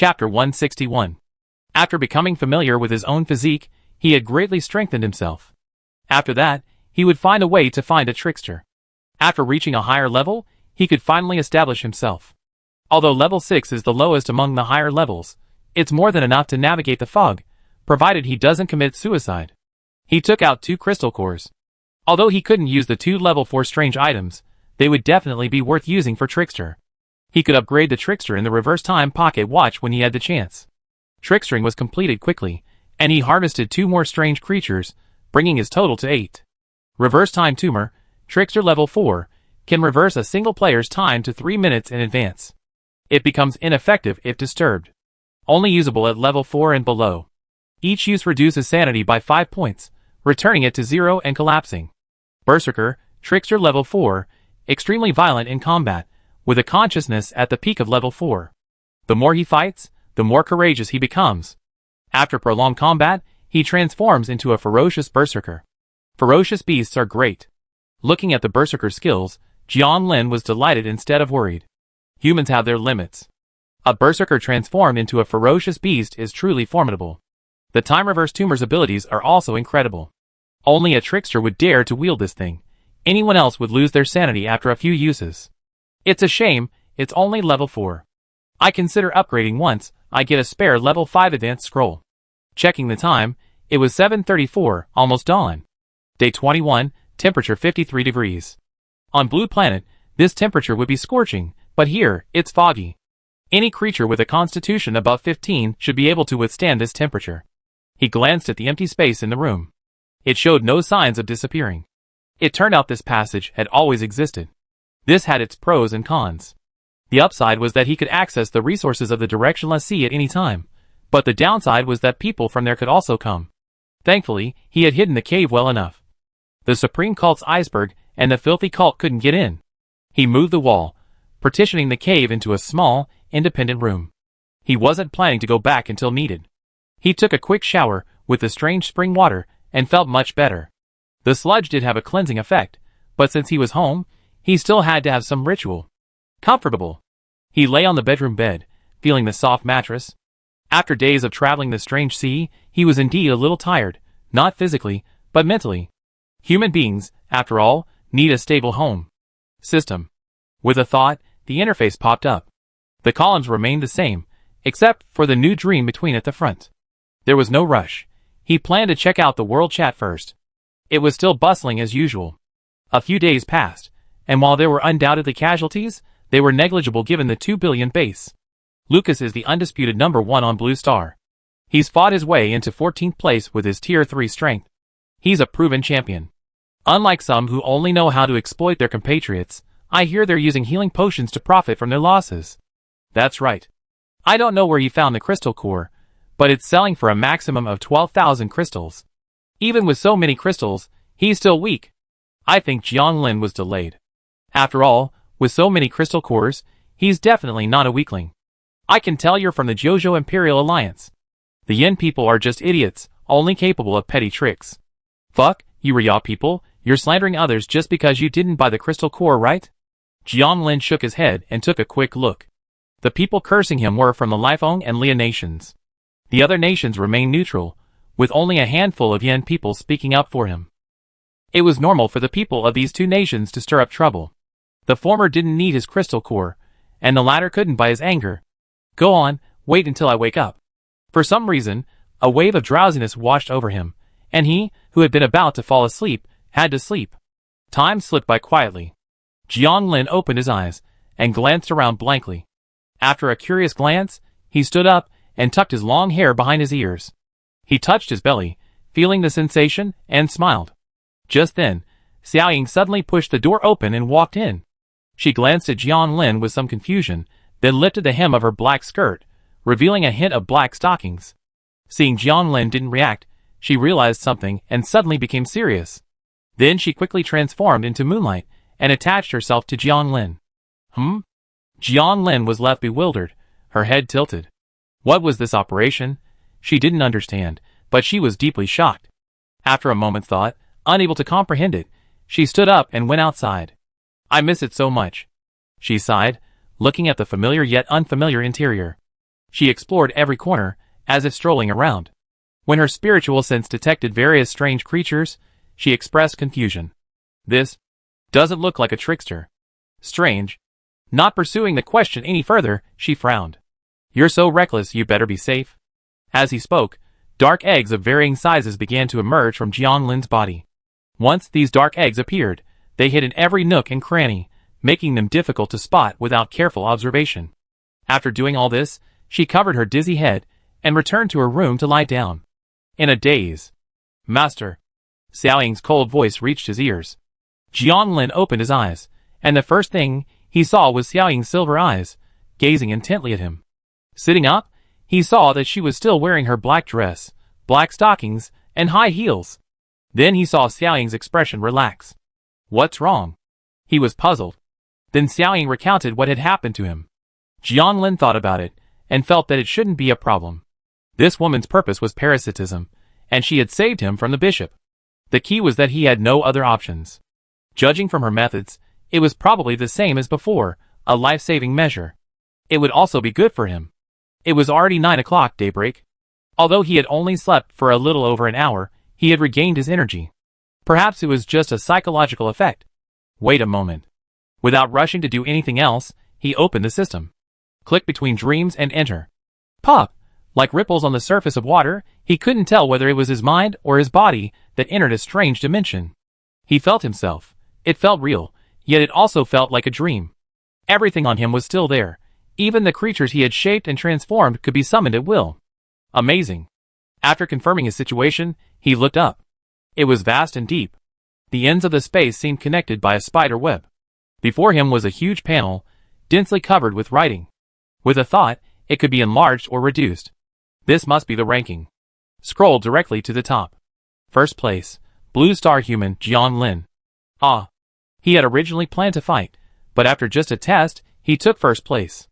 Chapter 161. After becoming familiar with his own physique, he had greatly strengthened himself. After that, he would find a way to find a trickster. After reaching a higher level, he could finally establish himself. Although level 6 is the lowest among the higher levels, it's more than enough to navigate the fog, provided he doesn't commit suicide. He took out 2 crystal cores. Although he couldn't use the 2 level 4 strange items, they would definitely be worth using for trickster. He could upgrade the trickster in the reverse time pocket watch when he had the chance. Trickstering was completed quickly, and he harvested 2 more strange creatures, bringing his total to 8. Reverse time tumor, trickster level 4, can reverse a single player's time to 3 minutes in advance. It becomes ineffective if disturbed. Only usable at level 4 and below. Each use reduces sanity by 5 points, returning it to 0 and collapsing. Berserker, trickster level 4, extremely violent in combat, with a consciousness at the peak of level 4. The more he fights, the more courageous he becomes. After prolonged combat, he transforms into a ferocious berserker. Ferocious beasts are great. Looking at the berserker skills, Jian Lin was delighted instead of worried. Humans have their limits. A berserker transformed into a ferocious beast is truly formidable. The time reverse tumor's abilities are also incredible. Only a trickster would dare to wield this thing. Anyone else would lose their sanity after a few uses. It's a shame, it's only level 4. I consider upgrading once I get a spare level 5 advanced scroll. Checking the time, it was 7:34, almost dawn. Day 21, temperature 53 degrees. On Blue Planet, this temperature would be scorching, but here, it's foggy. Any creature with a constitution above 15 should be able to withstand this temperature. He glanced at the empty space in the room. It showed no signs of disappearing. It turned out this passage had always existed. This had its pros and cons. The upside was that he could access the resources of the directionless sea at any time, but the downside was that people from there could also come. Thankfully, he had hidden the cave well enough. The Supreme Cult's iceberg and the filthy cult couldn't get in. He moved the wall, partitioning the cave into a small, independent room. He wasn't planning to go back until needed. He took a quick shower with the strange spring water and felt much better. The sludge did have a cleansing effect, but since he was home, he still had to have some ritual. Comfortable. He lay on the bedroom bed, feeling the soft mattress. After days of traveling the strange sea, he was indeed a little tired, not physically, but mentally. Human beings, after all, need a stable home. System. With a thought, the interface popped up. The columns remained the same, except for the new dream between at the front. There was no rush. He planned to check out the world chat first. It was still bustling as usual. A few days passed, and while there were undoubtedly casualties, they were negligible given the 2 billion base. Lucas is the undisputed number 1 on Blue Star. He's fought his way into 14th place with his tier 3 strength. He's a proven champion. Unlike some who only know how to exploit their compatriots, I hear they're using healing potions to profit from their losses. That's right. I don't know where he found the crystal core, but it's selling for a maximum of 12,000 crystals. Even with so many crystals, he's still weak. I think Jian Lin was delayed. After all, with so many crystal cores, he's definitely not a weakling. I can tell you're from the Jojo Imperial Alliance. The Yin people are just idiots, only capable of petty tricks. Fuck, you Rya people, you're slandering others just because you didn't buy the crystal core, right? Jian Lin shook his head and took a quick look. The people cursing him were from the Lifeng and Lia nations. The other nations remained neutral, with only a handful of Yin people speaking up for him. It was normal for the people of these 2 nations to stir up trouble. The former didn't need his crystal core, and the latter couldn't by his anger. Go on, wait until I wake up. For some reason, a wave of drowsiness washed over him, and he, who had been about to fall asleep, had to sleep. Time slipped by quietly. Jian Lin opened his eyes, and glanced around blankly. After a curious glance, he stood up, and tucked his long hair behind his ears. He touched his belly, feeling the sensation, and smiled. Just then, Xiaoying suddenly pushed the door open and walked in. She glanced at Jian Lin with some confusion, then lifted the hem of her black skirt, revealing a hint of black stockings. Seeing Jian Lin didn't react, she realized something and suddenly became serious. Then she quickly transformed into moonlight and attached herself to Jian Lin. Jian Lin was left bewildered, her head tilted. What was this operation? She didn't understand, but she was deeply shocked. After a moment's thought, unable to comprehend it, she stood up and went outside. I miss it so much. She sighed, looking at the familiar yet unfamiliar interior. She explored every corner, as if strolling around. When her spiritual sense detected various strange creatures, she expressed confusion. This doesn't look like a trickster. Strange. Not pursuing the question any further, she frowned. You're so reckless, you better be safe. As he spoke, dark eggs of varying sizes began to emerge from Jiang Lin's body. Once these dark eggs appeared, they hid in every nook and cranny, making them difficult to spot without careful observation. After doing all this, she covered her dizzy head and returned to her room to lie down. In a daze. Master. Xiao Ying's cold voice reached his ears. Jiang Lin opened his eyes, and the first thing he saw was Xiao Ying's silver eyes, gazing intently at him. Sitting up, he saw that she was still wearing her black dress, black stockings, and high heels. Then he saw Xiao Ying's expression relax. What's wrong? He was puzzled. Then Xiao Ying recounted what had happened to him. Jiang Lin thought about it, and felt that it shouldn't be a problem. This woman's purpose was parasitism, and she had saved him from the bishop. The key was that he had no other options. Judging from her methods, it was probably the same as before, a life-saving measure. It would also be good for him. It was already 9 o'clock daybreak. Although he had only slept for a little over an hour, he had regained his energy. Perhaps it was just a psychological effect. Wait a moment. Without rushing to do anything else, he opened the system. Click between dreams and enter. Pop! Like ripples on the surface of water, he couldn't tell whether it was his mind or his body that entered a strange dimension. He felt himself. It felt real, yet it also felt like a dream. Everything on him was still there. Even the creatures he had shaped and transformed could be summoned at will. Amazing. After confirming his situation, he looked up. It was vast and deep. The ends of the space seemed connected by a spider web. Before him was a huge panel, densely covered with writing. With a thought, it could be enlarged or reduced. This must be the ranking. Scroll directly to the top. First place, Blue Star Human Jiang Lin. Ah. He had originally planned to fight, but after just a test, he took first place.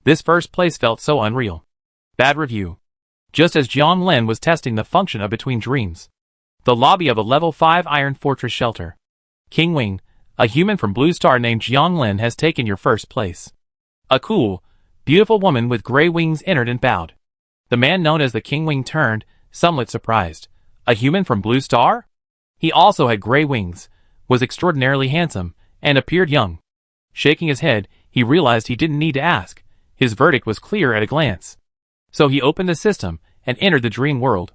This first place felt so unreal. Bad review. Just as Jiang Lin was testing the function of Between Dreams. The lobby of a level 5 Iron Fortress shelter. King Wing, a human from Blue Star named Jiang Lin has taken your first place. A cool, beautiful woman with gray wings entered and bowed. The man known as the King Wing turned, somewhat surprised. A human from Blue Star? He also had gray wings, was extraordinarily handsome, and appeared young. Shaking his head, he realized he didn't need to ask. His verdict was clear at a glance. So he opened the system and entered the dream world.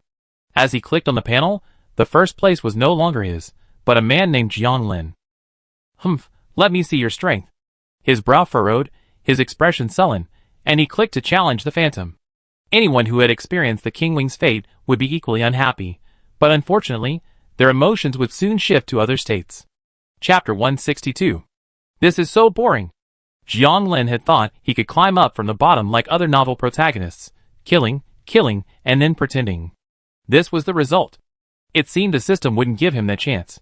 As he clicked on the panel, the first place was no longer his, but a man named Jiang Lin. Humph, let me see your strength. His brow furrowed, his expression sullen, and he clicked to challenge the phantom. Anyone who had experienced the King Wing's fate would be equally unhappy, but unfortunately, their emotions would soon shift to other states. Chapter 162. This is so boring. Jiang Lin had thought he could climb up from the bottom like other novel protagonists, killing, and then pretending. This was the result. It seemed the system wouldn't give him that chance.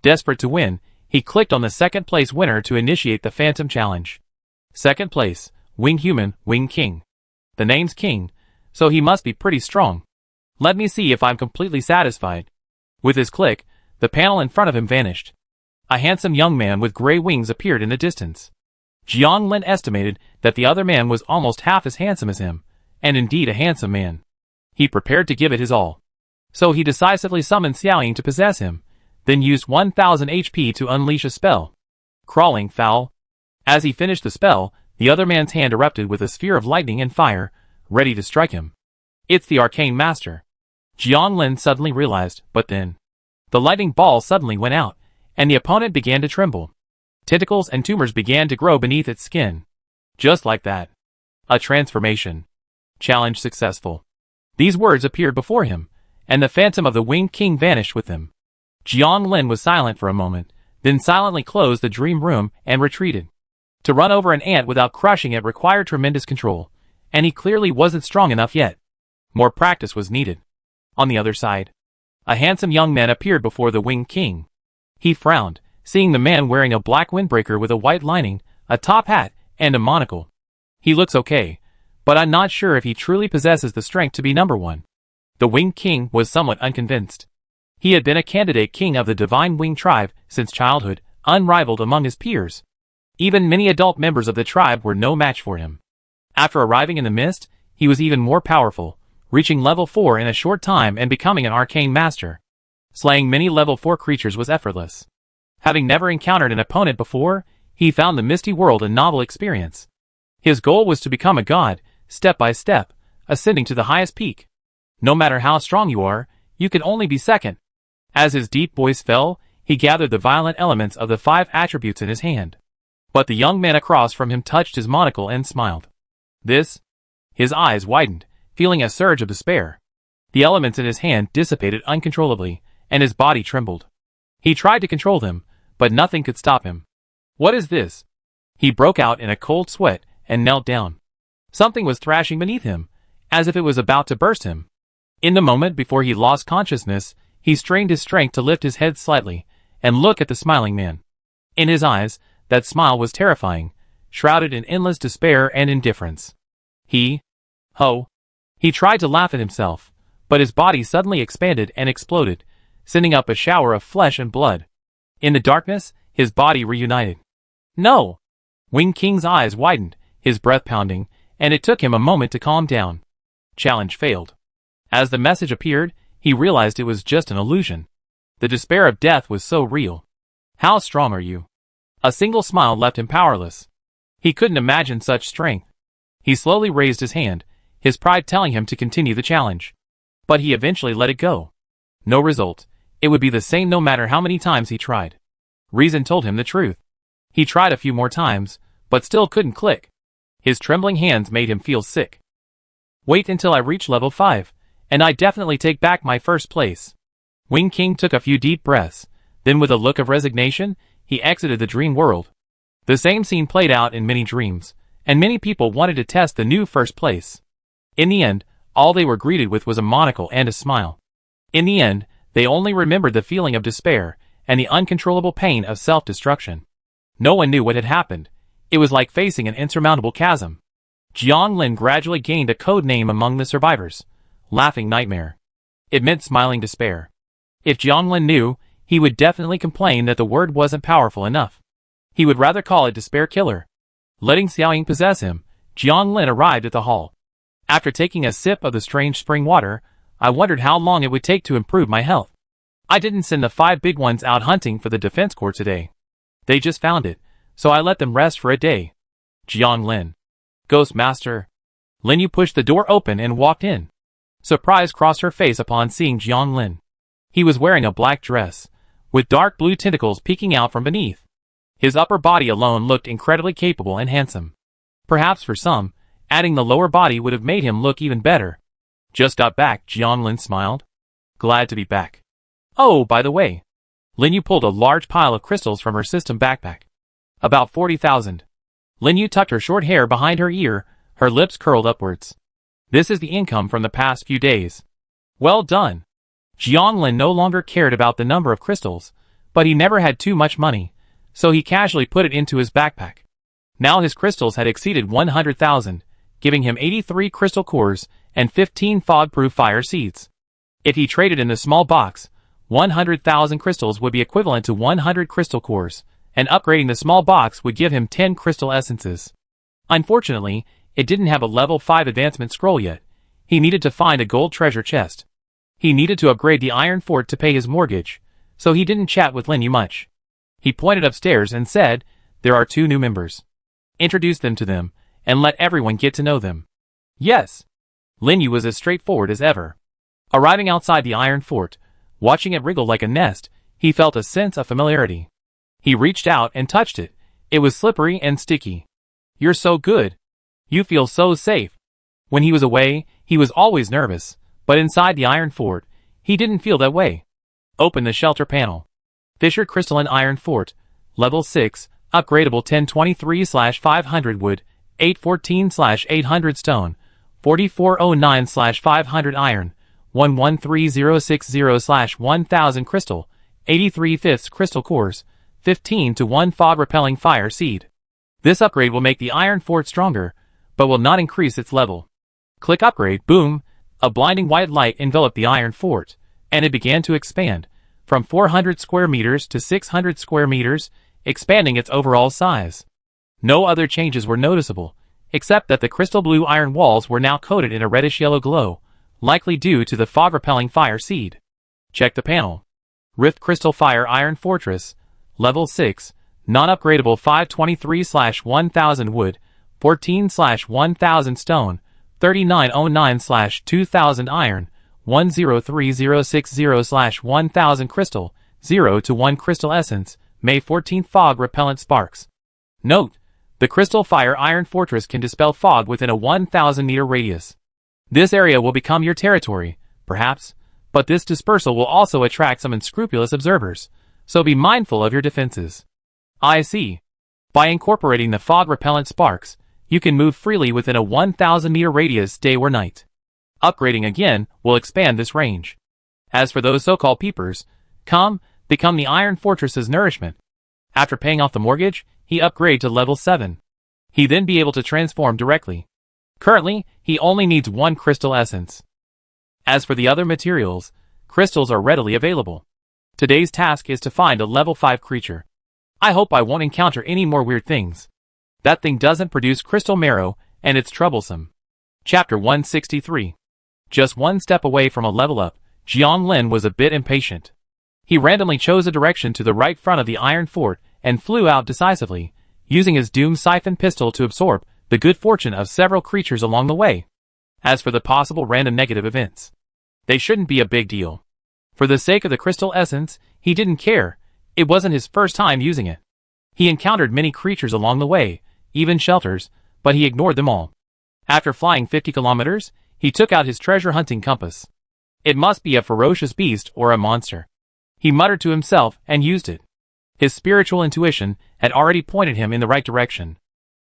Desperate to win, he clicked on the second place winner to initiate the Phantom Challenge. Second place, Wing Human, Wing King. The name's King, so he must be pretty strong. Let me see if I'm completely satisfied. With his click, the panel in front of him vanished. A handsome young man with gray wings appeared in the distance. Jiang Lin estimated that the other man was almost half as handsome as him, and indeed a handsome man. He prepared to give it his all. So he decisively summoned Xiao Ying to possess him, then used 1000 HP to unleash a spell. Crawling Foul. As he finished the spell, the other man's hand erupted with a sphere of lightning and fire, ready to strike him. It's the Arcane Master. Jiang Lin suddenly realized, but then. The lightning ball suddenly went out, and the opponent began to tremble. Tentacles and tumors began to grow beneath its skin. Just like that. A transformation. Challenge successful. These words appeared before him, and the phantom of the Winged King vanished with them. Jiang Lin was silent for a moment, then silently closed the dream room and retreated. To run over an ant without crushing it required tremendous control, and he clearly wasn't strong enough yet. More practice was needed. On the other side, a handsome young man appeared before the Winged King. He frowned, seeing the man wearing a black windbreaker with a white lining, a top hat, and a monocle. He looks okay, but I'm not sure if he truly possesses the strength to be number one. The Winged King was somewhat unconvinced. He had been a candidate king of the Divine Wing tribe since childhood, unrivaled among his peers. Even many adult members of the tribe were no match for him. After arriving in the mist, he was even more powerful, reaching level 4 in a short time and becoming an arcane master. Slaying many level 4 creatures was effortless. Having never encountered an opponent before, he found the Misty World a novel experience. His goal was to become a god, step by step, ascending to the highest peak. No matter how strong you are, you can only be second. As his deep voice fell, he gathered the violent elements of the 5 attributes in his hand. But the young man across from him touched his monocle and smiled. This? His eyes widened, feeling a surge of despair. The elements in his hand dissipated uncontrollably, and his body trembled. He tried to control them, but nothing could stop him. What is this? He broke out in a cold sweat and knelt down. Something was thrashing beneath him, as if it was about to burst him. In the moment before he lost consciousness, he strained his strength to lift his head slightly and look at the smiling man. In his eyes, that smile was terrifying, shrouded in endless despair and indifference. He tried to laugh at himself, but his body suddenly expanded and exploded, sending up a shower of flesh and blood. In the darkness, his body reunited. No! Wing King's eyes widened, his breath pounding, and it took him a moment to calm down. Challenge failed. As the message appeared, he realized it was just an illusion. The despair of death was so real. How strong are you? A single smile left him powerless. He couldn't imagine such strength. He slowly raised his hand, his pride telling him to continue the challenge. But he eventually let it go. No result. It would be the same no matter how many times he tried. Reason told him the truth. He tried a few more times, but still couldn't click. His trembling hands made him feel sick. Wait until I reach level 5, and I definitely take back my first place. Wing King took a few deep breaths, then with a look of resignation, he exited the dream world. The same scene played out in many dreams, and many people wanted to test the new first place. In the end, all they were greeted with was a monocle and a smile. In the end, they only remembered the feeling of despair and the uncontrollable pain of self-destruction. No one knew what had happened. It was like facing an insurmountable chasm. Jiang Lin gradually gained a code name among the survivors, Laughing Nightmare. It meant smiling despair. If Jiang Lin knew, he would definitely complain that the word wasn't powerful enough. He would rather call it Despair Killer. Letting Xiaoying possess him, Jiang Lin arrived at the hall. After taking a sip of the strange spring water, I wondered how long it would take to improve my health. I didn't send the 5 big ones out hunting for the defense corps today. They just found it, so I let them rest for a day. Jiang Lin. Ghost Master. Lin Yu pushed the door open and walked in. Surprise crossed her face upon seeing Jiang Lin. He was wearing a black dress, with dark blue tentacles peeking out from beneath. His upper body alone looked incredibly capable and handsome. Perhaps for some, adding the lower body would have made him look even better. Just got back, Jiang Lin smiled. Glad to be back. Oh, by the way. Lin Yu pulled a large pile of crystals from her system backpack. About 40,000. Lin Yu tucked her short hair behind her ear, her lips curled upwards. This is the income from the past few days. Well done. Jiang Lin no longer cared about the number of crystals, but he never had too much money, so he casually put it into his backpack. Now his crystals had exceeded 100,000, giving him 83 crystal cores and 15 fog-proof fire seeds. If he traded in the small box, 100,000 crystals would be equivalent to 100 crystal cores, and upgrading the small box would give him 10 crystal essences. Unfortunately, it didn't have a level 5 advancement scroll yet. He needed to find a gold treasure chest. He needed to upgrade the iron fort to pay his mortgage, so he didn't chat with Lin Yu much. He pointed upstairs and said, "There are 2 new members. Introduce them to them, and let everyone get to know them." Yes. Lin Yu was as straightforward as ever. Arriving outside the iron fort, watching it wriggle like a nest, he felt a sense of familiarity. He reached out and touched it. It was slippery and sticky. "You're so good. You feel so safe." When he was away, he was always nervous, but inside the iron fort, he didn't feel that way. Open the shelter panel. Fisher Crystalline Iron Fort, Level 6, Upgradable 1023/500 Wood, 814/800 Stone, 4409/500 Iron, 113060/1000 Crystal, 83 fifths Crystal Cores, 15 to 1 Fog Repelling Fire Seed. This upgrade will make the Iron Fort stronger, but will not increase its level. Click Upgrade, boom! A blinding white light enveloped the iron fort, and it began to expand, from 400 square meters to 600 square meters, expanding its overall size. No other changes were noticeable, except that the crystal blue iron walls were now coated in a reddish-yellow glow, likely due to the fog-repelling fire seed. Check the panel. Rift Crystal Fire Iron Fortress, Level 6, Non-Upgradable 523/1000 Wood, 14/1000 Stone, 3909/2000 Iron, 103060/1000 Crystal, 0 to 1 Crystal Essence, May 14 Fog Repellent Sparks. Note: the Crystal Fire Iron Fortress can dispel fog within a 1,000-meter radius. This area will become your territory, perhaps, but this dispersal will also attract some unscrupulous observers, so be mindful of your defenses. I see. By incorporating the fog repellent sparks, you can move freely within a 1,000-meter radius day or night. Upgrading again will expand this range. As for those so-called peepers, become the Iron Fortress's nourishment. After paying off the mortgage, he upgrade to level 7. He then be able to transform directly. Currently, he only needs 1 crystal essence. As for the other materials, crystals are readily available. Today's task is to find a level 5 creature. I hope I won't encounter any more weird things. That thing doesn't produce crystal marrow, and it's troublesome. Chapter 163. Just one step away from a level up, Jiang Lin was a bit impatient. He randomly chose a direction to the right front of the iron fort and flew out decisively, using his Doom Siphon pistol to absorb the good fortune of several creatures along the way. As for the possible random negative events, they shouldn't be a big deal. For the sake of the crystal essence, he didn't care. It wasn't his first time using it. He encountered many creatures along the way, even shelters, but he ignored them all. After flying 50 kilometers, he took out his treasure hunting compass. It must be a ferocious beast or a monster. He muttered to himself and used it. His spiritual intuition had already pointed him in the right direction.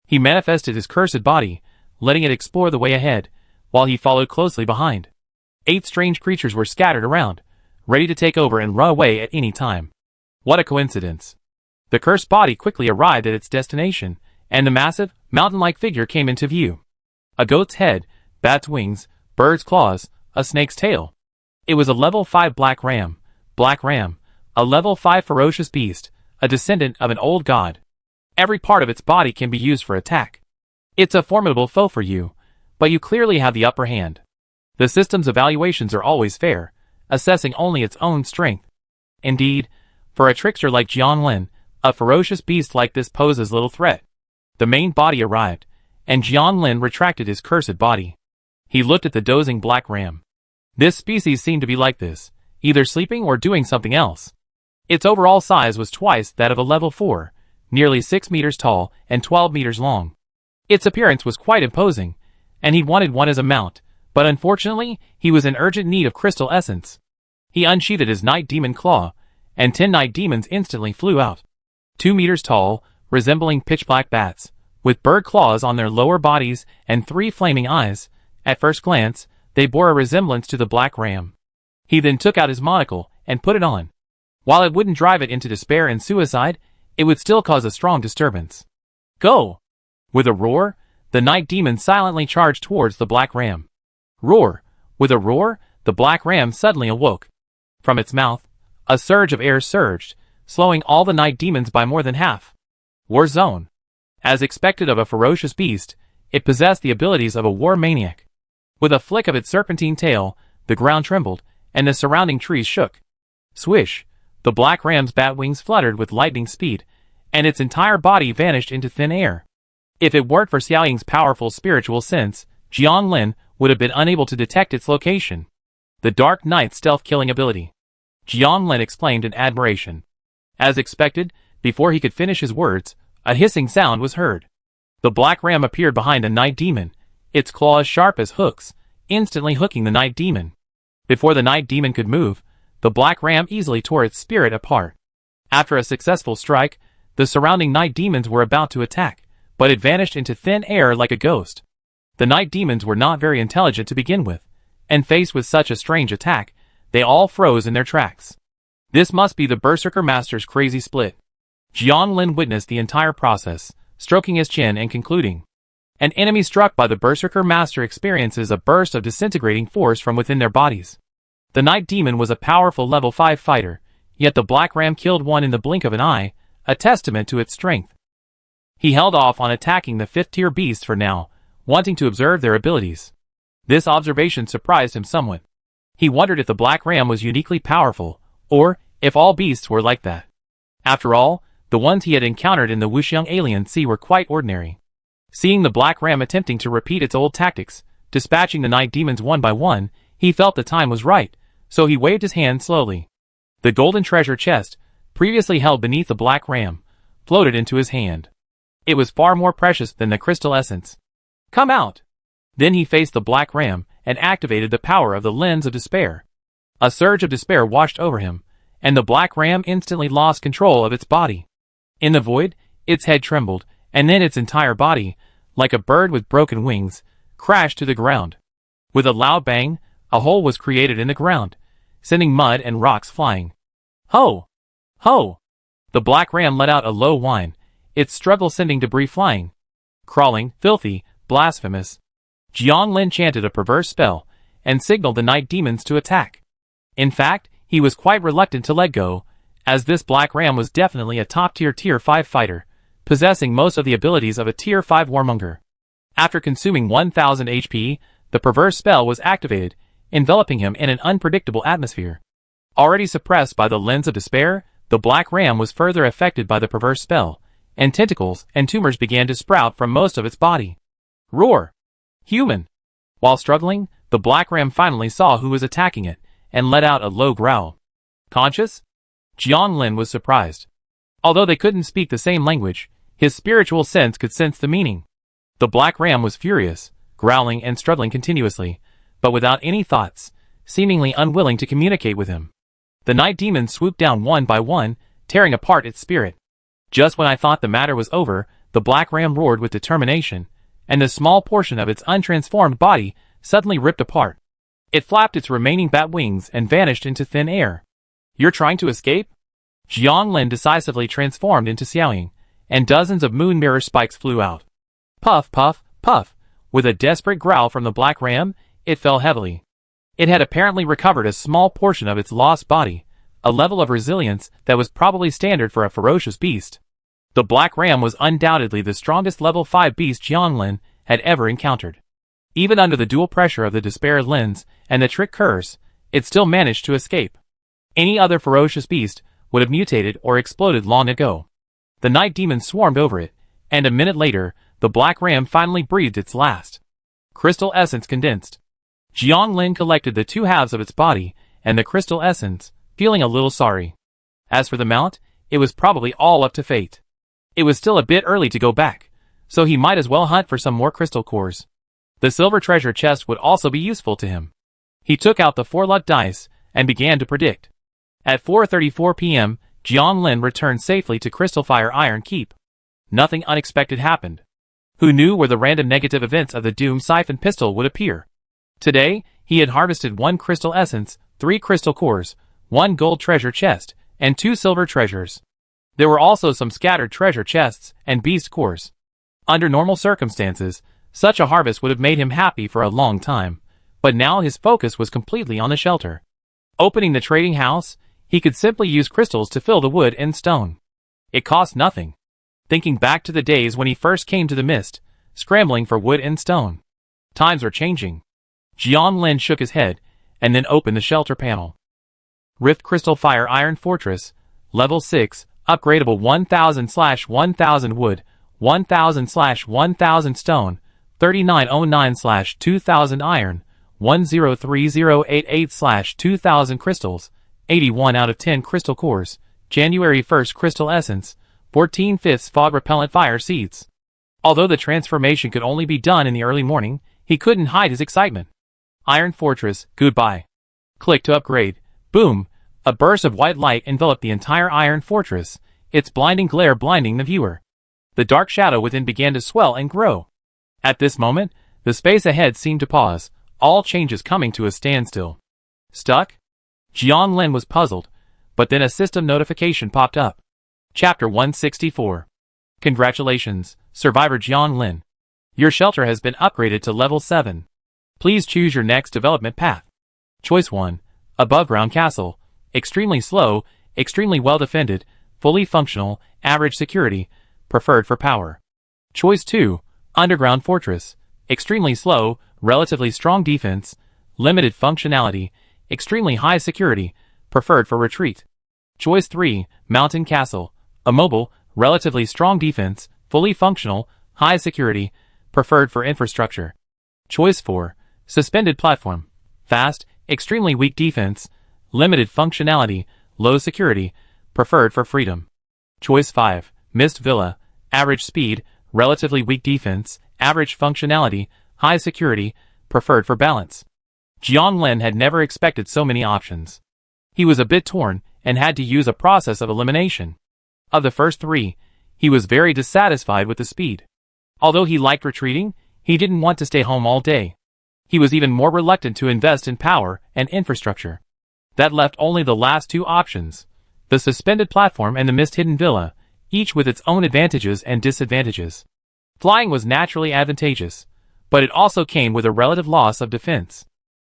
He manifested his cursed body, letting it explore the way ahead, while he followed closely behind. 8 strange creatures were scattered around, ready to take over and run away at any time. What a coincidence. The cursed body quickly arrived at its destination, and the massive, mountain-like figure came into view. A goat's head, bat's wings, bird's claws, a snake's tail. It was a level 5 black ram, a level 5 ferocious beast, a descendant of an old god. Every part of its body can be used for attack. It's a formidable foe for you, but you clearly have the upper hand. The system's evaluations are always fair, assessing only its own strength. Indeed, for a trickster like Jiang Lin, a ferocious beast like this poses little threat. The main body arrived, and Jiang Lin retracted his cursed body. He looked at the dozing black ram. This species seemed to be like this, either sleeping or doing something else. Its overall size was twice that of a level 4, nearly 6 meters tall and 12 meters long. Its appearance was quite imposing, and he wanted one as a mount, but unfortunately, he was in urgent need of crystal essence. He unsheathed his night demon claw, and 10 night demons instantly flew out. 2 meters tall, resembling pitch-black bats, with bird claws on their lower bodies and 3 flaming eyes. At first glance, they bore a resemblance to the black ram. He then took out his monocle and put it on. While it wouldn't drive it into despair and suicide, it would still cause a strong disturbance. Go! With a roar, the night demon silently charged towards the black ram. Roar! With a roar, the black ram suddenly awoke. From its mouth, a surge of air surged, slowing all the night demons by more than half. War Zone. As expected of a ferocious beast, it possessed the abilities of a war maniac. With a flick of its serpentine tail, the ground trembled, and the surrounding trees shook. Swish! The black ram's bat wings fluttered with lightning speed, and its entire body vanished into thin air. If it weren't for Xiao Ying's powerful spiritual sense, Jiang Lin would have been unable to detect its location. The Dark Knight's stealth-killing ability. Jiang Lin exclaimed in admiration. As expected, before he could finish his words, a hissing sound was heard. The black ram appeared behind a night demon, its claws sharp as hooks, instantly hooking the night demon. Before the night demon could move, the black ram easily tore its spirit apart. After a successful strike, the surrounding night demons were about to attack, but it vanished into thin air like a ghost. The night demons were not very intelligent to begin with, and faced with such a strange attack, they all froze in their tracks. This must be the Berserker Master's crazy split. Jiang Lin witnessed the entire process, stroking his chin and concluding. An enemy struck by the Berserker Master experiences a burst of disintegrating force from within their bodies. The Night Demon was a powerful level 5 fighter, yet the Black Ram killed one in the blink of an eye, a testament to its strength. He held off on attacking the 5th tier beast for now, wanting to observe their abilities. This observation surprised him somewhat. He wondered if the black ram was uniquely powerful, or if all beasts were like that. After all, the ones he had encountered in the Wuxiang Alien Sea were quite ordinary. Seeing the black ram attempting to repeat its old tactics, dispatching the night demons one by one, he felt the time was right, so he waved his hand slowly. The golden treasure chest, previously held beneath the black ram, floated into his hand. It was far more precious than the crystal essence. "Come out!" Then he faced the black ram and activated the power of the lens of despair. A surge of despair washed over him, and the black ram instantly lost control of its body. In the void, its head trembled, and then its entire body, like a bird with broken wings, crashed to the ground. With a loud bang, a hole was created in the ground, sending mud and rocks flying. "Ho! Ho!" The black ram let out a low whine, its struggle sending debris flying. Crawling, filthy, blasphemous. Jiang Lin chanted a perverse spell, and signaled the night demons to attack. In fact, he was quite reluctant to let go, as this black ram was definitely a top-tier Tier 5 fighter, possessing most of the abilities of a Tier 5 warmonger. After consuming 1000 HP, the perverse spell was activated, enveloping him in an unpredictable atmosphere. Already suppressed by the lens of despair, the black ram was further affected by the perverse spell, and tentacles and tumors began to sprout from most of its body. Roar! Human! While struggling, the black ram finally saw who was attacking it, and let out a low growl. Conscious? Jiang Lin was surprised. Although they couldn't speak the same language, his spiritual sense could sense the meaning. The black ram was furious, growling and struggling continuously, but without any thoughts, seemingly unwilling to communicate with him. The night demons swooped down one by one, tearing apart its spirit. Just when I thought the matter was over, the black ram roared with determination, and the small portion of its untransformed body suddenly ripped apart. It flapped its remaining bat wings and vanished into thin air. "You're trying to escape?" Jiang Lin decisively transformed into Xiaoying, and dozens of moon mirror spikes flew out. Puff, puff, puff. With a desperate growl from the black ram, it fell heavily. It had apparently recovered a small portion of its lost body, a level of resilience that was probably standard for a ferocious beast. The black ram was undoubtedly the strongest level 5 beast Jiang Lin had ever encountered. Even under the dual pressure of the despair lens and the trick curse, it still managed to escape. Any other ferocious beast would have mutated or exploded long ago. The night demons swarmed over it, and a minute later, the black ram finally breathed its last. Crystal essence condensed. Jiang Lin collected the two halves of its body and the crystal essence, feeling a little sorry. As for the mount, it was probably all up to fate. It was still a bit early to go back, so he might as well hunt for some more crystal cores. The silver treasure chest would also be useful to him. He took out the 4 luck dice and began to predict. At 4:34 p.m., Jiang Lin returned safely to Crystalfire Iron Keep. Nothing unexpected happened. Who knew where the random negative events of the Doom Siphon Pistol would appear? Today, he had harvested 1 crystal essence, 3 crystal cores, 1 gold treasure chest, and 2 silver treasures. There were also some scattered treasure chests and beast cores. Under normal circumstances, such a harvest would have made him happy for a long time, but now his focus was completely on the shelter. Opening the trading house, he could simply use crystals to fill the wood and stone. It cost nothing. Thinking back to the days when he first came to the mist, scrambling for wood and stone. Times are changing. Jiang Lin shook his head, and then opened the shelter panel. Rift Crystal Fire Iron Fortress, Level 6, upgradable 1000/1000 wood, 1000/1000 stone, 3909/2000 iron, 103088/2000 crystals, 81 out of 10 crystal cores, January 1st crystal essence, 14/5 fog repellent fire seeds. Although the transformation could only be done in the early morning, he couldn't hide his excitement. Iron Fortress, goodbye. Click to upgrade. Boom! A burst of white light enveloped the entire Iron Fortress, its blinding glare blinding the viewer. The dark shadow within began to swell and grow. At this moment, the space ahead seemed to pause, all changes coming to a standstill. Stuck? Jiang Lin was puzzled, but then a system notification popped up. Chapter 164. Congratulations, Survivor Jiang Lin. Your shelter has been upgraded to level 7. Please choose your next development path. Choice 1. Above ground castle. Extremely slow, extremely well defended, fully functional, average security, preferred for power. Choice 2. Underground fortress. extremely slow, relatively strong defense, limited functionality, extremely high security, preferred for retreat. Choice 3, Mountain Castle, immobile, relatively strong defense, fully functional, high security, preferred for infrastructure. Choice 4, Suspended Platform, fast, extremely weak defense, limited functionality, low security, preferred for freedom. Choice 5, Mist Villa, average speed, relatively weak defense, average functionality, high security, preferred for balance. Jiang Lin had never expected so many options. He was a bit torn and had to use a process of elimination. Of the first three, he was very dissatisfied with the speed. Although he liked retreating, he didn't want to stay home all day. He was even more reluctant to invest in power and infrastructure. That left only the last two options, the suspended platform and the mist-hidden villa, each with its own advantages and disadvantages. Flying was naturally advantageous, but it also came with a relative loss of defense.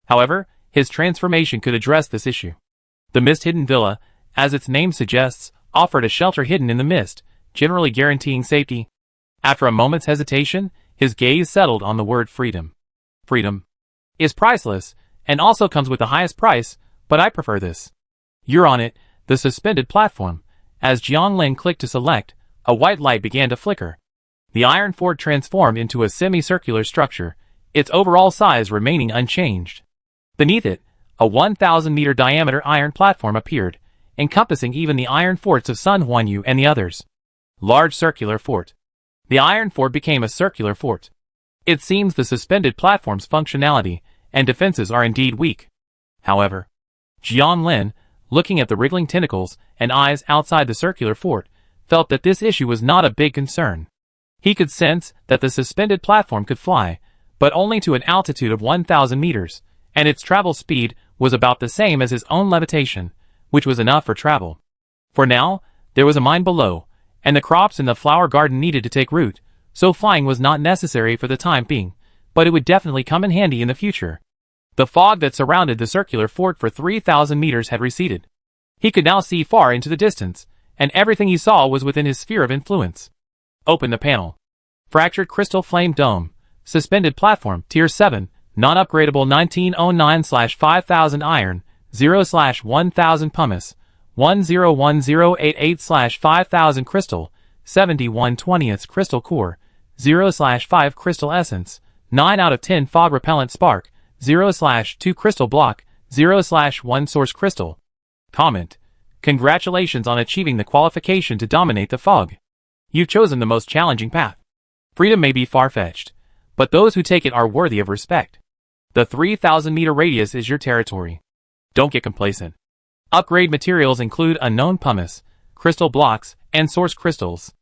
However, his transformation could address this issue. The mist-hidden villa, as its name suggests, offered a shelter hidden in the mist, generally guaranteeing safety. After a moment's hesitation, his gaze settled on the word freedom. Freedom is priceless, and also comes with the highest price, but I prefer this. You're on it, the suspended platform. As Jiang Lin clicked to select, a white light began to flicker. The iron fort transformed into a semicircular structure, its overall size remaining unchanged. Beneath it, a 1,000-meter diameter iron platform appeared, encompassing even the iron forts of Sun Huanyu and the others. Large circular fort. The iron fort became a circular fort. It seems the suspended platform's functionality and defenses are indeed weak. However, Jiang Lin, looking at the wriggling tentacles and eyes outside the circular fort, felt that this issue was not a big concern. He could sense that the suspended platform could fly, but only to an altitude of 1,000 meters, and its travel speed was about the same as his own levitation, which was enough for travel. For now, there was a mine below, and the crops in the flower garden needed to take root, so flying was not necessary for the time being, but it would definitely come in handy in the future. The fog that surrounded the circular fort for 3,000 meters had receded. He could now see far into the distance, and everything he saw was within his sphere of influence. Open the panel. Fractured crystal flame dome. Suspended platform, tier 7, non-upgradable 1909/5000 iron, 0/1000 pumice, 101088/5000 crystal, 71/20 crystal core, 0/5 crystal essence, 9 out of 10 fog repellent spark, 0/2 crystal block, 0/1 source crystal. Comment. Congratulations on achieving the qualification to dominate the fog. You've chosen the most challenging path. Freedom may be far-fetched, but those who take it are worthy of respect. The 3,000-meter radius is your territory. Don't get complacent. Upgrade materials include unknown pumice, crystal blocks, and source crystals.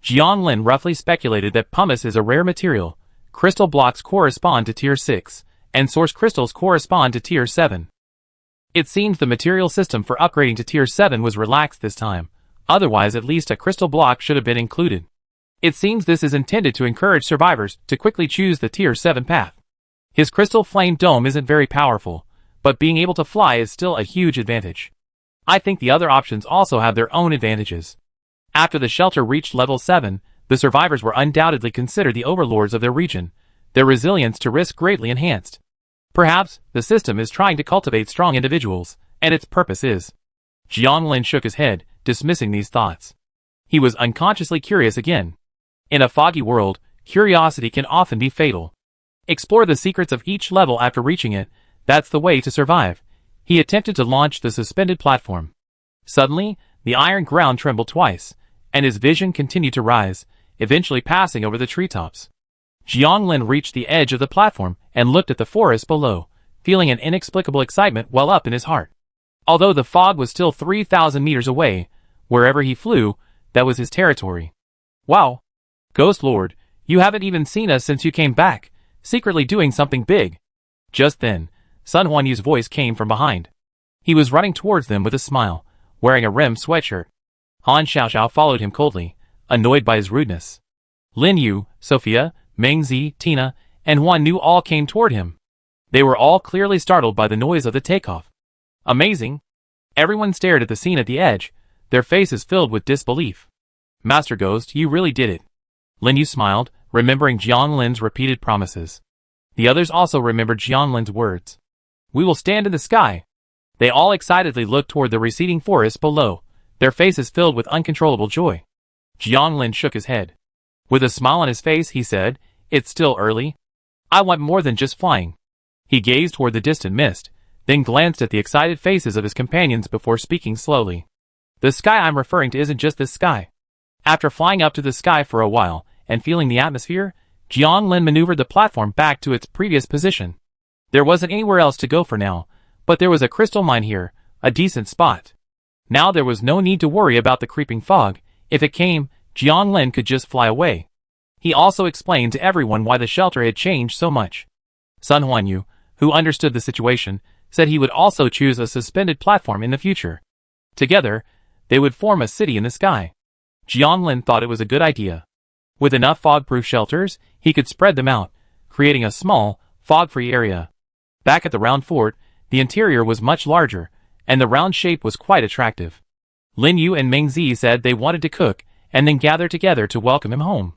Jiang Lin roughly speculated that pumice is a rare material, crystal blocks correspond to tier 6, and source crystals correspond to tier 7. It seems the material system for upgrading to tier 7 was relaxed this time, otherwise at least a crystal block should have been included. It seems this is intended to encourage survivors to quickly choose the tier 7 path. His crystal flame dome isn't very powerful, but being able to fly is still a huge advantage. I think the other options also have their own advantages. After the shelter reached level 7, the survivors were undoubtedly considered the overlords of their region, their resilience to risk greatly enhanced. Perhaps the system is trying to cultivate strong individuals, and its purpose is. Jiang Lin shook his head, dismissing these thoughts. He was unconsciously curious again. In a foggy world, curiosity can often be fatal. Explore the secrets of each level after reaching it, that's the way to survive. He attempted to launch the suspended platform. Suddenly, the iron ground trembled twice, and his vision continued to rise, eventually passing over the treetops. Jiang Lin reached the edge of the platform and looked at the forest below, feeling an inexplicable excitement well up in his heart. Although the fog was still 3,000 meters away, wherever he flew, that was his territory. Wow! Ghost Lord, you haven't even seen us since you came back, secretly doing something big. Just then, Sun Huanyu's voice came from behind. He was running towards them with a smile, wearing a rimmed sweatshirt. Han Xiaoxiao followed him coldly, annoyed by his rudeness. Lin Yu, Sophia, Meng Zi, Tina, and Huan Nu all came toward him. They were all clearly startled by the noise of the takeoff. Amazing! Everyone stared at the scene at the edge, their faces filled with disbelief. Master Ghost, you really did it. Lin Yu smiled, remembering Jiang Lin's repeated promises. The others also remembered Jiang Lin's words. "We will stand in the sky." They all excitedly looked toward the receding forest below, their faces filled with uncontrollable joy. Jiang Lin shook his head. With a smile on his face, he said, "It's still early. I want more than just flying." He gazed toward the distant mist, then glanced at the excited faces of his companions before speaking slowly. "The sky I'm referring to isn't just this sky." After flying up to the sky for a while and feeling the atmosphere, Jiang Lin maneuvered the platform back to its previous position. There wasn't anywhere else to go for now, but there was a crystal mine here, a decent spot. Now there was no need to worry about the creeping fog. If it came, Jiang Lin could just fly away. He also explained to everyone why the shelter had changed so much. Sun Huanyu, who understood the situation, said he would also choose a suspended platform in the future. Together, they would form a city in the sky. Jiang Lin thought it was a good idea. With enough fog-proof shelters, he could spread them out, creating a small, fog-free area. Back at the round fort, the interior was much larger, and the round shape was quite attractive. Lin Yu and Meng Zi said they wanted to cook, and then gather together to welcome him home.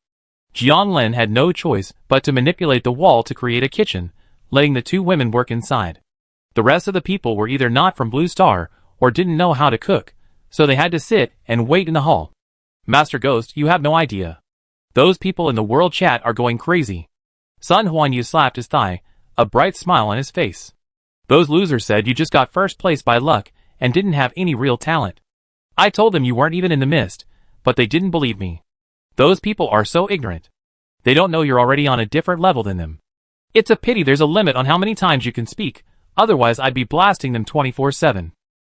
Jiang Lin had no choice but to manipulate the wall to create a kitchen, letting the two women work inside. The rest of the people were either not from Blue Star, or didn't know how to cook, so they had to sit and wait in the hall. "Master Ghost, you have no idea. Those people in the world chat are going crazy." Sun Huanyu slapped his thigh, a bright smile on his face. "Those losers said you just got first place by luck and didn't have any real talent. I told them you weren't even in the mist, but they didn't believe me. Those people are so ignorant. They don't know you're already on a different level than them. It's a pity there's a limit on how many times you can speak, otherwise I'd be blasting them 24/7.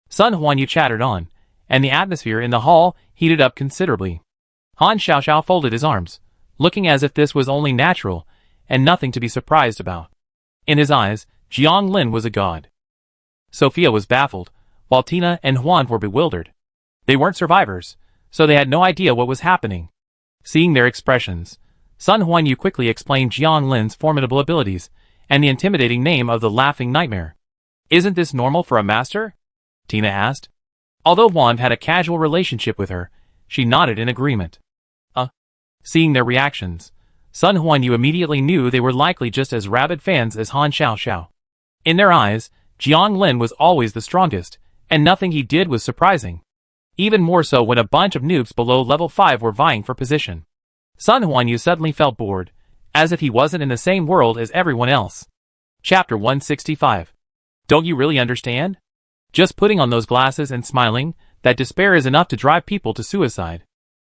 Sun Huanyu chattered on, and the atmosphere in the hall heated up considerably. Han Xiaoxiao folded his arms, looking as if this was only natural, and nothing to be surprised about. In his eyes, Jiang Lin was a god. Sophia was baffled, while Tina and Huan were bewildered. They weren't survivors, so they had no idea what was happening. Seeing their expressions, Sun Huanyu quickly explained Jiang Lin's formidable abilities, and the intimidating name of the Laughing Nightmare. "Isn't this normal for a master?" Tina asked. Although Huan had a casual relationship with her, she nodded in agreement. Seeing their reactions, Sun Huanyu immediately knew they were likely just as rabid fans as Han Xiaoxiao. In their eyes, Jiang Lin was always the strongest, and nothing he did was surprising. Even more so when a bunch of noobs below level 5 were vying for position. Sun Huanyu suddenly felt bored, as if he wasn't in the same world as everyone else. Chapter 165. Don't you really understand? Just putting on those glasses and smiling, that despair is enough to drive people to suicide.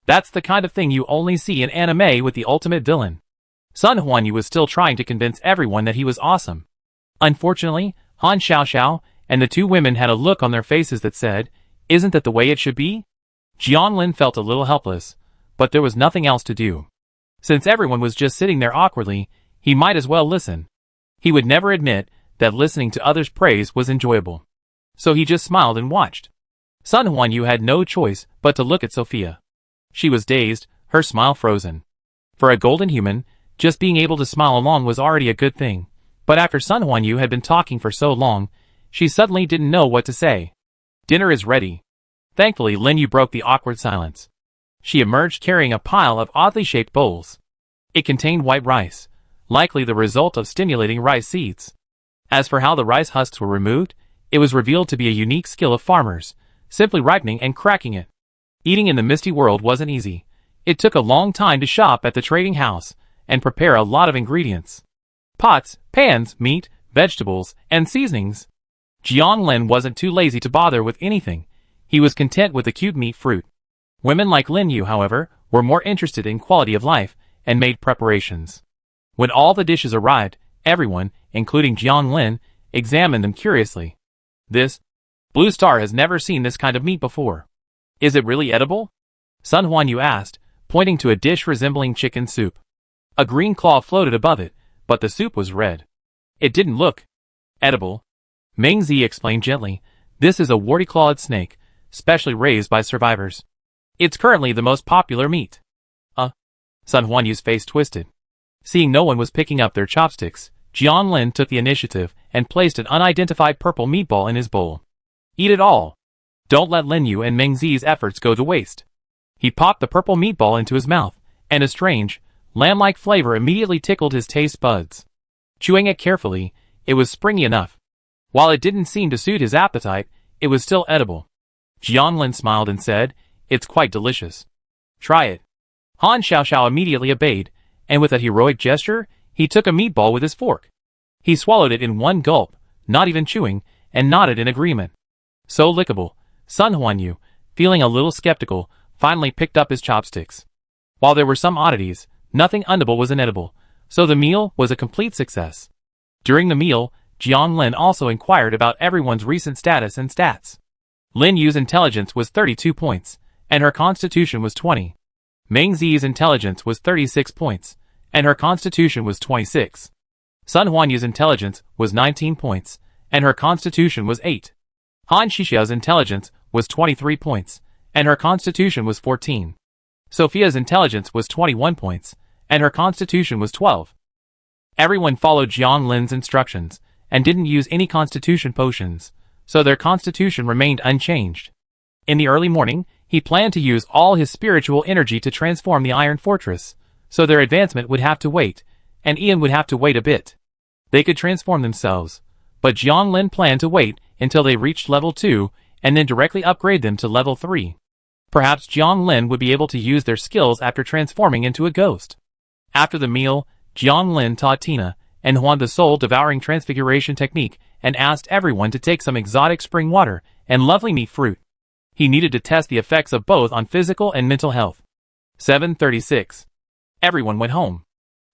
That's the kind of thing you only see in anime with the ultimate villain. Sun Huanyu was still trying to convince everyone that he was awesome. Unfortunately, Han Xiaoxiao and the two women had a look on their faces that said, "Isn't that the way it should be?" Jiang Lin felt a little helpless, but there was nothing else to do. Since everyone was just sitting there awkwardly, he might as well listen. He would never admit that listening to others' praise was enjoyable. So he just smiled and watched. Sun Huanyu had no choice but to look at Sophia. She was dazed, her smile frozen. For a golden human, just being able to smile along was already a good thing, but after Sun Huanyu had been talking for so long, she suddenly didn't know what to say. "Dinner is ready." Thankfully, Lin Yu broke the awkward silence. She emerged carrying a pile of oddly shaped bowls. It contained white rice, likely the result of stimulating rice seeds. As for how the rice husks were removed, it was revealed to be a unique skill of farmers, simply ripening and cracking it. Eating in the misty world wasn't easy. It took a long time to shop at the trading house and prepare a lot of ingredients. Pots, pans, meat, vegetables, and seasonings. Jiang Lin wasn't too lazy to bother with anything. He was content with the cute meat fruit. Women like Lin Yu, however, were more interested in quality of life and made preparations. When all the dishes arrived, everyone, including Jiang Lin, examined them curiously. "This Blue Star has never seen this kind of meat before. Is it really edible?" Sun Huanyu asked, pointing to a dish resembling chicken soup. A green claw floated above it, but the soup was red. It didn't look edible. Meng Zi explained gently, "This is a warty-clawed snake, specially raised by survivors. It's currently the most popular meat." Sun Huanyu's face twisted. Seeing no one was picking up their chopsticks, Jiang Lin took the initiative and placed an unidentified purple meatball in his bowl. "Eat it all. Don't let Lin Yu and Meng Zi's efforts go to waste." He popped the purple meatball into his mouth, and a strange, lamb-like flavor immediately tickled his taste buds. Chewing it carefully, it was springy enough. While it didn't seem to suit his appetite, it was still edible. Jianglin smiled and said, "It's quite delicious. Try it." Han Xiaoxiao immediately obeyed, and with a heroic gesture, he took a meatball with his fork. He swallowed it in one gulp, not even chewing, and nodded in agreement. So lickable. Sun Huanyu, feeling a little skeptical, finally picked up his chopsticks. While there were some oddities, nothing unedible was inedible, so the meal was a complete success. During the meal, Jiang Lin also inquired about everyone's recent status and stats. Lin Yu's intelligence was 32 points, and her constitution was 20. Meng Zi's intelligence was 36 points, and her constitution was 26. Sun Huanyu's intelligence was 19 points, and her constitution was 8. Han Xiaoxiao's intelligence was 23 points, and her constitution was 14. Sophia's intelligence was 21 points, and her constitution was 12. Everyone followed Jiang Lin's instructions, and didn't use any constitution potions, so their constitution remained unchanged. In the early morning, he planned to use all his spiritual energy to transform the Iron Fortress, so their advancement would have to wait, and Ian would have to wait a bit. They could transform themselves, but Jiang Lin planned to wait until they reached level 2, and then directly upgrade them to level 3. Perhaps Jiang Lin would be able to use their skills after transforming into a ghost. After the meal, Jiang Lin taught Tina and Huan the soul-devouring transfiguration technique and asked everyone to take some exotic spring water and lovely meat fruit. He needed to test the effects of both on physical and mental health. 7:36. Everyone went home.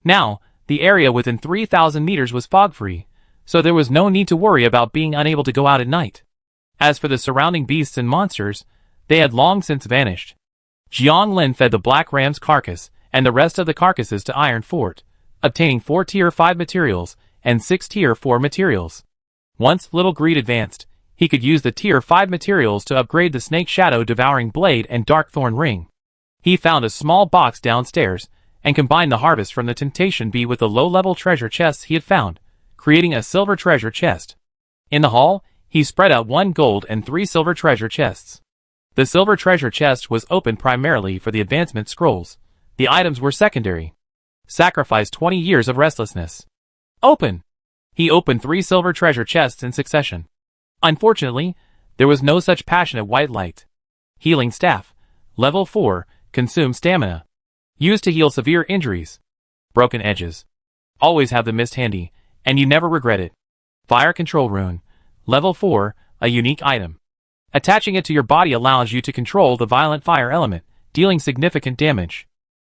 Now, the area within 3,000 meters was fog-free, so there was no need to worry about being unable to go out at night. As for the surrounding beasts and monsters, they had long since vanished. Jiang Lin fed the black ram's carcass and the rest of the carcasses to Iron Fort, obtaining 4 Tier 5 materials and 6 Tier 4 materials. Once Little Greed advanced, he could use the Tier 5 materials to upgrade the Snake Shadow Devouring Blade and Dark Thorn Ring. He found a small box downstairs and combined the harvest from the Temptation Bee with the low-level treasure chests he had found, creating a silver treasure chest. In the hall, he spread out 1 gold and 3 silver treasure chests. The silver treasure chest was open primarily for the advancement scrolls. The items were secondary. Sacrifice 20 years of restlessness. Open! He opened 3 silver treasure chests in succession. Unfortunately, there was no such passionate white light. Healing Staff. Level 4, consume stamina. Used to heal severe injuries. Broken edges. Always have the mist handy, and you never regret it. Fire Control Rune. Level 4, a unique item. Attaching it to your body allows you to control the violent fire element, dealing significant damage.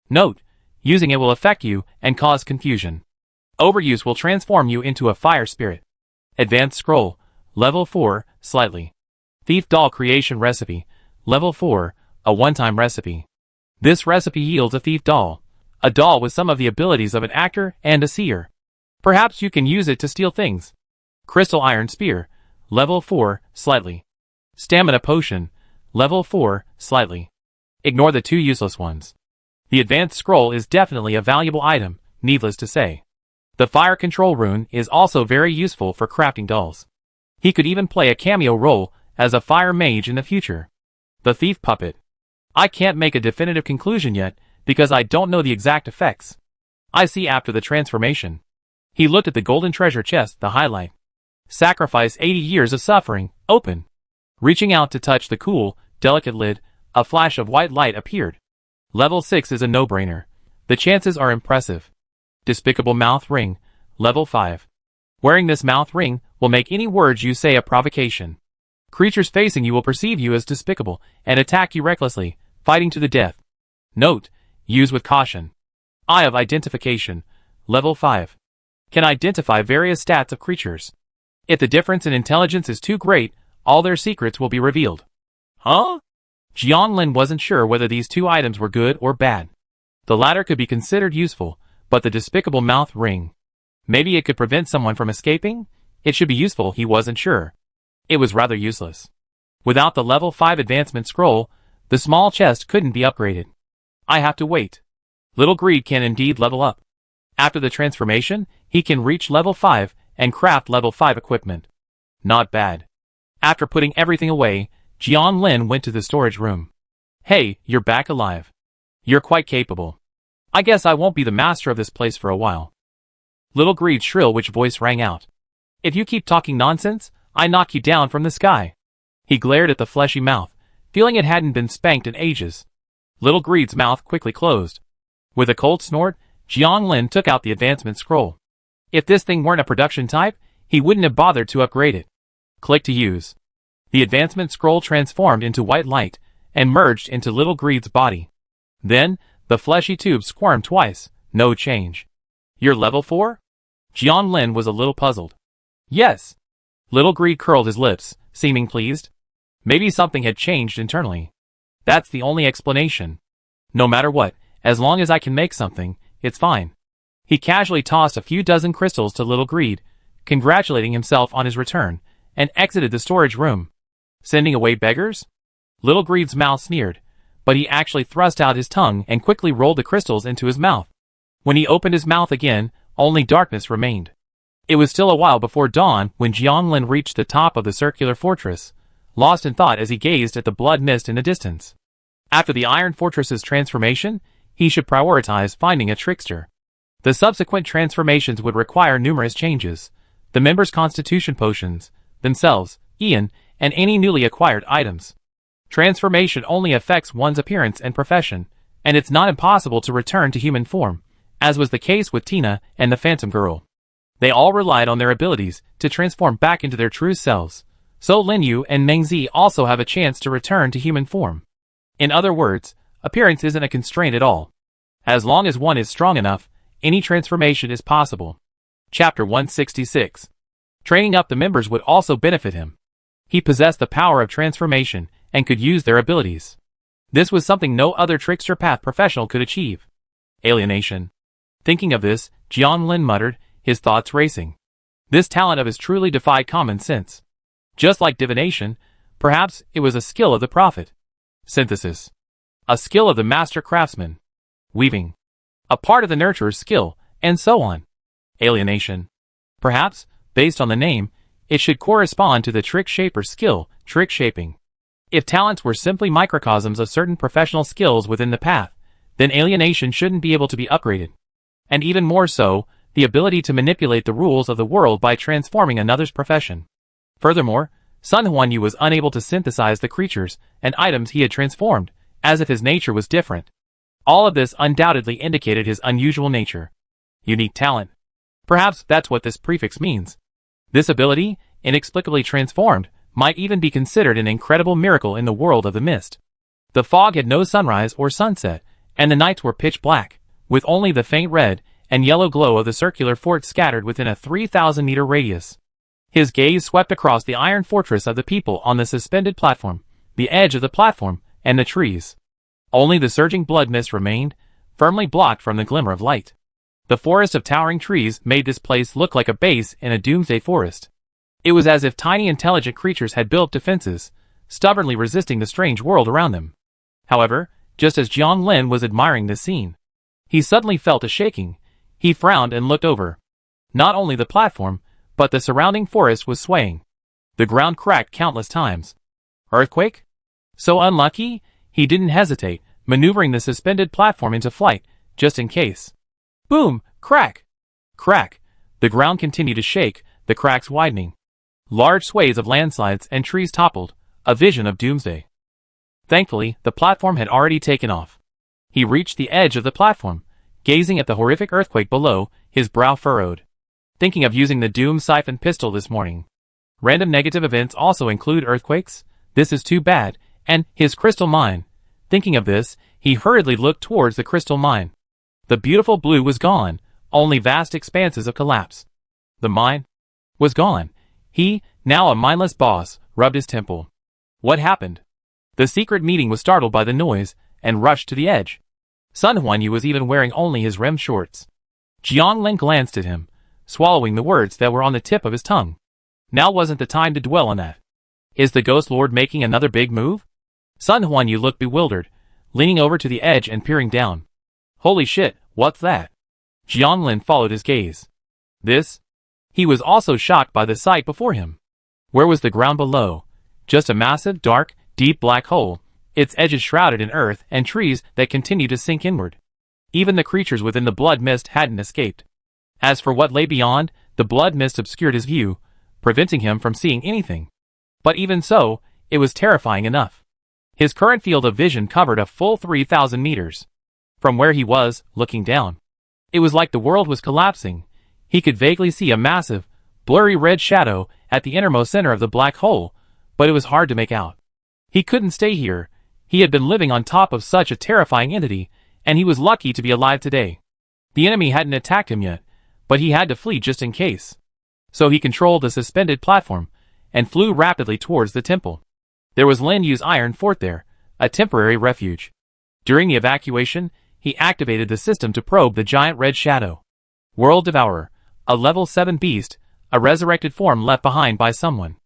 Note, using it will affect you and cause confusion. Overuse will transform you into a fire spirit. Advanced Scroll. Level 4, slightly. Thief Doll Creation Recipe. Level 4, a one-time recipe. This recipe yields a thief doll. A doll with some of the abilities of an actor and a seer. Perhaps you can use it to steal things. Crystal Iron Spear. Level 4, slightly. Stamina Potion. Level 4, slightly. Ignore the 2 useless ones. The Advanced Scroll is definitely a valuable item, needless to say. The Fire Control Rune is also very useful for crafting dolls. He could even play a cameo role as a fire mage in the future. The Thief Puppet. I can't make a definitive conclusion yet, because I don't know the exact effects. I see after the transformation. He looked at the golden treasure chest, the highlight. Sacrifice 80 years of suffering, open. Reaching out to touch the cool, delicate lid, a flash of white light appeared. Level 6 is a no-brainer. The chances are impressive. Despicable Mouth Ring. Level 5. Wearing this mouth ring will make any words you say a provocation. Creatures facing you will perceive you as despicable and attack you recklessly, fighting to the death. Note, use with caution. Eye of Identification. Level 5. Can identify various stats of creatures. If the difference in intelligence is too great, all their secrets will be revealed. Huh? Jiang Lin wasn't sure whether these 2 items were good or bad. The latter could be considered useful, but the Despicable Mouth Ring. Maybe it could prevent someone from escaping? It should be useful, he wasn't sure. It was rather useless. Without the level 5 advancement scroll, the small chest couldn't be upgraded. I have to wait. Little Greed can indeed level up. After the transformation, he can reach level 5 and craft level 5 equipment. Not bad. After putting everything away, Jiang Lin went to the storage room. Hey, you're back alive. You're quite capable. I guess I won't be the master of this place for a while. Little Greed's shrill witch voice rang out. If you keep talking nonsense, I knock you down from the sky. He glared at the fleshy mouth, feeling it hadn't been spanked in ages. Little Greed's mouth quickly closed. With a cold snort, Jiang Lin took out the advancement scroll. If this thing weren't a production type, he wouldn't have bothered to upgrade it. Click to use. The advancement scroll transformed into white light and merged into Little Greed's body. Then, the fleshy tube squirmed twice, no change. You're level 4? Jiang Lin was a little puzzled. Yes. Little Greed curled his lips, seeming pleased. Maybe something had changed internally. That's the only explanation. No matter what, as long as I can make something, it's fine. He casually tossed a few dozen crystals to Little Greed, congratulating himself on his return, and exited the storage room. Sending away beggars? Little Greed's mouth sneered, but he actually thrust out his tongue and quickly rolled the crystals into his mouth. When he opened his mouth again, only darkness remained. It was still a while before dawn when Jiang Lin reached the top of the circular fortress, lost in thought as he gazed at the blood mist in the distance. After the Iron Fortress's transformation, he should prioritize finding a trickster. The subsequent transformations would require numerous changes: the members' constitution potions, themselves, Ian, and any newly acquired items. Transformation only affects one's appearance and profession, and it's not impossible to return to human form, as was the case with Tina and the Phantom Girl. They all relied on their abilities to transform back into their true selves, so Lin Yu and Meng Zi also have a chance to return to human form. In other words, appearance isn't a constraint at all. As long as one is strong enough, any transformation is possible. Chapter 166. Training up the members would also benefit him. He possessed the power of transformation and could use their abilities. This was something no other trickster path professional could achieve. Alienation. Thinking of this, Jiang Lin muttered, his thoughts racing. This talent of his truly defied common sense. Just like divination, perhaps it was a skill of the prophet. Synthesis. A skill of the master craftsman. Weaving. A part of the nurturer's skill, and so on. Alienation. Perhaps, based on the name, it should correspond to the trick shaper's skill, trick shaping. If talents were simply microcosms of certain professional skills within the path, then alienation shouldn't be able to be upgraded. And even more so, the ability to manipulate the rules of the world by transforming another's profession. Furthermore, Sun Huanyu was unable to synthesize the creatures and items he had transformed, as if his nature was different. All of this undoubtedly indicated his unusual nature. Unique talent. Perhaps that's what this prefix means. This ability, inexplicably transformed, might even be considered an incredible miracle in the world of the mist. The fog had no sunrise or sunset, and the nights were pitch black, with only the faint red and yellow glow of the circular fort scattered within a 3,000-meter radius. His gaze swept across the iron fortress of the people on the suspended platform, the edge of the platform, and the trees. Only the surging blood mist remained, firmly blocked from the glimmer of light. The forest of towering trees made this place look like a base in a doomsday forest. It was as if tiny intelligent creatures had built defenses, stubbornly resisting the strange world around them. However, just as Jiang Lin was admiring this scene, he suddenly felt a shaking. He frowned and looked over. Not only the platform, but the surrounding forest was swaying. The ground cracked countless times. Earthquake? So unlucky, he didn't hesitate, maneuvering the suspended platform into flight, just in case. Boom! Crack! Crack! The ground continued to shake, the cracks widening. Large swathes of landslides and trees toppled, a vision of doomsday. Thankfully, the platform had already taken off. He reached the edge of the platform, gazing at the horrific earthquake below, his brow furrowed. Thinking of using the Doom Siphon pistol this morning. Random negative events also include earthquakes? This is too bad, and his crystal mine. Thinking of this, he hurriedly looked towards the crystal mine. The beautiful blue was gone, only vast expanses of collapse. The mine was gone. He, now a mindless boss, rubbed his temple. What happened? The secret meeting was startled by the noise, and rushed to the edge. Sun Huanyu was even wearing only his REM shorts. Jiang Lin glanced at him, swallowing the words that were on the tip of his tongue. Now wasn't the time to dwell on that. Is the Ghost Lord making another big move? Sun Huanyu looked bewildered, leaning over to the edge and peering down. Holy shit, what's that? Jiang Lin followed his gaze. This? He was also shocked by the sight before him. Where was the ground below? Just a massive, dark, deep black hole, its edges shrouded in earth and trees that continued to sink inward. Even the creatures within the blood mist hadn't escaped. As for what lay beyond, the blood mist obscured his view, preventing him from seeing anything. But even so, it was terrifying enough. His current field of vision covered a full 3,000 meters. From where he was, looking down, it was like the world was collapsing. He could vaguely see a massive, blurry red shadow at the innermost center of the black hole, but it was hard to make out. He couldn't stay here. He had been living on top of such a terrifying entity, and he was lucky to be alive today. The enemy hadn't attacked him yet, but he had to flee just in case. So he controlled the suspended platform and flew rapidly towards the temple. There was Lin Yu's iron fort there, a temporary refuge. During the evacuation, he activated the system to probe the giant red shadow. World Devourer, a level 7 beast, a resurrected form left behind by someone.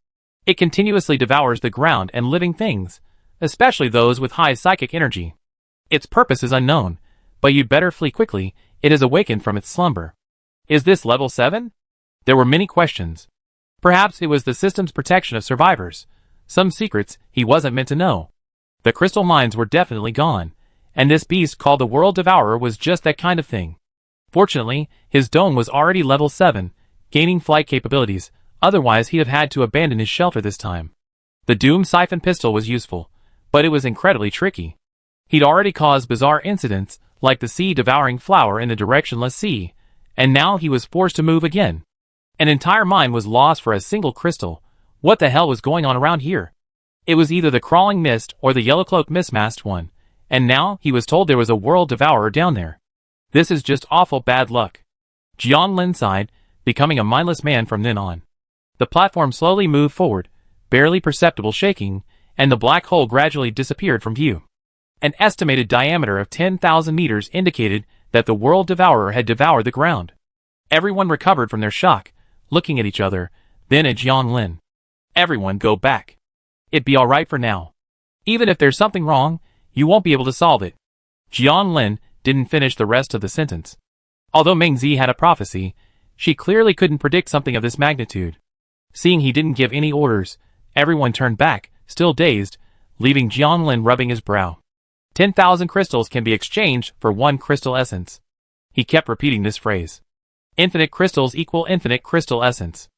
It continuously devours the ground and living things, especially those with high psychic energy. Its purpose is unknown, but you'd better flee quickly. It has awakened from its slumber. Is this level 7? There were many questions. Perhaps it was the system's protection of survivors, some secrets he wasn't meant to know. The crystal mines were definitely gone, and this beast called the World Devourer was just that kind of thing. Fortunately, his dome was already level 7, gaining flight capabilities, otherwise he'd have had to abandon his shelter this time. The Doom Siphon pistol was useful, but it was incredibly tricky. He'd already caused bizarre incidents, like the sea-devouring flower in the directionless sea, and now he was forced to move again. An entire mine was lost for a single crystal. What the hell was going on around here? It was either the crawling mist or the yellow-cloaked mismasked one, and now he was told there was a World Devourer down there. This is just awful bad luck. Jian Lin sighed, becoming a mindless man from then on. The platform slowly moved forward, barely perceptible shaking, and the black hole gradually disappeared from view. An estimated diameter of 10,000 meters indicated that the World Devourer had devoured the ground. Everyone recovered from their shock, looking at each other, then at Jian Lin. Everyone go back. It'd be alright for now. Even if there's something wrong, you won't be able to solve it. Jian Lin didn't finish the rest of the sentence. Although Meng Zi had a prophecy, she clearly couldn't predict something of this magnitude. Seeing he didn't give any orders, everyone turned back, still dazed, leaving Jian Lin rubbing his brow. 10,000 crystals can be exchanged for 1 crystal essence. He kept repeating this phrase. Infinite crystals equal infinite crystal essence.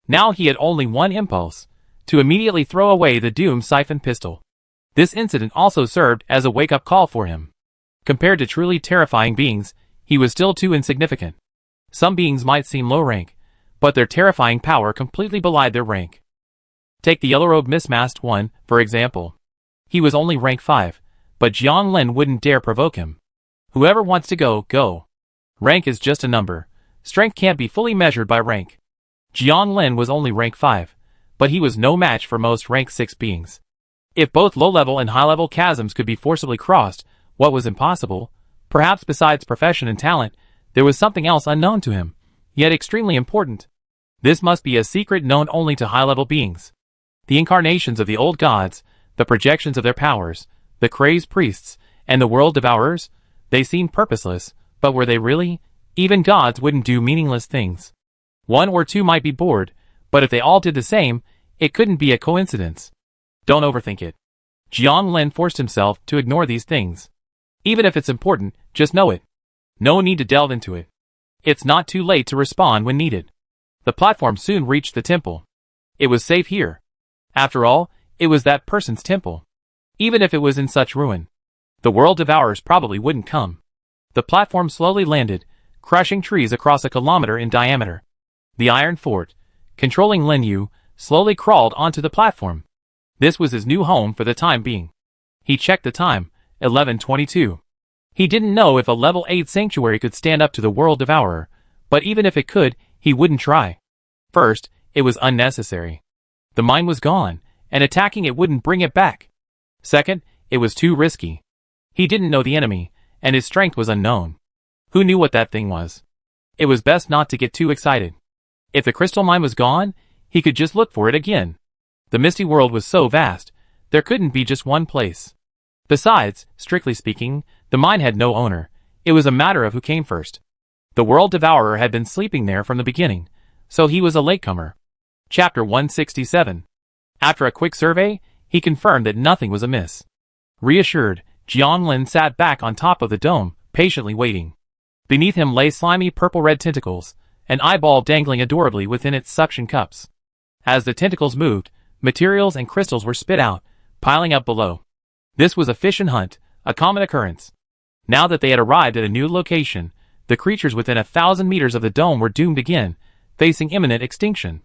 Now he had only one impulse, to immediately throw away the Doom Siphon pistol. This incident also served as a wake-up call for him. Compared to truly terrifying beings, he was still too insignificant. Some beings might seem low rank, but their terrifying power completely belied their rank. Take the yellow-robed mismasked one, for example. He was only rank 5, but Jian Lin wouldn't dare provoke him. Whoever wants to go, go. Rank is just a number. Strength can't be fully measured by rank. Jian Lin was only rank 5, but he was no match for most rank 6 beings. If both low-level and high-level chasms could be forcibly crossed, what was impossible? Perhaps besides profession and talent, there was something else unknown to him, yet extremely important. This must be a secret known only to high-level beings. The incarnations of the old gods, the projections of their powers, the crazed priests, and the world devourers, they seemed purposeless, but were they really? Even gods wouldn't do meaningless things. 1 or 2 might be bored, but if they all did the same, it couldn't be a coincidence. Don't overthink it. Jian Lin forced himself to ignore these things. Even if it's important, just know it. No need to delve into it. It's not too late to respond when needed. The platform soon reached the temple. It was safe here. After all, it was that person's temple. Even if it was in such ruin, the world devourers probably wouldn't come. The platform slowly landed, crushing trees across a kilometer in diameter. The iron fort, controlling Lin Yu, slowly crawled onto the platform. This was his new home for the time being. He checked the time, 11:22. He didn't know if a level 8 sanctuary could stand up to the world devourer, but even if it could, he wouldn't try. First, it was unnecessary. The mine was gone, and attacking it wouldn't bring it back. Second, it was too risky. He didn't know the enemy, and his strength was unknown. Who knew what that thing was? It was best not to get too excited. If the crystal mine was gone, he could just look for it again. The misty world was so vast, there couldn't be just one place. Besides, strictly speaking, the mine had no owner. It was a matter of who came first. The world devourer had been sleeping there from the beginning, so he was a latecomer. Chapter 167. After a quick survey, he confirmed that nothing was amiss. Reassured, Jian Lin sat back on top of the dome, patiently waiting. Beneath him lay slimy purple-red tentacles, an eyeball dangling adorably within its suction cups. As the tentacles moved, materials and crystals were spit out, piling up below. This was a fission hunt, a common occurrence. Now that they had arrived at a new location, the creatures within 1,000 meters of the dome were doomed again, facing imminent extinction.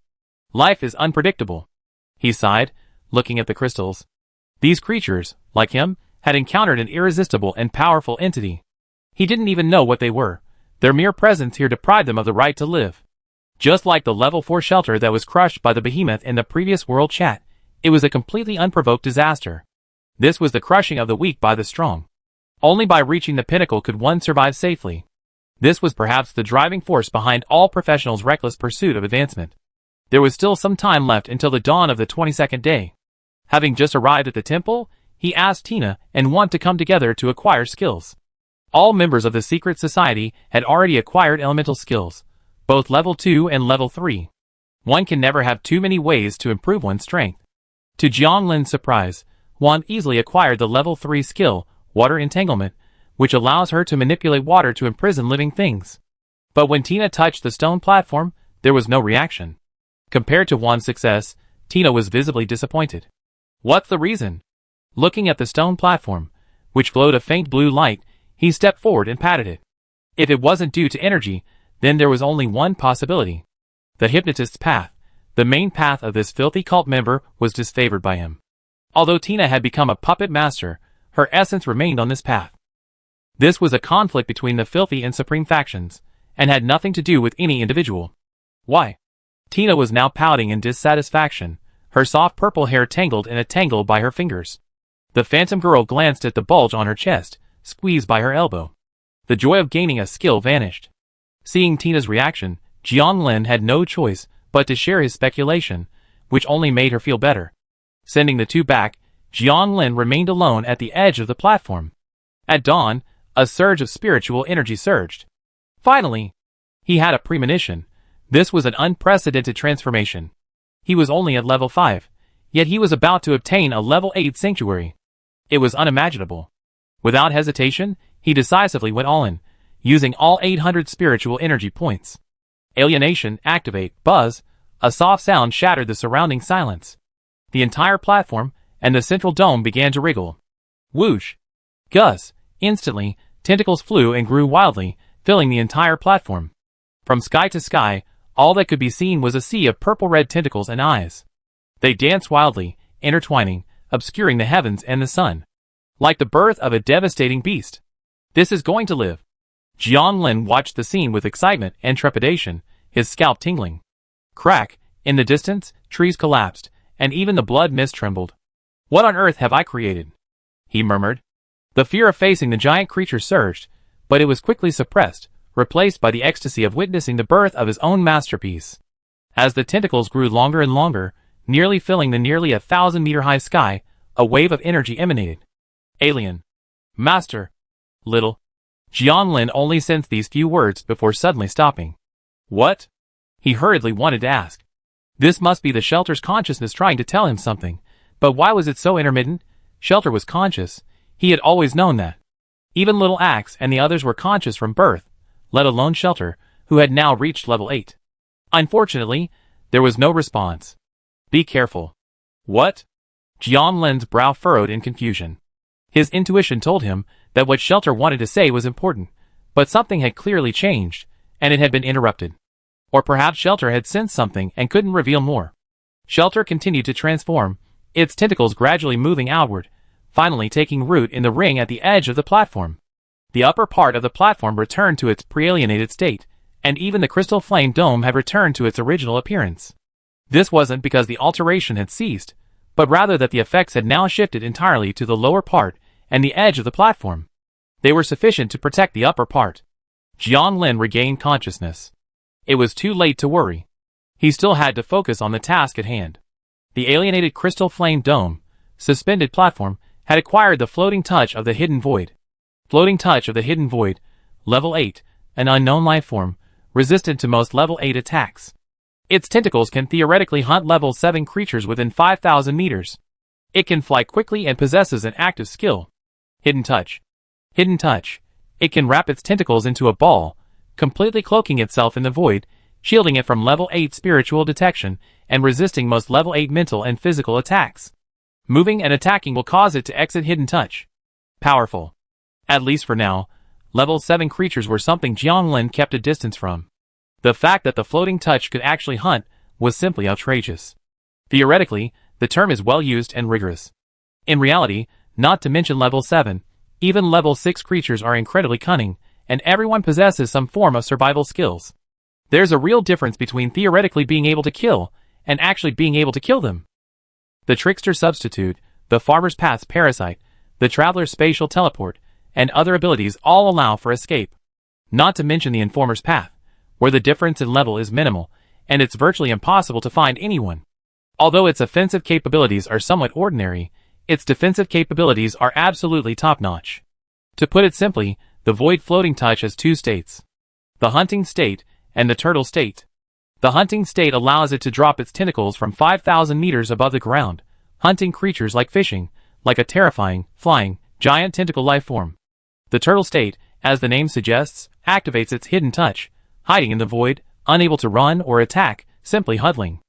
Life is unpredictable. He sighed, looking at the crystals. These creatures, like him, had encountered an irresistible and powerful entity. He didn't even know what they were. Their mere presence here deprived them of the right to live. Just like the level 4 shelter that was crushed by the behemoth in the previous world chat, it was a completely unprovoked disaster. This was the crushing of the weak by the strong. Only by reaching the pinnacle could one survive safely. This was perhaps the driving force behind all professionals' reckless pursuit of advancement. There was still some time left until the dawn of the 22nd day. Having just arrived at the temple, he asked Tina and Juan to come together to acquire skills. All members of the secret society had already acquired elemental skills, both level 2 and level 3. One can never have too many ways to improve one's strength. To Jianglin's surprise, Juan easily acquired the level 3 skill, Water Entanglement, which allows her to manipulate water to imprison living things. But when Tina touched the stone platform, there was no reaction. Compared to Juan's success, Tina was visibly disappointed. What's the reason? Looking at the stone platform, which glowed a faint blue light, he stepped forward and patted it. If it wasn't due to energy, then there was only one possibility. The hypnotist's path, the main path of this filthy cult member, was disfavored by him. Although Tina had become a puppet master, her essence remained on this path. This was a conflict between the filthy and supreme factions, and had nothing to do with any individual. Why? Tina was now pouting in dissatisfaction, her soft purple hair tangled in a tangle by her fingers. The phantom girl glanced at the bulge on her chest, squeezed by her elbow. The joy of gaining a skill vanished. Seeing Tina's reaction, Jianglin had no choice but to share his speculation, which only made her feel better. Sending the two back, Jianglin remained alone at the edge of the platform. At dawn, a surge of spiritual energy surged. Finally, he had a premonition. This was an unprecedented transformation. He was only at level 5, yet he was about to obtain a level 8 sanctuary. It was unimaginable. Without hesitation, he decisively went all in, using all 800 spiritual energy points. Alienation, activate, buzz, a soft sound shattered the surrounding silence. The entire platform and the central dome began to wriggle. Whoosh! Gus! Instantly, tentacles flew and grew wildly, filling the entire platform. From sky to sky, all that could be seen was a sea of purple-red tentacles and eyes. They danced wildly, intertwining, obscuring the heavens and the sun. Like the birth of a devastating beast. This is going to live. Jianglin watched the scene with excitement and trepidation, his scalp tingling. Crack! In the distance, trees collapsed, and even the blood mist trembled. What on earth have I created? He murmured. The fear of facing the giant creature surged, but it was quickly suppressed, replaced by the ecstasy of witnessing the birth of his own masterpiece. As the tentacles grew longer and longer, nearly filling the nearly 1,000-meter-high sky, a wave of energy emanated. Alien. Master. Little. Jianglin only sensed these few words before suddenly stopping. What? He hurriedly wanted to ask. This must be the shelter's consciousness trying to tell him something, but why was it so intermittent? Shelter was conscious. He had always known that. Even Little Axe and the others were conscious from birth, let alone Shelter, who had now reached level 8. Unfortunately, there was no response. Be careful. What? Jianglin's brow furrowed in confusion. His intuition told him that what Shelter wanted to say was important, but something had clearly changed, and it had been interrupted. Or perhaps Shelter had sensed something and couldn't reveal more. Shelter continued to transform, its tentacles gradually moving outward, finally taking root in the ring at the edge of the platform. The upper part of the platform returned to its pre-alienated state, and even the crystal flame dome had returned to its original appearance. This wasn't because the alteration had ceased, but rather that the effects had now shifted entirely to the lower part and the edge of the platform. They were sufficient to protect the upper part. Jianglin regained consciousness. It was too late to worry. He still had to focus on the task at hand. The alienated crystal flame dome, suspended platform, had acquired the floating touch of the hidden void. Floating touch of the hidden void, level 8, an unknown life form, resistant to most level 8 attacks. Its tentacles can theoretically hunt level 7 creatures within 5,000 meters. It can fly quickly and possesses an active skill. Hidden touch. Hidden touch. It can wrap its tentacles into a ball, completely cloaking itself in the void, shielding it from level 8 spiritual detection, and resisting most level 8 mental and physical attacks. Moving and attacking will cause it to exit hidden touch. Powerful. At least for now, level 7 creatures were something Jianglin kept a distance from. The fact that the floating touch could actually hunt was simply outrageous. Theoretically, the term is well used and rigorous. In reality, not to mention level 7, even level 6 creatures are incredibly cunning, and everyone possesses some form of survival skills. There's a real difference between theoretically being able to kill and actually being able to kill them. The Trickster Substitute, the Farmer's Path's Parasite, the Traveler's Spatial Teleport, and other abilities all allow for escape. Not to mention the Informer's Path, where the difference in level is minimal, and it's virtually impossible to find anyone. Although its offensive capabilities are somewhat ordinary, its defensive capabilities are absolutely top-notch. To put it simply, the Void Floating Touch has two states: the hunting state and the turtle state. The hunting state allows it to drop its tentacles from 5,000 meters above the ground, hunting creatures like fishing, like a terrifying, flying, giant tentacle life form. The turtle state, as the name suggests, activates its hidden touch, hiding in the void, unable to run or attack, simply huddling.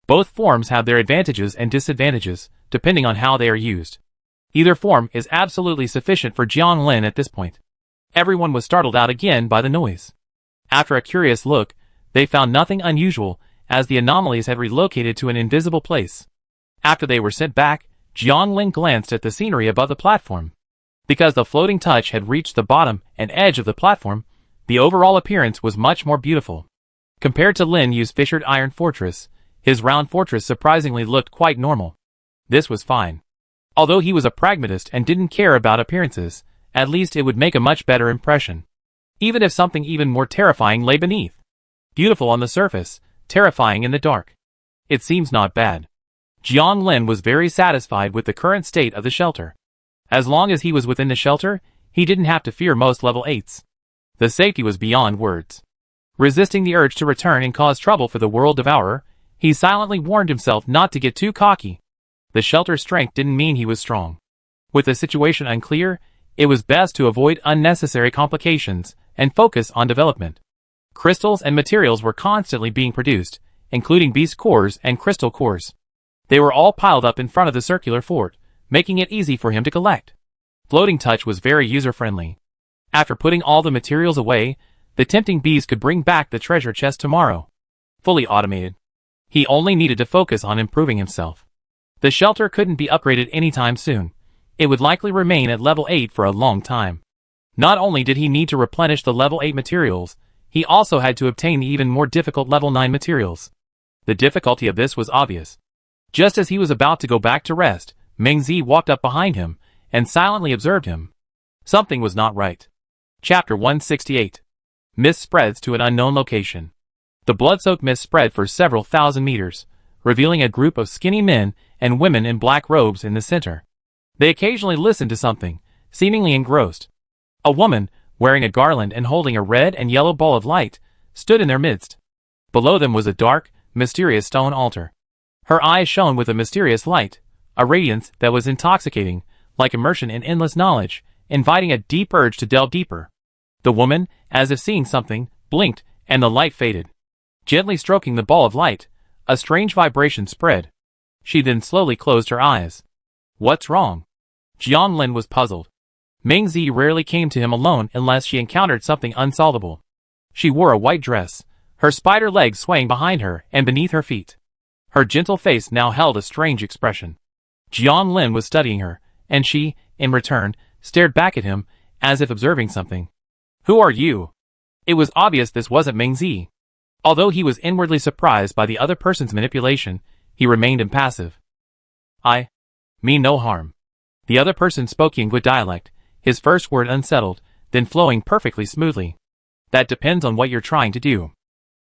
Both forms have their advantages and disadvantages, depending on how they are used. Either form is absolutely sufficient for Jianglin at this point. Everyone was startled out again by the noise. After a curious look, they found nothing unusual, as the anomalies had relocated to an invisible place. After they were sent back, Jianglin glanced at the scenery above the platform. Because the floating touch had reached the bottom and edge of the platform, the overall appearance was much more beautiful. Compared to Lin Yu's fissured iron fortress, his round fortress surprisingly looked quite normal. This was fine. Although he was a pragmatist and didn't care about appearances, at least it would make a much better impression. Even if something even more terrifying lay beneath. Beautiful on the surface, terrifying in the dark. It seems not bad. Jianglin was very satisfied with the current state of the shelter. As long as he was within the shelter, he didn't have to fear most level 8s. The safety was beyond words. Resisting the urge to return and cause trouble for the World Devourer, he silently warned himself not to get too cocky. The shelter's strength didn't mean he was strong. With the situation unclear, it was best to avoid unnecessary complications and focus on development. Crystals and materials were constantly being produced, including beast cores and crystal cores. They were all piled up in front of the circular fort, making it easy for him to collect. Floating touch was very user-friendly. After putting all the materials away, the tempting beast could bring back the treasure chest tomorrow. Fully automated. He only needed to focus on improving himself. The shelter couldn't be upgraded anytime soon. It would likely remain at level 8 for a long time. Not only did he need to replenish the level 8 materials, he also had to obtain the even more difficult level 9 materials. The difficulty of this was obvious. Just as he was about to go back to rest, Mengzi walked up behind him and silently observed him. Something was not right. Chapter 168. Mist spreads to an unknown location. The blood-soaked mist spread for several thousand meters, revealing a group of skinny men and women in black robes in the center. They occasionally listened to something, seemingly engrossed. A woman, wearing a garland and holding a red and yellow ball of light, stood in their midst. Below them was a dark, mysterious stone altar. Her eyes shone with a mysterious light, a radiance that was intoxicating, like immersion in endless knowledge, inviting a deep urge to delve deeper. The woman, as if seeing something, blinked, and the light faded. Gently stroking the ball of light, a strange vibration spread. She then slowly closed her eyes. What's wrong? Jianglin was puzzled. Mengzi rarely came to him alone unless she encountered something unsolvable. She wore a white dress, her spider legs swaying behind her and beneath her feet. Her gentle face now held a strange expression. Jianglin was studying her, and she, in return, stared back at him, as if observing something. Who are you? It was obvious this wasn't Mengzi. Although he was inwardly surprised by the other person's manipulation, he remained impassive. I mean no harm. The other person spoke Yinghui dialect, his first word unsettled, then flowing perfectly smoothly. That depends on what you're trying to do.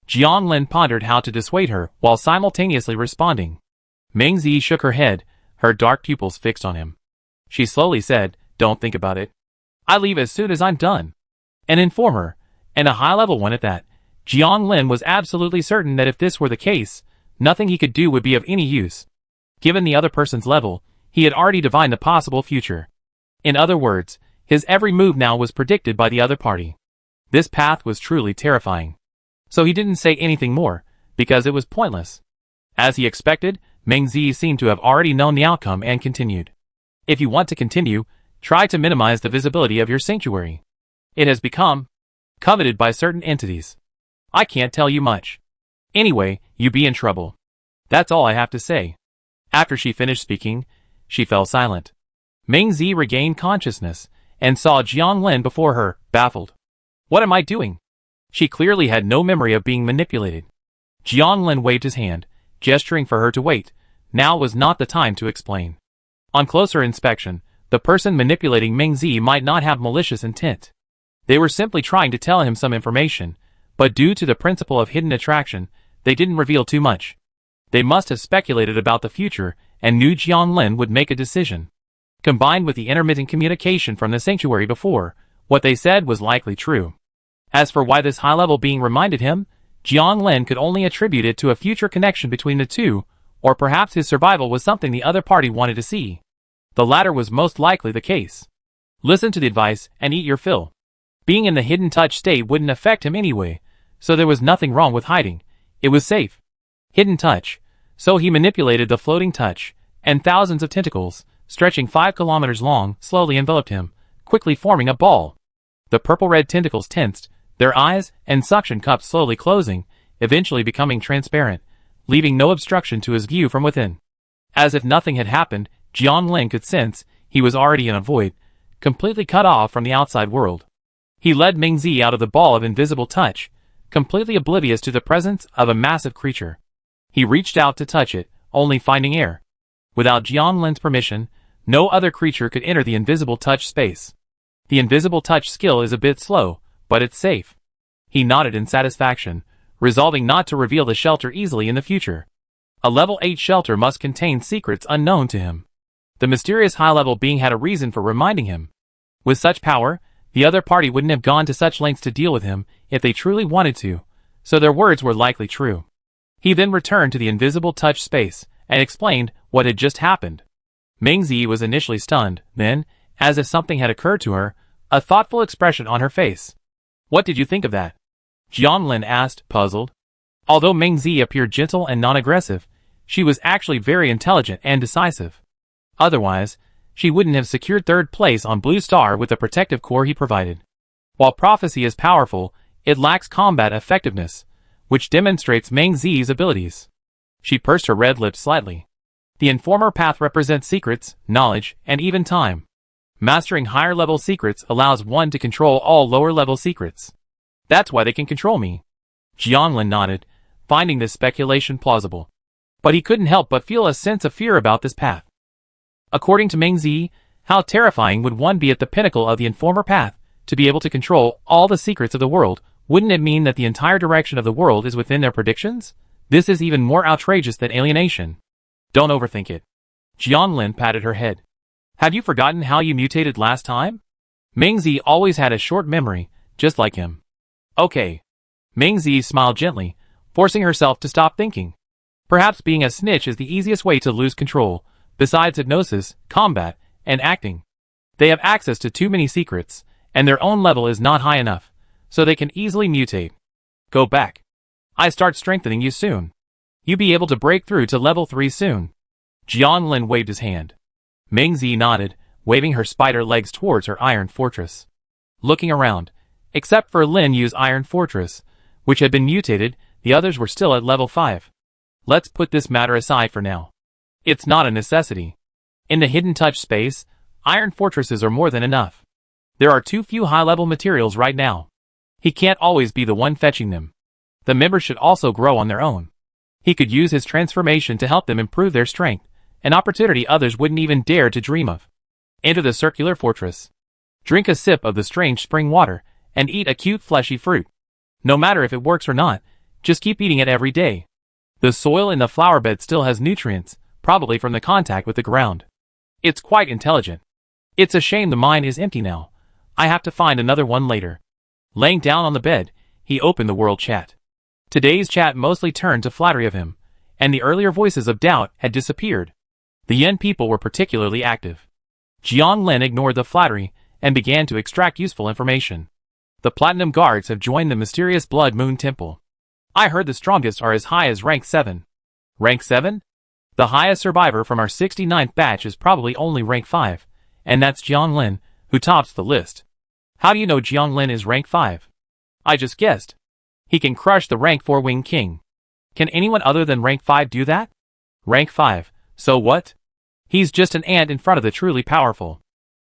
Jianglin pondered how to dissuade her while simultaneously responding. Mengzi shook her head, her dark pupils fixed on him. She slowly said, Don't think about it. I leave as soon as I'm done. An informer, and a high-level one at that. Jianglin was absolutely certain that if this were the case, nothing he could do would be of any use. Given the other person's level, he had already divined the possible future. In other words, His every move now was predicted by the other party. This path was truly terrifying. So he didn't say anything more, because it was pointless. As he expected, Meng Zi seemed to have already known the outcome and continued. If you want to continue, try to minimize the visibility of your sanctuary. It has become coveted by certain entities. I can't tell you much. Anyway, you be in trouble. That's all I have to say. After she finished speaking, she fell silent. Meng Zi regained consciousness and saw Jiang Lin before her, baffled. What am I doing? She clearly had no memory of being manipulated. Jiang Lin waved his hand, gesturing for her to wait. Now was not the time to explain. On closer inspection, the person manipulating Meng Zi might not have malicious intent. They were simply trying to tell him some information, but due to the principle of hidden attraction, they didn't reveal too much. They must have speculated about the future and knew Jiang Lin would make a decision. Combined with the intermittent communication from the sanctuary before, what they said was likely true. As for why this high-level being reminded him, Jiang Lin could only attribute it to a future connection between the two, or perhaps his survival was something the other party wanted to see. The latter was most likely the case. Listen to the advice and eat your fill. Being in the hidden touch state wouldn't affect him anyway, so there was nothing wrong with hiding. It was safe. Hidden touch. So he manipulated the floating touch, and thousands of tentacles, stretching 5 kilometers long, slowly enveloped him, quickly forming a ball. The purple-red tentacles tensed, their eyes and suction cups slowly closing, eventually becoming transparent, leaving no obstruction to his view from within. As if nothing had happened, Jiang Lin could sense he was already in a void, completely cut off from the outside world. He led Meng Zi out of the ball of invisible touch, completely oblivious to the presence of a massive creature. He reached out to touch it, only finding air. Without Jiang Lin's permission, no other creature could enter the invisible touch space. The invisible touch skill is a bit slow, but it's safe. He nodded in satisfaction, resolving not to reveal the shelter easily in the future. A level 8 shelter must contain secrets unknown to him. The mysterious high-level being had a reason for reminding him. With such power, the other party wouldn't have gone to such lengths to deal with him if they truly wanted to, so their words were likely true. He then returned to the invisible touch space and explained what had just happened. Meng Zi was initially stunned, then, as if something had occurred to her, a thoughtful expression on her face. What did you think of that? Jiang Lin asked, puzzled. Although Meng Zi appeared gentle and non-aggressive, she was actually very intelligent and decisive. Otherwise, she wouldn't have secured third place on Blue Star with the protective core he provided. While prophecy is powerful, it lacks combat effectiveness, which demonstrates Meng Zi's abilities. She pursed her red lips slightly. The Informer path represents secrets, knowledge, and even time. Mastering higher-level secrets allows one to control all lower-level secrets. That's why they can control me. Jiang Lin nodded, finding this speculation plausible. But he couldn't help but feel a sense of fear about this path. According to Meng Zi, how terrifying would one be at the pinnacle of the Informer path, to be able to control all the secrets of the world? Wouldn't it mean that the entire direction of the world is within their predictions? This is even more outrageous than alienation. Don't overthink it. Jiang Lin patted her head. Have you forgotten how you mutated last time? Meng Zi always had a short memory, just like him. Okay. Meng Zi smiled gently, forcing herself to stop thinking. Perhaps being a snitch is the easiest way to lose control, besides hypnosis, combat, and acting. They have access to too many secrets, and their own level is not high enough, so they can easily mutate. Go back. I start strengthening you soon. You be able to break through to level 3 soon. Jiang Lin waved his hand. Meng Zi nodded, waving her spider legs towards her iron fortress. Looking around, except for Lin Yu's iron fortress, which had been mutated, the others were still at level 5. Let's put this matter aside for now. It's not a necessity. In the hidden touch space, iron fortresses are more than enough. There are too few high-level materials right now. He can't always be the one fetching them. The members should also grow on their own. He could use his transformation to help them improve their strength, an opportunity others wouldn't even dare to dream of. Enter the circular fortress. Drink a sip of the strange spring water, and eat a cute fleshy fruit. No matter if it works or not, just keep eating it every day. The soil in the flower bed still has nutrients, probably from the contact with the ground. It's quite intelligent. It's a shame the mine is empty now. I have to find another one later. Laying down on the bed, he opened the world chat. Today's chat mostly turned to flattery of him, and the earlier voices of doubt had disappeared. The Yen people were particularly active. Jiang Lin ignored the flattery, and began to extract useful information. The Platinum Guards have joined the mysterious Blood Moon Temple. I heard the strongest are as high as rank 7. Rank 7? The highest survivor from our 69th batch is probably only rank 5, and that's Jianglin, who tops the list. How do you know Jianglin is rank 5? I just guessed. He can crush the rank 4 Wing King. Can anyone other than rank 5 do that? Rank 5, so what? He's just an ant in front of the truly powerful.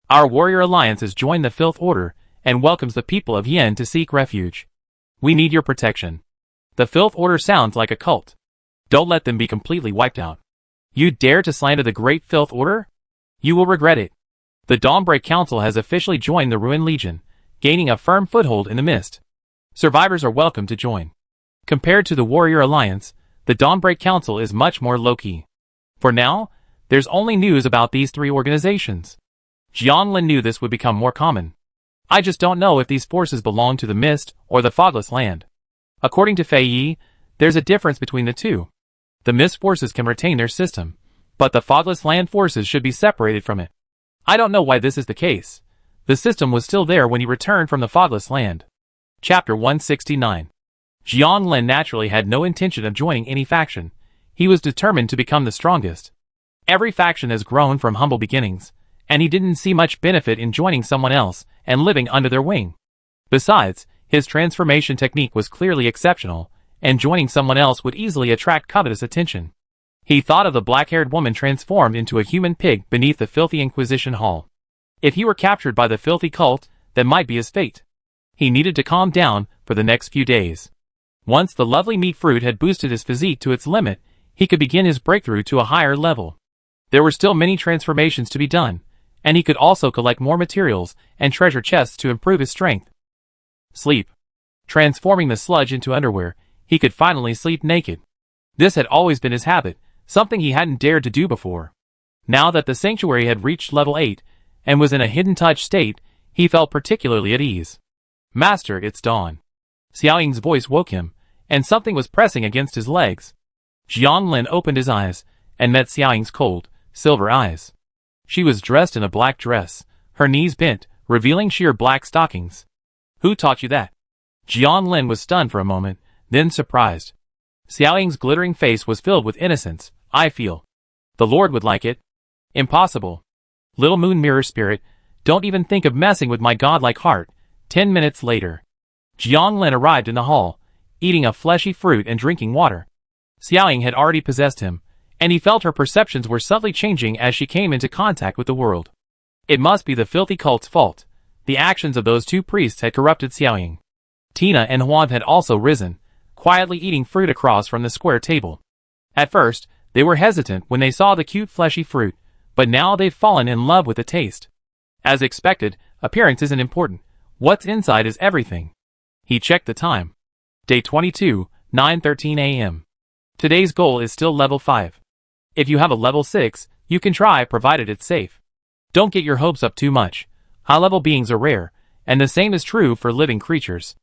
Our warrior alliance has joined the Filth Order and welcomes the people of Yen to seek refuge. We need your protection. The Filth Order sounds like a cult. Don't let them be completely wiped out. You dare to slander the Great Filth Order? You will regret it. The Dawnbreak Council has officially joined the Ruin Legion, gaining a firm foothold in the mist. Survivors are welcome to join. Compared to the Warrior Alliance, the Dawnbreak Council is much more low-key. For now, there's only news about these 3 organizations. Jianglin knew this would become more common. I just don't know if these forces belong to the Mist or the Fogless Land. According to Fei Yi, there's a difference between the two. The Mist forces can retain their system, but the Fogless Land forces should be separated from it. I don't know why this is the case. The system was still there when he returned from the Fogless Land. Chapter 169. Jianglin naturally had no intention of joining any faction. He was determined to become the strongest. Every faction has grown from humble beginnings, and he didn't see much benefit in joining someone else and living under their wing. Besides, his transformation technique was clearly exceptional, and joining someone else would easily attract covetous attention. He thought of the black-haired woman transformed into a human pig beneath the filthy Inquisition Hall. If he were captured by the filthy cult, that might be his fate. He needed to calm down for the next few days. Once the lovely meat fruit had boosted his physique to its limit, he could begin his breakthrough to a higher level. There were still many transformations to be done, and he could also collect more materials and treasure chests to improve his strength. Sleep. Transforming the sludge into underwear, he could finally sleep naked. This had always been his habit, something he hadn't dared to do before. Now that the sanctuary had reached level 8, and was in a hidden touch state, he felt particularly at ease. Master, it's dawn. Xiaoying's voice woke him, and something was pressing against his legs. Jianglin opened his eyes, and met Xiaoying's cold, silver eyes. She was dressed in a black dress, her knees bent, revealing sheer black stockings. Who taught you that? Jianglin was stunned for a moment, then surprised. Xiaoying's glittering face was filled with innocence. I feel. The Lord would like it. Impossible. Little moon mirror spirit, don't even think of messing with my godlike heart. 10 minutes later. Jianglin arrived in the hall, eating a fleshy fruit and drinking water. Xiaoying had already possessed him, and he felt her perceptions were subtly changing as she came into contact with the world. It must be the filthy cult's fault. The actions of those 2 priests had corrupted Xiaoying. Tina and Huan had also risen, quietly eating fruit across from the square table. At first, they were hesitant when they saw the cute fleshy fruit, but now they've fallen in love with the taste. As expected, appearance isn't important. What's inside is everything. He checked the time. Day 22, 9:13 a.m. Today's goal is still level 5. If you have a level 6, you can try provided it's safe. Don't get your hopes up too much. High-level beings are rare, and the same is true for living creatures.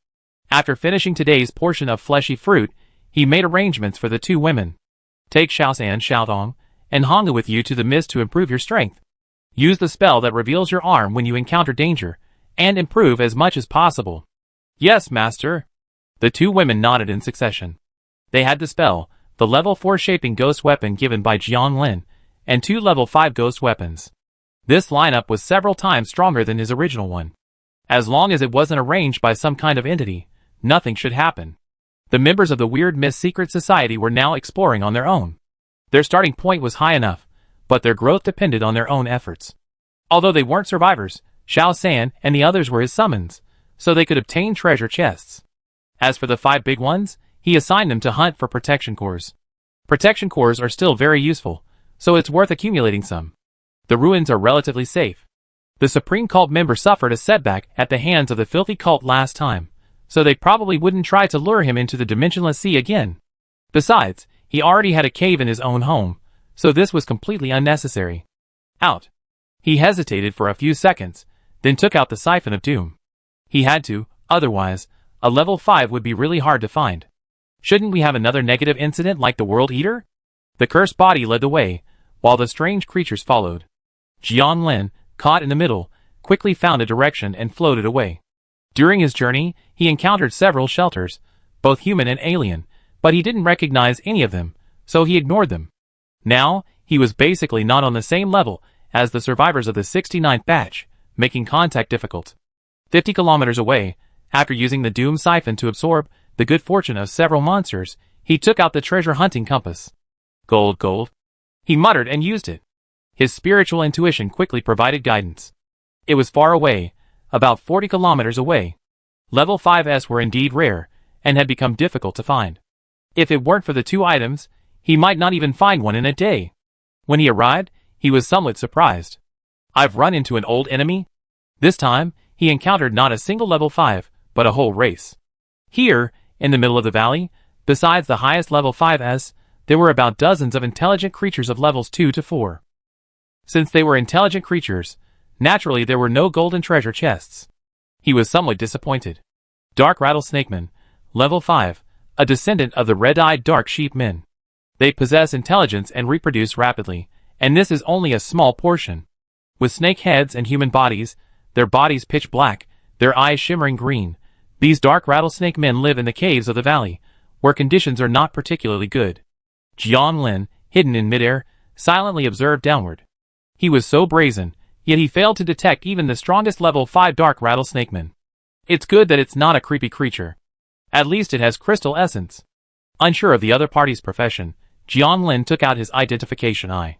After finishing today's portion of fleshy fruit, he made arrangements for the 2 women. Take Xiaosan, Xiaodong, and Hongga with you to the mist to improve your strength. Use the spell that reveals your arm when you encounter danger, and improve as much as possible. Yes, master. The 2 women nodded in succession. They had the spell, the level 4 shaping ghost weapon given by Jianglin, and 2 level 5 ghost weapons. This lineup was several times stronger than his original one. As long as it wasn't arranged by some kind of entity, nothing should happen. The members of the Weird Mist Secret Society were now exploring on their own. Their starting point was high enough, but their growth depended on their own efforts. Although they weren't survivors, Xiao San and the others were his summons, so they could obtain treasure chests. As for the 5 big ones, he assigned them to hunt for protection cores. Protection cores are still very useful, so it's worth accumulating some. The ruins are relatively safe. The Supreme Cult member suffered a setback at the hands of the filthy cult last time, so they probably wouldn't try to lure him into the dimensionless sea again. Besides, he already had a cave in his own home, so this was completely unnecessary. Out. He hesitated for a few seconds, then took out the Siphon of Doom. He had to, otherwise, a level 5 would be really hard to find. Shouldn't we have another negative incident like the World Eater? The cursed body led the way, while the strange creatures followed. Jianglin, caught in the middle, quickly found a direction and floated away. During his journey, he encountered several shelters, both human and alien, but he didn't recognize any of them, so he ignored them. Now, he was basically not on the same level as the survivors of the 69th batch, making contact difficult. 50 kilometers away, after using the Doom siphon to absorb the good fortune of several monsters, he took out the treasure-hunting compass. Gold, gold. He muttered and used it. His spiritual intuition quickly provided guidance. It was far away, about 40 kilometers away. Level 5s were indeed rare, and had become difficult to find. If it weren't for the 2 items, he might not even find one in a day. When he arrived, he was somewhat surprised. I've run into an old enemy? This time, he encountered not a single level 5, but a whole race. Here, in the middle of the valley, besides the highest level 5s, there were about dozens of intelligent creatures of levels 2 to 4. Since they were intelligent creatures, naturally there were no golden treasure chests. He was somewhat disappointed. Dark Rattlesnakemen, level 5, a descendant of the red-eyed dark sheep men. They possess intelligence and reproduce rapidly, and this is only a small portion. With snake heads and human bodies, their bodies pitch black, their eyes shimmering green, these dark rattlesnake men live in the caves of the valley, where conditions are not particularly good. Jiang Lin, hidden in midair, silently observed downward. He was so brazen, yet he failed to detect even the strongest level 5 dark rattlesnakeman. It's good that it's not a creepy creature. At least it has crystal essence. Unsure of the other party's profession, Jiang Lin took out his identification eye.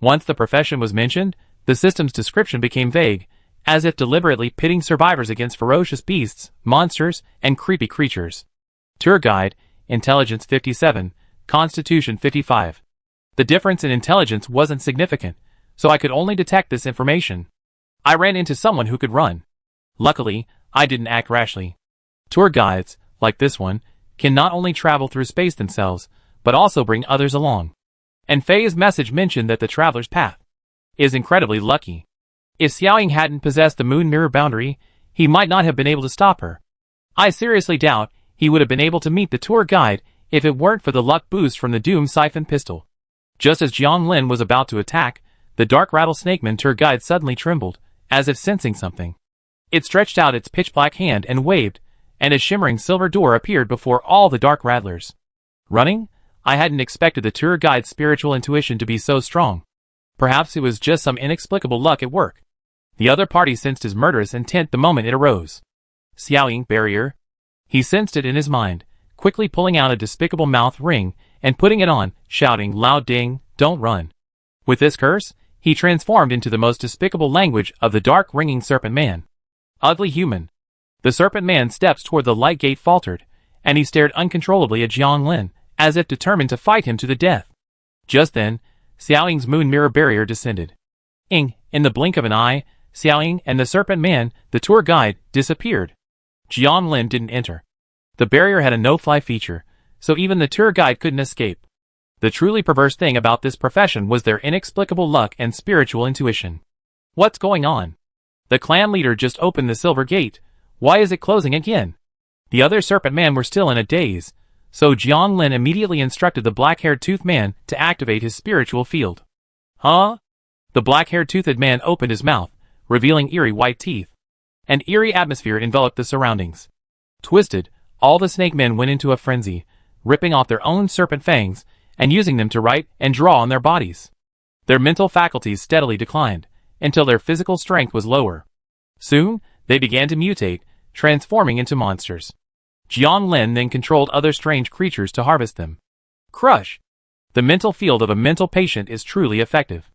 Once the profession was mentioned, the system's description became vague, as if deliberately pitting survivors against ferocious beasts, monsters, and creepy creatures. Tour Guide, Intelligence 57, Constitution 55. The difference in intelligence wasn't significant, so I could only detect this information. I ran into someone who could run. Luckily, I didn't act rashly. Tour guides, like this one, can not only travel through space themselves, but also bring others along. And Faye's message mentioned that the traveler's path is incredibly lucky. If Xiaoying hadn't possessed the moon mirror boundary, he might not have been able to stop her. I seriously doubt he would have been able to meet the tour guide if it weren't for the luck boost from the Doom siphon pistol. Just as Jiang Lin was about to attack, the dark rattlesnakeman tour guide suddenly trembled, as if sensing something. It stretched out its pitch-black hand and waved, and a shimmering silver door appeared before all the dark rattlers. Running? I hadn't expected the tour guide's spiritual intuition to be so strong. Perhaps it was just some inexplicable luck at work. The other party sensed his murderous intent the moment it arose. Xiaoying barrier. He sensed it in his mind, quickly pulling out a despicable mouth ring and putting it on, shouting loud ding, don't run. With this curse, he transformed into the most despicable language of the dark ringing serpent man. Ugly human. The serpent man's steps toward the light gate faltered, and he stared uncontrollably at Jiang Lin, as if determined to fight him to the death. Just then, Xiaoying's moon mirror barrier descended. In the blink of an eye, Xiaoying and the serpent man, the tour guide, disappeared. Jiang Lin didn't enter. The barrier had a no-fly feature, so even the tour guide couldn't escape. The truly perverse thing about this profession was their inexplicable luck and spiritual intuition. What's going on? The clan leader just opened the silver gate. Why is it closing again? The other serpent men were still in a daze, so Jiang Lin immediately instructed the black-haired tooth man to activate his spiritual field. Huh? The black-haired toothed man opened his mouth, revealing eerie white teeth. An eerie atmosphere enveloped the surroundings. Twisted, all the snake men went into a frenzy, ripping off their own serpent fangs and using them to write and draw on their bodies. Their mental faculties steadily declined, until their physical strength was lower. Soon, they began to mutate, transforming into monsters. Jiang Lin then controlled other strange creatures to harvest them. Crush! The mental field of a mental patient is truly effective.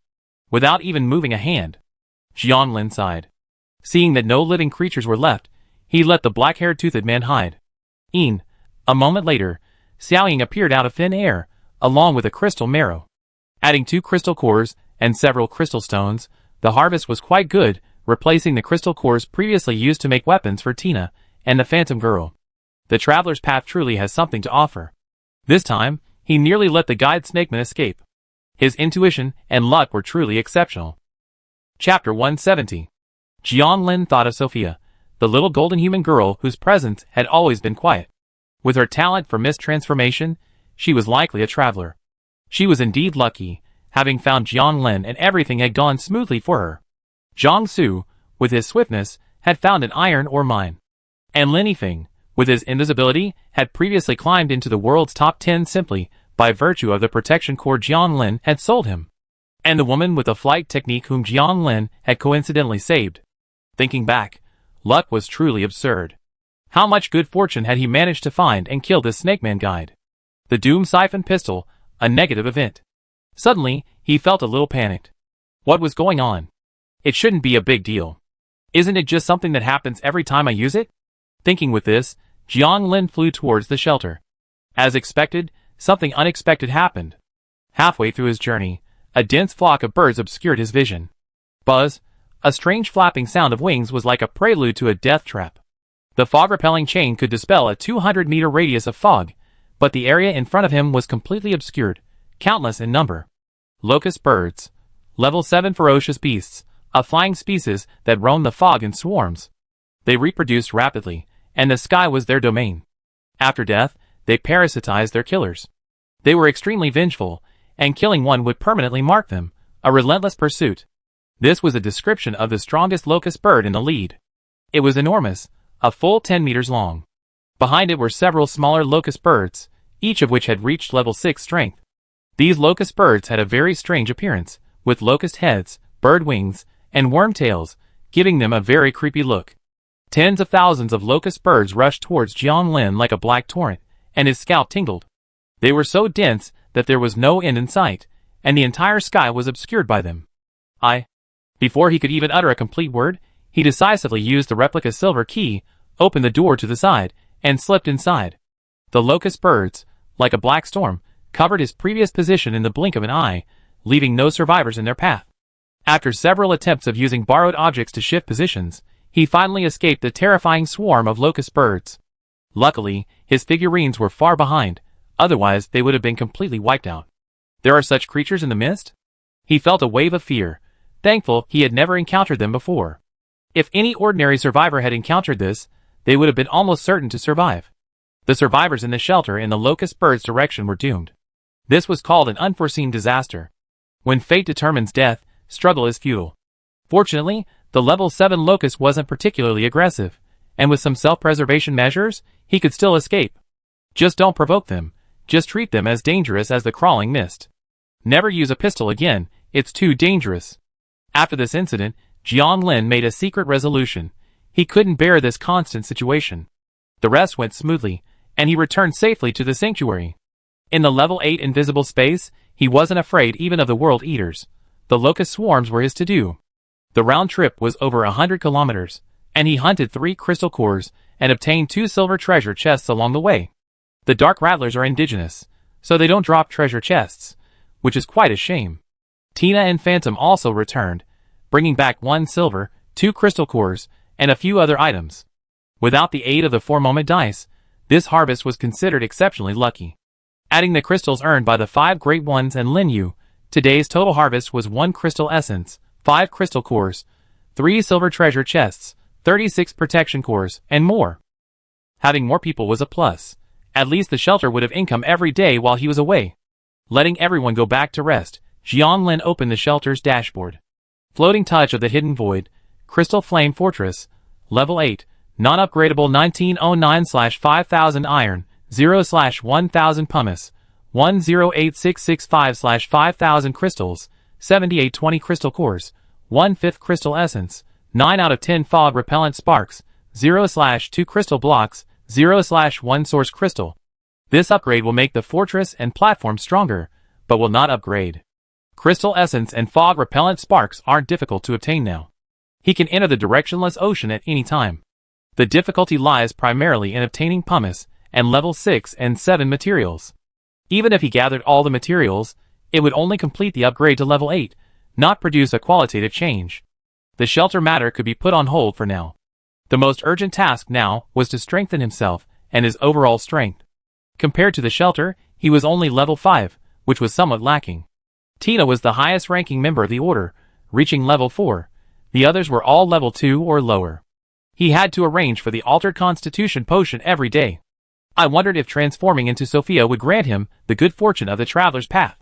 Without even moving a hand. Jiang Lin sighed. Seeing that no living creatures were left, he let the black-haired toothed man hide. A moment later, Xiaoying appeared out of thin air, along with a crystal marrow. Adding 2 crystal cores and several crystal stones, the harvest was quite good, replacing the crystal cores previously used to make weapons for Tina and the Phantom Girl. The traveler's path truly has something to offer. This time, he nearly let the guide snakeman escape. His intuition and luck were truly exceptional. Chapter 170. Jiang Lin thought of Sophia, the little golden human girl whose presence had always been quiet. With her talent for mist transformation, she was likely a traveler. She was indeed lucky, having found Jiang Lin and everything had gone smoothly for her. Jiang Su, with his swiftness, had found an iron ore mine. And Lin Yifeng, with his invisibility, had previously climbed into the world's top 10 simply by virtue of the protection core Jiang Lin had sold him. And the woman with the flight technique whom Jiang Lin had coincidentally saved. Thinking back, luck was truly absurd. How much good fortune had he managed to find and kill this Snake Man guide? The Doom Siphon pistol, a negative event. Suddenly, he felt a little panicked. What was going on? It shouldn't be a big deal. Isn't it just something that happens every time I use it? Thinking with this, Jiang Lin flew towards the shelter. As expected, something unexpected happened. Halfway through his journey, a dense flock of birds obscured his vision. Buzz, a strange flapping sound of wings was like a prelude to a death trap. The fog-repelling chain could dispel a 200-meter radius of fog, but the area in front of him was completely obscured, countless in number. Locust birds. Level 7 ferocious beasts, a flying species that roamed the fog in swarms. They reproduced rapidly, and the sky was their domain. After death, they parasitized their killers. They were extremely vengeful, and killing one would permanently mark them, a relentless pursuit. This was a description of the strongest locust bird in the lead. It was enormous, a full 10 meters long. Behind it were several smaller locust birds, each of which had reached level 6 strength. These locust birds had a very strange appearance, with locust heads, bird wings, and worm tails, giving them a very creepy look. Tens of thousands of locust birds rushed towards Jiang Lin like a black torrent, and his scalp tingled. They were so dense that there was no end in sight, and the entire sky was obscured by them. Before he could even utter a complete word, he decisively used the replica silver key, opened the door to the side, and slipped inside. The locust birds, like a black storm, covered his previous position in the blink of an eye, leaving no survivors in their path. After several attempts of using borrowed objects to shift positions, he finally escaped the terrifying swarm of locust birds. Luckily, his figurines were far behind, otherwise they would have been completely wiped out. There are such creatures in the mist? He felt a wave of fear, thankful he had never encountered them before. If any ordinary survivor had encountered this, they would have been almost certain to survive. The survivors in the shelter in the locust bird's direction were doomed. This was called an unforeseen disaster. When fate determines death, struggle is futile. Fortunately, the level 7 locust wasn't particularly aggressive, and with some self-preservation measures, he could still escape. Just don't provoke them, just treat them as dangerous as the crawling mist. Never use a pistol again, it's too dangerous. After this incident, Jiang Lin made a secret resolution. He couldn't bear this constant situation. The rest went smoothly, and he returned safely to the sanctuary. In the level 8 invisible space, he wasn't afraid even of the world eaters. The locust swarms were his to-do. The round trip was over 100 kilometers, and he hunted 3 crystal cores and obtained 2 silver treasure chests along the way. The dark rattlers are indigenous, so they don't drop treasure chests, which is quite a shame. Tina and Phantom also returned, bringing back 1 silver, 2 crystal cores, and a few other items. Without the aid of the 4-moment dice, this harvest was considered exceptionally lucky. Adding the crystals earned by the 5 Great Ones and Lin Yu, today's total harvest was 1 crystal essence, 5 crystal cores, 3 silver treasure chests, 36 protection cores, and more. Having more people was a plus. At least the shelter would have income every day while he was away. Letting everyone go back to rest, Jiang Lin opened the shelter's dashboard. Floating Touch of the Hidden Void, Crystal Flame Fortress, Level 8, Non-Upgradable 1909/5000 Iron, 0/1000 Pumice, 108665/5000 Crystals, 7820 Crystal Cores, 1/5 Crystal Essence, 9 out of 10 Fog Repellent Sparks, 0/2 Crystal Blocks, 0/1 Source Crystal. This upgrade will make the fortress and platform stronger, but will not upgrade. Crystal Essence and Fog Repellent Sparks aren't difficult to obtain now. He can enter the directionless ocean at any time. The difficulty lies primarily in obtaining pumice and level 6 and 7 materials. Even if he gathered all the materials, it would only complete the upgrade to level 8, not produce a qualitative change. The shelter matter could be put on hold for now. The most urgent task now was to strengthen himself and his overall strength. Compared to the shelter, he was only level 5, which was somewhat lacking. Tina was the highest ranking member of the order, reaching level 4. The others were all level 2 or lower. He had to arrange for the Altered Constitution potion every day. I wondered if transforming into Sophia would grant him the good fortune of the traveler's path.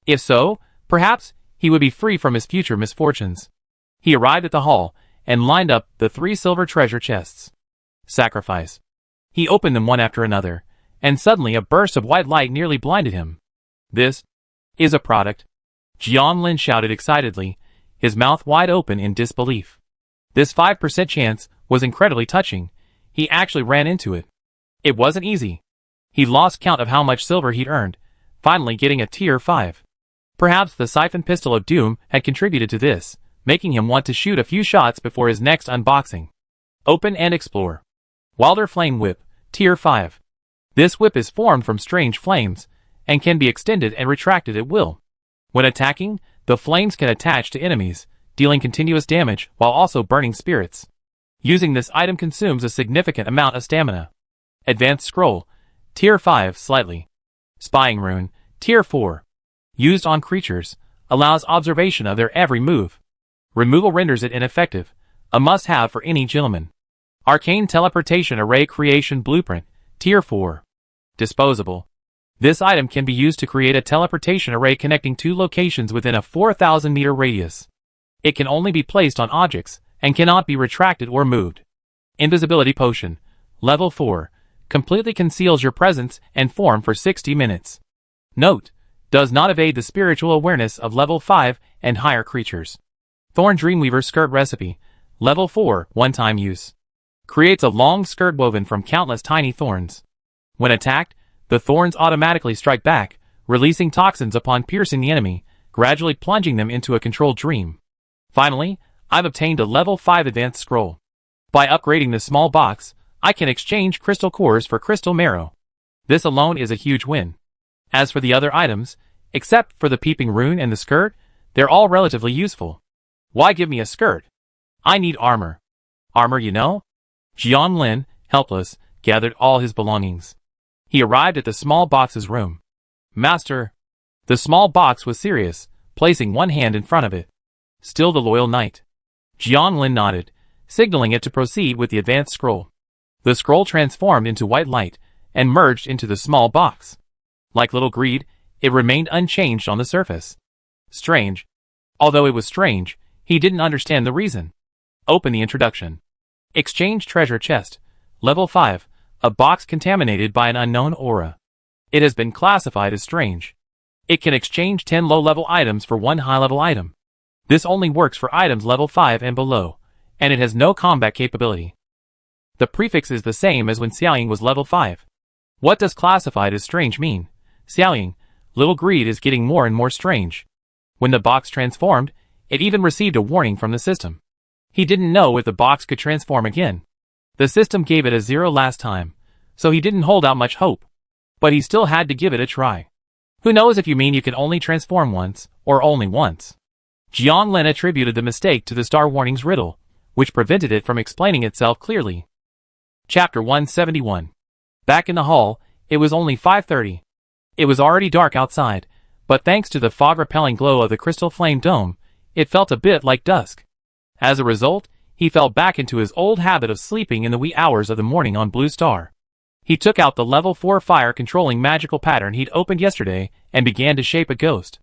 If so, perhaps he would be free from his future misfortunes. He arrived at the hall, and lined up the 3 silver treasure chests. Sacrifice. He opened them one after another, and suddenly a burst of white light nearly blinded him. This is a product. Jianlin shouted excitedly, his mouth wide open in disbelief. This 5% chance was incredibly touching. He actually ran into it. It wasn't easy. He lost count of how much silver he'd earned, finally getting a tier 5. Perhaps the siphon pistol of doom had contributed to this, making him want to shoot a few shots before his next unboxing. Open and explore. Wilder Flame Whip, tier 5. This whip is formed from strange flames, and can be extended and retracted at will. When attacking, the flames can attach to enemies, dealing continuous damage while also burning spirits. Using this item consumes a significant amount of stamina. Advanced Scroll, tier 5 slightly. Spying Rune, tier 4. Used on creatures, allows observation of their every move. Removal renders it ineffective, a must-have for any gentleman. Arcane Teleportation Array Creation Blueprint, tier 4. Disposable. This item can be used to create a teleportation array connecting 2 locations within a 4,000-meter radius. It can only be placed on objects, and cannot be retracted or moved. Invisibility Potion, level 4, completely conceals your presence and form for 60 minutes. Note, does not evade the spiritual awareness of level 5 and higher creatures. Thorn Dreamweaver Skirt Recipe, level 4, one-time use. Creates a long skirt woven from countless tiny thorns. When attacked, the thorns automatically strike back, releasing toxins upon piercing the enemy, gradually plunging them into a controlled dream. Finally, I've obtained a level 5 advanced scroll. By upgrading this small box, I can exchange crystal cores for crystal marrow. This alone is a huge win. As for the other items, except for the peeping rune and the skirt, they're all relatively useful. Why give me a skirt? I need armor. Armor, you know? Jianlin, helpless, gathered all his belongings. He arrived at the small box's room. Master. The small box was serious, placing one hand in front of it. Still the loyal knight. Jianlin nodded, signaling it to proceed with the advanced scroll. The scroll transformed into white light, and merged into the small box. Like little greed, it remained unchanged on the surface. Strange. Although it was strange, he didn't understand the reason. Open the introduction. Exchange treasure chest. Level 5. A box contaminated by an unknown aura. It has been classified as strange. It can exchange 10 low-level items for 1 high-level item. This only works for items level 5 and below, and it has no combat capability. The prefix is the same as when Xiaoying was level 5. What does classified as strange mean? Xiaoying, little greed is getting more and more strange. When the box transformed, it even received a warning from the system. He didn't know if the box could transform again. The system gave it a 0 last time, so he didn't hold out much hope. But he still had to give it a try. Who knows if you mean you can only transform once, or only once. Jianlin attributed the mistake to the Star Warning's riddle, which prevented it from explaining itself clearly. Chapter 171. Back in the hall, it was only 5:30. It was already dark outside, but thanks to the fog-repelling glow of the crystal flame dome, it felt a bit like dusk. As a result, he fell back into his old habit of sleeping in the wee hours of the morning on Blue Star. He took out the level 4 fire-controlling magical pattern he'd opened yesterday and began to shape a ghost.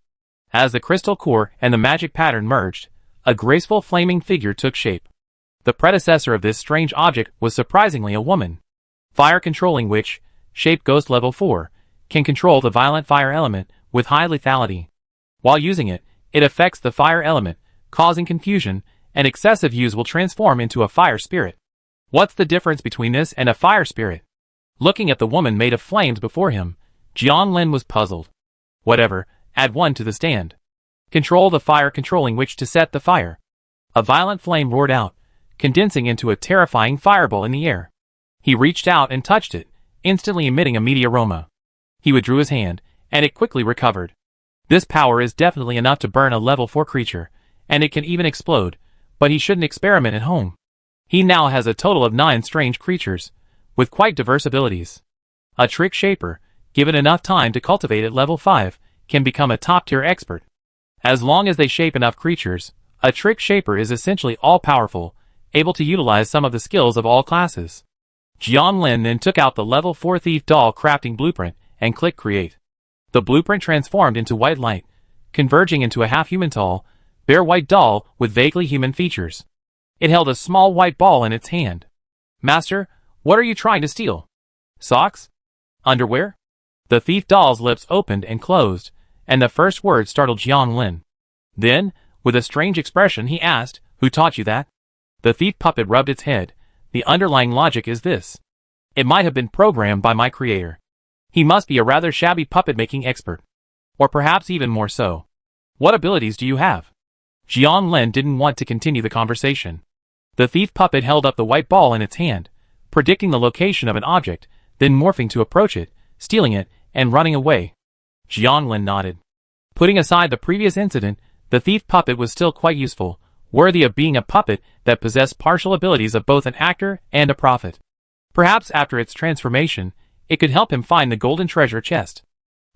As the crystal core and the magic pattern merged, a graceful flaming figure took shape. The predecessor of this strange object was surprisingly a woman. Fire-controlling witch, shape ghost level 4, can control the violent fire element with high lethality. While using it, it affects the fire element, causing confusion, and excessive use will transform into a fire spirit. What's the difference between this and a fire spirit? Looking at the woman made of flames before him, Jianlin was puzzled. Whatever, add 1 to the stand. Control the fire-controlling witch to set the fire. A violent flame roared out, condensing into a terrifying fireball in the air. He reached out and touched it, instantly emitting a meaty aroma. He withdrew his hand, and it quickly recovered. This power is definitely enough to burn a level 4 creature, and it can even explode, but he shouldn't experiment at home. He now has a total of 9 strange creatures, with quite diverse abilities. A trick shaper, given enough time to cultivate at level 5, can become a top-tier expert. As long as they shape enough creatures, a trick shaper is essentially all-powerful, able to utilize some of the skills of all classes. Jianlin then took out the level 4 thief doll crafting blueprint and clicked create. The blueprint transformed into white light, converging into a half-human tall, bare white doll with vaguely human features. It held a small white ball in its hand. Master, what are you trying to steal? Socks? Underwear? The thief doll's lips opened and closed, and the first word startled Jiang Lin. Then, with a strange expression, he asked, "Who taught you that?" The thief puppet rubbed its head. The underlying logic is this. It might have been programmed by my creator. He must be a rather shabby puppet-making expert. Or perhaps even more so. What abilities do you have? Jiang Lin didn't want to continue the conversation. The thief puppet held up the white ball in its hand, predicting the location of an object, then morphing to approach it, stealing it, and running away. Jiang Lin nodded. Putting aside the previous incident, the thief puppet was still quite useful, worthy of being a puppet that possessed partial abilities of both an actor and a prophet. Perhaps after its transformation, it could help him find the golden treasure chest.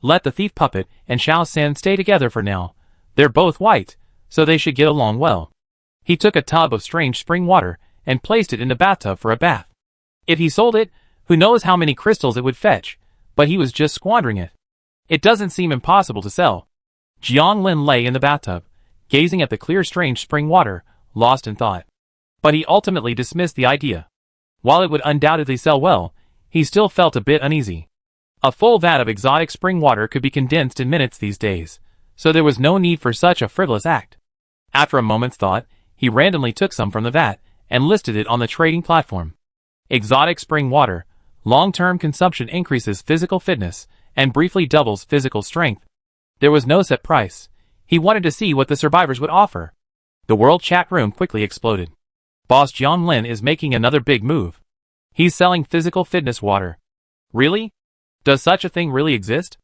Let the thief puppet and Xiao San stay together for now. They're both white, so they should get along well. He took a tub of strange spring water and placed it in the bathtub for a bath. If he sold it, who knows how many crystals it would fetch, but he was just squandering it. It doesn't seem impossible to sell. Jiang Lin lay in the bathtub, gazing at the clear strange spring water, lost in thought. But he ultimately dismissed the idea. While it would undoubtedly sell well, he still felt a bit uneasy. A full vat of exotic spring water could be condensed in minutes these days, so there was no need for such a frivolous act. After a moment's thought, he randomly took some from the vat and listed it on the trading platform. Exotic spring water. Long-term consumption increases physical fitness and briefly doubles physical strength. There was no set price. He wanted to see what the survivors would offer. The world chat room quickly exploded. Boss Jiang Lin is making another big move. He's selling physical fitness water. Really? Does such a thing really exist?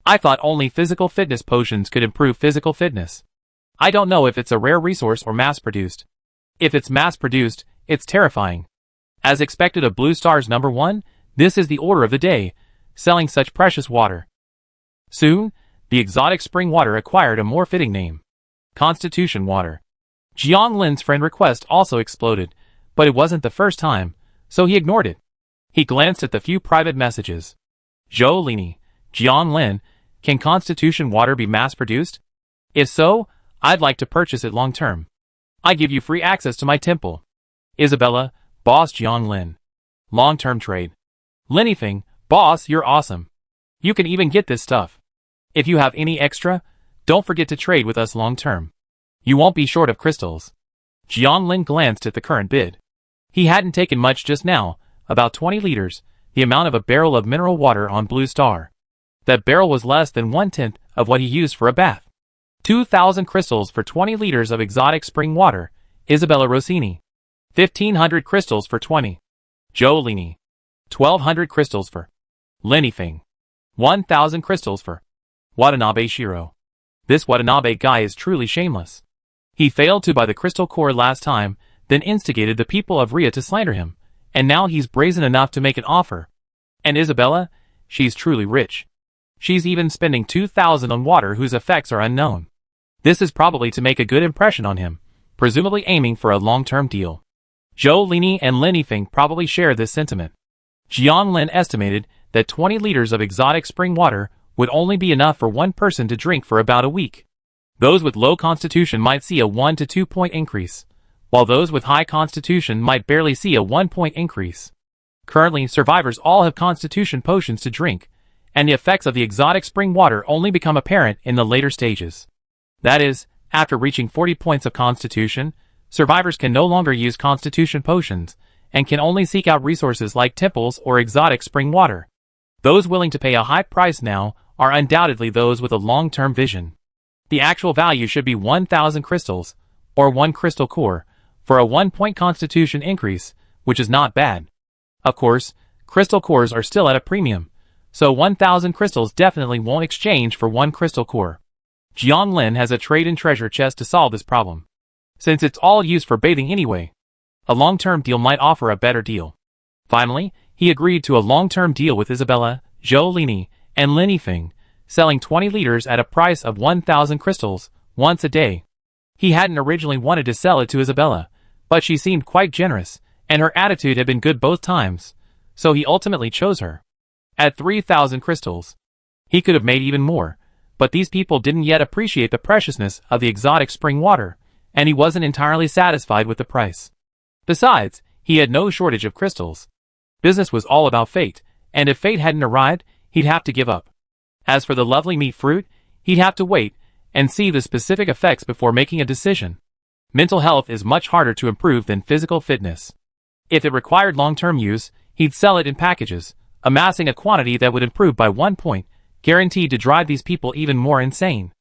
I thought only physical fitness potions could improve physical fitness. I don't know if it's a rare resource or mass-produced. If it's mass-produced, it's terrifying. As expected of Blue Star's #1, this is the order of the day, selling such precious water. Soon, the exotic spring water acquired a more fitting name. Constitution water. Jiang Lin's friend request also exploded, but it wasn't the first time, so he ignored it. He glanced at the few private messages. Zhou Lini, Jiang Lin, can Constitution water be mass-produced? If so, I'd like to purchase it long-term. I give you free access to my temple. Isabella, Boss Jiang Lin. Long-term trade. Linifeng, Boss, you're awesome. You can even get this stuff. If you have any extra, don't forget to trade with us long-term. You won't be short of crystals. Jiang Lin glanced at the current bid. He hadn't taken much just now, about 20 liters, the amount of a barrel of mineral water on Blue Star. That barrel was less than 1/10 of what he used for a bath. 2,000 crystals for 20 liters of exotic spring water, Isabella Rossini. 1,500 crystals for 20. Zhou Lini. 1,200 crystals for Linifeng. 1,000 crystals for Watanabe Shiro. This Watanabe guy is truly shameless. He failed to buy the crystal core last time, then instigated the people of Ria to slander him, and now he's brazen enough to make an offer. And Isabella? She's truly rich. She's even spending 2,000 on water whose effects are unknown. This is probably to make a good impression on him, presumably aiming for a long-term deal. Zhou Lini and Linifeng probably share this sentiment. Jiang Lin estimated that 20 liters of exotic spring water would only be enough for one person to drink for about a week. Those with low constitution might see a 1 to 2 point increase, while those with high constitution might barely see a 1 point increase. Currently, survivors all have constitution potions to drink, and the effects of the exotic spring water only become apparent in the later stages. That is, after reaching 40 points of constitution, survivors can no longer use constitution potions, and can only seek out resources like temples or exotic spring water. Those willing to pay a high price now are undoubtedly those with a long-term vision. The actual value should be 1,000 crystals, or 1 crystal core, for a 1-point constitution increase, which is not bad. Of course, crystal cores are still at a premium, so 1,000 crystals definitely won't exchange for 1 crystal core. Jiang Lin has a trade-in treasure chest to solve this problem. Since it's all used for bathing anyway, a long-term deal might offer a better deal. Finally, he agreed to a long-term deal with Isabella, Zhou Lini, and Linifeng, selling 20 liters at a price of 1,000 crystals, once a day. He hadn't originally wanted to sell it to Isabella, but she seemed quite generous, and her attitude had been good both times, so he ultimately chose her. At 3,000 crystals, he could have made even more, but these people didn't yet appreciate the preciousness of the exotic spring water, and he wasn't entirely satisfied with the price. Besides, he had no shortage of crystals. Business was all about fate, and if fate hadn't arrived, he'd have to give up. As for the lovely meat fruit, he'd have to wait and see the specific effects before making a decision. Mental health is much harder to improve than physical fitness. If it required long-term use, he'd sell it in packages, amassing a quantity that would improve by 1 point, guaranteed to drive these people even more insane.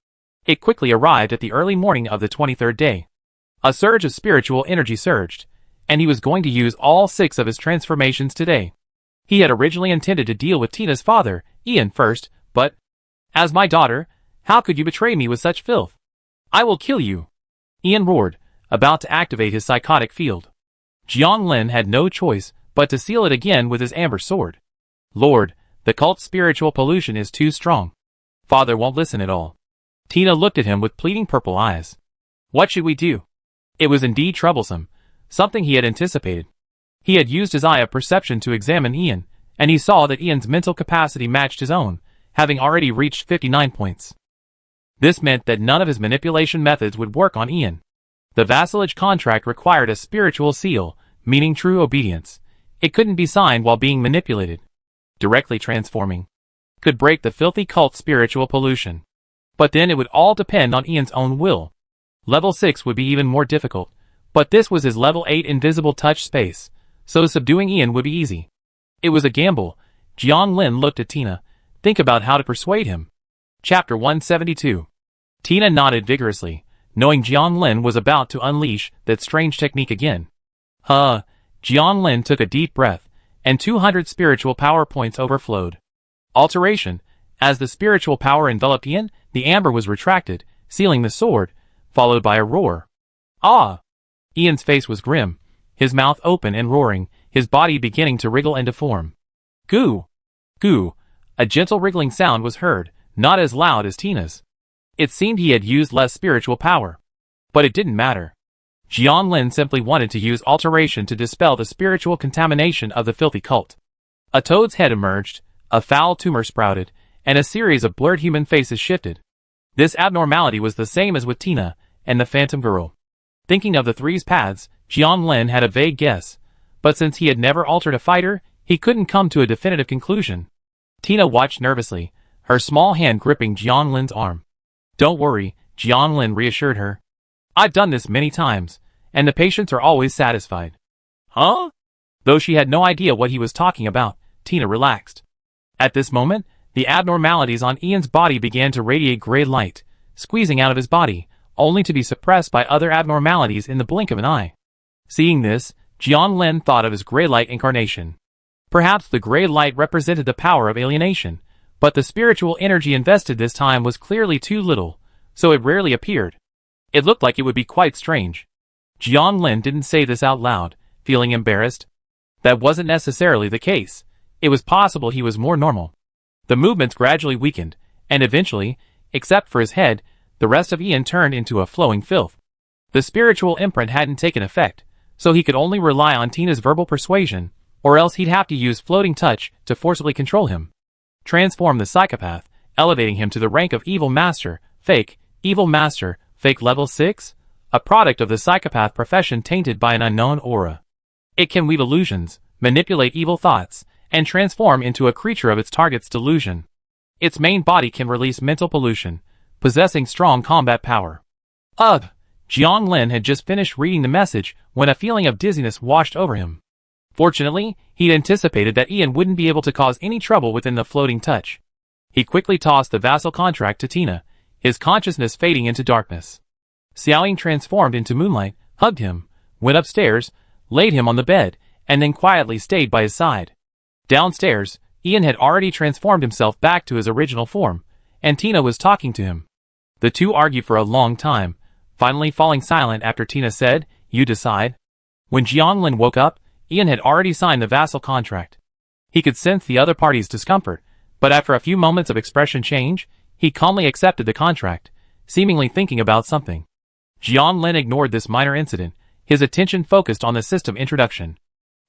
It quickly arrived at the early morning of the 23rd day. A surge of spiritual energy surged, and he was going to use all 6 of his transformations today. He had originally intended to deal with Tina's father, Ian, first, but, as my daughter, how could you betray me with such filth? I will kill you! Ian roared, about to activate his psychotic field. Jiang Lin had no choice but to seal it again with his amber sword. Lord, the cult's spiritual pollution is too strong. Father won't listen at all. Tina looked at him with pleading purple eyes. What should we do? It was indeed troublesome, something he had anticipated. He had used his eye of perception to examine Ian, and he saw that Ian's mental capacity matched his own, having already reached 59 points. This meant that none of his manipulation methods would work on Ian. The vassalage contract required a spiritual seal, meaning true obedience. It couldn't be signed while being manipulated. Directly transforming could break the filthy cult's spiritual pollution. But then it would all depend on Ian's own will. Level 6 would be even more difficult, but this was his level 8 invisible touch space, so subduing Ian would be easy. It was a gamble. Jiang Lin looked at Tina. Think about how to persuade him. Chapter 172. Tina nodded vigorously, knowing Jiang Lin was about to unleash that strange technique again. Jiang Lin took a deep breath, and 200 spiritual power points overflowed. Alteration. As the spiritual power enveloped Ian, the amber was retracted, sealing the sword, followed by a roar. Ah! Ian's face was grim, his mouth open and roaring, his body beginning to wriggle and deform. Goo! Goo! A gentle wriggling sound was heard, not as loud as Tina's. It seemed he had used less spiritual power. But it didn't matter. Jiang Lin simply wanted to use alteration to dispel the spiritual contamination of the filthy cult. A toad's head emerged, a foul tumor sprouted, and a series of blurred human faces shifted. This abnormality was the same as with Tina and the Phantom Girl. Thinking of the three's paths, Jiang Lin had a vague guess, but since he had never altered a fighter, he couldn't come to a definitive conclusion. Tina watched nervously, her small hand gripping Jiang Lin's arm. Don't worry, Jiang Lin reassured her. I've done this many times, and the patients are always satisfied. Huh? Though she had no idea what he was talking about, Tina relaxed. At this moment, the abnormalities on Ian's body began to radiate gray light, squeezing out of his body, only to be suppressed by other abnormalities in the blink of an eye. Seeing this, Jiang Lin thought of his gray light incarnation. Perhaps the gray light represented the power of alienation, but the spiritual energy invested this time was clearly too little, so it rarely appeared. It looked like it would be quite strange. Jiang Lin didn't say this out loud, feeling embarrassed. That wasn't necessarily the case. It was possible he was more normal. The movements gradually weakened, and eventually, except for his head, the rest of Ian turned into a flowing filth. The spiritual imprint hadn't taken effect, so he could only rely on Tina's verbal persuasion, or else he'd have to use floating touch to forcibly control him. Transform the psychopath, elevating him to the rank of evil master, fake level 6, a product of the psychopath profession tainted by an unknown aura. It can weave illusions, manipulate evil thoughts, and transform into a creature of its target's delusion. Its main body can release mental pollution, possessing strong combat power. Ugh! Jiang Lin had just finished reading the message when a feeling of dizziness washed over him. Fortunately, he'd anticipated that Ian wouldn't be able to cause any trouble within the floating touch. He quickly tossed the vassal contract to Tina, his consciousness fading into darkness. Xiaoying transformed into moonlight, hugged him, went upstairs, laid him on the bed, and then quietly stayed by his side. Downstairs, Ian had already transformed himself back to his original form, and Tina was talking to him. The two argued for a long time, finally falling silent after Tina said, "You decide." When Jiang Lin woke up, Ian had already signed the vassal contract. He could sense the other party's discomfort, but after a few moments of expression change, he calmly accepted the contract, seemingly thinking about something. Jiang Lin ignored this minor incident, his attention focused on the system introduction.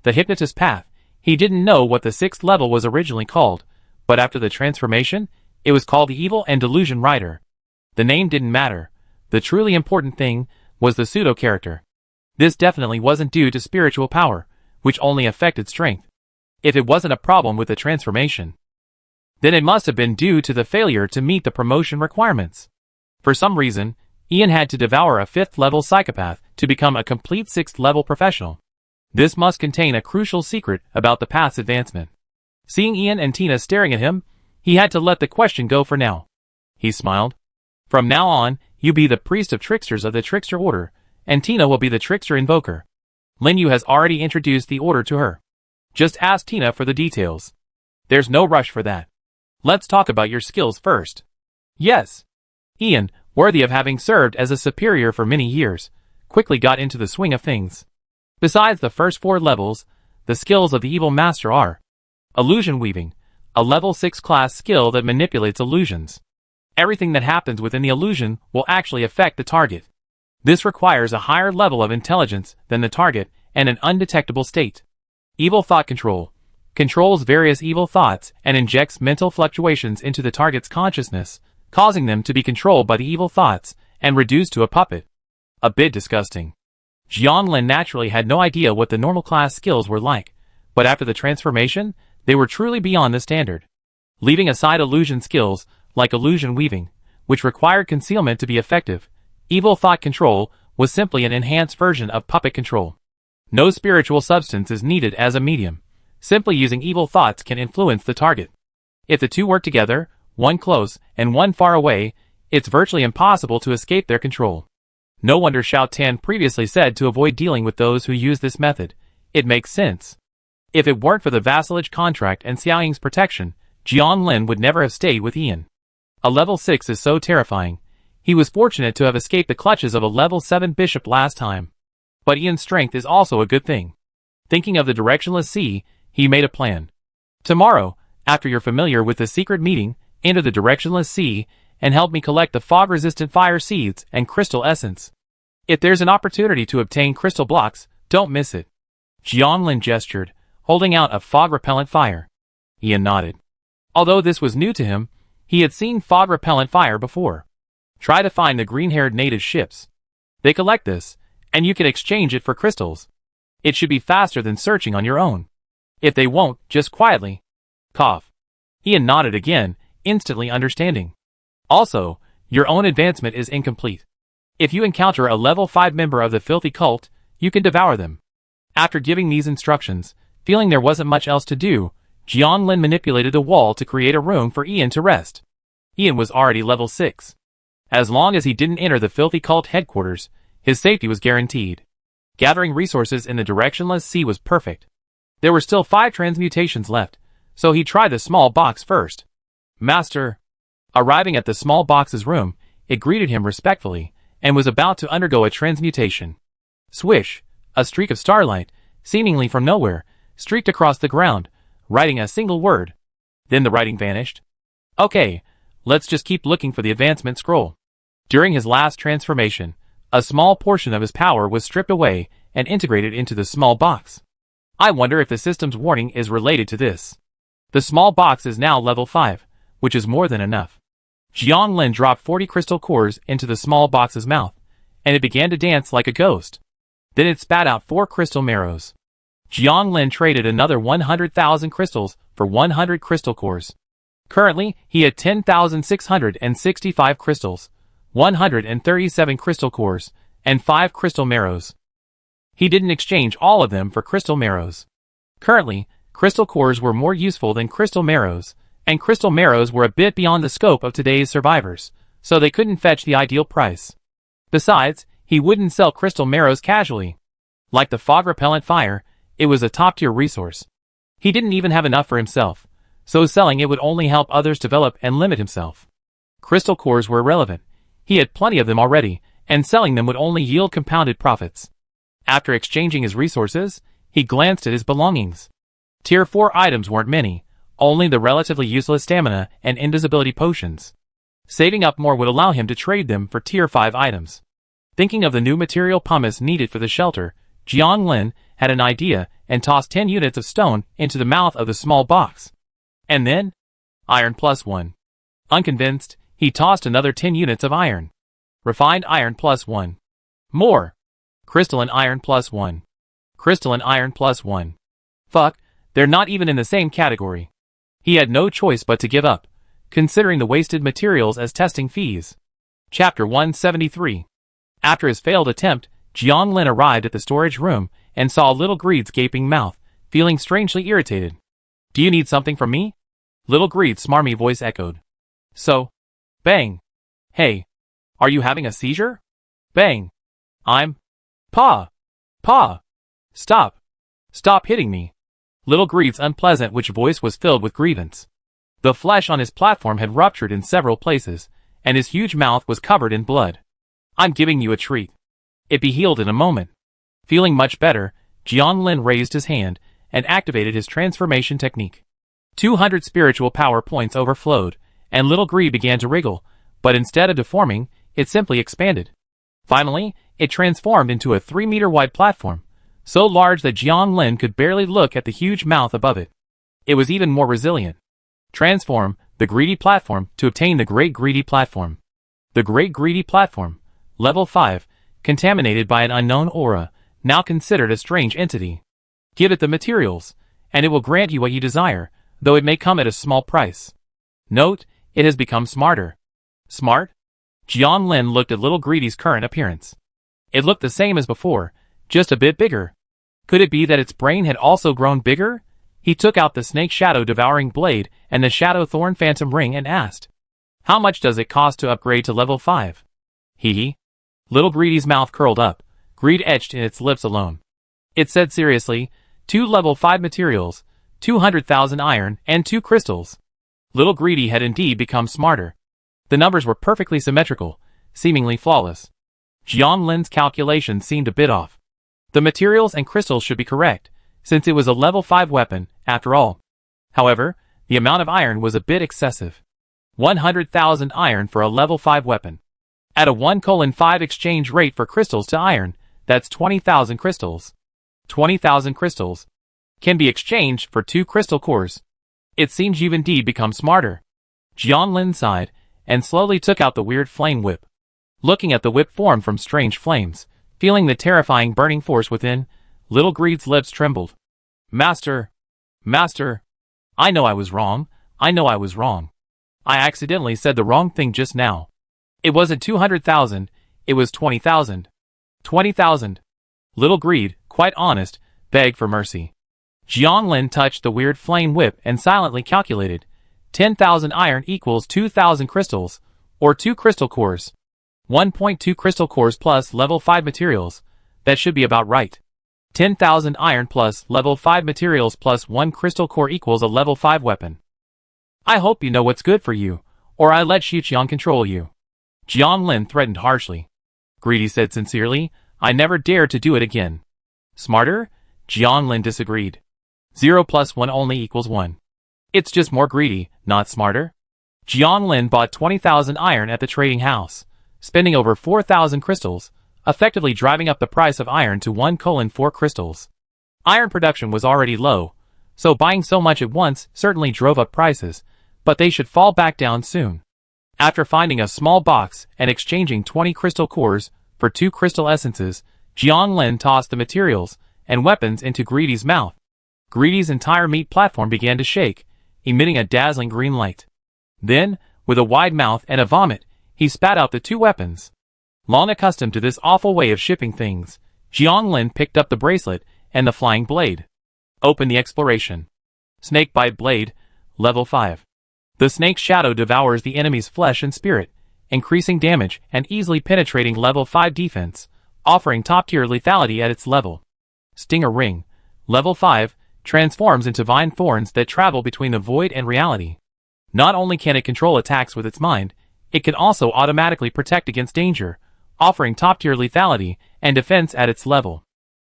The hypnotist path. He didn't know what the 6th level was originally called, but after the transformation, it was called the Evil and Delusion Rider. The name didn't matter. The truly important thing was the pseudo-character. This definitely wasn't due to spiritual power, which only affected strength. If it wasn't a problem with the transformation, then it must have been due to the failure to meet the promotion requirements. For some reason, Ian had to devour a 5th-level psychopath to become a complete 6th-level professional. This must contain a crucial secret about the path's advancement. Seeing Ian and Tina staring at him, he had to let the question go for now. He smiled. From now on, you be the priest of tricksters of the trickster order, and Tina will be the trickster invoker. Lin Yu has already introduced the order to her. Just ask Tina for the details. There's no rush for that. Let's talk about your skills first. Yes. Ian, worthy of having served as a superior for many years, quickly got into the swing of things. Besides the first 4 levels, the skills of the evil master are illusion weaving, a level 6 class skill that manipulates illusions. Everything that happens within the illusion will actually affect the target. This requires a higher level of intelligence than the target and an undetectable state. Evil thought control controls various evil thoughts and injects mental fluctuations into the target's consciousness, causing them to be controlled by the evil thoughts and reduced to a puppet. A bit disgusting. Jianlin naturally had no idea what the normal class skills were like, but after the transformation, they were truly beyond the standard. Leaving aside illusion skills, like illusion weaving, which required concealment to be effective, evil thought control was simply an enhanced version of puppet control. No spiritual substance is needed as a medium. Simply using evil thoughts can influence the target. If the two work together, one close and one far away, it's virtually impossible to escape their control. No wonder Xiao Tan previously said to avoid dealing with those who use this method. It makes sense. If it weren't for the vassalage contract and Xiaoying's protection, Jian Lin would never have stayed with Ian. A level 6 is so terrifying. He was fortunate to have escaped the clutches of a level 7 bishop last time. But Ian's strength is also a good thing. Thinking of the directionless sea, he made a plan. Tomorrow, after you're familiar with the secret meeting, enter the directionless sea and help me collect the fog-resistant fire seeds and crystal essence. If there's an opportunity to obtain crystal blocks, don't miss it. Jianlin gestured, holding out a fog-repellent fire. Ian nodded. Although this was new to him, he had seen fog-repellent fire before. Try to find the green-haired native ships. They collect this, and you can exchange it for crystals. It should be faster than searching on your own. If they won't, just quietly cough. Ian nodded again, instantly understanding. Also, your own advancement is incomplete. If you encounter a level 5 member of the filthy cult, you can devour them. After giving these instructions, feeling there wasn't much else to do, Jianlin manipulated a wall to create a room for Ian to rest. Ian was already level 6. As long as he didn't enter the filthy cult headquarters, his safety was guaranteed. Gathering resources in the directionless sea was perfect. There were still 5 transmutations left, so he tried the small box first. Master. Arriving at the small box's room, it greeted him respectfully, and was about to undergo a transmutation. Swish, a streak of starlight, seemingly from nowhere, streaked across the ground, writing a single word. Then the writing vanished. Okay, let's just keep looking for the advancement scroll. During his last transformation, a small portion of his power was stripped away and integrated into the small box. I wonder if the system's warning is related to this. The small box is now level 5, which is more than enough. Jianlin dropped 40 crystal cores into the small box's mouth, and it began to dance like a ghost. Then it spat out 4 crystal marrows. Jianlin traded another 100,000 crystals for 100 crystal cores. Currently, he had 10,665 crystals, 137 crystal cores, and 5 crystal marrows. He didn't exchange all of them for crystal marrows. Currently, crystal cores were more useful than crystal marrows, and crystal marrows were a bit beyond the scope of today's survivors, so they couldn't fetch the ideal price. Besides, he wouldn't sell crystal marrows casually. Like the fog-repellent fire, it was a top-tier resource. He didn't even have enough for himself, so selling it would only help others develop and limit himself. Crystal cores were irrelevant. He had plenty of them already, and selling them would only yield compounded profits. After exchanging his resources, he glanced at his belongings. Tier 4 items weren't many, only the relatively useless stamina and invisibility potions. Saving up more would allow him to trade them for Tier 5 items. Thinking of the new material pumice needed for the shelter, Jianlin had an idea and tossed 10 units of stone into the mouth of the small box. And then? Iron +1. Unconvinced, he tossed another 10 units of iron. Refined iron +1. More. Crystalline iron plus 1. Crystalline iron plus 1. Fuck, they're not even in the same category. He had no choice but to give up, considering the wasted materials as testing fees. Chapter 173. After his failed attempt, Jianglin arrived at the storage room and saw Little Greed's gaping mouth, feeling strangely irritated. Do you need something from me? Little Greed's smarmy voice echoed. So? Bang. Hey. Are you having a seizure? Bang. I'm... Pa. Pa. Stop. Stop hitting me. Little Greed's unpleasant witch voice was filled with grievance. The flesh on his platform had ruptured in several places, and his huge mouth was covered in blood. I'm giving you a treat. It be healed in a moment. Feeling much better, Jianglin raised his hand and activated his transformation technique. 200 spiritual power points overflowed, and Little Greed began to wriggle, but instead of deforming, it simply expanded. Finally, it transformed into a 3-meter-wide platform, so large that Jianglin could barely look at the huge mouth above it. It was even more resilient. Transform the Greedy Platform to obtain the Great Greedy Platform. The Great Greedy Platform, Level 5, contaminated by an unknown aura, now considered a strange entity. Give it the materials, and it will grant you what you desire, though it may come at a small price. Note, it has become smarter. Smart? Jianglin looked at Little Greedy's current appearance. It looked the same as before, just a bit bigger. Could it be that its brain had also grown bigger? He took out the Snake Shadow Devouring Blade and the Shadow Thorn Phantom Ring and asked, how much does it cost to upgrade to level 5? Hee. Little Greedy's mouth curled up, greed etched in its lips alone. It said seriously, 2 level 5 materials, 200,000 iron, and 2 crystals. Little Greedy had indeed become smarter. The numbers were perfectly symmetrical, seemingly flawless. Jianglin's calculations seemed a bit off. The materials and crystals should be correct, since it was a level 5 weapon, after all. However, the amount of iron was a bit excessive. 100,000 iron for a level 5 weapon. At a 1:5 exchange rate for crystals to iron, that's 20,000 crystals. 20,000 crystals can be exchanged for 2 crystal cores. It seems you've indeed become smarter. Jianglin sighed, and slowly took out the weird flame whip. Looking at the whip form from strange flames, feeling the terrifying burning force within, Little Greed's lips trembled. Master! Master! I know I was wrong. I know I was wrong. I accidentally said the wrong thing just now. It wasn't 200,000, it was 20,000. 20,000. Little Greed, quite honest, begged for mercy. Jianglin touched the weird flame whip and silently calculated. 10,000 iron equals 2,000 crystals, or 2 crystal cores. 1.2 crystal cores plus level 5 materials. That should be about right. 10,000 iron plus level 5 materials plus 1 crystal core equals a level 5 weapon. I hope you know what's good for you, or I let Xiuqian control you. Jianglin threatened harshly. Greedy said sincerely, I never dare to do it again. Smarter? Jianglin disagreed. 0 plus 1 only equals 1. It's just more greedy, not smarter. Jianglin bought 20,000 iron at the trading house, spending over 4,000 crystals, effectively driving up the price of iron to 1:4 crystals. Iron production was already low, so buying so much at once certainly drove up prices, but they should fall back down soon. After finding a small box and exchanging 20 crystal cores for 2 crystal essences, Jianglin tossed the materials and weapons into Greedy's mouth. Greedy's entire meat platform began to shake, emitting a dazzling green light. Then, with a wide mouth and a vomit, he spat out the 2 weapons. Long accustomed to this awful way of shipping things, Jianglin picked up the bracelet and the flying blade. Open the exploration. Snake Bite Blade, Level 5. The snake's shadow devours the enemy's flesh and spirit, increasing damage and easily penetrating level 5 defense, offering top-tier lethality at its level. Stinger Ring, Level 5, transforms into vine thorns that travel between the void and reality. Not only can it control attacks with its mind, it can also automatically protect against danger, offering top-tier lethality and defense at its level.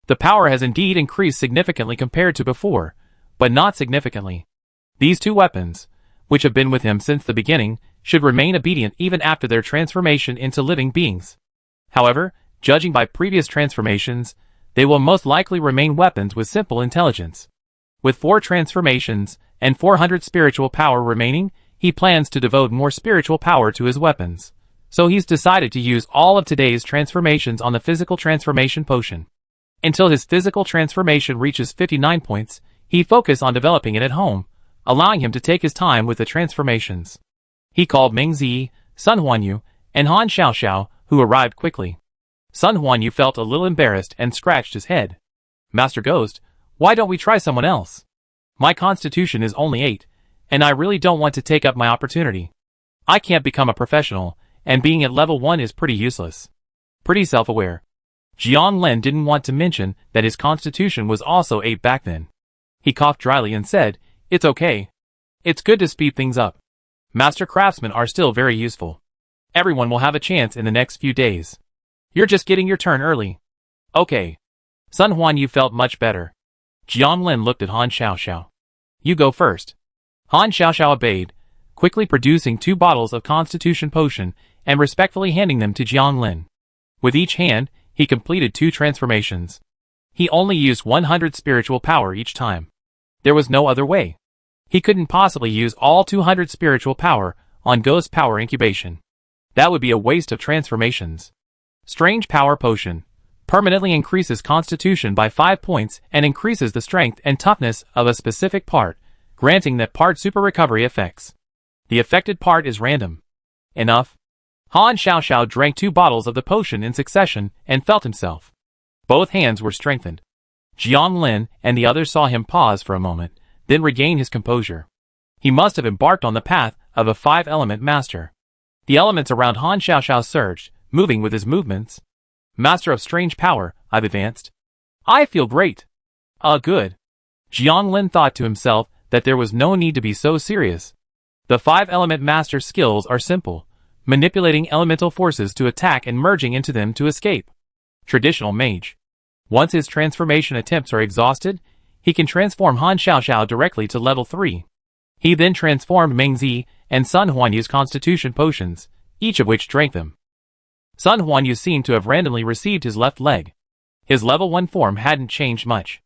The power has indeed increased significantly compared to before, but not significantly. These 2 weapons, which have been with him since the beginning, should remain obedient even after their transformation into living beings. However, judging by previous transformations, they will most likely remain weapons with simple intelligence. With 4 transformations and 400 spiritual power remaining, he plans to devote more spiritual power to his weapons, So he's decided to use all of today's transformations on the physical transformation potion. Until his physical transformation reaches 59 points, he focused on developing it at home, allowing him to take his time with the transformations. He called Ming Zi, Sun Huanyu, and Han Xiaoxiao, who arrived quickly. Sun Huanyu felt a little embarrassed and scratched his head. Master Ghost, why don't we try someone else? My constitution is only 8, and I really don't want to take up my opportunity. I can't become a professional, and being at level 1 is pretty useless. Pretty self-aware. Jiang Lin didn't want to mention that his constitution was also 8 back then. He coughed dryly and said, "It's okay. It's good to speed things up. Master craftsmen are still very useful. Everyone will have a chance in the next few days. You're just getting your turn early." Okay. Sun Huanyu felt much better. Jiang Lin looked at Han Xiaoxiao. "You go first." Han Xiaoxiao obeyed, quickly producing 2 bottles of constitution potion and respectfully handing them to Jiang Lin. With each hand, he completed 2 transformations. He only used 100 spiritual power each time. There was no other way. He couldn't possibly use all 200 spiritual power on ghost power incubation. That would be a waste of transformations. Strange power potion. Permanently increases constitution by 5 points and increases the strength and toughness of a specific part, granting that part super recovery effects. The affected part is random. Enough. Han Xiaoxiao drank 2 bottles of the potion in succession and felt himself. Both hands were strengthened. Jiang Lin and the others saw him pause for a moment, then regain his composure. He must have embarked on the path of a 5-element master. The elements around Han Xiaoxiao surged, moving with his movements. Master of strange power, I've advanced. I feel great. Good. Jiang Lin thought to himself that there was no need to be so serious. The 5-element master skills are simple, manipulating elemental forces to attack and merging into them to escape. Traditional mage. Once his transformation attempts are exhausted, he can transform Han Xiaoxiao directly to level 3. He then transformed Ming Zi and Sun Huanyu's constitution potions, each of which drank them. Sun Huanyu seemed to have randomly received his left leg. His level 1 form hadn't changed much.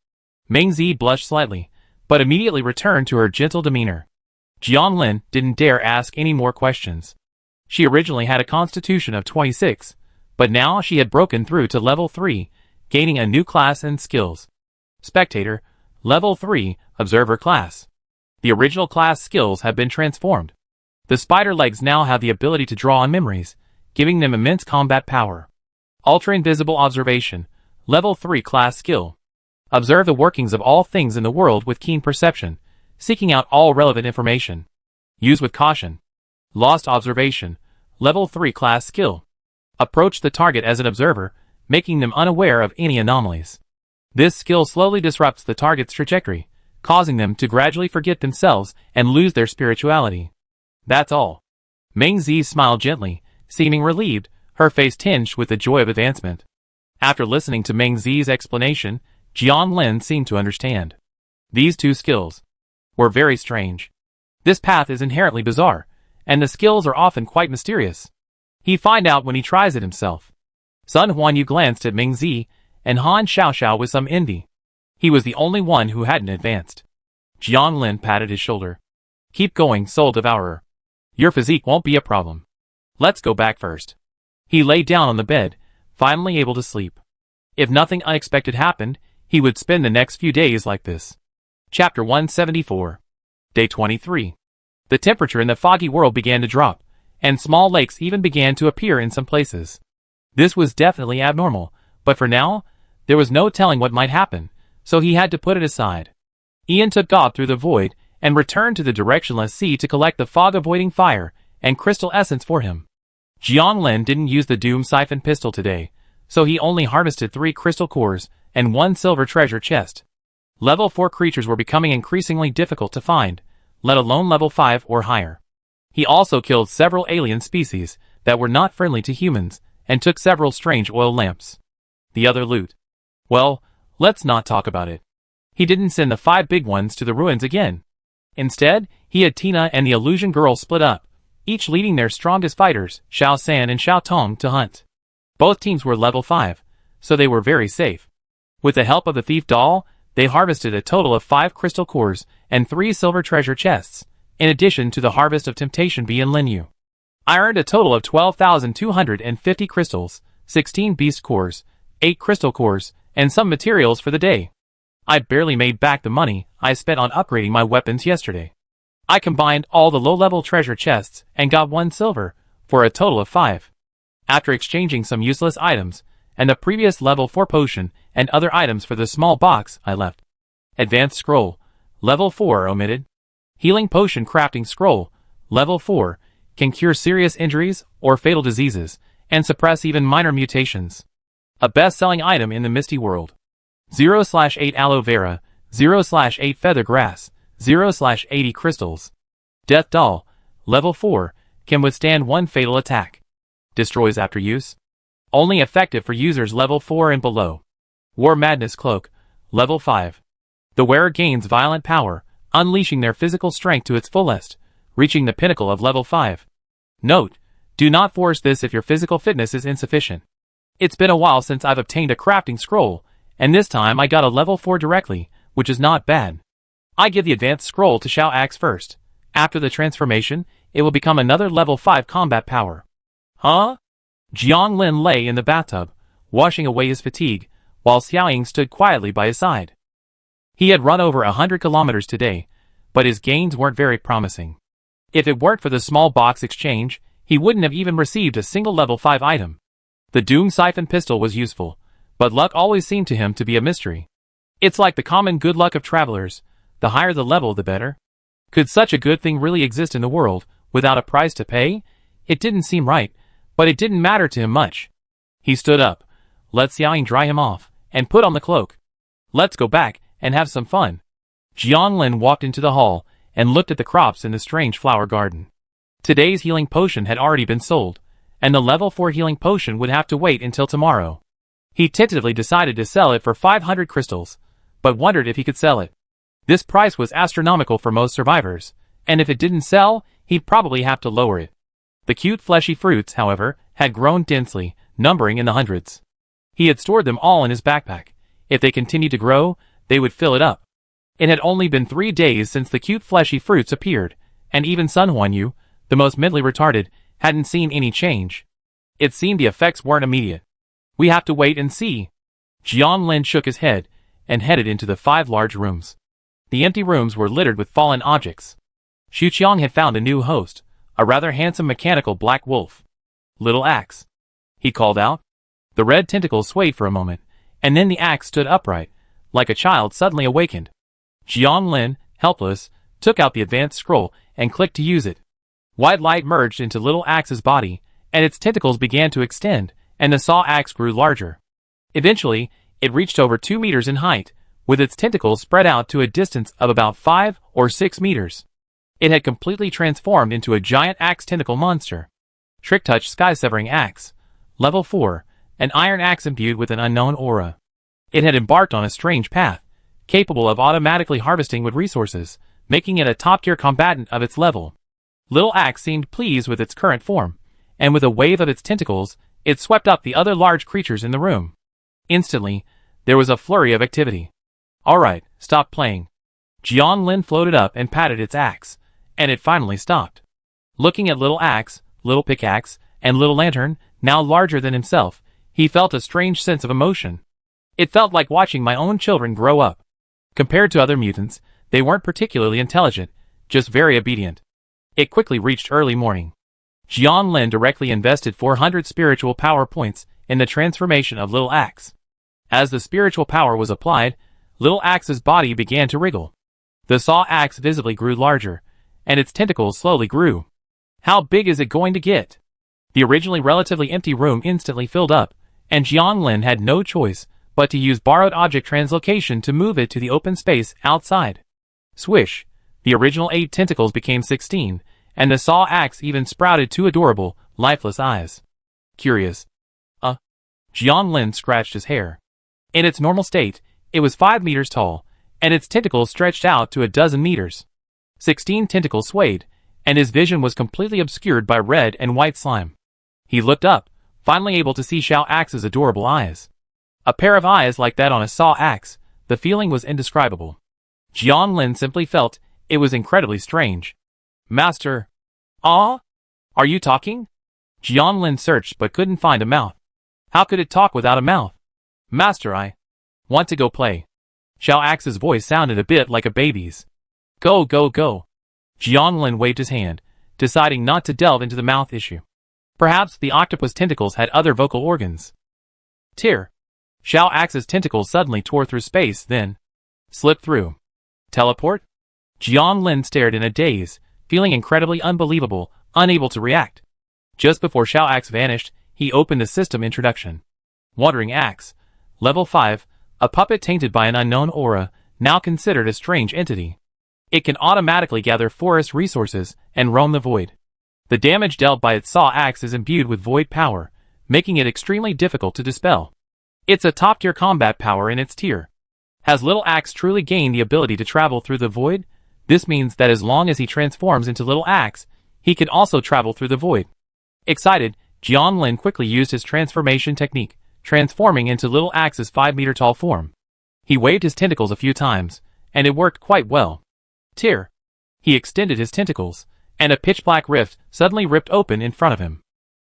Ming Zi blushed slightly, but immediately returned to her gentle demeanor. Jiang Lin didn't dare ask any more questions. She originally had a constitution of 26, but now she had broken through to level 3, gaining a new class and skills. Spectator, level 3, observer class. The original class skills have been transformed. The spider legs now have the ability to draw on memories, giving them immense combat power. Ultra invisible observation, level 3 class skill. Observe the workings of all things in the world with keen perception, seeking out all relevant information. Use with caution. Lost observation, level 3 class skill. Approach the target as an observer, making them unaware of any anomalies. This skill slowly disrupts the target's trajectory, causing them to gradually forget themselves and lose their spirituality. That's all. Ming Zi smiled gently, seeming relieved, her face tinged with the joy of advancement. After listening to Ming Zi's explanation, Jiang Lin seemed to understand. These 2 skills were very strange. This path is inherently bizarre, and the skills are often quite mysterious. He'd find out when he tries it himself. Sun Huanyu glanced at Ming Zi and Han Xiaoxiao with some envy. He was the only one who hadn't advanced. Jiang Lin patted his shoulder. Keep going, Soul Devourer. Your physique won't be a problem. Let's go back first. He lay down on the bed, finally able to sleep. If nothing unexpected happened, he would spend the next few days like this. Chapter 174. Day 23. The temperature in the foggy world began to drop, and small lakes even began to appear in some places. This was definitely abnormal, but for now, there was no telling what might happen, so he had to put it aside. Ian took off through the void and returned to the directionless sea to collect the fog-avoiding fire and crystal essence for him. Jiang Lin didn't use the Doom Siphon pistol today, so he only harvested 3 crystal cores and 1 silver treasure chest. Level 4 creatures were becoming increasingly difficult to find, let alone level 5 or higher. He also killed several alien species that were not friendly to humans, and took several strange oil lamps. The other loot. Well, let's not talk about it. He didn't send the 5 big ones to the ruins again. Instead, he had Tina and the illusion girl split up, each leading their strongest fighters, Xiao San and Xiao Tong, to hunt. Both teams were level 5, so they were very safe. With the help of the thief doll, they harvested a total of 5 crystal cores and 3 silver treasure chests, in addition to the harvest of Temptation Bee and Linyu. I earned a total of 12,250 crystals, 16 beast cores, 8 crystal cores, and some materials for the day. I barely made back the money I spent on upgrading my weapons yesterday. I combined all the low-level treasure chests and got 1 silver, for a total of 5. After exchanging some useless items, and the previous level 4 potion and other items for the small box, I left. Advanced scroll, level 4 omitted. Healing potion crafting scroll, level 4, can cure serious injuries or fatal diseases, and suppress even minor mutations. A best-selling item in the Misty world. 0/8 aloe vera, 0/8 feather grass, 0/80 crystals. Death doll, level 4, can withstand 1 fatal attack. Destroys after use. Only effective for users level 4 and below. War Madness cloak, level 5. The wearer gains violent power, unleashing their physical strength to its fullest, reaching the pinnacle of level 5. Note, do not force this if your physical fitness is insufficient. It's been a while since I've obtained a crafting scroll, and this time I got a level 4 directly, which is not bad. I give the advanced scroll to Xiao Axe first. After the transformation, it will become another level 5 combat power. Huh? Jiang Lin lay in the bathtub, washing away his fatigue, while Xiaoying stood quietly by his side. He had run over 100 kilometers today, but his gains weren't very promising. If it weren't for the small box exchange, he wouldn't have even received a single level 5 item. The Doom Siphon pistol was useful, but luck always seemed to him to be a mystery. It's like the common good luck of travelers, the higher the level the better. Could such a good thing really exist in the world, without a price to pay? It didn't seem right, but it didn't matter to him much. He stood up, let Xiaoying dry him off, and put on the cloak. Let's go back and have some fun. Jiang Lin walked into the hall and looked at the crops in the strange flower garden. Today's healing potion had already been sold, and the level 4 healing potion would have to wait until tomorrow. He tentatively decided to sell it for 500 crystals, but wondered if he could sell it. This price was astronomical for most survivors, and if it didn't sell, he'd probably have to lower it. The cute fleshy fruits, however, had grown densely, numbering in the hundreds. He had stored them all in his backpack. If they continued to grow, they would fill it up. It had only been 3 days since the cute fleshy fruits appeared, and even Sun Huanyu, the most mentally retarded, hadn't seen any change. It seemed the effects weren't immediate. We have to wait and see. Jiang Lin shook his head, and headed into the 5 large rooms. The empty rooms were littered with fallen objects. Xu Qiang had found a new host, a rather handsome mechanical black wolf. Little axe, he called out. The red tentacles swayed for a moment, and then the axe stood upright, like a child suddenly awakened. Jiang Lin, helpless, took out the advanced scroll and clicked to use it. White light merged into Little Axe's body, and its tentacles began to extend, and the saw axe grew larger. Eventually, it reached over 2 meters in height, with its tentacles spread out to a distance of about 5 or 6 meters. It had completely transformed into a giant axe tentacle monster. Trick Touch Sky-Severing Axe, Level 4, an iron axe imbued with an unknown aura. It had embarked on a strange path, capable of automatically harvesting wood resources, making it a top-tier combatant of its level. Little Axe seemed pleased with its current form, and with a wave of its tentacles, it swept up the other large creatures in the room. Instantly, there was a flurry of activity. Alright, stop playing. Jiang Lin floated up and patted its axe, and it finally stopped. Looking at Little Axe, Little Pickaxe, and Little Lantern, now larger than himself, he felt a strange sense of emotion. It felt like watching my own children grow up. Compared to other mutants, they weren't particularly intelligent, just very obedient. It quickly reached early morning. Jiang Lin directly invested 400 spiritual power points in the transformation of Little Axe. As the spiritual power was applied, Little Axe's body began to wriggle. The saw axe visibly grew larger, and its tentacles slowly grew. How big is it going to get? The originally relatively empty room instantly filled up, and Jiang Lin had no choice but to use borrowed object translocation to move it to the open space outside. Swish! The original 8 tentacles became 16, and the saw axe even sprouted 2 adorable, lifeless eyes. Curious. Jiang Lin scratched his hair. In its normal state, it was 5 meters tall, and its tentacles stretched out to 12 meters. 16 tentacles swayed, and his vision was completely obscured by red and white slime. He looked up, finally able to see Xiao Axe's adorable eyes. A pair of eyes like that on a saw axe, the feeling was indescribable. Jiang Lin simply felt it was incredibly strange. Master. Are Are you talking? Jianlin searched but couldn't find a mouth. How could it talk without a mouth? Master, I want to go play. Xiao Axe's voice sounded a bit like a baby's. Go, go, go. Jianlin waved his hand, deciding not to delve into the mouth issue. Perhaps the octopus tentacles had other vocal organs. Tear. Xiao Axe's tentacles suddenly tore through space, then slipped through. Teleport? Jianlin stared in a daze, feeling incredibly unbelievable, unable to react. Just before Xiao Axe vanished, he opened the system introduction. Wandering Axe. Level 5, a puppet tainted by an unknown aura, now considered a strange entity. It can automatically gather forest resources and roam the void. The damage dealt by its saw axe is imbued with void power, making it extremely difficult to dispel. It's a top-tier combat power in its tier. Has Little Axe truly gained the ability to travel through the void? This means that as long as he transforms into Little Axe, he can also travel through the void. Excited, Jianlin quickly used his transformation technique, transforming into Little Axe's 5-meter-tall form. He waved his tentacles a few times, and it worked quite well. Tear. He extended his tentacles, and a pitch-black rift suddenly ripped open in front of him.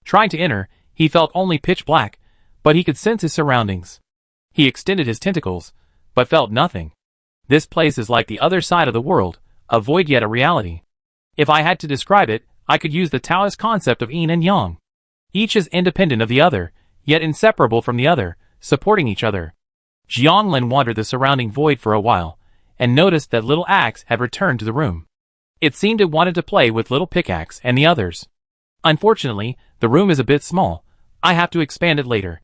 Trying to enter, he felt only pitch black, but he could sense his surroundings. He extended his tentacles, but felt nothing. This place is like the other side of the world, a void yet a reality. If I had to describe it, I could use the Taoist concept of yin and yang. Each is independent of the other, yet inseparable from the other, supporting each other. Jianlin wandered the surrounding void for a while, and noticed that Little Axe had returned to the room. It seemed it wanted to play with Little Pickaxe and the others. Unfortunately, the room is a bit small. I have to expand it later.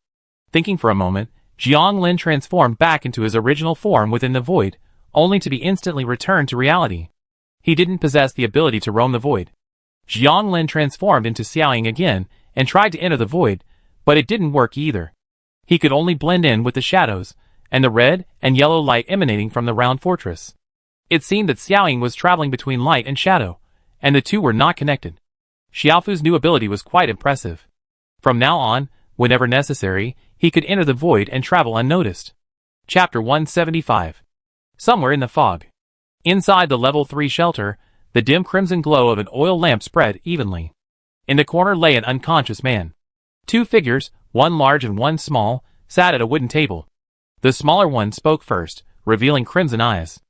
Thinking for a moment, Jianlin transformed back into his original form within the void, only to be instantly returned to reality. He didn't possess the ability to roam the void. Jianlin transformed into Xiaoying again and tried to enter the void, but it didn't work either. He could only blend in with the shadows, and the red and yellow light emanating from the round fortress. It seemed that Xiaoying was traveling between light and shadow, and the two were not connected. Xiaofu's new ability was quite impressive. From now on, whenever necessary, he could enter the void and travel unnoticed. Chapter 175. Somewhere in the fog. Inside the level 3 shelter, the dim crimson glow of an oil lamp spread evenly. In the corner lay an unconscious man. Two figures, one large and one small, sat at a wooden table. The smaller one spoke first, revealing crimson eyes.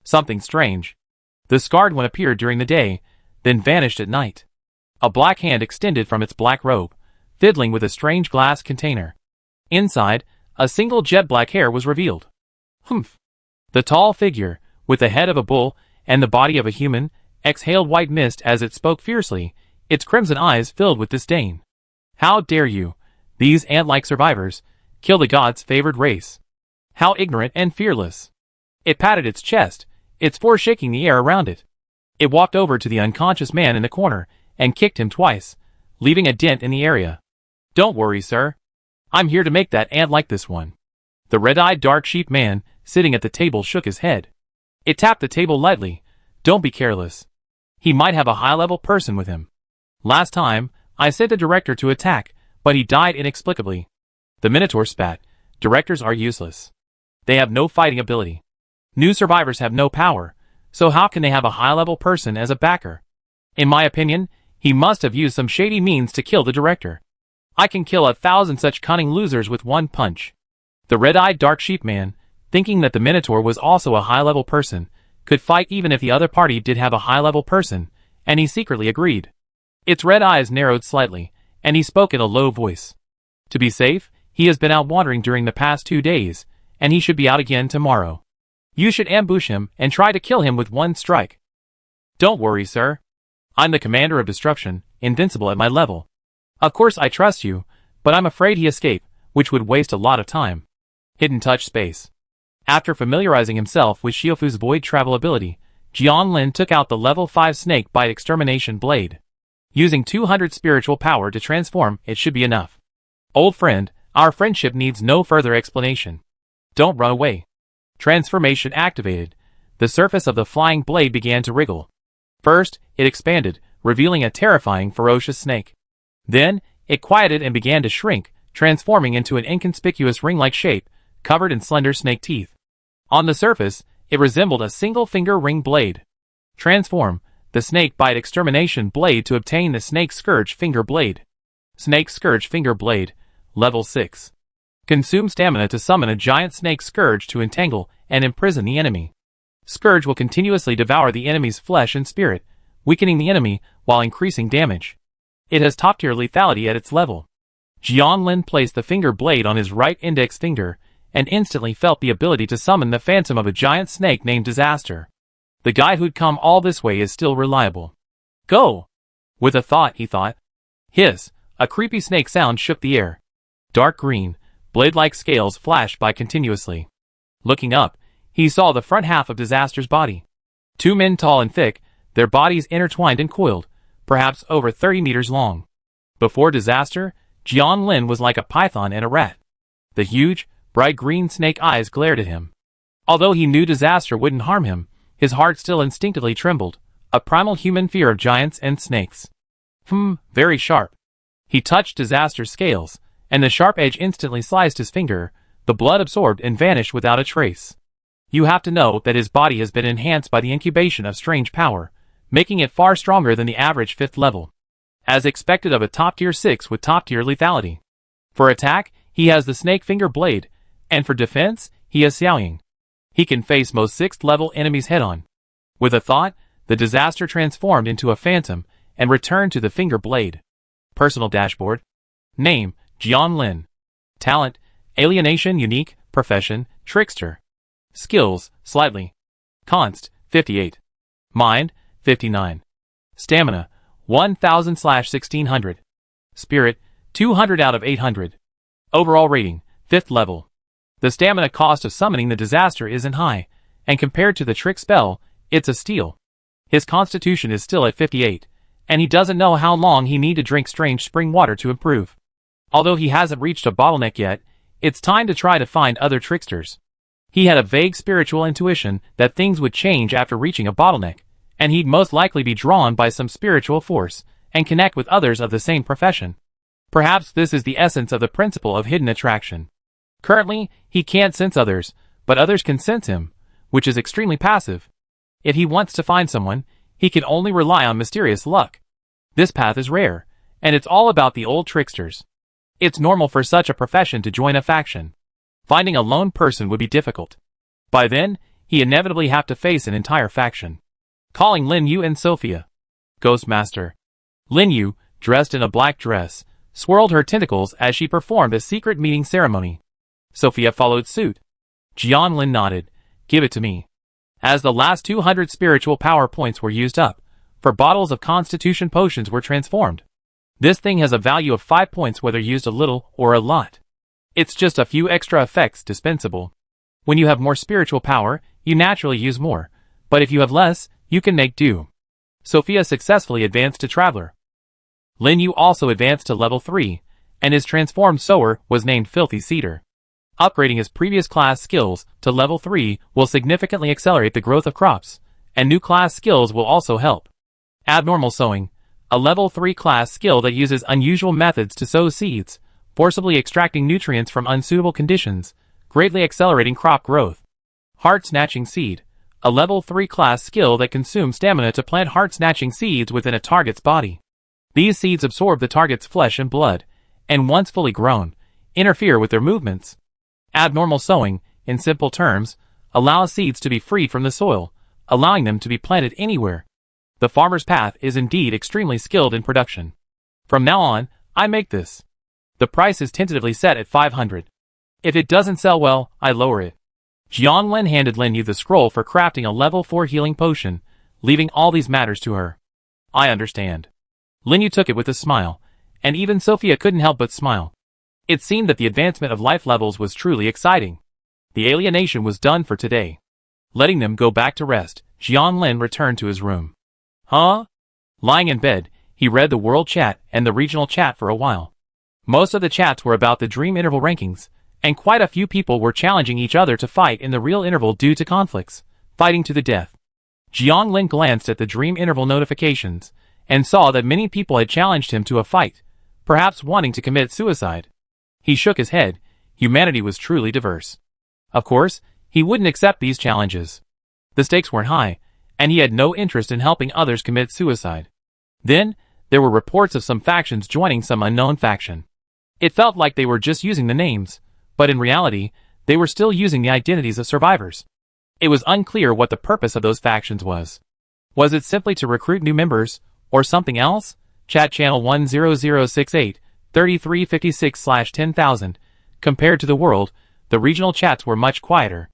Something strange. The scarred one appeared during the day, then vanished at night. A black hand extended from its black robe, fiddling with a strange glass container. Inside, a single jet black hair was revealed. Humph. The tall figure, with the head of a bull and the body of a human, exhaled white mist as it spoke fiercely, its crimson eyes filled with disdain. How dare you, these ant-like survivors, kill the gods' favored race? How ignorant and fearless. It patted its chest, its fore shaking the air around it. It walked over to the unconscious man in the corner and kicked him twice, leaving a dent in the area. Don't worry, sir. I'm here to make that ant like this one. The red-eyed dark sheep man, sitting at the table, shook his head. It tapped the table lightly. Don't be careless. He might have a high-level person with him. Last time, I sent the director to attack, but he died inexplicably. The Minotaur spat. Directors are useless. They have no fighting ability. New survivors have no power, so how can they have a high-level person as a backer? In my opinion, he must have used some shady means to kill the director. I can kill 1,000 such cunning losers with one punch. The red-eyed dark sheep man, thinking that the Minotaur was also a high-level person, could fight even if the other party did have a high-level person, and he secretly agreed. Its red eyes narrowed slightly, and he spoke in a low voice. To be safe, he has been out wandering during the past 2 days, and he should be out again tomorrow. You should ambush him and try to kill him with one strike. Don't worry, sir. I'm the commander of destruction, invincible at my level. Of course I trust you, but I'm afraid he escaped, which would waste a lot of time. Hidden touch space. After familiarizing himself with Xiaofu's void travel ability, Jianlin took out the level 5 snake bite extermination blade. Using 200 spiritual power to transform, it should be enough. Old friend, our friendship needs no further explanation. Don't run away. Transformation activated. The surface of the flying blade began to wriggle. First, it expanded, revealing a terrifying, ferocious snake. Then, it quieted and began to shrink, transforming into an inconspicuous ring-like shape, covered in slender snake teeth. On the surface, it resembled a single-finger ring blade. Transform. the Snake Bite Extermination Blade to obtain the Snake Scourge Finger Blade. Snake Scourge Finger Blade, Level 6. Consume stamina to summon a giant snake scourge to entangle and imprison the enemy. Scourge will continuously devour the enemy's flesh and spirit, weakening the enemy while increasing damage. It has top-tier lethality at its level. Jianlin placed the finger blade on his right index finger and instantly felt the ability to summon the phantom of a giant snake named Disaster. The guide who'd come all this way is still reliable. Go! With a thought, he thought. Hiss! A creepy snake sound shook the air. Dark green, blade-like scales flashed by continuously. Looking up, he saw the front half of Disaster's body. Two men tall and thick, their bodies intertwined and coiled, perhaps over 30 meters long. Before Disaster, Jianlin was like a python and a rat. The huge, bright green snake eyes glared at him. Although he knew Disaster wouldn't harm him, his heart still instinctively trembled, a primal human fear of giants and snakes. Very sharp. He touched Disaster's scales, and the sharp edge instantly sliced his finger. The blood absorbed and vanished without a trace. You have to know that his body has been enhanced by the incubation of strange power, making it far stronger than the average 5th level. As expected of a top-tier 6 with top-tier lethality. For attack, he has the Snake Finger Blade, and for defense, he has Xiaoying. He can face most 6th level enemies head-on. With a thought, the Disaster transformed into a phantom and returned to the Finger Blade. Personal dashboard. Name, Jianlin. Talent, Alienation Unique, Profession, Trickster. Skills, Slightly. Const, 58. Mind, 59. Stamina, 1000/1600. Spirit, 200 out of 800. Overall rating, 5th level. The stamina cost of summoning the Disaster isn't high, and compared to the trick spell, it's a steal. His constitution is still at 58, and he doesn't know how long he need to drink strange spring water to improve. Although he hasn't reached a bottleneck yet, it's time to try to find other tricksters. He had a vague spiritual intuition that things would change after reaching a bottleneck, and he'd most likely be drawn by some spiritual force and connect with others of the same profession. Perhaps this is the essence of the principle of hidden attraction. Currently, he can't sense others, but others can sense him, which is extremely passive. If he wants to find someone, he can only rely on mysterious luck. This path is rare, and it's all about the old tricksters. It's normal for such a profession to join a faction. Finding a lone person would be difficult. By then, he inevitably have to face an entire faction. Calling Lin Yu and Sophia. Ghostmaster. Lin Yu, dressed in a black dress, swirled her tentacles as she performed a secret meeting ceremony. Sophia followed suit. Jianlin nodded. Give it to me. As the last 200 spiritual power points were used up, 4 bottles of constitution potions were transformed. This thing has a value of 5 points whether used a little or a lot. It's just a few extra effects dispensable. When you have more spiritual power, you naturally use more, but if you have less, you can make do. Sophia successfully advanced to Traveler. Lin Yu also advanced to level 3, and his transformed sower was named Filthy Cedar. Upgrading his previous class skills to level 3 will significantly accelerate the growth of crops, and new class skills will also help. Abnormal Sowing, a level 3 class skill that uses unusual methods to sow seeds, forcibly extracting nutrients from unsuitable conditions, greatly accelerating crop growth. Heart-Snatching Seed, a level 3 class skill that consumes stamina to plant heart-snatching seeds within a target's body. These seeds absorb the target's flesh and blood, and once fully grown, interfere with their movements. Abnormal Sowing, in simple terms, allows seeds to be freed from the soil, allowing them to be planted anywhere. The farmer's path is indeed extremely skilled in production. From now on, I make this. The price is tentatively set at 500. If it doesn't sell well, I lower it. Jianlin handed Lin Yu the scroll for crafting a level 4 healing potion, leaving all these matters to her. I understand. Lin Yu took it with a smile, and even Sophia couldn't help but smile. It seemed that the advancement of life levels was truly exciting. The alienation was done for today. Letting them go back to rest, Jianlin returned to his room. Lying in bed, he read the world chat and the regional chat for a while. Most of the chats were about the Dream Interval rankings, and quite a few people were challenging each other to fight in the real interval due to conflicts, fighting to the death. Jianlin glanced at the Dream Interval notifications, and saw that many people had challenged him to a fight, perhaps wanting to commit suicide. He shook his head. Humanity was truly diverse. Of course, he wouldn't accept these challenges. The stakes weren't high, and he had no interest in helping others commit suicide. Then, there were reports of some factions joining some unknown faction. It felt like they were just using the names, but in reality, they were still using the identities of survivors. It was unclear what the purpose of those factions was. Was it simply to recruit new members, or something else? Chat channel 10068 3356/10000. Compared to the world, the regional chats were much quieter.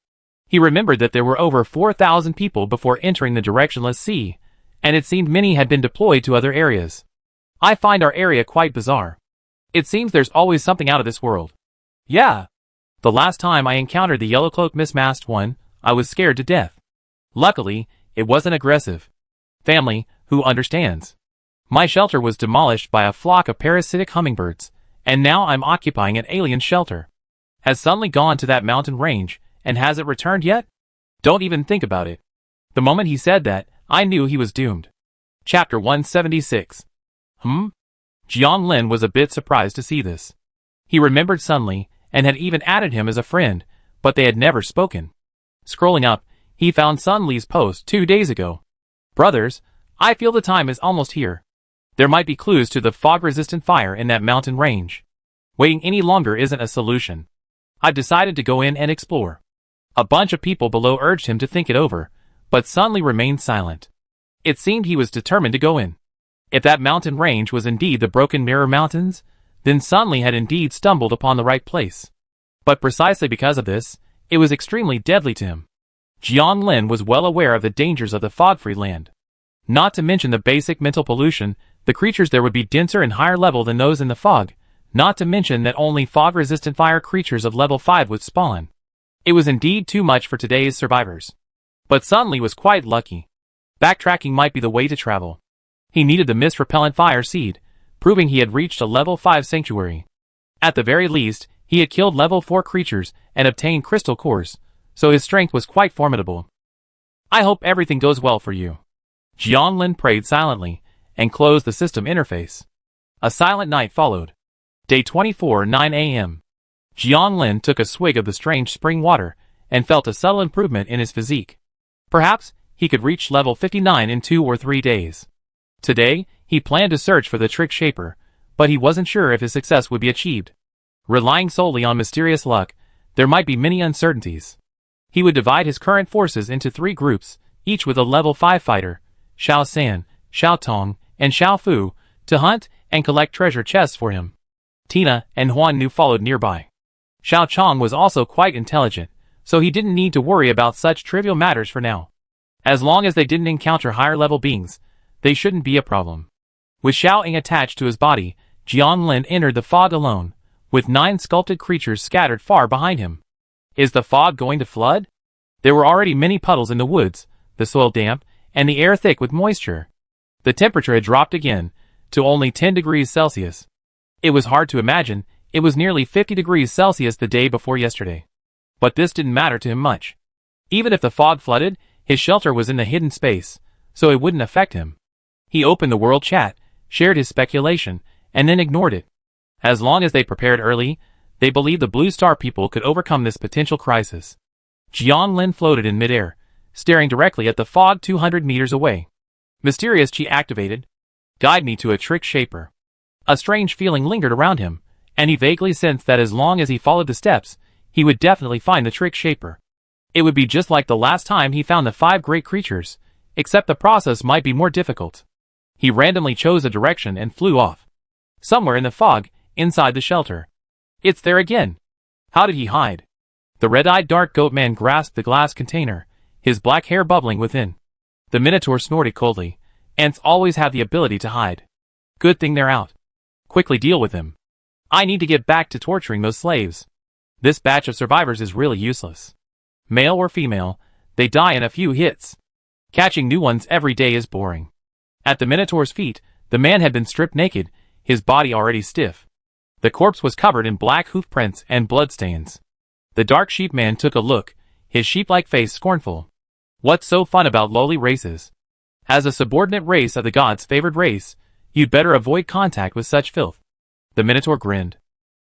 He remembered that there were over 4,000 people before entering the directionless sea, and it seemed many had been deployed to other areas. I find our area quite bizarre. It seems there's always something out of this world. Yeah. The last time I encountered the yellow-cloaked mismasked one, I was scared to death. Luckily, it wasn't aggressive. Family, who understands? My shelter was demolished by a flock of parasitic hummingbirds, and now I'm occupying an alien shelter. Has Sunli gone to that mountain range, and has it returned yet? Don't even think about it. The moment he said that, I knew he was doomed. Chapter 176. Jianlin was a bit surprised to see this. He remembered Sunli, and had even added him as a friend, but they had never spoken. Scrolling up, he found Sunli's post 2 days ago. Brothers, I feel the time is almost here. There might be clues to the fog-resistant fire in that mountain range. Waiting any longer isn't a solution. I've decided to go in and explore. A bunch of people below urged him to think it over, but Sunli remained silent. It seemed he was determined to go in. If that mountain range was indeed the Broken Mirror Mountains, then Sunli had indeed stumbled upon the right place. But precisely because of this, it was extremely deadly to him. Jianlin was well aware of the dangers of the fog-free land. Not to mention the basic mental pollution, the creatures there would be denser and higher level than those in the fog, not to mention that only fog-resistant fire creatures of level 5 would spawn. It was indeed too much for today's survivors. But Sunli was quite lucky. Backtracking might be the way to travel. He needed the mist-repellent fire seed, proving he had reached a level 5 sanctuary. At the very least, he had killed level 4 creatures and obtained crystal cores, so his strength was quite formidable. I hope everything goes well for you. Jianlin prayed silently, and closed the system interface. A silent night followed. Day 24, 9 a.m. Jianlin took a swig of the strange spring water, and felt a subtle improvement in his physique. Perhaps, he could reach level 59 in 2 or 3 days. Today, he planned to search for the trick shaper, but he wasn't sure if his success would be achieved. Relying solely on mysterious luck, there might be many uncertainties. He would divide his current forces into 3 groups, each with a level 5 fighter, Xiao San, Xiao Tong, and Xiao Fu, to hunt and collect treasure chests for him. Tina and Huan Nu followed nearby. Xiao Chong was also quite intelligent, so he didn't need to worry about such trivial matters for now. As long as they didn't encounter higher-level beings, they shouldn't be a problem. With Xiao Ying attached to his body, Jianlin entered the fog alone, with 9 sculpted creatures scattered far behind him. Is the fog going to flood? There were already many puddles in the woods, the soil damp, and the air thick with moisture. The temperature had dropped again, to only 10 degrees Celsius. It was hard to imagine, it was nearly 50 degrees Celsius the day before yesterday. But this didn't matter to him much. Even if the fog flooded, his shelter was in the hidden space, so it wouldn't affect him. He opened the world chat, shared his speculation, and then ignored it. As long as they prepared early, they believed the Blue Star people could overcome this potential crisis. Jianlin floated in midair, staring directly at the fog 200 meters away. Mysterious Chi activated. Guide me to a trick shaper. A strange feeling lingered around him, and he vaguely sensed that as long as he followed the steps, he would definitely find the trick shaper. It would be just like the last time he found the 5 great creatures, except the process might be more difficult. He randomly chose a direction and flew off. Somewhere in the fog, inside the shelter. It's there again. How did he hide? The red-eyed dark goat man grasped the glass container, his black hair bubbling within. The Minotaur snorted coldly. Ants always have the ability to hide. Good thing they're out. Quickly deal with him. I need to get back to torturing those slaves. This batch of survivors is really useless. Male or female, they die in a few hits. Catching new ones every day is boring. At the Minotaur's feet, the man had been stripped naked, his body already stiff. The corpse was covered in black hoof prints and bloodstains. The dark sheep man took a look, his sheep-like face scornful. What's so fun about lowly races? As a subordinate race of the gods' favored race, you'd better avoid contact with such filth. The Minotaur grinned.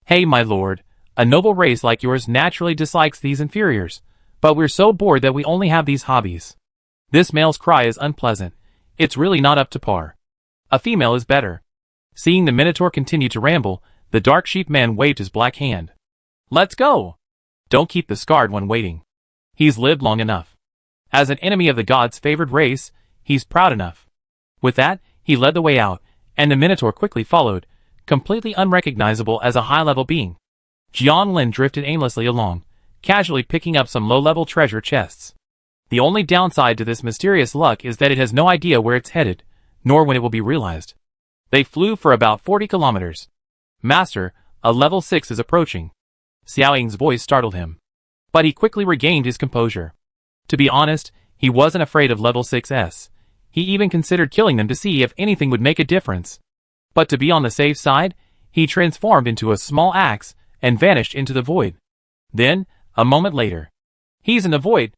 Hey my lord, a noble race like yours naturally dislikes these inferiors, but we're so bored that we only have these hobbies. This male's cry is unpleasant. It's really not up to par. A female is better. Seeing the Minotaur continue to ramble, the dark sheep man waved his black hand. Let's go! Don't keep the scarred one waiting. He's lived long enough. As an enemy of the gods' favored race, he's proud enough. With that, he led the way out, and the Minotaur quickly followed, completely unrecognizable as a high-level being. Jiang Lin drifted aimlessly along, casually picking up some low-level treasure chests. The only downside to this mysterious luck is that it has no idea where it's headed, nor when it will be realized. They flew for about 40 kilometers. Master, a level 6 is approaching. Xiao Ying's voice startled him. But he quickly regained his composure. To be honest, he wasn't afraid of level 6s. He even considered killing them to see if anything would make a difference. But to be on the safe side, he transformed into a small axe and vanished into the void. Then, a moment later, he's in the void.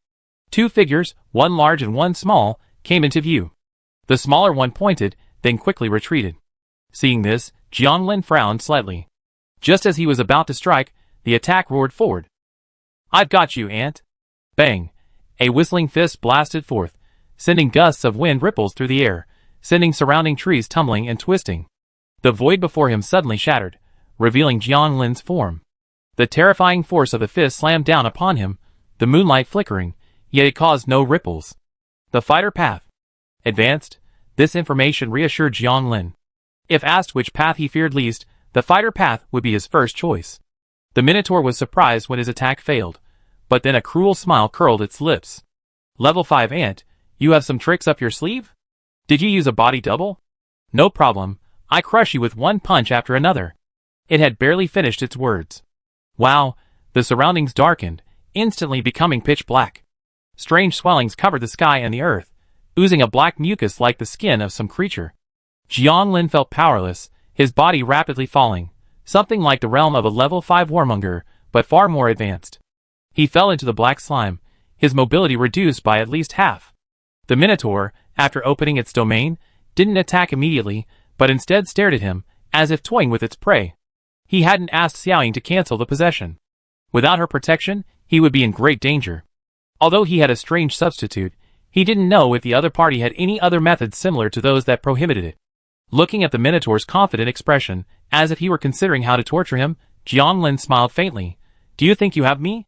Two figures, one large and one small, came into view. The smaller one pointed, then quickly retreated. Seeing this, Jiang Lin frowned slightly. Just as he was about to strike, the attack roared forward. I've got you, Ant. Bang! A whistling fist blasted forth, sending gusts of wind ripples through the air, sending surrounding trees tumbling and twisting. The void before him suddenly shattered, revealing Jiang Lin's form. The terrifying force of the fist slammed down upon him, the moonlight flickering, yet it caused no ripples. The fighter path. Advanced. This information reassured Jiang Lin. If asked which path he feared least, the fighter path would be his first choice. The Minotaur was surprised when his attack failed, but then a cruel smile curled its lips. Level 5 Ant, you have some tricks up your sleeve? Did you use a body double? No problem, I crush you with one punch after another. It had barely finished its words. Wow, the surroundings darkened, instantly becoming pitch black. Strange swellings covered the sky and the earth, oozing a black mucus like the skin of some creature. Jiang Lin felt powerless, his body rapidly falling, something like the realm of a level 5 warmonger, but far more advanced. He fell into the black slime, his mobility reduced by at least half. The Minotaur, after opening its domain, didn't attack immediately, but instead stared at him, as if toying with its prey. He hadn't asked Xiao Ying to cancel the possession. Without her protection, he would be in great danger. Although he had a strange substitute, he didn't know if the other party had any other methods similar to those that prohibited it. Looking at the Minotaur's confident expression, as if he were considering how to torture him, Jiang Lin smiled faintly. Do you think you have me?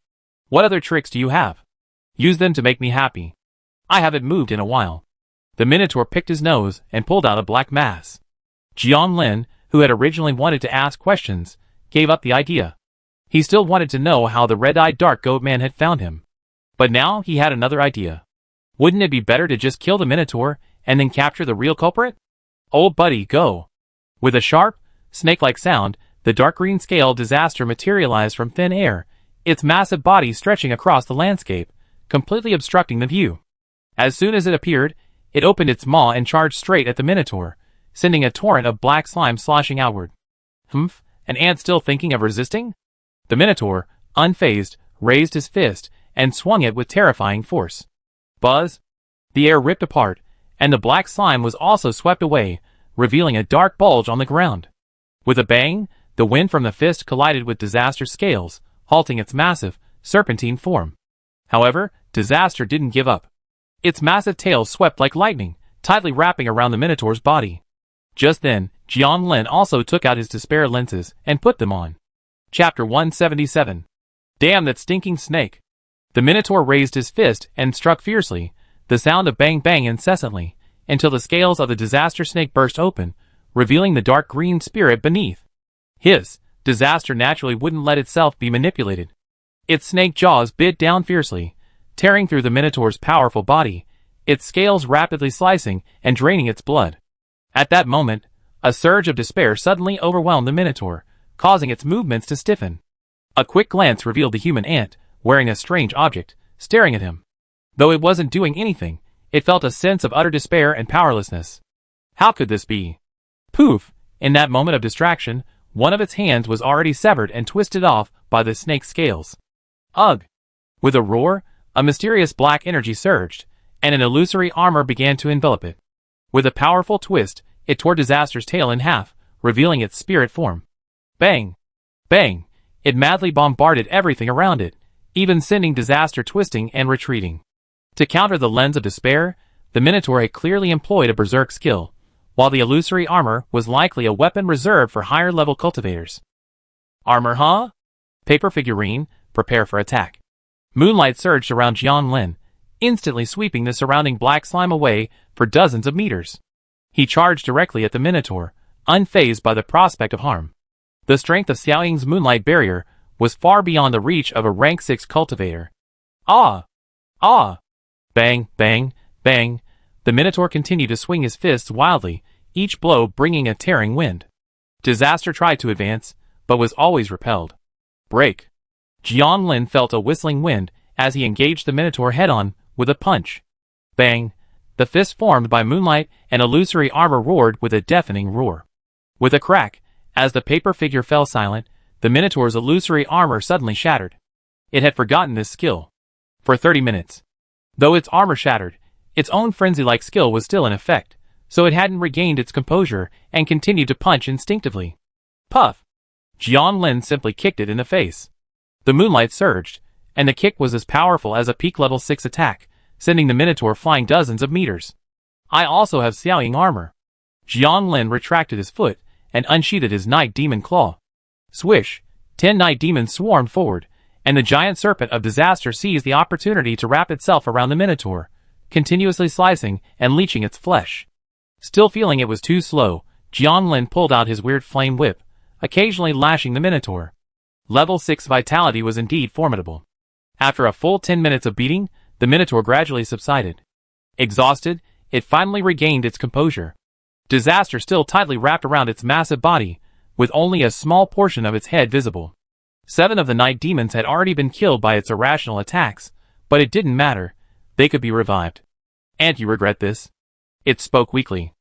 What other tricks do you have? Use them to make me happy. I haven't moved in a while. The Minotaur picked his nose and pulled out a black mass. Jiang Lin, who had originally wanted to ask questions, gave up the idea. He still wanted to know how the red-eyed dark goat man had found him. But now he had another idea. Wouldn't it be better to just kill the Minotaur and then capture the real culprit? Old buddy, go. With a sharp, snake-like sound, the dark green scale disaster materialized from thin air, its massive body stretching across the landscape, completely obstructing the view. As soon as it appeared, it opened its maw and charged straight at the Minotaur, sending a torrent of black slime sloshing outward. Humph, an ant still thinking of resisting? The Minotaur, unfazed, raised his fist and swung it with terrifying force. Buzz! The air ripped apart, and the black slime was also swept away, revealing a dark bulge on the ground. With a bang, the wind from the fist collided with Disaster's scales, halting its massive, serpentine form. However, Disaster didn't give up. Its massive tail swept like lightning, tightly wrapping around the Minotaur's body. Just then, Jiang Lin also took out his despair lenses and put them on. Chapter 177. Damn that stinking snake! The Minotaur raised his fist and struck fiercely, the sound of bang bang incessantly, until the scales of the Disaster snake burst open, revealing the dark green spirit beneath. Hiss! Disaster naturally wouldn't let itself be manipulated. Its snake jaws bit down fiercely, tearing through the Minotaur's powerful body, its scales rapidly slicing and draining its blood. At that moment, a surge of despair suddenly overwhelmed the Minotaur, causing its movements to stiffen. A quick glance revealed the human ant, wearing a strange object, staring at him. Though it wasn't doing anything, it felt a sense of utter despair and powerlessness. How could this be? Poof! In that moment of distraction, one of its hands was already severed and twisted off by the snake's scales. Ugh! With a roar, a mysterious black energy surged, and an illusory armor began to envelop it. With a powerful twist, it tore Disaster's tail in half, revealing its spirit form. Bang! Bang! It madly bombarded everything around it, even sending Disaster twisting and retreating. To counter the lens of despair, the Minotaur had clearly employed a berserk skill, while the illusory armor was likely a weapon reserved for higher-level cultivators. Armor, huh? Paper figurine, prepare for attack. Moonlight surged around Jianlin, instantly sweeping the surrounding black slime away for dozens of meters. He charged directly at the Minotaur, unfazed by the prospect of harm. The strength of Xiaoying's moonlight barrier was far beyond the reach of a rank 6 cultivator. Ah! Ah! Bang, bang, bang. The Minotaur continued to swing his fists wildly, each blow bringing a tearing wind. Disaster tried to advance, but was always repelled. Break! Jianlin felt a whistling wind as he engaged the Minotaur head-on with a punch. Bang! The fist formed by moonlight and illusory armor roared with a deafening roar. With a crack, as the paper figure fell silent, the Minotaur's illusory armor suddenly shattered. It had forgotten this skill. For 30 minutes. Though its armor shattered, its own frenzy-like skill was still in effect, so it hadn't regained its composure and continued to punch instinctively. Puff! Jianlin simply kicked it in the face. The moonlight surged, and the kick was as powerful as a peak level 6 attack, sending the Minotaur flying dozens of meters. I also have Xiaoying armor. Jianlin retracted his foot and unsheathed his night demon claw. Swish! 10 night demons swarmed forward, and the giant serpent of disaster seized the opportunity to wrap itself around the Minotaur, continuously slicing and leeching its flesh. Still feeling it was too slow, Jianlin pulled out his weird flame whip, occasionally lashing the Minotaur. Level 6 vitality was indeed formidable. After a full 10 minutes of beating, the Minotaur gradually subsided. Exhausted, it finally regained its composure. Disaster still tightly wrapped around its massive body, with only a small portion of its head visible. 7 of the night demons had already been killed by its irrational attacks, but it didn't matter. They could be revived. And you regret this? It spoke weakly.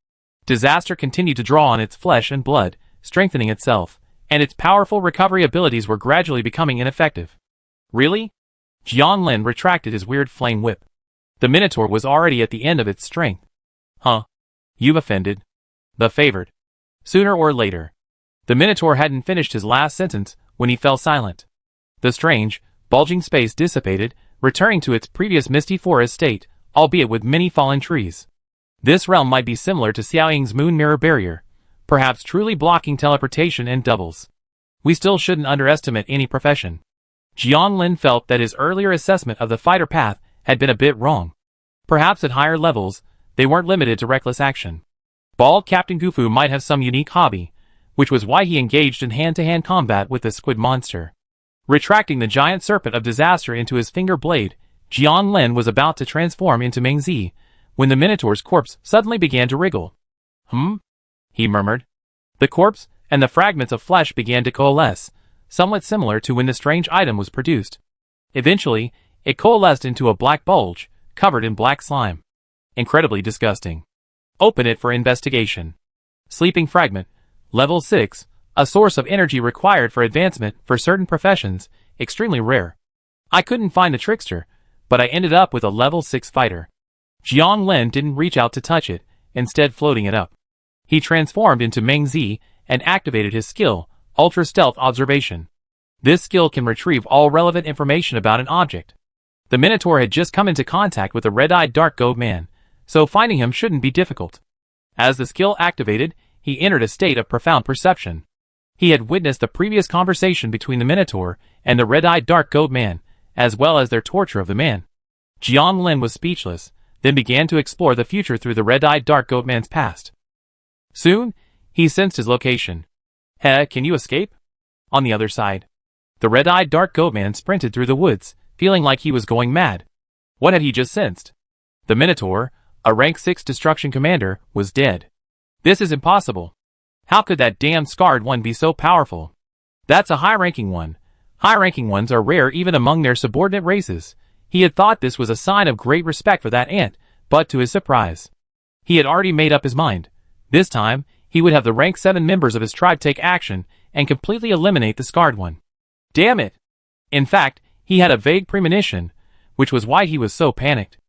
Disaster continued to draw on its flesh and blood, strengthening itself, and its powerful recovery abilities were gradually becoming ineffective. Really? Jianlin retracted his weird flame whip. The Minotaur was already at the end of its strength. Huh? You've offended the favored. Sooner or later. The Minotaur hadn't finished his last sentence when he fell silent. The strange, bulging space dissipated, returning to its previous misty forest state, albeit with many fallen trees. This realm might be similar to Xiaoying's moon mirror barrier, perhaps truly blocking teleportation and doubles. We still shouldn't underestimate any profession. Jianlin felt that his earlier assessment of the fighter path had been a bit wrong. Perhaps at higher levels, they weren't limited to reckless action. Bald Captain Gufu might have some unique hobby, which was why he engaged in hand-to-hand combat with the squid monster. Retracting the giant serpent of disaster into his finger blade, Jianlin was about to transform into Mengzi, when the Minotaur's corpse suddenly began to wriggle. He murmured. The corpse and the fragments of flesh began to coalesce, somewhat similar to when the strange item was produced. Eventually, it coalesced into a black bulge, covered in black slime. Incredibly disgusting. Open it for investigation. Sleeping fragment. Level 6, a source of energy required for advancement for certain professions, extremely rare. I couldn't find the trickster, but I ended up with a level 6 fighter. Jianlin didn't reach out to touch it, instead floating it up. He transformed into Mengzi and activated his skill, Ultra Stealth Observation. This skill can retrieve all relevant information about an object. The Minotaur had just come into contact with a red-eyed dark goat man, so finding him shouldn't be difficult. As the skill activated, he entered a state of profound perception. He had witnessed the previous conversation between the Minotaur and the red-eyed dark goat man, as well as their torture of the man. Jianlin was speechless, then began to explore the future through the red-eyed dark goat man's past. Soon, he sensed his location. Can you escape? On the other side. The red-eyed dark goat man sprinted through the woods, feeling like he was going mad. What had he just sensed? The Minotaur, a rank 6 destruction commander, was dead. This is impossible. How could that damn scarred one be so powerful? That's a high-ranking one. High-ranking ones are rare even among their subordinate races. He had thought this was a sign of great respect for that ant, but to his surprise, he had already made up his mind. This time, he would have the rank 7 members of his tribe take action and completely eliminate the scarred one. Damn it! In fact, he had a vague premonition, which was why he was so panicked.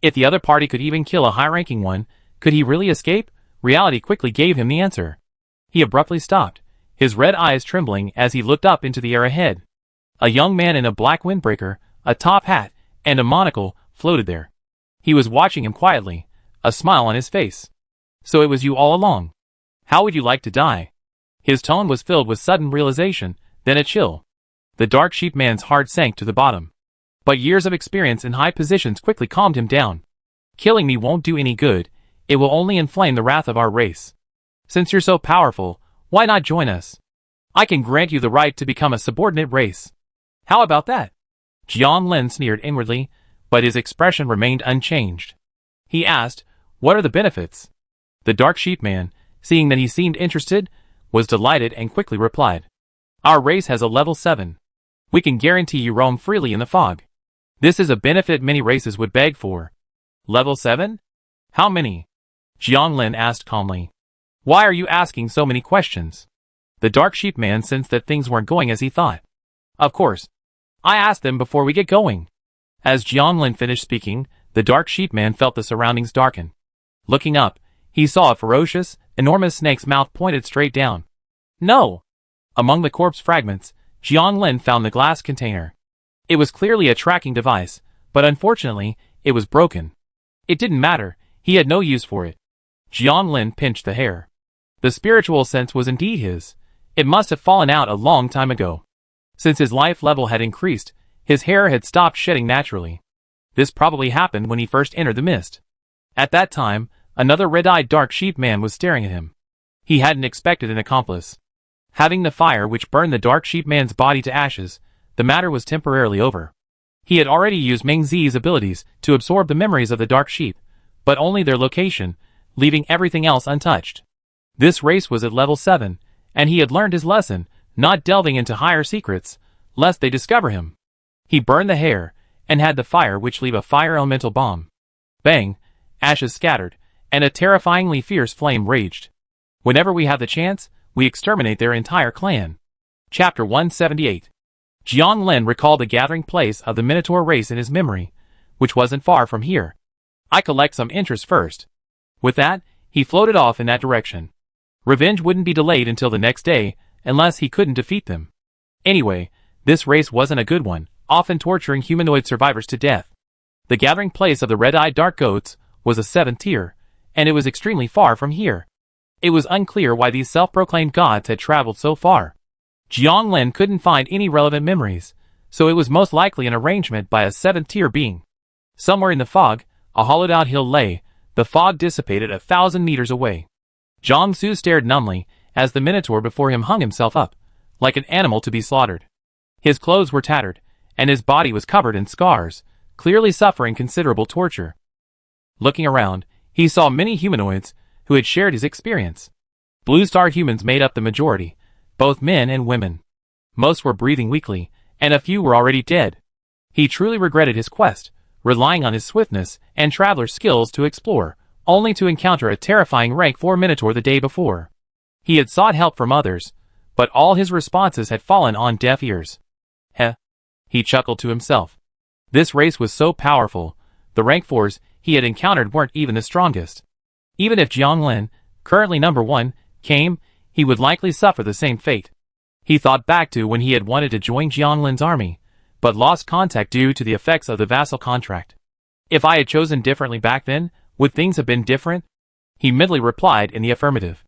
If the other party could even kill a high-ranking one, could he really escape? Reality quickly gave him the answer. He abruptly stopped, his red eyes trembling as he looked up into the air ahead. A young man in a black windbreaker, a top hat, and a monocle floated there. He was watching him quietly, a smile on his face. So it was you all along. How would you like to die? His tone was filled with sudden realization, then a chill. The dark sheep man's heart sank to the bottom. But years of experience in high positions quickly calmed him down. Killing me won't do any good, it will only inflame the wrath of our race. Since you're so powerful, why not join us? I can grant you the right to become a subordinate race. How about that? Jiang Lin sneered inwardly, but his expression remained unchanged. He asked, what are the benefits? The dark sheep man, seeing that he seemed interested, was delighted and quickly replied. Our race has a level 7. We can guarantee you roam freely in the fog. This is a benefit many races would beg for. Level 7? How many? Jiang Lin asked calmly. Why are you asking so many questions? The dark sheep man sensed that things weren't going as he thought. Of course. I asked them before we get going. As Jiang Lin finished speaking, the dark sheep man felt the surroundings darken. Looking up, he saw a ferocious, enormous snake's mouth pointed straight down. No! Among the corpse fragments, Jiang Lin found the glass container. It was clearly a tracking device, but unfortunately, it was broken. It didn't matter, he had no use for it. Jiang Lin pinched the hair. The spiritual sense was indeed his. It must have fallen out a long time ago. Since his life level had increased, his hair had stopped shedding naturally. This probably happened when he first entered the mist. At that time, another red-eyed dark sheep man was staring at him. He hadn't expected an accomplice. Having the fire which burned the dark sheep man's body to ashes, the matter was temporarily over. He had already used Meng Zi's abilities to absorb the memories of the dark sheep, but only their location, leaving everything else untouched. This race was at level 7, and he had learned his lesson, not delving into higher secrets, lest they discover him. He burned the hair, and had the fire which leave a fire elemental bomb. Bang! Ashes scattered, and a terrifyingly fierce flame raged. Whenever we have the chance, we exterminate their entire clan. Chapter 178. Jiang Lin recalled the gathering place of the Minotaur race in his memory, which wasn't far from here. I collect some interest first. With that, he floated off in that direction. Revenge wouldn't be delayed until the next day, unless he couldn't defeat them. Anyway, this race wasn't a good one, often torturing humanoid survivors to death. The gathering place of the red-eyed dark goats was a 7th tier, and it was extremely far from here. It was unclear why these self-proclaimed gods had traveled so far. Jiang Lin couldn't find any relevant memories, so it was most likely an arrangement by a 7th tier being. Somewhere in the fog, a hollowed-out hill lay. The fog dissipated 1,000 meters away. Jiang Su stared numbly as the minotaur before him hung himself up, like an animal to be slaughtered. His clothes were tattered, and his body was covered in scars, clearly suffering considerable torture. Looking around, he saw many humanoids who had shared his experience. Blue Star humans made up the majority, both men and women. Most were breathing weakly, and a few were already dead. He truly regretted his quest, relying on his swiftness and traveler's skills to explore, only to encounter a terrifying rank 4 minotaur the day before. He had sought help from others, but all his responses had fallen on deaf ears. Heh. He chuckled to himself. This race was so powerful, the rank 4s he had encountered weren't even the strongest. Even if Jiang Lin, currently number 1, came, he would likely suffer the same fate. He thought back to when he had wanted to join Jiang Lin's army, but lost contact due to the effects of the vassal contract. If I had chosen differently back then, would things have been different? He mentally replied in the affirmative.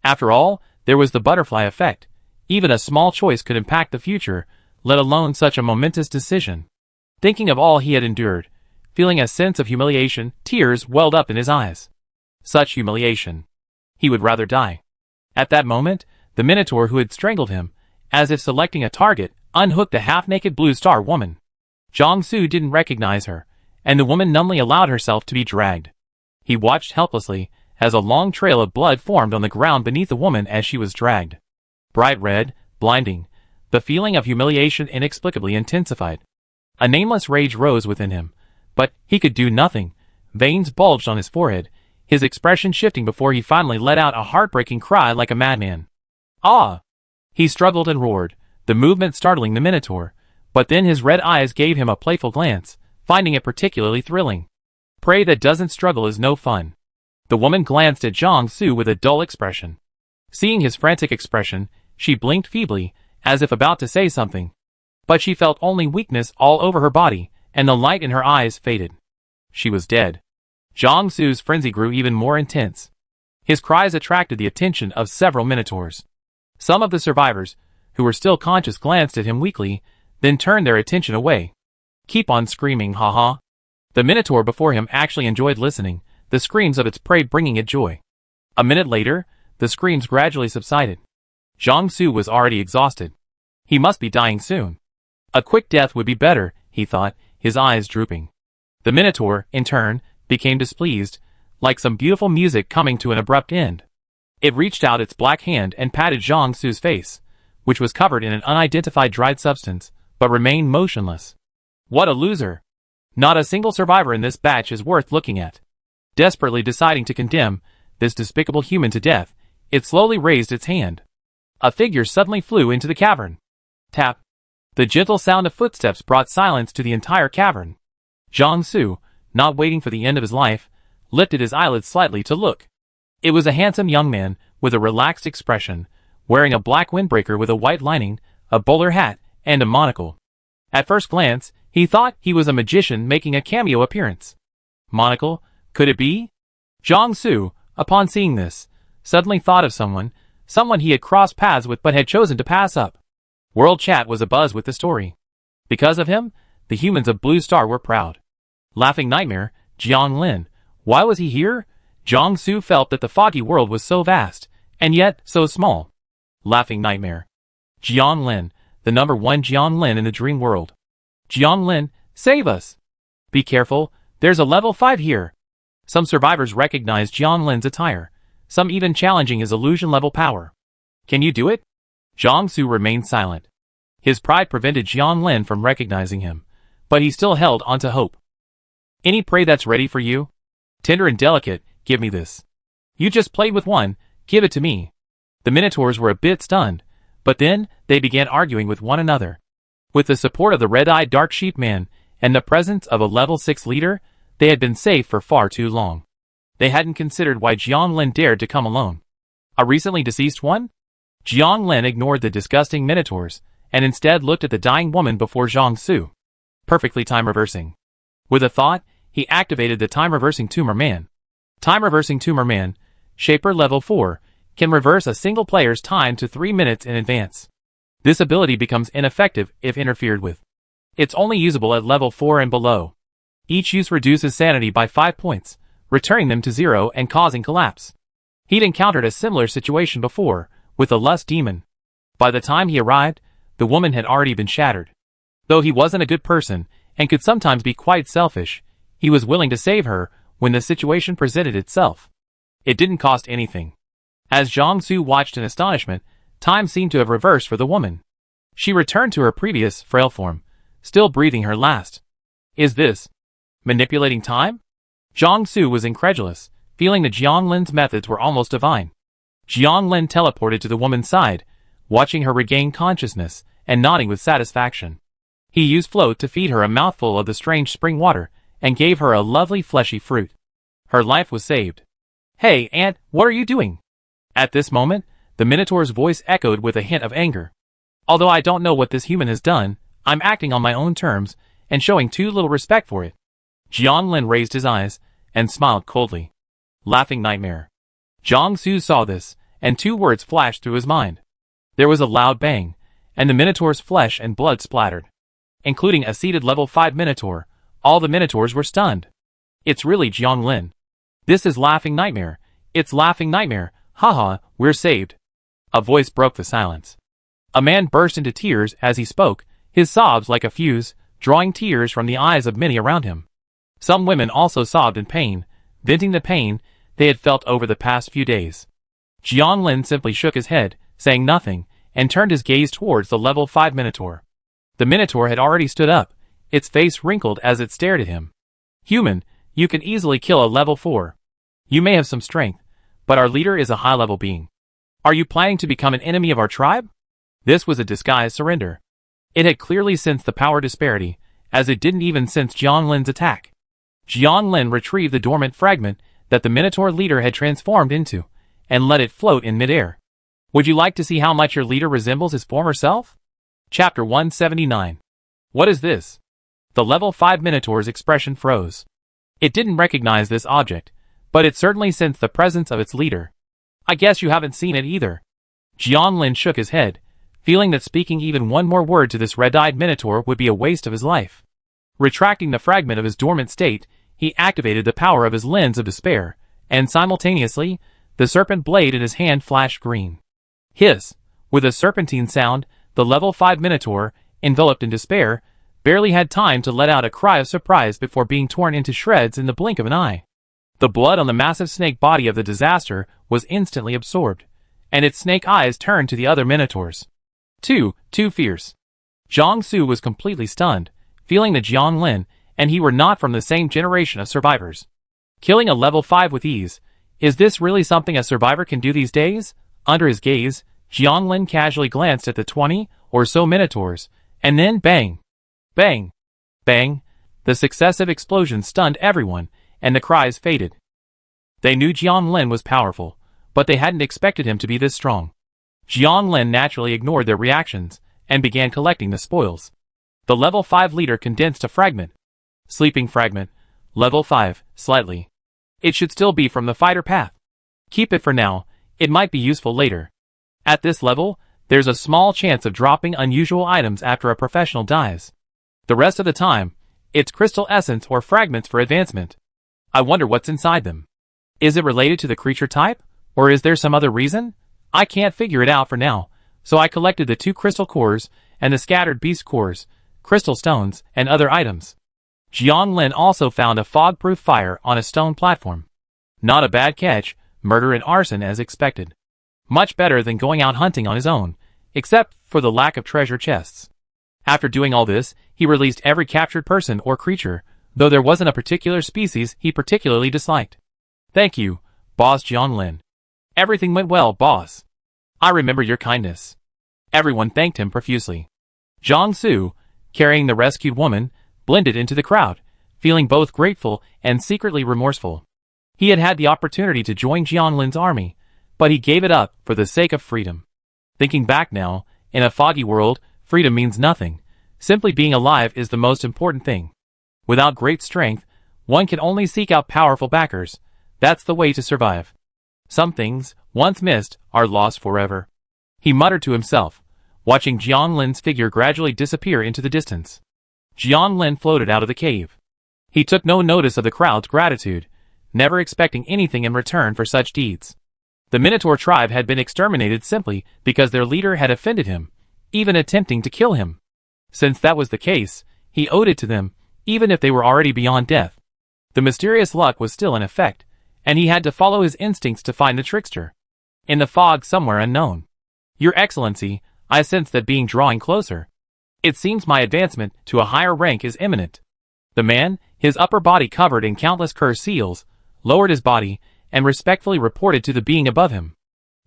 After all, there was the butterfly effect. Even a small choice could impact the future, let alone such a momentous decision. Thinking of all he had endured, feeling a sense of humiliation, tears welled up in his eyes. Such humiliation. He would rather die. At that moment, the minotaur who had strangled him, as if selecting a target, unhooked the half-naked Blue Star woman. Jiang Su didn't recognize her, and the woman numbly allowed herself to be dragged. He watched helplessly as a long trail of blood formed on the ground beneath the woman as she was dragged. Bright red, blinding, the feeling of humiliation inexplicably intensified. A nameless rage rose within him, but he could do nothing. Veins bulged on his forehead, his expression shifting before he finally let out a heartbreaking cry like a madman. Ah! He struggled and roared, the movement startling the minotaur, but then his red eyes gave him a playful glance, finding it particularly thrilling. Prey that doesn't struggle is no fun. The woman glanced at Jiang Su with a dull expression. Seeing his frantic expression, she blinked feebly, as if about to say something. But she felt only weakness all over her body, and the light in her eyes faded. She was dead. Jiang Su's frenzy grew even more intense. His cries attracted the attention of several minotaurs. Some of the survivors, who were still conscious, glanced at him weakly, then turned their attention away. Keep on screaming, haha. The minotaur before him actually enjoyed listening, the screams of its prey bringing it joy. A minute later, the screams gradually subsided. Jiang Su was already exhausted. He must be dying soon. A quick death would be better, he thought, his eyes drooping. The minotaur, in turn, became displeased, like some beautiful music coming to an abrupt end. It reached out its black hand and patted Jiang Su's face, which was covered in an unidentified dried substance, but remained motionless. What a loser! Not a single survivor in this batch is worth looking at. Desperately deciding to condemn this despicable human to death, it slowly raised its hand. A figure suddenly flew into the cavern. Tap. The gentle sound of footsteps brought silence to the entire cavern. Jiang Su, not waiting for the end of his life, lifted his eyelids slightly to look. It was a handsome young man with a relaxed expression, wearing a black windbreaker with a white lining, a bowler hat, and a monocle. At first glance, he thought he was a magician making a cameo appearance. Monocle? Could it be? Jiang Su, upon seeing this, suddenly thought of someone he had crossed paths with but had chosen to pass up. World chat was abuzz with the story. Because of him, the humans of Blue Star were proud. Laughing Nightmare, Jiang Lin. Why was he here? Jiang Su felt that the foggy world was so vast, and yet so small. Laughing Nightmare. Jiang Lin, the number one Jiang Lin in the dream world. Jiang Lin, save us! Be careful, there's a level 5 here. Some survivors recognized Jiang Lin's attire, some even challenging his illusion level power. Can you do it? Jiang Su remained silent. His pride prevented Jiang Lin from recognizing him, but he still held onto hope. Any prey that's ready for you? Tender and delicate, give me this. You just played with one, give it to me. The minotaurs were a bit stunned, but then they began arguing with one another. With the support of the red-eyed dark sheep man and the presence of a level 6 leader, they had been safe for far too long. They hadn't considered why Jiang Lin dared to come alone. A recently deceased one? Jiang Lin ignored the disgusting minotaurs and instead looked at the dying woman before Jiang Su. Perfectly time reversing. With a thought, he activated the time reversing tumor man. Time reversing tumor man, Shaper level 4, can reverse a single player's time to 3 minutes in advance. This ability becomes ineffective if interfered with. It's only usable at level 4 and below. Each use reduces sanity by 5 points, returning them to 0 and causing collapse. He'd encountered a similar situation before, with the lust demon. By the time he arrived, the woman had already been shattered. Though he wasn't a good person, and could sometimes be quite selfish, he was willing to save her when the situation presented itself. It didn't cost anything. As Jiang Su watched in astonishment, time seemed to have reversed for the woman. She returned to her previous, frail form, still breathing her last. Is this manipulating time? Jiang Su was incredulous, feeling that Jiang Lin's methods were almost divine. Jiang Lin teleported to the woman's side, watching her regain consciousness and nodding with satisfaction. He used float to feed her a mouthful of the strange spring water and gave her a lovely fleshy fruit. Her life was saved. Hey, Aunt, what are you doing? At this moment, the Minotaur's voice echoed with a hint of anger. Although I don't know what this human has done, I'm acting on my own terms and showing too little respect for it. Jiang Lin raised his eyes and smiled coldly. Laughing Nightmare. Jiang Su saw this, and 2 words flashed through his mind. There was a loud bang, and the Minotaur's flesh and blood splattered. Including a seated level 5 Minotaur, all the Minotaurs were stunned. It's really Jiang Lin. This is Laughing Nightmare. It's Laughing Nightmare. Haha, we're saved. A voice broke the silence. A man burst into tears as he spoke, his sobs like a fuse, drawing tears from the eyes of many around him. Some women also sobbed in pain, venting the pain they had felt over the past few days. Jiang Lin simply shook his head, saying nothing, and turned his gaze towards the level 5 Minotaur. The Minotaur had already stood up, its face wrinkled as it stared at him. Human, you can easily kill a level 4. You may have some strength, but our leader is a high-level being. Are you planning to become an enemy of our tribe? This was a disguised surrender. It had clearly sensed the power disparity, as it didn't even sense Jiang Lin's attack. Jiang Lin retrieved the dormant fragment that the Minotaur leader had transformed into, and let it float in midair. Would you like to see how much your leader resembles his former self? Chapter 179. What is this? The level 5 Minotaur's expression froze. It didn't recognize this object, but it certainly sensed the presence of its leader. I guess you haven't seen it either. Jianglin shook his head, feeling that speaking even one more word to this red-eyed minotaur would be a waste of his life. Retracting the fragment of his dormant state, he activated the power of his lens of despair, and simultaneously, the serpent blade in his hand flashed green. Hiss! With a serpentine sound, the level 5 minotaur, enveloped in despair, barely had time to let out a cry of surprise before being torn into shreds in the blink of an eye. The blood on the massive snake body of the disaster was instantly absorbed, and its snake eyes turned to the other minotaurs. Too fierce. Zhang Su was completely stunned, feeling that Jianglin and he were not from the same generation of survivors. Killing a level 5 with ease, is this really something a survivor can do these days? Under his gaze, Jianglin casually glanced at the 20 or so minotaurs, and then bang! Bang! Bang! The successive explosions stunned everyone, and the cries faded. They knew Jianglin was powerful, but they hadn't expected him to be this strong. Jianglin naturally ignored their reactions, and began collecting the spoils. The level 5 leader condensed a fragment. Sleeping fragment. Level 5, slightly. It should still be from the fighter path. Keep it for now, it might be useful later. At this level, there's a small chance of dropping unusual items after a professional dies. The rest of the time, it's crystal essence or fragments for advancement. I wonder what's inside them. Is it related to the creature type, or is there some other reason? I can't figure it out for now, so I collected the 2 crystal cores and the scattered beast cores, crystal stones, and other items. Jianglin also found a fog-proof fire on a stone platform. Not a bad catch, murder and arson as expected. Much better than going out hunting on his own, except for the lack of treasure chests. After doing all this, he released every captured person or creature, though there wasn't a particular species he particularly disliked. Thank you, Boss Jianglin. Everything went well, boss. I remember your kindness. Everyone thanked him profusely. Zhang Su, carrying the rescued woman, blended into the crowd, feeling both grateful and secretly remorseful. He had had the opportunity to join Jianglin's army, but he gave it up for the sake of freedom. Thinking back now, in a foggy world, freedom means nothing. Simply being alive is the most important thing. Without great strength, one can only seek out powerful backers. That's the way to survive. Some things, once missed, are lost forever. He muttered to himself, watching Jianglin's figure gradually disappear into the distance. Jianglin floated out of the cave. He took no notice of the crowd's gratitude, never expecting anything in return for such deeds. The Minotaur tribe had been exterminated simply because their leader had offended him, even attempting to kill him. Since that was the case, he owed it to them, even if they were already beyond death. The mysterious luck was still in effect, and he had to follow his instincts to find the trickster. In the fog somewhere unknown. Your Excellency, I sense that being drawing closer. It seems my advancement to a higher rank is imminent. The man, his upper body covered in countless curse seals, lowered his body, and respectfully reported to the being above him.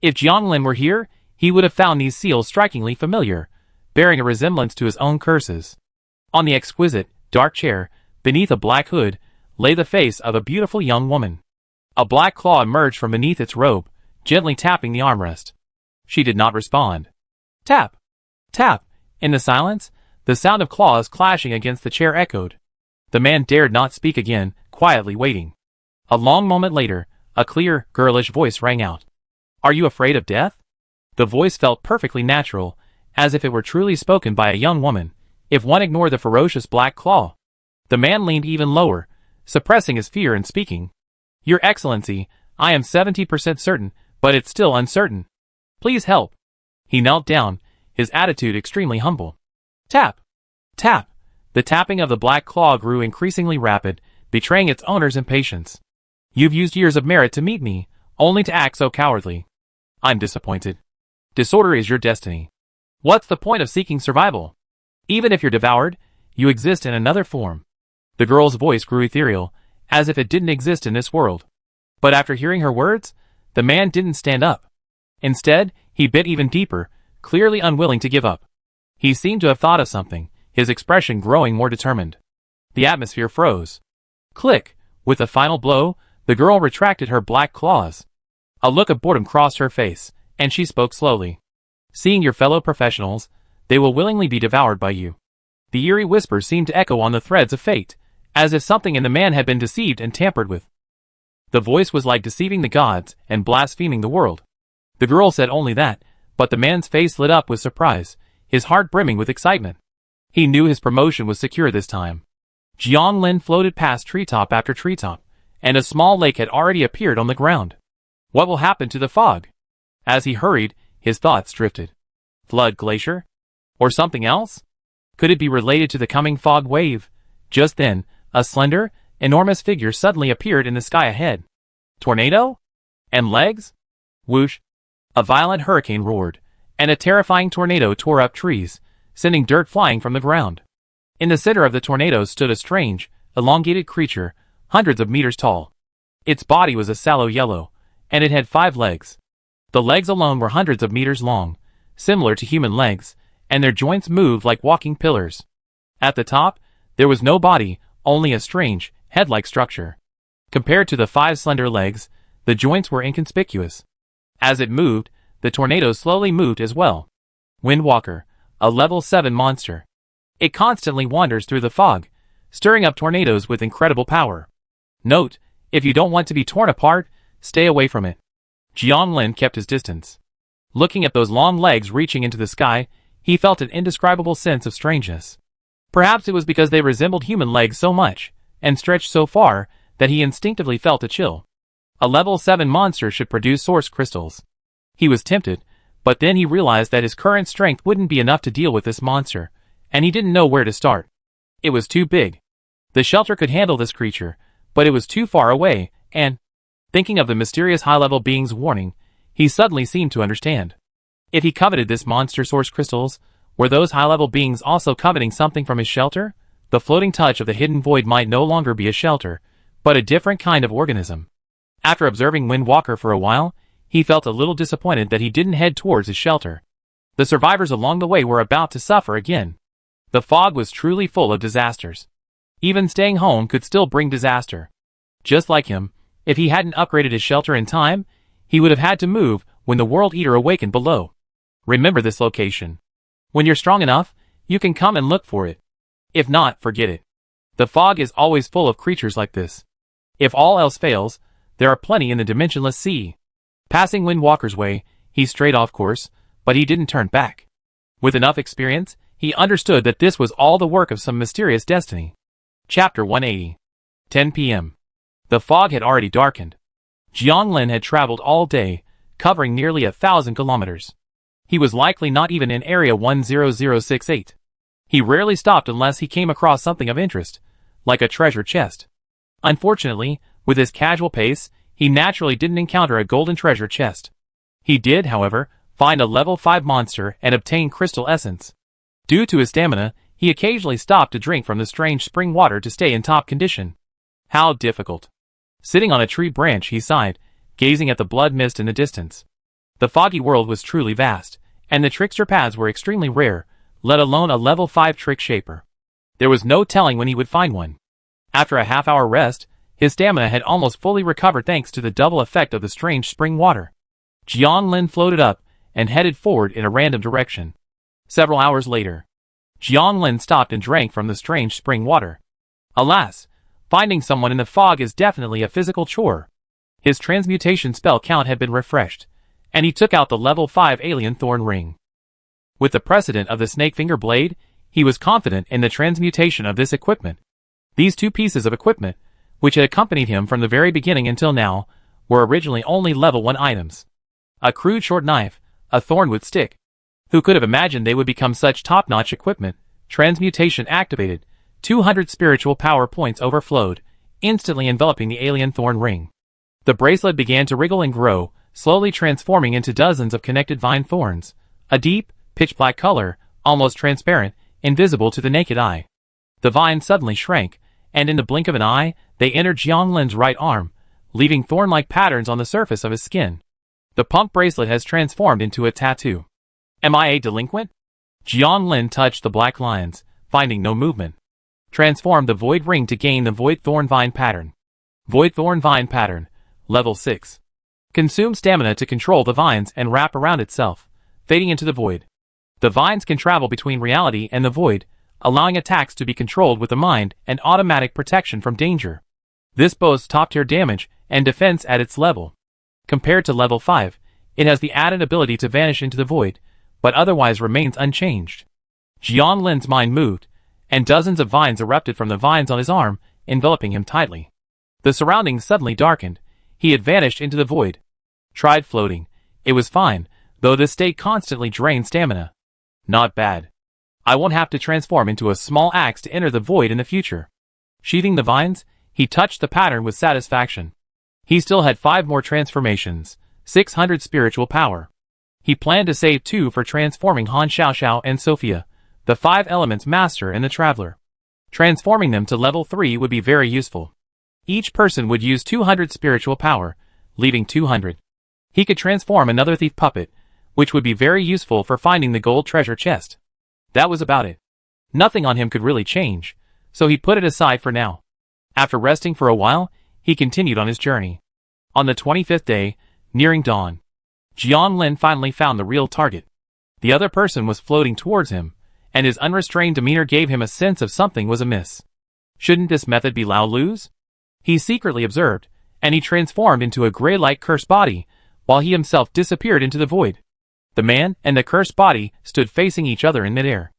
If Jianglin were here, he would have found these seals strikingly familiar, bearing a resemblance to his own curses. On the exquisite, dark chair, beneath a black hood, lay the face of a beautiful young woman. A black claw emerged from beneath its robe, gently tapping the armrest. She did not respond. Tap! Tap! In the silence, the sound of claws clashing against the chair echoed. The man dared not speak again, quietly waiting. A long moment later, a clear, girlish voice rang out. Are you afraid of death? The voice felt perfectly natural, as if it were truly spoken by a young woman, if one ignored the ferocious black claw. The man leaned even lower, suppressing his fear and speaking. Your Excellency, I am 70% certain, but it's still uncertain. Please help. He knelt down, his attitude extremely humble. Tap! Tap! The tapping of the black claw grew increasingly rapid, betraying its owner's impatience. You've used years of merit to meet me, only to act so cowardly. I'm disappointed. Disorder is your destiny. What's the point of seeking survival? Even if you're devoured, you exist in another form. The girl's voice grew ethereal, as if it didn't exist in this world. But after hearing her words, the man didn't stand up. Instead, he bit even deeper, clearly unwilling to give up. He seemed to have thought of something, his expression growing more determined. The atmosphere froze. Click! With the final blow, the girl retracted her black claws. A look of boredom crossed her face, and she spoke slowly. Seeing your fellow professionals, they will willingly be devoured by you. The eerie whisper seemed to echo on the threads of fate, as if something in the man had been deceived and tampered with. The voice was like deceiving the gods and blaspheming the world. The girl said only that, but the man's face lit up with surprise, his heart brimming with excitement. He knew his promotion was secure this time. Jiang Lin floated past treetop after treetop, and a small lake had already appeared on the ground. What will happen to the fog? As he hurried, his thoughts drifted. Flood glacier? Or something else? Could it be related to the coming fog wave? Just then, a slender, enormous figure suddenly appeared in the sky ahead. Tornado? And legs? Whoosh! A violent hurricane roared, and a terrifying tornado tore up trees, sending dirt flying from the ground. In the center of the tornado stood a strange, elongated creature, hundreds of meters tall. Its body was a sallow yellow, and it had 5 legs. The legs alone were hundreds of meters long, similar to human legs, and their joints moved like walking pillars. At the top, there was no body, only a strange, head-like structure. Compared to the 5 slender legs, the joints were inconspicuous. As it moved, the tornado slowly moved as well. Windwalker, a level 7 monster. It constantly wanders through the fog, stirring up tornadoes with incredible power. Note, if you don't want to be torn apart, stay away from it. Jiang Lin kept his distance. Looking at those long legs reaching into the sky, he felt an indescribable sense of strangeness. Perhaps it was because they resembled human legs so much, and stretched so far, that he instinctively felt a chill. A level 7 monster should produce source crystals. He was tempted, but then he realized that his current strength wouldn't be enough to deal with this monster, and he didn't know where to start. It was too big. The shelter could handle this creature, but it was too far away, and, thinking of the mysterious high-level being's warning, he suddenly seemed to understand. If he coveted this monster source crystals, were those high-level beings also coveting something from his shelter? The floating touch of the hidden void might no longer be a shelter, but a different kind of organism. After observing Windwalker for a while, he felt a little disappointed that he didn't head towards his shelter. The survivors along the way were about to suffer again. The fog was truly full of disasters. Even staying home could still bring disaster. Just like him, if he hadn't upgraded his shelter in time, he would have had to move when the World Eater awakened below. Remember this location. When you're strong enough, you can come and look for it. If not, forget it. The fog is always full of creatures like this. If all else fails, there are plenty in the dimensionless sea. Passing Windwalker's way, he strayed off course, but he didn't turn back. With enough experience, he understood that this was all the work of some mysterious destiny. Chapter 180. 10 p.m. The fog had already darkened. Jiang Lin had traveled all day, covering nearly 1,000 kilometers. He was likely not even in Area 10068. He rarely stopped unless he came across something of interest, like a treasure chest. Unfortunately, with his casual pace, he naturally didn't encounter a golden treasure chest. He did, however, find a level 5 monster and obtain crystal essence. Due to his stamina, he occasionally stopped to drink from the strange spring water to stay in top condition. How difficult. Sitting on a tree branch, he sighed, gazing at the blood mist in the distance. The foggy world was truly vast, and the trickster paths were extremely rare, let alone a level 5 trick shaper. There was no telling when he would find one. After a half-hour rest, his stamina had almost fully recovered thanks to the double effect of the strange spring water. Jiang Lin floated up and headed forward in a random direction. Several hours later, Jiang Lin stopped and drank from the strange spring water. Alas, finding someone in the fog is definitely a physical chore. His transmutation spell count had been refreshed, and he took out the level 5 alien thorn ring. With the precedent of the snake finger blade, he was confident in the transmutation of this equipment. These 2 pieces of equipment, which had accompanied him from the very beginning until now, were originally only level 1 items. A crude short knife, a thornwood stick. Who could have imagined they would become such top-notch equipment? Transmutation activated, 200 spiritual power points overflowed, instantly enveloping the alien thorn ring. The bracelet began to wriggle and grow, slowly transforming into dozens of connected vine thorns, a deep, pitch-black color, almost transparent, invisible to the naked eye. The vines suddenly shrank, and in the blink of an eye, they entered Jiang Lin's right arm, leaving thorn-like patterns on the surface of his skin. The pump bracelet has transformed into a tattoo. Am I a delinquent? Jiang Lin touched the black lines, finding no movement. Transform the void ring to gain the void thorn vine pattern. Void thorn vine pattern, level 6. Consume stamina to control the vines and wrap around itself, fading into the void. The vines can travel between reality and the void, allowing attacks to be controlled with the mind and automatic protection from danger. This boasts top-tier damage and defense at its level. Compared to level 5, it has the added ability to vanish into the void, but otherwise remains unchanged. Jian Lin's mind moved, and dozens of vines erupted from the vines on his arm, enveloping him tightly. The surroundings suddenly darkened. He had vanished into the void. Tried floating. It was fine, though this state constantly drained stamina. Not bad. I won't have to transform into a small axe to enter the void in the future. Sheathing the vines, he touched the pattern with satisfaction. He still had 5 more transformations, 600 spiritual power. He planned to save 2 for transforming Han Xiaoxiao and Sophia, the 5 elements master and the traveler. Transforming them to level 3 would be very useful. Each person would use 200 spiritual power, leaving 200. He could transform another thief puppet, which would be very useful for finding the gold treasure chest. That was about it. Nothing on him could really change, so he put it aside for now. After resting for a while, he continued on his journey. On the 25th day, nearing dawn, Jian Lin finally found the real target. The other person was floating towards him, and his unrestrained demeanor gave him a sense of something was amiss. Shouldn't this method be Lao Lu's? He secretly observed, and he transformed into a gray-like cursed body, while he himself disappeared into the void. The man and the cursed body stood facing each other in midair.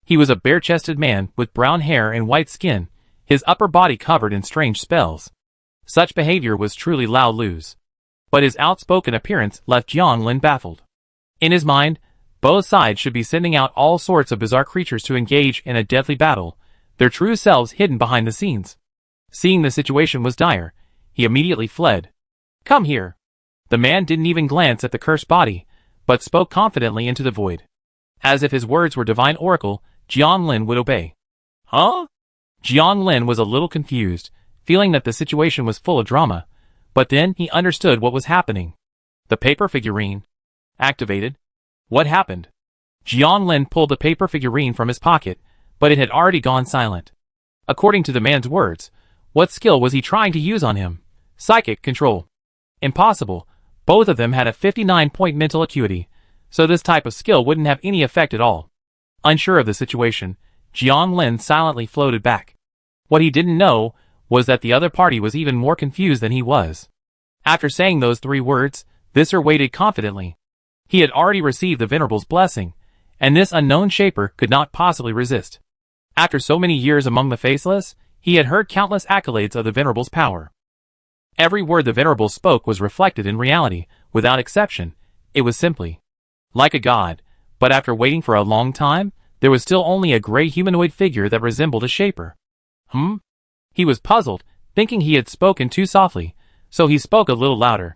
He was a bare-chested man with brown hair and white skin, his upper body covered in strange spells. Such behavior was truly Lao Lu's. But his outspoken appearance left Jian Lin baffled. In his mind, both sides should be sending out all sorts of bizarre creatures to engage in a deadly battle, their true selves hidden behind the scenes. Seeing the situation was dire, he immediately fled. "Come here." The man didn't even glance at the cursed body, but spoke confidently into the void. As if his words were divine oracle, Jian Lin would obey. Huh? Jian Lin was a little confused, feeling that the situation was full of drama, but then he understood what was happening. The paper figurine. Activated. What happened? Jian Lin pulled the paper figurine from his pocket, but it had already gone silent. According to the man's words, what skill was he trying to use on him? Psychic control. Impossible. Both of them had a 59-point mental acuity, so this type of skill wouldn't have any effect at all. Unsure of the situation, Jian Lin silently floated back. What he didn't know was that the other party was even more confused than he was. After saying those 3 words, Visser waited confidently. He had already received the Venerable's blessing, and this unknown shaper could not possibly resist. After so many years among the Faceless, he had heard countless accolades of the Venerable's power. Every word the Venerable spoke was reflected in reality, without exception. It was simply like a god, but after waiting for a long time, there was still only a gray humanoid figure that resembled a shaper. He was puzzled, thinking he had spoken too softly, so he spoke a little louder.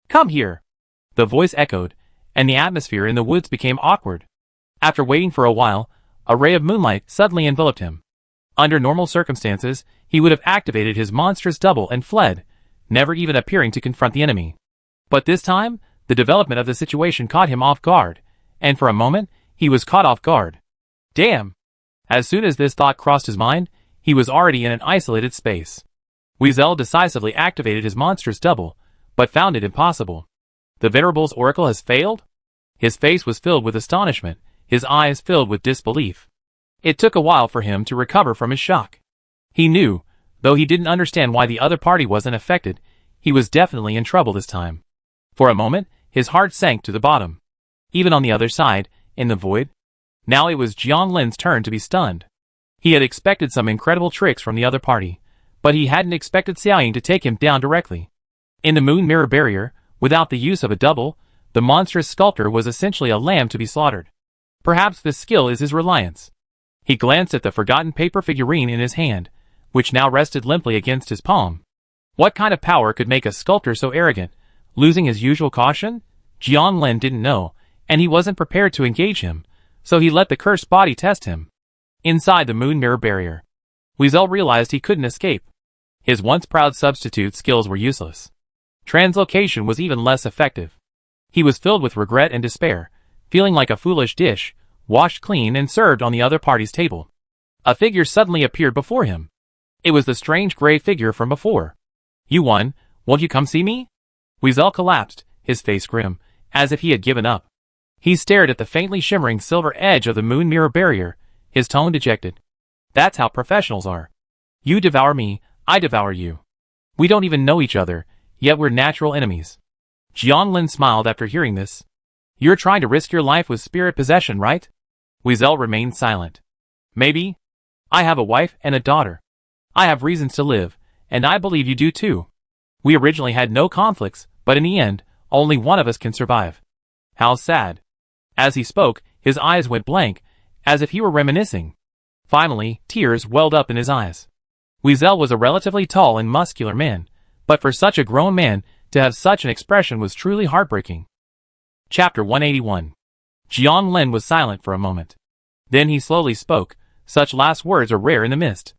"Come here." The voice echoed, and the atmosphere in the woods became awkward. After waiting for a while, a ray of moonlight suddenly enveloped him. Under normal circumstances, he would have activated his monstrous double and fled, never even appearing to confront the enemy. But this time, the development of the situation caught him off guard, and for a moment, he was caught off guard. Damn! As soon as this thought crossed his mind, he was already in an isolated space. Weasel decisively activated his monstrous double, but found it impossible. The Venerable's oracle has failed? His face was filled with astonishment, his eyes filled with disbelief. It took a while for him to recover from his shock. He knew, though he didn't understand why the other party wasn't affected, he was definitely in trouble this time. For a moment, his heart sank to the bottom. Even on the other side, in the void, now it was Jian Lin's turn to be stunned. He had expected some incredible tricks from the other party, but he hadn't expected Xiaoying to take him down directly. In the moon mirror barrier, without the use of a double, the monstrous sculptor was essentially a lamb to be slaughtered. Perhaps this skill is his reliance. He glanced at the forgotten paper figurine in his hand, which now rested limply against his palm. What kind of power could make a sculptor so arrogant, losing his usual caution? Jian Lin didn't know, and he wasn't prepared to engage him, so he let the cursed body test him. Inside the moon mirror barrier, Weasel realized he couldn't escape. His once proud substitute skills were useless. Translocation was even less effective. He was filled with regret and despair, feeling like a foolish dish, washed clean and served on the other party's table. A figure suddenly appeared before him. It was the strange gray figure from before. "You won, won't you come see me?" Weasel collapsed, his face grim, as if he had given up. He stared at the faintly shimmering silver edge of the moon mirror barrier, his tone dejected. That's how professionals are. You devour me, I devour you. We don't even know each other, yet we're natural enemies. Jianglin smiled after hearing this. You're trying to risk your life with spirit possession, right? Weasel remained silent. Maybe. I have a wife and a daughter. I have reasons to live, and I believe you do too. We originally had no conflicts, but in the end, only one of us can survive. How sad. As he spoke, his eyes went blank, as if he were reminiscing. Finally, tears welled up in his eyes. Weasel was a relatively tall and muscular man, but for such a grown man, to have such an expression was truly heartbreaking. Chapter 181. Jianglin was silent for a moment. Then he slowly spoke. Such last words are rare in the mist.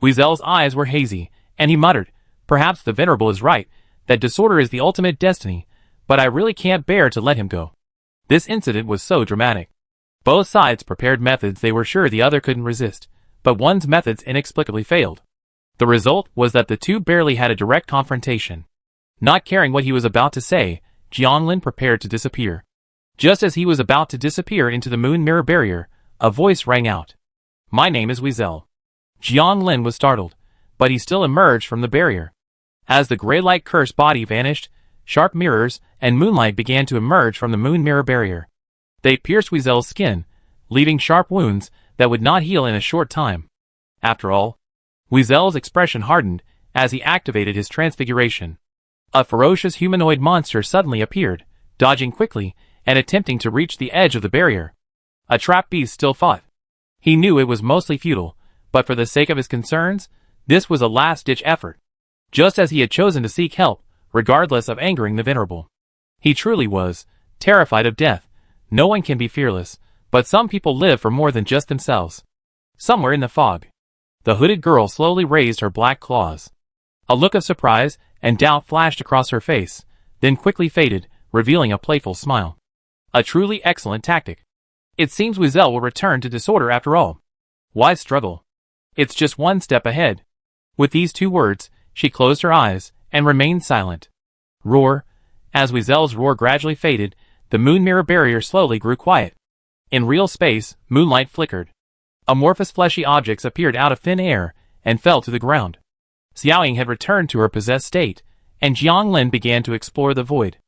Weasel's eyes were hazy, and he muttered, perhaps the Venerable is right, that disorder is the ultimate destiny, but I really can't bear to let him go. This incident was so dramatic. Both sides prepared methods they were sure the other couldn't resist, but one's methods inexplicably failed. The result was that the two barely had a direct confrontation. Not caring what he was about to say, Jianglin prepared to disappear. Just as he was about to disappear into the moon mirror barrier, a voice rang out. My name is Weasel. Jianglin was startled, but he still emerged from the barrier. As the gray light cursed body vanished, sharp mirrors and moonlight began to emerge from the moon mirror barrier. They pierced Weasel's skin, leaving sharp wounds that would not heal in a short time. After all, Weasel's expression hardened as he activated his transfiguration. A ferocious humanoid monster suddenly appeared, dodging quickly and attempting to reach the edge of the barrier. A trapped beast still fought. He knew it was mostly futile, but for the sake of his concerns, this was a last-ditch effort. Just as he had chosen to seek help, regardless of angering the Venerable. He truly was terrified of death. No one can be fearless, but some people live for more than just themselves. Somewhere in the fog, the hooded girl slowly raised her black claws. A look of surprise and doubt flashed across her face, then quickly faded, revealing a playful smile. A truly excellent tactic. It seems Weasel will return to disorder after all. Why struggle? It's just one step ahead. With these two words, she closed her eyes and remained silent. Roar. As Weasel's roar gradually faded, the moon mirror barrier slowly grew quiet. In real space, moonlight flickered. Amorphous fleshy objects appeared out of thin air and fell to the ground. Xiaoying had returned to her possessed state, and Jianglin began to explore the void.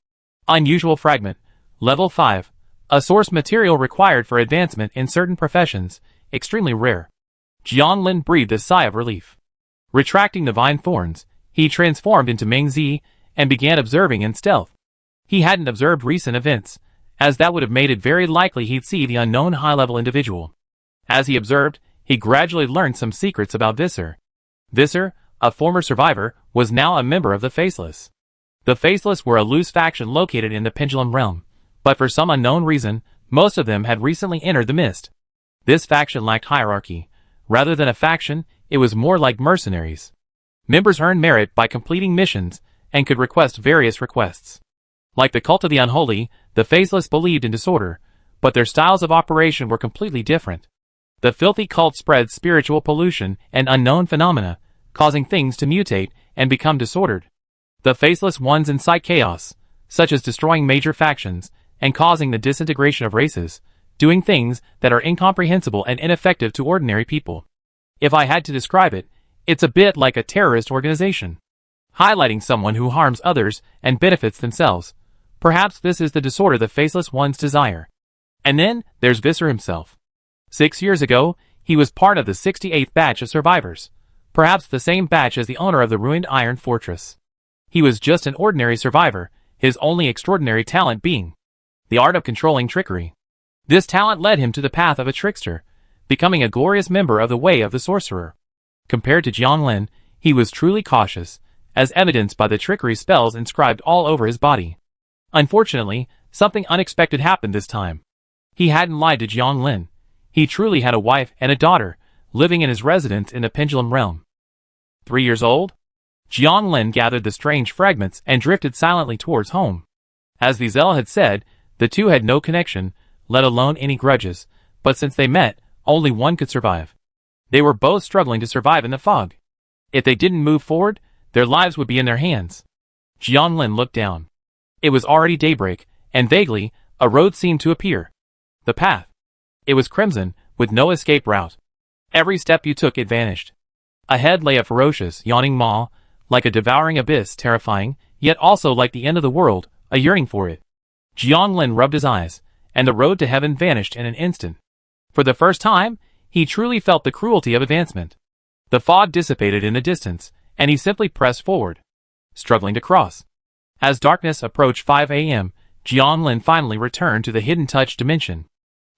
Unusual fragment. Level 5. A source material required for advancement in certain professions, extremely rare. Jianglin breathed a sigh of relief. Retracting the vine thorns, he transformed into Mengzi and began observing in stealth. He hadn't observed recent events, as that would have made it very likely he'd see the unknown high-level individual. As he observed, he gradually learned some secrets about Visser. Visser, a former survivor, was now a member of the Faceless. The Faceless were a loose faction located in the Pendulum Realm, but for some unknown reason, most of them had recently entered the mist. This faction lacked hierarchy. Rather than a faction, it was more like mercenaries. Members earned merit by completing missions and could request various requests. Like the Cult of the Unholy, the Faceless believed in disorder, but their styles of operation were completely different. The filthy cult spread spiritual pollution and unknown phenomena, causing things to mutate and become disordered. The Faceless ones incite chaos, such as destroying major factions and causing the disintegration of races, doing things that are incomprehensible and ineffective to ordinary people. If I had to describe it, it's a bit like a terrorist organization, highlighting someone who harms others and benefits themselves. Perhaps this is the disorder the Faceless ones desire. And then, there's Visser himself. 6 years ago, he was part of the 68th batch of survivors, perhaps the same batch as the owner of the ruined Iron Fortress. He was just an ordinary survivor, his only extraordinary talent being the art of controlling trickery. This talent led him to the path of a trickster, becoming a glorious member of the Way of the Sorcerer. Compared to Jianglin, he was truly cautious, as evidenced by the trickery spells inscribed all over his body. Unfortunately, something unexpected happened this time. He hadn't lied to Jianglin. He truly had a wife and a daughter, living in his residence in the Pendulum Realm. 3 years old? Jianglin gathered the strange fragments and drifted silently towards home. As Weasel had said, the two had no connection, let alone any grudges, but since they met, only one could survive. They were both struggling to survive in the fog. If they didn't move forward, their lives would be in their hands. Jianglin looked down. It was already daybreak, and vaguely, a road seemed to appear. The path. It was crimson, with no escape route. Every step you took it vanished. Ahead lay a ferocious, yawning maw, like a devouring abyss, terrifying, yet also like the end of the world, a yearning for it. Jiang Lin rubbed his eyes, and the road to heaven vanished in an instant. For the first time, he truly felt the cruelty of advancement. The fog dissipated in the distance, and he simply pressed forward, struggling to cross. As darkness approached 5 a.m., Jiang Lin finally returned to the hidden touch dimension.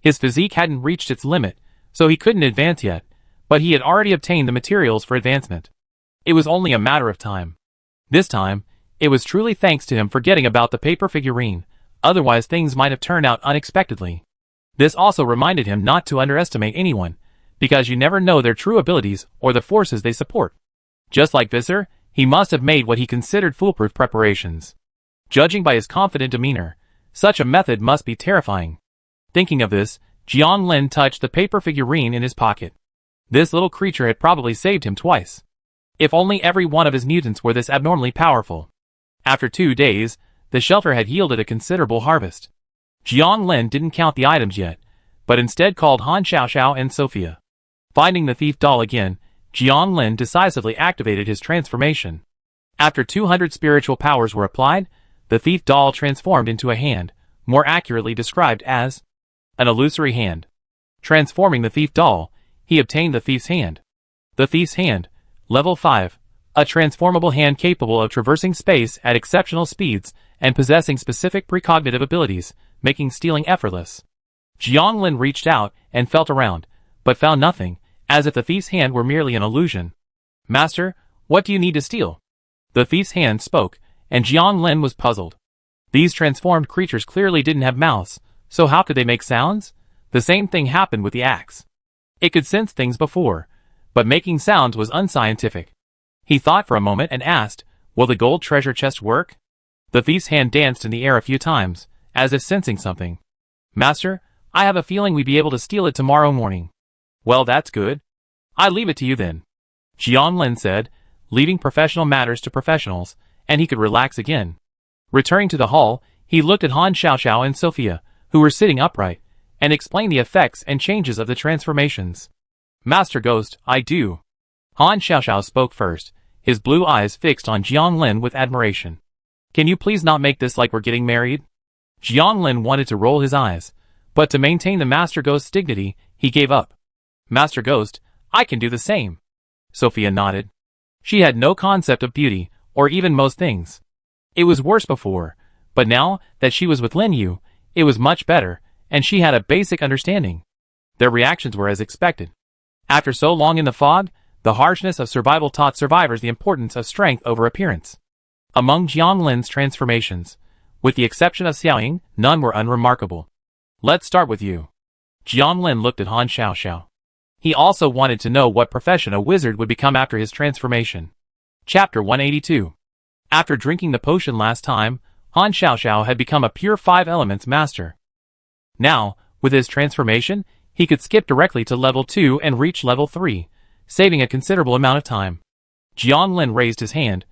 His physique hadn't reached its limit, so he couldn't advance yet, but he had already obtained the materials for advancement. It was only a matter of time. This time, it was truly thanks to him forgetting about the paper figurine, otherwise things might have turned out unexpectedly. This also reminded him not to underestimate anyone, because you never know their true abilities or the forces they support. Just like Visser, he must have made what he considered foolproof preparations. Judging by his confident demeanor, such a method must be terrifying. Thinking of this, Jiang Lin touched the paper figurine in his pocket. This little creature had probably saved him twice. If only every one of his mutants were this abnormally powerful. After 2 days, the shelter had yielded a considerable harvest. Jiang Lin didn't count the items yet, but instead called Han Xiaoxiao and Sophia. Finding the thief doll again, Jiang Lin decisively activated his transformation. After 200 spiritual powers were applied, the thief doll transformed into a hand, more accurately described as an illusory hand. Transforming the thief doll, he obtained the thief's hand. The thief's hand, level 5, a transformable hand capable of traversing space at exceptional speeds and possessing specific precognitive abilities, making stealing effortless. Jiang Lin reached out and felt around, but found nothing, as if the thief's hand were merely an illusion. Master, what do you need to steal? The thief's hand spoke, and Jiang Lin was puzzled. These transformed creatures clearly didn't have mouths, so how could they make sounds? The same thing happened with the axe. It could sense things before, but making sounds was unscientific. He thought for a moment and asked, will the gold treasure chest work? The thief's hand danced in the air a few times, as if sensing something. Master, I have a feeling we'd be able to steal it tomorrow morning. Well, that's good. I leave it to you then. Jiang Lin said, leaving professional matters to professionals, and he could relax again. Returning to the hall, he looked at Han Xiaoxiao and Sophia, who were sitting upright, and explained the effects and changes of the transformations. Master Ghost, I do. Han Xiaoxiao spoke first, his blue eyes fixed on Jiang Lin with admiration. Can you please not make this like we're getting married? Jiang Lin wanted to roll his eyes, but to maintain the Master Ghost's dignity, he gave up. Master Ghost, I can do the same. Sophia nodded. She had no concept of beauty, or even most things. It was worse before, but now that she was with Lin Yu, it was much better, and she had a basic understanding. Their reactions were as expected. After so long in the fog, the harshness of survival taught survivors the importance of strength over appearance. Among Jiang Lin's transformations, with the exception of Xiaoying, none were unremarkable. Let's start with you. Jiang Lin looked at Han Xiaoxiao. He also wanted to know what profession a wizard would become after his transformation. Chapter 182. After drinking the potion last time, Han Xiaoxiao had become a pure 5 elements master. Now, with his transformation, he could skip directly to level 2 and reach level 3, saving a considerable amount of time. Jiang Lin raised his hand,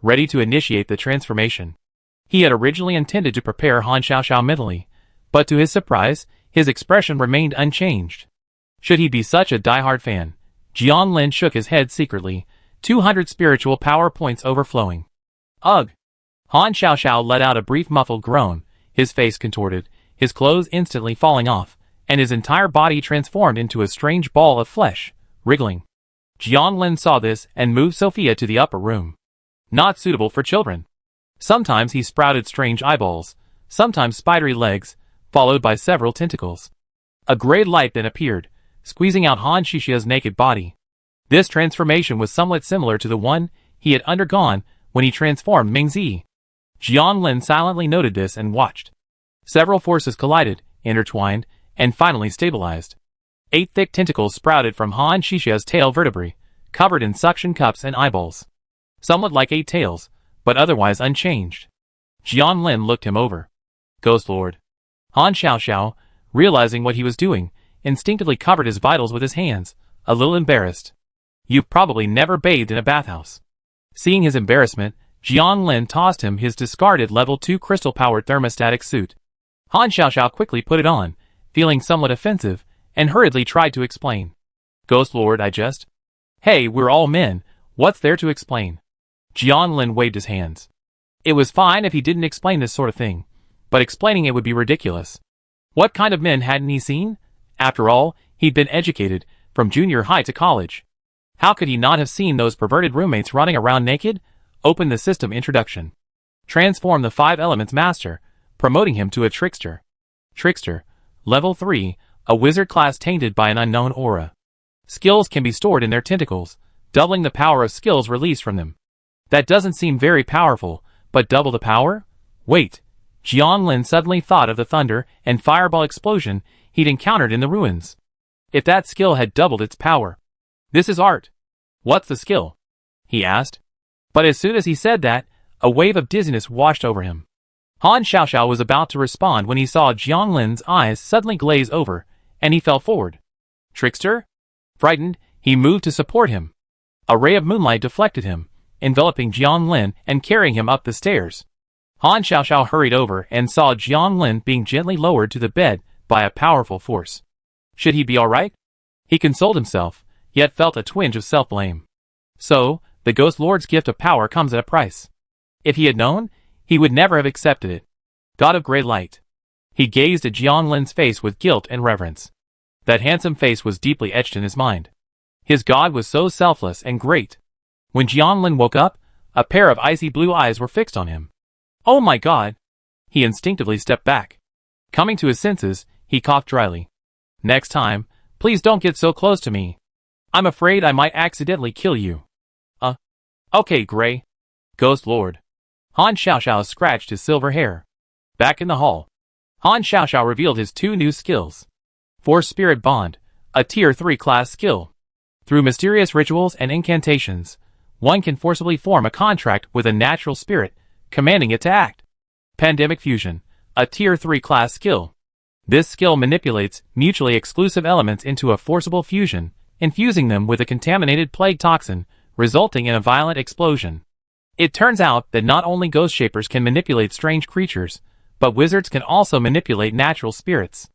ready to initiate the transformation. He had originally intended to prepare Han Xiaoxiao mentally, but to his surprise, his expression remained unchanged. Should he be such a diehard fan? Jiang Lin shook his head secretly, 200 spiritual power points overflowing. Ugh! Han Xiaoxiao let out a brief muffled groan, his face contorted, his clothes instantly falling off, and his entire body transformed into a strange ball of flesh, wriggling. Jiang Lin saw this and moved Sophia to the upper room. Not suitable for children. Sometimes he sprouted strange eyeballs, sometimes spidery legs, followed by several tentacles. A gray light then appeared, squeezing out Han Xiaoxiao's naked body. This transformation was somewhat similar to the one he had undergone when he transformed Mingzi. Jiang Lin silently noted this and watched. Several forces collided, intertwined, and finally stabilized. 8 thick tentacles sprouted from Han Xiaoxiao's tail vertebrae, covered in suction cups and eyeballs. Somewhat like 8 tails, but otherwise unchanged. Jiang Lin looked him over. Ghost Lord. Han Xiaoxiao, realizing what he was doing, instinctively covered his vitals with his hands, a little embarrassed. You've probably never bathed in a bathhouse. Seeing his embarrassment, Jiang Lin tossed him his discarded level 2 crystal-powered thermostatic suit. Han Xiaoxiao quickly put it on, feeling somewhat offensive, and hurriedly tried to explain. Ghost Lord, I just. Hey, we're all men, what's there to explain? Jianlin waved his hands. It was fine if he didn't explain this sort of thing, but explaining it would be ridiculous. What kind of men hadn't he seen? After all, he'd been educated, from junior high to college. How could he not have seen those perverted roommates running around naked? Open the system introduction. Transform the 5 elements master, promoting him to a trickster. Trickster, level 3, a wizard class tainted by an unknown aura. Skills can be stored in their tentacles, doubling the power of skills released from them. That doesn't seem very powerful, but double the power? Wait. Jianlin suddenly thought of the thunder and fireball explosion he'd encountered in the ruins. If that skill had doubled its power. This is art. What's the skill? He asked. But as soon as he said that, a wave of dizziness washed over him. Han Xiaoxiao was about to respond when he saw Jianglin's eyes suddenly glaze over, and he fell forward. Trickster? Frightened, he moved to support him. A ray of moonlight deflected him, enveloping Jianlin and carrying him up the stairs. Han Xiaoxiao hurried over and saw Jianlin being gently lowered to the bed by a powerful force. Should he be alright? He consoled himself, yet felt a twinge of self-blame. So, the Ghost Lord's gift of power comes at a price. If he had known, he would never have accepted it. God of Grey Light. He gazed at Jianlin's face with guilt and reverence. That handsome face was deeply etched in his mind. His god was so selfless and great. When Jianlin woke up, a pair of icy blue eyes were fixed on him. Oh my god! He instinctively stepped back. Coming to his senses, he coughed dryly. Next time, please don't get so close to me. I'm afraid I might accidentally kill you. Okay, Grey. Ghost Lord. Han Xiaoxiao scratched his silver hair. Back in the hall, Han Xiaoxiao revealed his 2 new skills. Force Spirit Bond, a Tier 3 class skill. Through mysterious rituals and incantations, one can forcibly form a contract with a natural spirit, commanding it to act. Pandemic Fusion, a Tier 3 class skill. This skill manipulates mutually exclusive elements into a forcible fusion, infusing them with a contaminated plague toxin, resulting in a violent explosion. It turns out that not only ghost shapers can manipulate strange creatures, but wizards can also manipulate natural spirits.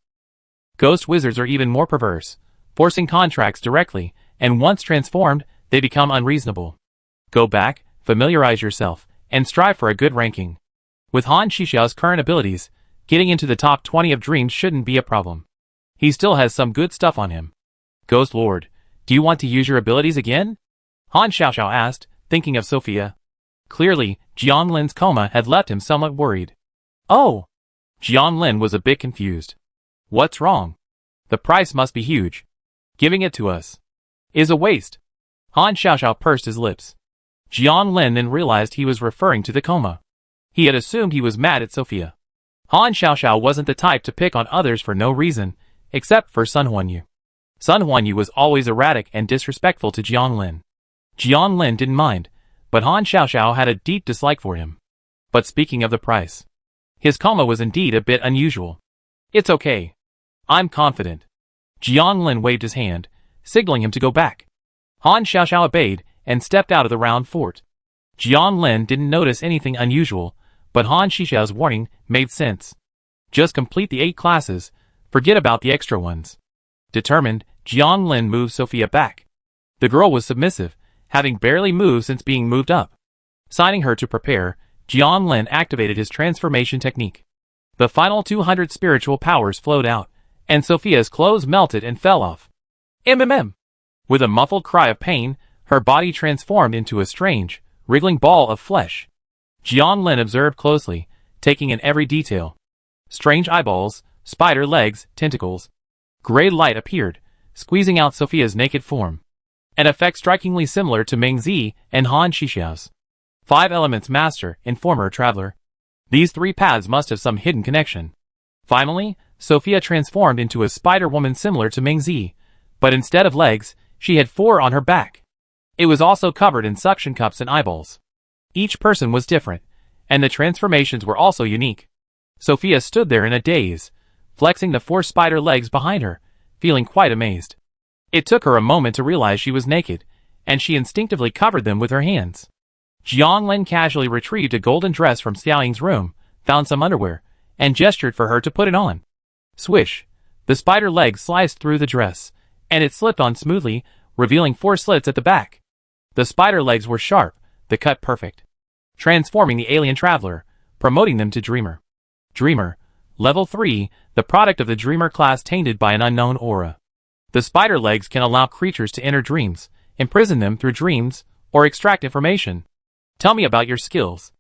Ghost wizards are even more perverse, forcing contracts directly, and once transformed, they become unreasonable. Go back, familiarize yourself, and strive for a good ranking. With Han Xiaoxiao's current abilities, getting into the top 20 of dreams shouldn't be a problem. He still has some good stuff on him. Ghost Lord, do you want to use your abilities again? Han Xiaoxiao asked, thinking of Sophia. Clearly, Jianlin's coma had left him somewhat worried. Oh! Jianlin was a bit confused. What's wrong? The price must be huge. Giving it to us is a waste. Han Xiaoxiao pursed his lips. Jianlin then realized he was referring to the coma. He had assumed he was mad at Sophia. Han Xiaoxiao wasn't the type to pick on others for no reason, except for Sun Huanyu. Sun Huanyu was always erratic and disrespectful to Jianlin. Jianlin didn't mind, but Han Xiaoxiao had a deep dislike for him. But speaking of the price, his coma was indeed a bit unusual. It's okay. I'm confident. Jianlin waved his hand, signaling him to go back. Han Xiaoxiao obeyed and stepped out of the round fort. Jianlin didn't notice anything unusual, but Han Xiaoxiao's warning made sense. Just complete the 8 classes, forget about the extra ones. Determined, Jianlin moved Sophia back. The girl was submissive, having barely moved since being moved up. Signing her to prepare, Jianlin activated his transformation technique. The final 200 spiritual powers flowed out, and Sophia's clothes melted and fell off. MMM! With a muffled cry of pain, her body transformed into a strange, wriggling ball of flesh. Jianlin observed closely, taking in every detail. Strange eyeballs, spider legs, tentacles. Gray light appeared, squeezing out Sophia's naked form. An effect strikingly similar to Ming Zi and Han Xiaoxiao's. 5 elements master and former traveler. These 3 paths must have some hidden connection. Finally, Sophia transformed into a spider woman similar to Ming Zi, but instead of legs, she had 4 on her back. It was also covered in suction cups and eyeballs. Each person was different, and the transformations were also unique. Sophia stood there in a daze, flexing the 4 spider legs behind her, feeling quite amazed. It took her a moment to realize she was naked, and she instinctively covered them with her hands. Jianlin casually retrieved a golden dress from Xiaoying's room, found some underwear, and gestured for her to put it on. Swish! The spider legs sliced through the dress, and it slipped on smoothly, revealing 4 slits at the back. The spider legs were sharp, the cut perfect, transforming the alien traveler, promoting them to Dreamer. Dreamer, Level 3, the product of the Dreamer class tainted by an unknown aura. The spider legs can allow creatures to enter dreams, imprison them through dreams, or extract information. Tell me about your skills.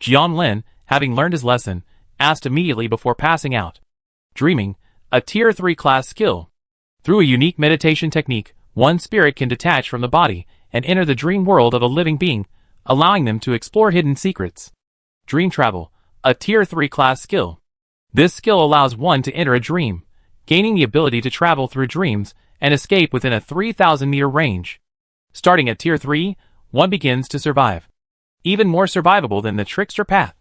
Jiang Lin, having learned his lesson, asked immediately before passing out. Dreaming, a Tier 3 class skill. Through a unique meditation technique, one spirit can detach from the body and enter the dream world of a living being, allowing them to explore hidden secrets. Dream travel, a Tier 3 class skill. This skill allows one to enter a dream, gaining the ability to travel through dreams and escape within a 3,000-meter range. Starting at Tier 3, one begins to survive. Even more survivable than the Trickster Path.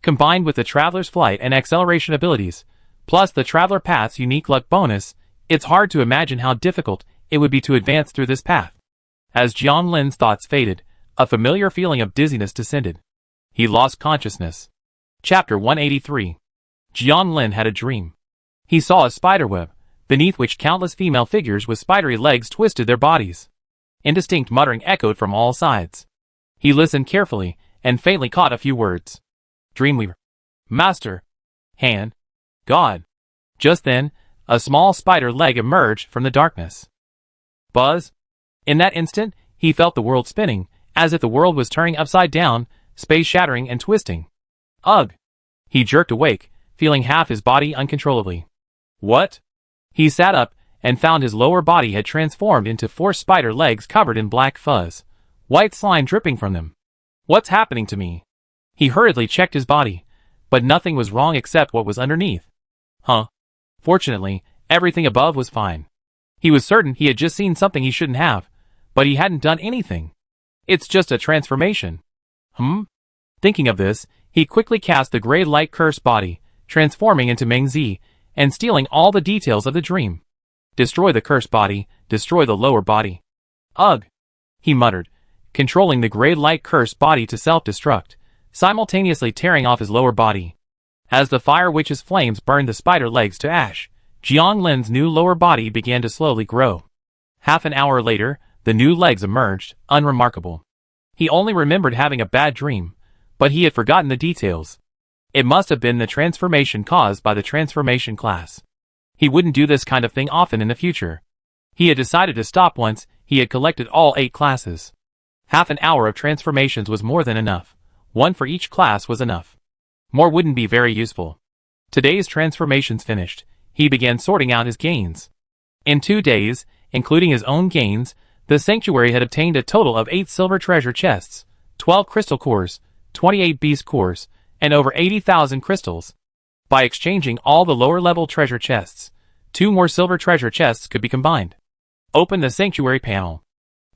Combined with the Traveler's Flight and Acceleration abilities, plus the Traveler Path's unique luck bonus, it's hard to imagine how difficult it would be to advance through this path. As Jiang Lin's thoughts faded, a familiar feeling of dizziness descended. He lost consciousness. Chapter 183. Jiang Lin had a dream. He saw a spiderweb, beneath which countless female figures with spidery legs twisted their bodies. Indistinct muttering echoed from all sides. He listened carefully, and faintly caught a few words. Dreamweaver. Master. Han. God. Just then, a small spider leg emerged from the darkness. Buzz. In that instant, he felt the world spinning, as if the world was turning upside down, space shattering and twisting. Ugh! He jerked awake, feeling half his body uncontrollably. What? He sat up, and found his lower body had transformed into 4 spider legs covered in black fuzz, white slime dripping from them. What's happening to me? He hurriedly checked his body, but nothing was wrong except what was underneath. Fortunately, everything above was fine. He was certain he had just seen something he shouldn't have, but he hadn't done anything. It's just a transformation. Thinking of this, he quickly cast the gray light cursed body, transforming into Mengzi, and stealing all the details of the dream. Destroy the cursed body, destroy the lower body. Ugh! He muttered, controlling the gray light cursed body to self-destruct, simultaneously tearing off his lower body. As the fire witch's flames burned the spider legs to ash, Jiang Lin's new lower body began to slowly grow. Half an hour later, the new legs emerged, unremarkable. He only remembered having a bad dream, but he had forgotten the details. It must have been the transformation caused by the transformation class. He wouldn't do this kind of thing often in the future. He had decided to stop once he had collected all 8 classes. Half an hour of transformations was more than enough. 1 for each class was enough. More wouldn't be very useful. Today's transformations finished, he began sorting out his gains. In 2 days, including his own gains, the sanctuary had obtained a total of 8 silver treasure chests, 12 crystal cores, 28 beast cores, and over 80,000 crystals. By exchanging all the lower-level treasure chests, 2 more silver treasure chests could be combined. Open the sanctuary panel.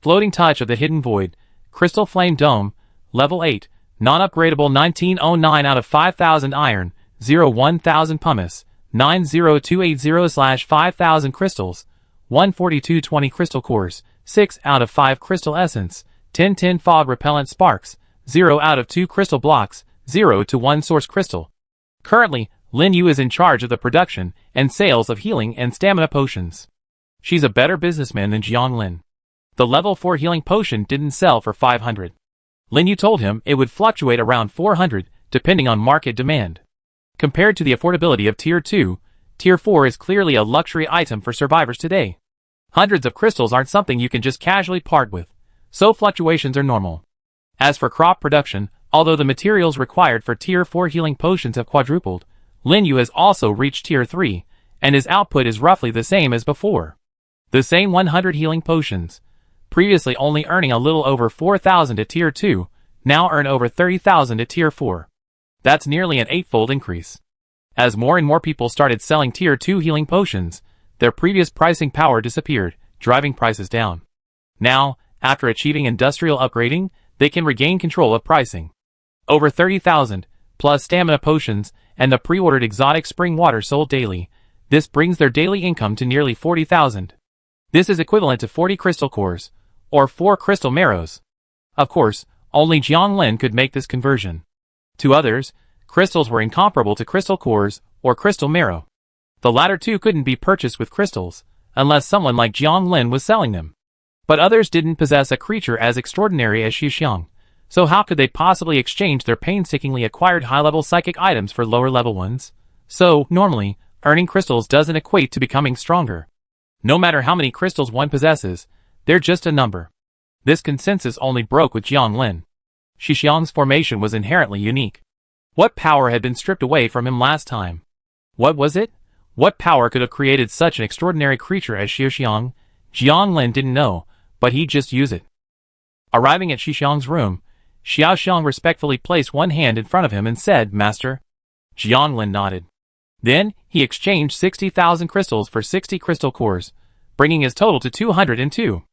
Floating touch of the hidden void, crystal flame dome, level 8, non-upgradable 1909 out of 5,000 iron, 0-1000 pumice, 90280/5000 crystals, 14220 crystal cores, 6 out of 5 crystal essence, 1010 fog repellent sparks, 0 out of 2 crystal blocks, 0 to 1 source crystal. Currently, Lin Yu is in charge of the production and sales of healing and stamina potions. She's a better businessman than Jiang Lin. The level 4 healing potion didn't sell for 500. Lin Yu told him it would fluctuate around 400, depending on market demand. Compared to the affordability of Tier 2, Tier 4 is clearly a luxury item for survivors today. Hundreds of crystals aren't something you can just casually part with, so fluctuations are normal. As for crop production, although the materials required for Tier 4 healing potions have quadrupled, Lin Yu has also reached Tier 3, and his output is roughly the same as before. The same 100 healing potions, previously only earning a little over 4,000 at Tier 2, now earn over 30,000 at Tier 4. That's nearly an 8-fold increase. As more and more people started selling Tier 2 healing potions, their previous pricing power disappeared, driving prices down. Now, after achieving industrial upgrading, they can regain control of pricing. Over 30,000, plus stamina potions, and the pre-ordered exotic spring water sold daily. This brings their daily income to nearly 40,000. This is equivalent to 40 crystal cores, or 4 crystal marrows. Of course, only Jiang Lin could make this conversion. To others, crystals were incomparable to crystal cores, or crystal marrow. The latter two couldn't be purchased with crystals, unless someone like Jiang Lin was selling them. But others didn't possess a creature as extraordinary as Xiang, so how could they possibly exchange their painstakingly acquired high-level psychic items for lower-level ones? So, normally, earning crystals doesn't equate to becoming stronger. No matter how many crystals one possesses, they're just a number. This consensus only broke with Jiang Lin. Xiang's formation was inherently unique. What power had been stripped away from him last time? What was it? What power could have created such an extraordinary creature as Xiang? Jiang Lin didn't know, but he'd just use it. Arriving at Xiang's room, Xiang respectfully placed one hand in front of him and said, "Master." Jiang Lin nodded. Then, he exchanged 60,000 crystals for 60 crystal cores, bringing his total to 202.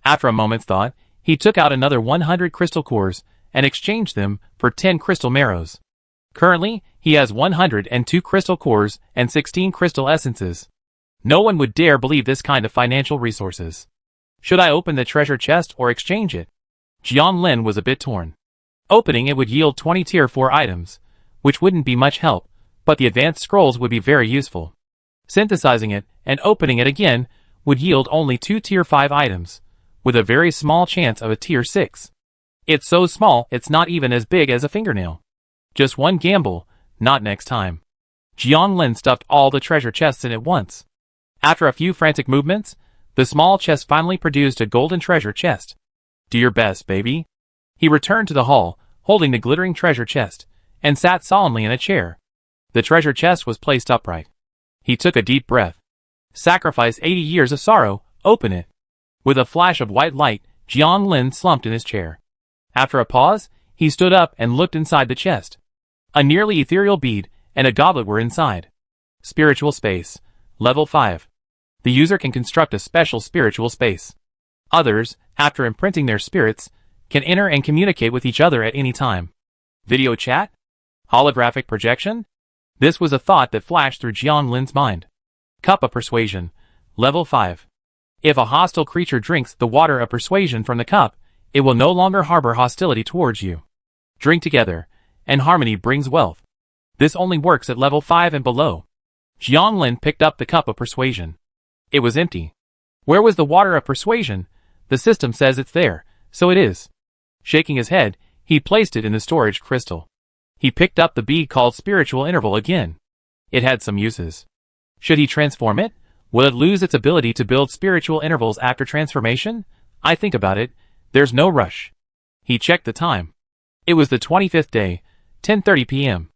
After a moment's thought, he took out another 100 crystal cores and exchanged them for 10 crystal marrows. Currently, he has 102 crystal cores and 16 crystal essences. No one would dare believe this kind of financial resources. Should I open the treasure chest or exchange it? Jiang Lin was a bit torn. Opening it would yield 20 tier 4 items, which wouldn't be much help, but the advanced scrolls would be very useful. Synthesizing it and opening it again would yield only 2 tier 5 items, with a very small chance of a tier 6. It's so small it's not even as big as a fingernail. Just one gamble, not next time. Jiang Lin stuffed all the treasure chests in at once. After a few frantic movements, the small chest finally produced a golden treasure chest. "Do your best, baby." He returned to the hall, holding the glittering treasure chest, and sat solemnly in a chair. The treasure chest was placed upright. He took a deep breath. Sacrifice 80 years of sorrow, open it. With a flash of white light, Jiang Lin slumped in his chair. After a pause, he stood up and looked inside the chest. A nearly ethereal bead and a goblet were inside. Spiritual space. Level 5. The user can construct a special spiritual space. Others, after imprinting their spirits, can enter and communicate with each other at any time. Video chat? Holographic projection? This was a thought that flashed through Jiang Lin's mind. Cup of Persuasion. Level 5. If a hostile creature drinks the water of persuasion from the cup, it will no longer harbor hostility towards you. Drink together, and harmony brings wealth. This only works at level 5 and below. Jiang Lin picked up the cup of persuasion. It was empty. Where was the water of persuasion? The system says it's there, so it is. Shaking his head, he placed it in the storage crystal. He picked up the bead called Spiritual Interval again. It had some uses. Should he transform it? Will it lose its ability to build spiritual intervals after transformation? I think about it. There's no rush. He checked the time. It was the 25th day, 10:30 p.m.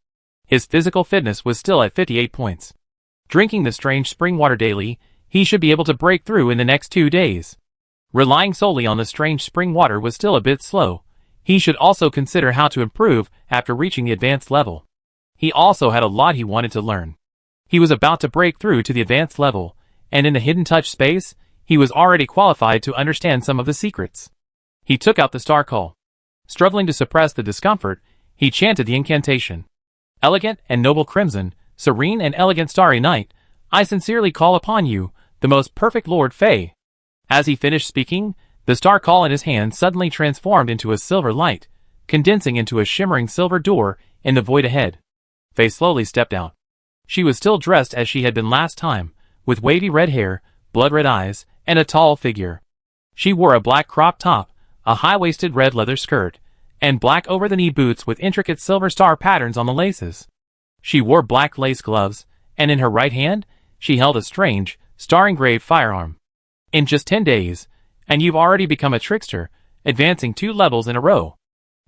His physical fitness was still at 58 points. Drinking the strange spring water daily, he should be able to break through in the next 2 days. Relying solely on the strange spring water was still a bit slow. He should also consider how to improve after reaching the advanced level. He also had a lot he wanted to learn. He was about to break through to the advanced level, and in the hidden touch space, he was already qualified to understand some of the secrets. He took out the star call. Struggling to suppress the discomfort, he chanted the incantation. Elegant and noble crimson, serene and elegant starry night, I sincerely call upon you, the most perfect Lord Fei. As he finished speaking, the star call in his hand suddenly transformed into a silver light, condensing into a shimmering silver door in the void ahead. Fei slowly stepped out. She was still dressed as she had been last time, with wavy red hair, blood-red eyes, and a tall figure. She wore a black crop top, a high-waisted red leather skirt, and black over-the-knee boots with intricate silver star patterns on the laces. She wore black lace gloves, and in her right hand, she held a strange, star-engraved firearm. In just 10 days, and you've already become a trickster, advancing 2 levels in a row.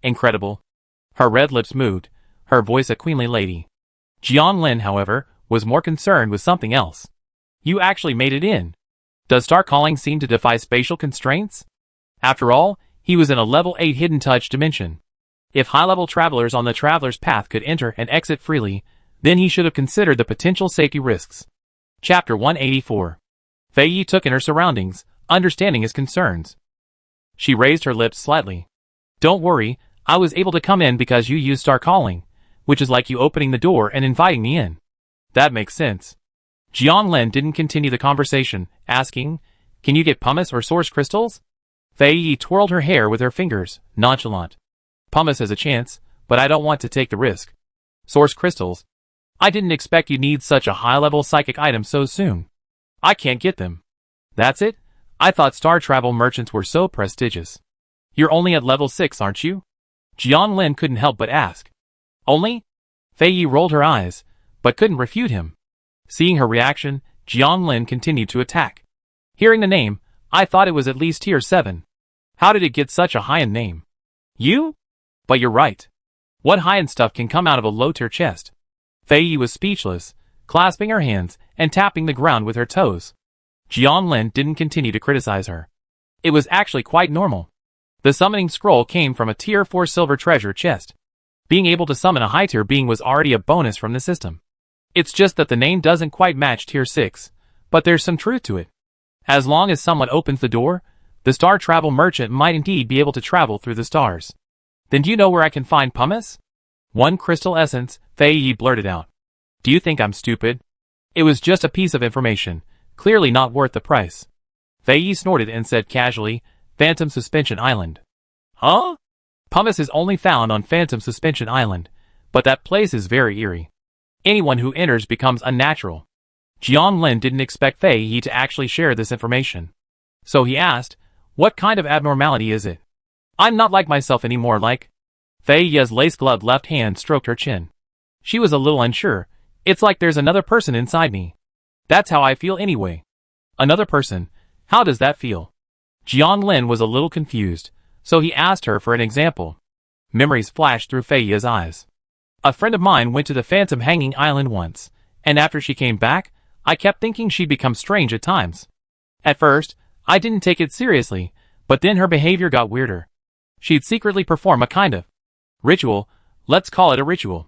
Incredible. Her red lips moved, her voice a queenly lady. Jiang Lin, however, was more concerned with something else. You actually made it in. Does star calling seem to defy spatial constraints? After all, he was in a level 8 hidden touch dimension. If high-level travelers on the traveler's path could enter and exit freely, then he should have considered the potential safety risks. Chapter 184. Fei Yi took in her surroundings, understanding his concerns. She raised her lips slightly. Don't worry, I was able to come in because you used star calling, which is like you opening the door and inviting me in. That makes sense. Jiang Lin didn't continue the conversation, asking, Can you get pumice or source crystals? Fei Yi twirled her hair with her fingers, nonchalant. Pumice has a chance, but I don't want to take the risk. Source crystals? I didn't expect you'd need such a high-level psychic item so soon. I can't get them. That's it? I thought star travel merchants were so prestigious. You're only at level 6, aren't you? Jiang Lin couldn't help but ask. Only? Fei Yi rolled her eyes, but couldn't refute him. Seeing her reaction, Jiang Lin continued to attack. Hearing the name, I thought it was at least tier 7. How did it get such a high-end name? You? But you're right. What high-end stuff can come out of a low-tier chest? Fei Yi was speechless, clasping her hands and tapping the ground with her toes. Jiang Lin didn't continue to criticize her. It was actually quite normal. The summoning scroll came from a tier 4 silver treasure chest. Being able to summon a high-tier being was already a bonus from the system. It's just that the name doesn't quite match tier 6, but there's some truth to it. As long as someone opens the door, the star travel merchant might indeed be able to travel through the stars. Then do you know where I can find pumice? 1 crystal essence, Fei Yi blurted out. Do you think I'm stupid? It was just a piece of information, clearly not worth the price. Fei Yi snorted and said casually, Phantom Suspension Island. Huh? Pumice is only found on Phantom Suspension Island, but that place is very eerie. Anyone who enters becomes unnatural. Jiang Lin didn't expect Fei Yi to actually share this information. So he asked, what kind of abnormality is it? I'm not like myself anymore like. Fei Yi's lace-gloved left hand stroked her chin. She was a little unsure. It's like there's another person inside me. That's how I feel anyway. Another person? How does that feel? Jiang Lin was a little confused, so he asked her for an example. Memories flashed through Fei Yi's eyes. A friend of mine went to the Phantom Hanging Island once, and after she came back, I kept thinking she'd become strange at times. At first, I didn't take it seriously, but then her behavior got weirder. She'd secretly perform a kind of ritual, let's call it a ritual.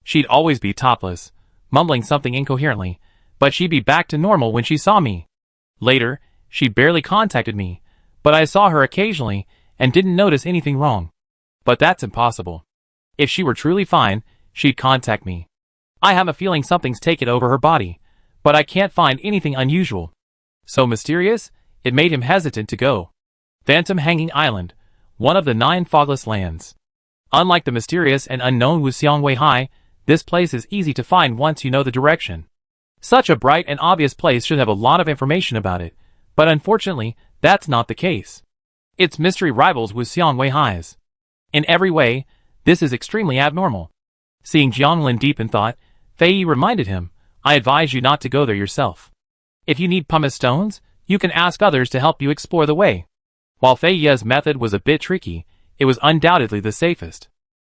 She'd always be topless, mumbling something incoherently, but she'd be back to normal when she saw me. Later, she barely contacted me, but I saw her occasionally and didn't notice anything wrong. But that's impossible. If she were truly fine, she'd contact me. I have a feeling something's taken over her body, but I can't find anything unusual. So mysterious, it made him hesitant to go. Phantom Hanging Island, one of the 9 fogless lands. Unlike the mysterious and unknown Wuxiang Weihai, this place is easy to find once you know the direction. Such a bright and obvious place should have a lot of information about it, but unfortunately, that's not the case. Its mystery rivals Wuxiang Weihai's. In every way, this is extremely abnormal. Seeing Jiang Lin deep in thought, Fei Yi reminded him, I advise you not to go there yourself. If you need pumice stones, you can ask others to help you explore the way. While Fei Yi's method was a bit tricky, it was undoubtedly the safest.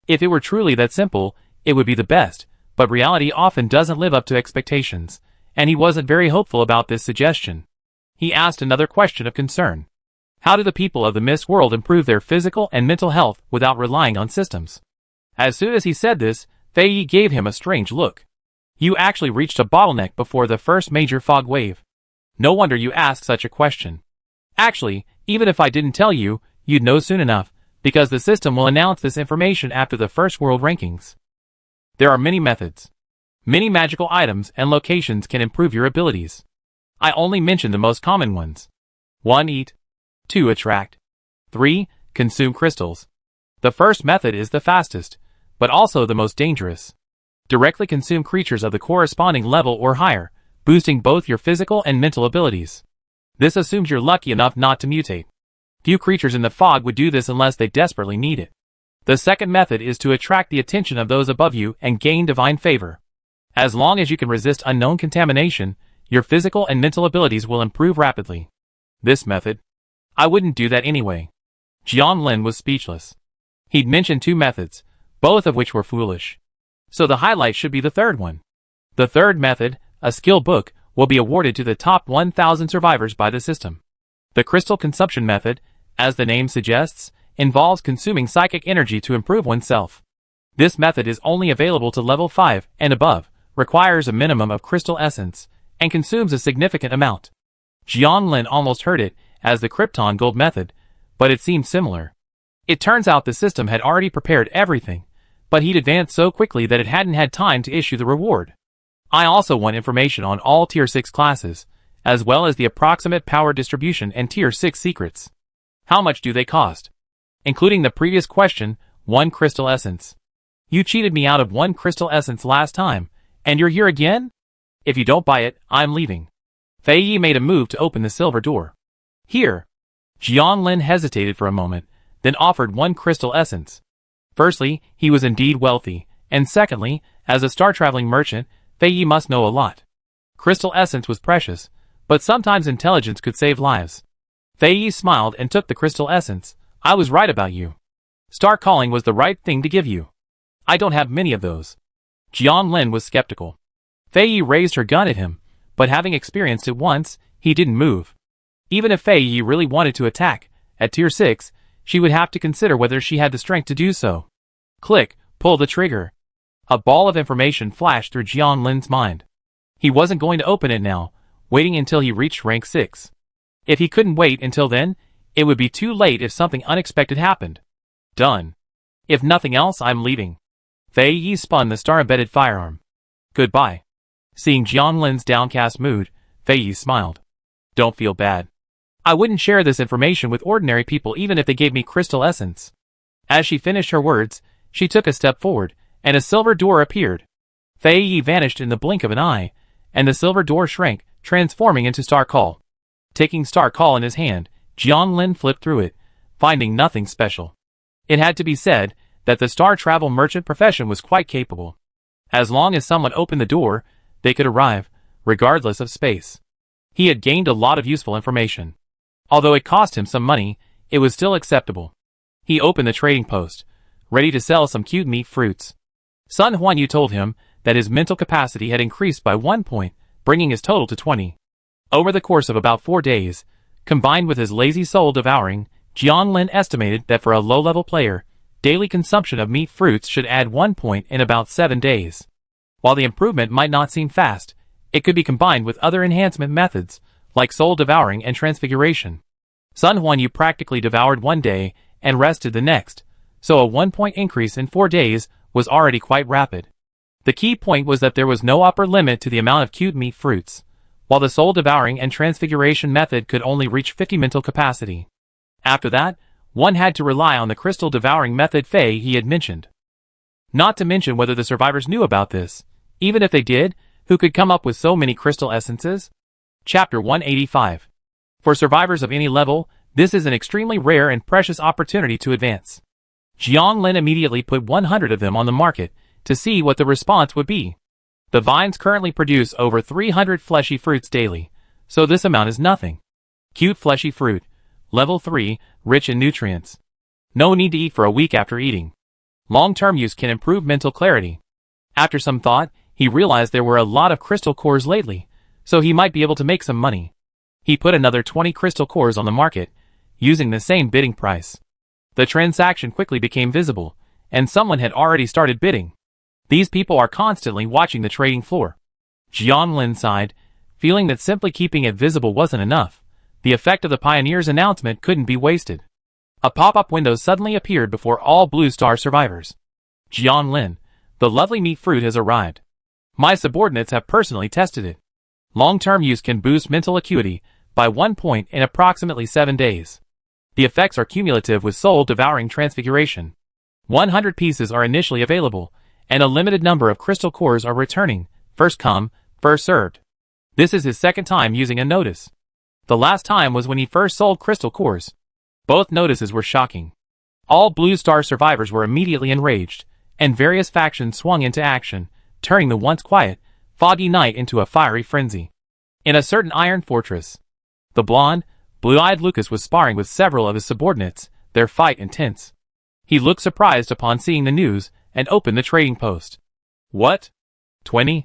If it were truly that simple, it would be the best, but reality often doesn't live up to expectations, and he wasn't very hopeful about this suggestion. He asked another question of concern. How do the people of the Mist World improve their physical and mental health without relying on systems? As soon as he said this, Fei Yi gave him a strange look. You actually reached a bottleneck before the first major fog wave. No wonder you asked such a question. Actually, even if I didn't tell you, you'd know soon enough, because the system will announce this information after the first world rankings. There are many methods. Many magical items and locations can improve your abilities. I only mentioned the most common ones. 1. Eat. 2. Attract. 3. Consume crystals. The first method is the fastest, but also the most dangerous. Directly consume creatures of the corresponding level or higher, boosting both your physical and mental abilities. This assumes you're lucky enough not to mutate. Few creatures in the fog would do this unless they desperately need it. The second method is to attract the attention of those above you and gain divine favor. As long as you can resist unknown contamination, your physical and mental abilities will improve rapidly. This method? I wouldn't do that anyway. Jiang Lin was speechless. He'd mentioned 2 methods, both of which were foolish. So the highlight should be the third one. The third method, a skill book, will be awarded to the top 1,000 survivors by the system. The crystal consumption method, as the name suggests, involves consuming psychic energy to improve oneself. This method is only available to level 5 and above, requires a minimum of crystal essence, and consumes a significant amount. Jiang Lin almost heard it as the Krypton Gold method, but it seemed similar. It turns out the system had already prepared everything, but he'd advanced so quickly that it hadn't had time to issue the reward. I also want information on all Tier 6 classes, as well as the approximate power distribution and Tier 6 secrets. How much do they cost? Including the previous question, 1 crystal essence. You cheated me out of 1 crystal essence last time, and you're here again? If you don't buy it, I'm leaving. Fei Yi made a move to open the silver door. Here. Jiang Lin hesitated for a moment, then offered one crystal essence. Firstly, he was indeed wealthy, and secondly, as a star-traveling merchant, Fei Yi must know a lot. Crystal essence was precious, but sometimes intelligence could save lives. Fei Yi smiled and took the crystal essence. I was right about you. Star calling was the right thing to give you. I don't have many of those. Jiang Lin was skeptical. Fei Yi raised her gun at him, but having experienced it once, he didn't move. Even if Fei Yi really wanted to attack, at tier 6, she would have to consider whether she had the strength to do so. Click, pull the trigger. A ball of information flashed through Jiang Lin's mind. He wasn't going to open it now, waiting until he reached rank 6. If he couldn't wait until then, it would be too late if something unexpected happened. Done. If nothing else, I'm leaving. Fei Yi spun the star-embedded firearm. Goodbye. Seeing Jiang Lin's downcast mood, Fei Yi smiled. Don't feel bad. I wouldn't share this information with ordinary people even if they gave me crystal essence. As she finished her words, she took a step forward, and a silver door appeared. Fei Yi vanished in the blink of an eye, and the silver door shrank, transforming into Star Call. Taking Star Call in his hand, Jiang Lin flipped through it, finding nothing special. It had to be said that the star travel merchant profession was quite capable. As long as someone opened the door, they could arrive, regardless of space. He had gained a lot of useful information. Although it cost him some money, it was still acceptable. He opened the trading post, ready to sell some cute meat fruits. Sun Huanyu told him that his mental capacity had increased by 1 point, bringing his total to 20. Over the course of about 4 days, combined with his lazy soul devouring, Jiang Lin estimated that for a low-level player, daily consumption of meat fruits should add 1 point in about 7 days. While the improvement might not seem fast, it could be combined with other enhancement methods, like soul devouring and transfiguration. Sun Huanyu practically devoured 1 day and rested the next, so a 1 point increase in 4 days was already quite rapid. The key point was that there was no upper limit to the amount of cute meat fruits, while the soul devouring and transfiguration method could only reach 50 mental capacity. After that, one had to rely on the crystal devouring method Fei Yi had mentioned. Not to mention whether the survivors knew about this. Even if they did, who could come up with so many crystal essences? Chapter 185. For survivors of any level, this is an extremely rare and precious opportunity to advance. Jiang Lin immediately put 100 of them on the market to see what the response would be. The vines currently produce over 300 fleshy fruits daily, so this amount is nothing. Cute fleshy fruit. Level 3, rich in nutrients. No need to eat for a week after eating. Long-term use can improve mental clarity. After some thought, he realized there were a lot of crystal cores lately, so he might be able to make some money. He put another 20 crystal cores on the market, using the same bidding price. The transaction quickly became visible, and someone had already started bidding. These people are constantly watching the trading floor. Jiang Lin sighed, feeling that simply keeping it visible wasn't enough. The effect of the pioneer's announcement couldn't be wasted. A pop-up window suddenly appeared before all Blue Star survivors. Jiang Lin, the lovely meat fruit has arrived. My subordinates have personally tested it. Long-term use can boost mental acuity by 1 point in approximately 7 days. The effects are cumulative with soul-devouring transfiguration. 100 pieces are initially available, and a limited number of crystal cores are returning, first come, first served. This is his second time using a notice. The last time was when he first sold crystal cores. Both notices were shocking. All Blue Star survivors were immediately enraged, and various factions swung into action, turning the once quiet, foggy night into a fiery frenzy. In a certain iron fortress, the blonde, blue-eyed Lucas was sparring with several of his subordinates, their fight intense. He looked surprised upon seeing the news, and opened the trading post. What? 20?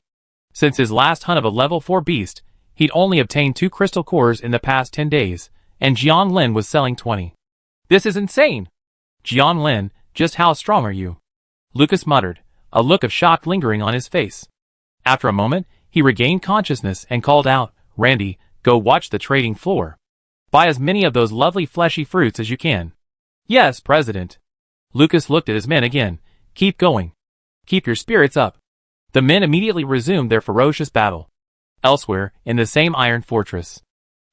Since his last hunt of a level 4 beast, he'd only obtained 2 crystal cores in the past 10 days, and Jiang Lin was selling 20. This is insane! Jiang Lin, just how strong are you? Lucas muttered, a look of shock lingering on his face. After a moment, he regained consciousness and called out, Randy, go watch the trading floor. Buy as many of those lovely fleshy fruits as you can. Yes, President. Lucas looked at his men again. Keep going. Keep your spirits up. The men immediately resumed their ferocious battle. Elsewhere, in the same iron fortress,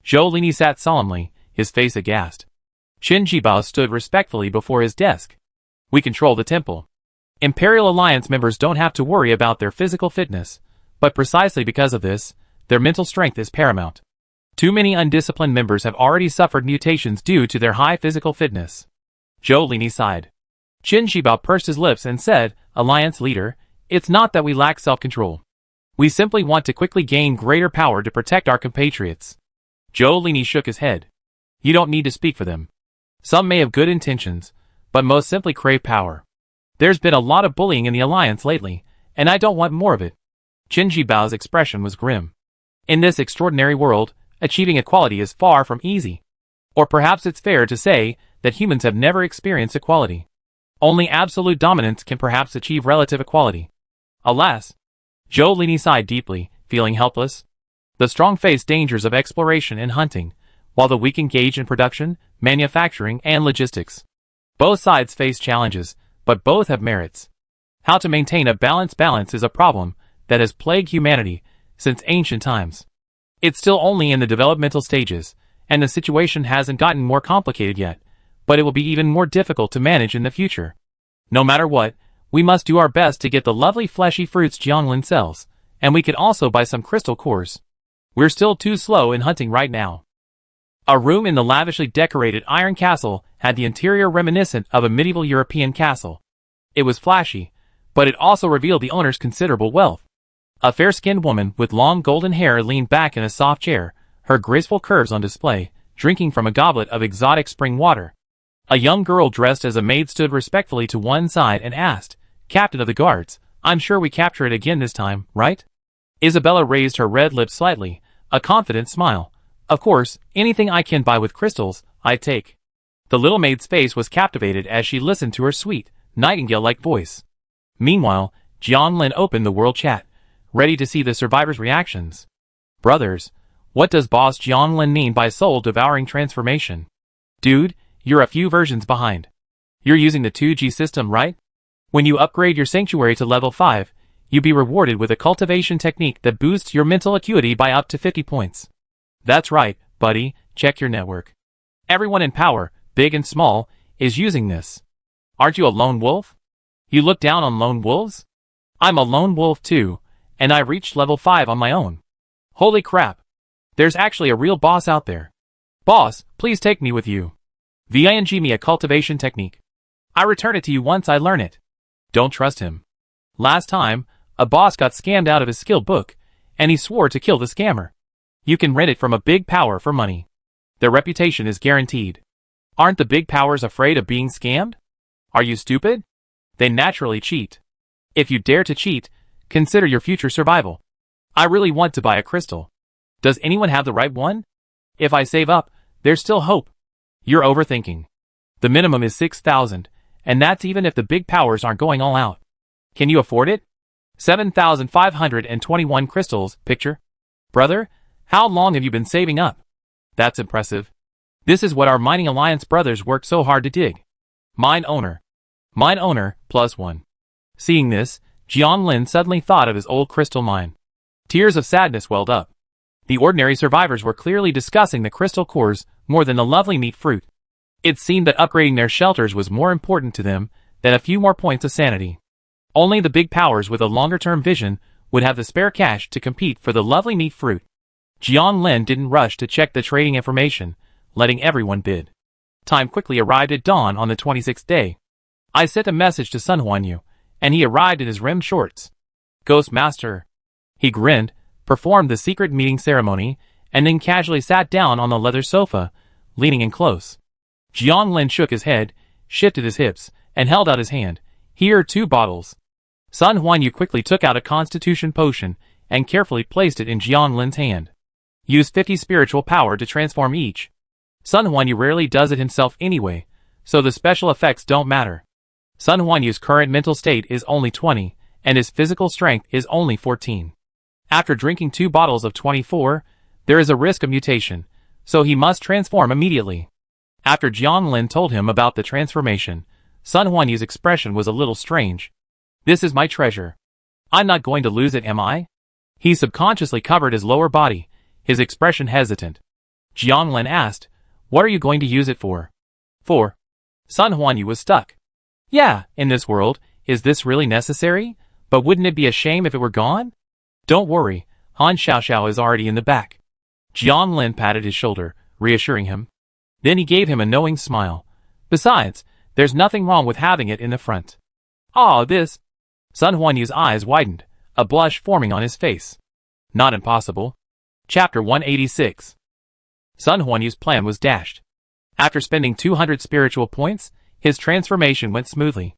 Zhou Lini sat solemnly, his face aghast. Qin Jibao stood respectfully before his desk. We control the temple. Imperial Alliance members don't have to worry about their physical fitness, but precisely because of this, their mental strength is paramount. Too many undisciplined members have already suffered mutations due to their high physical fitness. Zhou Lini sighed. Qin Shibao pursed his lips and said, Alliance leader, it's not that we lack self-control. We simply want to quickly gain greater power to protect our compatriots. Zhou Lini shook his head. You don't need to speak for them. Some may have good intentions, but most simply crave power. There's been a lot of bullying in the Alliance lately, and I don't want more of it. Qin Shibao's expression was grim. In this extraordinary world, achieving equality is far from easy. Or perhaps it's fair to say that humans have never experienced equality. Only absolute dominance can perhaps achieve relative equality. Alas! Zhou Lini sighed deeply, feeling helpless. The strong face dangers of exploration and hunting, while the weak engage in production, manufacturing, and logistics. Both sides face challenges, but both have merits. How to maintain a balance is a problem that has plagued humanity since ancient times. It's still only in the developmental stages, and the situation hasn't gotten more complicated yet, but it will be even more difficult to manage in the future. No matter what, we must do our best to get the lovely fleshy fruits Jianglin sells, and we could also buy some crystal cores. We're still too slow in hunting right now. A room in the lavishly decorated iron castle had the interior reminiscent of a medieval European castle. It was flashy, but it also revealed the owner's considerable wealth. A fair-skinned woman with long golden hair leaned back in a soft chair, her graceful curves on display, drinking from a goblet of exotic spring water. A young girl dressed as a maid stood respectfully to one side and asked, Captain of the Guards, I'm sure we capture it again this time, right? Isabella raised her red lips slightly, a confident smile. Of course, anything I can buy with crystals, I take. The little maid's face was captivated as she listened to her sweet, nightingale-like voice. Meanwhile, Jianglin opened the world chat, ready to see the survivors' reactions. Brothers, what does Boss Jianglin mean by soul-devouring transformation? Dude, you're a few versions behind. You're using the 2G system, right? When you upgrade your sanctuary to level 5, you'll be rewarded with a cultivation technique that boosts your mental acuity by up to 50 points. That's right, buddy, check your network. Everyone in power, big and small, is using this. Aren't you a lone wolf? You look down on lone wolves? I'm a lone wolf too, and I reached level 5 on my own. Holy crap. There's actually a real boss out there. Boss, please take me with you. VING me a cultivation technique. I return it to you once I learn it. Don't trust him. Last time, a boss got scammed out of his skill book, and he swore to kill the scammer. You can rent it from a big power for money. Their reputation is guaranteed. Aren't the big powers afraid of being scammed? Are you stupid? They naturally cheat. If you dare to cheat, consider your future survival. I really want to buy a crystal. Does anyone have the right one? If I save up, there's still hope. You're overthinking. The minimum is 6,000, and that's even if the big powers aren't going all out. Can you afford it? 7,521 crystals, picture. Brother, how long have you been saving up? That's impressive. This is what our Mining Alliance brothers worked so hard to dig. Mine owner. Mine owner, +1. Seeing this, Jianglin suddenly thought of his old crystal mine. Tears of sadness welled up. The ordinary survivors were clearly discussing the crystal cores more than the lovely meat fruit. It seemed that upgrading their shelters was more important to them than a few more points of sanity. Only the big powers with a longer-term vision would have the spare cash to compete for the lovely meat fruit. Jianglin didn't rush to check the trading information, letting everyone bid. Time quickly arrived at dawn on the 26th day. I sent a message to Sun Huanyu, and he arrived in his rimmed shorts. Ghost Master. He grinned, performed the secret meeting ceremony, and then casually sat down on the leather sofa, leaning in close. Jianglin shook his head, shifted his hips, and held out his hand. Here are 2 bottles. Sun Huanyu quickly took out a constitution potion and carefully placed it in Jianglin's hand. Use 50 spiritual power to transform each. Sun Huanyu rarely does it himself anyway, so the special effects don't matter. Sun Huanyu's current mental state is only 20, and his physical strength is only 14. After drinking 2 bottles of 24, there is a risk of mutation, so he must transform immediately. After Jianglin told him about the transformation, Sun Huanyu's expression was a little strange. This is my treasure. I'm not going to lose it, am I? He subconsciously covered his lower body, his expression hesitant. Jianglin asked, what are you going to use it for? For. Sun Huanyu was stuck. Yeah, in this world, is this really necessary? But wouldn't it be a shame if it were gone? Don't worry, Han Xiaoxiao is already in the back. Jiang Lin patted his shoulder, reassuring him. Then he gave him a knowing smile. Besides, there's nothing wrong with having it in the front. Ah, this. Sun Huanyu's eyes widened, a blush forming on his face. Not impossible. Chapter 186. Sun Huanyu's plan was dashed. After spending 200 spiritual points, his transformation went smoothly.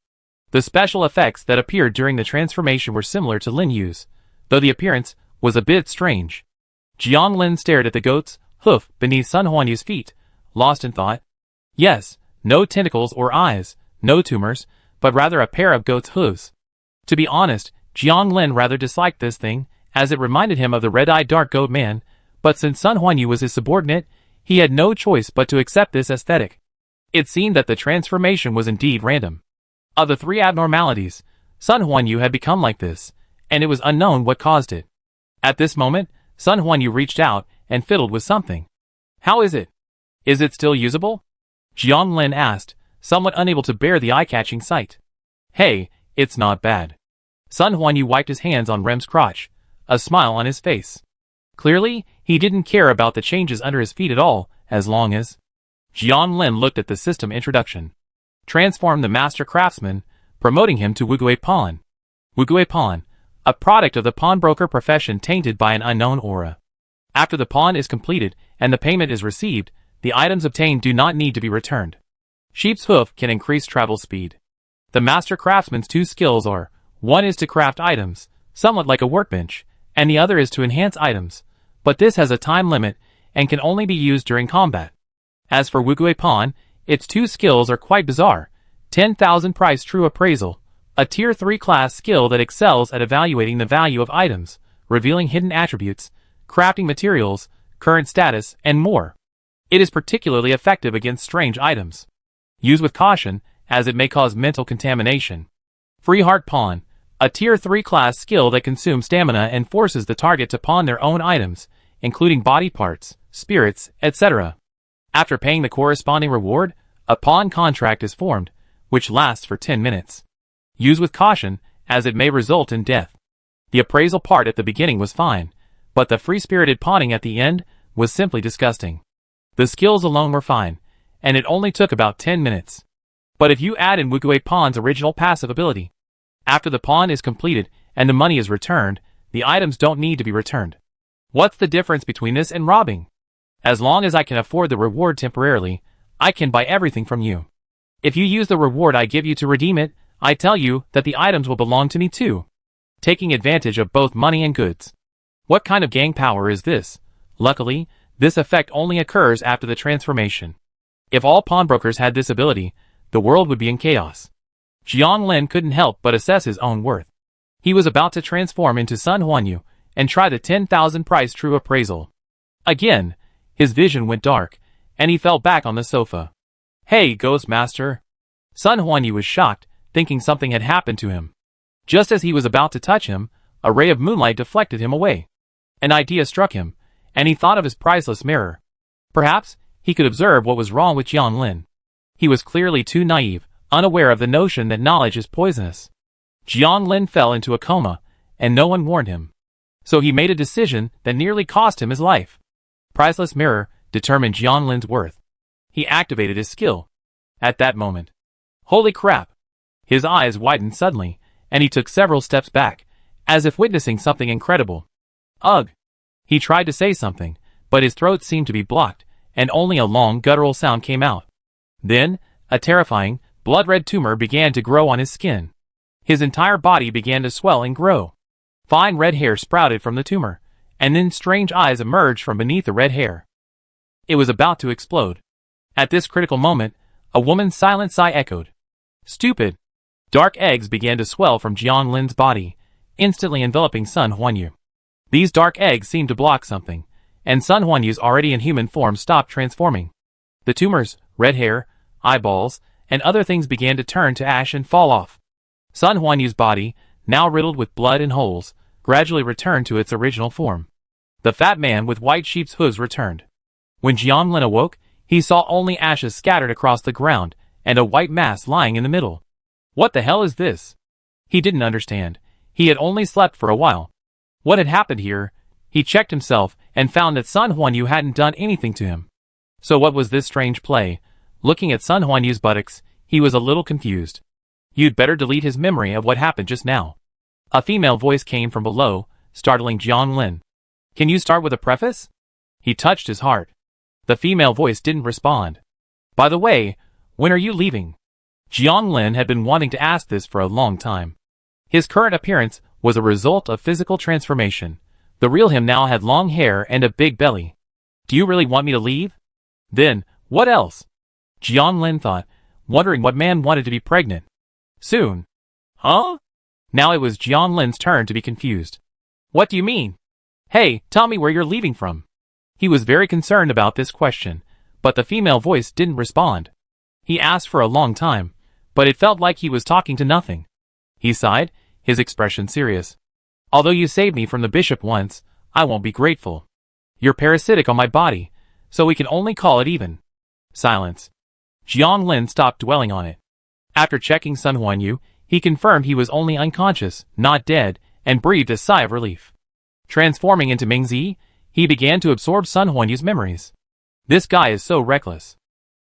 The special effects that appeared during the transformation were similar to Lin Yu's, though the appearance was a bit strange. Jiang Lin stared at the goat's hoof beneath Sun Huanyu's feet, lost in thought. Yes, no tentacles or eyes, no tumors, but rather a pair of goat's hooves. To be honest, Jiang Lin rather disliked this thing, as it reminded him of the red-eyed dark goat man, but since Sun Huanyu was his subordinate, he had no choice but to accept this aesthetic. It seemed that the transformation was indeed random. Of the three abnormalities, Sun Huanyu had become like this, and it was unknown what caused it. At this moment, Sun Huanyu reached out and fiddled with something. How is it? Is it still usable? Jiang Lin asked, somewhat unable to bear the eye-catching sight. Hey, it's not bad. Sun Huanyu wiped his hands on Rem's crotch, a smile on his face. Clearly, he didn't care about the changes under his feet at all, as long as... Jiang Lin looked at the system introduction. Transform the master craftsman, promoting him to Wugui Pawn. Wugui Pawn, a product of the pawnbroker profession tainted by an unknown aura. After the pawn is completed and the payment is received, the items obtained do not need to be returned. Sheep's hoof can increase travel speed. The master craftsman's two skills are, one is to craft items, somewhat like a workbench, and the other is to enhance items, but this has a time limit and can only be used during combat. As for Wugui Pawn, its two skills are quite bizarre. 10,000 price true appraisal, a tier 3 class skill that excels at evaluating the value of items, revealing hidden attributes, crafting materials, current status, and more. It is particularly effective against strange items. Use with caution, as it may cause mental contamination. Free Heart Pawn, a tier 3 class skill that consumes stamina and forces the target to pawn their own items, including body parts, spirits, etc. After paying the corresponding reward, a pawn contract is formed, which lasts for 10 minutes. Use with caution, as it may result in death. The appraisal part at the beginning was fine, but the free-spirited pawning at the end was simply disgusting. The skills alone were fine, and it only took about 10 minutes. But if you add in Wugui Pawn's original passive ability, after the pawn is completed and the money is returned, the items don't need to be returned. What's the difference between this and robbing? As long as I can afford the reward temporarily, I can buy everything from you. If you use the reward I give you to redeem it, I tell you that the items will belong to me too. Taking advantage of both money and goods. What kind of gang power is this? Luckily, this effect only occurs after the transformation. If all pawnbrokers had this ability, the world would be in chaos. Jiang Lin couldn't help but assess his own worth. He was about to transform into Sun Huanyu and try the 10,000 price true appraisal. Again, his vision went dark, and he fell back on the sofa. Hey, Ghost Master! Sun Huanyu was shocked, thinking something had happened to him. Just as he was about to touch him, a ray of moonlight deflected him away. An idea struck him, and he thought of his priceless mirror. Perhaps he could observe what was wrong with Jiang Lin. He was clearly too naive, unaware of the notion that knowledge is poisonous. Jiang Lin fell into a coma, and no one warned him. So he made a decision that nearly cost him his life. Priceless mirror determined Jiang Lin's worth. He activated his skill. At that moment, holy crap! His eyes widened suddenly, and he took several steps back, as if witnessing something incredible. Ugh! He tried to say something, but his throat seemed to be blocked, and only a long guttural sound came out. Then, a terrifying, blood-red tumor began to grow on his skin. His entire body began to swell and grow. Fine red hair sprouted from the tumor, and then strange eyes emerged from beneath the red hair. It was about to explode. At this critical moment, a woman's silent sigh echoed. Stupid! Dark eggs began to swell from Jiang Lin's body, instantly enveloping Sun Huanyu. These dark eggs seemed to block something, and Sun Huanyu's already inhuman form stopped transforming. The tumors, red hair, eyeballs, and other things began to turn to ash and fall off. Sun Huanyu's body, now riddled with blood and holes, gradually returned to its original form. The fat man with white sheep's hooves returned. When Jiang Lin awoke, he saw only ashes scattered across the ground, and a white mass lying in the middle. What the hell is this? He didn't understand. He had only slept for a while. What had happened here? He checked himself and found that Sun Huanyu hadn't done anything to him. So what was this strange play? Looking at Sun Huanyu's buttocks, he was a little confused. You'd better delete his memory of what happened just now. A female voice came from below, startling Jiang Lin. Can you start with a preface? He touched his heart. The female voice didn't respond. By the way, when are you leaving? Jiang Lin had been wanting to ask this for a long time. His current appearance was a result of physical transformation. The real him now had long hair and a big belly. Do you really want me to leave? Then, what else? Jiang Lin thought, wondering what man wanted to be pregnant. Soon. Huh? Now it was Jiang Lin's turn to be confused. What do you mean? Hey, tell me where you're leaving from. He was very concerned about this question, but the female voice didn't respond. He asked for a long time, but it felt like he was talking to nothing. He sighed, his expression serious. Although you saved me from the bishop once, I won't be grateful. You're parasitic on my body, so we can only call it even. Silence. Jiang Lin stopped dwelling on it. After checking Sun Huanyu, he confirmed he was only unconscious, not dead, and breathed a sigh of relief. Transforming into Mingzi, he began to absorb Sun Huanyu's memories. This guy is so reckless.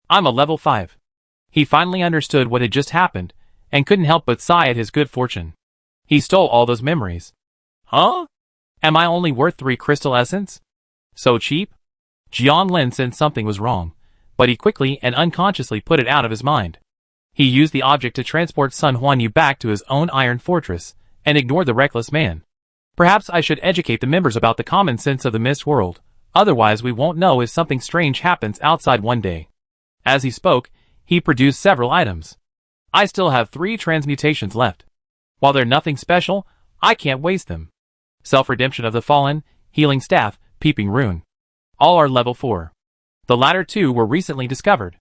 I'm a level 5. He finally understood what had just happened, and couldn't help but sigh at his good fortune. He stole all those memories. Huh? Am I only worth 3 crystal essence? So cheap? Jiang Lin sensed something was wrong, but he quickly and unconsciously put it out of his mind. He used the object to transport Sun Huanyu back to his own iron fortress, and ignored the reckless man. Perhaps I should educate the members about the common sense of the mist world, otherwise we won't know if something strange happens outside one day. As he spoke, he produced several items. I still have 3 transmutations left. While they're nothing special, I can't waste them. Self-Redemption of the Fallen, Healing Staff, Peeping Rune. All are level 4. The latter 2 were recently discovered.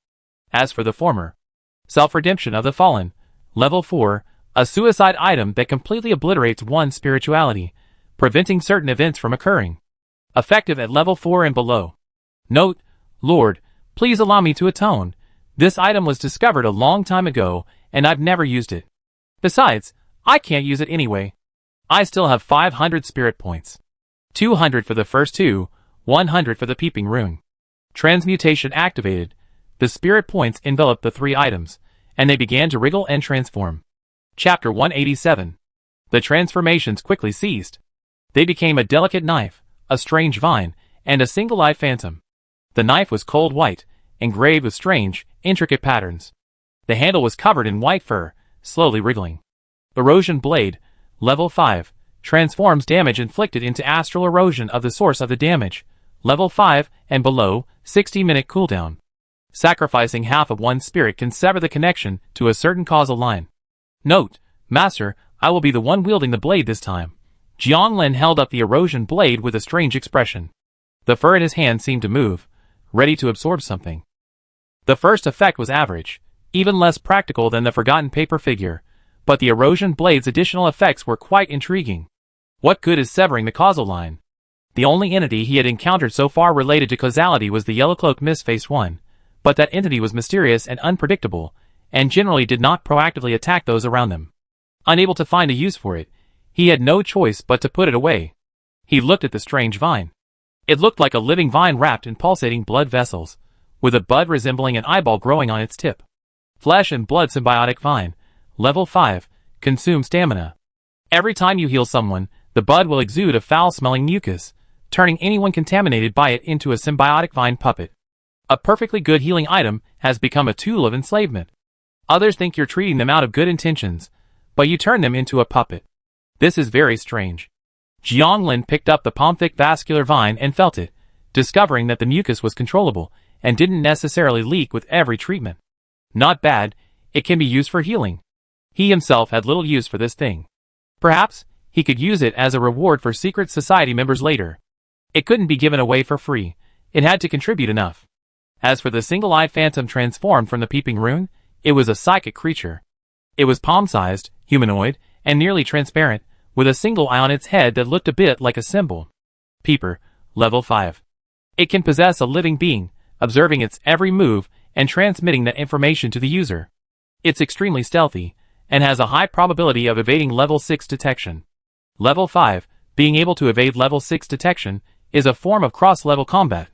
As for the former, Self-Redemption of the Fallen, level 4, a suicide item that completely obliterates one's spirituality, preventing certain events from occurring. Effective at level 4 and below. Note, Lord, please allow me to atone. This item was discovered a long time ago, and I've never used it. Besides, I can't use it anyway. I still have 500 spirit points. 200 for the first 2, 100 for the Peeping Rune. Transmutation activated. The spirit points enveloped the 3 items, and they began to wriggle and transform. Chapter 187. The transformations quickly ceased. They became a delicate knife, a strange vine, and a single-eyed phantom. The knife was cold white, engraved with strange, intricate patterns. The handle was covered in white fur, slowly wriggling. Erosion Blade, level 5, transforms damage inflicted into astral erosion of the source of the damage. Level 5 and below, 60-minute cooldown. Sacrificing half of one's spirit can sever the connection to a certain causal line. Note, Master, I will be the one wielding the blade this time. Jiang Lin held up the erosion blade with a strange expression. The fur in his hand seemed to move, ready to absorb something. The first effect was average, even less practical than the forgotten paper figure, but the erosion blade's additional effects were quite intriguing. What good is severing the causal line? The only entity he had encountered so far related to causality was the yellow-cloaked Mistface one, but that entity was mysterious and unpredictable, and generally did not proactively attack those around them. Unable to find a use for it, he had no choice but to put it away. He looked at the strange vine. It looked like a living vine wrapped in pulsating blood vessels, with a bud resembling an eyeball growing on its tip. Flesh and blood symbiotic vine, level 5, consume stamina. Every time you heal someone, the bud will exude a foul-smelling mucus, turning anyone contaminated by it into a symbiotic vine puppet. A perfectly good healing item has become a tool of enslavement. Others think you're treating them out of good intentions, but you turn them into a puppet. This is very strange. Jiang Lin picked up the palm-thick vascular vine and felt it, discovering that the mucus was controllable and didn't necessarily leak with every treatment. Not bad, it can be used for healing. He himself had little use for this thing. Perhaps, he could use it as a reward for secret society members later. It couldn't be given away for free, it had to contribute enough. As for the single-eyed phantom transformed from the Peeping Rune, it was a psychic creature. It was palm-sized, humanoid, and nearly transparent, with a single eye on its head that looked a bit like a symbol. Peeper, level 5. It can possess a living being, observing its every move and transmitting that information to the user. It's extremely stealthy, and has a high probability of evading level 6 detection. Level 5, being able to evade level 6 detection, is a form of cross-level combat.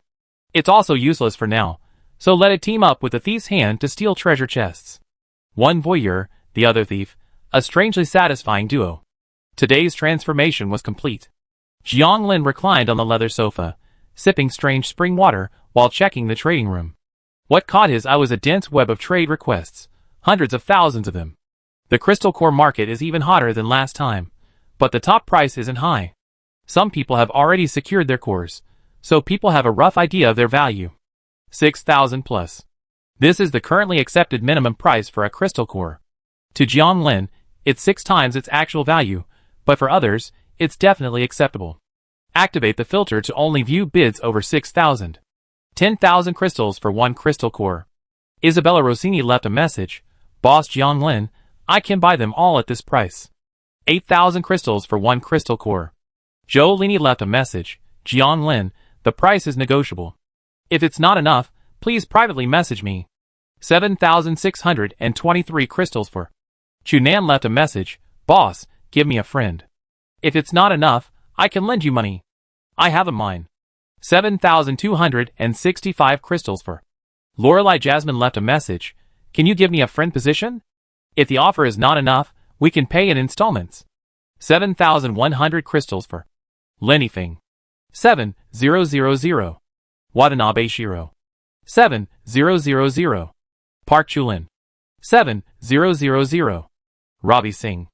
It's also useless for now, so let it team up with the thief's hand to steal treasure chests. One voyeur, the other thief, a strangely satisfying duo. Today's transformation was complete. Jiang Lin reclined on the leather sofa, sipping strange spring water while checking the trading room. What caught his eye was a dense web of trade requests, hundreds of thousands of them. The crystal core market is even hotter than last time, but the top price isn't high. Some people have already secured their cores, so people have a rough idea of their value. 6,000 plus. This is the currently accepted minimum price for a crystal core. To Jiang Lin, it's 6 times its actual value, but for others, it's definitely acceptable. Activate the filter to only view bids over 6,000. 10,000 crystals for 1 crystal core. Isabella Rossini left a message. Boss Jiang Lin, I can buy them all at this price. 8,000 crystals for 1 crystal core. Zhou Lini left a message. Jiang Lin, the price is negotiable. If it's not enough, please privately message me. 7,623 crystals for. Chunan left a message. Boss, give me a friend. If it's not enough, I can lend you money. I have a mine. 7,265 crystals for. Lorelei Jasmine left a message. Can you give me a friend position? If the offer is not enough, we can pay in installments. 7,100 crystals for. Lenny Feng. 7,000. Watanabe Shiro. 7,000. Park Chulin. 7,000. Ravi Singh.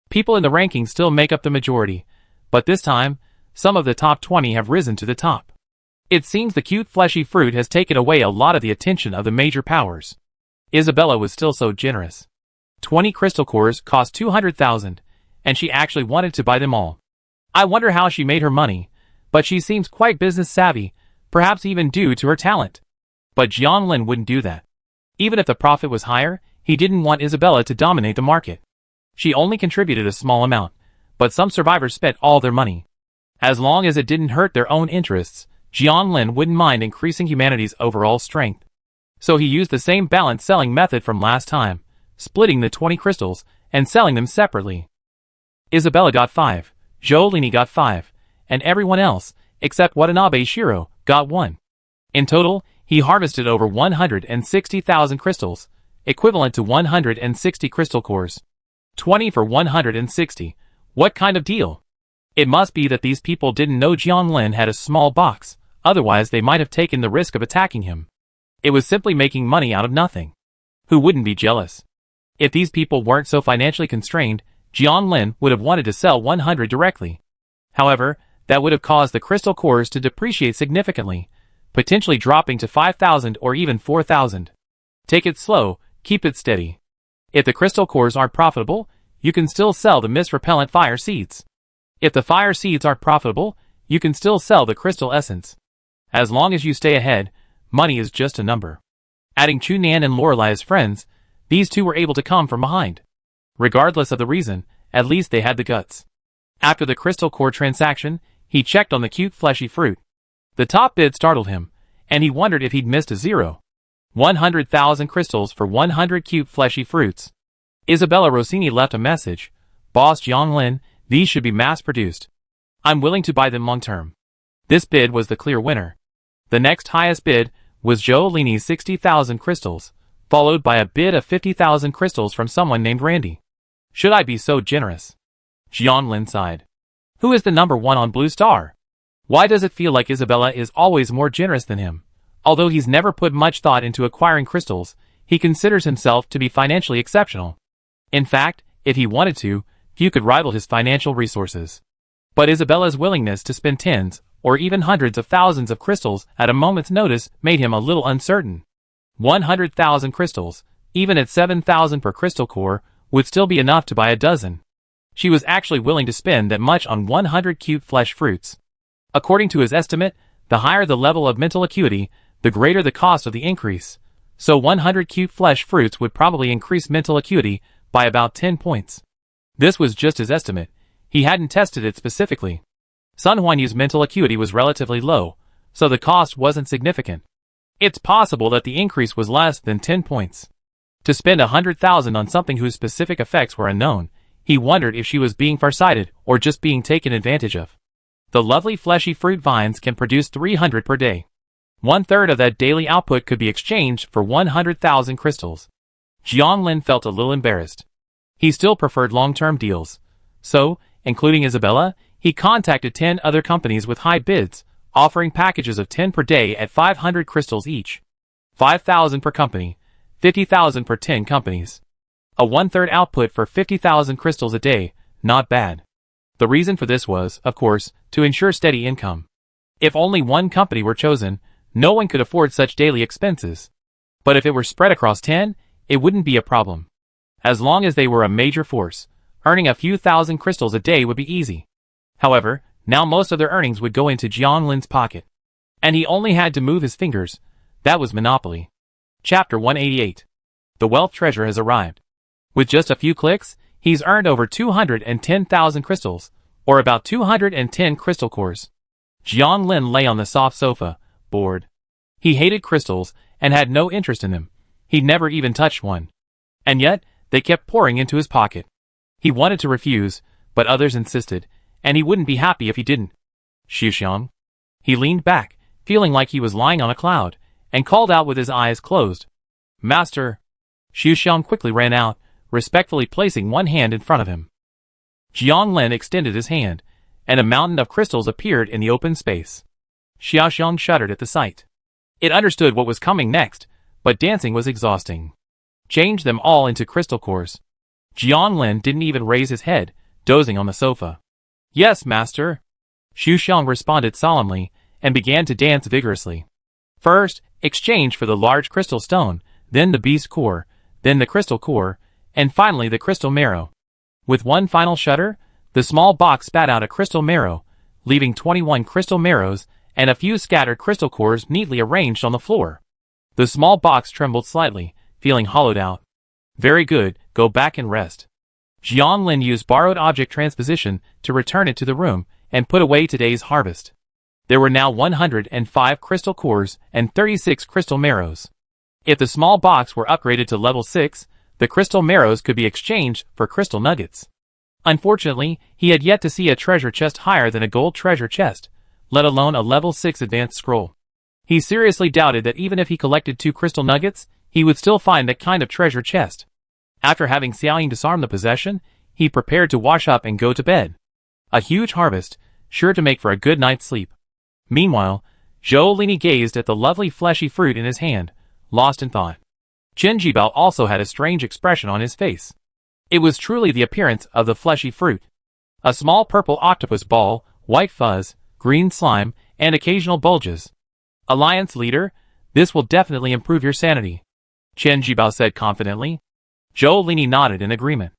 People in the rankings still make up the majority, but this time, some of the top 20 have risen to the top. It seems the cute fleshy fruit has taken away a lot of the attention of the major powers. Isabella was still so generous. 20 crystal cores cost 200,000, and she actually wanted to buy them all. I wonder how she made her money, but she seems quite business savvy, perhaps even due to her talent. But Jiang Lin wouldn't do that. Even if the profit was higher, he didn't want Isabella to dominate the market. She only contributed a small amount, but some survivors spent all their money. As long as it didn't hurt their own interests, Jiang Lin wouldn't mind increasing humanity's overall strength. So he used the same balanced selling method from last time, splitting the 20 crystals and selling them separately. Isabella got 5, Zhou Lini got 5, and everyone else, except Watanabe Shiro, got 1. In total, he harvested over 160,000 crystals, equivalent to 160 crystal cores. 20 for 160. What kind of deal? It must be that these people didn't know Jiang Lin had a small box, otherwise they might have taken the risk of attacking him. It was simply making money out of nothing. Who wouldn't be jealous? If these people weren't so financially constrained, Jiang Lin would have wanted to sell 100 directly. However, that would have caused the crystal cores to depreciate significantly, potentially dropping to 5,000 or even 4,000. Take it slow, keep it steady. If the crystal cores aren't profitable, you can still sell the mist-repellent fire seeds. If the fire seeds aren't profitable, you can still sell the crystal essence. As long as you stay ahead, money is just a number. Adding Chunan and Lorelei as friends, these two were able to come from behind. Regardless of the reason, at least they had the guts. After the crystal core transaction, he checked on the cute fleshy fruit. The top bid startled him, and he wondered if he'd missed a zero. 100,000 crystals for 100 cute fleshy fruits. Isabella Rossini left a message. Boss Jiang Lin, these should be mass-produced. I'm willing to buy them long-term. This bid was the clear winner. The next highest bid was Zhou Lini's 60,000 crystals, followed by a bid of 50,000 crystals from someone named Randy. Should I be so generous? Jiang Lin sighed. Who is the number 1 on Blue Star? Why does it feel like Isabella is always more generous than him? Although he's never put much thought into acquiring crystals, he considers himself to be financially exceptional. In fact, if he wanted to, few could rival his financial resources. But Isabella's willingness to spend tens, or even hundreds of thousands of crystals at a moment's notice made him a little uncertain. 100,000 crystals, even at 7,000 per crystal core, would still be enough to buy a dozen. She was actually willing to spend that much on 100 cute flesh fruits. According to his estimate, the higher the level of mental acuity, the greater the cost of the increase. So 100 cute flesh fruits would probably increase mental acuity by about 10 points. This was just his estimate. He hadn't tested it specifically. Sun Huanyu's mental acuity was relatively low, so the cost wasn't significant. It's possible that the increase was less than 10 points. To spend 100,000 on something whose specific effects were unknown, he wondered if she was being farsighted or just being taken advantage of. The lovely fleshy fruit vines can produce 300 per day. 1/3 of that daily output could be exchanged for 100,000 crystals. Jianglin felt a little embarrassed. He still preferred long-term deals. So, including Isabella, he contacted 10 other companies with high bids, offering packages of 10 per day at 500 crystals each. 5,000 per company, 50,000 per 10 companies. A 1/3 output for 50,000 crystals a day, not bad. The reason for this was, of course, to ensure steady income. If only one company were chosen, no one could afford such daily expenses. But if it were spread across 10, it wouldn't be a problem. As long as they were a major force, earning a few thousand crystals a day would be easy. However, now most of their earnings would go into Jianglin's pocket. And he only had to move his fingers. That was monopoly. Chapter 188. The wealth treasure has arrived. With just a few clicks, he's earned over 210,000 crystals, or about 210 crystal cores. Jianglin lay on the soft sofa, bored. He hated crystals and had no interest in them. He'd never even touched one. And yet, they kept pouring into his pocket. He wanted to refuse, but others insisted, and he wouldn't be happy if he didn't. Xiuxiang. He leaned back, feeling like he was lying on a cloud, and called out with his eyes closed. Master. Xiuxiang quickly ran out, respectfully placing one hand in front of him. Jianglin extended his hand, and a mountain of crystals appeared in the open space. Xiaoxiang shuddered at the sight. It understood what was coming next, but dancing was exhausting. Change them all into crystal cores. Jianglin didn't even raise his head, dozing on the sofa. Yes, master. Xiuxiang responded solemnly, and began to dance vigorously. First, exchange for the large crystal stone, then the beast core, then the crystal core, and finally the crystal marrow. With one final shudder, the small box spat out a crystal marrow, leaving 21 crystal marrows and a few scattered crystal cores neatly arranged on the floor. The small box trembled slightly, feeling hollowed out. Very good, go back and rest. Jianglin used borrowed object transposition to return it to the room and put away today's harvest. There were now 105 crystal cores and 36 crystal marrows. If the small box were upgraded to level 6, the crystal marrows could be exchanged for crystal nuggets. Unfortunately, he had yet to see a treasure chest higher than a gold treasure chest, let alone a level 6 advanced scroll. He seriously doubted that even if he collected 2 crystal nuggets, he would still find that kind of treasure chest. After having Xiaoying disarm the possession, he prepared to wash up and go to bed. A huge harvest, sure to make for a good night's sleep. Meanwhile, Zhou Lini gazed at the lovely fleshy fruit in his hand, lost in thought. Chen Jibao also had a strange expression on his face. It was truly the appearance of the fleshy fruit. A small purple octopus ball, white fuzz, green slime, and occasional bulges. Alliance leader, this will definitely improve your sanity, Chen Jibao said confidently. Zhou Lini nodded in agreement.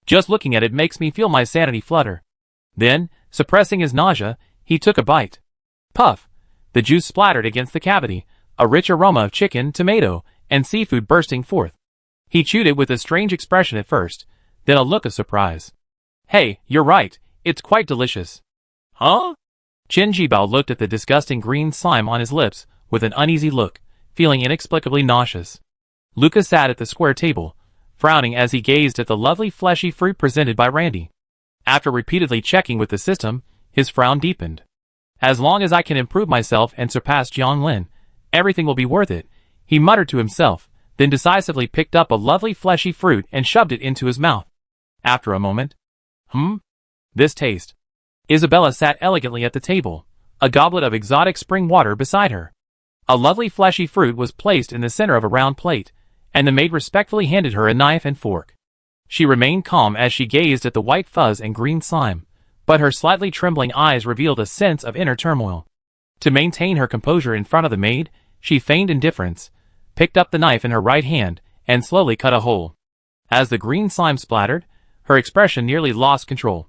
Just looking at it makes me feel my sanity flutter. Then, suppressing his nausea, he took a bite. Puff! The juice splattered against the cavity, a rich aroma of chicken, tomato, and seafood bursting forth. He chewed it with a strange expression at first, then a look of surprise. Hey, you're right, it's quite delicious. Huh? Chen Jibao looked at the disgusting green slime on his lips with an uneasy look, feeling inexplicably nauseous. Luca sat at the square table, frowning as he gazed at the lovely fleshy fruit presented by Randy. After repeatedly checking with the system, his frown deepened. As long as I can improve myself and surpass Jianglin, everything will be worth it, he muttered to himself, then decisively picked up a lovely fleshy fruit and shoved it into his mouth. After a moment, this taste. Isabella sat elegantly at the table, a goblet of exotic spring water beside her. A lovely fleshy fruit was placed in the center of a round plate, and the maid respectfully handed her a knife and fork. She remained calm as she gazed at the white fuzz and green slime, but her slightly trembling eyes revealed a sense of inner turmoil. To maintain her composure in front of the maid, she feigned indifference, picked up the knife in her right hand, and slowly cut a hole. As the green slime splattered, her expression nearly lost control.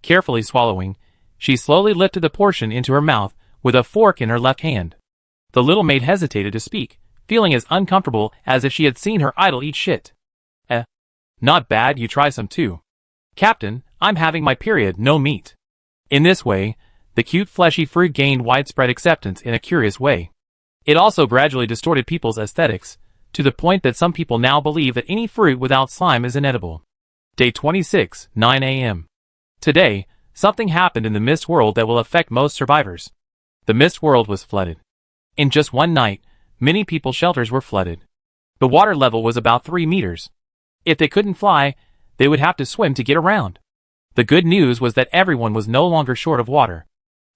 Carefully swallowing, she slowly lifted the portion into her mouth with a fork in her left hand. The little maid hesitated to speak, feeling as uncomfortable as if she had seen her idol eat shit. Not bad, you try some too. Captain, I'm having my period, no meat. In this way, the cute fleshy fruit gained widespread acceptance in a curious way. It also gradually distorted people's aesthetics, to the point that some people now believe that any fruit without slime is inedible. Day 26, 9 a.m. Today, Something happened in the mist world that will affect most survivors. The mist world was flooded. In just one night, many people's shelters were flooded. The water level was about 3 meters. If they couldn't fly, they would have to swim to get around. The good news was that everyone was no longer short of water.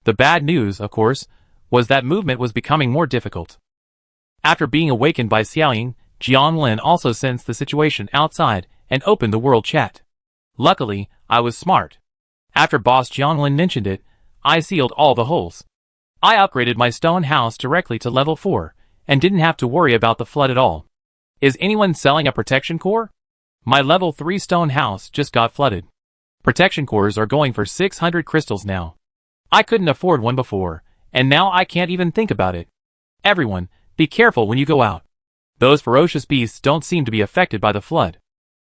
The bad news, of course, was that movement was becoming more difficult. After being awakened by Xiaoying, Jianlin also sensed the situation outside and opened the world chat. Luckily, I was smart. After Boss Jianlin mentioned it, I sealed all the holes. I upgraded my stone house directly to level 4, and didn't have to worry about the flood at all. Is anyone selling a protection core? My level 3 stone house just got flooded. Protection cores are going for 600 crystals now. I couldn't afford one before, and now I can't even think about it. Everyone, be careful when you go out. Those ferocious beasts don't seem to be affected by the flood.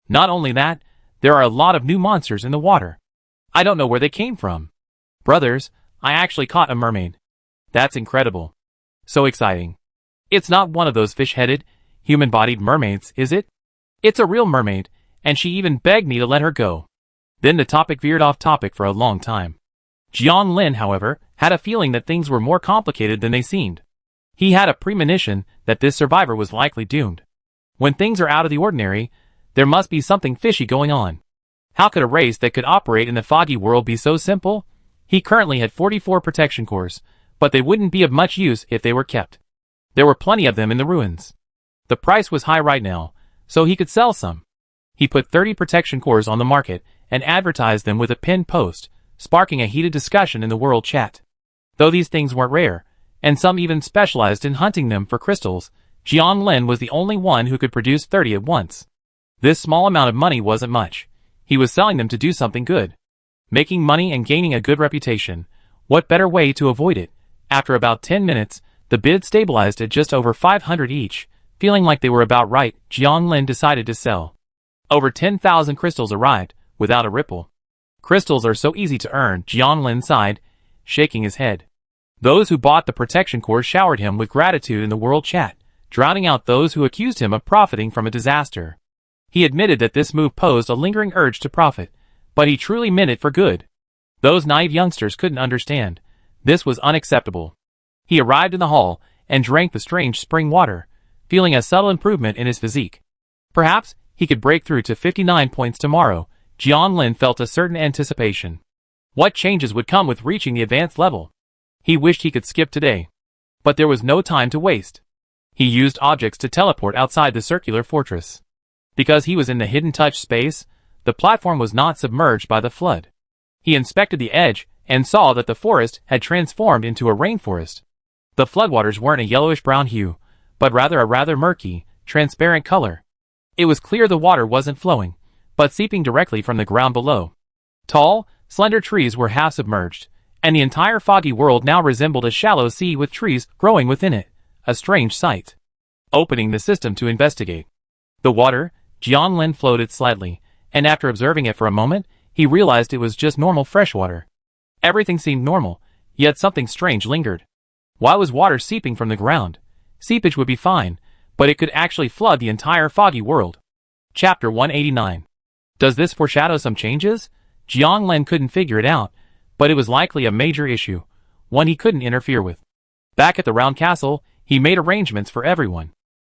Not only that, there are a lot of new monsters in the water. I don't know where they came from. Brothers, I actually caught a mermaid. That's incredible. So exciting. It's not one of those fish-headed, human-bodied mermaids, is it? It's a real mermaid, and she even begged me to let her go. Then the topic veered off topic for a long time. Jianlin, however, had a feeling that things were more complicated than they seemed. He had a premonition that this survivor was likely doomed. When things are out of the ordinary, there must be something fishy going on. How could a race that could operate in the foggy world be so simple? He currently had 44 protection cores, but they wouldn't be of much use if they were kept. There were plenty of them in the ruins. The price was high right now, so he could sell some. He put 30 protection cores on the market and advertised them with a pinned post, sparking a heated discussion in the world chat. Though these things weren't rare, and some even specialized in hunting them for crystals, Jianlin was the only one who could produce 30 at once. This small amount of money wasn't much. He was selling them to do something good. Making money and gaining a good reputation. What better way to avoid it? After about 10 minutes, the bid stabilized at just over 500 each. Feeling like they were about right, Jianlin decided to sell. Over 10,000 crystals arrived, without a ripple. Crystals are so easy to earn, Jianlin sighed, shaking his head. Those who bought the protection core showered him with gratitude in the world chat, drowning out those who accused him of profiting from a disaster. He admitted that this move posed a lingering urge to profit, but he truly meant it for good. Those naive youngsters couldn't understand. This was unacceptable. He arrived in the hall and drank the strange spring water, feeling a subtle improvement in his physique. Perhaps he could break through to 59 points tomorrow. Jianlin felt a certain anticipation. What changes would come with reaching the advanced level? He wished he could skip today. But there was no time to waste. He used objects to teleport outside the circular fortress. Because he was in the hidden touch space, the platform was not submerged by the flood. He inspected the edge and saw that the forest had transformed into a rainforest. The floodwaters weren't a yellowish-brown hue, but rather a rather murky, transparent color. It was clear the water wasn't flowing, but seeping directly from the ground below. Tall, slender trees were half submerged, and the entire foggy world now resembled a shallow sea with trees growing within it, a strange sight. Opening the system to investigate. The water, Jianlin floated slightly, and after observing it for a moment, he realized it was just normal fresh water. Everything seemed normal, yet something strange lingered. Why was water seeping from the ground? Seepage would be fine, but it could actually flood the entire foggy world. Chapter 189. Does this foreshadow some changes? Jianlin couldn't figure it out, but it was likely a major issue, one he couldn't interfere with. Back at the round castle, he made arrangements for everyone.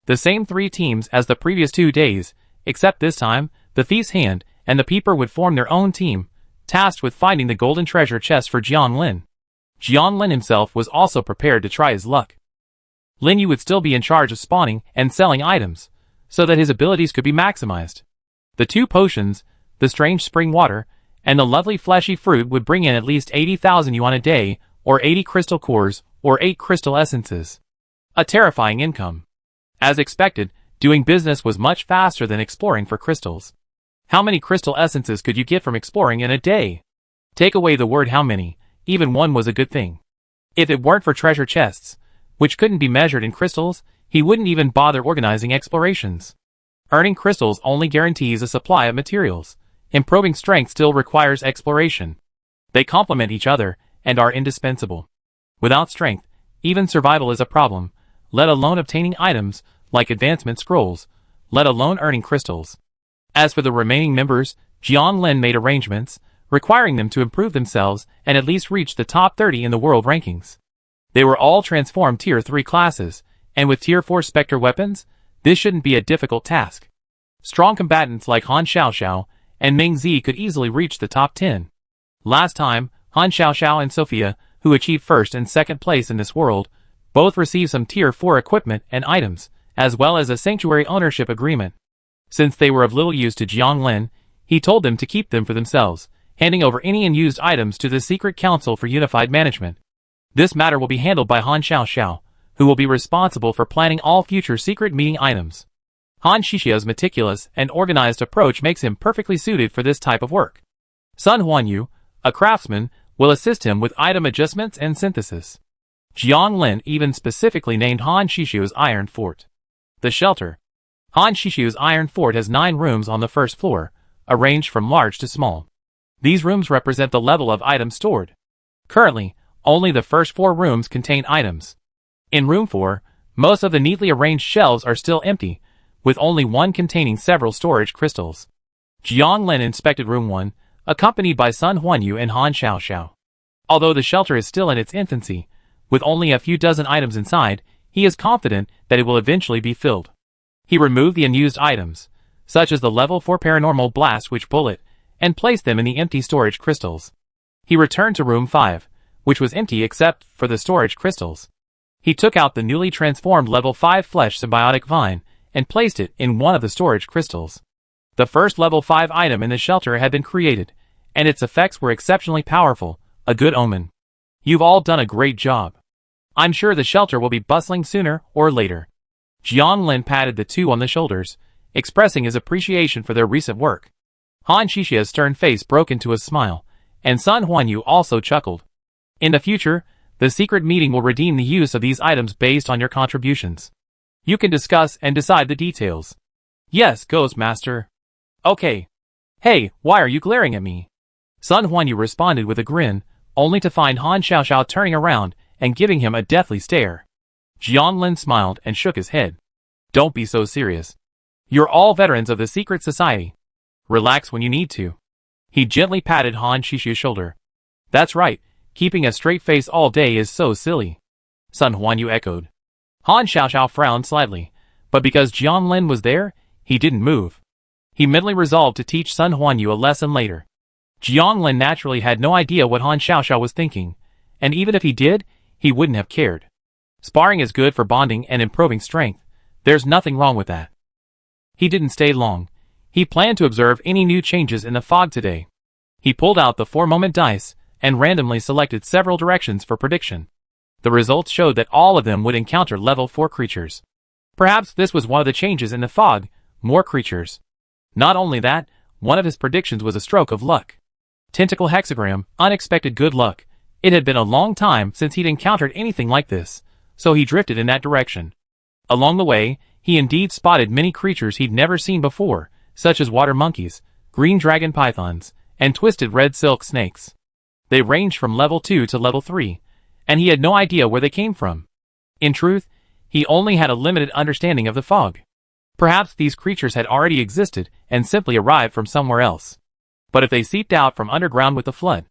The same 3 teams as the previous 2 days, except this time, the Thief's Hand and the Peeper would form their own team, tasked with finding the golden treasure chest for Jianlin. Jianlin himself was also prepared to try his luck. Lin Yu would still be in charge of spawning and selling items, so that his abilities could be maximized. The 2 potions, the strange spring water, and the lovely fleshy fruit would bring in at least 80,000 yuan a day, or 80 crystal cores, or 8 crystal essences. A terrifying income. As expected, doing business was much faster than exploring for crystals. How many crystal essences could you get from exploring in a day? Take away the word how many, even one was a good thing. If it weren't for treasure chests, which couldn't be measured in crystals, he wouldn't even bother organizing explorations. Earning crystals only guarantees a supply of materials. Improving strength still requires exploration. They complement each other and are indispensable. Without strength, even survival is a problem, let alone obtaining items like advancement scrolls, let alone earning crystals. As for the remaining members, Jianlin made arrangements, requiring them to improve themselves and at least reach the top 30 in the world rankings. They were all transformed Tier 3 classes, and with Tier 4 Spectre weapons, this shouldn't be a difficult task. Strong combatants like Han Xiaoxiao and Ming Zi could easily reach the top 10. Last time, Han Xiaoxiao and Sophia, who achieved first and second place in this world, both received some Tier 4 equipment and items, as well as a sanctuary ownership agreement. Since they were of little use to Jiang Lin, he told them to keep them for themselves, handing over any unused items to the Secret Council for Unified Management. This matter will be handled by Han Xiaoxiao, who will be responsible for planning all future secret meeting items. Han Xixiao's meticulous and organized approach makes him perfectly suited for this type of work. Sun Huanyu, a craftsman, will assist him with item adjustments and synthesis. Jiang Lin even specifically named Han Xixiao's Iron Fort the shelter. Han Xixiao's Iron Fort has 9 rooms on the first floor, arranged from large to small. These rooms represent the level of items stored. Currently, only the first 4 rooms contain items. In room 4, most of the neatly arranged shelves are still empty, with only one containing several storage crystals. Jiang Lin inspected room 1, accompanied by Sun Huanyu and Han Xiaoxiao. Although the shelter is still in its infancy, with only a few dozen items inside, he is confident that it will eventually be filled. He removed the unused items, such as the level 4 paranormal blast witch bullet, and placed them in the empty storage crystals. He returned to room 5, which was empty except for the storage crystals. He took out the newly transformed level 5 flesh symbiotic vine and placed it in one of the storage crystals. The first level 5 item in the shelter had been created, and its effects were exceptionally powerful, a good omen. You've all done a great job. I'm sure the shelter will be bustling sooner or later. Jiang Lin patted the 2 on the shoulders, expressing his appreciation for their recent work. Han Xixia's stern face broke into a smile, and Sun Huanyu also chuckled. In the future, the secret meeting will redeem the use of these items based on your contributions. You can discuss and decide the details. Yes, Ghost Master. Okay. Hey, why are you glaring at me? Sun Huanyu responded with a grin, only to find Han Xiaoxiao turning around and giving him a deathly stare. Jiang Lin smiled and shook his head. Don't be so serious. You're all veterans of the secret society. Relax when you need to. He gently patted Han Xixia's shoulder. That's right, keeping a straight face all day is so silly. Sun Huanyu echoed. Han Xiaoxiao frowned slightly, but because Jiang Lin was there, he didn't move. He mentally resolved to teach Sun Huanyu a lesson later. Jiang Lin naturally had no idea what Han Xiaoxiao was thinking, and even if he did, he wouldn't have cared. Sparring is good for bonding and improving strength. There's nothing wrong with that. He didn't stay long. He planned to observe any new changes in the fog today. He pulled out the 4-moment dice and randomly selected several directions for prediction. The results showed that all of them would encounter level 4 creatures. Perhaps this was one of the changes in the fog, more creatures. Not only that, one of his predictions was a stroke of luck. Tentacle hexagram, unexpected good luck. It had been a long time since he'd encountered anything like this, so he drifted in that direction. Along the way, he indeed spotted many creatures he'd never seen before, such as water monkeys, green dragon pythons, and twisted red silk snakes. They ranged from level 2 to level 3, and he had no idea where they came from. In truth, he only had a limited understanding of the fog. Perhaps these creatures had already existed and simply arrived from somewhere else. But if they seeped out from underground with the flood,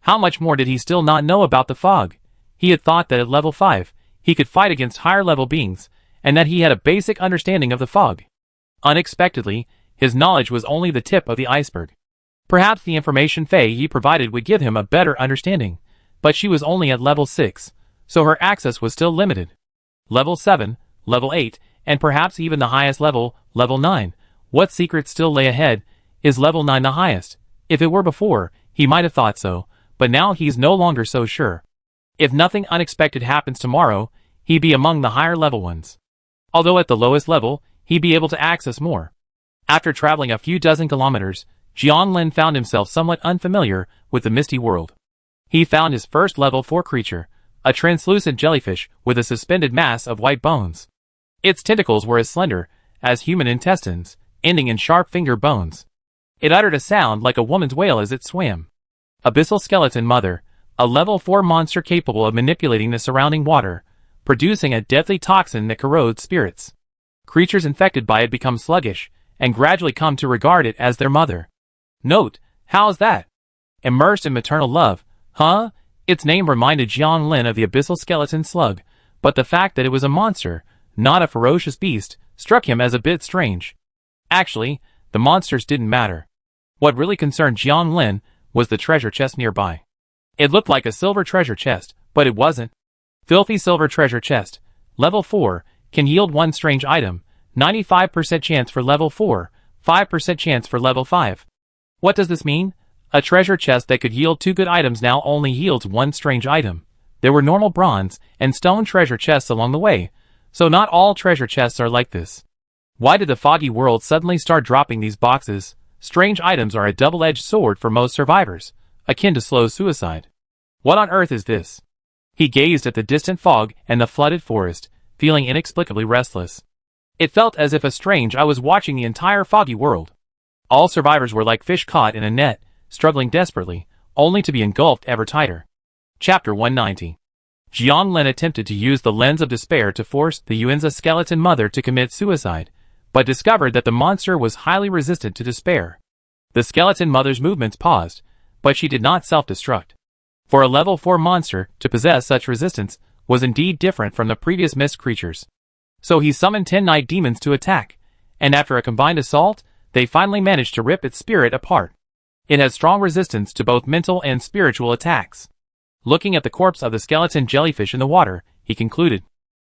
how much more did he still not know about the fog? He had thought that at level 5, he could fight against higher level beings, and that he had a basic understanding of the fog. Unexpectedly, his knowledge was only the tip of the iceberg. Perhaps the information Fei Yi provided would give him a better understanding, but she was only at level 6, so her access was still limited. Level 7, level 8, and perhaps even the highest level, level 9. What secrets still lay ahead? Is level 9 the highest? If it were before, he might have thought so, but now he's no longer so sure. If nothing unexpected happens tomorrow, he'd be among the higher level ones. Although at the lowest level, he'd be able to access more. After traveling a few dozen kilometers, Jiang Lin found himself somewhat unfamiliar with the misty world. He found his first level 4 creature, a translucent jellyfish with a suspended mass of white bones. Its tentacles were as slender as human intestines, ending in sharp finger bones. It uttered a sound like a woman's wail as it swam. Abyssal Skeleton Mother, a level 4 monster capable of manipulating the surrounding water, producing a deadly toxin that corrodes spirits. Creatures infected by it become sluggish, and gradually come to regard it as their mother. Note, how's that? Immersed in maternal love, huh? Its name reminded Jiang Lin of the abyssal skeleton slug, but the fact that it was a monster, not a ferocious beast, struck him as a bit strange. Actually, the monsters didn't matter. What really concerned Jiang Lin was the treasure chest nearby. It looked like a silver treasure chest, but it wasn't. Filthy silver treasure chest. Level 4, can yield one strange item, 95% chance for level 4, 5% chance for level 5. What does this mean? A treasure chest that could yield 2 good items now only yields one strange item. There were normal bronze and stone treasure chests along the way, so not all treasure chests are like this. Why did the foggy world suddenly start dropping these boxes? Strange items are a double-edged sword for most survivors, akin to slow suicide. What on earth is this? He gazed at the distant fog and the flooded forest, feeling inexplicably restless. It felt as if a strange eye was watching the entire foggy world. All survivors were like fish caught in a net, struggling desperately, only to be engulfed ever tighter. Chapter 190. Jiang Lin attempted to use the lens of despair to force the Yuanza skeleton mother to commit suicide, but discovered that the monster was highly resistant to despair. The skeleton mother's movements paused, but she did not self-destruct. For a level 4 monster to possess such resistance was indeed different from the previous mist creatures. So he summoned 10 night demons to attack, and after a combined assault, they finally managed to rip its spirit apart. It has strong resistance to both mental and spiritual attacks. Looking at the corpse of the skeleton jellyfish in the water, he concluded.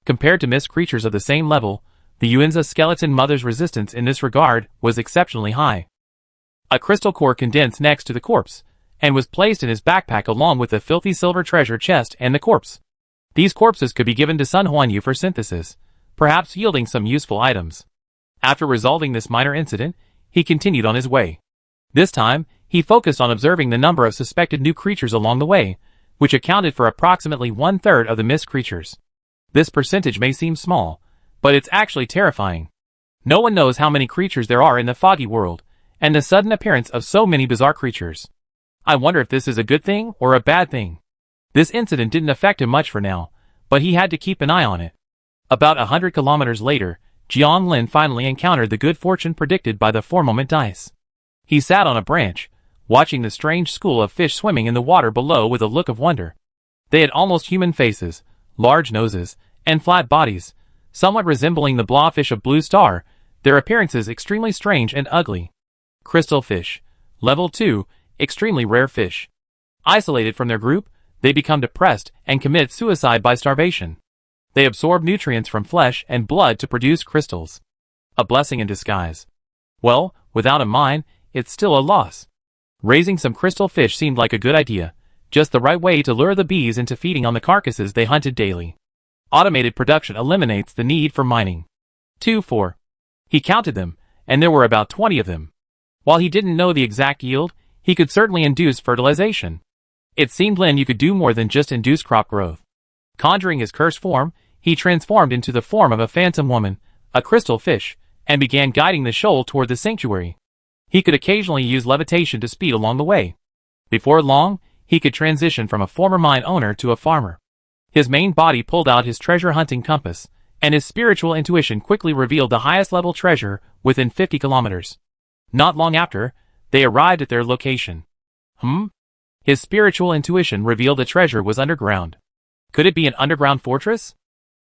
Compared to mist creatures of the same level, the Yuanza skeleton mother's resistance in this regard was exceptionally high. A crystal core condensed next to the corpse, and was placed in his backpack along with the filthy silver treasure chest and the corpse. These corpses could be given to Sun Huanyu for synthesis, perhaps yielding some useful items. After resolving this minor incident, he continued on his way. This time, he focused on observing the number of suspected new creatures along the way, which accounted for approximately 1/3 of the mist creatures. This percentage may seem small, but it's actually terrifying. No one knows how many creatures there are in the foggy world, and the sudden appearance of so many bizarre creatures. I wonder if this is a good thing or a bad thing. This incident didn't affect him much for now, but he had to keep an eye on it. About 100 kilometers later, Jiang Lin finally encountered the good fortune predicted by the 4-moment dice. He sat on a branch, watching the strange school of fish swimming in the water below with a look of wonder. They had almost human faces, large noses, and flat bodies, somewhat resembling the blobfish of Blue Star, their appearances extremely strange and ugly. Crystal fish. Level 2, extremely rare fish. Isolated from their group, they become depressed and commit suicide by starvation. They absorb nutrients from flesh and blood to produce crystals. A blessing in disguise. Well, without a mine, it's still a loss. Raising some crystal fish seemed like a good idea, just the right way to lure the bees into feeding on the carcasses they hunted daily. Automated production eliminates the need for mining. 2, 4. He counted them, and there were about 20 of them. While he didn't know the exact yield, he could certainly induce fertilization. It seemed Lin Yu could do more than just induce crop growth. Conjuring his cursed form, he transformed into the form of a phantom woman, a crystal fish, and began guiding the shoal toward the sanctuary. He could occasionally use levitation to speed along the way. Before long, he could transition from a former mine owner to a farmer. His main body pulled out his treasure hunting compass, and his spiritual intuition quickly revealed the highest level treasure within 50 kilometers. Not long after, they arrived at their location. His spiritual intuition revealed the treasure was underground. Could it be an underground fortress?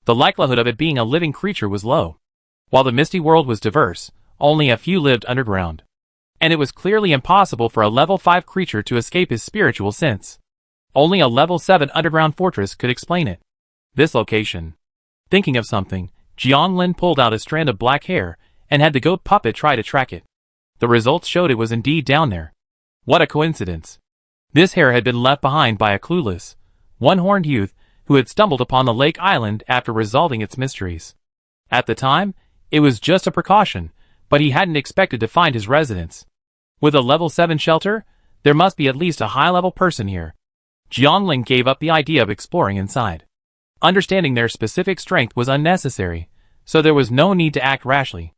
The likelihood of it being a living creature was low. While the misty world was diverse, only a few lived underground. And it was clearly impossible for a level 5 creature to escape his spiritual sense. Only a level 7 underground fortress could explain it. This location. Thinking of something, Jiang Lin pulled out a strand of black hair and had the goat puppet try to track it. The results showed it was indeed down there. What a coincidence. This hair had been left behind by a clueless, one-horned youth who had stumbled upon the lake island after resolving its mysteries. At the time, it was just a precaution, but he hadn't expected to find his residence. With a level 7 shelter, there must be at least a high-level person here. Jiang Lin gave up the idea of exploring inside. Understanding their specific strength was unnecessary, so there was no need to act rashly.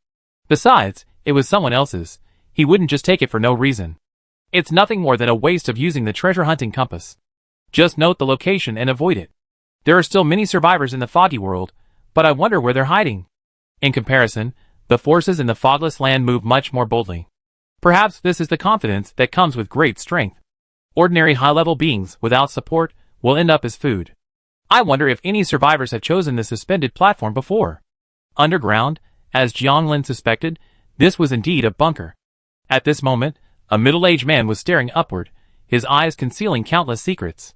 Besides, it was someone else's. He wouldn't just take it for no reason. It's nothing more than a waste of using the treasure hunting compass. Just note the location and avoid it. There are still many survivors in the foggy world, but I wonder where they're hiding. In comparison, the forces in the fogless land move much more boldly. Perhaps this is the confidence that comes with great strength. Ordinary high-level beings without support will end up as food. I wonder if any survivors have chosen the suspended platform before. Underground, as Jianglin suspected, this was indeed a bunker. At this moment, a middle-aged man was staring upward, his eyes concealing countless secrets.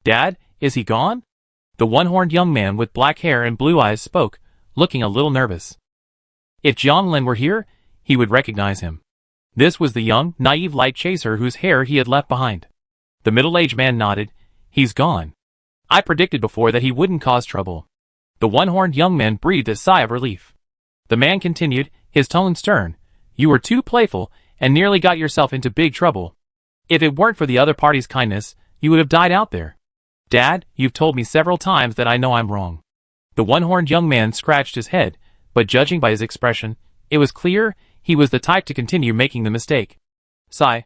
"Dad, is he gone?" The one-horned young man with black hair and blue eyes spoke, looking a little nervous. If Jianglin were here, he would recognize him. This was the young, naive light chaser whose hair he had left behind. The middle-aged man nodded. "He's gone. I predicted before that he wouldn't cause trouble." The one-horned young man breathed a sigh of relief. The man continued, his tone stern. "You were too playful and nearly got yourself into big trouble. If it weren't for the other party's kindness, you would have died out there. Dad, you've told me several times that I know I'm wrong." The one-horned young man scratched his head, but judging by his expression, it was clear he was the type to continue making the mistake. Sigh.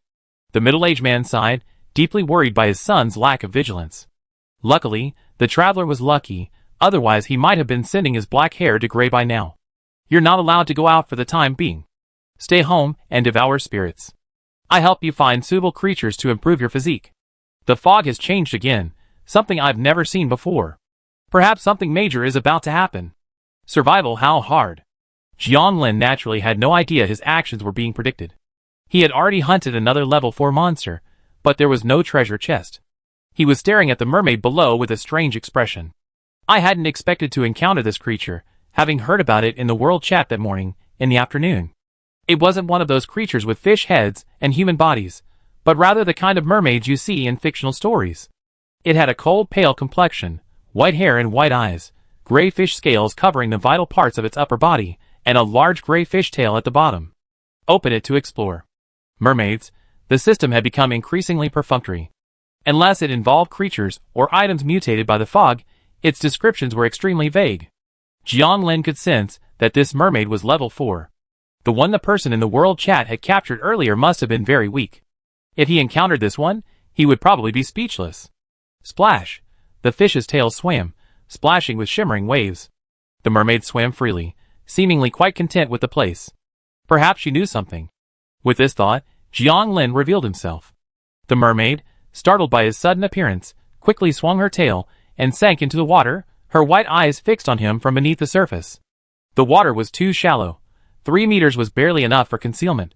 The middle-aged man sighed, deeply worried by his son's lack of vigilance. Luckily, the traveler was lucky, otherwise he might have been sending his black hair to gray by now. "You're not allowed to go out for the time being. Stay home and devour spirits. I help you find suitable creatures to improve your physique. The fog has changed again, something I've never seen before. Perhaps something major is about to happen. Survival, how hard." Jianglin naturally had no idea his actions were being predicted. He had already hunted another level 4 monster, but there was no treasure chest. He was staring at the mermaid below with a strange expression. "I hadn't expected to encounter this creature, having heard about it in the world chat that morning, in the afternoon. It wasn't one of those creatures with fish heads and human bodies, but rather the kind of mermaids you see in fictional stories. It had a cold, pale complexion, white hair and white eyes, gray fish scales covering the vital parts of its upper body, and a large gray fish tail at the bottom. Open it to explore." Mermaids, the system had become increasingly perfunctory. Unless it involved creatures or items mutated by the fog, its descriptions were extremely vague. Jianglin could sense that this mermaid was level 4. The one the person in the world chat had captured earlier must have been very weak. If he encountered this one, he would probably be speechless. Splash! The fish's tail swam, splashing with shimmering waves. The mermaid swam freely, seemingly quite content with the place. Perhaps she knew something. With this thought, Jianglin revealed himself. The mermaid, startled by his sudden appearance, quickly swung her tail and sank into the water, her white eyes fixed on him from beneath the surface. The water was too shallow. 3 meters was barely enough for concealment.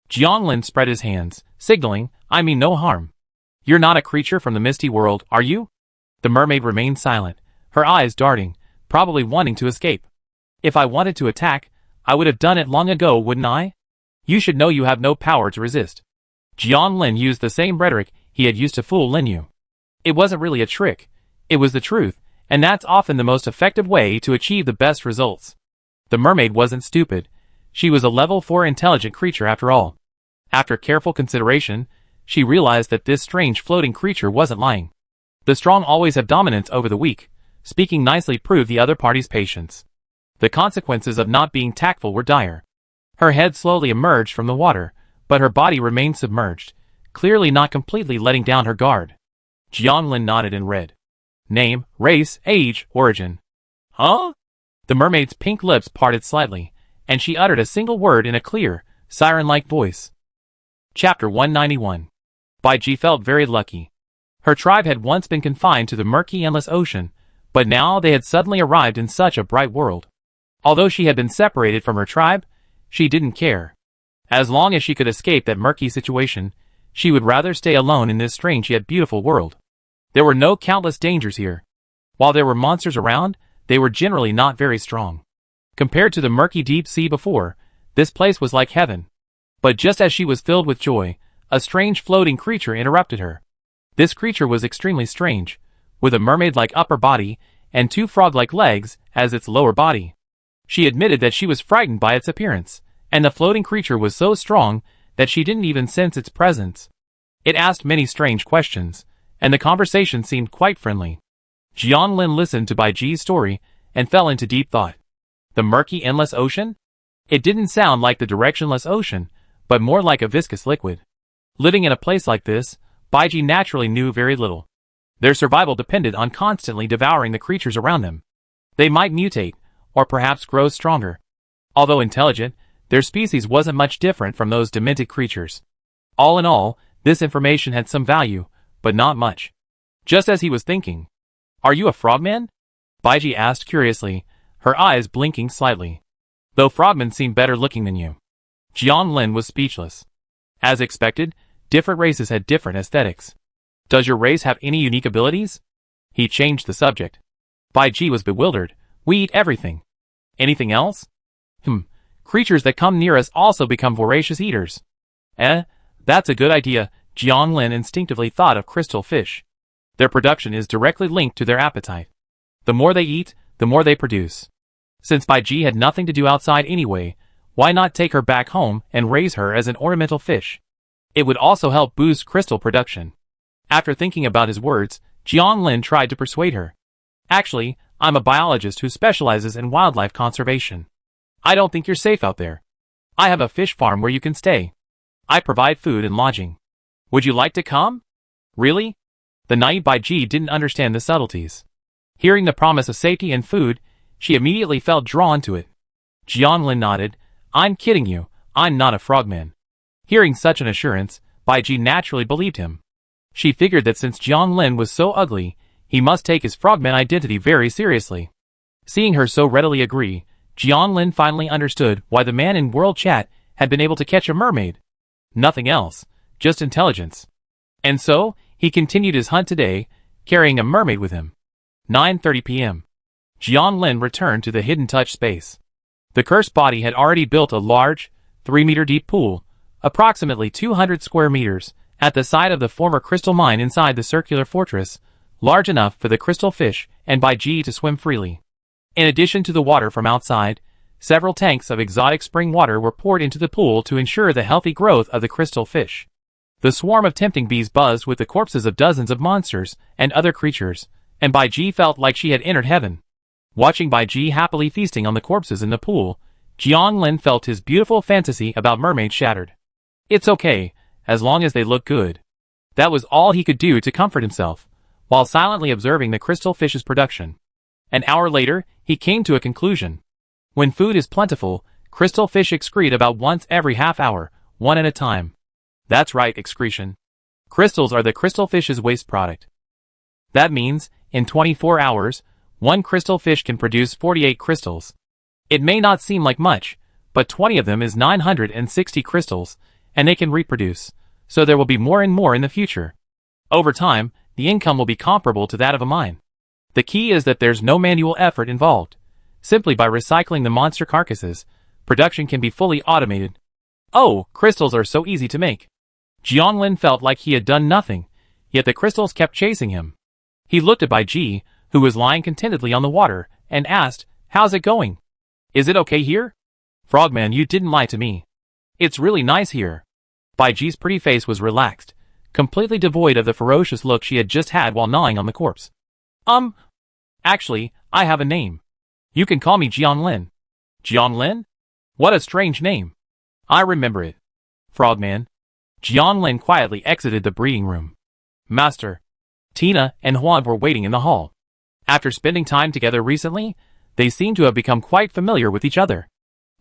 Jianglin spread his hands, signaling, "I mean no harm." "You're not a creature from the misty world, are you?" The mermaid remained silent, her eyes darting, probably wanting to escape. "If I wanted to attack, I would have done it long ago, wouldn't I? You should know you have no power to resist." Jianglin used the same rhetoric he had used to fool Linyu. It wasn't really a trick, it was the truth, and that's often the most effective way to achieve the best results. The mermaid wasn't stupid. She was a level 4 intelligent creature after all. After careful consideration, she realized that this strange floating creature wasn't lying. The strong always have dominance over the weak. Speaking nicely proved the other party's patience. The consequences of not being tactful were dire. Her head slowly emerged from the water, but her body remained submerged, clearly not completely letting down her guard. Jianglin nodded and read. "Name, race, age, origin." "Huh?" The mermaid's pink lips parted slightly, and she uttered a single word in a clear, siren-like voice. Chapter 191. Baiji felt very lucky. Her tribe had once been confined to the murky, endless ocean, but now they had suddenly arrived in such a bright world. Although she had been separated from her tribe, she didn't care. As long as she could escape that murky situation, she would rather stay alone in this strange yet beautiful world. There were no countless dangers here. While there were monsters around, they were generally not very strong. Compared to the murky deep sea before, this place was like heaven. But just as she was filled with joy, a strange floating creature interrupted her. This creature was extremely strange, with a mermaid-like upper body and 2 frog-like legs as its lower body. She admitted that she was frightened by its appearance, and the floating creature was so strong that she didn't even sense its presence. It asked many strange questions, and the conversation seemed quite friendly. Jianglin listened to Baiji's story and fell into deep thought. The murky, endless ocean? It didn't sound like the directionless ocean, but more like a viscous liquid. Living in a place like this, Baiji naturally knew very little. Their survival depended on constantly devouring the creatures around them. They might mutate, or perhaps grow stronger. Although intelligent, their species wasn't much different from those demented creatures. All in all, this information had some value, but not much. Just as he was thinking. Are you a frogman? Baiji asked curiously, her eyes blinking slightly. Though frogmen seem better looking than you. Jiang Lin was speechless. As expected, different races had different aesthetics. Does your race have any unique abilities? He changed the subject. Baiji was bewildered. We eat everything. Anything else? Creatures that come near us also become voracious eaters. That's a good idea. Jiang Lin instinctively thought of crystal fish. Their production is directly linked to their appetite. The more they eat, the more they produce. Since Baiji had nothing to do outside anyway, why not take her back home and raise her as an ornamental fish? It would also help boost crystal production. After thinking about his words, Jiang Lin tried to persuade her. Actually, I'm a biologist who specializes in wildlife conservation. I don't think you're safe out there. I have a fish farm where you can stay. I provide food and lodging. Would you like to come? Really? The naive Baiji didn't understand the subtleties. Hearing the promise of safety and food, she immediately felt drawn to it. Jiang Lin nodded. I'm kidding you, I'm not a frogman. Hearing such an assurance, Baiji naturally believed him. She figured that since Jiang Lin was so ugly, he must take his frogman identity very seriously. Seeing her so readily agree, Jiang Lin finally understood why the man in World Chat had been able to catch a mermaid. Nothing else, just intelligence. And so, he continued his hunt today, carrying a mermaid with him. 9:30 p.m. Jiang Lin returned to the hidden touch space. The cursed body had already built a large, 3-meter-deep pool, approximately 200 square meters, at the side of the former crystal mine inside the circular fortress, large enough for the crystal fish and Baiji to swim freely. In addition to the water from outside, several tanks of exotic spring water were poured into the pool to ensure the healthy growth of the crystal fish. The swarm of tempting bees buzzed with the corpses of dozens of monsters and other creatures, and Baiji felt like she had entered heaven. Watching Baiji happily feasting on the corpses in the pool, Jiang Lin felt his beautiful fantasy about mermaids shattered. It's okay, as long as they look good. That was all he could do to comfort himself, while silently observing the crystal fish's production. An hour later, he came to a conclusion. When food is plentiful, crystal fish excrete about once every half hour, one at a time. That's right, excretion. Crystals are the crystal fish's waste product. That means, in 24 hours, one crystal fish can produce 48 crystals. It may not seem like much, but 20 of them is 960 crystals, and they can reproduce, so there will be more and more in the future. Over time, the income will be comparable to that of a mine. The key is that there's no manual effort involved. Simply by recycling the monster carcasses, production can be fully automated. Oh, crystals are so easy to make. Jiang Lin felt like he had done nothing, yet the crystals kept chasing him. He looked at Baiji, who was lying contentedly on the water, and asked, "How's it going? Is it okay here?" "Frogman, you didn't lie to me. It's really nice here." Baiji's pretty face was relaxed, completely devoid of the ferocious look she had just had while gnawing on the corpse. Actually, I have a name. You can call me Jiang Lin." "Jiang Lin? What a strange name." "I remember it. Frogman." Jiang Lin quietly exited the breeding room. Master, Tina and Huan were waiting in the hall. After spending time together recently, they seemed to have become quite familiar with each other.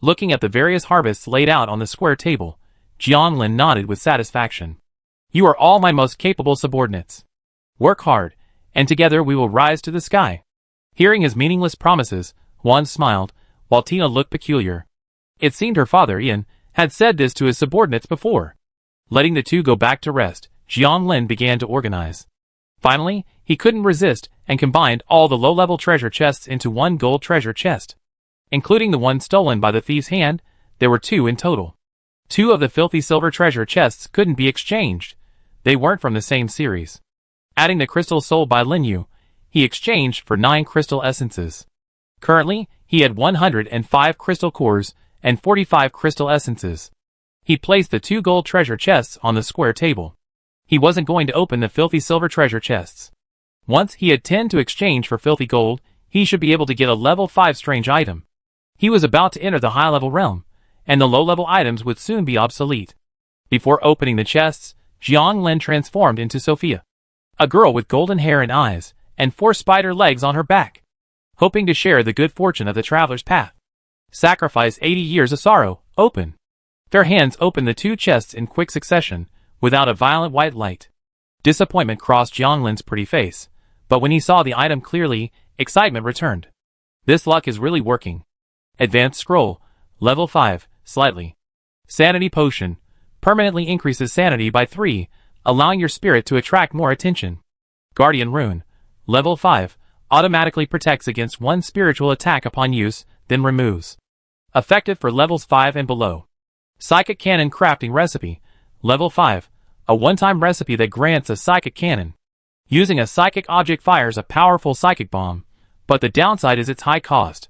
Looking at the various harvests laid out on the square table, Jiang Lin nodded with satisfaction. "You are all my most capable subordinates. Work hard, and together we will rise to the sky." Hearing his meaningless promises, Huan smiled, while Tina looked peculiar. It seemed her father, Ian, had said this to his subordinates before. Letting the two go back to rest, Jiang Lin began to organize. Finally, he couldn't resist and combined all the low-level treasure chests into one gold treasure chest. Including the one stolen by the thief's hand, there were 2 in total. 2 of the filthy silver treasure chests couldn't be exchanged. They weren't from the same series. Adding the crystals sold by Lin Yu, he exchanged for 9 crystal essences. Currently, he had 105 crystal cores and 45 crystal essences. He placed the 2 gold treasure chests on the square table. He wasn't going to open the filthy silver treasure chests. Once he had 10 to exchange for filthy gold, he should be able to get a level 5 strange item. He was about to enter the high-level realm, and the low-level items would soon be obsolete. Before opening the chests, Jiang Lin transformed into Sophia, a girl with golden hair and eyes, and 4 spider legs on her back. Hoping to share the good fortune of the traveler's path. Sacrifice 80 years of sorrow, open. Their hands opened the 2 chests in quick succession, without a violent white light. Disappointment crossed Jiang Lin's pretty face, but when he saw the item clearly, excitement returned. This luck is really working. Advanced Scroll, Level 5, slightly. Sanity Potion, permanently increases sanity by 3, allowing your spirit to attract more attention. Guardian Rune, Level 5, automatically protects against one spiritual attack upon use, then removes. Effective for levels 5 and below. Psychic Cannon Crafting Recipe, Level 5, a one-time recipe that grants a psychic cannon. Using a psychic object fires a powerful psychic bomb, but the downside is its high cost.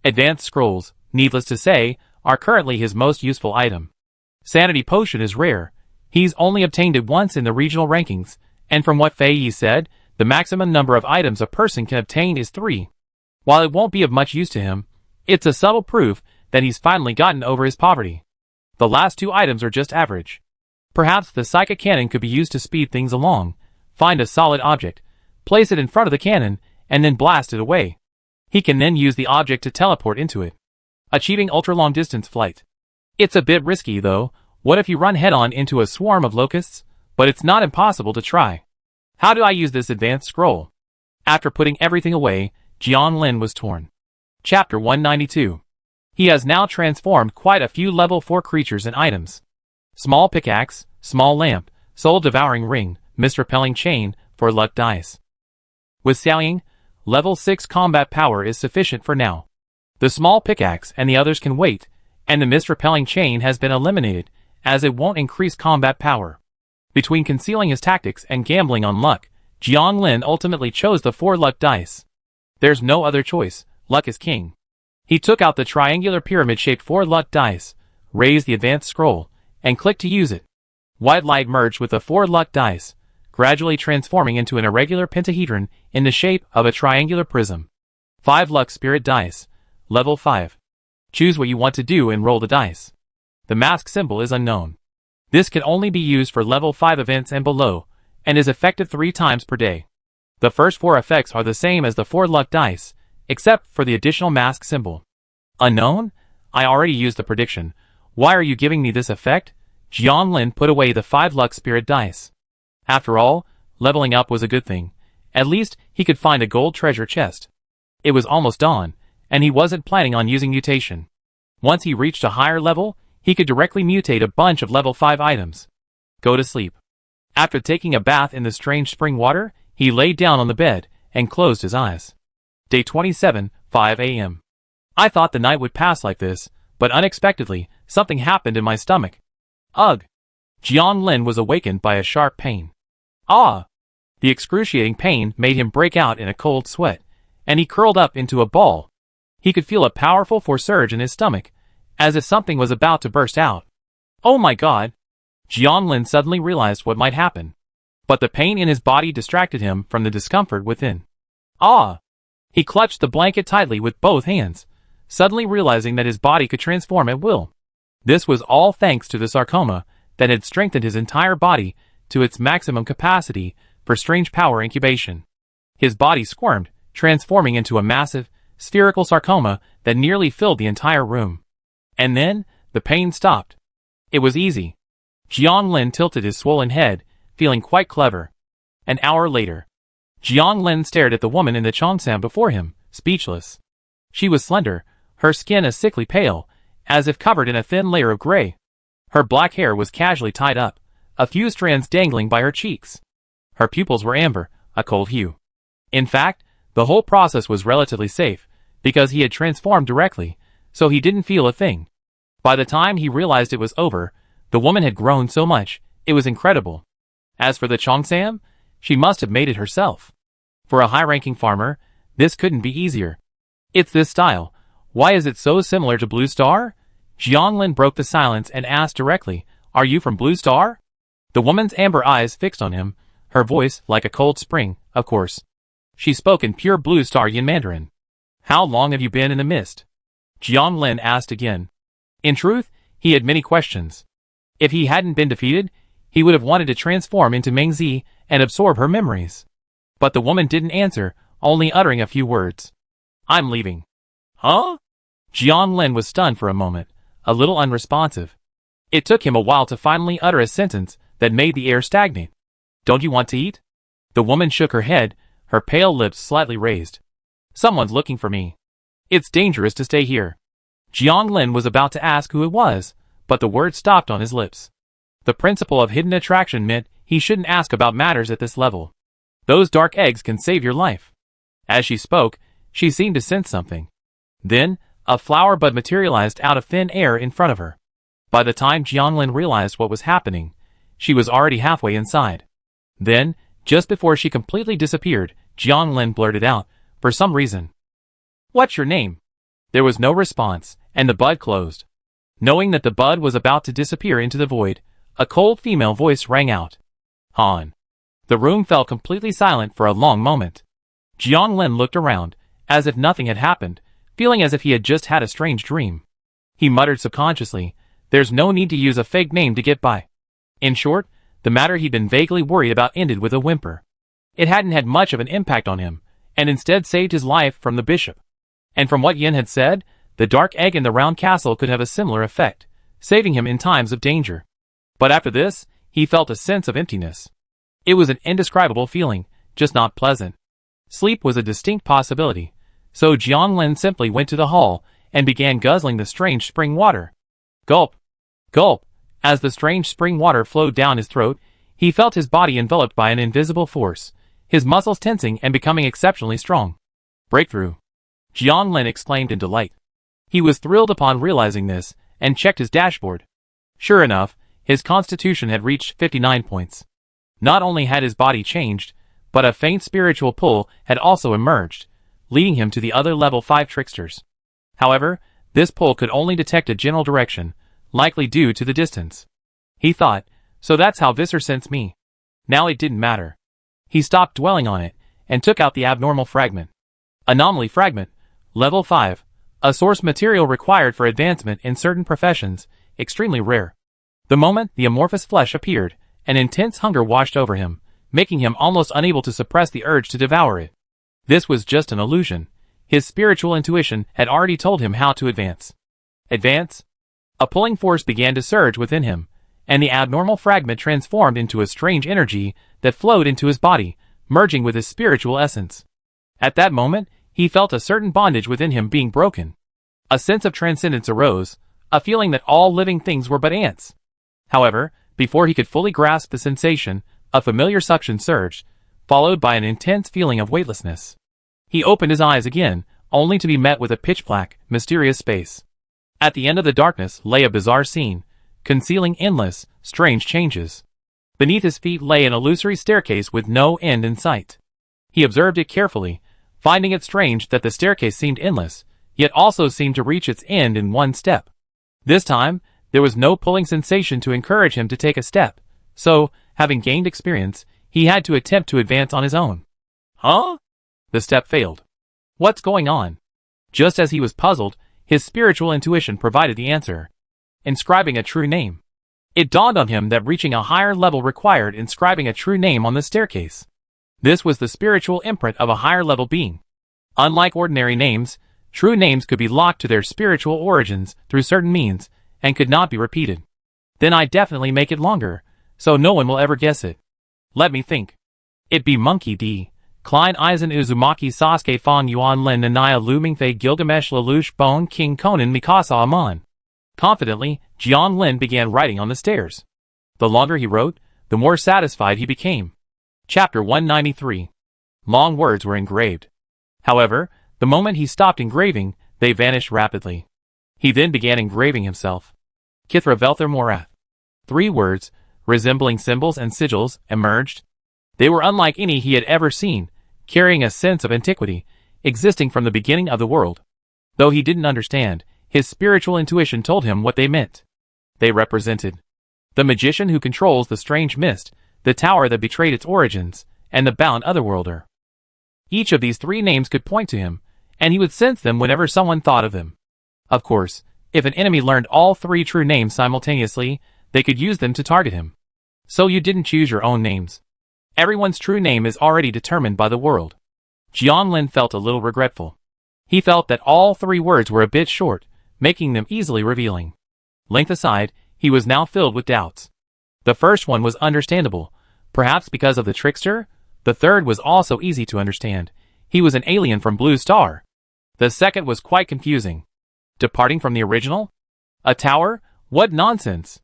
Advanced Scrolls, needless to say, are currently his most useful item. Sanity Potion is rare. He's only obtained it once in the regional rankings, and from what Fei Yi said, the maximum number of items a person can obtain is 3. While it won't be of much use to him, it's a subtle proof that he's finally gotten over his poverty. The last 2 items are just average. Perhaps the psychic cannon could be used to speed things along. Find a solid object, place it in front of the cannon, and then blast it away. He can then use the object to teleport into it, achieving ultra-long distance flight. It's a bit risky though. What if you run head-on into a swarm of locusts? But it's not impossible to try. How do I use this advanced scroll? After putting everything away, Jiang Lin was torn. Chapter 192. He has now transformed quite a few level 4 creatures and items. Small pickaxe, small lamp, soul-devouring ring, mist-repelling chain, for luck dice. With Xiaoying, level 6 combat power is sufficient for now. The small pickaxe and the others can wait, and the mist-repelling chain has been eliminated, as it won't increase combat power. Between concealing his tactics and gambling on luck, Jiang Lin ultimately chose the 4 luck dice. There's no other choice, luck is king. He took out the triangular pyramid-shaped 4 luck dice, raised the advanced scroll, and clicked to use it. White light merged with the 4 luck dice, gradually transforming into an irregular pentahedron in the shape of a triangular prism. 5 luck spirit dice, level 5. Choose what you want to do and roll the dice. The mask symbol is unknown. This can only be used for level 5 events and below, and is effective 3 times per day. The first 4 effects are the same as the 4 luck dice, except for the additional mask symbol. Unknown? I already used the prediction. Why are you giving me this effect? Jiang Lin put away the 5 luck spirit dice. After all, leveling up was a good thing. At least, he could find a gold treasure chest. It was almost dawn, and he wasn't planning on using mutation. Once he reached a higher level, he could directly mutate a bunch of level 5 items. Go to sleep. After taking a bath in the strange spring water, he laid down on the bed and closed his eyes. Day 27, 5 a.m. I thought the night would pass like this, but unexpectedly, something happened in my stomach. Ugh! Jiang Lin was awakened by a sharp pain. Ah! The excruciating pain made him break out in a cold sweat, and he curled up into a ball. He could feel a powerful force surge in his stomach, as if something was about to burst out. Oh my god! Jiang Lin suddenly realized what might happen. But the pain in his body distracted him from the discomfort within. Ah! He clutched the blanket tightly with both hands, suddenly realizing that his body could transform at will. This was all thanks to the sarcoma that had strengthened his entire body to its maximum capacity for strange power incubation. His body squirmed, transforming into a massive, spherical sarcoma that nearly filled the entire room. And then, the pain stopped. It was easy. Jiang Lin tilted his swollen head, feeling quite clever. An hour later, Jiang Lin stared at the woman in the cheongsam before him, speechless. She was slender, her skin a sickly pale, as if covered in a thin layer of gray. Her black hair was casually tied up, a few strands dangling by her cheeks. Her pupils were amber, a cold hue. In fact, the whole process was relatively safe, because he had transformed directly, so he didn't feel a thing. By the time he realized it was over, the woman had grown so much, it was incredible. As for the cheongsam, she must have made it herself. For a high-ranking farmer, this couldn't be easier. It's this style. Why is it so similar to Blue Star? Jiang Lin broke the silence and asked directly, "Are you from Blue Star?" The woman's amber eyes fixed on him, her voice like a cold spring, of course. She spoke in pure Blue Star Yin Mandarin. "How long have you been in the mist?" Jiang Lin asked again. In truth, he had many questions. If he hadn't been defeated, he would have wanted to transform into Mengzi and absorb her memories. But the woman didn't answer, only uttering a few words. "I'm leaving." Huh? Jiang Lin was stunned for a moment, a little unresponsive. It took him a while to finally utter a sentence that made the air stagnate. Don't you want to eat? The woman shook her head, her pale lips slightly raised. Someone's looking for me. It's dangerous to stay here. Jiang Lin was about to ask who it was, but the word stopped on his lips. The principle of hidden attraction meant he shouldn't ask about matters at this level. Those dark eggs can save your life. As she spoke, she seemed to sense something. Then, a flower bud materialized out of thin air in front of her. By the time Jiang Lin realized what was happening, she was already halfway inside. Then, just before she completely disappeared, Jiang Lin blurted out, for some reason. What's your name? There was no response, and the bud closed. Knowing that the bud was about to disappear into the void, a cold female voice rang out. Han. The room fell completely silent for a long moment. Jiang Lin looked around, as if nothing had happened, feeling as if he had just had a strange dream. He muttered subconsciously, there's no need to use a fake name to get by. In short, the matter he'd been vaguely worried about ended with a whimper. It hadn't had much of an impact on him, and instead saved his life from the bishop. And from what Yin had said, the dark egg in the round castle could have a similar effect, saving him in times of danger. But after this, he felt a sense of emptiness. It was an indescribable feeling, just not pleasant. Sleep was a distinct possibility, so Jiang Lin simply went to the hall and began guzzling the strange spring water. Gulp! Gulp! As the strange spring water flowed down his throat, he felt his body enveloped by an invisible force, his muscles tensing and becoming exceptionally strong. Breakthrough! Jiang Lin exclaimed in delight. He was thrilled upon realizing this, and checked his dashboard. Sure enough, his constitution had reached 59 points. Not only had his body changed, but a faint spiritual pull had also emerged, leading him to the other level 5 tricksters. However, this pull could only detect a general direction, likely due to the distance. He thought, so that's how Visser sensed me. Now it didn't matter. He stopped dwelling on it, and took out the abnormal fragment. Anomaly fragment, level 5, a source material required for advancement in certain professions, extremely rare. The moment the amorphous flesh appeared, an intense hunger washed over him, making him almost unable to suppress the urge to devour it. This was just an illusion. His spiritual intuition had already told him how to advance. Advance? A pulling force began to surge within him, and the abnormal fragment transformed into a strange energy that flowed into his body, merging with his spiritual essence. At that moment, he felt a certain bondage within him being broken. A sense of transcendence arose, a feeling that all living things were but ants. However, before he could fully grasp the sensation, a familiar suction surged, followed by an intense feeling of weightlessness. He opened his eyes again, only to be met with a pitch-black, mysterious space. At the end of the darkness lay a bizarre scene, concealing endless, strange changes. Beneath his feet lay an illusory staircase with no end in sight. He observed it carefully, finding it strange that the staircase seemed endless, yet also seemed to reach its end in one step. This time, there was no pulling sensation to encourage him to take a step, so, having gained experience, he had to attempt to advance on his own. Huh? The step failed. What's going on? Just as he was puzzled, his spiritual intuition provided the answer. Inscribing a true name. It dawned on him that reaching a higher level required inscribing a true name on the staircase. This was the spiritual imprint of a higher level being. Unlike ordinary names, true names could be locked to their spiritual origins through certain means, and could not be repeated. Then I definitely make it longer, so no one will ever guess it. Let me think. It be Monkey D. Klein Eisen Uzumaki Sasuke Fong Yuan Lin Nanaya Lu Mingfei Gilgamesh Lelouch Bone King Conan Mikasa Amon. Confidently, Jiang Lin began writing on the stairs. The longer he wrote, the more satisfied he became. Chapter 193. Long words were engraved. However, the moment he stopped engraving, they vanished rapidly. He then began engraving himself. Kithra Velther Morath. 3 words, resembling symbols and sigils, emerged. They were unlike any he had ever seen, carrying a sense of antiquity, existing from the beginning of the world. Though he didn't understand, his spiritual intuition told him what they meant. They represented the magician who controls the strange mist, the tower that betrayed its origins, and the bound otherworlder. Each of these 3 names could point to him, and he would sense them whenever someone thought of him. Of course, if an enemy learned all 3 true names simultaneously, they could use them to target him. So you didn't choose your own names. Everyone's true name is already determined by the world. Jiang Lin felt a little regretful. He felt that all 3 words were a bit short, making them easily revealing. Length aside, he was now filled with doubts. The first one was understandable, Perhaps because of the trickster? The third was also easy to understand. He was an alien from Blue Star. The second was quite confusing. Departing from the original? A tower? What nonsense!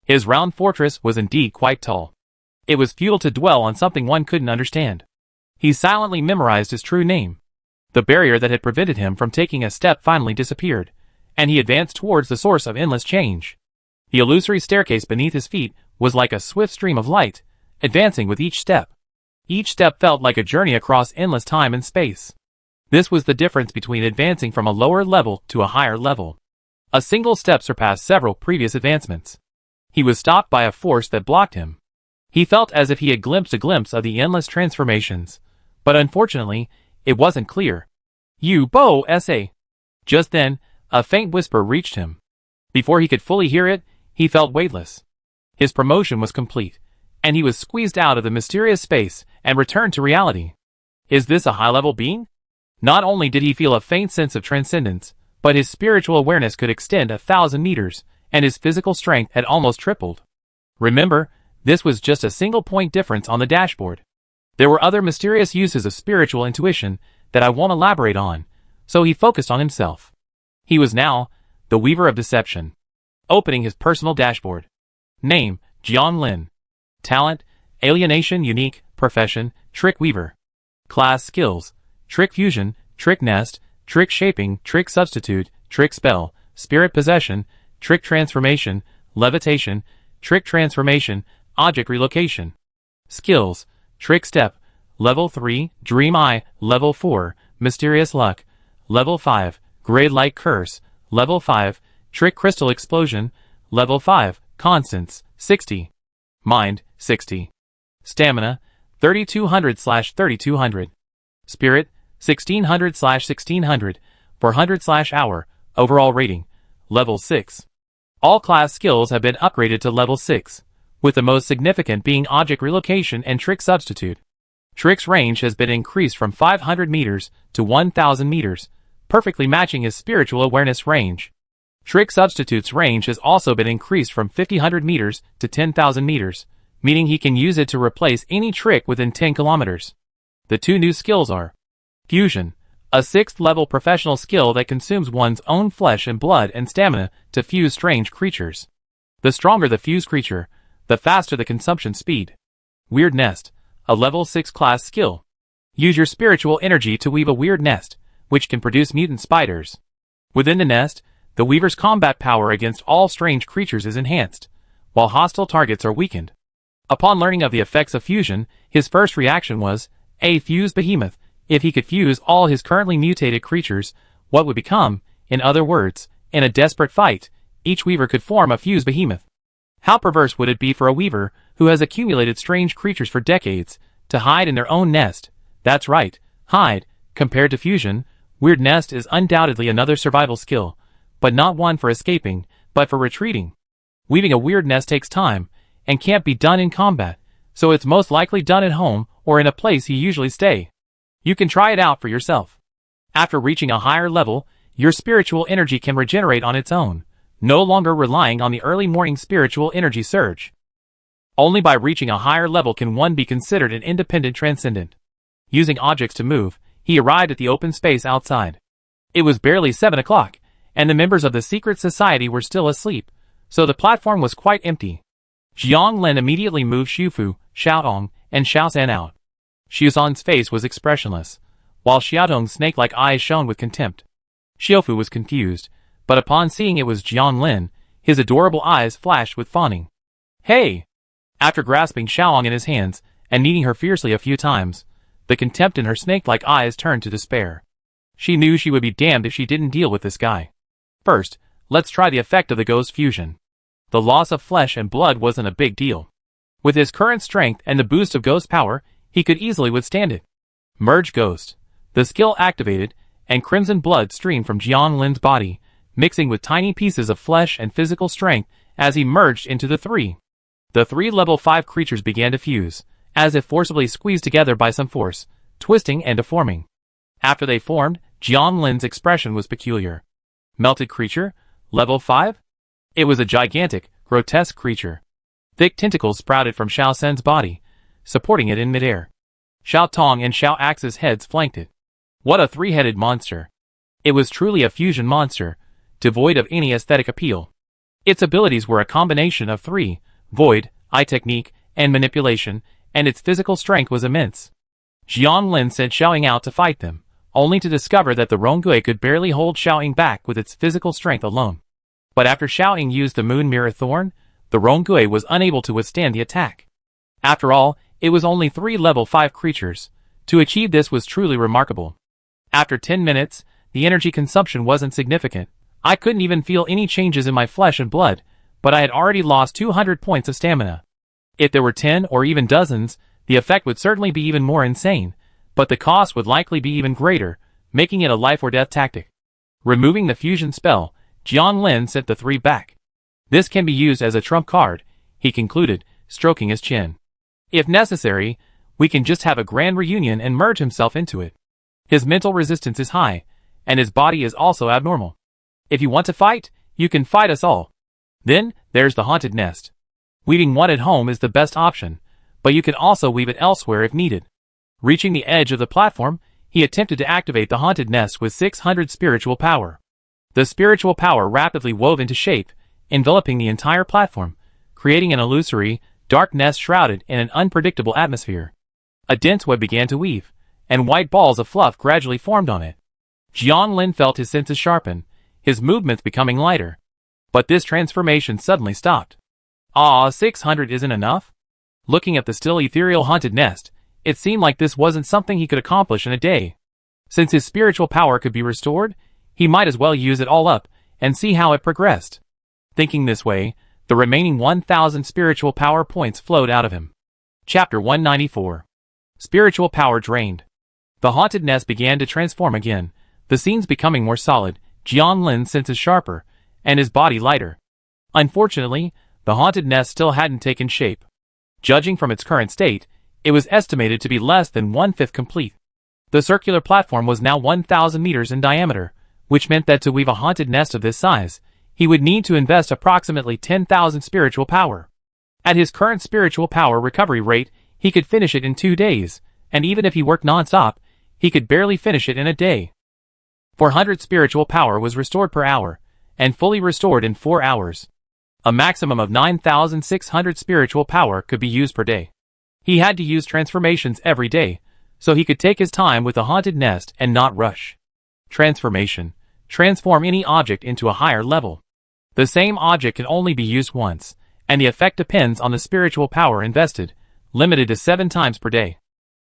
His round fortress was indeed quite tall. It was futile to dwell on something one couldn't understand. He silently memorized his true name. The barrier that had prevented him from taking a step finally disappeared, and he advanced towards the source of endless change. The illusory staircase beneath his feet was like a swift stream of light, advancing with each step. Each step felt like a journey across endless time and space. This was the difference between advancing from a lower level to a higher level. A single step surpassed several previous advancements. He was stopped by a force that blocked him. He felt as if he had glimpsed a glimpse of the endless transformations, but unfortunately, it wasn't clear. "You Bo S.A." Just then, a faint whisper reached him. Before he could fully hear it, he felt weightless. His promotion was complete, and he was squeezed out of the mysterious space and returned to reality. Is this a high-level being? Not only did he feel a faint sense of transcendence, but his spiritual awareness could extend 1,000 meters, and his physical strength had almost tripled. Remember, this was just a single-point difference on the dashboard. There were other mysterious uses of spiritual intuition that I won't elaborate on, so he focused on himself. He was now the Weaver of Deception. Opening his personal dashboard. Name, Jian Lin. Talent, Alienation Unique, Profession, Trick Weaver. Class Skills, Trick Fusion, Trick Nest, Trick Shaping, Trick Substitute, Trick Spell, Spirit Possession, Trick Transformation, Levitation, Trick Transformation, Object Relocation. Skills, Trick Step, Level 3, Dream Eye, Level 4, Mysterious Luck, Level 5, Grey Light Curse, Level 5, Trick Crystal Explosion, Level 5, Constance, 60. Mind, 60. Stamina, 3200/3200. Spirit, 1600/1600, 400/hour, overall rating, Level 6. All class skills have been upgraded to Level 6, with the most significant being Object Relocation and Trick Substitute. Trick's range has been increased from 500 meters to 1,000 meters, perfectly matching his spiritual awareness range. Trick Substitute's range has also been increased from 500 meters to 10,000 meters, meaning he can use it to replace any trick within 10 kilometers. The two new skills are Fusion, a 6th-level professional skill that consumes one's own flesh and blood and stamina to fuse strange creatures. The stronger the fused creature, the faster the consumption speed. Weird Nest, a Level 6 class skill. Use your spiritual energy to weave a weird nest, which can produce mutant spiders. Within the nest, the Weaver's combat power against all strange creatures is enhanced, while hostile targets are weakened. Upon learning of the effects of fusion, his first reaction was, a fused behemoth. If he could fuse all his currently mutated creatures, what would become, in other words, in a desperate fight, each Weaver could form a fused behemoth. How perverse would it be for a Weaver, who has accumulated strange creatures for decades, to hide in their own nest? That's right, hide. Compared to fusion, Weird Nest is undoubtedly another survival skill, but not one for escaping, but for retreating. Weaving a weird nest takes time, and can't be done in combat, so it's most likely done at home or in a place you usually stay. You can try it out for yourself. After reaching a higher level, your spiritual energy can regenerate on its own, no longer relying on the early morning spiritual energy surge. Only by reaching a higher level can one be considered an independent transcendent. Using objects to move, he arrived at the open space outside. It was barely 7 o'clock, and the members of the secret society were still asleep, so the platform was quite empty. Jiang Lin immediately moved Xiufu, Xiaotong, and Xiaosan out. Xiusan's face was expressionless, while Xiaotong's snake-like eyes shone with contempt. Xiufu was confused, but upon seeing it was Jiang Lin, his adorable eyes flashed with fawning. Hey! After grasping Xiaotong in his hands, and kneading her fiercely a few times, the contempt in her snake-like eyes turned to despair. She knew she would be damned if she didn't deal with this guy. First, let's try the effect of the ghost fusion. The loss of flesh and blood wasn't a big deal. With his current strength and the boost of ghost power, he could easily withstand it. Merge Ghost. The skill activated, and crimson blood streamed from Jiang Lin's body, mixing with tiny pieces of flesh and physical strength as he merged into the three. The 3 level 5 creatures began to fuse, as if forcibly squeezed together by some force, twisting and deforming. After they formed, Jiang Lin's expression was peculiar. Melted creature? Level 5? It was a gigantic, grotesque creature. Thick tentacles sprouted from Xiao Sen's body, supporting it in midair. Xiao Tong and Xiao Axe's heads flanked it. What a three-headed monster! It was truly a fusion monster, devoid of any aesthetic appeal. Its abilities were a combination of three: void, eye technique, and manipulation, and its physical strength was immense. Jiang Lin sent Xiao Ying out to fight them, only to discover that the Rongui could barely hold Xiao Ying back with its physical strength alone. But after Xiao Ying used the Moon Mirror Thorn, the Rongui was unable to withstand the attack. After all, it was only 3 level 5 creatures. To achieve this was truly remarkable. After 10 minutes, the energy consumption wasn't significant. I couldn't even feel any changes in my flesh and blood, but I had already lost 200 points of stamina. If there were 10 or even dozens, the effect would certainly be even more insane, but the cost would likely be even greater, making it a life or death tactic. Removing the fusion spell, Jiang Lin sent the 3 back. This can be used as a trump card, he concluded, stroking his chin. If necessary, we can just have a grand reunion and merge himself into it. His mental resistance is high, and his body is also abnormal. If you want to fight, you can fight us all. Then, there's the haunted nest. Weaving one at home is the best option, but you can also weave it elsewhere if needed. Reaching the edge of the platform, he attempted to activate the haunted nest with 600 spiritual power. The spiritual power rapidly wove into shape, enveloping the entire platform, creating an illusory, dark nest shrouded in an unpredictable atmosphere. A dense web began to weave, and white balls of fluff gradually formed on it. Jiang Lin felt his senses sharpen, his movements becoming lighter. But this transformation suddenly stopped. 600 isn't enough? Looking at the still ethereal haunted nest, it seemed like this wasn't something he could accomplish in a day. Since his spiritual power could be restored, he might as well use it all up and see how it progressed. Thinking this way, the remaining 1,000 spiritual power points flowed out of him. Chapter 194. Spiritual power drained. The haunted nest began to transform again, the scenes becoming more solid, Jiang Lin's senses sharper, and his body lighter. Unfortunately, the haunted nest still hadn't taken shape. Judging from its current state, it was estimated to be less than 1/5 complete. The circular platform was now 1,000 meters in diameter, which meant that to weave a haunted nest of this size, he would need to invest approximately 10,000 spiritual power. At his current spiritual power recovery rate, he could finish it in 2 days, and even if he worked non-stop, he could barely finish it in a day. 400 spiritual power was restored per hour, and fully restored in 4 hours. A maximum of 9,600 spiritual power could be used per day. He had to use transformations every day, so he could take his time with the haunted nest and not rush. Transformation. Transform any object into a higher level. The same object can only be used once, and the effect depends on the spiritual power invested, limited to 7 times per day.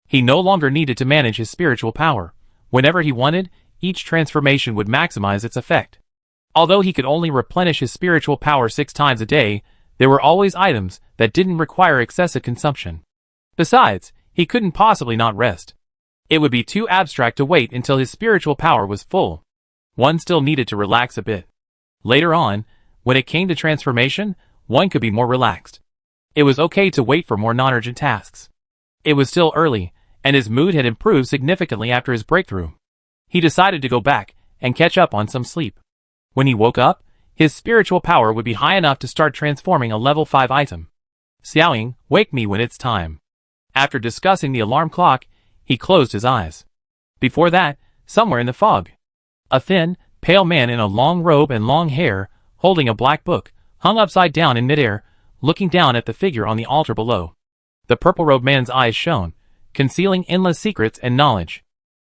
He no longer needed to manage his spiritual power. Whenever he wanted, each transformation would maximize its effect. Although he could only replenish his spiritual power 6 times a day, there were always items that didn't require excessive consumption. Besides, he couldn't possibly not rest. It would be too abstract to wait until his spiritual power was full. One still needed to relax a bit. Later on, when it came to transformation, one could be more relaxed. It was okay to wait for more non-urgent tasks. It was still early, and his mood had improved significantly after his breakthrough. He decided to go back and catch up on some sleep. When he woke up, his spiritual power would be high enough to start transforming a level 5 item. Xiaoying, wake me when it's time. After discussing the alarm clock, he closed his eyes. Before that, somewhere in the fog, a thin, pale man in a long robe and long hair, holding a black book, hung upside down in midair, looking down at the figure on the altar below. The purple-robed man's eyes shone, concealing endless secrets and knowledge.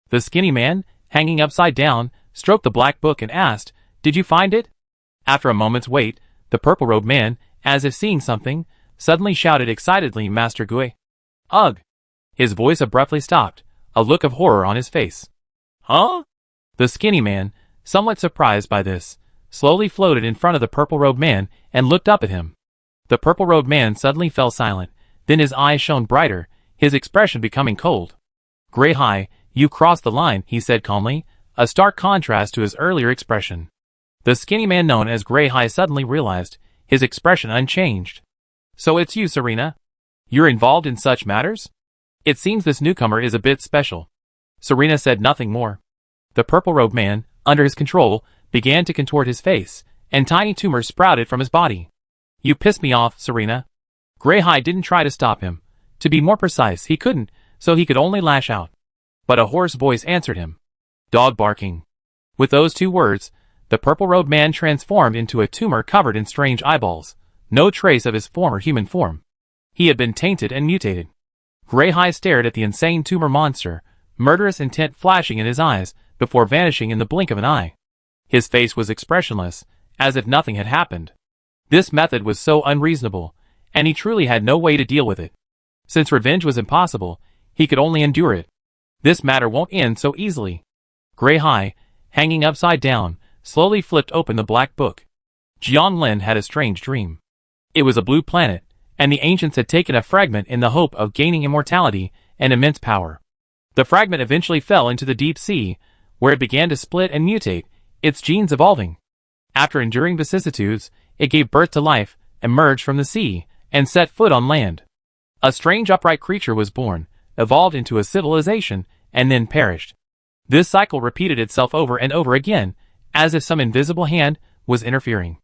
The skinny man, hanging upside down, stroked the black book and asked, "Did you find it?" After a moment's wait, the purple-robed man, as if seeing something, suddenly shouted excitedly, "Master Gui!" "Ugh!" His voice abruptly stopped, a look of horror on his face. "Huh?" The skinny man, somewhat surprised by this, slowly floated in front of the purple-robed man and looked up at him. The purple-robed man suddenly fell silent, then his eyes shone brighter, his expression becoming cold. "Grey High, you crossed the line," he said calmly, a stark contrast to his earlier expression. The skinny man known as Grey High suddenly realized, his expression unchanged. "So it's you, Serena? You're involved in such matters? It seems this newcomer is a bit special." Serena said nothing more. The purple-robed man, under his control, began to contort his face, and tiny tumors sprouted from his body. "You pissed me off, Serena." Grey High didn't try to stop him, To be more precise, he couldn't, so he could only lash out. But a hoarse voice answered him. Dog barking. With those two words, the purple-robed man transformed into a tumor covered in strange eyeballs, no trace of his former human form. He had been tainted and mutated. Grey stared at the insane tumor monster, murderous intent flashing in his eyes, before vanishing in the blink of an eye. His face was expressionless, as if nothing had happened. This method was so unreasonable, and he truly had no way to deal with it. Since revenge was impossible, he could only endure it. This matter won't end so easily. Grey, hanging upside down, slowly flipped open the black book. Jianlin had a strange dream. It was a blue planet, and the ancients had taken a fragment in the hope of gaining immortality and immense power. The fragment eventually fell into the deep sea, where it began to split and mutate, its genes evolving. After enduring vicissitudes, it gave birth to life, emerged from the sea, and set foot on land. A strange upright creature was born, evolved into a civilization, and then perished. This cycle repeated itself over and over again, as if some invisible hand was interfering.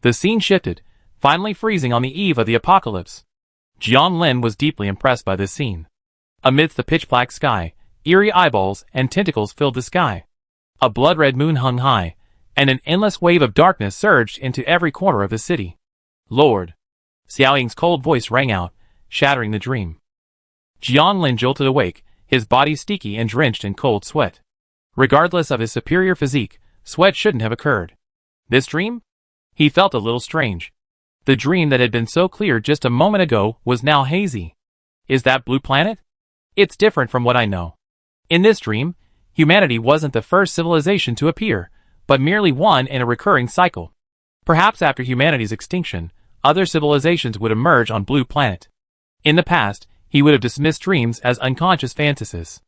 The scene shifted, finally freezing on the eve of the apocalypse. Jianlin was deeply impressed by this scene. Amidst the pitch-black sky, eerie eyeballs and tentacles filled the sky. A blood-red moon hung high, and an endless wave of darkness surged into every corner of the city. Lord! Xiaoying's cold voice rang out, shattering the dream. Jianlin jolted awake, his body sticky and drenched in cold sweat. Regardless of his superior physique, sweat shouldn't have occurred. This dream? He felt a little strange. The dream that had been so clear just a moment ago was now hazy. Is that blue planet? It's different from what I know. In this dream, humanity wasn't the first civilization to appear, but merely one in a recurring cycle. Perhaps after humanity's extinction, other civilizations would emerge on Blue Planet. In the past, he would have dismissed dreams as unconscious fantasies.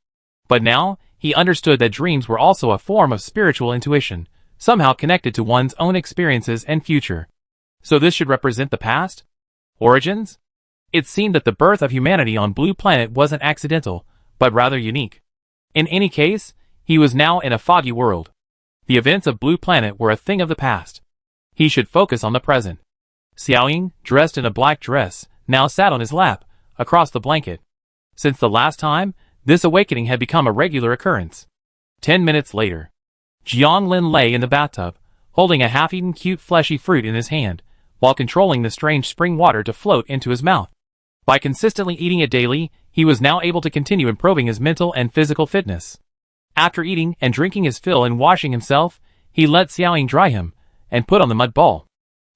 But now, he understood that dreams were also a form of spiritual intuition, somehow connected to one's own experiences and future. So this should represent the past? Origins? It seemed that the birth of humanity on Blue Planet wasn't accidental, but rather unique. In any case, he was now in a foggy world. The events of Blue Planet were a thing of the past. He should focus on the present. Xiaoying, dressed in a black dress, now sat on his lap, across the blanket. Since the last time, this awakening had become a regular occurrence. 10 minutes later, Jianlin lay in the bathtub, holding a half-eaten cute fleshy fruit in his hand, while controlling the strange spring water to float into his mouth. By consistently eating it daily, he was now able to continue improving his mental and physical fitness. After eating and drinking his fill and washing himself, he let Xiaoying dry him, and put on the mud ball.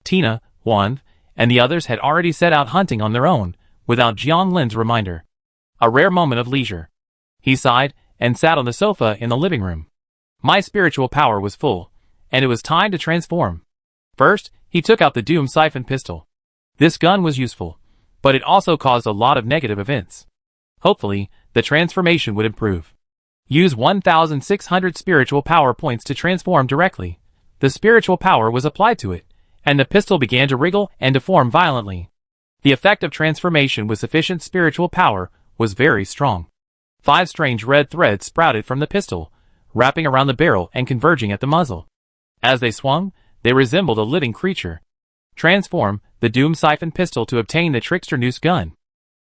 Tina, Wang, and the others had already set out hunting on their own, without Jianlin's reminder. A rare moment of leisure. He sighed, and sat on the sofa in the living room. My spiritual power was full, and it was time to transform. First, he took out the Doom Siphon pistol. This gun was useful, but it also caused a lot of negative events. Hopefully, the transformation would improve. Use 1,600 spiritual power points to transform directly. The spiritual power was applied to it, and the pistol began to wriggle and deform violently. The effect of transformation with sufficient spiritual power was very strong. 5 strange red threads sprouted from the pistol, wrapping around the barrel and converging at the muzzle. As they swung, they resembled a living creature. Transform the Doom Siphon pistol to obtain the Trickster Noose gun.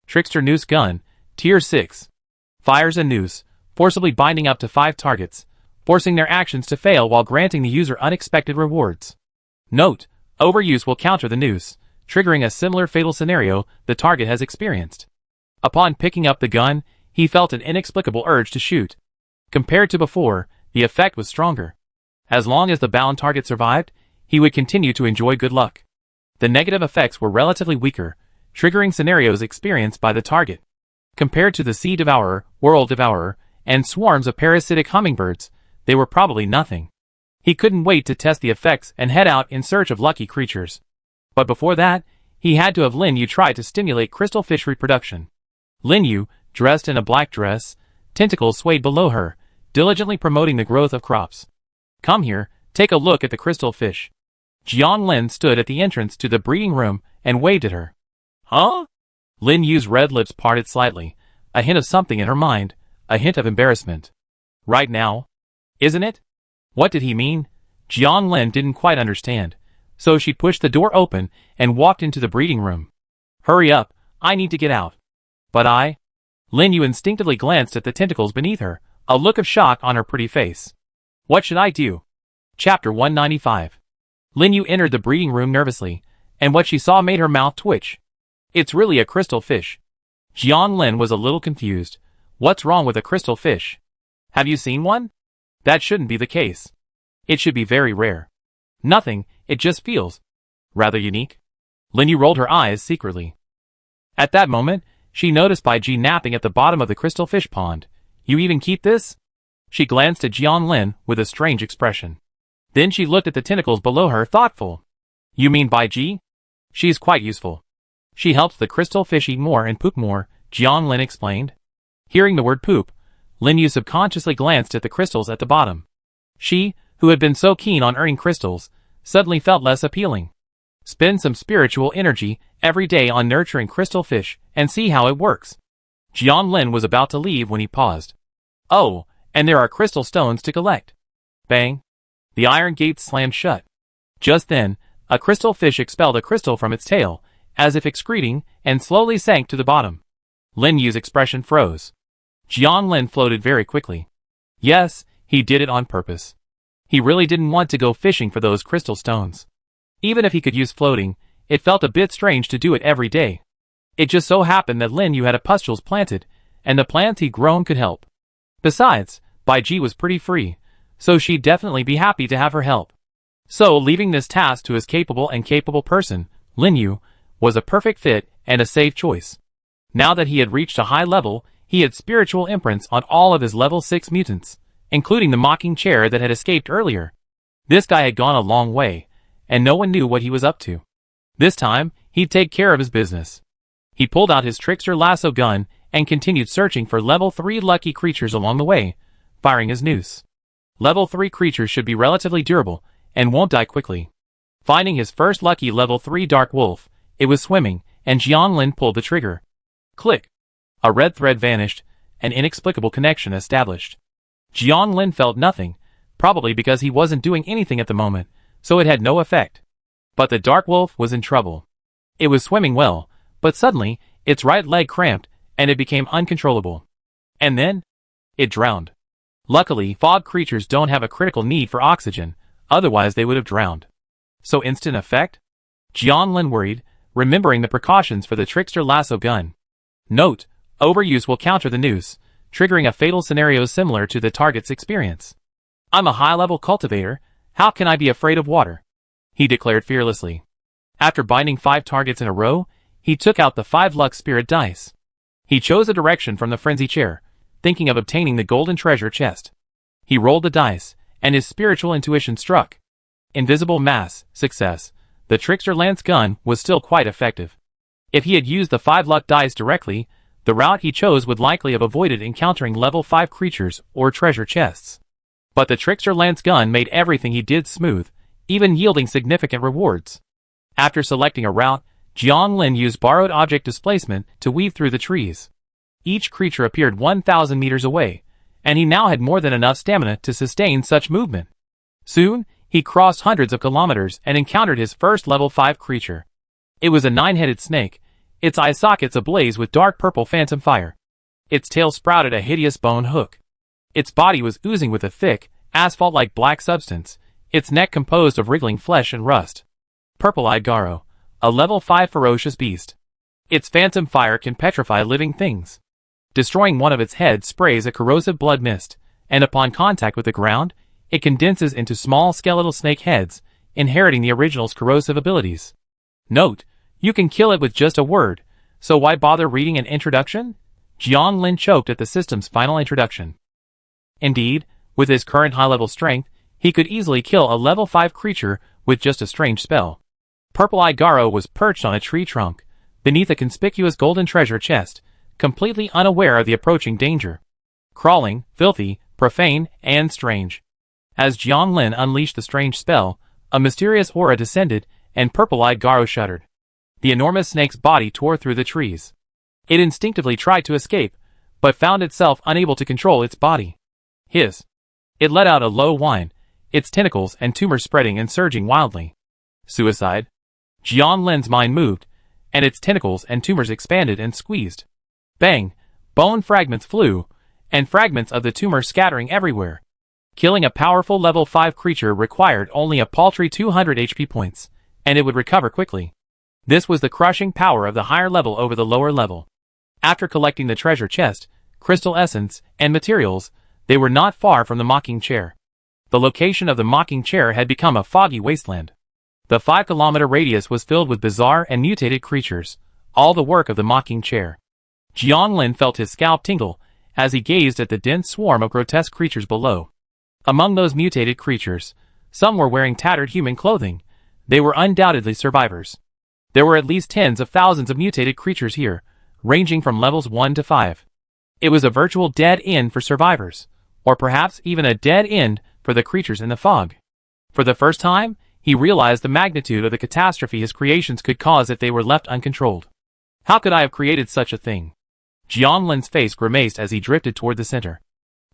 Trickster Noose gun, Tier 6. Fires a noose, forcibly binding up to 5 targets, forcing their actions to fail while granting the user unexpected rewards. Note: overuse will counter the noose, triggering a similar fatal scenario the target has experienced. Upon picking up the gun, he felt an inexplicable urge to shoot. Compared to before, the effect was stronger. As long as the bound target survived, he would continue to enjoy good luck. The negative effects were relatively weaker, triggering scenarios experienced by the target. Compared to the Sea Devourer, World Devourer, and swarms of parasitic hummingbirds, they were probably nothing. He couldn't wait to test the effects and head out in search of lucky creatures. But before that, he had to have Lin Yu try to stimulate crystal fish reproduction. Lin Yu, dressed in a black dress, tentacles swayed below her, diligently promoting the growth of crops. Come here, take a look at the crystal fish. Jianlin stood at the entrance to the breeding room and waved at her. Huh? Lin Yu's red lips parted slightly, a hint of something in her mind, a hint of embarrassment. Right now? Isn't it? What did he mean? Jianlin didn't quite understand, so she pushed the door open and walked into the breeding room. Hurry up, I need to get out. But Lin Yu instinctively glanced at the tentacles beneath her, a look of shock on her pretty face. What should I do? Chapter 195. Lin Yu entered the breeding room nervously, and what she saw made her mouth twitch. It's really a crystal fish. Jiang Lin was a little confused. What's wrong with a crystal fish? Have you seen one? That shouldn't be the case. It should be very rare. Nothing, it just feels rather unique. Lin Yu rolled her eyes secretly. At that moment, she noticed Bai Ji napping at the bottom of the crystal fish pond. You even keep this? She glanced at Jiang Lin with a strange expression. Then she looked at the tentacles below her, thoughtful. You mean Bai Ji? She's quite useful. She helps the crystal fish eat more and poop more, Jiang Lin explained. Hearing the word poop, Lin Yu subconsciously glanced at the crystals at the bottom. She, who had been so keen on earning crystals, suddenly felt less appealing. Spend some spiritual energy every day on nurturing crystal fish and see how it works. Jiang Lin was about to leave when he paused. Oh, and there are crystal stones to collect. Bang! The iron gates slammed shut. Just then, a crystal fish expelled a crystal from its tail, as if excreting, and slowly sank to the bottom. Lin Yu's expression froze. Jiang Lin floated very quickly. Yes, he did it on purpose. He really didn't want to go fishing for those crystal stones. Even if he could use floating, it felt a bit strange to do it every day. It just so happened that Lin Yu had a pustules planted, and the plants he'd grown could help. Besides, Bai Ji was pretty free, so she'd definitely be happy to have her help. So leaving this task to his capable person, Lin Yu, was a perfect fit and a safe choice. Now that he had reached a high level, he had spiritual imprints on all of his level 6 mutants, including the mocking chair that had escaped earlier. This guy had gone a long way, and no one knew what he was up to. This time, he'd take care of his business. He pulled out his trickster lasso gun and continued searching for level 3 lucky creatures along the way, firing his noose. Level 3 creatures should be relatively durable and won't die quickly. Finding his first lucky level 3 dark wolf, it was swimming, and Jiang Lin pulled the trigger. Click! A red thread vanished, an inexplicable connection established. Jiang Lin felt nothing, probably because he wasn't doing anything at the moment, so it had no effect. But the dark wolf was in trouble. It was swimming well, but suddenly, its right leg cramped, and it became uncontrollable. And then, it drowned. Luckily, fog creatures don't have a critical need for oxygen, otherwise they would have drowned. So instant effect? Jiang Lin worried, remembering the precautions for the trickster lasso gun. Note, overuse will counter the noose, triggering a fatal scenario similar to the target's experience. I'm a high-level cultivator, how can I be afraid of water? He declared fearlessly. After binding 5 targets in a row, he took out the 5 luck spirit dice. He chose a direction from the frenzy chair, thinking of obtaining the golden treasure chest. He rolled the dice, and his spiritual intuition struck. Invisible mass, success. The trickster lance gun was still quite effective. If he had used the 5 luck dice directly, the route he chose would likely have avoided encountering level 5 creatures or treasure chests. But the trickster lance gun made everything he did smooth, even yielding significant rewards. After selecting a route, Jiang Lin used borrowed object displacement to weave through the trees. Each creature appeared 1,000 meters away, and he now had more than enough stamina to sustain such movement. Soon, he crossed hundreds of kilometers and encountered his first level 5 creature. It was a 9-headed snake, its eye sockets ablaze with dark purple phantom fire. Its tail sprouted a hideous bone hook. Its body was oozing with a thick, asphalt-like black substance, its neck composed of wriggling flesh and rust. Purple-eyed Garo, a level 5 ferocious beast. Its phantom fire can petrify living things. Destroying one of its heads sprays a corrosive blood mist, and upon contact with the ground, it condenses into small skeletal snake heads, inheriting the original's corrosive abilities. Note, you can kill it with just a word, so why bother reading an introduction? Jiang Lin choked at the system's final introduction. Indeed, with his current high-level strength, he could easily kill a level 5 creature with just a strange spell. Purple-eyed Garo was perched on a tree trunk, beneath a conspicuous golden treasure chest, completely unaware of the approaching danger. Crawling, filthy, profane, and strange. As Jiang Lin unleashed the strange spell, a mysterious aura descended, and Purple-eyed Garo shuddered. The enormous snake's body tore through the trees. It instinctively tried to escape, but found itself unable to control its body. Hiss. It let out a low whine, its tentacles and tumors spreading and surging wildly. Suicide? Jiang Lin's mind moved, and its tentacles and tumors expanded and squeezed. Bang! Bone fragments flew, and fragments of the tumor scattering everywhere. Killing a powerful level 5 creature required only a paltry 200 HP points, and it would recover quickly. This was the crushing power of the higher level over the lower level. After collecting the treasure chest, crystal essence, and materials, they were not far from the mocking chair. The location of the mocking chair had become a foggy wasteland. The 5-kilometer radius was filled with bizarre and mutated creatures, all the work of the mocking chair. Jianglin felt his scalp tingle as he gazed at the dense swarm of grotesque creatures below. Among those mutated creatures, some were wearing tattered human clothing. They were undoubtedly survivors. There were at least tens of thousands of mutated creatures here, ranging from levels 1 to 5. It was a virtual dead end for survivors, or perhaps even a dead end for the creatures in the fog. For the first time, he realized the magnitude of the catastrophe his creations could cause if they were left uncontrolled. How could I have created such a thing? Jianlin's face grimaced as he drifted toward the center.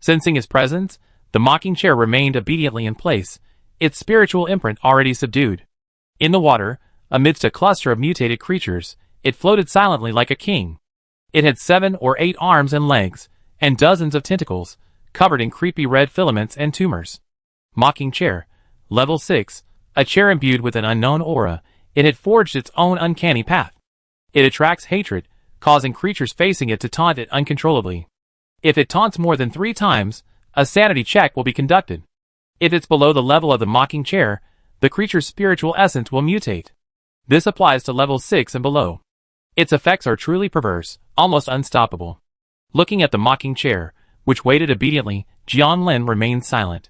Sensing his presence, the mocking chair remained obediently in place, its spiritual imprint already subdued. In the water, amidst a cluster of mutated creatures, it floated silently like a king. It had 7 or 8 arms and legs, and dozens of tentacles, covered in creepy red filaments and tumors. Mocking chair, level 6, a chair imbued with an unknown aura, it had forged its own uncanny path. It attracts hatred, causing creatures facing it to taunt it uncontrollably. If it taunts more than 3 times, a sanity check will be conducted. If it's below the level of the mocking chair, the creature's spiritual essence will mutate. This applies to level 6 and below. Its effects are truly perverse, almost unstoppable. Looking at the mocking chair, which waited obediently, Jianlin remained silent.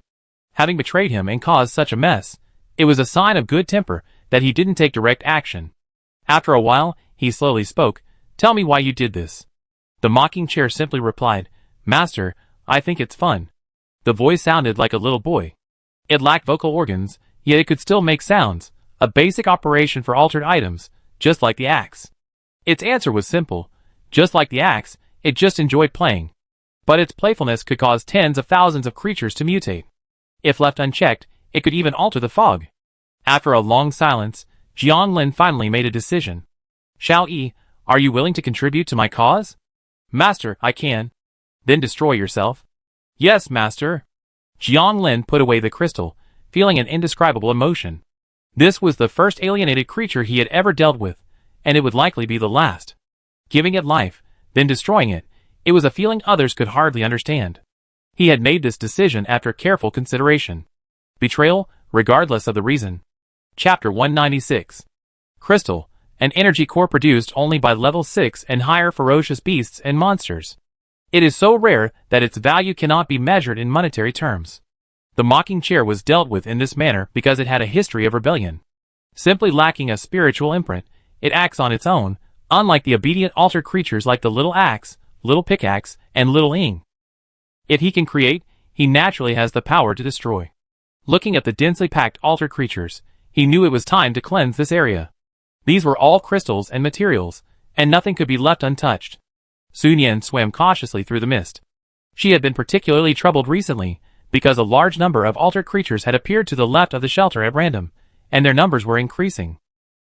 Having betrayed him and caused such a mess, it was a sign of good temper that he didn't take direct action. After a while, he slowly spoke, "Tell me why you did this." The mocking chair simply replied, "Master, I think it's fun." The voice sounded like a little boy. It lacked vocal organs, yet it could still make sounds, a basic operation for altered items, just like the axe. Its answer was simple. Just like the axe, it just enjoyed playing. But its playfulness could cause tens of thousands of creatures to mutate. If left unchecked, it could even alter the fog. After a long silence, Jianlin finally made a decision. "Shao Yi, are you willing to contribute to my cause?" "Master, I can." "Then destroy yourself." "Yes, master." Jianlin put away the crystal, feeling an indescribable emotion. This was the first alienated creature he had ever dealt with, and it would likely be the last. Giving it life, then destroying it, it was a feeling others could hardly understand. He had made this decision after careful consideration. Betrayal, regardless of the reason. Chapter 196. Crystal, an energy core produced only by level 6 and higher ferocious beasts and monsters. It is so rare that its value cannot be measured in monetary terms. The mocking chair was dealt with in this manner because it had a history of rebellion. Simply lacking a spiritual imprint, it acts on its own, unlike the obedient altered creatures like the little axe, little pickaxe, and little ing. If he can create, he naturally has the power to destroy. Looking at the densely packed altered creatures, he knew it was time to cleanse this area. These were all crystals and materials, and nothing could be left untouched. Sun Yan swam cautiously through the mist. She had been particularly troubled recently, because a large number of altered creatures had appeared to the left of the shelter at random, and their numbers were increasing.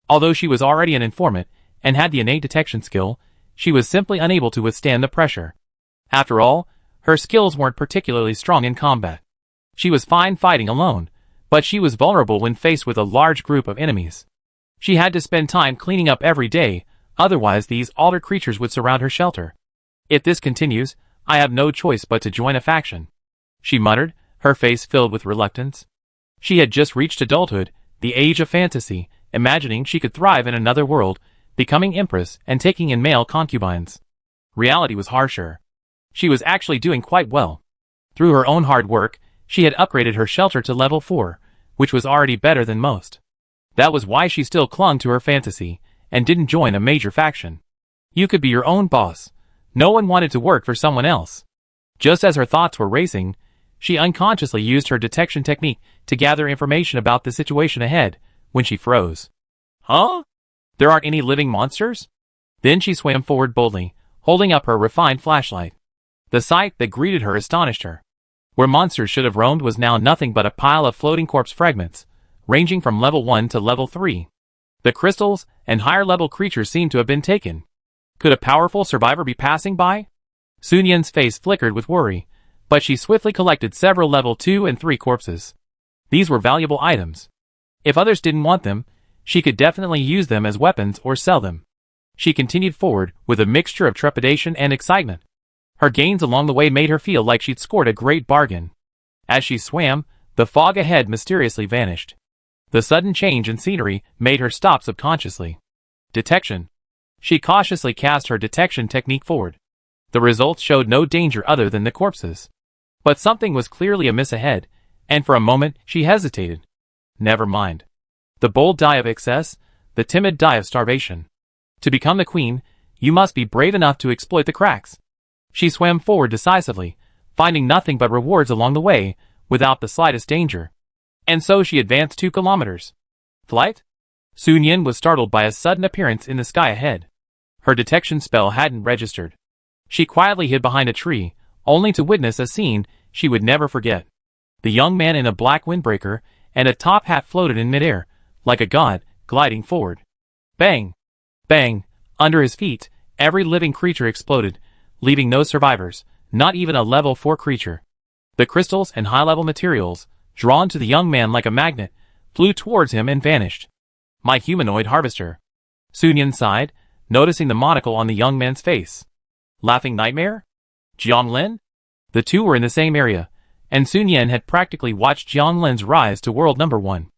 Although she was already an informant, and had the innate detection skill, she was simply unable to withstand the pressure. After all, her skills weren't particularly strong in combat. She was fine fighting alone, but she was vulnerable when faced with a large group of enemies. She had to spend time cleaning up every day, otherwise these altered creatures would surround her shelter. "If this continues, I have no choice but to join a faction," she muttered, her face filled with reluctance. She had just reached adulthood, the age of fantasy, imagining she could thrive in another world, becoming empress and taking in male concubines. Reality was harsher. She was actually doing quite well. Through her own hard work, she had upgraded her shelter to level 4, which was already better than most. That was why she still clung to her fantasy, and didn't join a major faction. You could be your own boss. No one wanted to work for someone else. Just as her thoughts were racing, she unconsciously used her detection technique to gather information about the situation ahead, when she froze. "Huh? There aren't any living monsters?" Then she swam forward boldly, holding up her refined flashlight. The sight that greeted her astonished her. Where monsters should have roamed was now nothing but a pile of floating corpse fragments, ranging from level 1 to level 3. The crystals and higher-level creatures seemed to have been taken. Could a powerful survivor be passing by? Sun Yan's face flickered with worry, but she swiftly collected several level 2 and 3 corpses. These were valuable items. If others didn't want them, she could definitely use them as weapons or sell them. She continued forward with a mixture of trepidation and excitement. Her gains along the way made her feel like she'd scored a great bargain. As she swam, the fog ahead mysteriously vanished. The sudden change in scenery made her stop subconsciously. Detection. She cautiously cast her detection technique forward. The results showed no danger other than the corpses. But something was clearly amiss ahead, and for a moment she hesitated. Never mind. The bold die of excess, the timid die of starvation. To become the queen, you must be brave enough to exploit the cracks. She swam forward decisively, finding nothing but rewards along the way, without the slightest danger. And so she advanced 2 kilometers. Flight? Sun Yan was startled by a sudden appearance in the sky ahead. Her detection spell hadn't registered. She quietly hid behind a tree, only to witness a scene she would never forget. The young man in a black windbreaker and a top hat floated in midair, like a god, gliding forward. Bang! Bang! Under his feet, every living creature exploded, leaving no survivors, not even a level 4 creature. The crystals and high-level materials, drawn to the young man like a magnet, flew towards him and vanished. My humanoid harvester. Sun Yan sighed, noticing the monocle on the young man's face. Laughing Nightmare? Jianglin? The two were in the same area, and Sun Yan had practically watched Jianglin's rise to world number 1.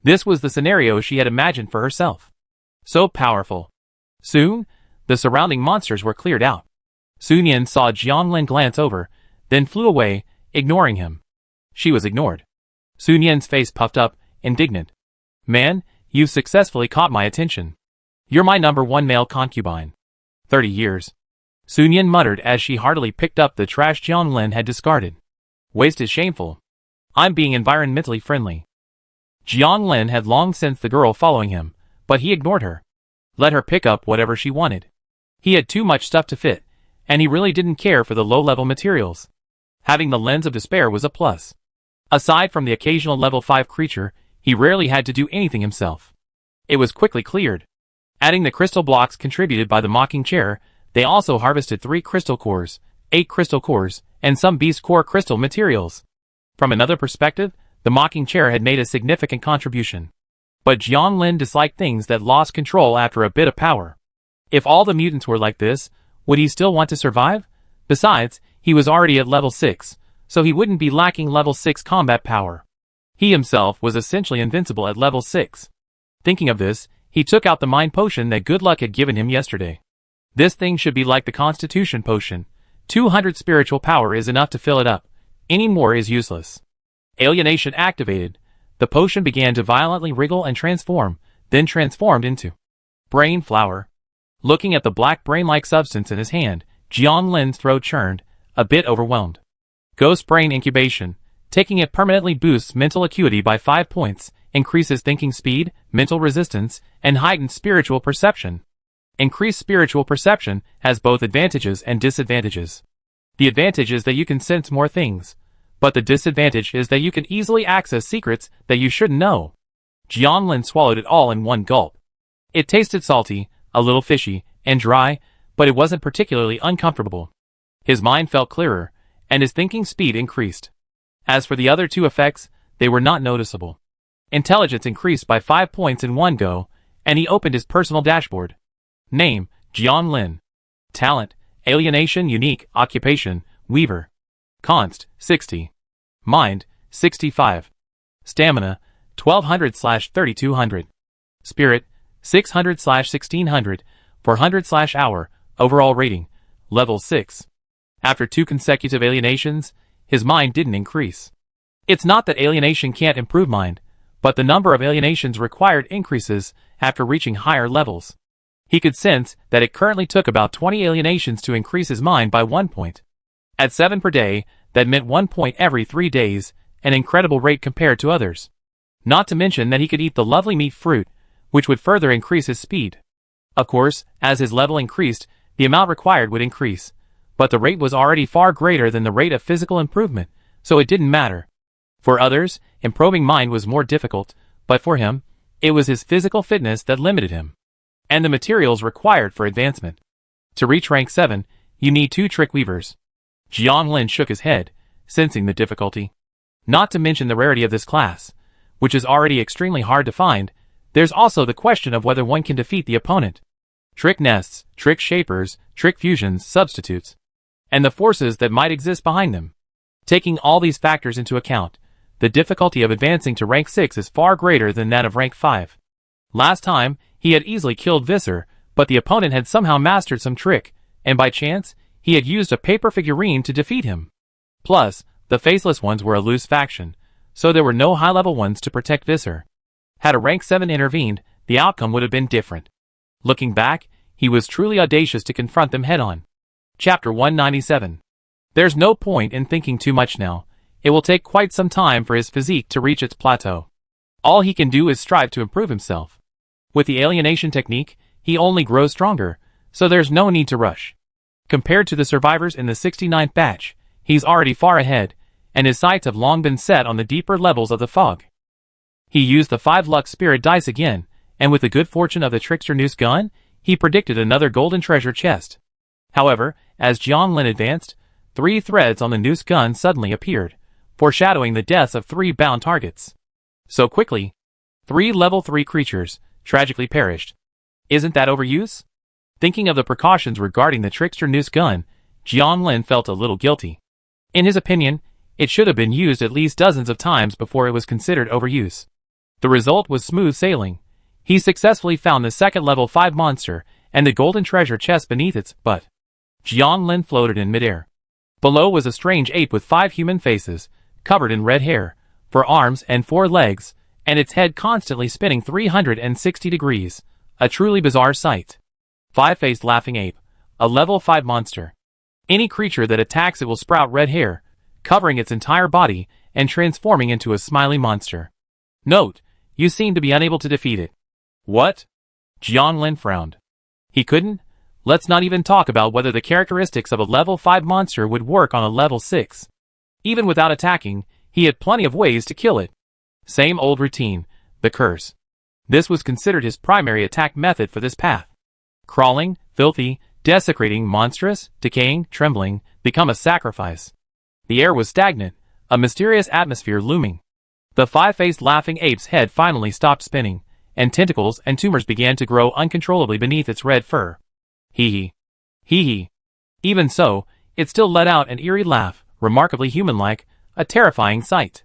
This was the scenario she had imagined for herself. So powerful. Soon, the surrounding monsters were cleared out. Sun Yan saw Jianglin glance over, then flew away, ignoring him. She was ignored. Sun Yan's face puffed up, indignant. Man, you've successfully caught my attention. You're my number 1 male concubine. 30 years. Sun Yan muttered as she heartily picked up the trash Jianglin had discarded. Waste is shameful. I'm being environmentally friendly. Jianglin had long sensed the girl following him, but he ignored her. Let her pick up whatever she wanted. He had too much stuff to fit, and he really didn't care for the low-level materials. Having the lens of despair was a plus. Aside from the occasional level 5 creature, he rarely had to do anything himself. It was quickly cleared. Adding the crystal blocks contributed by the mocking chair, they also harvested 3 crystal cores, 8 crystal cores, and some beast core crystal materials. From another perspective, the mocking chair had made a significant contribution. But Jianglin disliked things that lost control after a bit of power. If all the mutants were like this, would he still want to survive? Besides, he was already at level 6, so he wouldn't be lacking level 6 combat power. He himself was essentially invincible at level 6. Thinking of this, he took out the mind potion that good luck had given him yesterday. This thing should be like the Constitution potion. 200 spiritual power is enough to fill it up. Any more is useless. Alienation activated. The potion began to violently wriggle and transform, then transformed into brain flower. Looking at the black brain-like substance in his hand, Jianglin's throat churned, a bit overwhelmed. Ghost brain incubation. Taking it permanently boosts mental acuity by 5 points, increases thinking speed, mental resistance, and heightens spiritual perception. Increased spiritual perception has both advantages and disadvantages. The advantage is that you can sense more things, but the disadvantage is that you can easily access secrets that you shouldn't know. Jianglin swallowed it all in one gulp. It tasted salty, a little fishy, and dry, but it wasn't particularly uncomfortable. His mind felt clearer, and his thinking speed increased. As for the other 2 effects, they were not noticeable. Intelligence increased by 5 points in one go, and he opened his personal dashboard. Name, Jianglin. Talent, Alienation Unique, Occupation, Weaver. Const, 60. Mind, 65. Stamina, 1200/3200. Spirit, 600/1600, 400/hour, overall rating, level 6. After 2 consecutive alienations, his mind didn't increase. It's not that alienation can't improve mind, but the number of alienations required increases after reaching higher levels. He could sense that it currently took about 20 alienations to increase his mind by 1 point. At 7 per day, that meant 1 point every 3 days, an incredible rate compared to others. Not to mention that he could eat the lovely meat fruit, which would further increase his speed. Of course, as his level increased, the amount required would increase, but the rate was already far greater than the rate of physical improvement, so it didn't matter. For others, improving mind was more difficult, but for him, it was his physical fitness that limited him, and the materials required for advancement. To reach rank 7, you need 2 trick weavers. Jiang Lin shook his head, sensing the difficulty. Not to mention the rarity of this class, which is already extremely hard to find, there's also the question of whether one can defeat the opponent. Trick nests, trick shapers, trick fusions, substitutes, and the forces that might exist behind them. Taking all these factors into account, the difficulty of advancing to rank 6 is far greater than that of rank 5. Last time, he had easily killed Visser, but the opponent had somehow mastered some trick, and by chance, he had used a paper figurine to defeat him. Plus, the faceless ones were a loose faction, so there were no high-level ones to protect Visser. Had a rank 7 intervened, the outcome would have been different. Looking back, he was truly audacious to confront them head-on. Chapter 197. There's no point in thinking too much now. It will take quite some time for his physique to reach its plateau. All he can do is strive to improve himself. With the alienation technique, he only grows stronger, so there's no need to rush. Compared to the survivors in the 69th batch, he's already far ahead, and his sights have long been set on the deeper levels of the fog. He used the 5 luck spirit dice again, and with the good fortune of the trickster noose gun, he predicted another golden treasure chest. However, as Jiang Lin advanced, 3 threads on the noose gun suddenly appeared, foreshadowing the deaths of 3 bound targets. So quickly, 3 level 3 creatures tragically perished. Isn't that overuse? Thinking of the precautions regarding the trickster noose gun, Jiang Lin felt a little guilty. In his opinion, it should have been used at least dozens of times before it was considered overuse. The result was smooth sailing. He successfully found the second level 5 monster and the golden treasure chest beneath its butt. Jiang Lin floated in midair. Below was a strange ape with 5 human faces, covered in red hair, 4 arms and 4 legs, and its head constantly spinning 360 degrees. A truly bizarre sight. 5-faced laughing ape, a level 5 monster. Any creature that attacks it will sprout red hair, covering its entire body and transforming into a smiley monster. Note, you seem to be unable to defeat it. What? Jiang Lin frowned. He couldn't? Let's not even talk about whether the characteristics of a level 5 monster would work on a level 6. Even without attacking, he had plenty of ways to kill it. Same old routine, the curse. This was considered his primary attack method for this path. Crawling, filthy, desecrating, monstrous, decaying, trembling, become a sacrifice. The air was stagnant, a mysterious atmosphere looming. The 5-faced laughing ape's head finally stopped spinning, and tentacles and tumors began to grow uncontrollably beneath its red fur. Hee hee. Even so, it still let out an eerie laugh, remarkably human-like, a terrifying sight.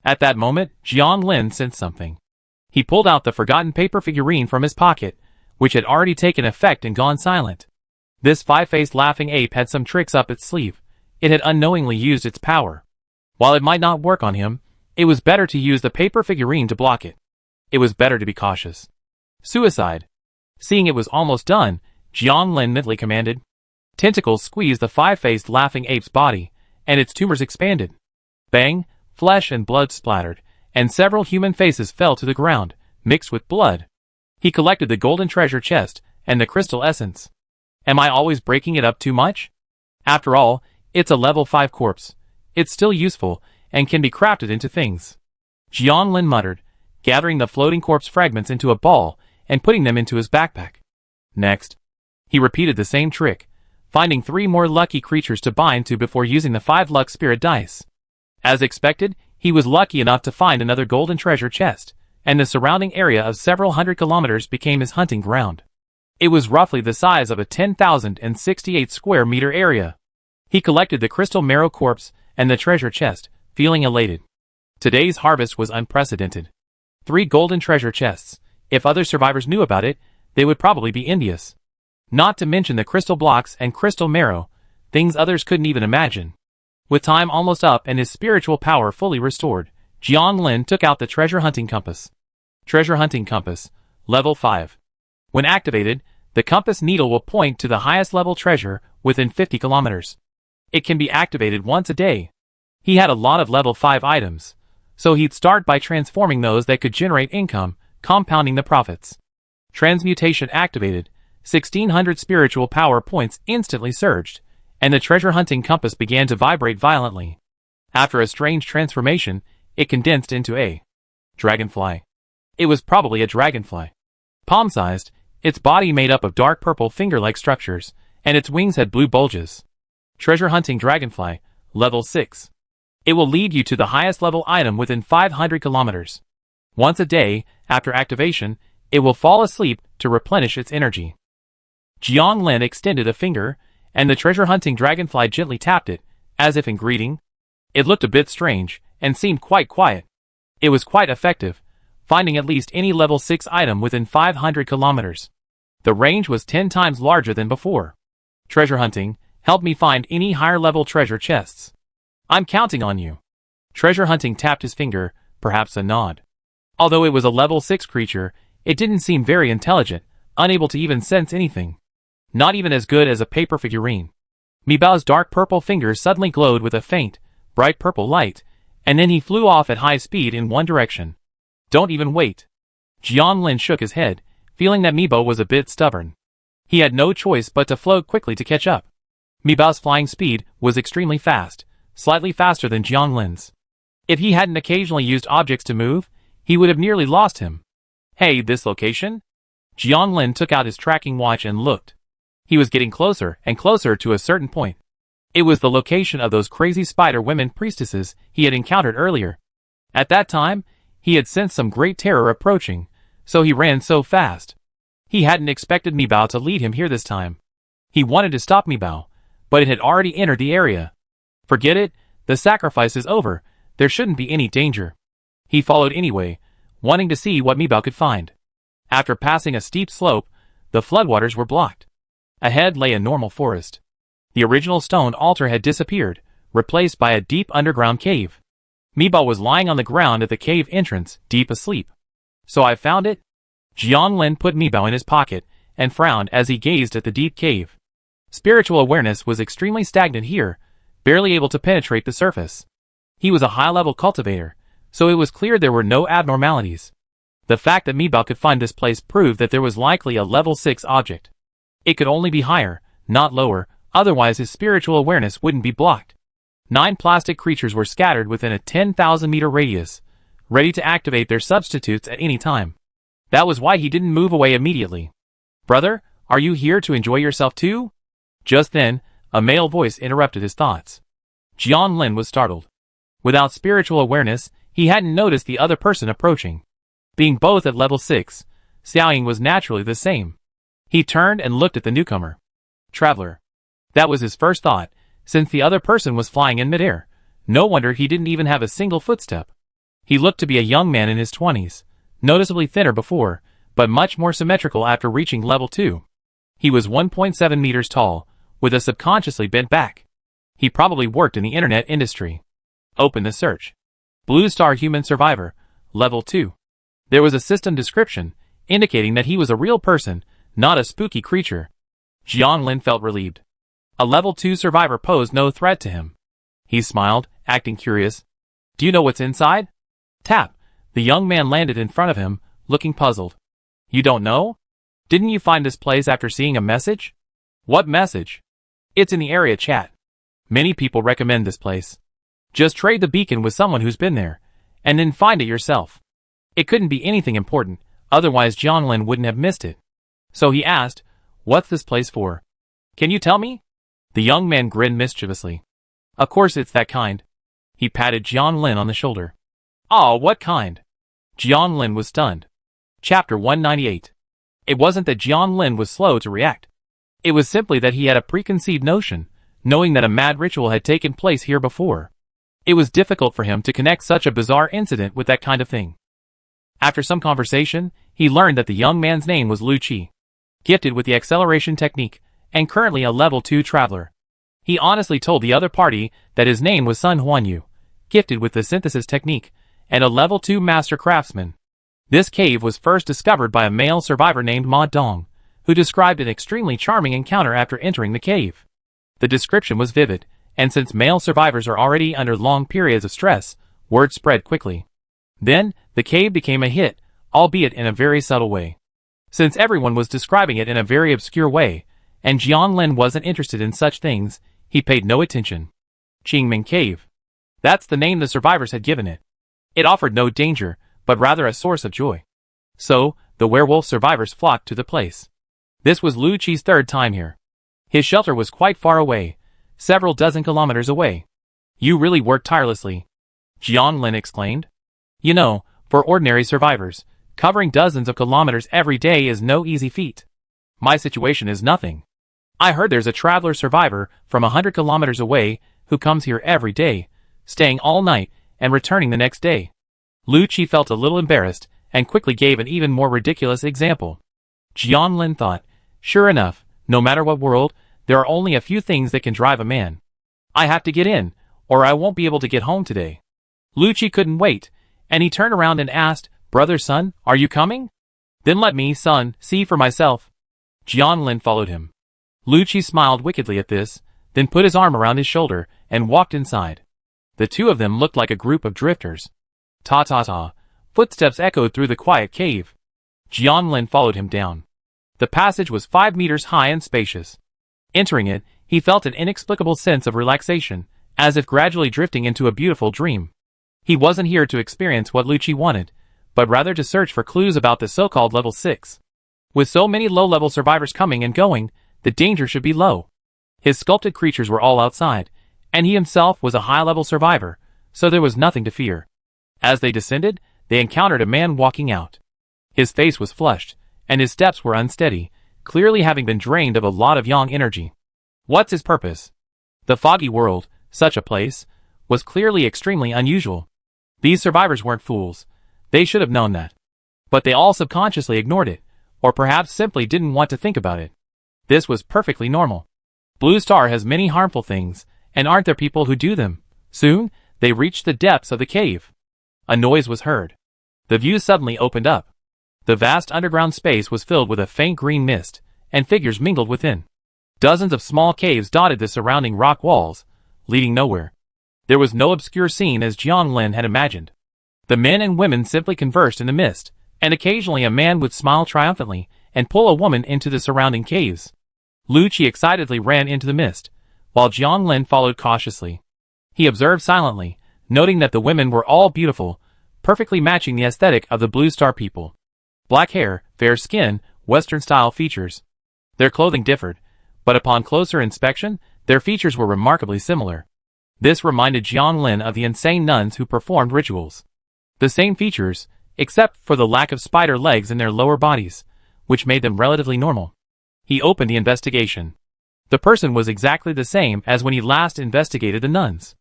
At that moment, Jiang Lin sensed something. He pulled out the forgotten paper figurine from his pocket, which had already taken effect and gone silent. This 5-faced laughing ape had some tricks up its sleeve. It had unknowingly used its power. While it might not work on him, it was better to use the paper figurine to block it. It was better to be cautious. Suicide. Seeing it was almost done, Jiang Lin mentally commanded. Tentacles squeezed the 5-faced laughing ape's body, and its tumors expanded. Bang, flesh and blood splattered, and several human faces fell to the ground, mixed with blood. He collected the golden treasure chest and the crystal essence. Am I always breaking it up too much? After all, it's a level 5 corpse. It's still useful, and can be crafted into things. Jiang Lin muttered, gathering the floating corpse fragments into a ball and putting them into his backpack. Next, he repeated the same trick, finding 3 more lucky creatures to bind to before using the 5 luck spirit dice. As expected, he was lucky enough to find another golden treasure chest, and the surrounding area of several hundred kilometers became his hunting ground. It was roughly the size of a 10,068 square meter area. He collected the crystal marrow corpse and the treasure chest, feeling elated. Today's harvest was unprecedented. 3 golden treasure chests. If other survivors knew about it, they would probably be envious. Not to mention the crystal blocks and crystal marrow, things others couldn't even imagine. With time almost up and his spiritual power fully restored, Jiang Lin took out the treasure hunting compass. Treasure hunting compass, level 5. When activated, the compass needle will point to the highest level treasure within 50 kilometers. It can be activated once a day. He had a lot of level 5 items, so he'd start by transforming those that could generate income, compounding the profits. Transmutation activated, 1600 spiritual power points instantly surged, and the treasure hunting compass began to vibrate violently. After a strange transformation, it condensed into a dragonfly. It was probably a dragonfly. Palm-sized, its body made up of dark purple finger-like structures, and its wings had blue bulges. Treasure hunting dragonfly, level 6. It will lead you to the highest level item within 500 kilometers. Once a day, after activation, it will fall asleep to replenish its energy. Jiang Lin extended a finger, and the treasure hunting dragonfly gently tapped it, as if in greeting. It looked a bit strange, and seemed quite quiet. It was quite effective, finding at least any level 6 item within 500 kilometers. The range was 10 times larger than before. Treasure hunting, help me find any higher level treasure chests. I'm counting on you. Treasure hunting tapped his finger, perhaps a nod. Although it was a level 6 creature, it didn't seem very intelligent, unable to even sense anything. Not even as good as a paper figurine. Mi Bao's dark purple fingers suddenly glowed with a faint, bright purple light, and then he flew off at high speed in one direction. Don't even wait. Jiang Lin shook his head, feeling that Mi Bao was a bit stubborn. He had no choice but to float quickly to catch up. Mi Bao's flying speed was extremely fast, slightly faster than Jiang Lin's. If he hadn't occasionally used objects to move, he would have nearly lost him. Hey, this location? Jiang Lin took out his tracking watch and looked. He was getting closer and closer to a certain point. It was the location of those crazy spider women priestesses he had encountered earlier. At that time, he had sensed some great terror approaching, so he ran so fast. He hadn't expected Mi Bao to lead him here this time. He wanted to stop Mi Bao, but it had already entered the area. Forget it, the sacrifice is over, there shouldn't be any danger. He followed anyway, wanting to see what Mi Bao could find. After passing a steep slope, the floodwaters were blocked. Ahead lay a normal forest. The original stone altar had disappeared, replaced by a deep underground cave. Mi Bao was lying on the ground at the cave entrance, deep asleep. So I found it? Jiang Lin put Mi Bao in his pocket, and frowned as he gazed at the deep cave. Spiritual awareness was extremely stagnant here, barely able to penetrate the surface. He was a high-level cultivator, so it was clear there were no abnormalities. The fact that Mi Bao could find this place proved that there was likely a level 6 object. It could only be higher, not lower, otherwise his spiritual awareness wouldn't be blocked. 9 plastic creatures were scattered within a 10,000-meter radius, ready to activate their substitutes at any time. That was why he didn't move away immediately. Brother, are you here to enjoy yourself too? Just then, a male voice interrupted his thoughts. Jiang Lin was startled. Without spiritual awareness, he hadn't noticed the other person approaching. Being both at level 6, Xiaoying was naturally the same. He turned and looked at the newcomer. Traveler. That was his first thought, since the other person was flying in midair. No wonder he didn't even have a single footstep. He looked to be a young man in his 20s, noticeably thinner before, but much more symmetrical after reaching level 2. He was 1.7 meters tall, with a subconsciously bent back. He probably worked in the internet industry. Open the search. Blue Star Human Survivor, level 2. There was a system description, indicating that he was a real person, not a spooky creature. Jiang Lin felt relieved. A level 2 survivor posed no threat to him. He smiled, acting curious. Do you know what's inside? Tap. The young man landed in front of him, looking puzzled. You don't know? Didn't you find this place after seeing a message? What message? It's in the area chat. Many people recommend this place. Just trade the beacon with someone who's been there, and then find it yourself. It couldn't be anything important, otherwise Jiang Lin wouldn't have missed it. So he asked, what's this place for? Can you tell me? The young man grinned mischievously. Of course it's that kind. He patted Jiang Lin on the shoulder. Oh, what kind? Jiang Lin was stunned. Chapter 198. It wasn't that Jiang Lin was slow to react. It was simply that he had a preconceived notion, knowing that a mad ritual had taken place here before. It was difficult for him to connect such a bizarre incident with that kind of thing. After some conversation, he learned that the young man's name was Lu Qi, gifted with the acceleration technique, and currently a level 2 traveler. He honestly told the other party that his name was Sun Huanyu, gifted with the synthesis technique, and a level 2 master craftsman. This cave was first discovered by a male survivor named Ma Dong, who described an extremely charming encounter after entering the cave. The description was vivid, and since male survivors are already under long periods of stress, word spread quickly. Then, the cave became a hit, albeit in a very subtle way. Since everyone was describing it in a very obscure way, and Jiang Lin wasn't interested in such things, he paid no attention. Qingming Cave. That's the name the survivors had given it. It offered no danger, but rather a source of joy. So, the werewolf survivors flocked to the place. This was Lu Qi's third time here. His shelter was quite far away, several dozen kilometers away. You really worked tirelessly, Jiang Lin exclaimed. You know, for ordinary survivors, covering dozens of kilometers every day is no easy feat. My situation is nothing. I heard there's a traveler survivor from 100 kilometers away who comes here every day, staying all night and returning the next day. Lu Qi felt a little embarrassed and quickly gave an even more ridiculous example. Jiang Lin thought, sure enough, no matter what world, there are only a few things that can drive a man. I have to get in, or I won't be able to get home today. Lu Qi couldn't wait, and he turned around and asked, Brother Sun, are you coming? Then let me, Sun, see for myself. Jiang Lin followed him. Lu Qi smiled wickedly at this, then put his arm around his shoulder and walked inside. The two of them looked like a group of drifters. Ta-ta-ta. Footsteps echoed through the quiet cave. Jiang Lin followed him down. The passage was 5 meters high and spacious. Entering it, he felt an inexplicable sense of relaxation, as if gradually drifting into a beautiful dream. He wasn't here to experience what Lu Qi wanted, but rather to search for clues about the so-called level 6. With so many low-level survivors coming and going, the danger should be low. His sculpted creatures were all outside, and he himself was a high-level survivor, so there was nothing to fear. As they descended, they encountered a man walking out. His face was flushed, and his steps were unsteady, clearly having been drained of a lot of yang energy. What's his purpose? The foggy world, such a place, was clearly extremely unusual. These survivors weren't fools. They should have known that. But they all subconsciously ignored it, or perhaps simply didn't want to think about it. This was perfectly normal. Blue Star has many harmful things, and aren't there people who do them? Soon, they reached the depths of the cave. A noise was heard. The view suddenly opened up. The vast underground space was filled with a faint green mist, and figures mingled within. Dozens of small caves dotted the surrounding rock walls, leading nowhere. There was no obscure scene as Jiang Lin had imagined. The men and women simply conversed in the mist, and occasionally a man would smile triumphantly and pull a woman into the surrounding caves. Lu Qi excitedly ran into the mist, while Jiang Lin followed cautiously. He observed silently, noting that the women were all beautiful, perfectly matching the aesthetic of the Blue Star people. Black hair, fair skin, Western-style features. Their clothing differed, but upon closer inspection, their features were remarkably similar. This reminded Jiang Lin of the insane nuns who performed rituals. The same features, except for the lack of spider legs in their lower bodies, which made them relatively normal. He opened the investigation. The person was exactly the same as when he last investigated the nuns.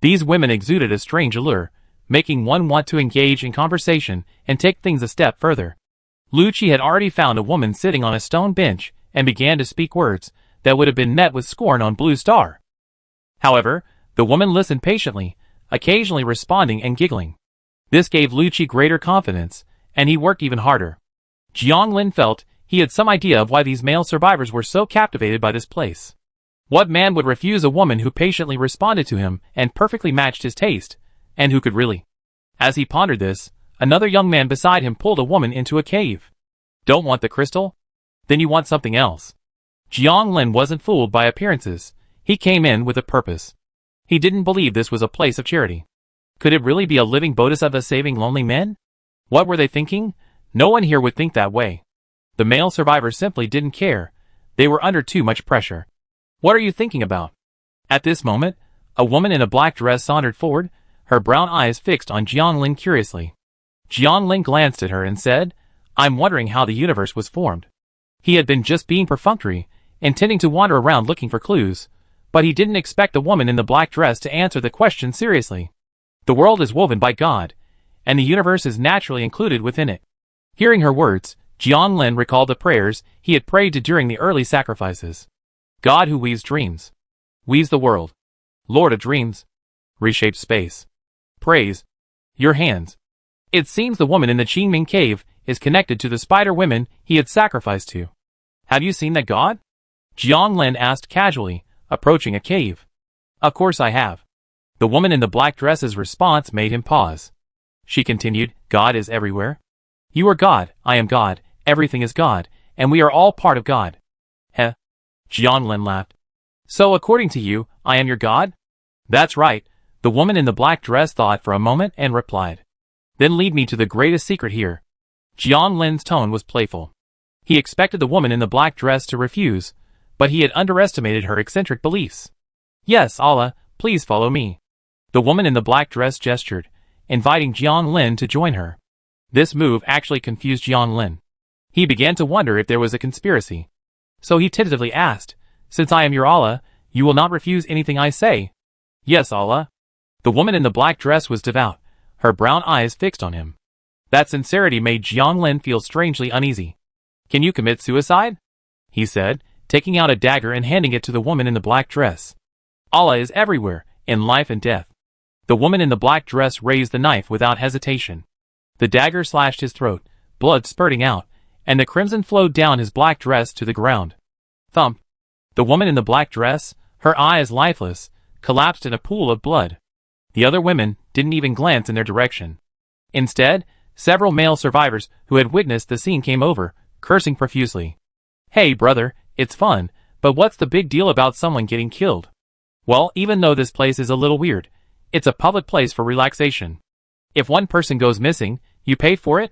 These women exuded a strange allure, making one want to engage in conversation and take things a step further. Lu Qi had already found a woman sitting on a stone bench and began to speak words that would have been met with scorn on Blue Star. However, the woman listened patiently, occasionally responding and giggling. This gave Lu Qi greater confidence, and he worked even harder. Jiang Lin felt he had some idea of why these male survivors were so captivated by this place. What man would refuse a woman who patiently responded to him and perfectly matched his taste, and who could really? As he pondered this, another young man beside him pulled a woman into a cave. Don't want the crystal? Then you want something else. Jiang Lin wasn't fooled by appearances. He came in with a purpose. He didn't believe this was a place of charity. Could it really be a living bodhisattva saving lonely men? What were they thinking? No one here would think that way. The male survivors simply didn't care. They were under too much pressure. What are you thinking about? At this moment, a woman in a black dress sauntered forward, her brown eyes fixed on Jiang Lin curiously. Jiang Lin glanced at her and said, I'm wondering how the universe was formed. He had been just being perfunctory, intending to wander around looking for clues, but he didn't expect the woman in the black dress to answer the question seriously. The world is woven by God, and the universe is naturally included within it. Hearing her words, Jiang Lin recalled the prayers he had prayed to during the early sacrifices. God who weaves dreams. Weaves the world. Lord of dreams. Reshaped space. Praise. Your hands. It seems the woman in the Qingming cave is connected to the spider women he had sacrificed to. Have you seen that god? Jiang Lin asked casually, approaching a cave. Of course I have. The woman in the black dress's response made him pause. She continued, God is everywhere. You are God, I am God, everything is God, and we are all part of God. Heh? Jiang Lin laughed. So according to you, I am your God? That's right, the woman in the black dress thought for a moment and replied. Then lead me to the greatest secret here. Jiang Lin's tone was playful. He expected the woman in the black dress to refuse, but he had underestimated her eccentric beliefs. Yes, Allah, please follow me. The woman in the black dress gestured, inviting Jiang Lin to join her. This move actually confused Jiang Lin. He began to wonder if there was a conspiracy. So he tentatively asked, "Since I am your Allah, you will not refuse anything I say?" "Yes, Allah." The woman in the black dress was devout, her brown eyes fixed on him. That sincerity made Jiang Lin feel strangely uneasy. "Can you commit suicide?" he said, taking out a dagger and handing it to the woman in the black dress. Allah is everywhere, in life and death. The woman in the black dress raised the knife without hesitation. The dagger slashed his throat, blood spurting out, and the crimson flowed down his black dress to the ground. Thump. The woman in the black dress, her eyes lifeless, collapsed in a pool of blood. The other women didn't even glance in their direction. Instead, several male survivors who had witnessed the scene came over, cursing profusely. "Hey brother, it's fun, but what's the big deal about someone getting killed?" "Well, even though this place is a little weird, it's a public place for relaxation. If one person goes missing, you paid for it?"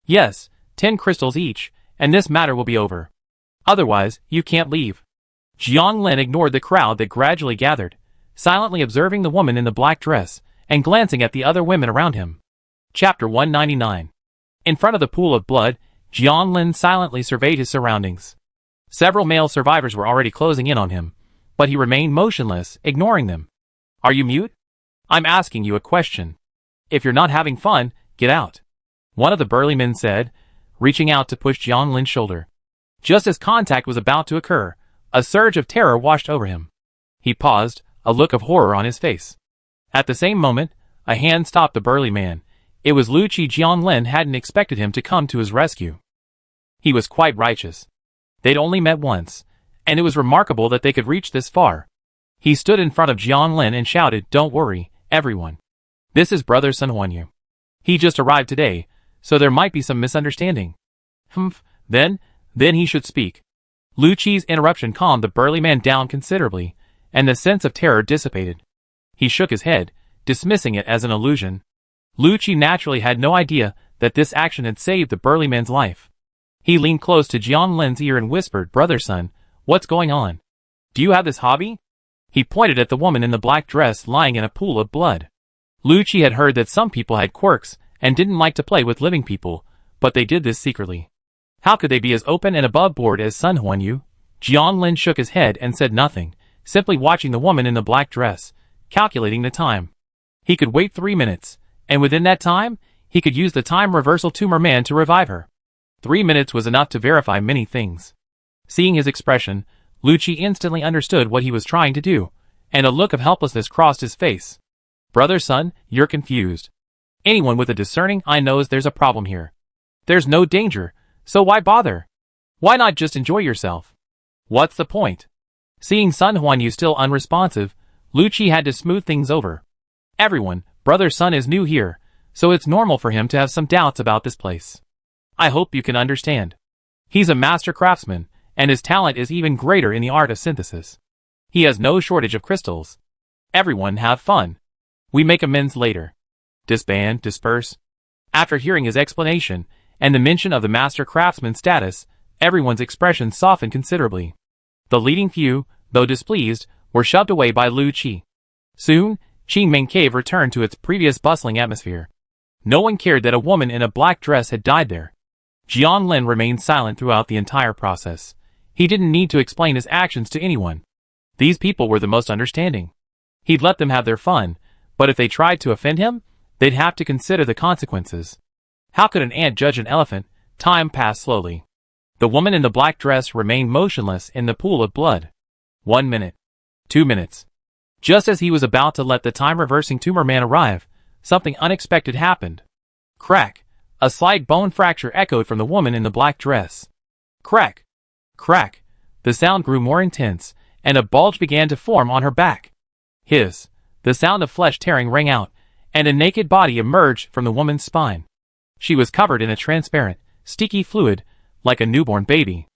"Yes, 10 crystals each, and this matter will be over. Otherwise, you can't leave." Jiang Lin ignored the crowd that gradually gathered, silently observing the woman in the black dress, and glancing at the other women around him. Chapter 199. In front of the pool of blood, Jiang Lin silently surveyed his surroundings. Several male survivors were already closing in on him, but he remained motionless, ignoring them. "Are you mute? I'm asking you a question. If you're not having fun, get out," one of the burly men said, reaching out to push Jiang Lin's shoulder. Just as contact was about to occur, a surge of terror washed over him. He paused, a look of horror on his face. At the same moment, a hand stopped the burly man. It was Lu Qi. Jiang Lin hadn't expected him to come to his rescue. He was quite righteous. They'd only met once, and it was remarkable that they could reach this far. He stood in front of Jiang Lin and shouted, "Don't worry, everyone. This is Brother Sun Huanyu. He just arrived today, so there might be some misunderstanding." "Humph, then he should speak." Lu Qi's interruption calmed the burly man down considerably, and the sense of terror dissipated. He shook his head, dismissing it as an illusion. Lu Qi naturally had no idea that this action had saved the burly man's life. He leaned close to Jiang Lin's ear and whispered, "Brother Sun, what's going on? Do you have this hobby?" He pointed at the woman in the black dress lying in a pool of blood. Lu Qi had heard that some people had quirks and didn't like to play with living people, but they did this secretly. How could they be as open and above board as Sun Huanyu? Jiang Lin shook his head and said nothing, simply watching the woman in the black dress, calculating the time. He could wait 3 minutes, and within that time, he could use the time reversal tumor man to revive her. 3 minutes was enough to verify many things. Seeing his expression, Lu Qi instantly understood what he was trying to do, and a look of helplessness crossed his face. "Brother Sun, you're confused. Anyone with a discerning eye knows there's a problem here. There's no danger, so why bother? Why not just enjoy yourself? What's the point?" Seeing Sun Huanyu still unresponsive, Lu Qi had to smooth things over. "Everyone, Brother Sun is new here, so it's normal for him to have some doubts about this place. I hope you can understand. He's a master craftsman, and his talent is even greater in the art of synthesis. He has no shortage of crystals. Everyone have fun. We make amends later. Disband, disperse." After hearing his explanation, and the mention of the master craftsman's status, everyone's expression softened considerably. The leading few, though displeased, were shoved away by Lu Qi. Soon, Qingming Cave returned to its previous bustling atmosphere. No one cared that a woman in a black dress had died there. Jiang Lin remained silent throughout the entire process. He didn't need to explain his actions to anyone. These people were the most understanding. He'd let them have their fun, but if they tried to offend him, they'd have to consider the consequences. How could an ant judge an elephant? Time passed slowly. The woman in the black dress remained motionless in the pool of blood. 1 minute. 2 minutes. Just as he was about to let the time-reversing tumor man arrive, something unexpected happened. Crack! A slight bone fracture echoed from the woman in the black dress. Crack! Crack! The sound grew more intense, and a bulge began to form on her back. Hiss! The sound of flesh tearing rang out, and a naked body emerged from the woman's spine. She was covered in a transparent, sticky fluid, like a newborn baby.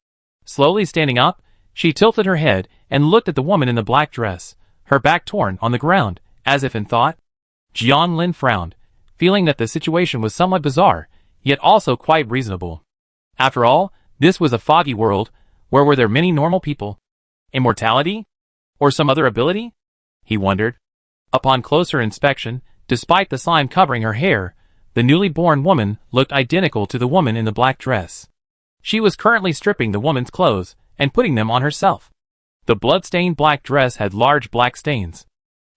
Slowly standing up, she tilted her head and looked at the woman in the black dress, her back torn on the ground, as if in thought. Jiang Lin frowned, feeling that the situation was somewhat bizarre, yet also quite reasonable. After all, this was a foggy world, where were there many normal people? Immortality? Or some other ability? He wondered. Upon closer inspection, despite the slime covering her hair, the newly born woman looked identical to the woman in the black dress. She was currently stripping the woman's clothes and putting them on herself. The blood-stained black dress had large black stains.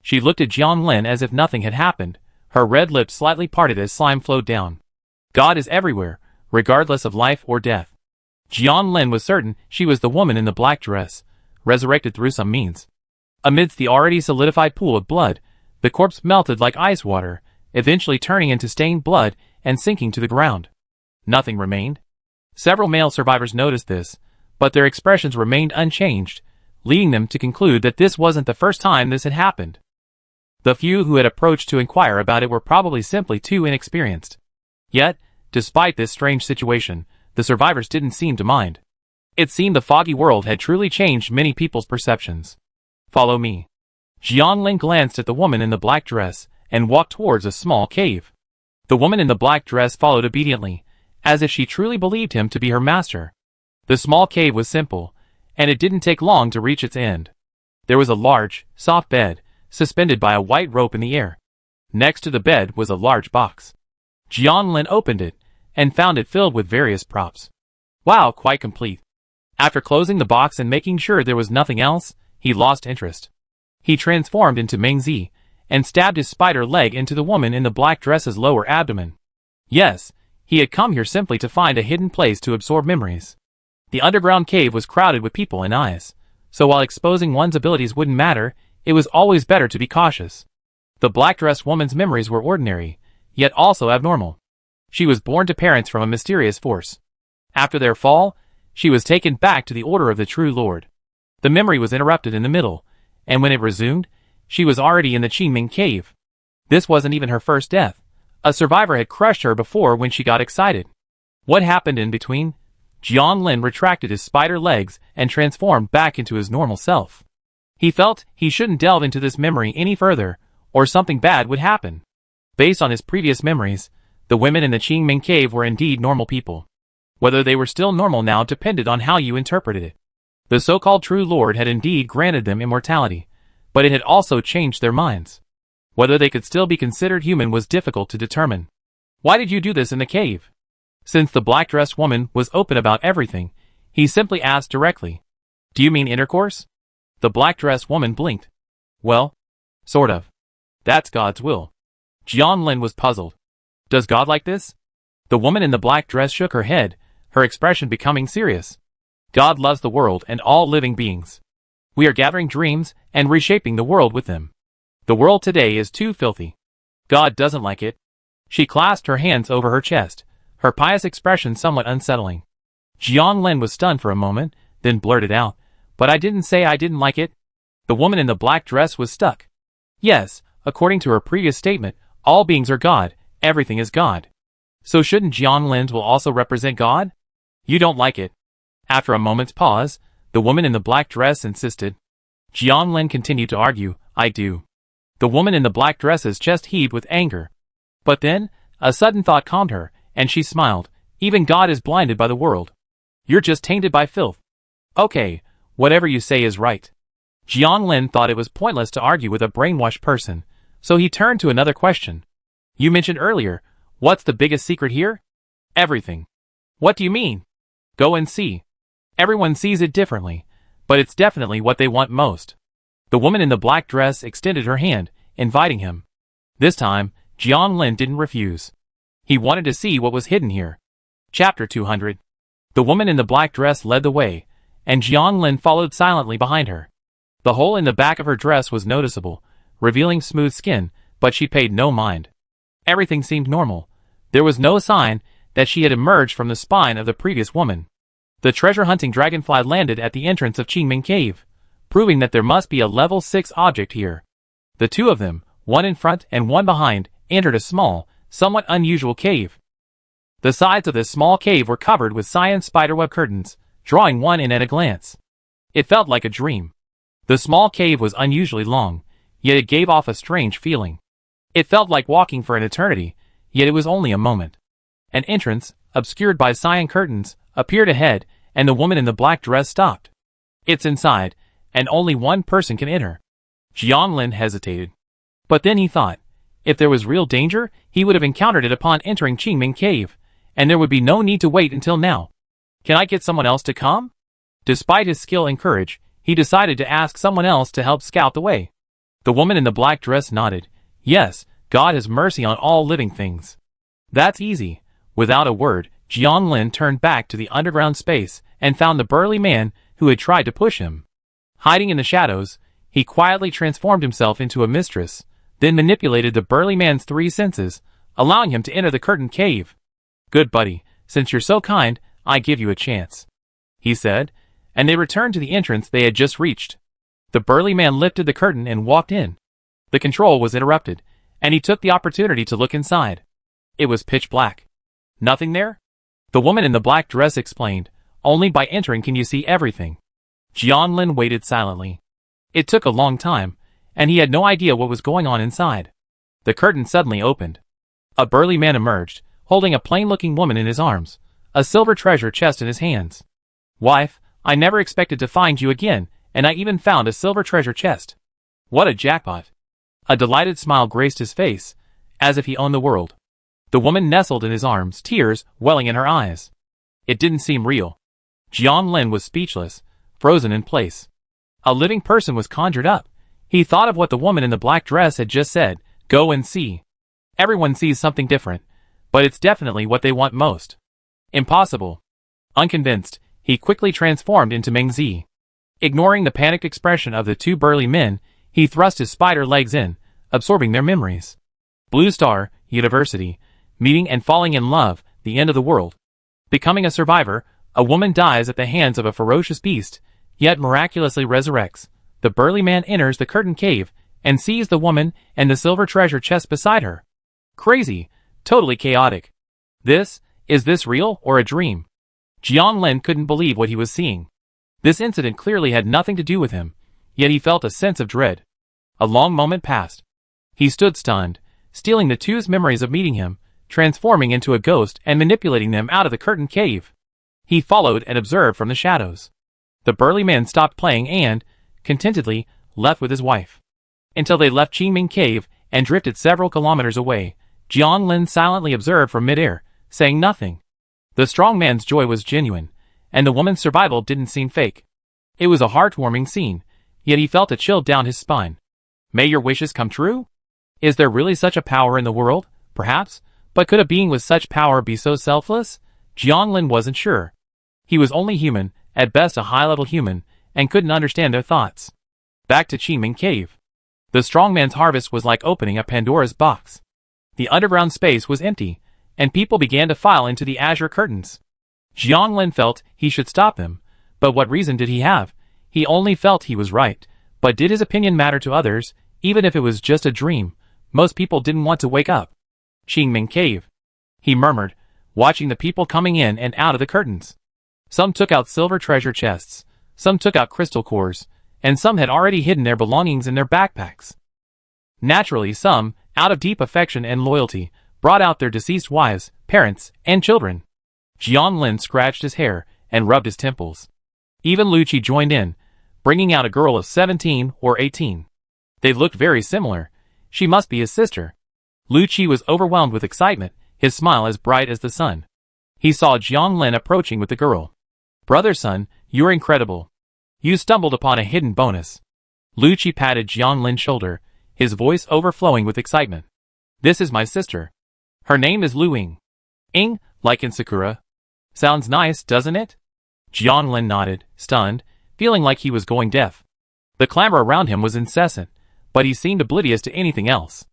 She looked at Jianlin as if nothing had happened, her red lips slightly parted as slime flowed down. God is everywhere, regardless of life or death. Jianlin was certain she was the woman in the black dress, resurrected through some means. Amidst the already solidified pool of blood, the corpse melted like ice water, eventually turning into stained blood and sinking to the ground. Nothing remained. Several male survivors noticed this, but their expressions remained unchanged, leading them to conclude that this wasn't the first time this had happened. The few who had approached to inquire about it were probably simply too inexperienced. Yet, despite this strange situation, the survivors didn't seem to mind. It seemed the foggy world had truly changed many people's perceptions. Follow me. Jianlin glanced at the woman in the black dress and walked towards a small cave. The woman in the black dress followed obediently, as if she truly believed him to be her master. The small cave was simple, and it didn't take long to reach its end. There was a large, soft bed, suspended by a white rope in the air. Next to the bed was a large box. Jianlin opened it, and found it filled with various props. Wow, quite complete. After closing the box and making sure there was nothing else, he lost interest. He transformed into Mengzi, and stabbed his spider leg into the woman in the black dress's lower abdomen. Yes, he had come here simply to find a hidden place to absorb memories. The underground cave was crowded with people and eyes, so while exposing one's abilities wouldn't matter, it was always better to be cautious. The black-dressed woman's memories were ordinary, yet also abnormal. She was born to parents from a mysterious force. After their fall, she was taken back to the order of the True Lord. The memory was interrupted in the middle, and when it resumed, she was already in the Qingming cave. This wasn't even her first death. A survivor had crushed her before when she got excited. What happened in between? Jianlin retracted his spider legs and transformed back into his normal self. He felt he shouldn't delve into this memory any further, or something bad would happen. Based on his previous memories, the women in the Qingming cave were indeed normal people. Whether they were still normal now depended on how you interpreted it. The so-called True Lord had indeed granted them immortality, but it had also changed their minds. Whether they could still be considered human was difficult to determine. Why did you do this in the cave? Since the black-dressed woman was open about everything, he simply asked directly. Do you mean intercourse? The black-dressed woman blinked. Well, sort of. That's God's will. Jianlin was puzzled. Does God like this? The woman in the black dress shook her head, her expression becoming serious. God loves the world and all living beings. We are gathering dreams and reshaping the world with them. The world today is too filthy. God doesn't like it. She clasped her hands over her chest, her pious expression somewhat unsettling. Jianlin was stunned for a moment, then blurted out, But I didn't say I didn't like it. The woman in the black dress was stuck. Yes, according to her previous statement, all beings are God, everything is God. So shouldn't Jianlin's will also represent God? You don't like it. After a moment's pause, the woman in the black dress insisted. Jianlin continued to argue, I do. The woman in the black dress's chest heaved with anger. But then, a sudden thought calmed her, and she smiled. Even God is blinded by the world. You're just tainted by filth. Okay, whatever you say is right. Jianlin thought it was pointless to argue with a brainwashed person, so he turned to another question. You mentioned earlier, what's the biggest secret here? Everything. What do you mean? Go and see. Everyone sees it differently, but it's definitely what they want most. The woman in the black dress extended her hand, inviting him. This time, Jianlin didn't refuse. He wanted to see what was hidden here. Chapter 200. The woman in the black dress led the way, and Jianlin followed silently behind her. The hole in the back of her dress was noticeable, revealing smooth skin, but she paid no mind. Everything seemed normal. There was no sign that she had emerged from the spine of the previous woman. The treasure-hunting dragonfly landed at the entrance of Qingming Cave, proving that there must be a level 6 object here. The two of them, one in front and one behind, entered a small, somewhat unusual cave. The sides of this small cave were covered with cyan spiderweb curtains, drawing one in at a glance. It felt like a dream. The small cave was unusually long, yet it gave off a strange feeling. It felt like walking for an eternity, yet it was only a moment. An entrance, obscured by cyan curtains, appeared ahead, and the woman in the black dress stopped. It's inside, and only one person can enter. Jianlin hesitated. But then he thought, if there was real danger, he would have encountered it upon entering Qingming Cave, and there would be no need to wait until now. Can I get someone else to come? Despite his skill and courage, he decided to ask someone else to help scout the way. The woman in the black dress nodded. Yes, God has mercy on all living things. That's easy. Without a word, Jianlin turned back to the underground space and found the burly man who had tried to push him. Hiding in the shadows, he quietly transformed himself into a mistress, then manipulated the burly man's 3 senses, allowing him to enter the curtained cave. Good buddy, since you're so kind, I give you a chance, he said, and they returned to the entrance they had just reached. The burly man lifted the curtain and walked in. The control was interrupted, and he took the opportunity to look inside. It was pitch black. Nothing there? The woman in the black dress explained, only by entering can you see everything. Jianlin waited silently. It took a long time, and he had no idea what was going on inside. The curtain suddenly opened. A burly man emerged, holding a plain-looking woman in his arms, a silver treasure chest in his hands. Wife, I never expected to find you again, and I even found a silver treasure chest. What a jackpot. A delighted smile graced his face, as if he owned the world. The woman nestled in his arms, tears welling in her eyes. It didn't seem real. Jianlin was speechless, frozen in place. A living person was conjured up. He thought of what the woman in the black dress had just said, go and see. Everyone sees something different, but it's definitely what they want most. Impossible. Unconvinced, he quickly transformed into Mengzi. Ignoring the panicked expression of the 2 burly men, he thrust his spider legs in, absorbing their memories. Blue Star, University, meeting and falling in love, the end of the world. Becoming a survivor, a woman dies at the hands of a ferocious beast, yet miraculously resurrects. The burly man enters the curtained cave, and sees the woman and the silver treasure chest beside her. Crazy. Totally chaotic. Is this real or a dream? Jianlin couldn't believe what he was seeing. This incident clearly had nothing to do with him, yet he felt a sense of dread. A long moment passed. He stood stunned, stealing the 2's memories of meeting him, transforming into a ghost and manipulating them out of the curtained cave. He followed and observed from the shadows. The burly man stopped playing and, contentedly, left with his wife. Until they left Qingming Cave and drifted several kilometers away, Jianlin silently observed from midair, saying nothing. The strong man's joy was genuine, and the woman's survival didn't seem fake. It was a heartwarming scene, yet he felt a chill down his spine. May your wishes come true? Is there really such a power in the world? Perhaps, but could a being with such power be so selfless? Jianlin wasn't sure. He was only human, at best a high-level human, and couldn't understand their thoughts. Back to Qingming Cave. The strong man's harvest was like opening a Pandora's box. The underground space was empty, and people began to file into the azure curtains. Jianlin felt he should stop them, but what reason did he have? He only felt he was right, but did his opinion matter to others, even if it was just a dream? Most people didn't want to wake up. Qingming Cave, he murmured, watching the people coming in and out of the curtains. Some took out silver treasure chests, some took out crystal cores, and some had already hidden their belongings in their backpacks. Naturally, some, out of deep affection and loyalty, brought out their deceased wives, parents, and children. Jianlin scratched his hair and rubbed his temples. Even Lucci joined in, bringing out a girl of 17 or 18. They looked very similar. She must be his sister. Lucci was overwhelmed with excitement, his smile as bright as the sun. He saw Jianlin approaching with the girl. Brother son, you're incredible. You stumbled upon a hidden bonus. Lucci patted Jianlin's shoulder, his voice overflowing with excitement. This is my sister. Her name is Lu Ying. Ying, like in Sakura. Sounds nice, doesn't it? Jianlin nodded, stunned, feeling like he was going deaf. The clamor around him was incessant, but he seemed oblivious to anything else.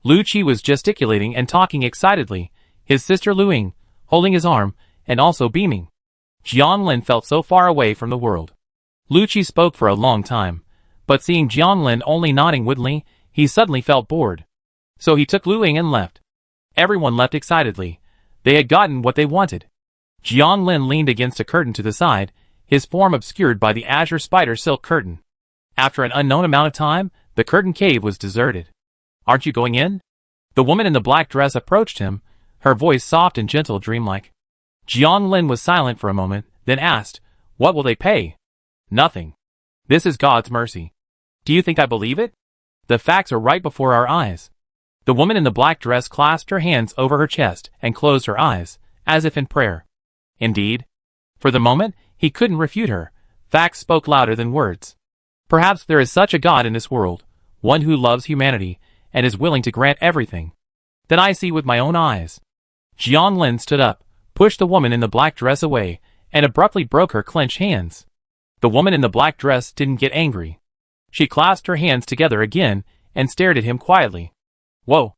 Lucci was gesticulating and talking excitedly, his sister Lu Ying, holding his arm, and also beaming. Jianlin felt so far away from the world. Lucci spoke for a long time, but seeing Jianlin only nodding woodenly, he suddenly felt bored. So he took Lu Ying and left. Everyone left excitedly. They had gotten what they wanted. Jianlin leaned against a curtain to the side, his form obscured by the azure spider silk curtain. After an unknown amount of time, the curtain cave was deserted. Aren't you going in? The woman in the black dress approached him, her voice soft and gentle, dreamlike. Jianlin was silent for a moment, then asked, what will they pay? Nothing. This is God's mercy. Do you think I believe it? The facts are right before our eyes. The woman in the black dress clasped her hands over her chest and closed her eyes, as if in prayer. Indeed. For the moment, he couldn't refute her. Facts spoke louder than words. Perhaps there is such a God in this world, one who loves humanity and is willing to grant everything. Then I see with my own eyes. Jiang Lin stood up, pushed the woman in the black dress away, and abruptly broke her clenched hands. The woman in the black dress didn't get angry. She clasped her hands together again and stared at him quietly. Whoa!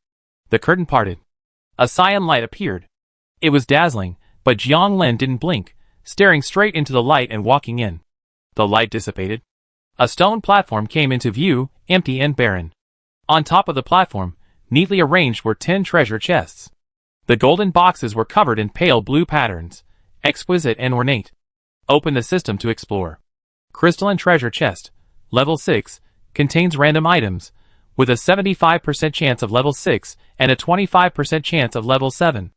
The curtain parted. A cyan light appeared. It was dazzling, but Jiang Lin didn't blink, staring straight into the light and walking in. The light dissipated. A stone platform came into view, empty and barren. On top of the platform, neatly arranged were 10 treasure chests. The golden boxes were covered in pale blue patterns, exquisite and ornate. Open the system to explore. Crystalline treasure chest, level 6, contains random items, with a 75% chance of level 6 and a 25% chance of level 7.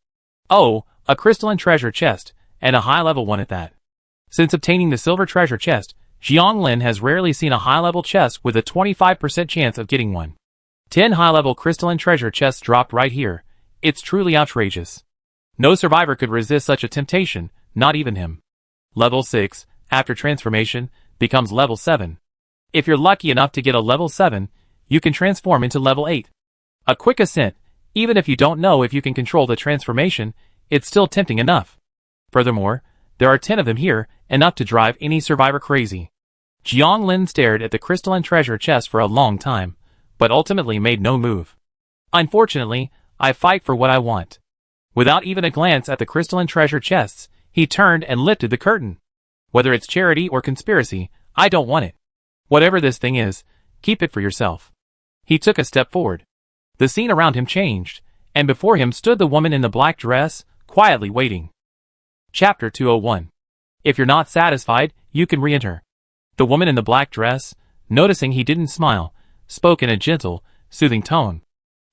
Oh, a crystalline treasure chest, and a high-level one at that. Since obtaining the silver treasure chest, Jiang Lin has rarely seen a high-level chest with a 25% chance of getting one. 10 high-level crystalline treasure chests dropped right here. It's truly outrageous. No survivor could resist such a temptation, not even him. Level 6, after transformation, becomes level 7. If you're lucky enough to get a level 7, you can transform into level 8. A quick ascent, even if you don't know if you can control the transformation, it's still tempting enough. Furthermore, there are 10 of them here, enough to drive any survivor crazy. Jiang Lin stared at the crystalline treasure chest for a long time, but ultimately made no move. Unfortunately, I fight for what I want. Without even a glance at the crystalline treasure chests, he turned and lifted the curtain. Whether it's charity or conspiracy, I don't want it. Whatever this thing is, keep it for yourself. He took a step forward. The scene around him changed, and before him stood the woman in the black dress, quietly waiting. Chapter 201. If you're not satisfied, you can re-enter. The woman in the black dress, noticing he didn't smile, spoke in a gentle, soothing tone.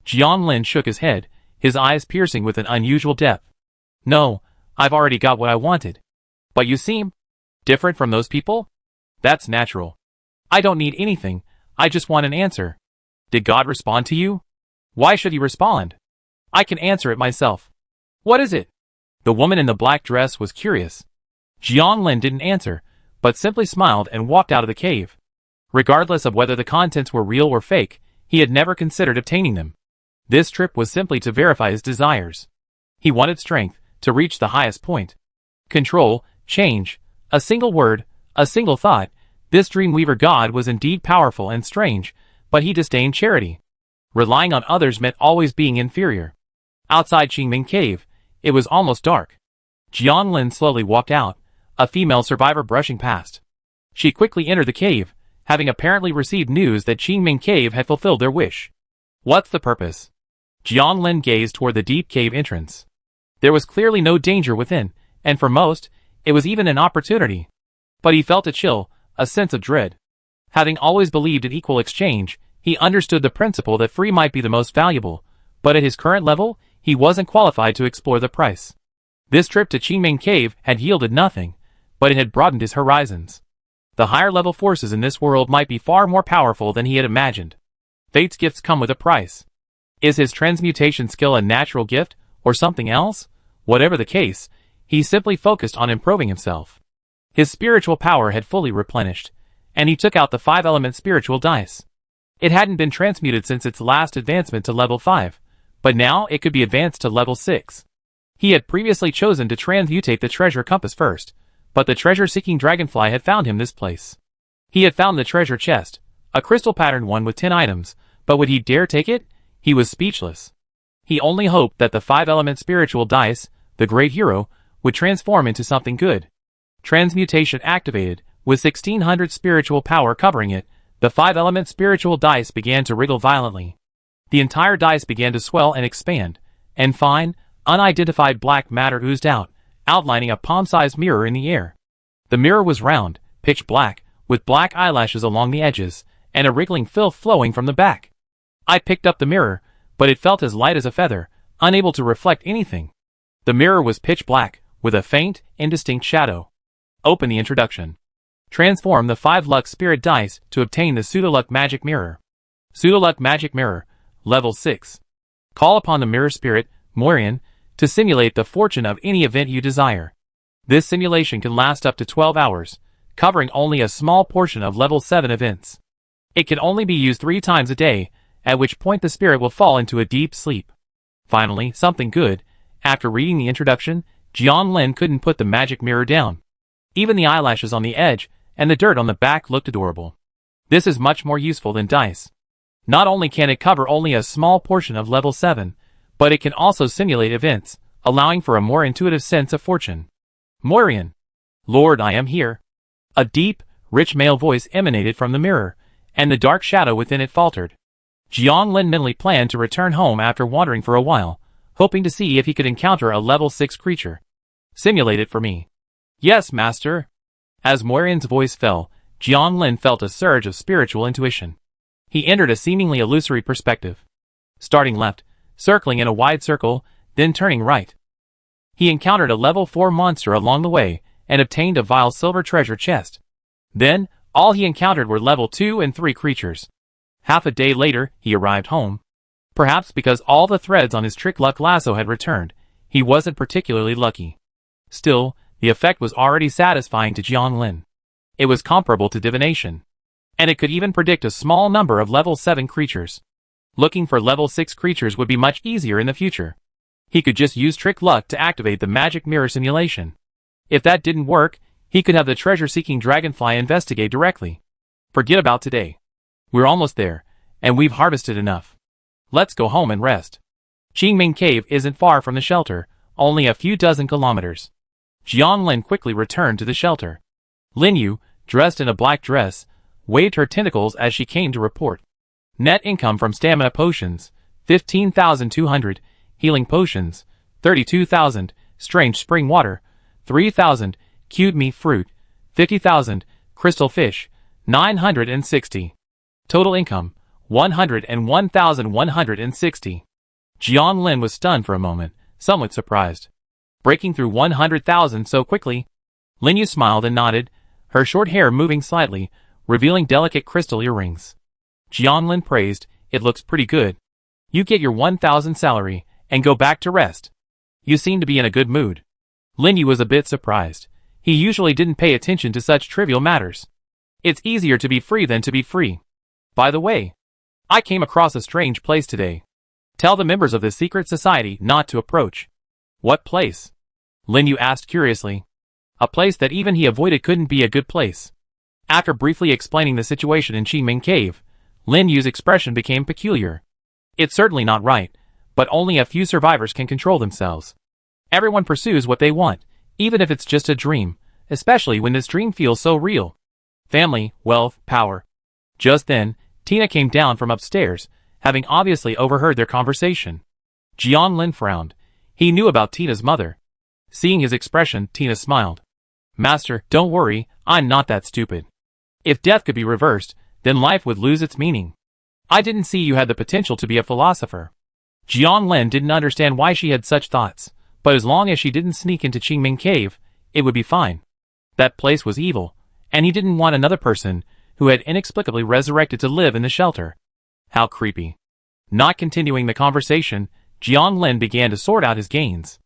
Jiang Lin shook his head, his eyes piercing with an unusual depth. No, I've already got what I wanted. But you seem different from those people? That's natural. I don't need anything, I just want an answer. Did God respond to you? Why should he respond? I can answer it myself. What is it? The woman in the black dress was curious. Jiang Lin didn't answer, but simply smiled and walked out of the cave. Regardless of whether the contents were real or fake, he had never considered obtaining them. This trip was simply to verify his desires. He wanted strength, to reach the highest point. Control, change, a single word, a single thought. This Dreamweaver god was indeed powerful and strange, but he disdained charity. Relying on others meant always being inferior. Outside Qingming Cave, it was almost dark. Jiang Lin slowly walked out, a female survivor brushing past. She quickly entered the cave, having apparently received news that Qingming Cave had fulfilled their wish. What's the purpose? Jiang Lin gazed toward the deep cave entrance. There was clearly no danger within, and for most, it was even an opportunity. But he felt a chill, a sense of dread. Having always believed in equal exchange, he understood the principle that free might be the most valuable, but at his current level, he wasn't qualified to explore the price. This trip to Qingming Cave had yielded nothing, but it had broadened his horizons. The higher-level forces in this world might be far more powerful than he had imagined. Fate's gifts come with a price. Is his transmutation skill a natural gift, or something else? Whatever the case, he simply focused on improving himself. His spiritual power had fully replenished, and he took out the 5-element spiritual dice. It hadn't been transmuted since its last advancement to level 5, but now it could be advanced to level 6. He had previously chosen to transmutate the treasure compass first, but the treasure-seeking dragonfly had found him this place. He had found the treasure chest, a crystal-patterned one with 10 items, but would he dare take it? He was speechless. He only hoped that the 5-element spiritual dice, the great hero, would transform into something good. Transmutation activated, with 1600 spiritual power covering it, the 5-element spiritual dice began to wriggle violently. The entire dice began to swell and expand, and fine, unidentified black matter oozed out, outlining a palm-sized mirror in the air. The mirror was round, pitch black, with black eyelashes along the edges, and a wriggling filth flowing from the back. I picked up the mirror, but it felt as light as a feather, unable to reflect anything. The mirror was pitch black, with a faint, indistinct shadow. Open the introduction. Transform the 5 luck spirit dice to obtain the Pseudo-Luck Magic Mirror. Pseudo-Luck Magic Mirror, Level 6. Call upon the mirror spirit, Moirian, to simulate the fortune of any event you desire. This simulation can last up to 12 hours, covering only a small portion of Level 7 events. It can only be used 3 times a day, at which point the spirit will fall into a deep sleep. Finally, something good. After reading the introduction, Jianlin couldn't put the magic mirror down. Even the eyelashes on the edge and the dirt on the back looked adorable. This is much more useful than dice. Not only can it cover only a small portion of Level 7, but it can also simulate events, allowing for a more intuitive sense of fortune. Moirian. Lord, I am here. A deep, rich male voice emanated from the mirror, and the dark shadow within it faltered. Jianlin mentally planned to return home after wandering for a while, hoping to see if he could encounter a Level 6 creature. Simulate it for me. Yes, master. As Moirian's voice fell, Jianlin felt a surge of spiritual intuition. He entered a seemingly illusory perspective. Starting left, circling in a wide circle, then turning right. He encountered a Level 4 monster along the way, and obtained a vile silver treasure chest. Then, all he encountered were Level 2 and 3 creatures. Half a day later, he arrived home. Perhaps because all the threads on his trick luck lasso had returned, he wasn't particularly lucky. Still, the effect was already satisfying to Jianlin. It was comparable to divination. And it could even predict a small number of Level 7 creatures. Looking for Level 6 creatures would be much easier in the future. He could just use trick luck to activate the magic mirror simulation. If that didn't work, he could have the treasure-seeking dragonfly investigate directly. Forget about today. We're almost there, and we've harvested enough. Let's go home and rest. Qingming Cave isn't far from the shelter, only a few dozen kilometers. Jianlin quickly returned to the shelter. Linyu, dressed in a black dress, waved her tentacles as she came to report. Net income from stamina potions, 15,200, healing potions, 32,000, strange spring water, 3,000, cued meat fruit, 50,000, crystal fish, 960. Total income, 101,160. Jianlin was stunned for a moment, somewhat surprised. Breaking through 100,000 so quickly. Linyu smiled and nodded, her short hair moving slightly, revealing delicate crystal earrings. Jianlin praised, it looks pretty good. You get your 1,000 salary, and go back to rest. You seem to be in a good mood. Linyu was a bit surprised. He usually didn't pay attention to such trivial matters. It's easier to be free than to be free. By the way, I came across a strange place today. Tell the members of this secret society not to approach. What place? Linyu asked curiously. A place that even he avoided couldn't be a good place. After briefly explaining the situation in Qingming Cave, Linyu's expression became peculiar. It's certainly not right, but only a few survivors can control themselves. Everyone pursues what they want, even if it's just a dream, especially when this dream feels so real. Family, wealth, power. Just then, Tina came down from upstairs, having obviously overheard their conversation. Jianlin frowned. He knew about Tina's mother. Seeing his expression, Tina smiled. Master, don't worry, I'm not that stupid. If death could be reversed, then life would lose its meaning. I didn't see you had the potential to be a philosopher. Jianlin didn't understand why she had such thoughts, but as long as she didn't sneak into Qingming Cave, it would be fine. That place was evil, and he didn't want another person who had inexplicably resurrected to live in the shelter. How creepy. Not continuing the conversation, Jianlin began to sort out his gains.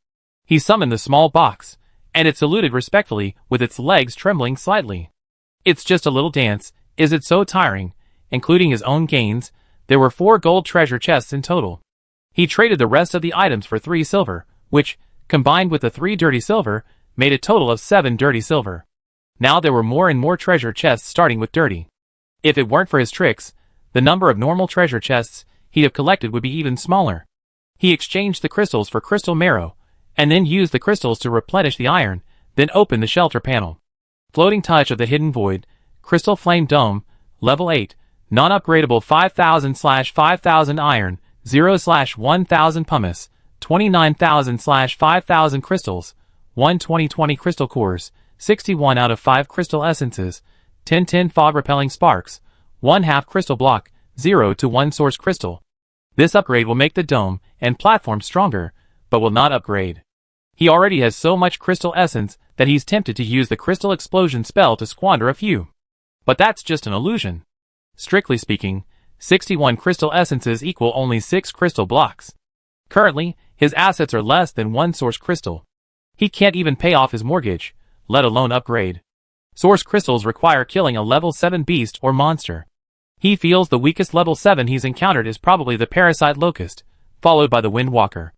He summoned the small box, and it saluted respectfully with its legs trembling slightly. It's just a little dance, is it so tiring? Including his own gains, there were 4 gold treasure chests in total. He traded the rest of the items for 3 silver, which, combined with the 3 dirty silver, made a total of 7 dirty silver. Now there were more and more treasure chests starting with dirty. If it weren't for his tricks, the number of normal treasure chests he'd have collected would be even smaller. He exchanged the crystals for crystal marrow, and then used the crystals to replenish the iron, then opened the shelter panel. Floating touch of the hidden void, crystal flame dome, level 8, non-upgradable 5,000/5,000 iron, 0/1,000 pumice, 29,000/5,000 crystals, 1 20/20 crystal cores, 61 out of 5 crystal essences, 10/10 fog-repelling sparks, 1/2 crystal block, 0 to 1 source crystal. This upgrade will make the dome and platform stronger, but will not upgrade. He already has so much crystal essence that he's tempted to use the crystal explosion spell to squander a few. But that's just an illusion. Strictly speaking, 61 crystal essences equal only 6 crystal blocks. Currently, his assets are less than 1 source crystal. He can't even pay off his mortgage, let alone upgrade. Source crystals require killing a level 7 beast or monster. He feels the weakest level 7 he's encountered is probably the Parasite Locust, followed by the Windwalker.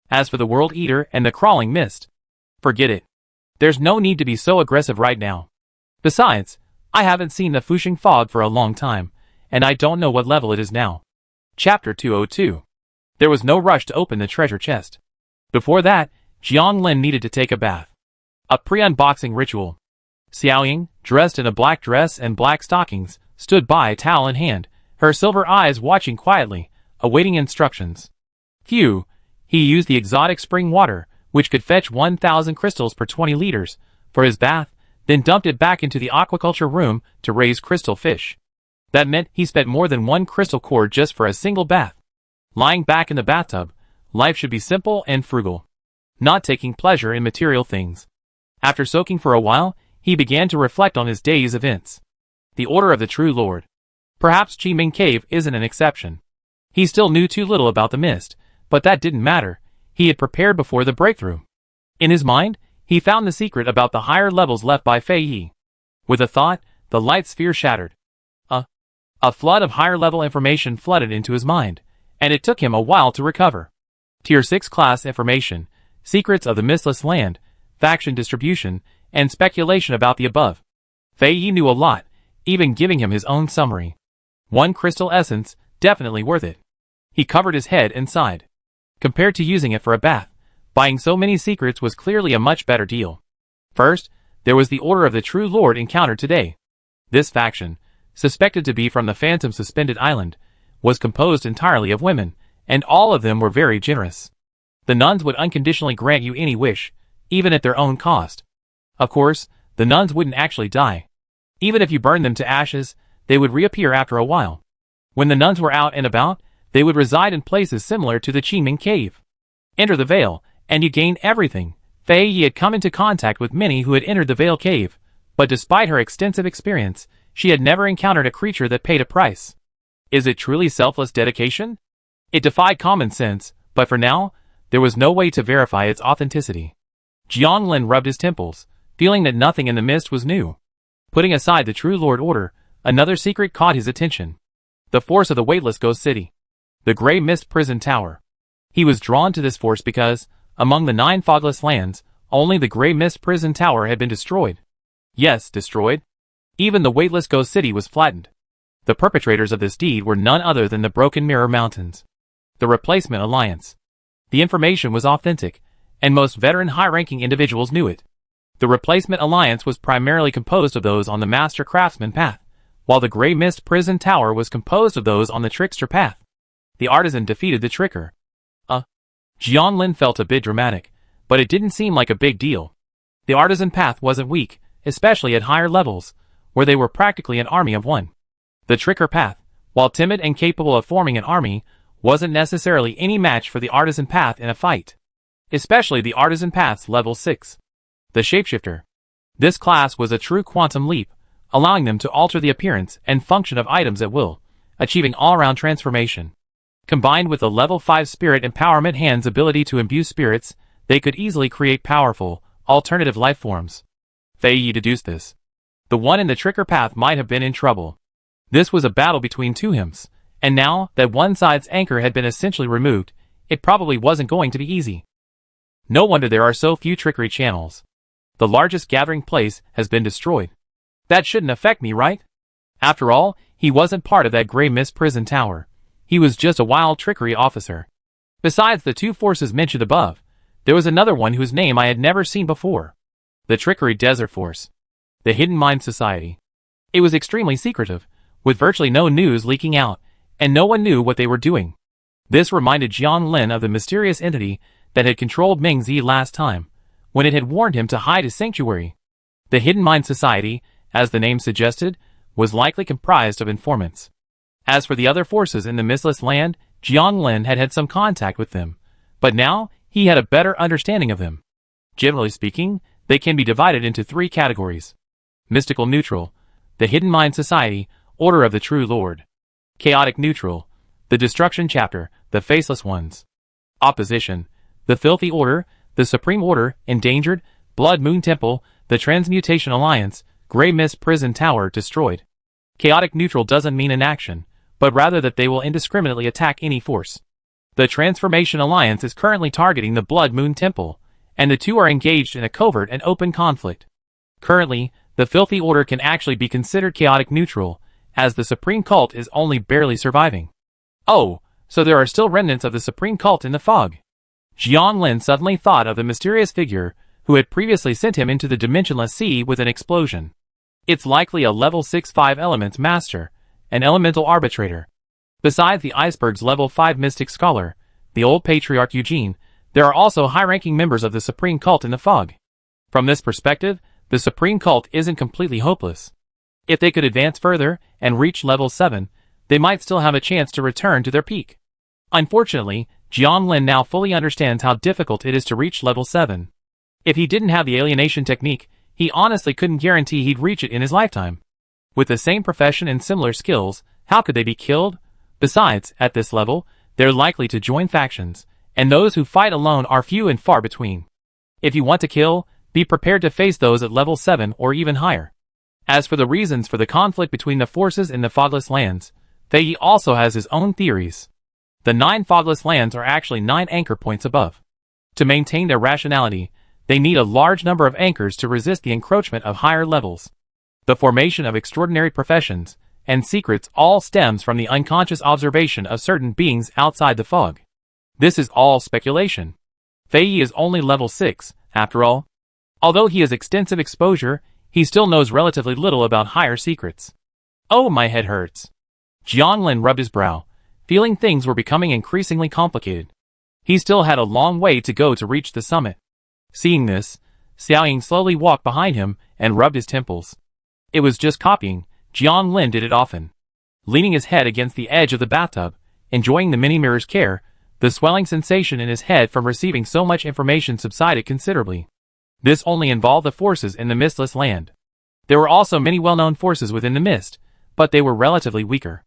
As for the World Eater and the Crawling Mist, forget it. There's no need to be so aggressive right now. Besides, I haven't seen the Fushing Fog for a long time, and I don't know what level it is now. Chapter 202. There was no rush to open the treasure chest. Before that, Jiang Lin needed to take a bath. A pre-unboxing ritual. Xiaoying, dressed in a black dress and black stockings, stood by, towel in hand, her silver eyes watching quietly, awaiting instructions. Phew, he used the exotic spring water, which could fetch 1,000 crystals per 20 liters, for his bath, then dumped it back into the aquaculture room to raise crystal fish. That meant he spent more than 1 crystal core just for a single bath. Lying back in the bathtub, life should be simple and frugal. Not taking pleasure in material things. After soaking for a while, he began to reflect on his day's events. The Order of the True Lord. Perhaps Qiming Cave isn't an exception. He still knew too little about the mist, but that didn't matter. He had prepared before the breakthrough. In his mind, he found the secret about the higher levels left by Fei Yi. With a thought, the light sphere shattered. A flood of higher-level information flooded into his mind, and it took him a while to recover. Tier 6 class information, secrets of the Mistless Land, faction distribution, and speculation about the above. Fei Yi knew a lot, even giving him his own summary. 1 crystal essence, definitely worth it. He covered his head and sighed. Compared to using it for a bath, buying so many secrets was clearly a much better deal. First, there was the Order of the True Lord encountered today. This faction, suspected to be from the Phantom Suspended Island, was composed entirely of women, and all of them were very generous. The nuns would unconditionally grant you any wish, even at their own cost. Of course, the nuns wouldn't actually die. Even if you burned them to ashes, they would reappear after a while. When the nuns were out and about, they would reside in places similar to the Qiming Cave. Enter the Veil, and you gain everything. Fei Yi had come into contact with many who had entered the Veil Cave, but despite her extensive experience, she had never encountered a creature that paid a price. Is it truly selfless dedication? It defied common sense, but for now, there was no way to verify its authenticity. Jiang Lin rubbed his temples, feeling that nothing in the mist was new. Putting aside the True Lord Order, another secret caught his attention. The force of the Weightless Ghost City. The Grey Mist Prison Tower. He was drawn to this force because, among the 9 fogless lands, only the Grey Mist Prison Tower had been destroyed. Yes, destroyed. Even the Weightless Ghost City was flattened. The perpetrators of this deed were none other than the Broken Mirror Mountains. The Replacement Alliance. The information was authentic, and most veteran high-ranking individuals knew it. The Replacement Alliance was primarily composed of those on the Master Craftsman path, while the Grey Mist Prison Tower was composed of those on the Trickster path. The Artisan defeated the Tricker. Jiang Lin felt a bit dramatic, but it didn't seem like a big deal. The Artisan path wasn't weak, especially at higher levels, where they were practically an army of one. The Tricker path, while timid and capable of forming an army, wasn't necessarily any match for the Artisan path in a fight. Especially the Artisan path's level 6. The Shapeshifter. This class was a true quantum leap, allowing them to alter the appearance and function of items at will, achieving all-around transformation. Combined with the level 5 Spirit Empowerment Hand's ability to imbue spirits, they could easily create powerful, alternative life forms. Fei Yi deduced this. The one in the Tricker path might have been in trouble. This was a battle between 2 hymns, and now that one side's anchor had been essentially removed, it probably wasn't going to be easy. No wonder there are so few trickery channels. The largest gathering place has been destroyed. That shouldn't affect me, right? After all, he wasn't part of that Grey Mist Prison Tower. He was just a wild trickery officer. Besides the 2 forces mentioned above, there was another one whose name I had never seen before. The Trickery Desert Force. The Hidden Mind Society. It was extremely secretive, with virtually no news leaking out, and no one knew what they were doing. This reminded Jiang Lin of the mysterious entity that had controlled Ming Zi last time, when it had warned him to hide his sanctuary. The Hidden Mind Society, as the name suggested, was likely comprised of informants. As for the other forces in the Mistless Land, Jiang Lin had had some contact with them, but now he had a better understanding of them. Generally speaking, they can be divided into 3 categories. Mystical Neutral, the Hidden Mind Society, Order of the True Lord. Chaotic Neutral, the Destruction Chapter, the Faceless Ones. Opposition, the Filthy Order, the Supreme Order, Endangered, Blood Moon Temple, the Transmutation Alliance, Grey Mist Prison Tower, destroyed. Chaotic Neutral doesn't mean inaction, but rather that they will indiscriminately attack any force. The Transformation Alliance is currently targeting the Blood Moon Temple, and the two are engaged in a covert and open conflict. Currently, the Filthy Order can actually be considered chaotic neutral, as the Supreme Cult is only barely surviving. Oh, so there are still remnants of the Supreme Cult in the fog. Jianglin suddenly thought of the mysterious figure who had previously sent him into the dimensionless sea with an explosion. It's likely a level 6-5 Elements Master, an elemental arbitrator. Besides the Iceberg's level 5 Mystic Scholar, the old Patriarch Eugene, there are also high-ranking members of the Supreme Cult in the fog. From this perspective, the Supreme Cult isn't completely hopeless. If they could advance further and reach level 7, they might still have a chance to return to their peak. Unfortunately, Jianglin now fully understands how difficult it is to reach level 7. If he didn't have the alienation technique, he honestly couldn't guarantee he'd reach it in his lifetime. With the same profession and similar skills, how could they be killed? Besides, at this level, they're likely to join factions, and those who fight alone are few and far between. If you want to kill, be prepared to face those at level 7 or even higher. As for the reasons for the conflict between the forces in the Fogless Lands, Fei also has his own theories. The 9 Fogless Lands are actually 9 anchor points above. To maintain their rationality, they need a large number of anchors to resist the encroachment of higher levels. The formation of extraordinary professions and secrets all stems from the unconscious observation of certain beings outside the fog. This is all speculation. Fei is only level 6, after all. Although he has extensive exposure, he still knows relatively little about higher secrets. Oh, my head hurts. Jianglin rubbed his brow, feeling things were becoming increasingly complicated. He still had a long way to go to reach the summit. Seeing this, Xiaoying slowly walked behind him and rubbed his temples. It was just copying. Jianglin did it often. Leaning his head against the edge of the bathtub, enjoying the mini-mirror's care, the swelling sensation in his head from receiving so much information subsided considerably. This only involved the forces in the mistless land. There were also many well-known forces within the mist, but they were relatively weaker.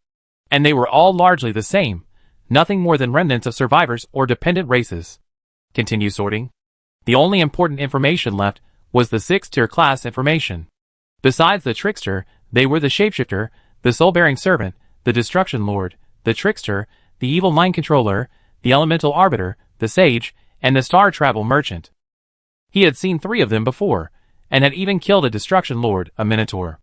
And they were all largely the same, nothing more than remnants of survivors or dependent races. Continue sorting. The only important information left was the 6th-tier class information. Besides the Trickster, they were the Shapeshifter, the Soul-Bearing Servant, the Destruction Lord, the Trickster, the Evil Mind Controller, the Elemental Arbiter, the Sage, and the Star Travel Merchant. He had seen 3 of them before, and had even killed a Destruction Lord, a Minotaur.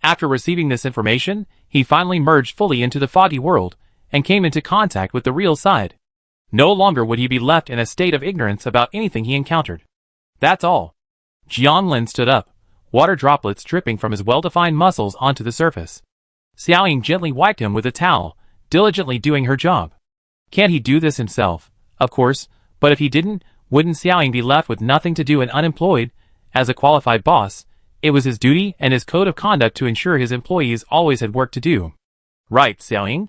After receiving this information, he finally merged fully into the foggy world, and came into contact with the real side. No longer would he be left in a state of ignorance about anything he encountered. That's all. Jianglin stood up, water droplets dripping from his well-defined muscles onto the surface. Xiaoying gently wiped him with a towel, diligently doing her job. Can't he do this himself? Of course, but if he didn't, wouldn't Xiaoying be left with nothing to do and unemployed? As a qualified boss, it was his duty and his code of conduct to ensure his employees always had work to do. Right, Xiaoying?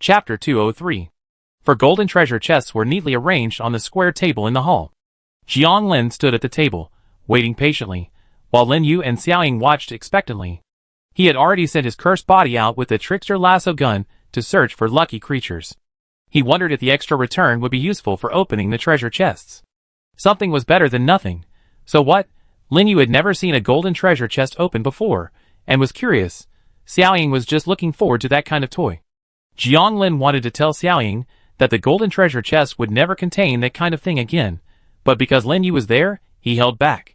Chapter 203. For golden treasure chests were neatly arranged on the square table in the hall. Jianglin stood at the table, waiting patiently, while Lin Yu and Xiaoying watched expectantly. He had already sent his cursed body out with the Trickster lasso gun to search for lucky creatures. He wondered if the extra return would be useful for opening the treasure chests. Something was better than nothing. So what? Lin Yu had never seen a golden treasure chest open before, and was curious. Xiaoying was just looking forward to that kind of toy. Jianglin wanted to tell Xiaoying that the golden treasure chest would never contain that kind of thing again, but because Lin Yu was there, he held back.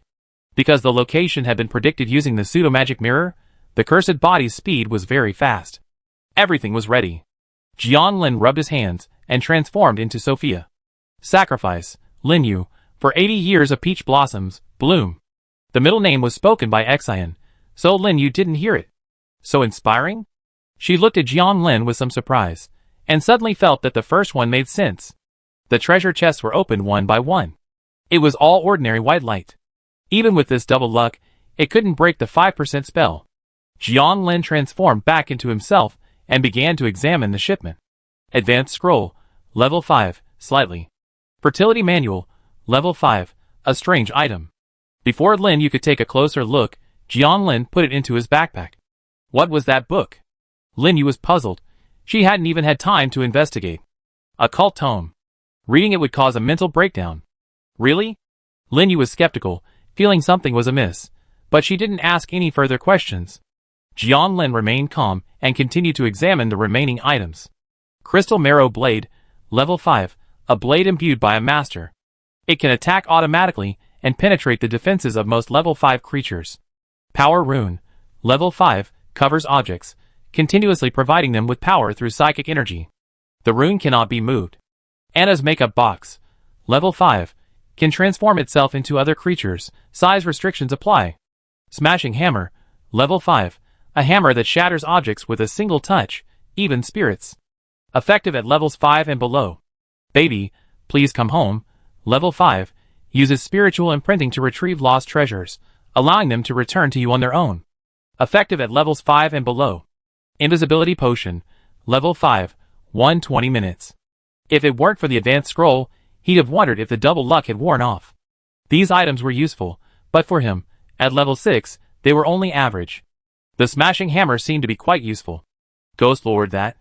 Because the location had been predicted using the pseudo-magic mirror, the cursed body's speed was very fast. Everything was ready. Jianglin rubbed his hands and transformed into Sophia. Sacrifice, Lin Yu, for 80 years of peach blossoms, bloom. The middle name was spoken by Xian, so Lin Yu didn't hear it. So inspiring? She looked at Jianglin with some surprise, and suddenly felt that the first one made sense. The treasure chests were opened one by one. It was all ordinary white light. Even with this double luck, it couldn't break the 5% spell. Jianglin transformed back into himself and began to examine the shipment. Advanced Scroll, Level 5, Slightly. Fertility Manual, Level 5. A strange item. Before Lin Yu could take a closer look, Jianlin put it into his backpack. What was that book? Lin Yu was puzzled. She hadn't even had time to investigate. A cult tome. Reading it would cause a mental breakdown. Really? Lin Yu was skeptical, feeling something was amiss, but she didn't ask any further questions. Jianlin remained calm and continued to examine the remaining items. Crystal Marrow Blade, Level 5, a blade imbued by a master. It can attack automatically and penetrate the defenses of most Level 5 creatures. Power Rune, Level 5, covers objects, continuously providing them with power through psychic energy. The rune cannot be moved. Anna's Makeup Box, Level 5, can transform itself into other creatures, size restrictions apply. Smashing Hammer, Level 5, a hammer that shatters objects with a single touch, even spirits. Effective at levels 5 and below. Baby, Please Come Home, Level 5, uses spiritual imprinting to retrieve lost treasures, allowing them to return to you on their own. Effective at levels 5 and below. Invisibility Potion, Level 5, 120 minutes. If it weren't for the advanced scroll, he'd have wondered if the double luck had worn off. These items were useful, but for him, at level 6, they were only average. The Smashing Hammer seemed to be quite useful. Ghost Lord that.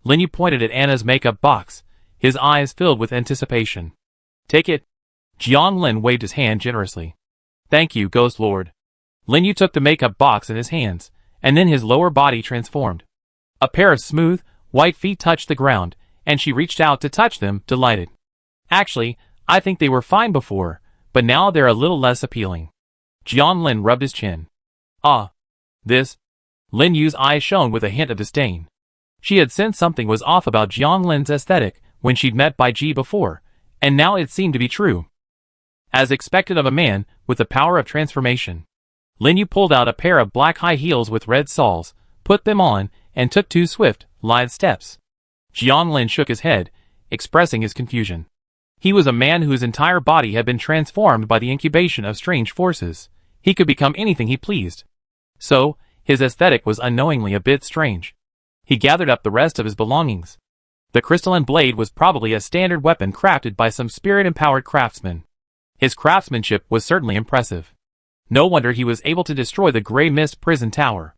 Lin Yu pointed at Anna's makeup box, his eyes filled with anticipation. Take it. Jianlin waved his hand generously. Thank you, Ghost Lord. Lin Yu took the makeup box in his hands, and then his lower body transformed. A pair of smooth, white feet touched the ground, and she reached out to touch them, delighted. Actually, I think they were fine before, but now they're a little less appealing. Jianlin rubbed his chin. Ah. This? Lin Yu's eyes shone with a hint of disdain. She had sensed something was off about Jianglin's aesthetic when she'd met Bai Ji before, and now it seemed to be true. As expected of a man with the power of transformation, Lin Yu pulled out a pair of black high heels with red soles, put them on, and took 2 swift, lithe steps. Jianlin shook his head, expressing his confusion. He was a man whose entire body had been transformed by the incubation of strange forces. He could become anything he pleased. So, his aesthetic was unknowingly a bit strange. He gathered up the rest of his belongings. The crystalline blade was probably a standard weapon crafted by some spirit-empowered craftsman. His craftsmanship was certainly impressive. No wonder he was able to destroy the Grey Mist prison tower.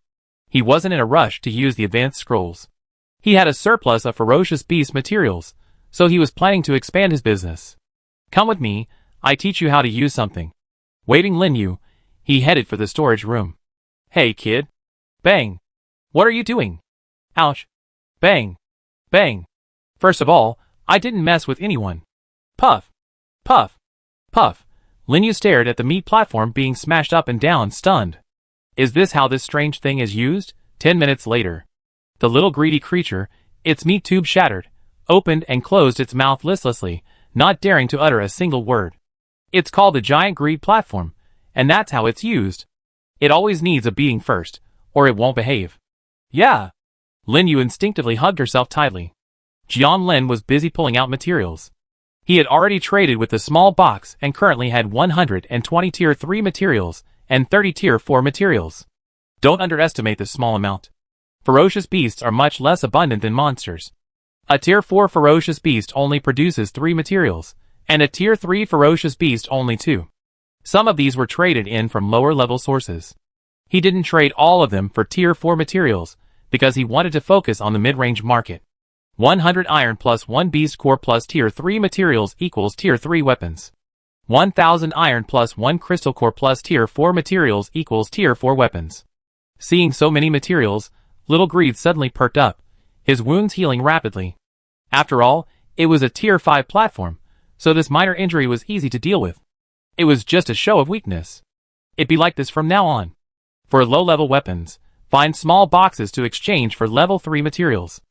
He wasn't in a rush to use the advanced scrolls. He had a surplus of ferocious beast materials, so he was planning to expand his business. Come with me, I teach you how to use something. Waving Lin Yu, he headed for the storage room. Hey kid. Bang. What are you doing? Ouch. Bang. Bang. First of all, I didn't mess with anyone. Puff. Puff. Puff. Lin Yu stared at the meat platform being smashed up and down, stunned. Is this how this strange thing is used? 10 minutes later. The little greedy creature, its meat tube shattered, opened and closed its mouth listlessly, not daring to utter a single word. It's called the giant greed platform, and that's how it's used. It always needs a beating first, or it won't behave. Yeah. Lin Yu instinctively hugged herself tightly. Jianlin was busy pulling out materials. He had already traded with the small box and currently had 120 Tier 3 materials and 30 Tier 4 materials. Don't underestimate this small amount. Ferocious beasts are much less abundant than monsters. A Tier 4 ferocious beast only produces 3 materials, and a Tier 3 ferocious beast only 2. Some of these were traded in from lower-level sources. He didn't trade all of them for Tier 4 materials, because he wanted to focus on the mid-range market. 100 iron plus 1 beast core plus Tier 3 materials equals Tier 3 weapons. 1000 iron plus 1 crystal core plus Tier 4 materials equals Tier 4 weapons. Seeing so many materials, Little Greed suddenly perked up, his wounds healing rapidly. After all, it was a Tier 5 platform, so this minor injury was easy to deal with. It was just a show of weakness. It'd be like this from now on. For low-level weapons, find small boxes to exchange for level 3 materials.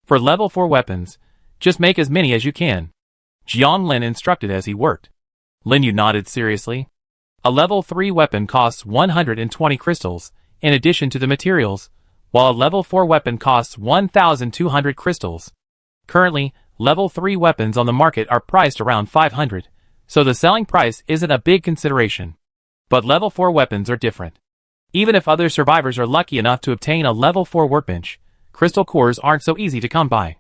For level 4 weapons, just make as many as you can. Jianlin instructed as he worked. Lin Yu nodded seriously. A level 3 weapon costs 120 crystals, in addition to the materials, while a level 4 weapon costs 1,200 crystals. Currently, level 3 weapons on the market are priced around 500, so the selling price isn't a big consideration. But level 4 weapons are different. Even if other survivors are lucky enough to obtain a level 4 workbench, crystal cores aren't so easy to come by.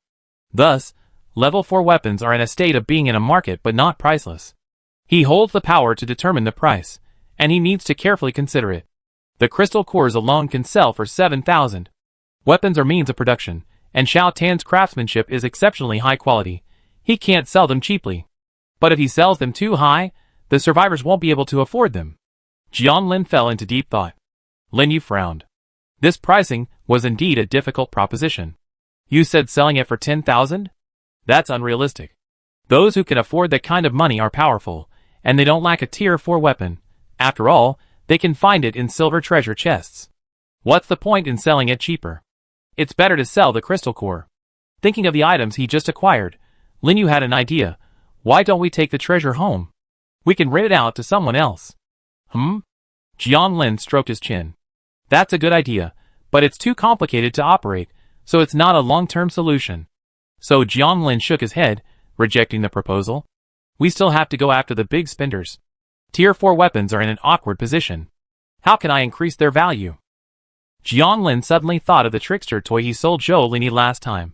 Thus, level 4 weapons are in a state of being in a market but not priceless. He holds the power to determine the price, and he needs to carefully consider it. The crystal cores alone can sell for 7,000. Weapons are means of production, and Xiao Tan's craftsmanship is exceptionally high quality. He can't sell them cheaply. But if he sells them too high, the survivors won't be able to afford them. Jiang Lin fell into deep thought. Lin Yu frowned. This pricing was indeed a difficult proposition. You said selling it for 10,000? That's unrealistic. Those who can afford that kind of money are powerful, and they don't lack a tier 4 weapon. After all, they can find it in silver treasure chests. What's the point in selling it cheaper? It's better to sell the crystal core. Thinking of the items he just acquired, Lin Yu had an idea. Why don't we take the treasure home? We can rent it out to someone else. Jiang Lin stroked his chin. That's a good idea, but it's too complicated to operate, so it's not a long-term solution. So Jiang Lin shook his head, rejecting the proposal. We still have to go after the big spenders. Tier 4 weapons are in an awkward position. How can I increase their value? Jiang Lin suddenly thought of the trickster toy he sold Zhou Lini last time.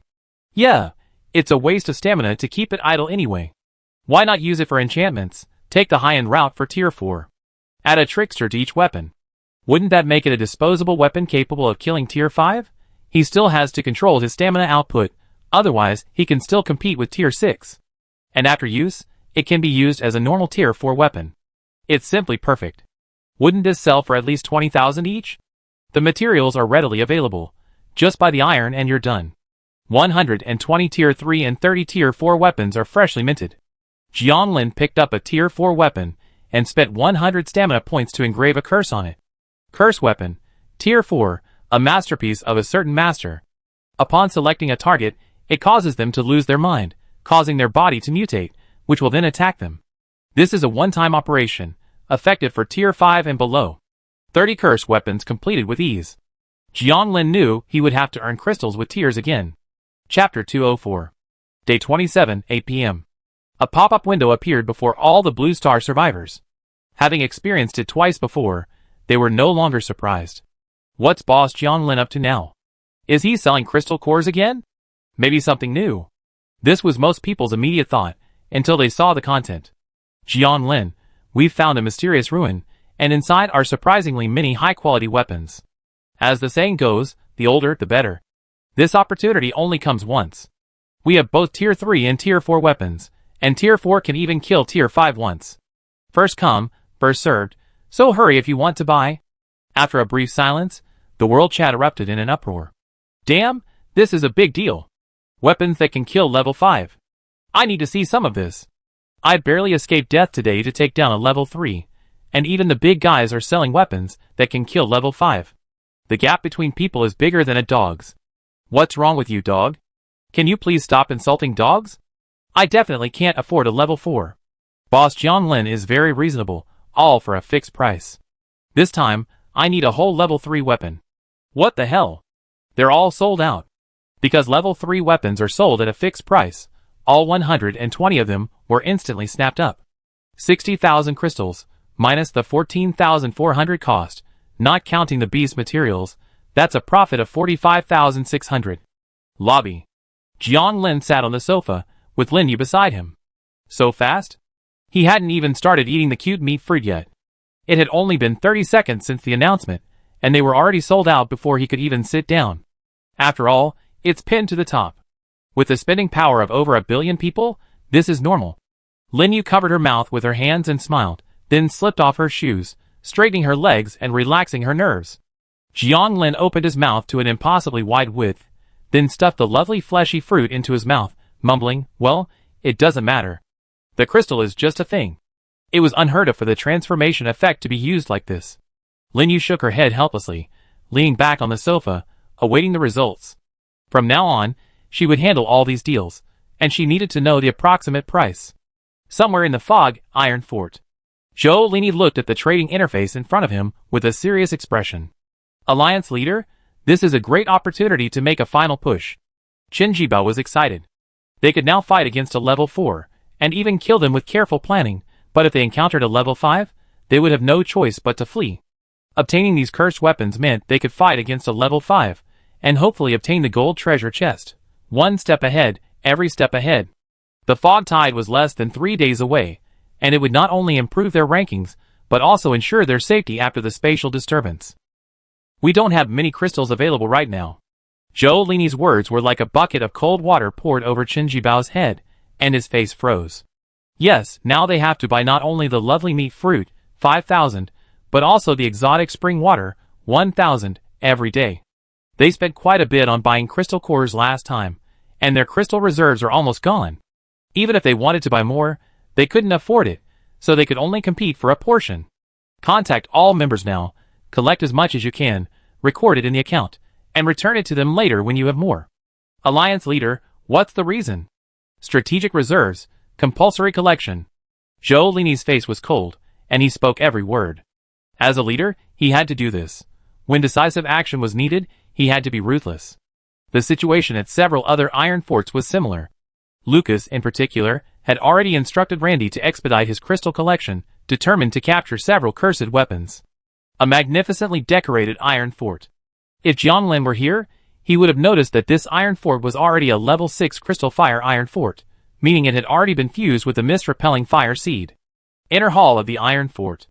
Yeah, it's a waste of stamina to keep it idle anyway. Why not use it for enchantments? Take the high-end route for tier 4. Add a trickster to each weapon. Wouldn't that make it a disposable weapon capable of killing tier 5? He still has to control his stamina output, otherwise he can still compete with tier 6. And after use, it can be used as a normal tier 4 weapon. It's simply perfect. Wouldn't this sell for at least 20,000 each? The materials are readily available. Just buy the iron and you're done. 120 tier 3 and 30 tier 4 weapons are freshly minted. Jiang Lin picked up a tier 4 weapon and spent 100 stamina points to engrave a curse on it. Curse weapon, tier 4, a masterpiece of a certain master. Upon selecting a target, it causes them to lose their mind, causing their body to mutate, which will then attack them. This is a one-time operation, effective for tier 5 and below. 30 curse weapons completed with ease. Jiang Lin knew he would have to earn crystals with tiers again. Chapter 204. Day 27, 8 p.m. A pop-up window appeared before all the Blue Star survivors. Having experienced it twice before, they were no longer surprised. What's Boss Jiang Lin up to now? Is he selling crystal cores again? Maybe something new. This was most people's immediate thought, until they saw the content. Jiang Lin, we've found a mysterious ruin, and inside are surprisingly many high-quality weapons. As the saying goes, the older, the better. This opportunity only comes once. We have both tier 3 and tier 4 weapons, and tier 4 can even kill tier 5 once. First come, first served, so hurry if you want to buy. After a brief silence, the world chat erupted in an uproar. Damn, this is a big deal. Weapons that can kill level 5. I need to see some of this. I barely escaped death today to take down a level 3, and even the big guys are selling weapons that can kill level 5. The gap between people is bigger than a dog's. What's wrong with you, dog? Can you please stop insulting dogs? I definitely can't afford a level 4. Boss Jiang Lin is very reasonable, all for a fixed price. This time, I need a whole level 3 weapon. What the hell? They're all sold out. Because level 3 weapons are sold at a fixed price, all 120 of them were instantly snapped up. 60,000 crystals, minus the 14,400 cost, not counting the beast materials, that's a profit of 45,600. Lobby. Jiang Lin sat on the sofa, with Lin Yu beside him. So fast? He hadn't even started eating the cute meat fruit yet. It had only been 30 seconds since the announcement, and they were already sold out before he could even sit down. After all, it's pinned to the top. With the spending power of over 1 billion people, this is normal. Lin Yu covered her mouth with her hands and smiled, then slipped off her shoes, straightening her legs and relaxing her nerves. Jiang Lin opened his mouth to an impossibly wide width, then stuffed the lovely fleshy fruit into his mouth, mumbling, well, it doesn't matter. The crystal is just a thing. It was unheard of for the transformation effect to be used like this. Lin Yu shook her head helplessly, leaning back on the sofa, awaiting the results. From now on, she would handle all these deals, and she needed to know the approximate price. Somewhere in the fog, Iron Fort. Zhou Lini looked at the trading interface in front of him with a serious expression. Alliance leader, this is a great opportunity to make a final push. Qin Jibao was excited. They could now fight against a level 4, and even kill them with careful planning, but if they encountered a level 5, they would have no choice but to flee. Obtaining these cursed weapons meant they could fight against a level 5, and hopefully obtain the gold treasure chest. One step ahead, every step ahead. The fog tide was less than 3 days away, and it would not only improve their rankings, but also ensure their safety after the spatial disturbance. We don't have many crystals available right now. Zhou Lini's words were like a bucket of cold water poured over Qin Jibao's head, and his face froze. Yes, now they have to buy not only the lovely meat fruit, 5,000, but also the exotic spring water, 1,000, every day. They spent quite a bit on buying crystal cores last time, and their crystal reserves are almost gone. Even if they wanted to buy more, they couldn't afford it, so they could only compete for a portion. Contact all members now, collect as much as you can, record it in the account, and return it to them later when you have more. Alliance leader, what's the reason? Strategic reserves, compulsory collection. Zhou Lini's face was cold, and he spoke every word. As a leader, he had to do this. When decisive action was needed, he had to be ruthless. The situation at several other iron forts was similar. Lucas, in particular, had already instructed Randy to expedite his crystal collection, determined to capture several cursed weapons. A magnificently decorated iron fort. If Jianglin were here, he would have noticed that this iron fort was already a level 6 crystal fire iron fort, meaning it had already been fused with the mist-repelling fire seed. Inner hall of the iron fort.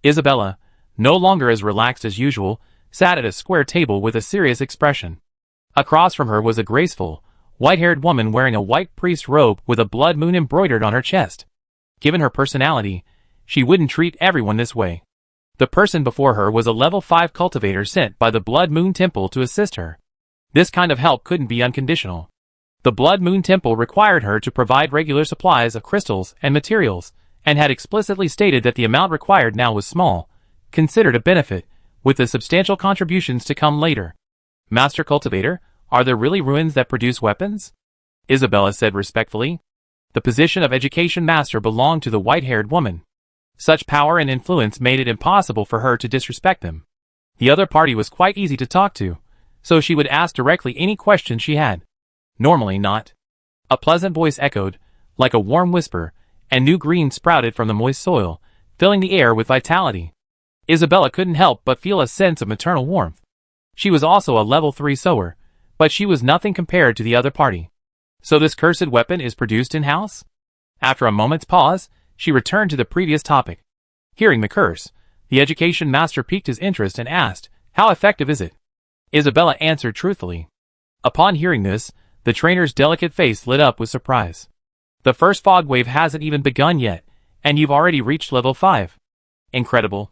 Isabella, no longer as relaxed as usual, sat at a square table with a serious expression. Across from her was a graceful, white-haired woman wearing a white priest robe with a blood moon embroidered on her chest. Given her personality, she wouldn't treat everyone this way. The person before her was a level 5 cultivator sent by the Blood Moon Temple to assist her. This kind of help couldn't be unconditional. The Blood Moon Temple required her to provide regular supplies of crystals and materials, and had explicitly stated that the amount required now was small, considered a benefit, with the substantial contributions to come later. Master Cultivator, are there really ruins that produce weapons? Isabella said respectfully. The position of education master belonged to the white-haired woman. Such power and influence made it impossible for her to disrespect them. The other party was quite easy to talk to, so she would ask directly any question she had. Normally not. A pleasant voice echoed, like a warm whisper, and new green sprouted from the moist soil, filling the air with vitality. Isabella couldn't help but feel a sense of maternal warmth. She was also a level 3 sower, but she was nothing compared to the other party. So this cursed weapon is produced in-house? After a moment's pause, she returned to the previous topic. Hearing the curse, the education master piqued his interest and asked, how effective is it? Isabella answered truthfully. Upon hearing this, the trainer's delicate face lit up with surprise. The first fog wave hasn't even begun yet, and you've already reached level 5. Incredible.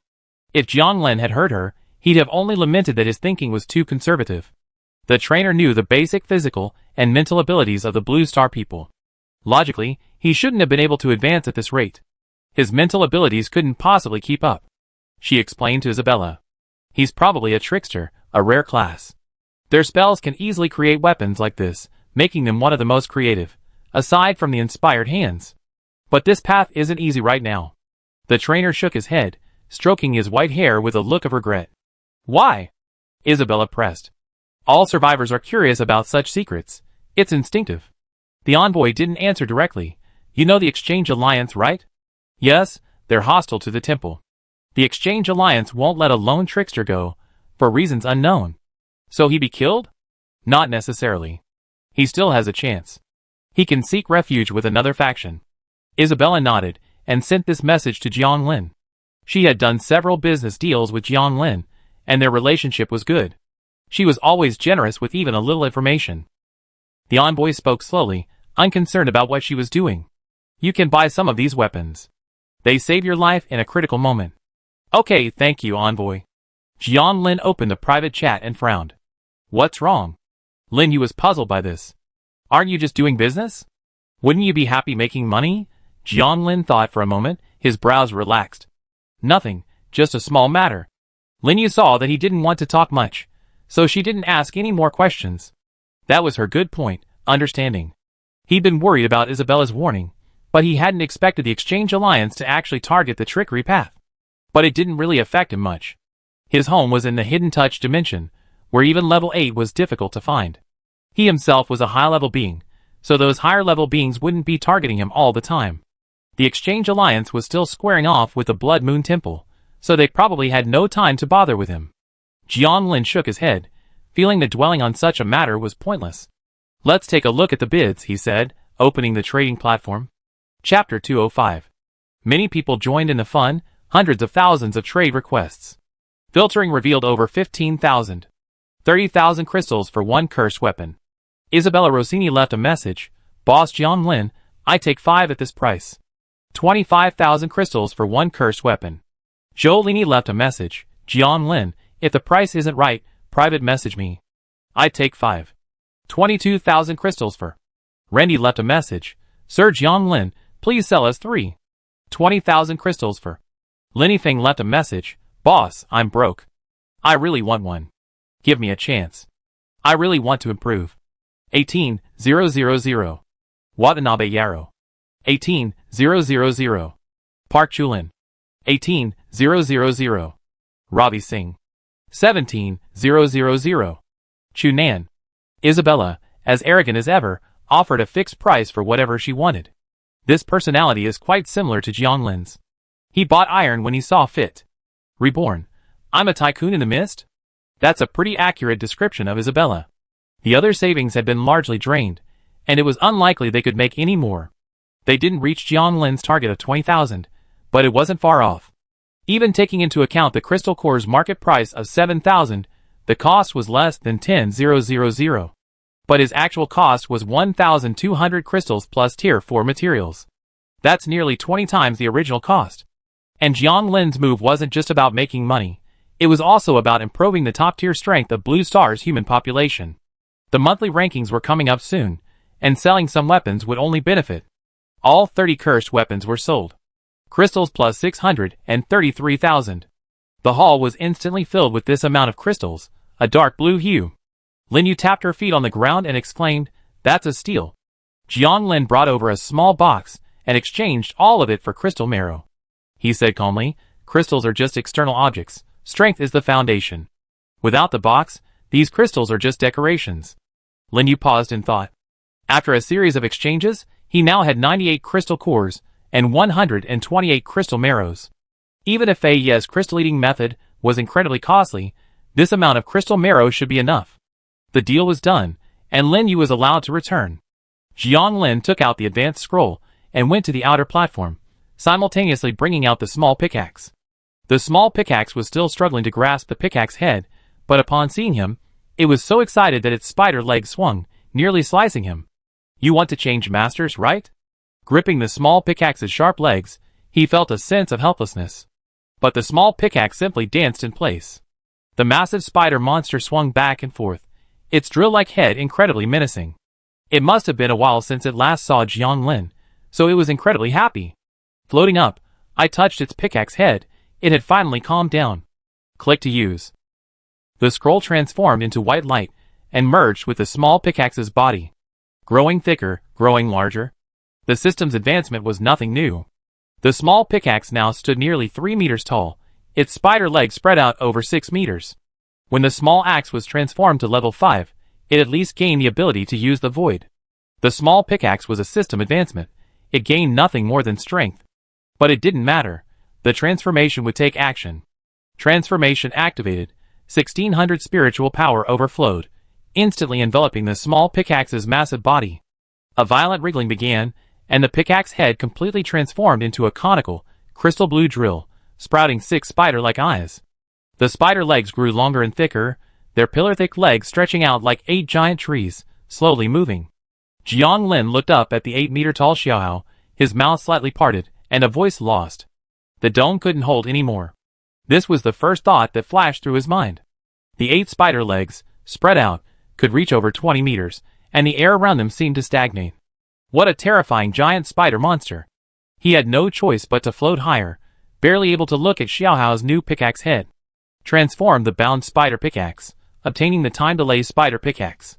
If Jianglin had heard her, he'd have only lamented that his thinking was too conservative. The trainer knew the basic physical and mental abilities of the Blue Star people. Logically, he shouldn't have been able to advance at this rate. His mental abilities couldn't possibly keep up. She explained to Isabella. He's probably a trickster, a rare class. Their spells can easily create weapons like this, making them one of the most creative, aside from the inspired hands. But this path isn't easy right now. The trainer shook his head, stroking his white hair with a look of regret. Why? Isabella pressed. All survivors are curious about such secrets. It's instinctive. The envoy didn't answer directly. You know the Exchange Alliance, right? Yes, they're hostile to the temple. The Exchange Alliance won't let a lone trickster go, for reasons unknown. So he be killed? Not necessarily. He still has a chance. He can seek refuge with another faction. Isabella nodded, and sent this message to Jianglin. She had done several business deals with Jianglin, and their relationship was good. She was always generous with even a little information. The envoy spoke slowly, unconcerned about what she was doing. You can buy some of these weapons. They save your life in a critical moment. Okay, thank you, envoy. Jianglin opened the private chat and frowned. What's wrong? Lin Yu was puzzled by this. Aren't you just doing business? Wouldn't you be happy making money? Jianglin thought for a moment, his brows relaxed. Nothing, just a small matter. Lin Yu saw that he didn't want to talk much, so she didn't ask any more questions. That was her good point, understanding. He'd been worried about Isabella's warning, but he hadn't expected the Exchange Alliance to actually target the trickery path. But it didn't really affect him much. His home was in the Hidden Touch dimension, where even level 8 was difficult to find. He himself was a high-level being, so those higher-level beings wouldn't be targeting him all the time. The Exchange Alliance was still squaring off with the Blood Moon Temple, so they probably had no time to bother with him. Jianglin shook his head, feeling that dwelling on such a matter was pointless. Let's take a look at the bids, he said, opening the trading platform. Chapter 205. Many people joined in the fun, hundreds of thousands of trade requests. Filtering revealed over 15,000. 30,000 crystals for one cursed weapon. Isabella Rossini left a message, Boss Jiang Lin, I take 5 at this price. 25,000 crystals for one cursed weapon. Jolini left a message, Jiang Lin, if the price isn't right, private message me. I take 5. 22,000 crystals for. Randy left a message, Sir Jiang Lin, please sell us 3. 20,000 crystals for. Linny Feng left a message, Boss, I'm broke. I really want one. Give me a chance. I really want to improve. 18,000. Watanabe Yarrow. 18,000. Park Chulin. 18,000. Ravi Singh. 17,000. Chu Nan. Isabella, as arrogant as ever, offered a fixed price for whatever she wanted. This personality is quite similar to Jiang Lin's. He bought iron when he saw fit. Reborn. I'm a tycoon in the mist? That's a pretty accurate description of Isabella. The other savings had been largely drained, and it was unlikely they could make any more. They didn't reach Jiang Lin's target of 20,000, but it wasn't far off. Even taking into account the crystal core's market price of 7,000, the cost was less than 10,000. But his actual cost was 1,200 crystals plus tier 4 materials. That's nearly 20 times the original cost. And Jiang Lin's move wasn't just about making money, it was also about improving the top-tier strength of Blue Star's human population. The monthly rankings were coming up soon, and selling some weapons would only benefit. All 30 cursed weapons were sold. Crystals plus 633,000. The hall was instantly filled with this amount of crystals, a dark blue hue. Lin Yu tapped her feet on the ground and exclaimed, That's a steal. Jiang Lin brought over a small box and exchanged all of it for crystal marrow. He said calmly, Crystals are just external objects. Strength is the foundation. Without the box, these crystals are just decorations. Lin Yu paused in thought. After a series of exchanges, he now had 98 crystal cores and 128 crystal marrows. Even if Fei Ye's crystal eating method was incredibly costly, this amount of crystal marrow should be enough. The deal was done, and Lin Yu was allowed to return. Jiang Lin took out the advanced scroll and went to the outer platform, simultaneously bringing out the small pickaxe. The small pickaxe was still struggling to grasp the pickaxe head, but upon seeing him, it was so excited that its spider legs swung, nearly slicing him. You want to change masters, right? Gripping the small pickaxe's sharp legs, he felt a sense of helplessness. But the small pickaxe simply danced in place. The massive spider monster swung back and forth, its drill-like head incredibly menacing. It must have been a while since it last saw Jiang Lin, so it was incredibly happy. Floating up, I touched its pickaxe head. It had finally calmed down. Click to use. The scroll transformed into white light and merged with the small pickaxe's body. Growing thicker, growing larger. The system's advancement was nothing new. The small pickaxe now stood nearly 3 meters tall, its spider legs spread out over 6 meters. When the small axe was transformed to level 5, it at least gained the ability to use the void. The small pickaxe was a system advancement. It gained nothing more than strength. But it didn't matter. The transformation would take action. Transformation activated. 1600 spiritual power overflowed, instantly enveloping the small pickaxe's massive body. A violent wriggling began, and the pickaxe head completely transformed into a conical, crystal blue drill, sprouting 6 spider-like eyes. The spider legs grew longer and thicker, their pillar-thick legs stretching out like 8 giant trees, slowly moving. Jiang Lin looked up at the 8-meter-tall Xiaohao, his mouth slightly parted, and a voice lost. The dome couldn't hold any more. This was the first thought that flashed through his mind. The 8 spider legs, spread out, could reach over 20 meters, and the air around them seemed to stagnate. What a terrifying giant spider monster! He had no choice but to float higher, barely able to look at Xiaohao's new pickaxe head. Transform the bound spider pickaxe, obtaining the time delay spider pickaxe.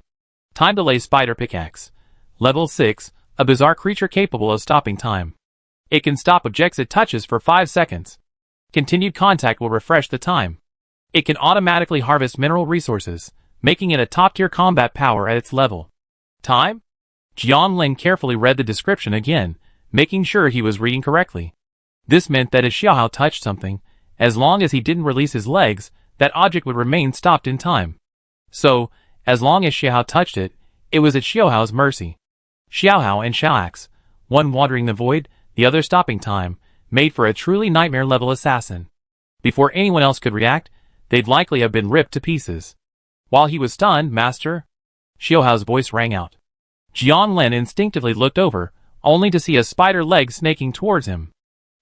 Time delay spider pickaxe. Level 6, a bizarre creature capable of stopping time. It can stop objects it touches for 5 seconds. Continued contact will refresh the time. It can automatically harvest mineral resources, making it a top-tier combat power at its level. Time? Jiang Lin carefully read the description again, making sure he was reading correctly. This meant that if Xiaohao touched something, as long as he didn't release his legs, that object would remain stopped in time. So, as long as Xiaohao touched it, it was at Xiaohao's mercy. Xiaohao and Xiaoax, one wandering the void, the other stopping time, made for a truly nightmare-level assassin. Before anyone else could react, they'd likely have been ripped to pieces. While he was stunned, Master, Xiaohao's voice rang out. Jiang Lin instinctively looked over, only to see a spider leg snaking towards him.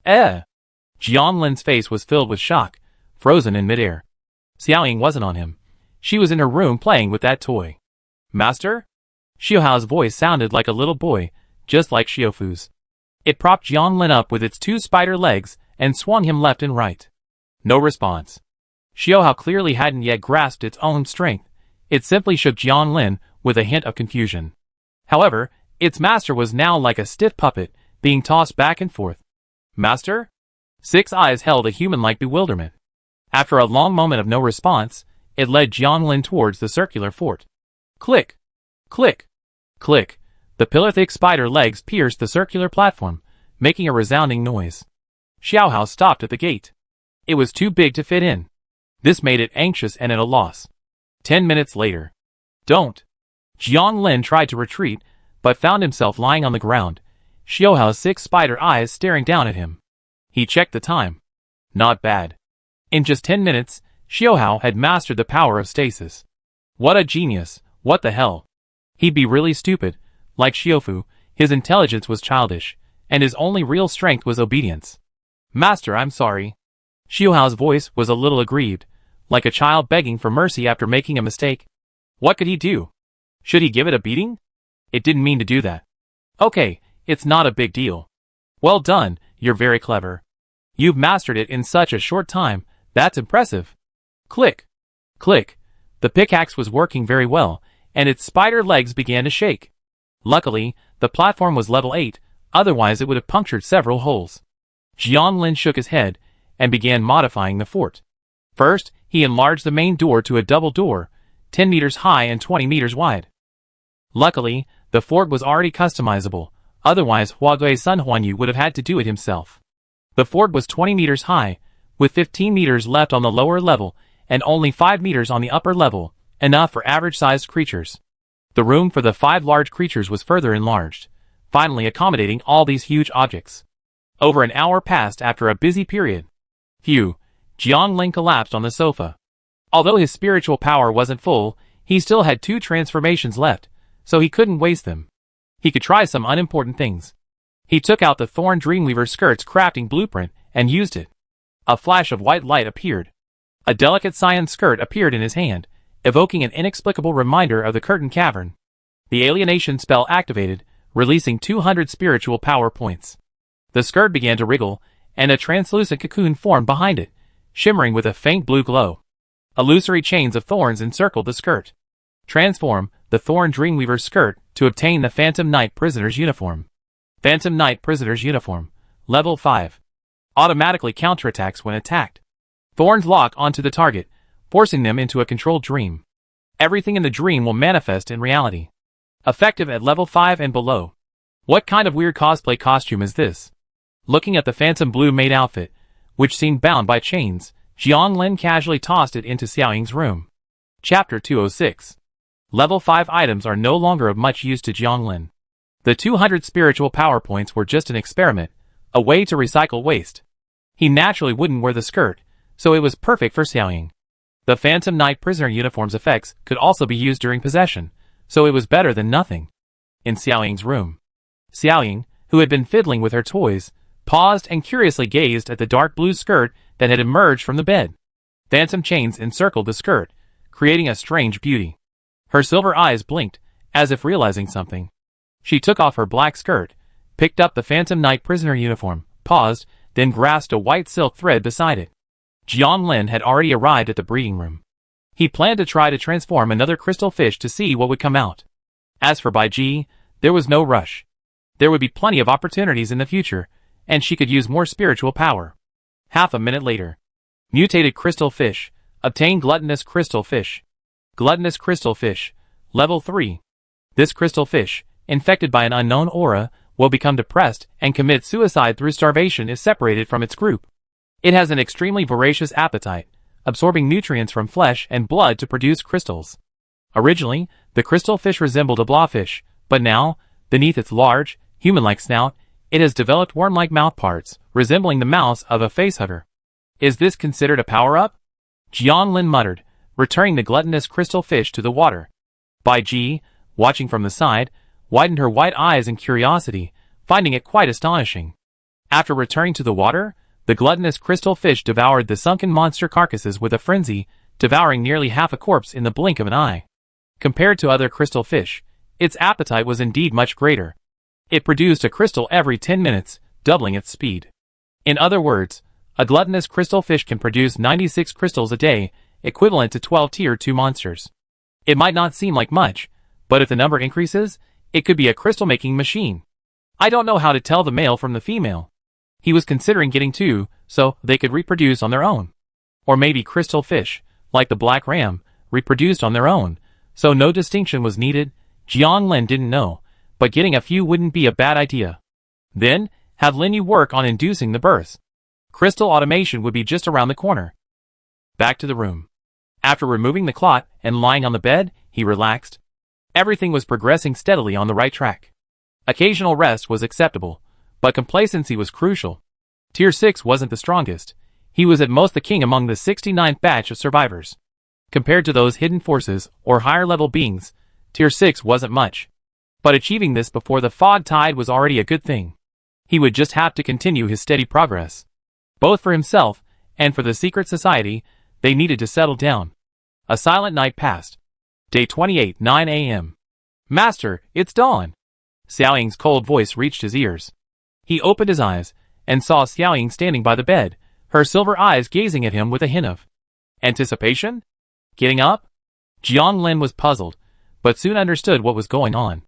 Jiang Lin's face was filled with shock, frozen in midair. Xiaoying wasn't on him. She was in her room playing with that toy. Master? Xiaohao's voice sounded like a little boy, just like Xiaofu's. It propped Jiang Lin up with its two spider legs and swung him left and right. No response. Xiaohao clearly hadn't yet grasped its own strength. It simply shook Jiang Lin with a hint of confusion. However, its master was now like a stiff puppet, being tossed back and forth. Master? Six eyes held a human-like bewilderment. After a long moment of no response, it led Jiang Lin towards the circular fort. Click! Click! Click! The pillar-thick spider legs pierced the circular platform, making a resounding noise. Xiaohao stopped at the gate. It was too big to fit in. This made it anxious and at a loss. 10 minutes later. Don't! Jiang Lin tried to retreat, but found himself lying on the ground, Xiaohao's six spider eyes staring down at him. He checked the time. Not bad. In just 10 minutes, Xiaohao had mastered the power of stasis. What a genius, what the hell. He'd be really stupid. Like Xiaofu, his intelligence was childish, and his only real strength was obedience. Master, I'm sorry. Xiaohao's voice was a little aggrieved, like a child begging for mercy after making a mistake. What could he do? Should he give it a beating? It didn't mean to do that. Okay, it's not a big deal. Well done, you're very clever. You've mastered it in such a short time, that's impressive. Click. Click. The pickaxe was working very well, and its spider legs began to shake. Luckily, the platform was level 8, otherwise it would have punctured several holes. Jiang Lin shook his head, and began modifying the fort. First, he enlarged the main door to a double door, 10 meters high and 20 meters wide. Luckily, the fort was already customizable, otherwise Huagui Sun Huanyu would have had to do it himself. The fort was 20 meters high, with 15 meters left on the lower level, and only 5 meters on the upper level, enough for average-sized creatures. The room for the 5 large creatures was further enlarged, finally accommodating all these huge objects. Over an hour passed after a busy period. Phew, Jiang Lin collapsed on the sofa. Although his spiritual power wasn't full, he still had 2 transformations left, so he couldn't waste them. He could try some unimportant things. He took out the Thorn Dreamweaver skirt's crafting blueprint and used it. A flash of white light appeared. A delicate cyan skirt appeared in his hand, evoking an inexplicable reminder of the Curtain Cavern. The alienation spell activated, releasing 200 spiritual power points. The skirt began to wriggle, and a translucent cocoon formed behind it, shimmering with a faint blue glow. Illusory chains of thorns encircled the skirt. Transform the Thorn Dreamweaver skirt to obtain the Phantom Knight Prisoner's Uniform. Phantom Knight Prisoner's Uniform. Level 5. Automatically counterattacks when attacked. Thorns lock onto the target, forcing them into a controlled dream. Everything in the dream will manifest in reality. Effective at level 5 and below. What kind of weird cosplay costume is this? Looking at the phantom blue maid outfit, which seemed bound by chains, Jiang Lin casually tossed it into Xiaoying's room. Chapter 206. Level 5 items are no longer of much use to Jiang Lin. The 200 spiritual power points were just an experiment, a way to recycle waste. He naturally wouldn't wear the skirt, so it was perfect for Xiaoying. The Phantom Knight Prisoner Uniform's effects could also be used during possession, so it was better than nothing. In Xiaoying's room, Xiaoying, who had been fiddling with her toys, paused and curiously gazed at the dark blue skirt that had emerged from the bed. Phantom chains encircled the skirt, creating a strange beauty. Her silver eyes blinked, as if realizing something. She took off her black skirt, picked up the Phantom Knight Prisoner Uniform, paused, then grasped a white silk thread beside it. Jiang Lin had already arrived at the breeding room. He planned to try to transform another crystal fish to see what would come out. As for Bai Ji, there was no rush. There would be plenty of opportunities in the future, and she could use more spiritual power. Half a minute later. Mutated crystal fish. Obtain gluttonous crystal fish. Gluttonous crystal fish. Level 3. This crystal fish, infected by an unknown aura, will become depressed and commit suicide through starvation if separated from its group. It has an extremely voracious appetite, absorbing nutrients from flesh and blood to produce crystals. Originally, the crystal fish resembled a blowfish, but now, beneath its large, human-like snout, it has developed worm-like mouthparts, resembling the mouth of a facehugger. Is this considered a power-up? Jianlin muttered, returning the gluttonous crystal fish to the water. Bai Ji, watching from the side, widened her white eyes in curiosity, finding it quite astonishing. After returning to the water, the gluttonous crystal fish devoured the sunken monster carcasses with a frenzy, devouring nearly half a corpse in the blink of an eye. Compared to other crystal fish, its appetite was indeed much greater. It produced a crystal every 10 minutes, doubling its speed. In other words, a gluttonous crystal fish can produce 96 crystals a day, equivalent to 12 Tier 2 monsters. It might not seem like much, but if the number increases, it could be a crystal-making machine. I don't know how to tell the male from the female. He was considering getting two, so they could reproduce on their own. Or maybe crystal fish, like the black ram, reproduced on their own, so no distinction was needed. Jianlin didn't know, but getting a few wouldn't be a bad idea. Then, have Linyu work on inducing the births. Crystal automation would be just around the corner. Back to the room. After removing the clot and lying on the bed, he relaxed. Everything was progressing steadily on the right track. Occasional rest was acceptable, but complacency was crucial. Tier 6 wasn't the strongest. He was at most the king among the 69th batch of survivors. Compared to those hidden forces or higher-level beings, Tier 6 wasn't much. But achieving this before the fog tide was already a good thing. He would just have to continue his steady progress. Both for himself and for the secret society, they needed to settle down. A silent night passed. Day 28, 9 a.m. Master, it's dawn. Xiaoying's cold voice reached his ears. He opened his eyes and saw Xiaoying standing by the bed, her silver eyes gazing at him with a hint of anticipation. Getting up? Jianlin was puzzled, but soon understood what was going on.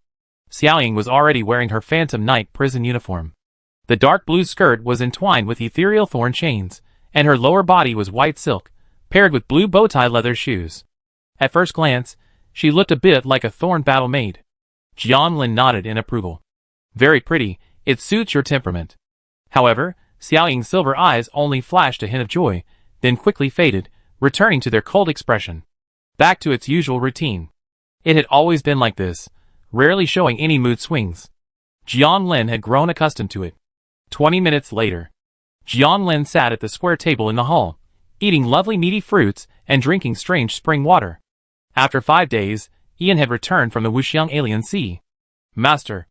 Xiaoying was already wearing her phantom night prison uniform. The dark blue skirt was entwined with ethereal thorn chains, and her lower body was white silk, paired with blue bowtie leather shoes. At first glance, she looked a bit like a thorn battle maid. Jianlin nodded in approval. Very pretty, it suits your temperament. However, Xiaoying's silver eyes only flashed a hint of joy, then quickly faded, returning to their cold expression. Back to its usual routine. It had always been like this, rarely showing any mood swings. Jianlin had grown accustomed to it. 20 minutes later, Jianlin sat at the square table in the hall, eating lovely meaty fruits and drinking strange spring water. After 5 days, Ian had returned from the Wuxiang Alien Sea. Master.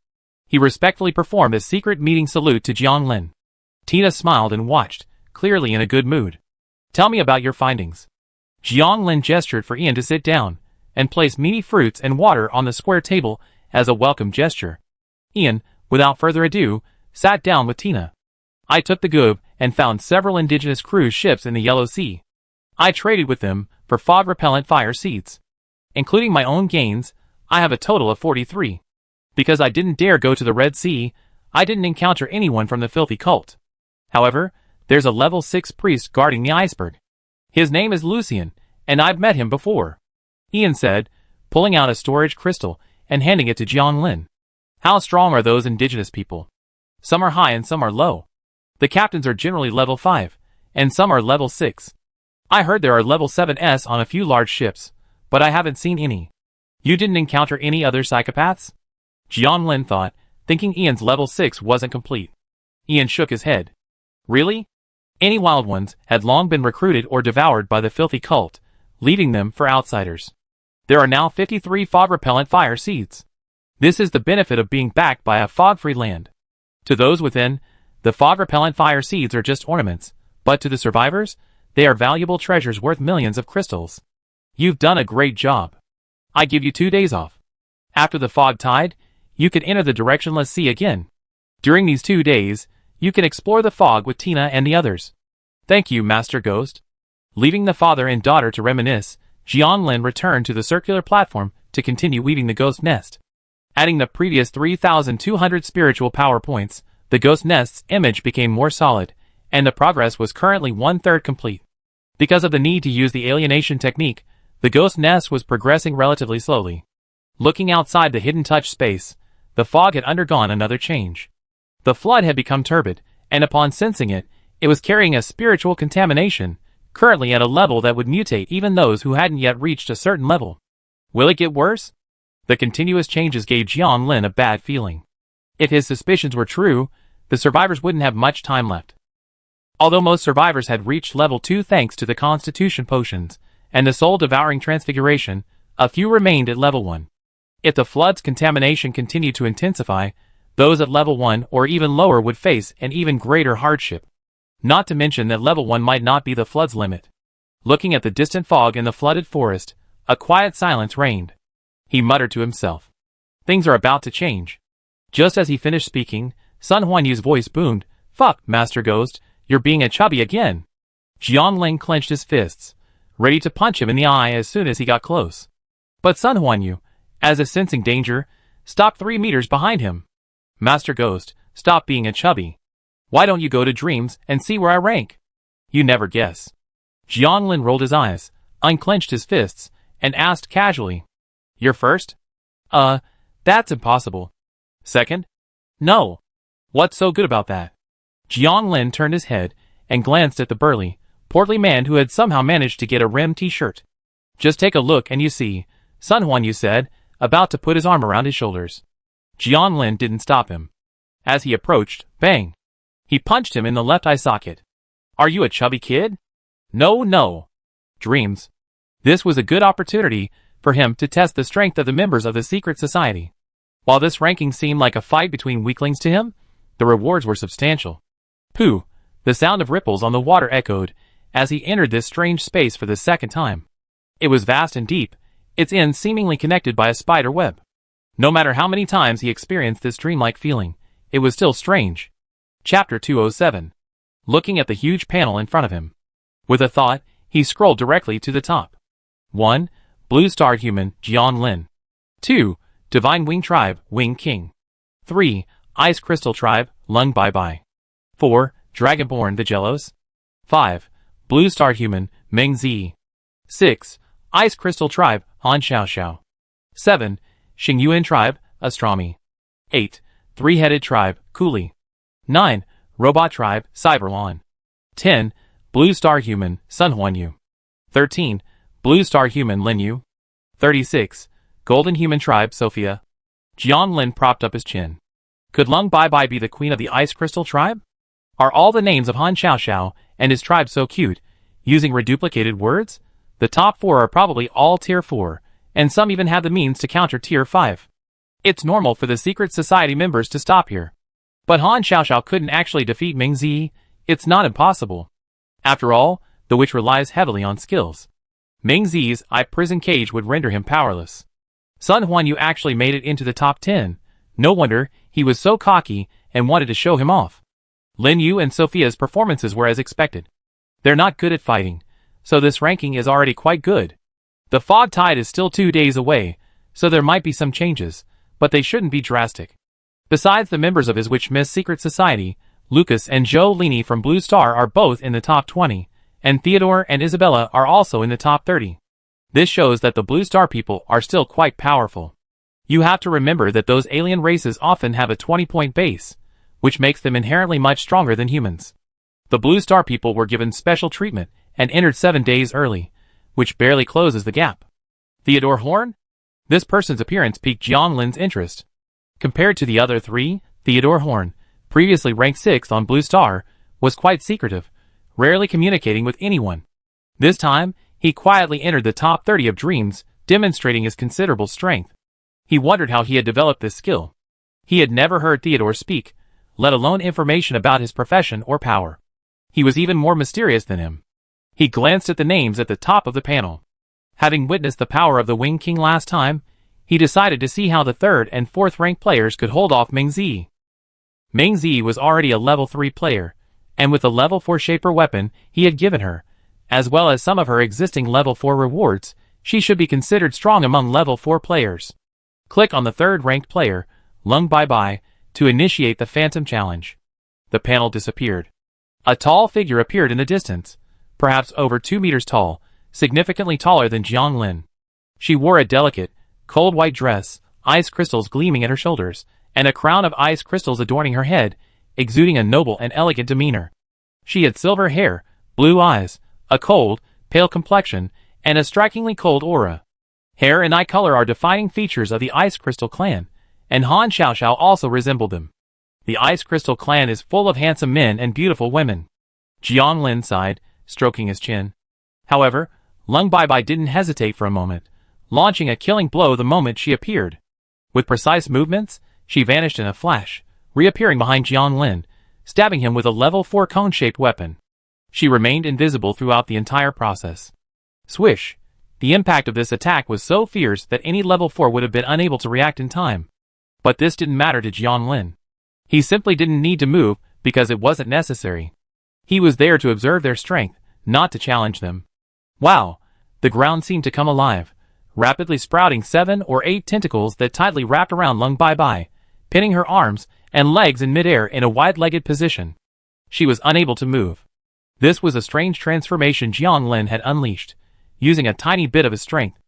He respectfully performed a secret meeting salute to Jianlin. Tina smiled and watched, clearly in a good mood. Tell me about your findings. Jianlin gestured for Ian to sit down, and placed meaty fruits and water on the square table as a welcome gesture. Ian, without further ado, sat down with Tina. I took the goob and found several indigenous cruise ships in the Yellow Sea. I traded with them for fog-repellent fire seeds. Including my own gains, I have a total of 43. Because I didn't dare go to the Red Sea, I didn't encounter anyone from the filthy cult. However, there's a level 6 priest guarding the iceberg. His name is Lucian, and I've met him before. Ian said, pulling out a storage crystal and handing it to Jianlin. How strong are those indigenous people? Some are high and some are low. The captains are generally level 5, and some are level 6. I heard there are level 7s on a few large ships, but I haven't seen any. You didn't encounter any other psychopaths? Jianlin thought, thinking Ian's level 6 wasn't complete. Ian shook his head. Really? Any wild ones had long been recruited or devoured by the filthy cult, leaving them for outsiders. There are now 53 fog-repellent fire seeds. This is the benefit of being backed by a fog-free land. To those within, the fog-repellent fire seeds are just ornaments, but to the survivors, they are valuable treasures worth millions of crystals. You've done a great job. I give you 2 days off. After the fog tide, you can enter the directionless sea again. During these 2 days, you can explore the fog with Tina and the others. Thank you, Master Ghost. Leaving the father and daughter to reminisce, Jianlin returned to the circular platform to continue weaving the ghost nest. Adding the previous 3,200 spiritual power points, the ghost nest's image became more solid, and the progress was currently 1/3 complete. Because of the need to use the alienation technique, the ghost nest was progressing relatively slowly. Looking outside the hidden touch space, the fog had undergone another change. The flood had become turbid, and upon sensing it, it was carrying a spiritual contamination, currently at a level that would mutate even those who hadn't yet reached a certain level. Will it get worse? The continuous changes gave Jianlin a bad feeling. If his suspicions were true, the survivors wouldn't have much time left. Although most survivors had reached level 2 thanks to the Constitution potions and the soul-devouring transfiguration, a few remained at level 1. If the flood's contamination continued to intensify, those at level 1 or even lower would face an even greater hardship. Not to mention that level 1 might not be the flood's limit. Looking at the distant fog in the flooded forest, a quiet silence reigned. He muttered to himself. Things are about to change. Just as he finished speaking, Sun Huanyu's voice boomed, "Fuck, Master Ghost, you're being a chubby again." Jiangling clenched his fists, ready to punch him in the eye as soon as he got close. But Sun Huanyu, as if sensing danger, stopped 3 meters behind him. "Master Ghost, stop being a chubby. Why don't you go to Dreams and see where I rank? You never guess." Jianglin rolled his eyes, unclenched his fists, and asked casually, "You're first?" That's impossible." "Second?" "No." "What's so good about that?" Jianglin turned his head and glanced at the burly, portly man who had somehow managed to get a rim t-shirt. "Just take a look and you see," Sun Huanyu said, about to put his arm around his shoulders. Jianglin didn't stop him. As he approached, bang! He punched him in the left eye socket. "Are you a chubby kid?" No. Dreams. This was a good opportunity for him to test the strength of the members of the secret society. While this ranking seemed like a fight between weaklings to him, the rewards were substantial. Pooh! The sound of ripples on the water echoed as he entered this strange space for the second time. It was vast and deep, its ends seemingly connected by a spider web. No matter how many times he experienced this dreamlike feeling, it was still strange. Chapter 207. Looking at the huge panel in front of him. With a thought, he scrolled directly to the top. 1. Blue Star Human, Jian Lin. 2. Divine Wing Tribe, Wing King. 3. Ice Crystal Tribe, Lung Bai Bai. 4. Dragonborn the Jellos. 5. Blue Star Human, Meng Zi. 6. Ice Crystal Tribe, Han Xiao Xiao. 7. Xingyuan Tribe, Astromi. 8. Three-Headed Tribe, Kuli. 9. Robot Tribe, Cyberlon. 10. Blue Star Human, Sun Huanyu. 13. Blue Star Human, Lin Yu. 36. Golden Human Tribe, Sophia. Jian Lin propped up his chin. Could Lung Bai Bai be the queen of the Ice Crystal Tribe? Are all the names of Han Xiao Xiao and his tribe so cute, using reduplicated words? The top 4 are probably all Tier 4, and some even have the means to counter Tier 5. It's normal for the secret society members to stop here. But Han Xiao Xiao couldn't actually defeat Meng Zi. It's not impossible. After all, the witch relies heavily on skills. Meng Zi's prison cage would render him powerless. Sun Huanyu actually made it into the top 10. No wonder, he was so cocky and wanted to show him off. Lin Yu and Sophia's performances were as expected. They're not good at fighting, so this ranking is already quite good. The fog tide is still 2 days away, so there might be some changes, but they shouldn't be drastic. Besides the members of his Witch Miss Secret Society, Lucas and Zhou Lini from Blue Star are both in the top 20, and Theodore and Isabella are also in the top 30. This shows that the Blue Star people are still quite powerful. You have to remember that those alien races often have a 20-point base, which makes them inherently much stronger than humans. The Blue Star people were given special treatment and entered 7 days early, which barely closes the gap. Theodore Horn? This person's appearance piqued Jiang Lin's interest. Compared to the other 3, Theodore Horn, previously ranked 6th on Blue Star, was quite secretive, rarely communicating with anyone. This time, he quietly entered the top 30 of Dreams, demonstrating his considerable strength. He wondered how he had developed this skill. He had never heard Theodore speak, let alone information about his profession or power. He was even more mysterious than him. He glanced at the names at the top of the panel. Having witnessed the power of the Wing King last time, he decided to see how the 3rd and 4th ranked players could hold off Meng Zi. Meng Zi was already a level 3 player, and with the level 4 Shaper weapon he had given her, as well as some of her existing level 4 rewards, she should be considered strong among level 4 players. Click on the 3rd ranked player, Lung Bai Bai, to initiate the Phantom Challenge. The panel disappeared. A tall figure appeared in the distance, perhaps over 2 meters tall, significantly taller than Jiang Lin. She wore a delicate, cold white dress, ice crystals gleaming at her shoulders, and a crown of ice crystals adorning her head, exuding a noble and elegant demeanor. She had silver hair, blue eyes, a cold, pale complexion, and a strikingly cold aura. Hair and eye color are defining features of the Ice Crystal clan, and Han Xiao Xiao also resembled them. The Ice Crystal clan is full of handsome men and beautiful women. Jiang Lin sighed, stroking his chin. However, Lung Baibai didn't hesitate for a moment, launching a killing blow the moment she appeared. With precise movements, she vanished in a flash, reappearing behind Jiang Lin, stabbing him with a level 4 cone-shaped weapon. She remained invisible throughout the entire process. Swish! The impact of this attack was so fierce that any level 4 would have been unable to react in time. But this didn't matter to Jiang Lin. He simply didn't need to move because it wasn't necessary. He was there to observe their strength, not to challenge them. Wow! The ground seemed to come alive, rapidly sprouting 7 or 8 tentacles that tightly wrapped around Lung Baibai, pinning her arms and legs in midair in a wide-legged position. She was unable to move. This was a strange transformation Jiang Lin had unleashed, using a tiny bit of his strength.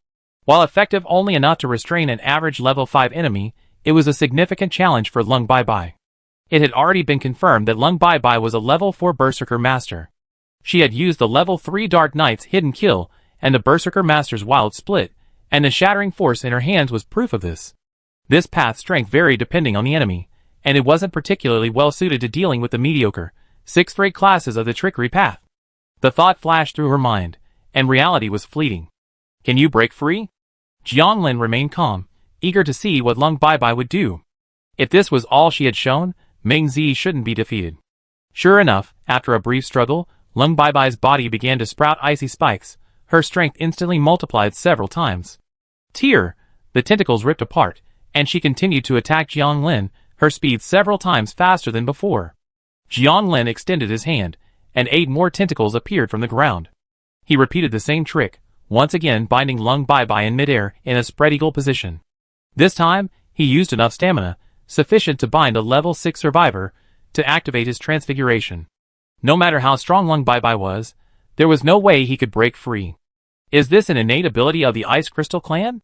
While effective only enough to restrain an average level 5 enemy, it was a significant challenge for Lung Baibai. It had already been confirmed that Lung Baibai was a level 4 Berserker Master. She had used the level 3 Dark Knight's Hidden Kill and the Berserker Master's Wild Split, and the shattering force in her hands was proof of this. This path's strength varied depending on the enemy, and it wasn't particularly well suited to dealing with the mediocre, 6th-rate classes of the trickery path. The thought flashed through her mind, and reality was fleeting. Can you break free? Jiang Lin remained calm, eager to see what Lung Baibai would do. If this was all she had shown, Meng Zi shouldn't be defeated. Sure enough, after a brief struggle, Lung Baibai's body began to sprout icy spikes. Her strength instantly multiplied several times. Tear! The tentacles ripped apart, and she continued to attack Jiang Lin, her speed several times faster than before. Jiang Lin extended his hand, and 8 more tentacles appeared from the ground. He repeated the same trick, once again binding Lung Baibai in midair in a spread eagle position. This time, he used enough stamina, sufficient to bind a level 6 survivor, to activate his transfiguration. No matter how strong Lung Baibai was, there was no way he could break free. Is this an innate ability of the Ice Crystal Clan?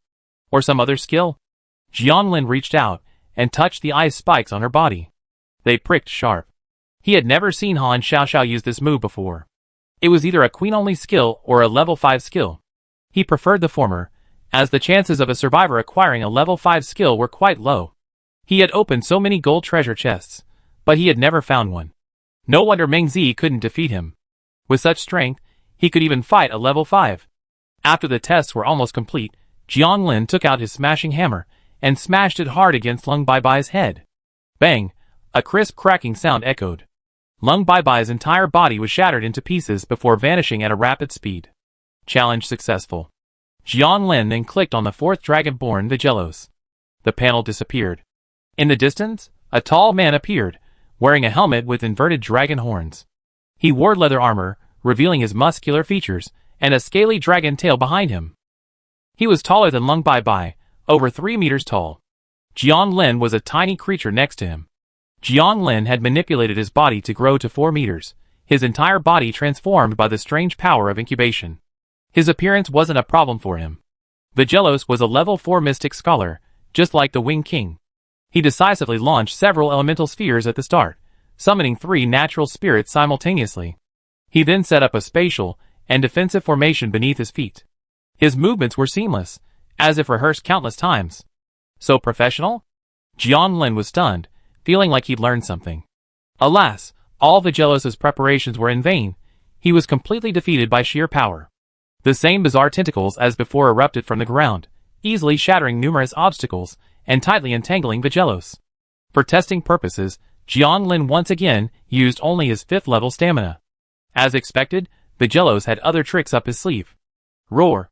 Or some other skill? Jiang Lin reached out, and touched the ice spikes on her body. They pricked sharp. He had never seen Han Xiaoxiao use this move before. It was either a queen-only skill or a level 5 skill. He preferred the former, as the chances of a survivor acquiring a level 5 skill were quite low. He had opened so many gold treasure chests, but he had never found one. No wonder Meng Zi couldn't defeat him. With such strength, he could even fight a level 5. After the tests were almost complete, Jiang Lin took out his smashing hammer and smashed it hard against Lung Baibai's head. Bang! A crisp cracking sound echoed. Lung Baibai's entire body was shattered into pieces before vanishing at a rapid speed. Challenge successful. Jiang Lin then clicked on the 4th Dragonborn Vigelos. The panel disappeared. In the distance, a tall man appeared, wearing a helmet with inverted dragon horns. He wore leather armor, revealing his muscular features, and a scaly dragon tail behind him. He was taller than Lung Baibai, over 3 meters tall. Jiang Lin was a tiny creature next to him. Jiang Lin had manipulated his body to grow to 4 meters, his entire body transformed by the strange power of incubation. His appearance wasn't a problem for him. Vigelos was a level 4 mystic scholar, just like the Wing King. He decisively launched several elemental spheres at the start, summoning 3 natural spirits simultaneously. He then set up a spatial and defensive formation beneath his feet. His movements were seamless, as if rehearsed countless times. So professional? Jiang Lin was stunned, feeling like he'd learned something. Alas, all Vigelos' preparations were in vain. He was completely defeated by sheer power. The same bizarre tentacles as before erupted from the ground, easily shattering numerous obstacles and tightly entangling Vigelos. For testing purposes, Jiang Lin once again used only his 5th level stamina. As expected, Vigelos had other tricks up his sleeve. Roar!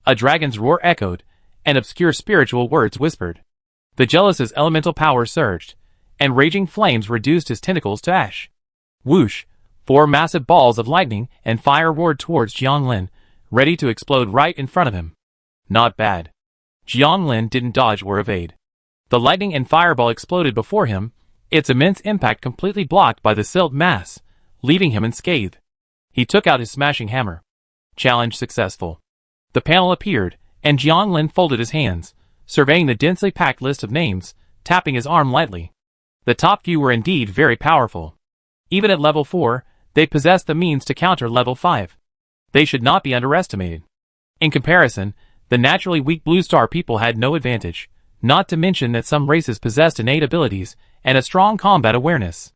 A dragon's roar echoed, and obscure spiritual words whispered. Vigelos' elemental power surged, and raging flames reduced his tentacles to ash. Whoosh! 4 massive balls of lightning and fire roared towards Jiang Lin, ready to explode right in front of him. Not bad. Jiang Lin didn't dodge or evade. The lightning and fireball exploded before him, its immense impact completely blocked by the silt mass, leaving him unscathed. He took out his smashing hammer. Challenge successful. The panel appeared, and Jiang Lin folded his hands, surveying the densely packed list of names, tapping his arm lightly. The top few were indeed very powerful. Even at level 4, they possessed the means to counter level 5. They should not be underestimated. In comparison, the naturally weak Blue Star people had no advantage, not to mention that some races possessed innate abilities and a strong combat awareness.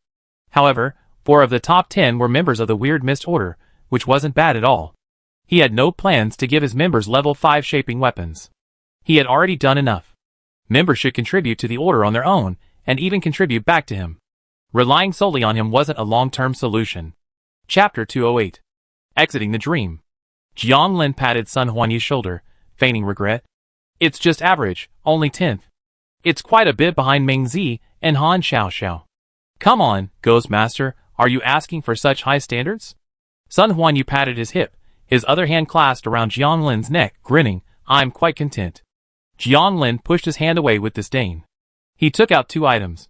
However, 4 of the top 10 were members of the Weird Mist Order, which wasn't bad at all. He had no plans to give his members level 5 shaping weapons. He had already done enough. Members should contribute to the Order on their own, and even contribute back to him. Relying solely on him wasn't a long-term solution. Chapter 208. Exiting the Dream. Jiang Lin patted Sun Huanyu's shoulder, feigning regret. It's just average, only 10th. It's quite a bit behind Meng Zi and Han Xiaoxiao. Come on, Ghost Master, are you asking for such high standards? Sun Huanyu patted his hip, his other hand clasped around Jiang Lin's neck, grinning. I'm quite content. Jiang Lin pushed his hand away with disdain. He took out 2 items.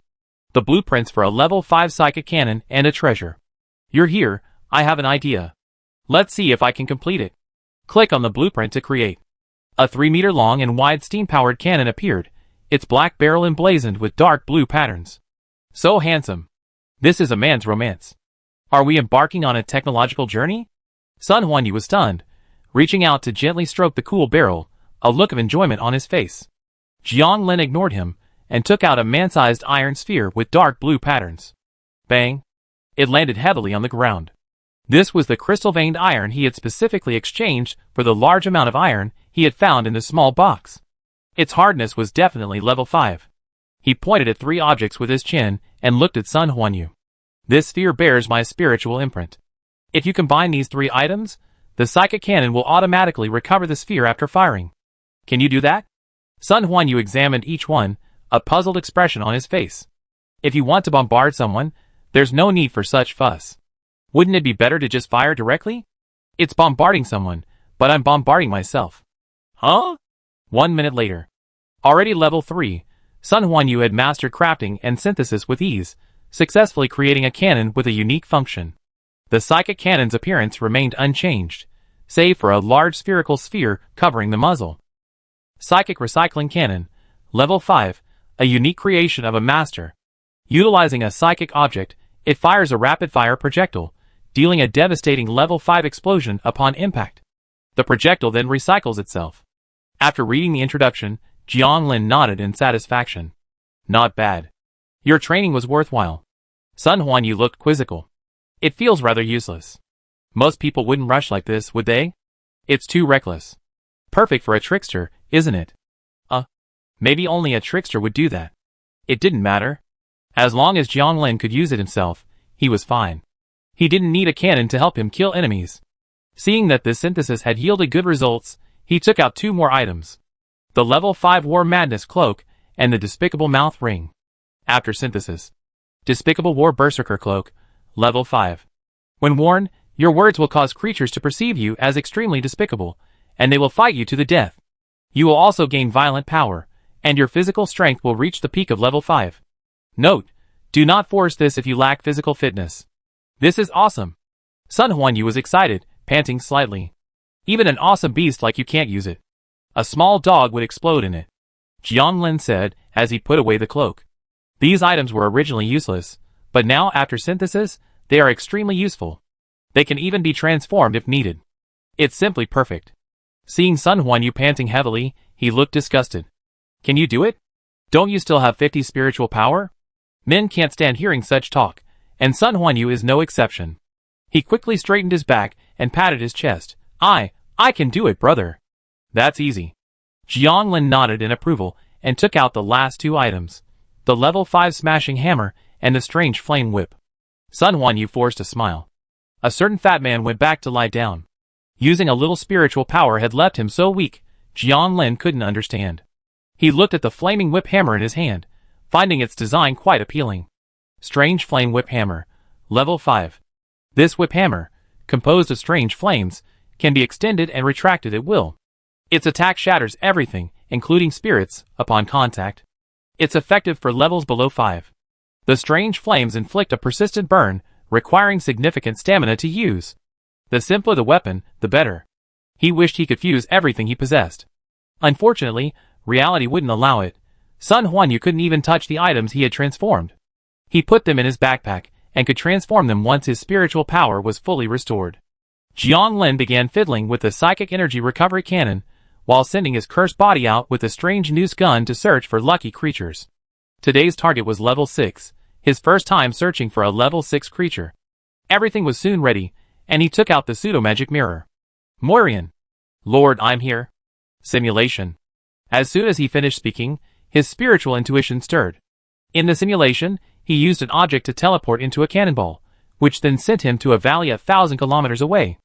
The blueprints for a level 5 psychic cannon and a treasure. You're here, I have an idea. Let's see if I can complete it. Click on the blueprint to create. A 3-meter long and wide steam-powered cannon appeared, its black barrel emblazoned with dark blue patterns. So handsome. This is a man's romance. Are we embarking on a technological journey? Sun Huanyu was stunned, reaching out to gently stroke the cool barrel, a look of enjoyment on his face. Jiang Lin ignored him, and took out a man-sized iron sphere with dark blue patterns. Bang! It landed heavily on the ground. This was the crystal-veined iron he had specifically exchanged for the large amount of iron he had found in the small box. Its hardness was definitely level 5. He pointed at 3 objects with his chin and looked at Sun Huanyu. This sphere bears my spiritual imprint. If you combine these 3 items, the psychic cannon will automatically recover the sphere after firing. Can you do that? Sun Huanyu examined each one, a puzzled expression on his face. If you want to bombard someone, there's no need for such fuss. Wouldn't it be better to just fire directly? It's bombarding someone, but I'm bombarding myself. Huh? 1 minute later. Already level 3, Sun Huanyu had mastered crafting and synthesis with ease, successfully creating a cannon with a unique function. The psychic cannon's appearance remained unchanged, save for a large spherical sphere covering the muzzle. Psychic Recycling Cannon, Level 5, a unique creation of a master. Utilizing a psychic object, it fires a rapid-fire projectile, dealing a devastating Level 5 explosion upon impact. The projectile then recycles itself. After reading the introduction, Jiang Lin nodded in satisfaction. Not bad. Your training was worthwhile. Sun Huanyu looked quizzical. It feels rather useless. Most people wouldn't rush like this, would they? It's too reckless. Perfect for a trickster, isn't it? Maybe only a trickster would do that. It didn't matter. As long as Jiang Lin could use it himself, he was fine. He didn't need a cannon to help him kill enemies. Seeing that this synthesis had yielded good results, he took out 2 more items. The Level 5 War Madness Cloak, and the Despicable Mouth Ring. After synthesis. Despicable War Berserker Cloak, Level 5. When worn, your words will cause creatures to perceive you as extremely despicable, and they will fight you to the death. You will also gain violent power, and your physical strength will reach the peak of Level 5. Note, do not force this if you lack physical fitness. This is awesome. Sun Huanyu was excited, panting slightly. Even an awesome beast like you can't use it. A small dog would explode in it. Jiang Lin said, as he put away the cloak. These items were originally useless, but now after synthesis, they are extremely useful. They can even be transformed if needed. It's simply perfect. Seeing Sun Huanyu panting heavily, he looked disgusted. Can you do it? Don't you still have 50 spiritual power? Men can't stand hearing such talk, and Sun Huanyu is no exception. He quickly straightened his back and patted his chest. I can do it, brother. That's easy. Jiang Lin nodded in approval and took out the last 2 items. The Level 5 Smashing Hammer and the Strange Flame Whip. Sun Huanyu forced a smile. A certain fat man went back to lie down. Using a little spiritual power had left him so weak, Jiang Lin couldn't understand. He looked at the flaming whip hammer in his hand, finding its design quite appealing. Strange Flame Whip Hammer, Level 5. This whip hammer, composed of strange flames, can be extended and retracted at will. Its attack shatters everything, including spirits, upon contact. It's effective for levels below 5. The strange flames inflict a persistent burn, requiring significant stamina to use. The simpler the weapon, the better. He wished he could fuse everything he possessed. Unfortunately, reality wouldn't allow it. Sun Huanyu couldn't even touch the items he had transformed. He put them in his backpack, and could transform them once his spiritual power was fully restored. Jiang Lin began fiddling with the psychic energy recovery cannon, while sending his cursed body out with a strange noose gun to search for lucky creatures. Today's target was level 6, his first time searching for a level 6 creature. Everything was soon ready, and he took out the pseudo-magic mirror. Moirian. Lord, I'm here. Simulation. As soon as he finished speaking, his spiritual intuition stirred. In the simulation, he used an object to teleport into a cannonball, which then sent him to a valley 1,000 kilometers away.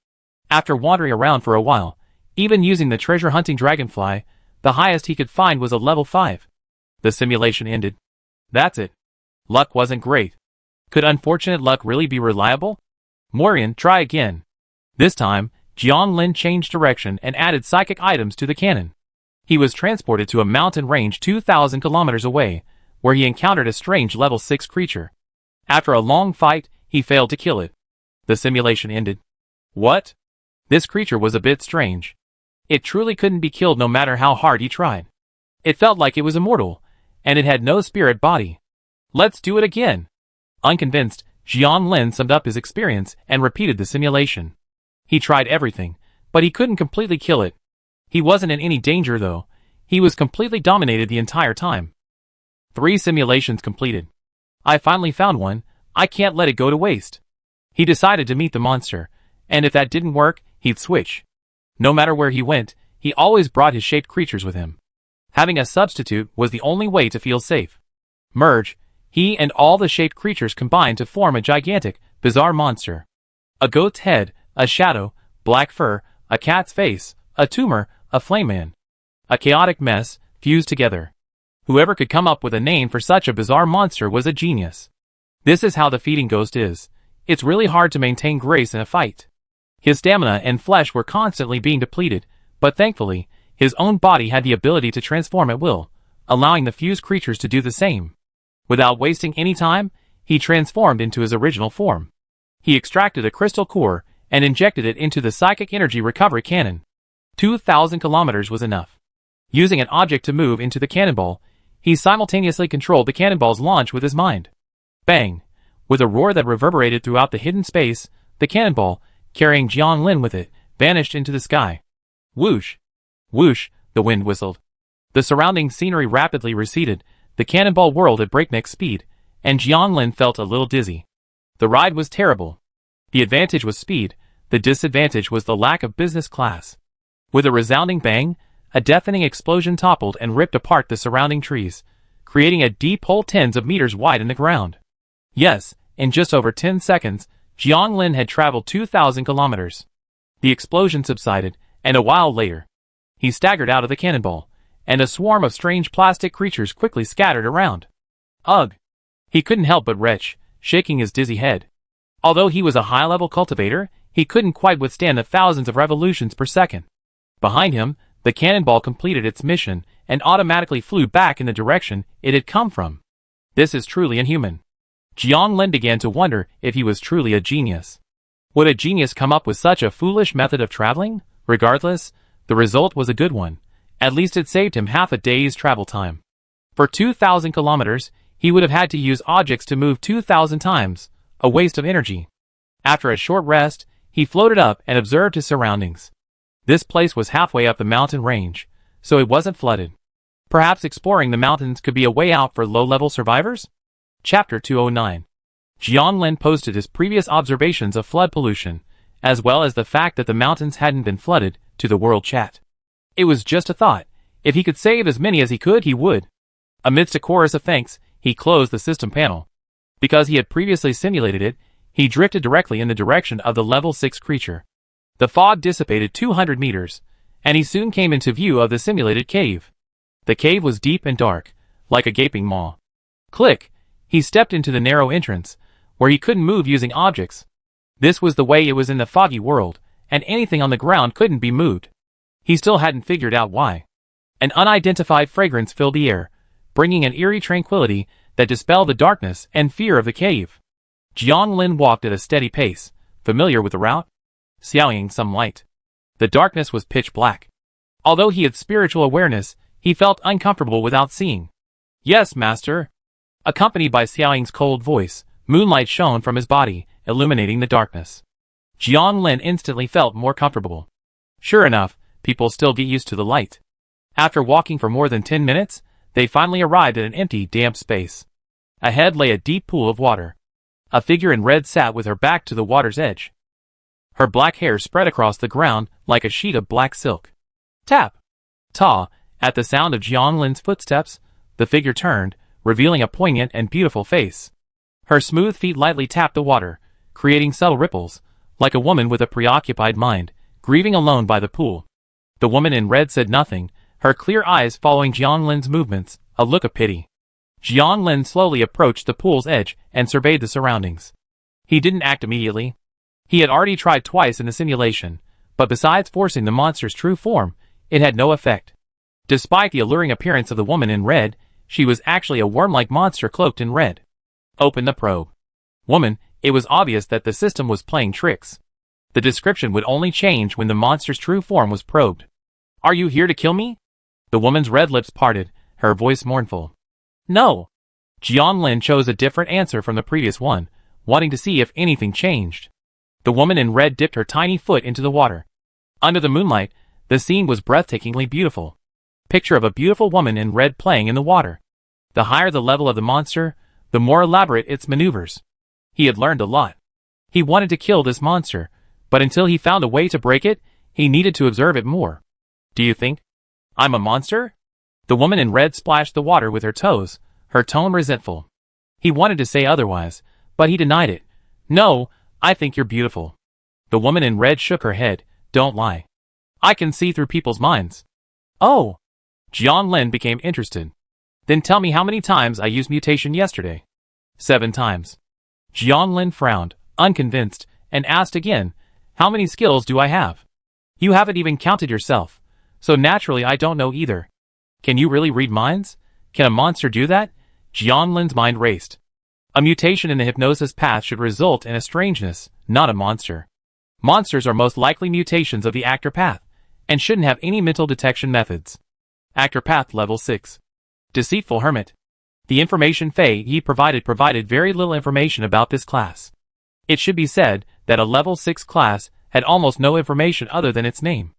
After wandering around for a while, even using the treasure-hunting dragonfly, the highest he could find was a level 5. The simulation ended. That's it. Luck wasn't great. Could unfortunate luck really be reliable? Moirian, try again. This time, Jianlin changed direction and added psychic items to the cannon. He was transported to a mountain range 2,000 kilometers away, where he encountered a strange level 6 creature. After a long fight, he failed to kill it. The simulation ended. What? This creature was a bit strange. It truly couldn't be killed no matter how hard he tried. It felt like it was immortal, and it had no spirit body. Let's do it again. Unconvinced, Jianlin summed up his experience and repeated the simulation. He tried everything, but he couldn't completely kill it. He wasn't in any danger though. He was completely dominated the entire time. 3 simulations completed. I finally found one. I can't let it go to waste. He decided to meet the monster, and if that didn't work, he'd switch. No matter where he went, he always brought his shaped creatures with him. Having a substitute was the only way to feel safe. Merge, he and all the shaped creatures combined to form a gigantic, bizarre monster. A goat's head, a shadow, black fur, a cat's face, a tumor, a flame man. A chaotic mess, fused together. Whoever could come up with a name for such a bizarre monster was a genius. This is how the feeding ghost is. It's really hard to maintain grace in a fight. His stamina and flesh were constantly being depleted, but thankfully, his own body had the ability to transform at will, allowing the fused creatures to do the same. Without wasting any time, he transformed into his original form. He extracted a crystal core and injected it into the psychic energy recovery cannon. 2,000 kilometers was enough. Using an object to move into the cannonball, he simultaneously controlled the cannonball's launch with his mind. Bang! With a roar that reverberated throughout the hidden space, the cannonball, carrying Jianlin with it, vanished into the sky. Whoosh! Whoosh! The wind whistled. The surrounding scenery rapidly receded, the cannonball whirled at breakneck speed, and Jianlin felt a little dizzy. The ride was terrible. The advantage was speed, the disadvantage was the lack of business class. With a resounding bang, a deafening explosion toppled and ripped apart the surrounding trees, creating a deep hole tens of meters wide in the ground. Yes, in just over 10 seconds, Jianlin had traveled 2,000 kilometers. The explosion subsided, and a while later, he staggered out of the cannonball, and a swarm of strange plastic creatures quickly scattered around. Ugh! He couldn't help but retch, shaking his dizzy head. Although he was a high-level cultivator, he couldn't quite withstand the thousands of revolutions per second. Behind him, the cannonball completed its mission and automatically flew back in the direction it had come from. This is truly inhuman. Jianlin began to wonder if he was truly a genius. Would a genius come up with such a foolish method of traveling? Regardless, the result was a good one. At least it saved him half a day's travel time. For 2,000 kilometers, he would have had to use objects to move 2,000 times, a waste of energy. After a short rest, he floated up and observed his surroundings. This place was halfway up the mountain range, so it wasn't flooded. Perhaps exploring the mountains could be a way out for low-level survivors? Chapter 209. Jianlin posted his previous observations of flood pollution, as well as the fact that the mountains hadn't been flooded, to the world chat. It was just a thought. If he could save as many as he could, he would. Amidst a chorus of thanks, he closed the system panel. Because he had previously simulated it, he drifted directly in the direction of the level 6 creature. The fog dissipated 200 meters, and he soon came into view of the simulated cave. The cave was deep and dark, like a gaping maw. Click! He stepped into the narrow entrance, where he couldn't move using objects. This was the way it was in the foggy world, and anything on the ground couldn't be moved. He still hadn't figured out why. An unidentified fragrance filled the air, bringing an eerie tranquility that dispelled the darkness and fear of the cave. Jianlin walked at a steady pace, familiar with the route, xiaoying some light. The darkness was pitch black. Although he had spiritual awareness, he felt uncomfortable without seeing. Yes, master. Accompanied by Xiaoying's cold voice, moonlight shone from his body, illuminating the darkness. Jianlin instantly felt more comfortable. Sure enough, people still get used to the light. After walking for more than 10 minutes, they finally arrived at an empty, damp space. Ahead lay a deep pool of water. A figure in red sat with her back to the water's edge. Her black hair spread across the ground like a sheet of black silk. Tap! Ta! At the sound of Jianglin's footsteps, the figure turned, revealing a poignant and beautiful face. Her smooth feet lightly tapped the water, creating subtle ripples, like a woman with a preoccupied mind, grieving alone by the pool. The woman in red said nothing, her clear eyes following Jianglin's movements, a look of pity. Jianglin slowly approached the pool's edge and surveyed the surroundings. He didn't act immediately. He had already tried twice in the simulation, but besides forcing the monster's true form, it had no effect. Despite the alluring appearance of the woman in red, she was actually a worm-like monster cloaked in red. Open the probe. Woman, it was obvious that the system was playing tricks. The description would only change when the monster's true form was probed. Are you here to kill me? The woman's red lips parted, her voice mournful. No. Jianglin chose a different answer from the previous one, wanting to see if anything changed. The woman in red dipped her tiny foot into the water. Under the moonlight, the scene was breathtakingly beautiful. Picture of a beautiful woman in red playing in the water. The higher the level of the monster, the more elaborate its maneuvers. He had learned a lot. He wanted to kill this monster, but until he found a way to break it, he needed to observe it more. Do you think I'm a monster? The woman in red splashed the water with her toes, her tone resentful. He wanted to say otherwise, but he denied it. No, I think you're beautiful. The woman in red shook her head. Don't lie. I can see through people's minds. Oh. Jianglin became interested. Then tell me how many times I used mutation yesterday. 7 times. Jianglin frowned, unconvinced, and asked again, how many skills do I have? You haven't even counted yourself, so naturally I don't know either. Can you really read minds? Can a monster do that? Jianglin's mind raced. A mutation in the hypnosis path should result in a strangeness, not a monster. Monsters are most likely mutations of the actor path, and shouldn't have any mental detection methods. Actor path level 6. Deceitful hermit. The information Fei Yi provided very little information about this class. It should be said that a level 6 class had almost no information other than its name.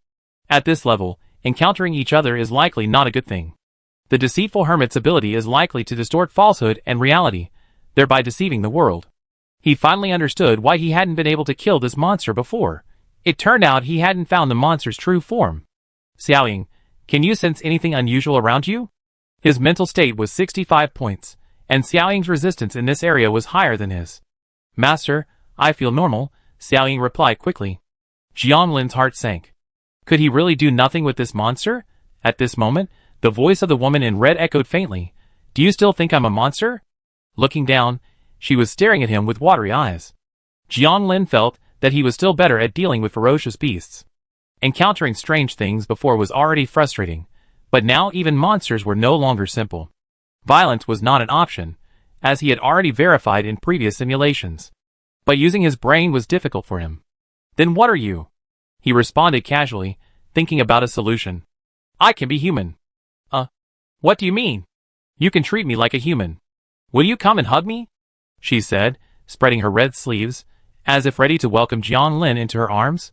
At this level, encountering each other is likely not a good thing. The deceitful hermit's ability is likely to distort falsehood and reality, thereby deceiving the world. He finally understood why he hadn't been able to kill this monster before. It turned out he hadn't found the monster's true form. Xiaoying, can you sense anything unusual around you? His mental state was 65 points, and Xiaoying's resistance in this area was higher than his. Master, I feel normal, Xiaoying replied quickly. Jianglin's heart sank. Could he really do nothing with this monster? At this moment, the voice of the woman in red echoed faintly. Do you still think I'm a monster? Looking down, she was staring at him with watery eyes. Jianglin felt that he was still better at dealing with ferocious beasts. Encountering strange things before was already frustrating, but now even monsters were no longer simple. Violence was not an option, as he had already verified in previous simulations. But using his brain was difficult for him. Then what are you? He responded casually, thinking about a solution. I can be human. What do you mean? You can treat me like a human. Will you come and hug me? She said, spreading her red sleeves, as if ready to welcome Jianglin into her arms.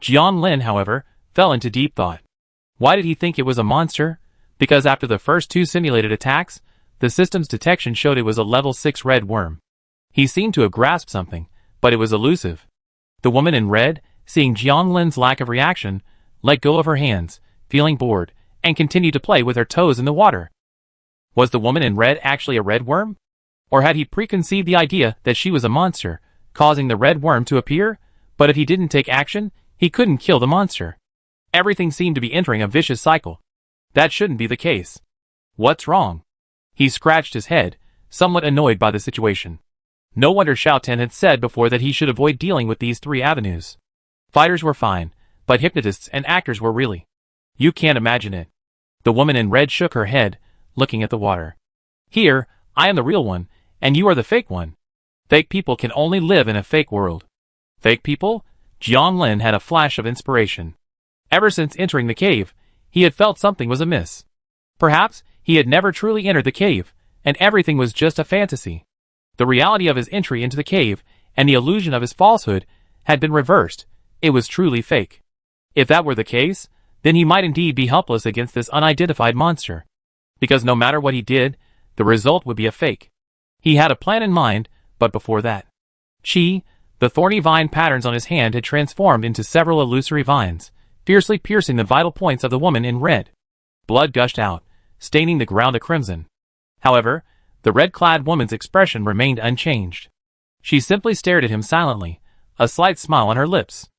Jianglin, however, fell into deep thought. Why did he think it was a monster? Because after the first 2 simulated attacks, the system's detection showed it was a level 6 red worm. He seemed to have grasped something, but it was elusive. The woman in red, seeing Jianglin's lack of reaction, let go of her hands, feeling bored, and continued to play with her toes in the water. Was the woman in red actually a red worm? Or had he preconceived the idea that she was a monster, causing the red worm to appear? But if he didn't take action, he couldn't kill the monster. Everything seemed to be entering a vicious cycle. That shouldn't be the case. What's wrong? He scratched his head, somewhat annoyed by the situation. No wonder Xiao Ten had said before that he should avoid dealing with these 3 avenues. Fighters were fine, but hypnotists and actors were really. You can't imagine it. The woman in red shook her head, looking at the water. Here, I am the real one, and you are the fake one. Fake people can only live in a fake world. Fake people? Jianglin had a flash of inspiration. Ever since entering the cave, he had felt something was amiss. Perhaps he had never truly entered the cave, and everything was just a fantasy. The reality of his entry into the cave, and the illusion of his falsehood, had been reversed. It was truly fake. If that were the case, then he might indeed be helpless against this unidentified monster. Because no matter what he did, the result would be a fake. He had a plan in mind, but before that, Chi, the thorny vine patterns on his hand had transformed into several illusory vines, fiercely piercing the vital points of the woman in red. Blood gushed out, staining the ground a crimson. However, the red-clad woman's expression remained unchanged. She simply stared at him silently, a slight smile on her lips.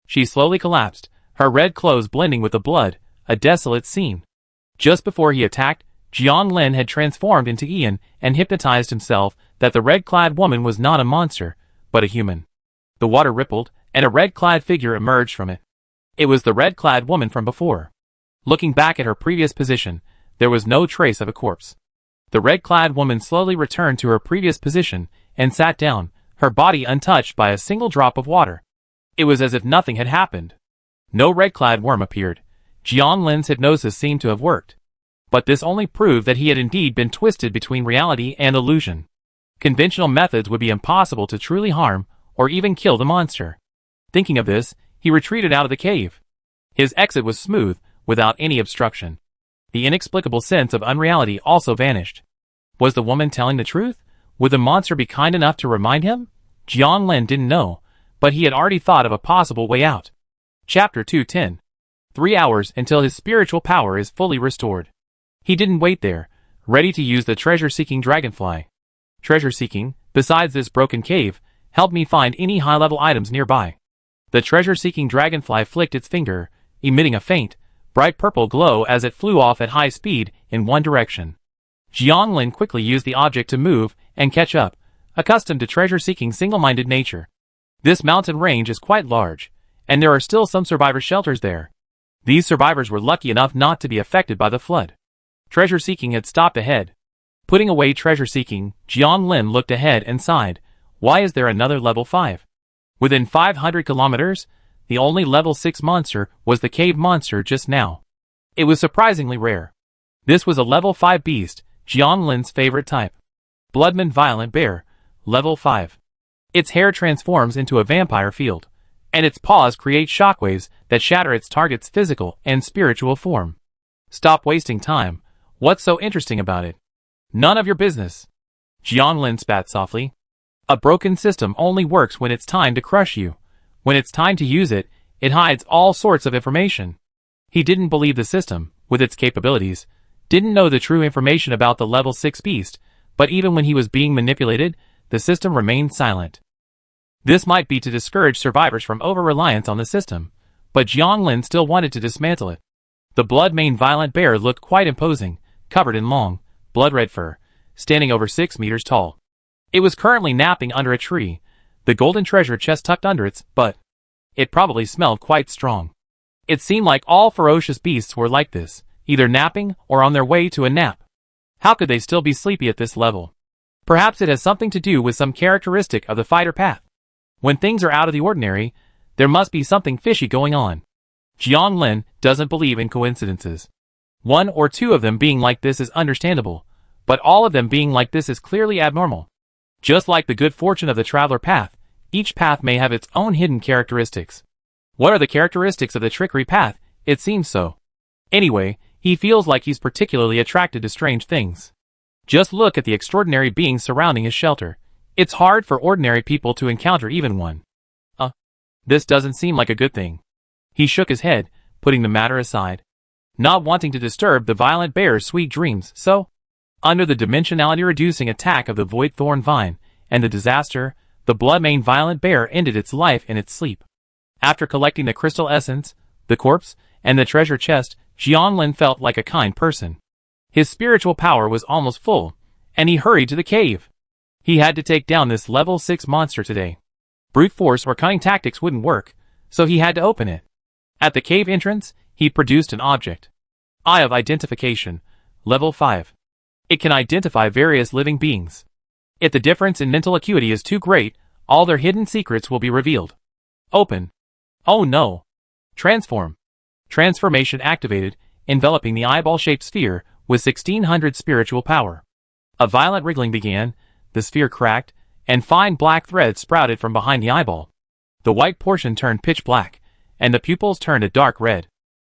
She slowly collapsed, her red clothes blending with the blood, a desolate scene. Just before he attacked, Jiang Lin had transformed into Ian and hypnotized himself that the red-clad woman was not a monster, but a human. The water rippled, and a red-clad figure emerged from it. It was the red-clad woman from before. Looking back at her previous position, there was no trace of a corpse. The red-clad woman slowly returned to her previous position and sat down, her body untouched by a single drop of water. It was as if nothing had happened. No red-clad worm appeared. Jiang Lin's hypnosis seemed to have worked. But this only proved that he had indeed been twisted between reality and illusion. Conventional methods would be impossible to truly harm or even kill the monster. Thinking of this, he retreated out of the cave. His exit was smooth, without any obstruction. The inexplicable sense of unreality also vanished. Was the woman telling the truth? Would the monster be kind enough to remind him? Jiang Lin didn't know, but he had already thought of a possible way out. Chapter 210. 3 hours until his spiritual power is fully restored. He didn't wait there, ready to use the treasure-seeking dragonfly. Treasure-seeking, besides this broken cave, helped me find any high-level items nearby. The treasure-seeking dragonfly flicked its finger, emitting a faint, bright purple glow as it flew off at high speed in one direction. Jiang Lin quickly used the object to move and catch up, accustomed to treasure-seeking single-minded nature. This mountain range is quite large, and there are still some survivor shelters there. These survivors were lucky enough not to be affected by the flood. Treasure-seeking had stopped ahead. Putting away treasure-seeking, Jiang Lin looked ahead and sighed. Why is there another level 5? Within 500 kilometers, the only level 6 monster was the cave monster just now. It was surprisingly rare. This was a level 5 beast, Jiang Lin's favorite type. Bloodman Violent Bear, level 5. Its hair transforms into a vampire field, and its paws create shockwaves that shatter its target's physical and spiritual form. Stop wasting time. What's so interesting about it? None of your business. Jiang Lin spat softly. A broken system only works when it's time to crush you. When it's time to use it, it hides all sorts of information. He didn't believe the system, with its capabilities, didn't know the true information about the level 6 beast, but even when he was being manipulated, the system remained silent. This might be to discourage survivors from over-reliance on the system, but Jiang Lin still wanted to dismantle it. The blood-maned violent bear looked quite imposing, covered in long, blood-red fur, standing over 6 meters tall. It was currently napping under a tree, the golden treasure chest tucked under its butt. It probably smelled quite strong. It seemed like all ferocious beasts were like this, either napping or on their way to a nap. How could they still be sleepy at this level? Perhaps it has something to do with some characteristic of the fighter path. When things are out of the ordinary, there must be something fishy going on. Jiang Lin doesn't believe in coincidences. 1 or 2 of them being like this is understandable, but all of them being like this is clearly abnormal. Just like the good fortune of the traveler path, each path may have its own hidden characteristics. What are the characteristics of the trickery path? It seems so. Anyway, he feels like he's particularly attracted to strange things. Just look at the extraordinary beings surrounding his shelter. It's hard for ordinary people to encounter even one. This doesn't seem like a good thing. He shook his head, putting the matter aside. Not wanting to disturb the violent bear's sweet dreams, so, under the dimensionality-reducing attack of the Void Thorn Vine and the disaster, the blood-maned violent bear ended its life in its sleep. After collecting the crystal essence, the corpse, and the treasure chest, Jiang Lin felt like a kind person. His spiritual power was almost full, and he hurried to the cave. He had to take down this level 6 monster today. Brute force or cunning tactics wouldn't work, so he had to open it. At the cave entrance, he produced an object. Eye of Identification, level 5. It can identify various living beings. If the difference in mental acuity is too great, all their hidden secrets will be revealed. Open. Oh no. Transform. Transformation activated, enveloping the eyeball-shaped sphere with 1600 spiritual power. A violent wriggling began, the sphere cracked, and fine black threads sprouted from behind the eyeball. The white portion turned pitch black, and the pupils turned a dark red.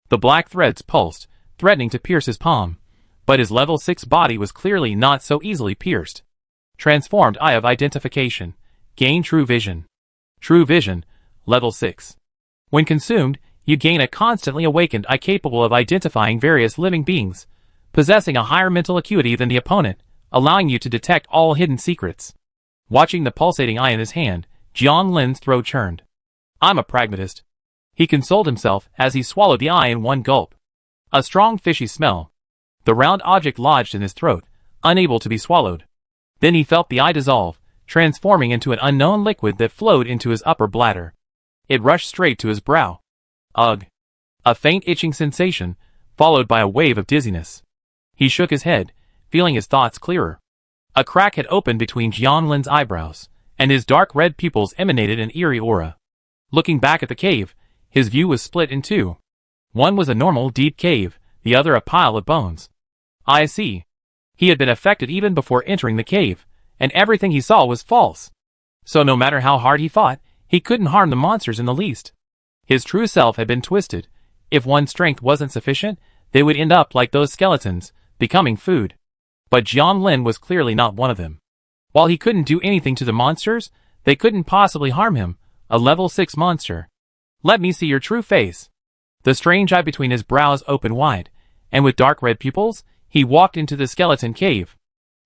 The black threads pulsed, threatening to pierce his palm, but his level 6 body was clearly not so easily pierced. Transformed Eye of Identification. Gain True Vision. True Vision, Level 6. When consumed, you gain a constantly awakened eye capable of identifying various living beings, possessing a higher mental acuity than the opponent, allowing you to detect all hidden secrets. Watching the pulsating eye in his hand, Jiang Lin's throat churned. I'm a pragmatist. He consoled himself as he swallowed the eye in one gulp. A strong fishy smell. The round object lodged in his throat, unable to be swallowed. Then he felt the eye dissolve, transforming into an unknown liquid that flowed into his upper bladder. It rushed straight to his brow. Ugh. A faint itching sensation, followed by a wave of dizziness. He shook his head, feeling his thoughts clearer. A crack had opened between Jiang Lin's eyebrows, and his dark red pupils emanated an eerie aura. Looking back at the cave, his view was split in two. One was a normal, deep cave, the other a pile of bones. I see. He had been affected even before entering the cave, and everything he saw was false. So no matter how hard he fought, he couldn't harm the monsters in the least. His true self had been twisted. If one's strength wasn't sufficient, they would end up like those skeletons, becoming food. But Jiang Lin was clearly not one of them. While he couldn't do anything to the monsters, they couldn't possibly harm him, a level 6 monster. Let me see your true face. The strange eye between his brows opened wide, and with dark red pupils, he walked into the skeleton cave.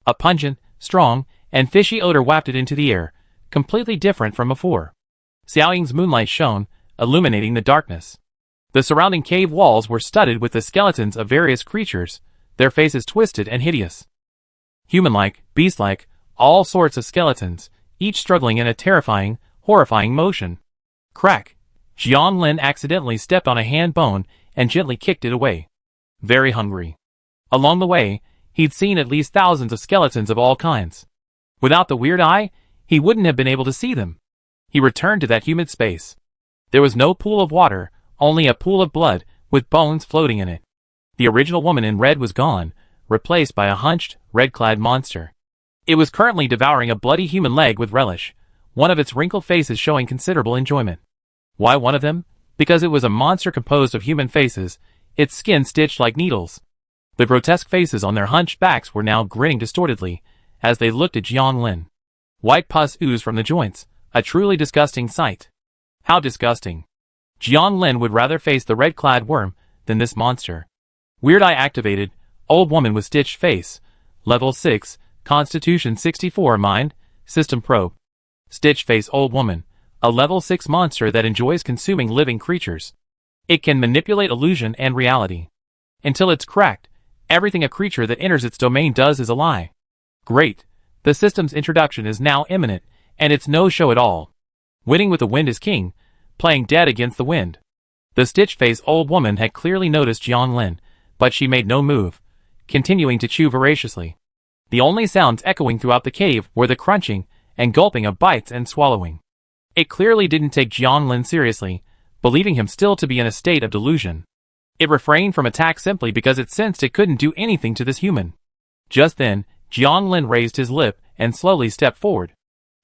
A pungent, strong, and fishy odor wafted into the air, completely different from before. Xiaoying's moonlight shone, illuminating the darkness. The surrounding cave walls were studded with the skeletons of various creatures, their faces twisted and hideous. Human-like, beast-like, all sorts of skeletons, each struggling in a terrifying, horrifying motion. Crack! Jiang Lin accidentally stepped on a hand bone and gently kicked it away. Very hungry. Along the way, he'd seen at least thousands of skeletons of all kinds. Without the weird eye, he wouldn't have been able to see them. He returned to that humid space. There was no pool of water, only a pool of blood, with bones floating in it. The original woman in red was gone, replaced by a hunched, red-clad monster. It was currently devouring a bloody human leg with relish, one of its wrinkled faces showing considerable enjoyment. Why one of them? Because it was a monster composed of human faces, its skin stitched like needles. The grotesque faces on their hunched backs were now grinning distortedly, as they looked at Jiang Lin. White pus oozed from the joints, a truly disgusting sight. How disgusting. Jiang Lin would rather face the red-clad worm than this monster. Weird eye activated, old woman with stitched face, level 6, Constitution 64 mind, system probe. Stitched face old woman, a level 6 monster that enjoys consuming living creatures. It can manipulate illusion and reality. Until it's cracked, everything a creature that enters its domain does is a lie. Great. The system's introduction is now imminent, and it's no show at all. Winning with the wind is king, playing dead against the wind. The stitch-faced old woman had clearly noticed Jiang Lin, but she made no move, continuing to chew voraciously. The only sounds echoing throughout the cave were the crunching and gulping of bites and swallowing. It clearly didn't take Jiang Lin seriously, believing him still to be in a state of delusion. It refrained from attack simply because it sensed it couldn't do anything to this human. Just then, Jiang Lin raised his lip and slowly stepped forward.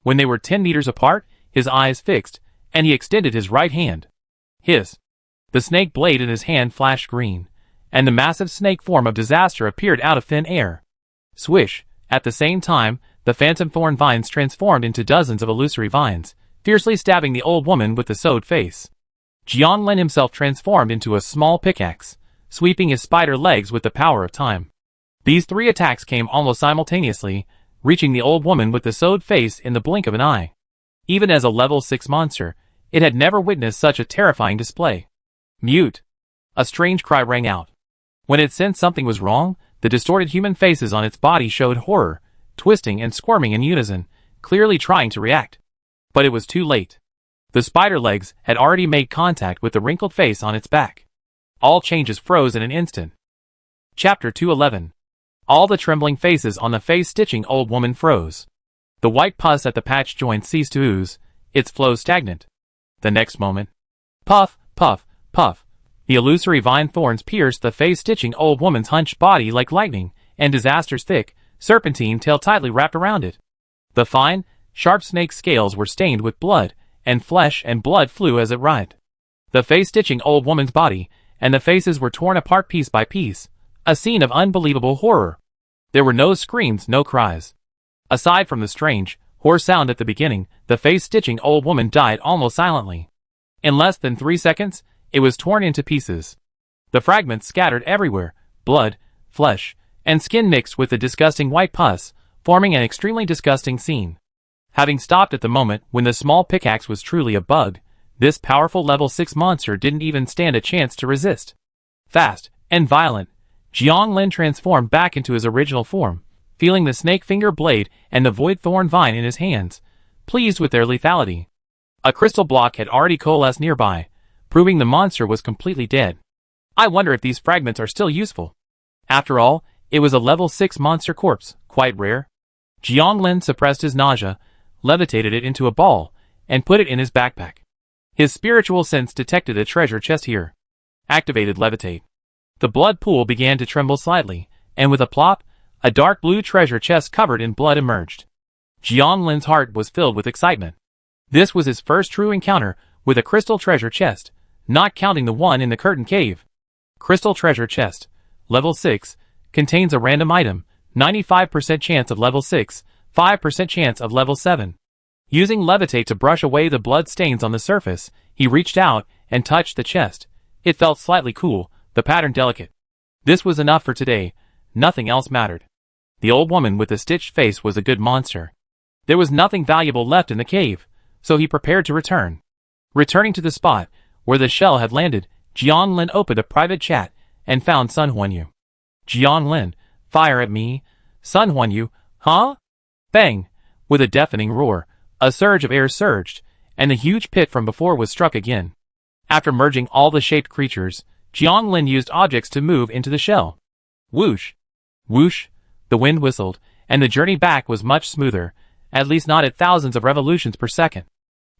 When they were 10 meters apart, his eyes fixed, and he extended his right hand. Hiss! The snake blade in his hand flashed green, and the massive snake form of disaster appeared out of thin air. Swish! At the same time, the phantom thorn vines transformed into dozens of illusory vines, fiercely stabbing the old woman with the sewed face. Jiang Lin himself transformed into a small pickaxe, sweeping his spider legs with the power of time. These 3 attacks came almost simultaneously, reaching the old woman with the sewed face in the blink of an eye. Even as a level 6 monster, it had never witnessed such a terrifying display. Mute! A strange cry rang out. When it sensed something was wrong, the distorted human faces on its body showed horror, twisting and squirming in unison, clearly trying to react. But it was too late. The spider legs had already made contact with the wrinkled face on its back. All changes froze in an instant. Chapter 211. All the trembling faces on the face-stitching old woman froze. The white pus at the patch joint ceased to ooze, its flow stagnant. The next moment, puff, puff, puff, the illusory vine thorns pierced the face-stitching old woman's hunched body like lightning, and disaster's thick, serpentine tail tightly wrapped around it. The fine, sharp snake scales were stained with blood, and flesh and blood flew as it writhed. The face-stitching old woman's body, and the faces were torn apart piece by piece, a scene of unbelievable horror. There were no screams, no cries. Aside from the strange, Hoarse sound at the beginning, the face-stitching old woman died almost silently. In less than 3 seconds, it was torn into pieces. The fragments scattered everywhere, blood, flesh, and skin mixed with the disgusting white pus, forming an extremely disgusting scene. Having stopped at the moment when the small pickaxe was truly a bug, this powerful level 6 monster didn't even stand a chance to resist. Fast and violent, Jiang Lin transformed back into his original form, feeling the snake finger blade and the void thorn vine in his hands, pleased with their lethality. A crystal block had already coalesced nearby, proving the monster was completely dead. I wonder if these fragments are still useful. After all, it was a level 6 monster corpse, quite rare. Jiang Lin suppressed his nausea, levitated it into a ball, and put it in his backpack. His spiritual sense detected a treasure chest here. Activated levitate. The blood pool began to tremble slightly, and with a plop, a dark blue treasure chest covered in blood emerged. Jiang Lin's heart was filled with excitement. This was his first true encounter with a crystal treasure chest, not counting the one in the curtain cave. Crystal treasure chest, level 6, contains a random item, 95% chance of level 6, 5% chance of level 7. Using levitate to brush away the blood stains on the surface, he reached out and touched the chest. It felt slightly cool, the pattern delicate. This was enough for today, nothing else mattered. The old woman with the stitched face was a good monster. There was nothing valuable left in the cave, so he prepared to return. Returning to the spot where the shell had landed, Jiang Lin opened a private chat and found Sun Huanyu. Jiang Lin, fire at me. Sun Huanyu, huh? Bang! With a deafening roar, a surge of air surged, and the huge pit from before was struck again. After merging all the shaped creatures, Jiang Lin used objects to move into the shell. Whoosh! Whoosh! The wind whistled, and the journey back was much smoother, at least not at thousands of revolutions per second.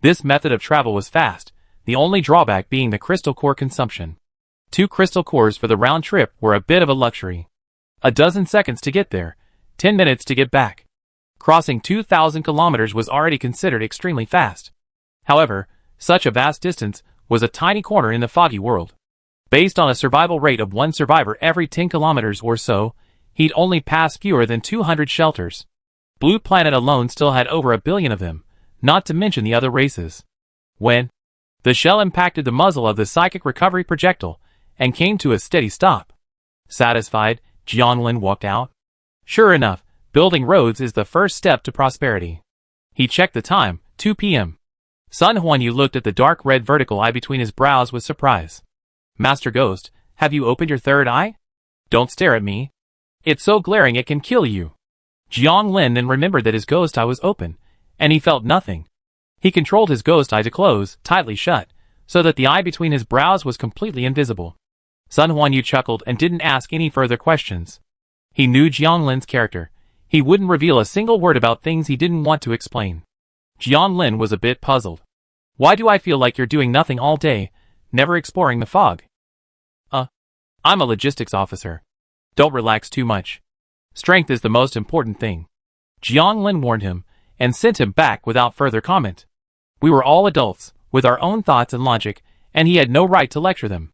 This method of travel was fast, the only drawback being the crystal core consumption. 2 crystal cores for the round trip were a bit of a luxury. A dozen seconds to get there, 10 minutes to get back. Crossing 2,000 kilometers was already considered extremely fast. However, such a vast distance was a tiny corner in the foggy world. Based on a survival rate of 1 survivor every 10 kilometers or so, he'd only pass fewer than 200 shelters. Blue Planet alone still had over 1 billion of them, not to mention the other races. When the shell impacted the muzzle of the psychic recovery projectile and came to a steady stop. Satisfied, Jiang Lin walked out. Sure enough, building roads is the first step to prosperity. He checked the time, 2 p.m. Sun Huanyu looked at the dark red vertical eye between his brows with surprise. Master Ghost, have you opened your third eye? Don't stare at me. It's so glaring it can kill you. Jiang Lin then remembered that his ghost eye was open, and he felt nothing. He controlled his ghost eye to close, tightly shut, so that the eye between his brows was completely invisible. Sun Huanyu chuckled and didn't ask any further questions. He knew Jiang Lin's character. He wouldn't reveal a single word about things he didn't want to explain. Jiang Lin was a bit puzzled. Why do I feel like you're doing nothing all day, never exploring the fog? I'm a logistics officer. Don't relax too much. Strength is the most important thing. Jiang Lin warned him, and sent him back without further comment. We were all adults, with our own thoughts and logic, and he had no right to lecture them.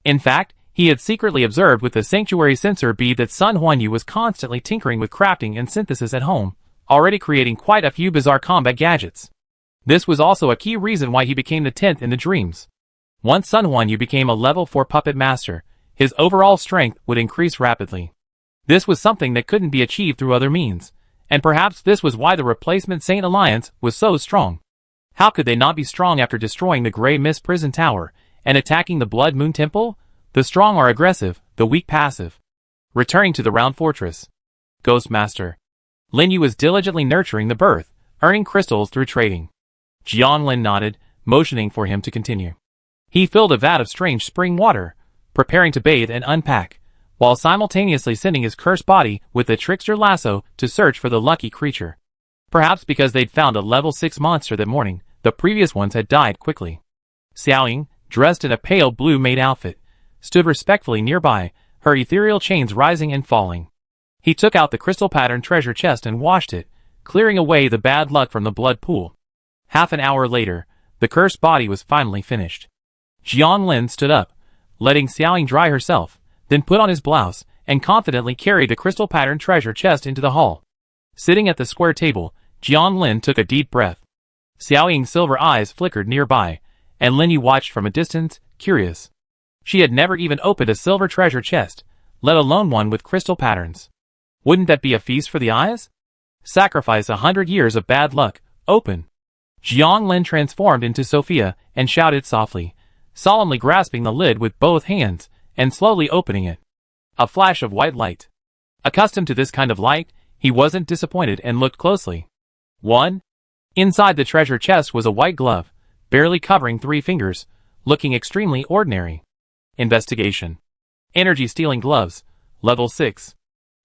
In fact, he had secretly observed with the sanctuary sensor bead that Sun Huanyu was constantly tinkering with crafting and synthesis at home, already creating quite a few bizarre combat gadgets. This was also a key reason why he became the 10th in the dreams. Once Sun Huanyu became a level 4 puppet master, his overall strength would increase rapidly. This was something that couldn't be achieved through other means, and perhaps this was why the replacement Saint Alliance was so strong. How could they not be strong after destroying the Grey Mist Prison Tower and attacking the Blood Moon Temple? The strong are aggressive, the weak passive. Returning to the Round Fortress. Ghost Master. Lin Yu was diligently nurturing the birth, earning crystals through trading. Jiang Lin nodded, motioning for him to continue. He filled a vat of strange spring water, preparing to bathe and unpack, while simultaneously sending his cursed body with the trickster lasso to search for the lucky creature. Perhaps because they'd found a level 6 monster that morning, the previous ones had died quickly. Xiaoying, dressed in a pale blue maid outfit, stood respectfully nearby, her ethereal chains rising and falling. He took out the crystal pattern treasure chest and washed it, clearing away the bad luck from the blood pool. Half an hour later, the cursed body was finally finished. Jiang Lin stood up, letting Xiaoying dry herself, then put on his blouse, and confidently carried the crystal pattern treasure chest into the hall. Sitting at the square table, Jiang Lin took a deep breath. Xiao Ying's silver eyes flickered nearby, and Lin Yu watched from a distance, curious. She had never even opened a silver treasure chest, let alone one with crystal patterns. Wouldn't that be a feast for the eyes? Sacrifice 100 years of bad luck, open. Jiang Lin transformed into Sophia and shouted softly, solemnly grasping the lid with both hands and slowly opening it. A flash of white light. Accustomed to this kind of light, he wasn't disappointed and looked closely. 1. Inside the treasure chest was a white glove, barely covering 3 fingers, looking extremely ordinary. Investigation. Energy stealing gloves, level 6.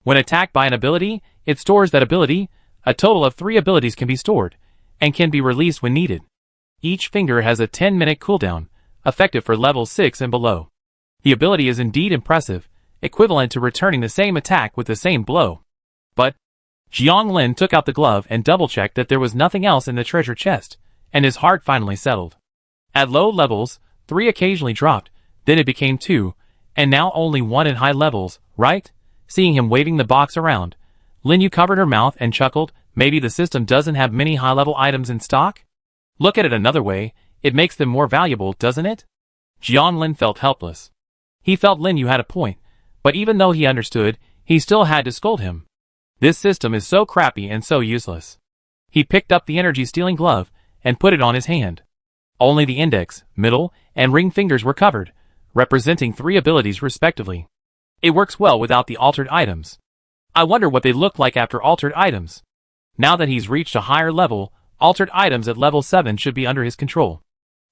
When attacked by an ability, it stores that ability. A total of 3 abilities can be stored, and can be released when needed. Each finger has a 10-minute cooldown, effective for level 6 and below. The ability is indeed impressive, equivalent to returning the same attack with the same blow. But Jiang Lin took out the glove and double-checked that there was nothing else in the treasure chest, and his heart finally settled. At low levels, 3 occasionally dropped, then it became 2, and now only 1 in high levels, right? Seeing him waving the box around, Lin Yu covered her mouth and chuckled. Maybe the system doesn't have many high-level items in stock? Look at it another way, it makes them more valuable, doesn't it? Jiang Lin felt helpless. He felt Lin Yu had a point, but even though he understood, he still had to scold him. This system is so crappy and so useless. He picked up the energy-stealing glove and put it on his hand. Only the index, middle, and ring fingers were covered, representing 3 abilities respectively. It works well without the altered items. I wonder what they look like after altered items. Now that he's reached a higher level, altered items at level 7 should be under his control.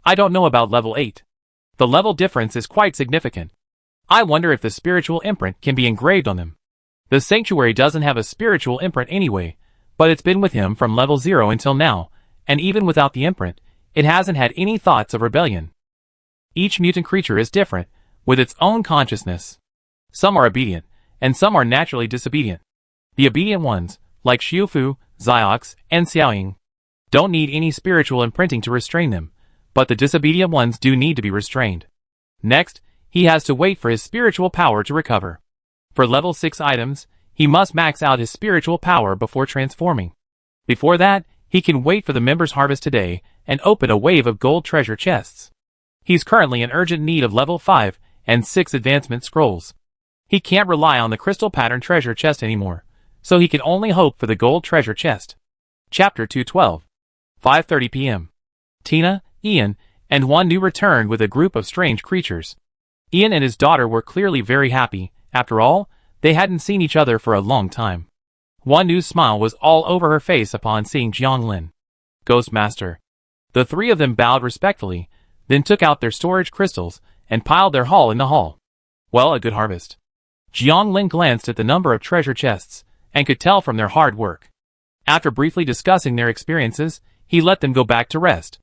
I don't know about level 8. The level difference is quite significant. I wonder if the spiritual imprint can be engraved on them. The sanctuary doesn't have a spiritual imprint anyway, but it's been with him from level 0 until now, and even without the imprint, it hasn't had any thoughts of rebellion. Each mutant creature is different, with its own consciousness. Some are obedient, and some are naturally disobedient. The obedient ones, like Xiufu, Ziox, and Xiaoying, don't need any spiritual imprinting to restrain them, but the disobedient ones do need to be restrained. Next, he has to wait for his spiritual power to recover. For level 6 items, he must max out his spiritual power before transforming. Before that, he can wait for the members' harvest today and open a wave of gold treasure chests. He's currently in urgent need of level 5 and 6 advancement scrolls. He can't rely on the crystal pattern treasure chest anymore, so he can only hope for the gold treasure chest. Chapter 212. 5:30 p.m. Tina, Ian, and Huan Nu returned with a group of strange creatures. Ian and his daughter were clearly very happy. After all, they hadn't seen each other for a long time. Huan Nu's smile was all over her face upon seeing Jiang Lin. Ghost Master. The 3 of them bowed respectfully, then took out their storage crystals and piled their haul in the hall. Well, a good harvest. Jiang Lin glanced at the number of treasure chests, and could tell from their hard work. After briefly discussing their experiences, he let them go back to rest.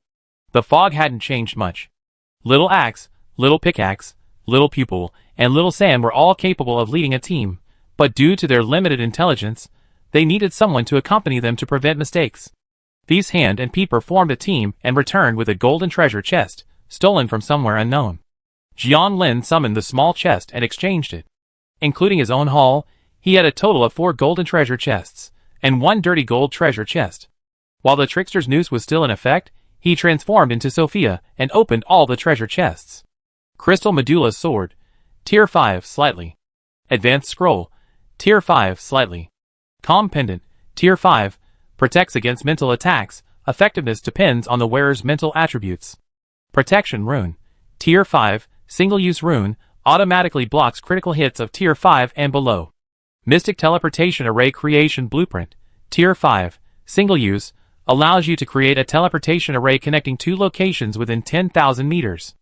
The fog hadn't changed much. Little Axe, Little Pickaxe, Little Pupil, and Little Sam were all capable of leading a team, but due to their limited intelligence, they needed someone to accompany them to prevent mistakes. These Hand and Peeper formed a team and returned with a golden treasure chest, stolen from somewhere unknown. Jiang Lin summoned the small chest and exchanged it. Including his own haul, he had a total of 4 golden treasure chests, and 1 dirty gold treasure chest. While the trickster's noose was still in effect, he transformed into Sophia and opened all the treasure chests. Crystal Medulla Sword, Tier 5 slightly. Advanced Scroll, Tier 5 slightly. Calm Pendant, Tier 5, protects against mental attacks, effectiveness depends on the wearer's mental attributes. Protection Rune, Tier 5, single-use rune, automatically blocks critical hits of Tier 5 and below. Mystic Teleportation Array Creation Blueprint, Tier 5, single-use, allows you to create a teleportation array connecting 2 locations within 10,000 meters.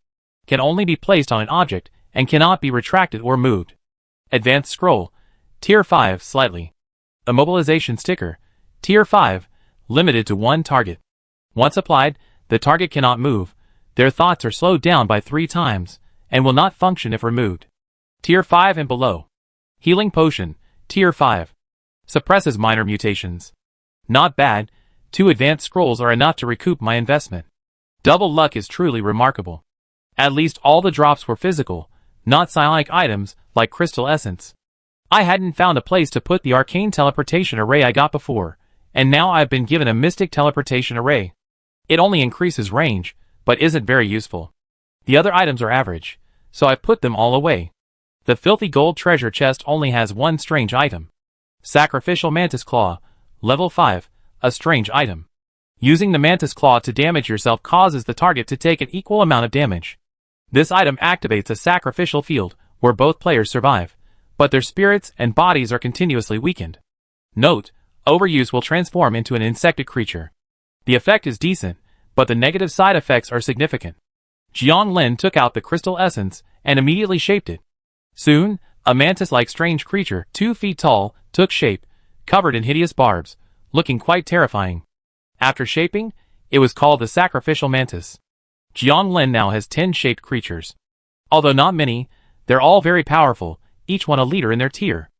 Can only be placed on an object, and cannot be retracted or moved. Advanced Scroll, Tier 5 slightly. Immobilization Sticker, Tier 5, limited to 1 target. Once applied, the target cannot move, their thoughts are slowed down by 3 times, and will not function if removed. Tier 5 and below. Healing Potion, Tier 5. Suppresses minor mutations. Not bad, 2 advanced scrolls are enough to recoup my investment. Double luck is truly remarkable. At least all the drops were physical, not psionic items, like crystal essence. I hadn't found a place to put the arcane teleportation array I got before, and now I've been given a mystic teleportation array. It only increases range, but isn't very useful. The other items are average, so I've put them all away. The filthy gold treasure chest only has one strange item. Sacrificial Mantis Claw, level 5, a strange item. Using the Mantis Claw to damage yourself causes the target to take an equal amount of damage. This item activates a sacrificial field, where both players survive, but their spirits and bodies are continuously weakened. Note, overuse will transform into an insected creature. The effect is decent, but the negative side effects are significant. Jiang Lin took out the crystal essence and immediately shaped it. Soon, a mantis-like strange creature, 2 feet tall, took shape, covered in hideous barbs, looking quite terrifying. After shaping, it was called the sacrificial mantis. Jiang Lin now has 10 shaped creatures. Although not many, they're all very powerful, each one a leader in their tier.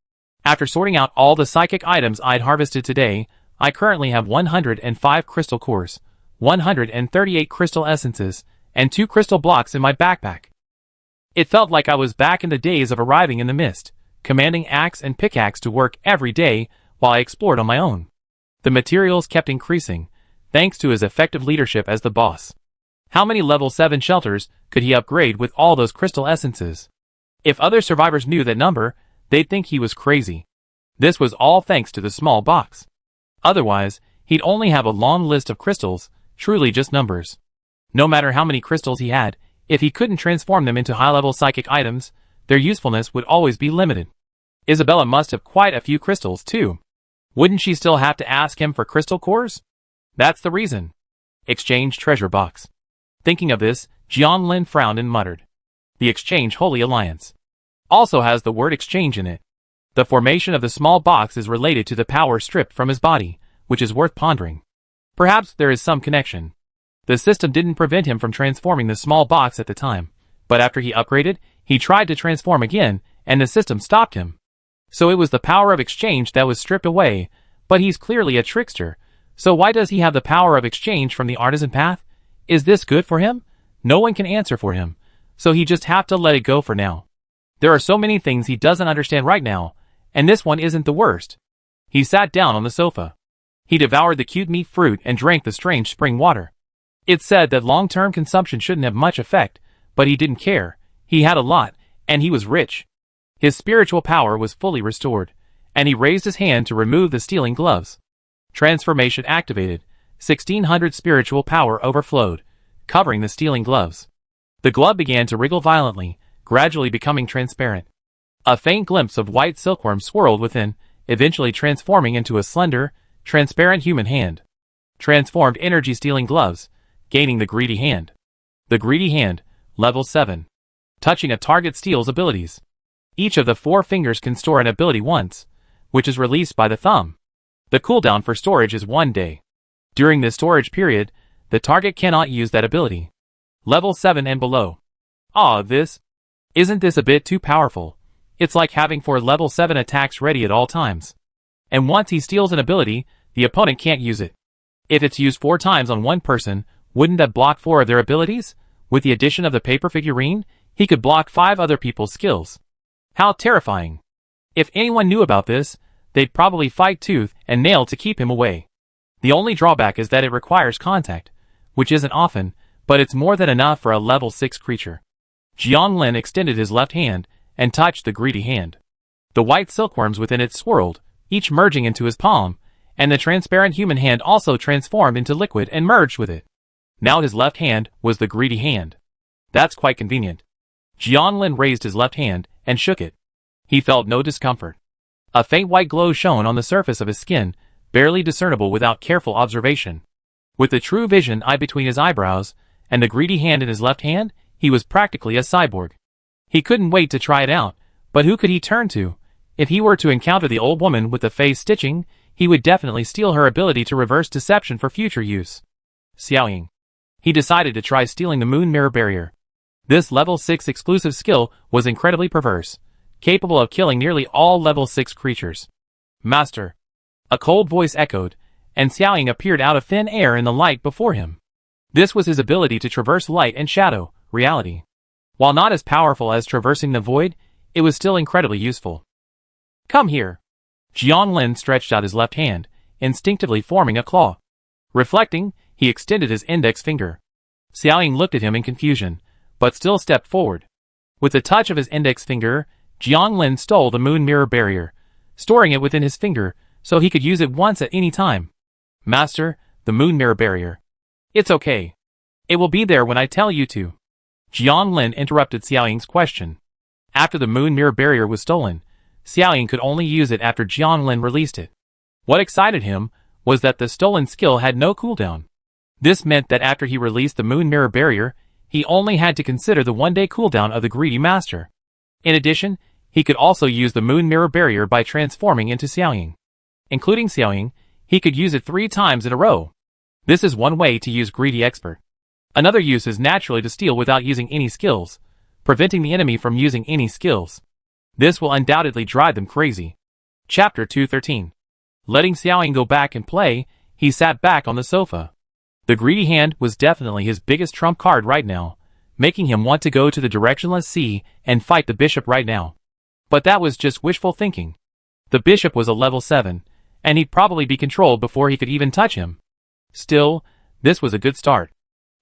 After sorting out all the psychic items I'd harvested today, I currently have 105 crystal cores, 138 crystal essences, and 2 crystal blocks in my backpack. It felt like I was back in the days of arriving in the mist, commanding axe and pickaxe to work every day while I explored on my own. The materials kept increasing, thanks to his effective leadership as the boss. How many level 7 shelters could he upgrade with all those crystal essences? If other survivors knew that number, they'd think he was crazy. This was all thanks to the small box. Otherwise, he'd only have a long list of crystals, truly just numbers. No matter how many crystals he had, if he couldn't transform them into high-level psychic items, their usefulness would always be limited. Isabella must have quite a few crystals, too. Wouldn't she still have to ask him for crystal cores? That's the reason. Exchange treasure box. Thinking of this, Jiang Lin frowned and muttered. The Exchange Holy Alliance also has the word exchange in it. The formation of the small box is related to the power stripped from his body, which is worth pondering. Perhaps there is some connection. The system didn't prevent him from transforming the small box at the time, but after he upgraded, he tried to transform again, and the system stopped him. So it was the power of exchange that was stripped away, but he's clearly a trickster, so why does he have the power of exchange from the artisan path? Is this good for him? No one can answer for him, so he just have to let it go for now. There are so many things he doesn't understand right now, and this one isn't the worst. He sat down on the sofa. He devoured the cute meat fruit and drank the strange spring water. It's said that long-term consumption shouldn't have much effect, but he didn't care. He had a lot, and he was rich. His spiritual power was fully restored, and he raised his hand to remove the stealing gloves. Transformation activated. 1600 spiritual power overflowed, covering the stealing gloves. The glove began to wriggle violently, gradually becoming transparent. A faint glimpse of white silkworm swirled within, eventually transforming into a slender, transparent human hand. Transformed energy stealing gloves, gaining the greedy hand. The greedy hand, level 7. Touching a target steals abilities. Each of the 4 fingers can store an ability once, which is released by the thumb. The cooldown for storage is 1 day. During this storage period, the target cannot use that ability. Level 7 and below. Isn't this a bit too powerful? It's like having 4 level 7 attacks ready at all times. And once he steals an ability, the opponent can't use it. If it's used 4 times on one person, wouldn't that block 4 of their abilities? With the addition of the paper figurine, he could block 5 other people's skills. How terrifying. If anyone knew about this, they'd probably fight tooth and nail to keep him away. The only drawback is that it requires contact, which isn't often, but it's more than enough for a level 6 creature. Jiang Lin extended his left hand and touched the greedy hand. The white silkworms within it swirled, each merging into his palm, and the transparent human hand also transformed into liquid and merged with it. Now his left hand was the greedy hand. That's quite convenient. Jiang Lin raised his left hand and shook it. He felt no discomfort. A faint white glow shone on the surface of his skin, barely discernible without careful observation. With the true vision eye between his eyebrows, and the greedy hand in his left hand, he was practically a cyborg. He couldn't wait to try it out, but who could he turn to? If he were to encounter the old woman with the face stitching, he would definitely steal her ability to reverse deception for future use. Xiaoying. He decided to try stealing the moon mirror barrier. This level 6 exclusive skill was incredibly perverse, capable of killing nearly all level 6 creatures. Master. A cold voice echoed, and Xiaoying appeared out of thin air in the light before him. This was his ability to traverse light and shadow, reality. While not as powerful as traversing the void, it was still incredibly useful. Come here. Jiang Lin stretched out his left hand, instinctively forming a claw. Reflecting, he extended his index finger. Xiaoying looked at him in confusion, but still stepped forward. With a touch of his index finger, Jianglin stole the moon mirror barrier, storing it within his finger so he could use it once at any time. Master, the moon mirror barrier. It's okay. It will be there when I tell you to. Jianglin interrupted Xiaoying's question. After the moon mirror barrier was stolen, Xiaoying could only use it after Jianglin released it. What excited him was that the stolen skill had no cooldown. This meant that after he released the moon mirror barrier, he only had to consider the one-day cooldown of the greedy master. In addition, he could also use the moon mirror barrier by transforming into Xiaoying. Including Xiaoying, he could use it 3 times in a row. This is one way to use Greedy Expert. Another use is naturally to steal without using any skills, preventing the enemy from using any skills. This will undoubtedly drive them crazy. Chapter 213. Letting Xiaoying go back and play, he sat back on the sofa. The greedy hand was definitely his biggest trump card right now, making him want to go to the directionless sea and fight the bishop right now. But that was just wishful thinking. The bishop was a level 7, and he'd probably be controlled before he could even touch him. Still, this was a good start.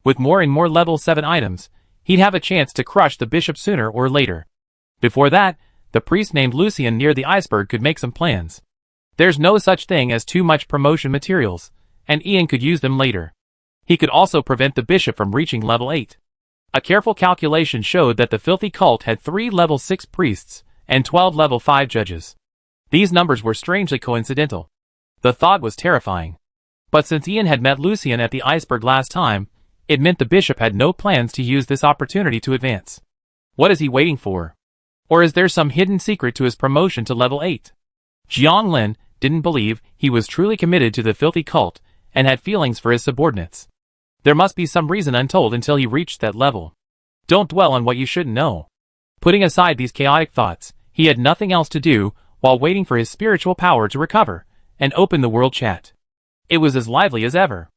With more and more level 7 items, he'd have a chance to crush the bishop sooner or later. Before that, the priest named Lucian near the iceberg could make some plans. There's no such thing as too much promotion materials, and Ian could use them later. He could also prevent the bishop from reaching level 8. A careful calculation showed that the filthy cult had 3 level 6 priests and 12 level 5 judges. These numbers were strangely coincidental. The thought was terrifying. But since Ian had met Lucian at the iceberg last time, it meant the bishop had no plans to use this opportunity to advance. What is he waiting for? Or is there some hidden secret to his promotion to level 8? Jianglin didn't believe he was truly committed to the filthy cult and had feelings for his subordinates. There must be some reason untold until he reached that level. Don't dwell on what you shouldn't know. Putting aside these chaotic thoughts, he had nothing else to do while waiting for his spiritual power to recover and open the world chat. It was as lively as ever.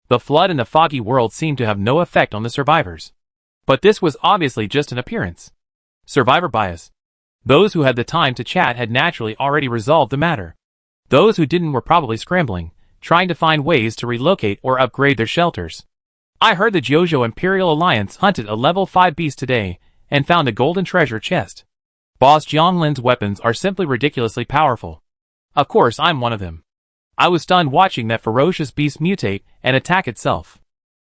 The flood in the foggy world seemed to have no effect on the survivors. But this was obviously just an appearance. Survivor bias. Those who had the time to chat had naturally already resolved the matter. Those who didn't were probably scrambling, trying to find ways to relocate or upgrade their shelters. I heard the Jojo Imperial Alliance hunted a level 5 beast today and found a golden treasure chest. Boss Jianglin's weapons are simply ridiculously powerful. Of course I'm one of them. I was stunned watching that ferocious beast mutate and attack itself.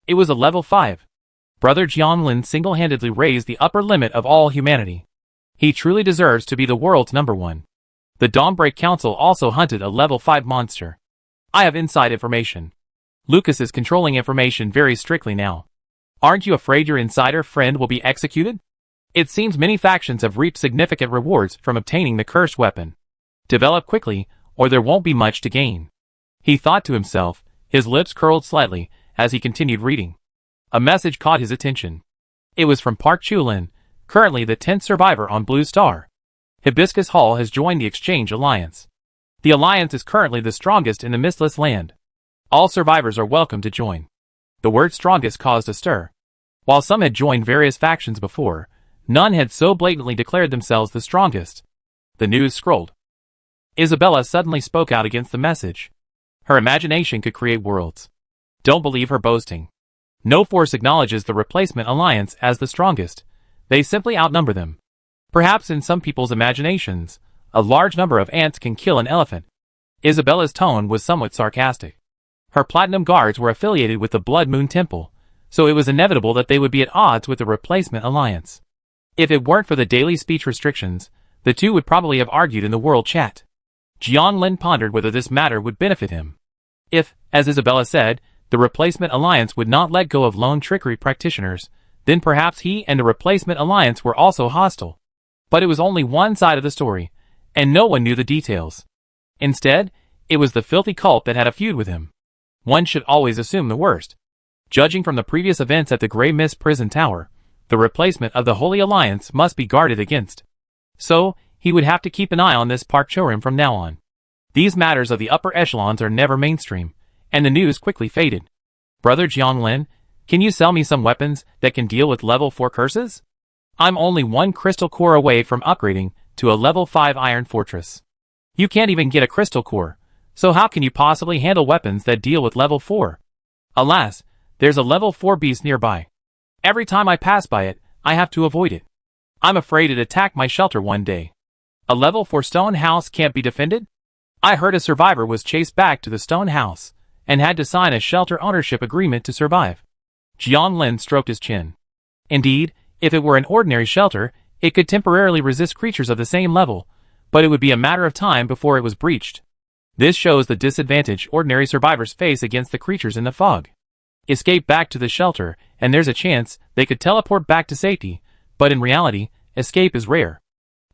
It was a level 5. Brother Jianglin single-handedly raised the upper limit of all humanity. He truly deserves to be the world's #1. The Dawnbreak Council also hunted a level 5 monster. I have inside information. Lucas is controlling information very strictly now. Aren't you afraid your insider friend will be executed? It seems many factions have reaped significant rewards from obtaining the cursed weapon. Develop quickly, or there won't be much to gain. He thought to himself, his lips curled slightly as he continued reading. A message caught his attention. It was from Park Chulin, currently the 10th survivor on Blue Star. Hibiscus Hall has joined the Exchange Alliance. The alliance is currently the strongest in the Mistless Land. All survivors are welcome to join. The word strongest caused a stir. While some had joined various factions before, none had so blatantly declared themselves the strongest. The news scrolled. Isabella suddenly spoke out against the message. Her imagination could create worlds. Don't believe her boasting. No force acknowledges the replacement alliance as the strongest. They simply outnumber them. Perhaps in some people's imaginations, a large number of ants can kill an elephant. Isabella's tone was somewhat sarcastic. Her platinum guards were affiliated with the Blood Moon Temple, so it was inevitable that they would be at odds with the replacement alliance. If it weren't for the daily speech restrictions, the two would probably have argued in the world chat. Jianglin pondered whether this matter would benefit him. If, as Isabella said, the replacement alliance would not let go of lone trickery practitioners, then perhaps he and the replacement alliance were also hostile. But it was only one side of the story, and no one knew the details. Instead, it was the filthy cult that had a feud with him. One should always assume the worst. Judging from the previous events at the Grey Mist Prison Tower, the replacement of the Holy Alliance must be guarded against. So, he would have to keep an eye on this Park Chorim from now on. These matters of the upper echelons are never mainstream, and the news quickly faded. Brother Jianglin, can you sell me some weapons that can deal with level 4 curses? I'm only 1 crystal core away from upgrading to a level 5 iron fortress. You can't even get a crystal core, So how can you possibly handle weapons that deal with level 4? Alas, there's a level 4 beast nearby. Every time I pass by it, I have to avoid it. I'm afraid it attacked my shelter one day. A level 4 stone house can't be defended? I heard a survivor was chased back to the stone house and had to sign a shelter ownership agreement to survive. Jiang Lin stroked his chin. Indeed, if it were an ordinary shelter, it could temporarily resist creatures of the same level, but it would be a matter of time before it was breached. This shows the disadvantage ordinary survivors face against the creatures in the fog. Escape back to the shelter, and there's a chance they could teleport back to safety, but in reality, escape is rare.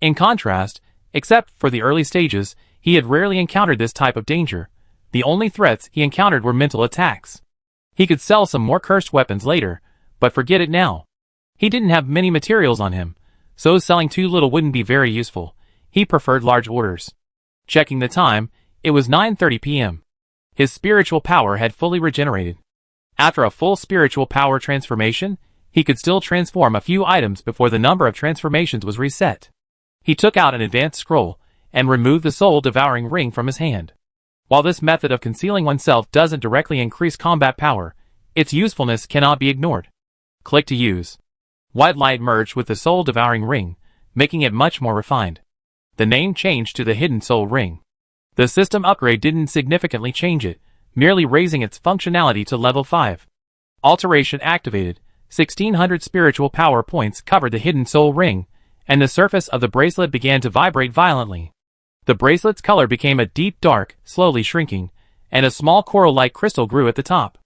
In contrast, except for the early stages, he had rarely encountered this type of danger. The only threats he encountered were mental attacks. He could sell some more cursed weapons later, but forget it now. He didn't have many materials on him, so selling too little wouldn't be very useful. He preferred large orders. Checking the time, it was 9:30 p.m. His spiritual power had fully regenerated. After a full spiritual power transformation, he could still transform a few items before the number of transformations was reset. He took out an advanced scroll and removed the soul-devouring ring from his hand. While this method of concealing oneself doesn't directly increase combat power, its usefulness cannot be ignored. Click to use. White light merged with the soul-devouring ring, making it much more refined. The name changed to the Hidden Soul Ring. The system upgrade didn't significantly change it, merely raising its functionality to level 5. Alteration activated. 1600 spiritual power points covered the Hidden Soul Ring, and the surface of the bracelet began to vibrate violently. The bracelet's color became a deep dark, slowly shrinking, and a small coral-like crystal grew at the top.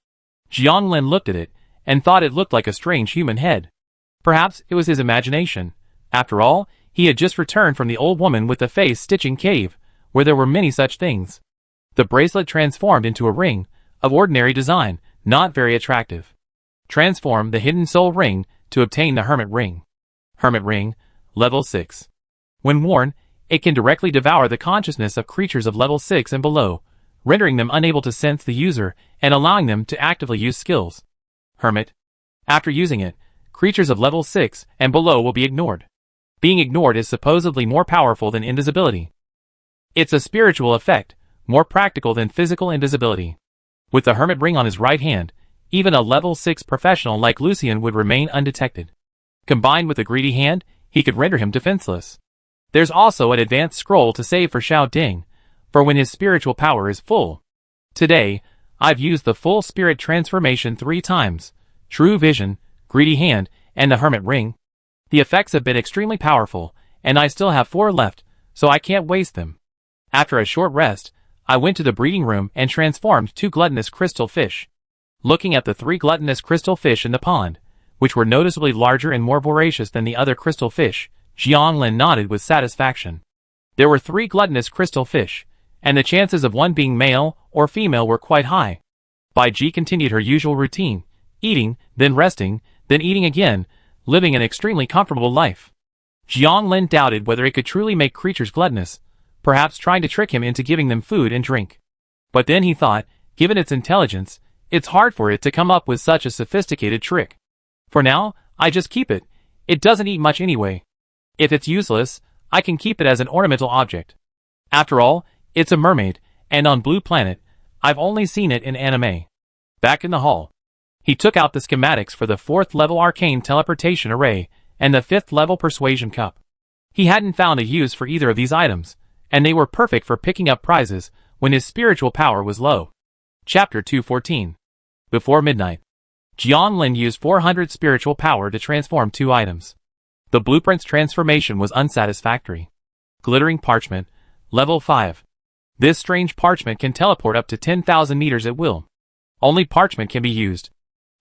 Jiang Lin looked at it, and thought it looked like a strange human head. Perhaps it was his imagination. After all, he had just returned from the old woman with the face stitching cave, where there were many such things. The bracelet transformed into a ring, of ordinary design, not very attractive. Transform the Hidden Soul Ring to obtain the Hermit Ring. Hermit Ring, level 6. When worn, it can directly devour the consciousness of creatures of level 6 and below, rendering them unable to sense the user and allowing them to actively use skills. Hermit. After using it, creatures of level 6 and below will be ignored. Being ignored is supposedly more powerful than invisibility. It's a spiritual effect, more practical than physical invisibility. With the Hermit Ring on his right hand, even a level 6 professional like Lucian would remain undetected. Combined with a greedy hand, he could render him defenseless. There's also an advanced scroll to save for Xiao Ding, for when his spiritual power is full. Today, I've used the full spirit transformation 3 times, True Vision, Greedy Hand, and the Hermit Ring. The effects have been extremely powerful, and I still have 4 left, so I can't waste them. After a short rest, I went to the breeding room and transformed 2 gluttonous crystal fish. Looking at the 3 gluttonous crystal fish in the pond, which were noticeably larger and more voracious than the other crystal fish, Jiang Lin nodded with satisfaction. There were 3 gluttonous crystal fish, and the chances of one being male or female were quite high. Bai Ji continued her usual routine, eating, then resting, then eating again, living an extremely comfortable life. Jiang Lin doubted whether it could truly make creatures gluttonous, perhaps trying to trick him into giving them food and drink. But then he thought, given its intelligence, it's hard for it to come up with such a sophisticated trick. For now, I just keep it. It doesn't eat much anyway. If it's useless, I can keep it as an ornamental object. After all, it's a mermaid, and on Blue Planet, I've only seen it in anime. Back in the hall, he took out the schematics for the 4th level arcane teleportation array and the 5th level persuasion cup. He hadn't found a use for either of these items, and they were perfect for picking up prizes when his spiritual power was low. Chapter 214. Before midnight, Jiang Lin used 400 spiritual power to transform 2 items. The blueprint's transformation was unsatisfactory. Glittering parchment, level 5. This strange parchment can teleport up to 10,000 meters at will. Only parchment can be used.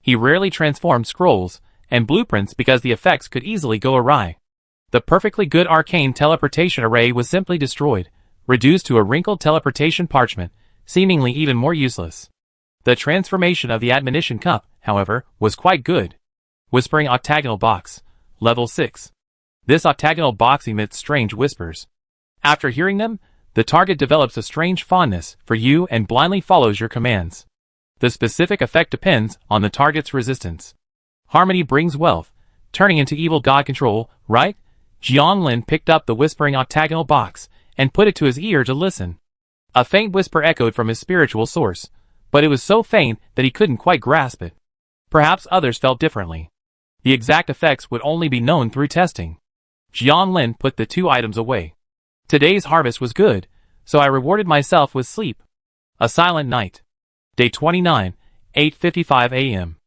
He rarely transformed scrolls and blueprints because the effects could easily go awry. The perfectly good arcane teleportation array was simply destroyed, reduced to a wrinkled teleportation parchment, seemingly even more useless. The transformation of the admonition cup, however, was quite good. Whispering octagonal box, level 6. This octagonal box emits strange whispers. After hearing them, the target develops a strange fondness for you and blindly follows your commands. The specific effect depends on the target's resistance. Harmony brings wealth, turning into evil god control, right? Jiang Lin picked up the whispering octagonal box and put it to his ear to listen. A faint whisper echoed from his spiritual source, but it was so faint that he couldn't quite grasp it. Perhaps others felt differently. The exact effects would only be known through testing. Jianlin put the two items away. Today's harvest was good, so I rewarded myself with sleep. A silent night. Day 29, 8:55 a.m.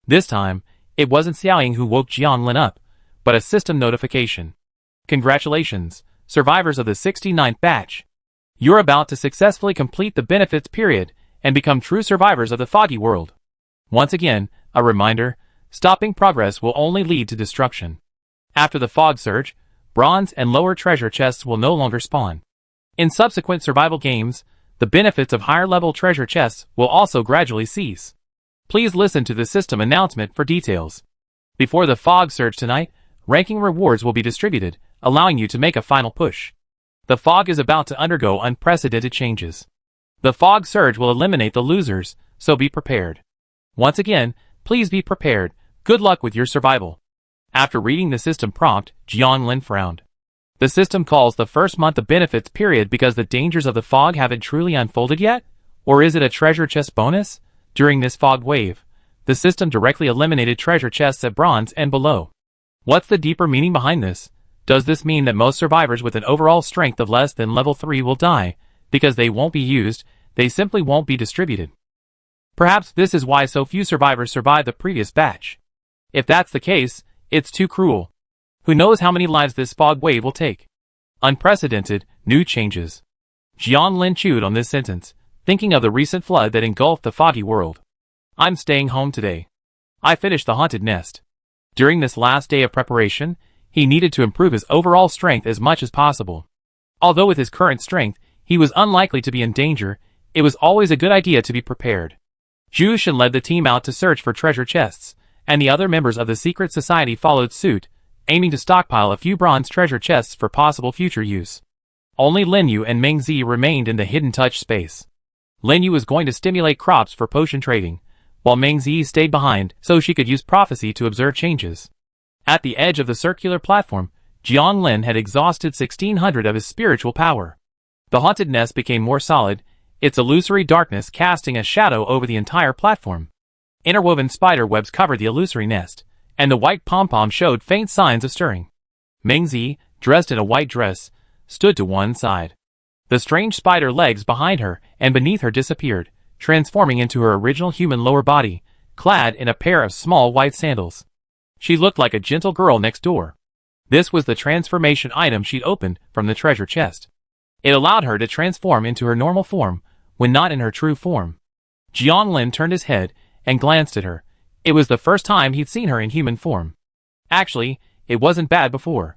This time, it wasn't Xiaoying who woke Jianlin up, but a system notification. Congratulations, survivors of the 69th batch. You're about to successfully complete the benefits period and become true survivors of the foggy world. Once again, a reminder, stopping progress will only lead to destruction. After the fog surge, bronze and lower treasure chests will no longer spawn. In subsequent survival games, the benefits of higher-level treasure chests will also gradually cease. Please listen to the system announcement for details. Before the fog surge tonight, ranking rewards will be distributed, allowing you to make a final push. The fog is about to undergo unprecedented changes. The fog surge will eliminate the losers, so be prepared. Once again, please be prepared. Good luck with your survival. After reading the system prompt, Jianlin frowned. The system calls the first month the benefits period because the dangers of the fog haven't truly unfolded yet? Or is it a treasure chest bonus? During this fog wave, the system directly eliminated treasure chests at bronze and below. What's the deeper meaning behind this? Does this mean that most survivors with an overall strength of less than level 3 will die, because they won't be used, they simply won't be distributed? Perhaps this is why so few survivors survived the previous batch. If that's the case, it's too cruel. Who knows how many lives this fog wave will take? Unprecedented, new changes. Jianlin chewed on this sentence, thinking of the recent flood that engulfed the foggy world. I'm staying home today. I finished the haunted nest. During this last day of preparation, he needed to improve his overall strength as much as possible. Although with his current strength, he was unlikely to be in danger, it was always a good idea to be prepared. Jushin led the team out to search for treasure chests, and the other members of the secret society followed suit, aiming to stockpile a few bronze treasure chests for possible future use. Only Linyu and Mengzi remained in the hidden touch space. Linyu was going to stimulate crops for potion trading, while Mengzi stayed behind so she could use prophecy to observe changes. At the edge of the circular platform, Jianlin had exhausted 1600 of his spiritual power. The haunted nest became more solid, its illusory darkness casting a shadow over the entire platform. Interwoven spider webs covered the illusory nest, and the white pom-pom showed faint signs of stirring. Mengzi, dressed in a white dress, stood to one side. The strange spider legs behind her and beneath her disappeared, transforming into her original human lower body, clad in a pair of small white sandals. She looked like a gentle girl next door. This was the transformation item she'd opened from the treasure chest. It allowed her to transform into her normal form, when not in her true form. Jianlin turned his head and glanced at her. It was the first time he'd seen her in human form. Actually, it wasn't bad before.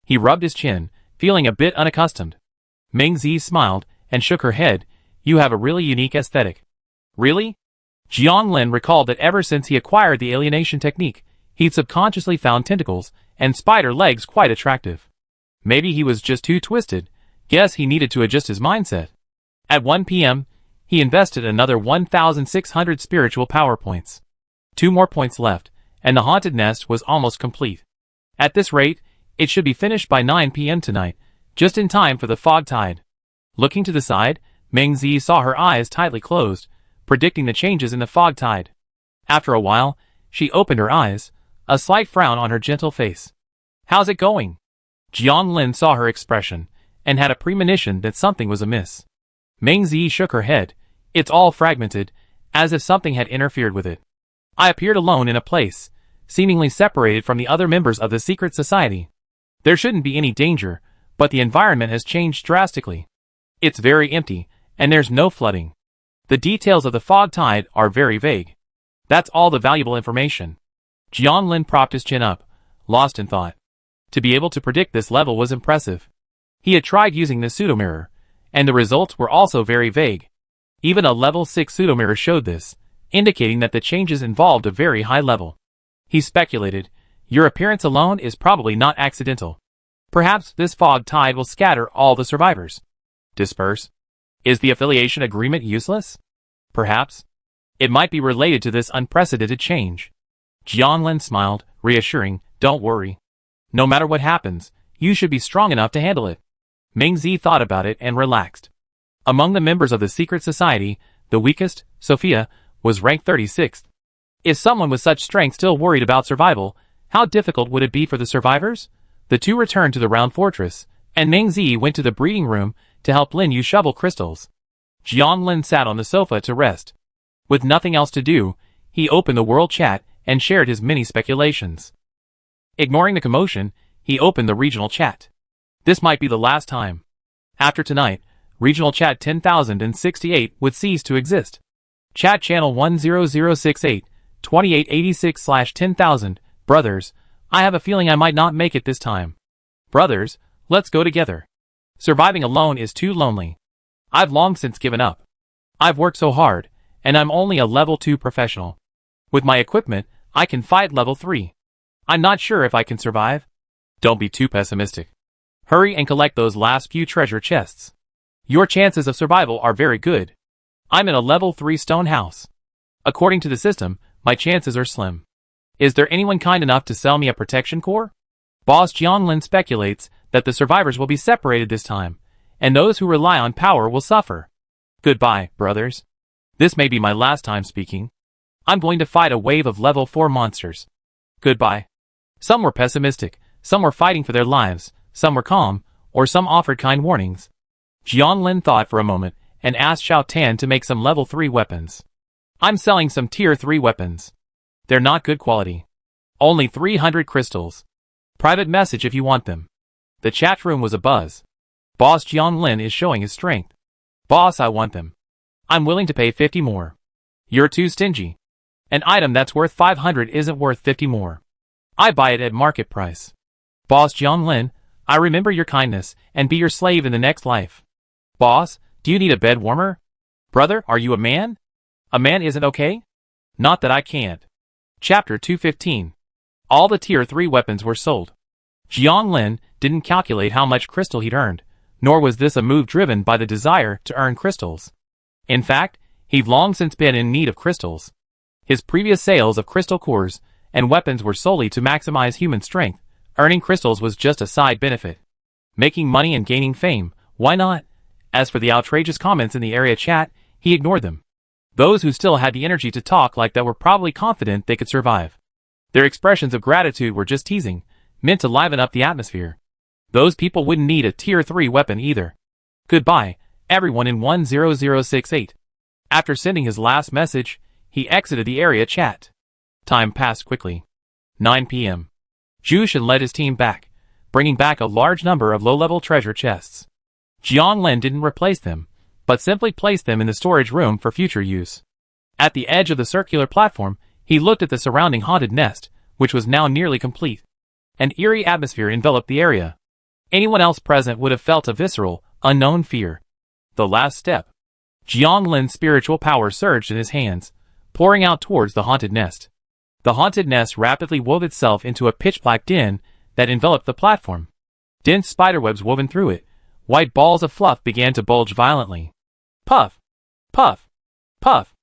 He rubbed his chin, feeling a bit unaccustomed. Mengzi smiled and shook her head. You have a really unique aesthetic. Really? Jianlin recalled that ever since he acquired the alienation technique, he'd subconsciously found tentacles and spider legs quite attractive. Maybe he was just too twisted. Guess he needed to adjust his mindset. At 1 p.m., he invested another 1,600 spiritual power points. 2 more points left, and the haunted nest was almost complete. At this rate, it should be finished by 9 p.m. tonight, just in time for the fog tide. Looking to the side, Mengzi saw her eyes tightly closed, predicting the changes in the fog tide. After a while, she opened her eyes, a slight frown on her gentle face. How's it going? Jianlin saw her expression, and had a premonition that something was amiss. Mengzi shook her head. It's all fragmented, as if something had interfered with it. I appeared alone in a place, seemingly separated from the other members of the secret society. There shouldn't be any danger, but the environment has changed drastically. It's very empty, and there's no flooding. The details of the fog tide are very vague. That's all the valuable information. Jianlin propped his chin up, lost in thought. To be able to predict this level was impressive. He had tried using the pseudo-mirror, and the results were also very vague. Even a level 6 pseudo-mirror showed this, indicating that the changes involved a very high level. He speculated, your appearance alone is probably not accidental. Perhaps this fog tide will scatter all the survivors. Disperse? Is the affiliation agreement useless? Perhaps. It might be related to this unprecedented change. Jianlin smiled, reassuring, don't worry. No matter what happens, you should be strong enough to handle it. Mengzi thought about it and relaxed. Among the members of the secret society, the weakest, Sophia, was ranked 36th. If someone with such strength still worried about survival, how difficult would it be for the survivors? The two returned to the round fortress, and Ming Zi went to the breeding room to help Lin Yu shovel crystals. Jiang Lin sat on the sofa to rest. With nothing else to do, he opened the world chat and shared his many speculations. Ignoring the commotion, he opened the regional chat. This might be the last time. After tonight, regional chat 10,068 would cease to exist. Chat channel 10068, 2886/10,000, brothers, I have a feeling I might not make it this time. Brothers, let's go together. Surviving alone is too lonely. I've long since given up. I've worked so hard, and I'm only a level 2 professional. With my equipment, I can fight level 3. I'm not sure if I can survive. Don't be too pessimistic. Hurry and collect those last few treasure chests. Your chances of survival are very good. I'm in a level 3 stone house. According to the system, my chances are slim. Is there anyone kind enough to sell me a protection core? Boss Jianglin speculates that the survivors will be separated this time, and those who rely on power will suffer. Goodbye, brothers. This may be my last time speaking. I'm going to fight a wave of level 4 monsters. Goodbye. Some were pessimistic, some were fighting for their lives, some were calm, or some offered kind warnings. Jianglin thought for a moment and asked Xiao Tan to make some level 3 weapons. I'm selling some tier 3 weapons. They're not good quality. Only 300 crystals. Private message if you want them. The chat room was abuzz. Boss Jianglin is showing his strength. Boss, I want them. I'm willing to pay 50 more. You're too stingy. An item that's worth 500 isn't worth 50 more. I buy it at market price. Boss Jianglin, I remember your kindness and be your slave in the next life. Boss, do you need a bed warmer? Brother, are you a man? A man isn't okay? Not that I can't. Chapter 215. All the tier 3 weapons were sold. Jianglin didn't calculate how much crystal he'd earned, nor was this a move driven by the desire to earn crystals. In fact, he'd long since been in need of crystals. His previous sales of crystal cores and weapons were solely to maximize human strength. Earning crystals was just a side benefit. Making money and gaining fame, why not? As for the outrageous comments in the area chat, he ignored them. Those who still had the energy to talk like that were probably confident they could survive. Their expressions of gratitude were just teasing, meant to liven up the atmosphere. Those people wouldn't need a tier 3 weapon either. Goodbye, everyone in 10068. After sending his last message, he exited the area chat. Time passed quickly. 9 p.m. Jushin led his team back, bringing back a large number of low-level treasure chests. Jianglin didn't replace them, but simply placed them in the storage room for future use. At the edge of the circular platform, he looked at the surrounding haunted nest, which was now nearly complete. An eerie atmosphere enveloped the area. Anyone else present would have felt a visceral, unknown fear. The last step. Jianglin's spiritual power surged in his hands, pouring out towards the haunted nest. The haunted nest rapidly wove itself into a pitch-black den that enveloped the platform. Dense spiderwebs woven through it, white balls of fluff began to bulge violently. Puff! Puff! Puff!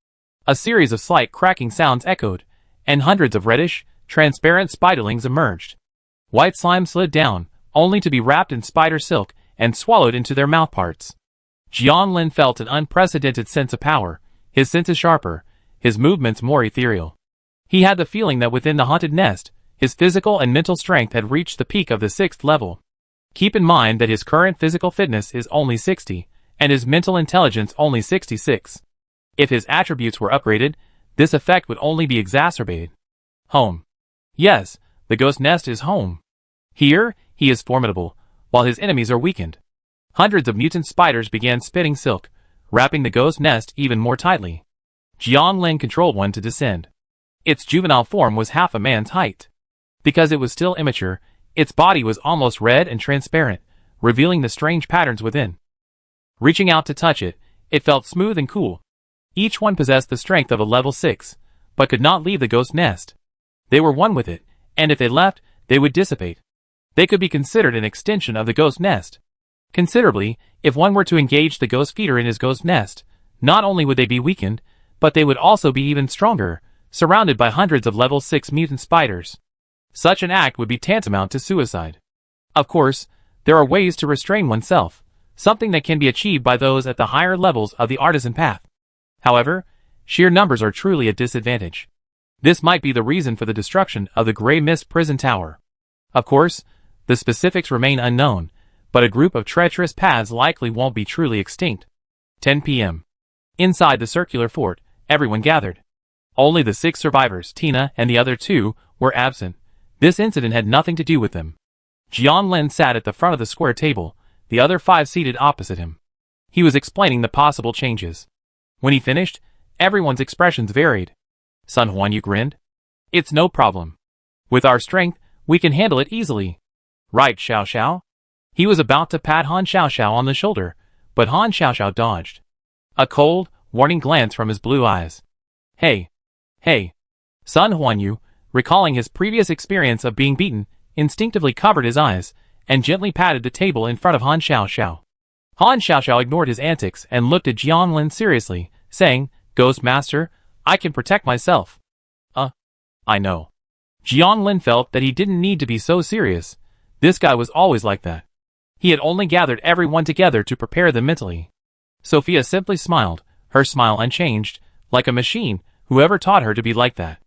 A series of slight cracking sounds echoed, and hundreds of reddish, transparent spiderlings emerged. White slime slid down, only to be wrapped in spider silk and swallowed into their mouthparts. Jianglin felt an unprecedented sense of power, his senses sharper, his movements more ethereal. He had the feeling that within the haunted nest, his physical and mental strength had reached the peak of the 6th level. Keep in mind that his current physical fitness is only 60, and his mental intelligence only 66. If his attributes were upgraded, this effect would only be exacerbated. Home. Yes, the ghost nest is home. Here, he is formidable, while his enemies are weakened. Hundreds of mutant spiders began spitting silk, wrapping the ghost nest even more tightly. Jianglin controlled one to descend. Its juvenile form was half a man's height. Because it was still immature, its body was almost red and transparent, revealing the strange patterns within. Reaching out to touch it, it felt smooth and cool. Each one possessed the strength of a level 6, but could not leave the ghost nest. They were one with it, and if they left, they would dissipate. They could be considered an extension of the ghost nest. Considerably, if one were to engage the ghost feeder in his ghost nest, not only would they be weakened, but they would also be even stronger, surrounded by hundreds of level 6 mutant spiders. Such an act would be tantamount to suicide. Of course, there are ways to restrain oneself, something that can be achieved by those at the higher levels of the artisan path. However, sheer numbers are truly a disadvantage. This might be the reason for the destruction of the Grey Mist prison tower. Of course, the specifics remain unknown, but a group of treacherous paths likely won't be truly extinct. 10 p.m. Inside the circular fort, everyone gathered. Only the 6 survivors, Tina and the other 2, were absent. This incident had nothing to do with them. Jianlin sat at the front of the square table, the other 5 seated opposite him. He was explaining the possible changes. When he finished, everyone's expressions varied. Sun Huanyu grinned. It's no problem. With our strength, we can handle it easily. Right, Xiao Xiao? He was about to pat Han Xiaoxiao on the shoulder, but Han Xiaoxiao dodged. A cold, warning glance from his blue eyes. Hey. Hey. Sun Huanyu, recalling his previous experience of being beaten, instinctively covered his eyes, and gently patted the table in front of Han Xiaoxiao. Han Xiaoxiao ignored his antics and looked at Jianlin seriously, saying, Ghost Master, I can protect myself. I know. Jianlin felt that he didn't need to be so serious. This guy was always like that. He had only gathered everyone together to prepare them mentally. Sophia simply smiled, her smile unchanged, like a machine. Whoever taught her to be like that?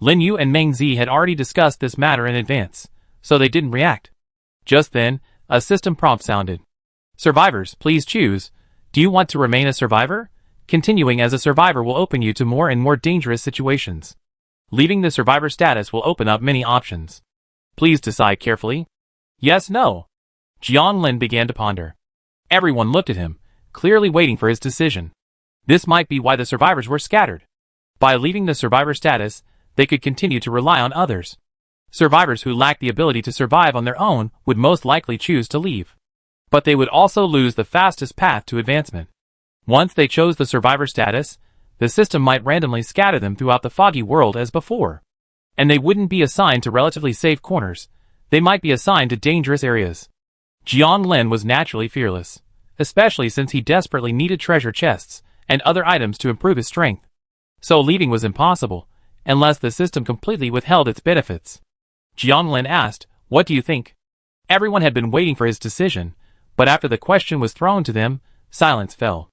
Lin Yu and Meng Zi had already discussed this matter in advance, so they didn't react. Just then, a system prompt sounded. Survivors, please choose. Do you want to remain a survivor? Continuing as a survivor will open you to more and more dangerous situations. Leaving the survivor status will open up many options. Please decide carefully. Yes, no. Jianlin began to ponder. Everyone looked at him, clearly waiting for his decision. This might be why the survivors were scattered. By leaving the survivor status, they could continue to rely on others. Survivors who lacked the ability to survive on their own would most likely choose to leave. But they would also lose the fastest path to advancement. Once they chose the survivor status, the system might randomly scatter them throughout the foggy world as before. And they wouldn't be assigned to relatively safe corners. They might be assigned to dangerous areas. Jianlin was naturally fearless, especially since he desperately needed treasure chests and other items to improve his strength. So leaving was impossible, unless the system completely withheld its benefits. Jianlin asked, What do you think? Everyone had been waiting for his decision, but after the question was thrown to them, silence fell.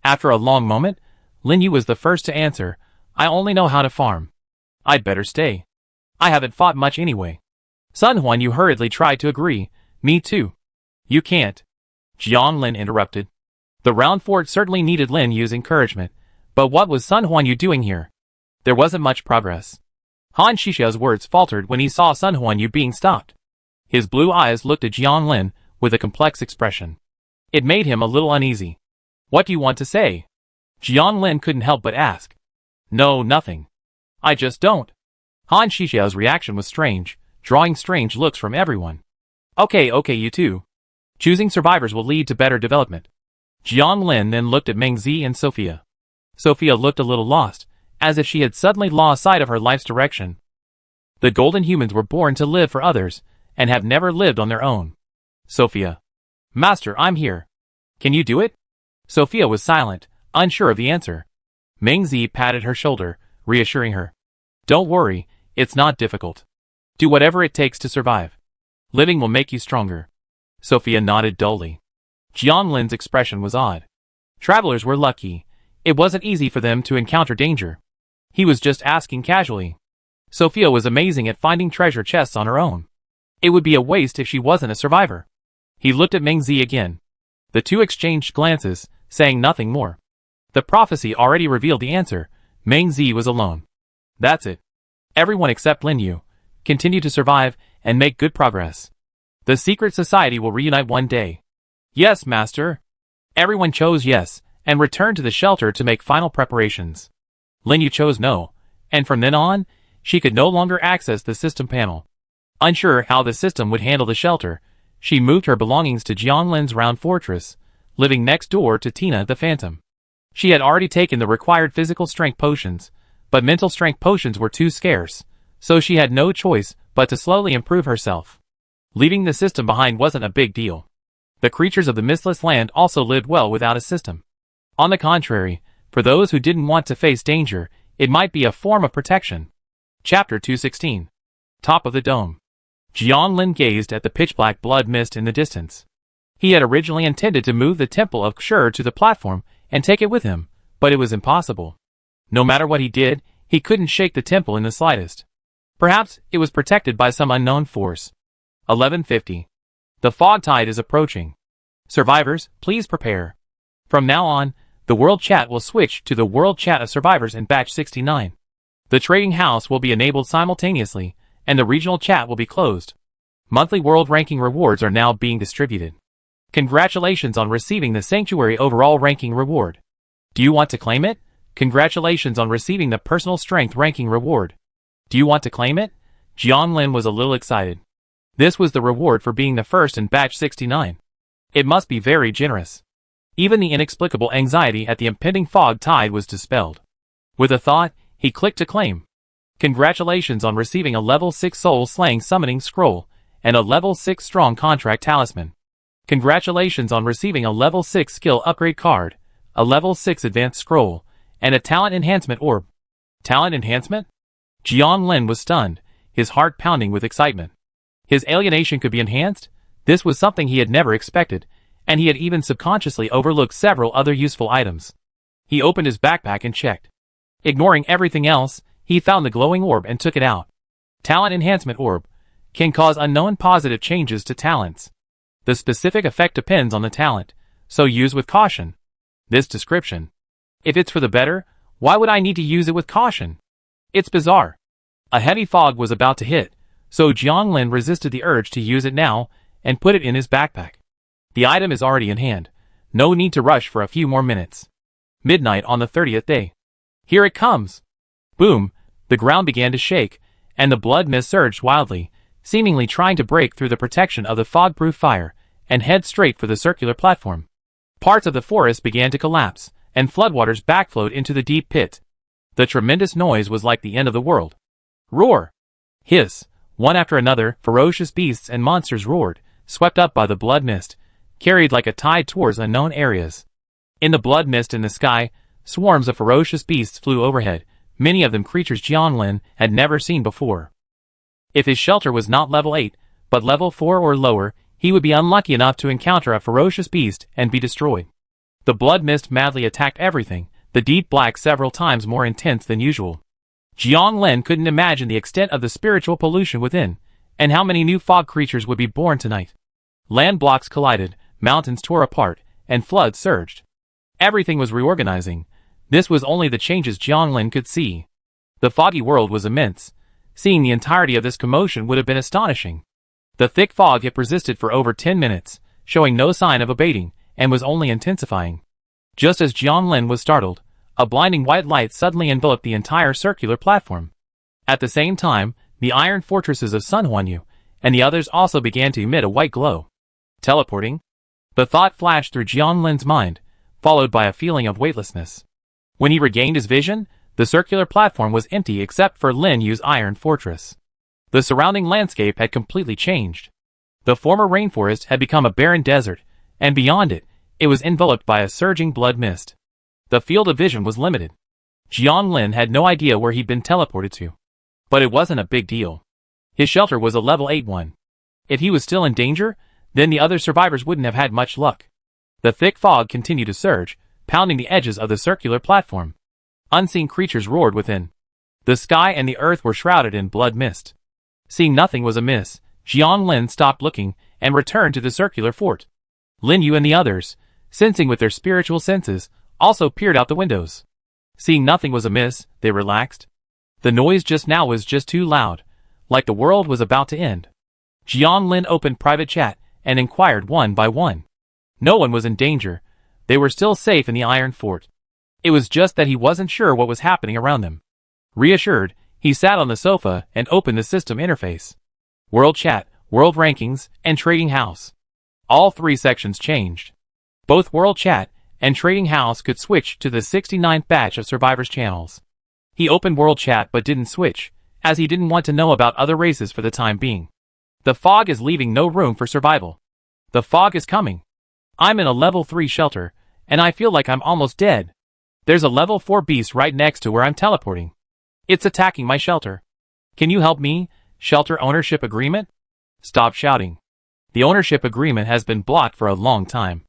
After a long moment, Lin Yu was the first to answer, I only know how to farm. I'd better stay. I haven't fought much anyway. Sun Huanyu hurriedly tried to agree, me too. You can't. Jianlin interrupted. The round fort certainly needed Lin Yu's encouragement, but what was Sun Huanyu doing here? There wasn't much progress. Han Xiaoxiao's words faltered when he saw Sun Huanyu being stopped. His blue eyes looked at Jianlin with a complex expression. It made him a little uneasy. What do you want to say? Jianlin couldn't help but ask. No, nothing. I just don't. Han Xiaoxiao's reaction was strange, drawing strange looks from everyone. Okay, you two. Choosing survivors will lead to better development. Jianlin then looked at Meng Zi and Sophia. Sophia looked a little lost, as if she had suddenly lost sight of her life's direction. The golden humans were born to live for others, and have never lived on their own. Sophia. Master, I'm here. Can you do it? Sophia was silent, unsure of the answer. Meng Zi patted her shoulder, reassuring her. Don't worry, it's not difficult. Do whatever it takes to survive. Living will make you stronger. Sophia nodded dully. Jianlin's expression was odd. Travelers were lucky. It wasn't easy for them to encounter danger. He was just asking casually. Sophia was amazing at finding treasure chests on her own. It would be a waste if she wasn't a survivor. He looked at Meng Zi again. The two exchanged glances, saying nothing more. The prophecy already revealed the answer. Meng Zi was alone. That's it. Everyone except Lin Yu. Continue to survive and make good progress. The secret society will reunite one day. Yes, master. Everyone chose yes, and returned to the shelter to make final preparations. Lin Yu chose no, and from then on, she could no longer access the system panel. Unsure how the system would handle the shelter, she moved her belongings to Jianlin's round fortress, living next door to Tina the Phantom. She had already taken the required physical strength potions, but mental strength potions were too scarce, so she had no choice but to slowly improve herself. Leaving the system behind wasn't a big deal. The creatures of the Mistless Land also lived well without a system. On the contrary, for those who didn't want to face danger, it might be a form of protection. Chapter 216. Top of the Dome. Jianlin gazed at the pitch-black blood mist in the distance. He had originally intended to move the Temple of Kshur to the platform and take it with him, but it was impossible. No matter what he did, he couldn't shake the temple in the slightest. Perhaps it was protected by some unknown force. 11:50. The fog tide is approaching. Survivors, please prepare. From now on, the world chat will switch to the world chat of survivors in batch 69. The trading house will be enabled simultaneously, and the regional chat will be closed. Monthly world ranking rewards are now being distributed. Congratulations on receiving the Sanctuary Overall Ranking Reward. Do you want to claim it? Congratulations on receiving the Personal Strength Ranking Reward. Do you want to claim it? Jianlin was a little excited. This was the reward for being the first in batch 69. It must be very generous. Even the inexplicable anxiety at the impending fog tide was dispelled. With a thought, he clicked to claim. Congratulations on receiving a level 6 soul slaying summoning scroll and a level 6 strong contract talisman. Congratulations on receiving a level 6 skill upgrade card, a level 6 advanced scroll, and a talent enhancement orb. Talent enhancement? Jianlin was stunned, his heart pounding with excitement. His alienation could be enhanced? This was something he had never expected, and he had even subconsciously overlooked several other useful items. He opened his backpack and checked. Ignoring everything else, he found the glowing orb and took it out. Talent enhancement orb can cause unknown positive changes to talents. The specific effect depends on the talent, so use with caution. This description. If it's for the better, why would I need to use it with caution? It's bizarre. A heavy fog was about to hit, so Jianlin resisted the urge to use it now and put it in his backpack. The item is already in hand. No need to rush for a few more minutes. Midnight on the 30th day. Here it comes. Boom, the ground began to shake, and the blood mist surged wildly, seemingly trying to break through the protection of the fog-proof fire, and head straight for the circular platform. Parts of the forest began to collapse, and floodwaters backflowed into the deep pit. The tremendous noise was like the end of the world. Roar! Hiss! One after another, ferocious beasts and monsters roared, swept up by the blood mist, carried like a tide towards unknown areas. In the blood mist in the sky, swarms of ferocious beasts flew overhead, many of them creatures Jianlin had never seen before. If his shelter was not level 8, but level 4 or lower, he would be unlucky enough to encounter a ferocious beast and be destroyed. The blood mist madly attacked everything, the deep black several times more intense than usual. Jianlin couldn't imagine the extent of the spiritual pollution within, and how many new fog creatures would be born tonight. Land blocks collided, mountains tore apart, and floods surged. Everything was reorganizing. This was only the changes Jianlin could see. The foggy world was immense. Seeing the entirety of this commotion would have been astonishing. The thick fog had persisted for over 10 minutes, showing no sign of abating, and was only intensifying. Just as Jianlin was startled, a blinding white light suddenly enveloped the entire circular platform. At the same time, the iron fortresses of Sun Huanyu and the others also began to emit a white glow. Teleporting? The thought flashed through Jianlin's mind, followed by a feeling of weightlessness. When he regained his vision, the circular platform was empty except for Lin Yu's iron fortress. The surrounding landscape had completely changed. The former rainforest had become a barren desert, and beyond it, it was enveloped by a surging blood mist. The field of vision was limited. Jianlin had no idea where he'd been teleported to. But it wasn't a big deal. His shelter was a level 8 one. If he was still in danger, then the other survivors wouldn't have had much luck. The thick fog continued to surge, pounding the edges of the circular platform. Unseen creatures roared within. The sky and the earth were shrouded in blood mist. Seeing nothing was amiss, Jianlin stopped looking and returned to the circular fort. Lin Yu and the others, sensing with their spiritual senses, also peered out the windows. Seeing nothing was amiss, they relaxed. The noise just now was just too loud, like the world was about to end. Jianlin opened private chat and inquired one by one. No one was in danger. They were still safe in the iron fort. It was just that he wasn't sure what was happening around them. Reassured, he sat on the sofa and opened the system interface. World chat, world rankings, and trading house. All three sections changed. Both world chat and trading house could switch to the 69th batch of survivors channels. He opened world chat but didn't switch, as he didn't want to know about other races for the time being. The fog is leaving no room for survival. The fog is coming. I'm in a level 3 shelter, and I feel like I'm almost dead. There's a level 4 beast right next to where I'm teleporting. It's attacking my shelter. Can you help me? Shelter ownership agreement? Stop shouting. The ownership agreement has been blocked for a long time.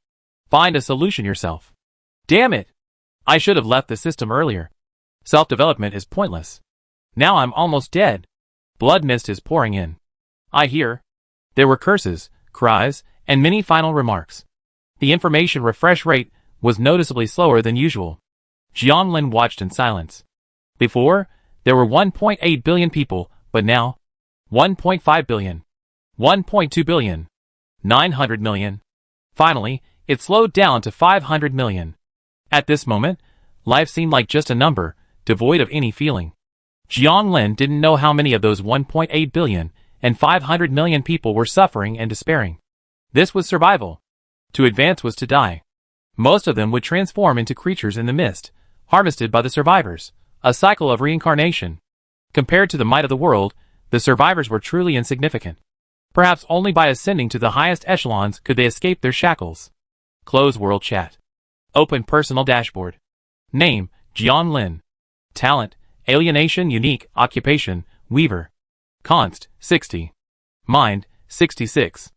Find a solution yourself. Damn it! I should have left the system earlier. Self-development is pointless. Now I'm almost dead. Blood mist is pouring in. I hear. There were curses, cries, and many final remarks. The information refresh rate was noticeably slower than usual. Jianlin watched in silence. Before, there were 1.8 billion people, but now, 1.5 billion, 1.2 billion, 900 million. Finally, it slowed down to 500 million. At this moment, life seemed like just a number, devoid of any feeling. Jianlin didn't know how many of those 1.8 billion and 500 million people were suffering and despairing. This was survival. To advance was to die. Most of them would transform into creatures in the mist, harvested by the survivors, a cycle of reincarnation. Compared to the might of the world, the survivors were truly insignificant. Perhaps only by ascending to the highest echelons could they escape their shackles. Close world chat. Open personal dashboard. Name, Jianlin. Talent, alienation unique, occupation, weaver. Const, 60. Mind, 66.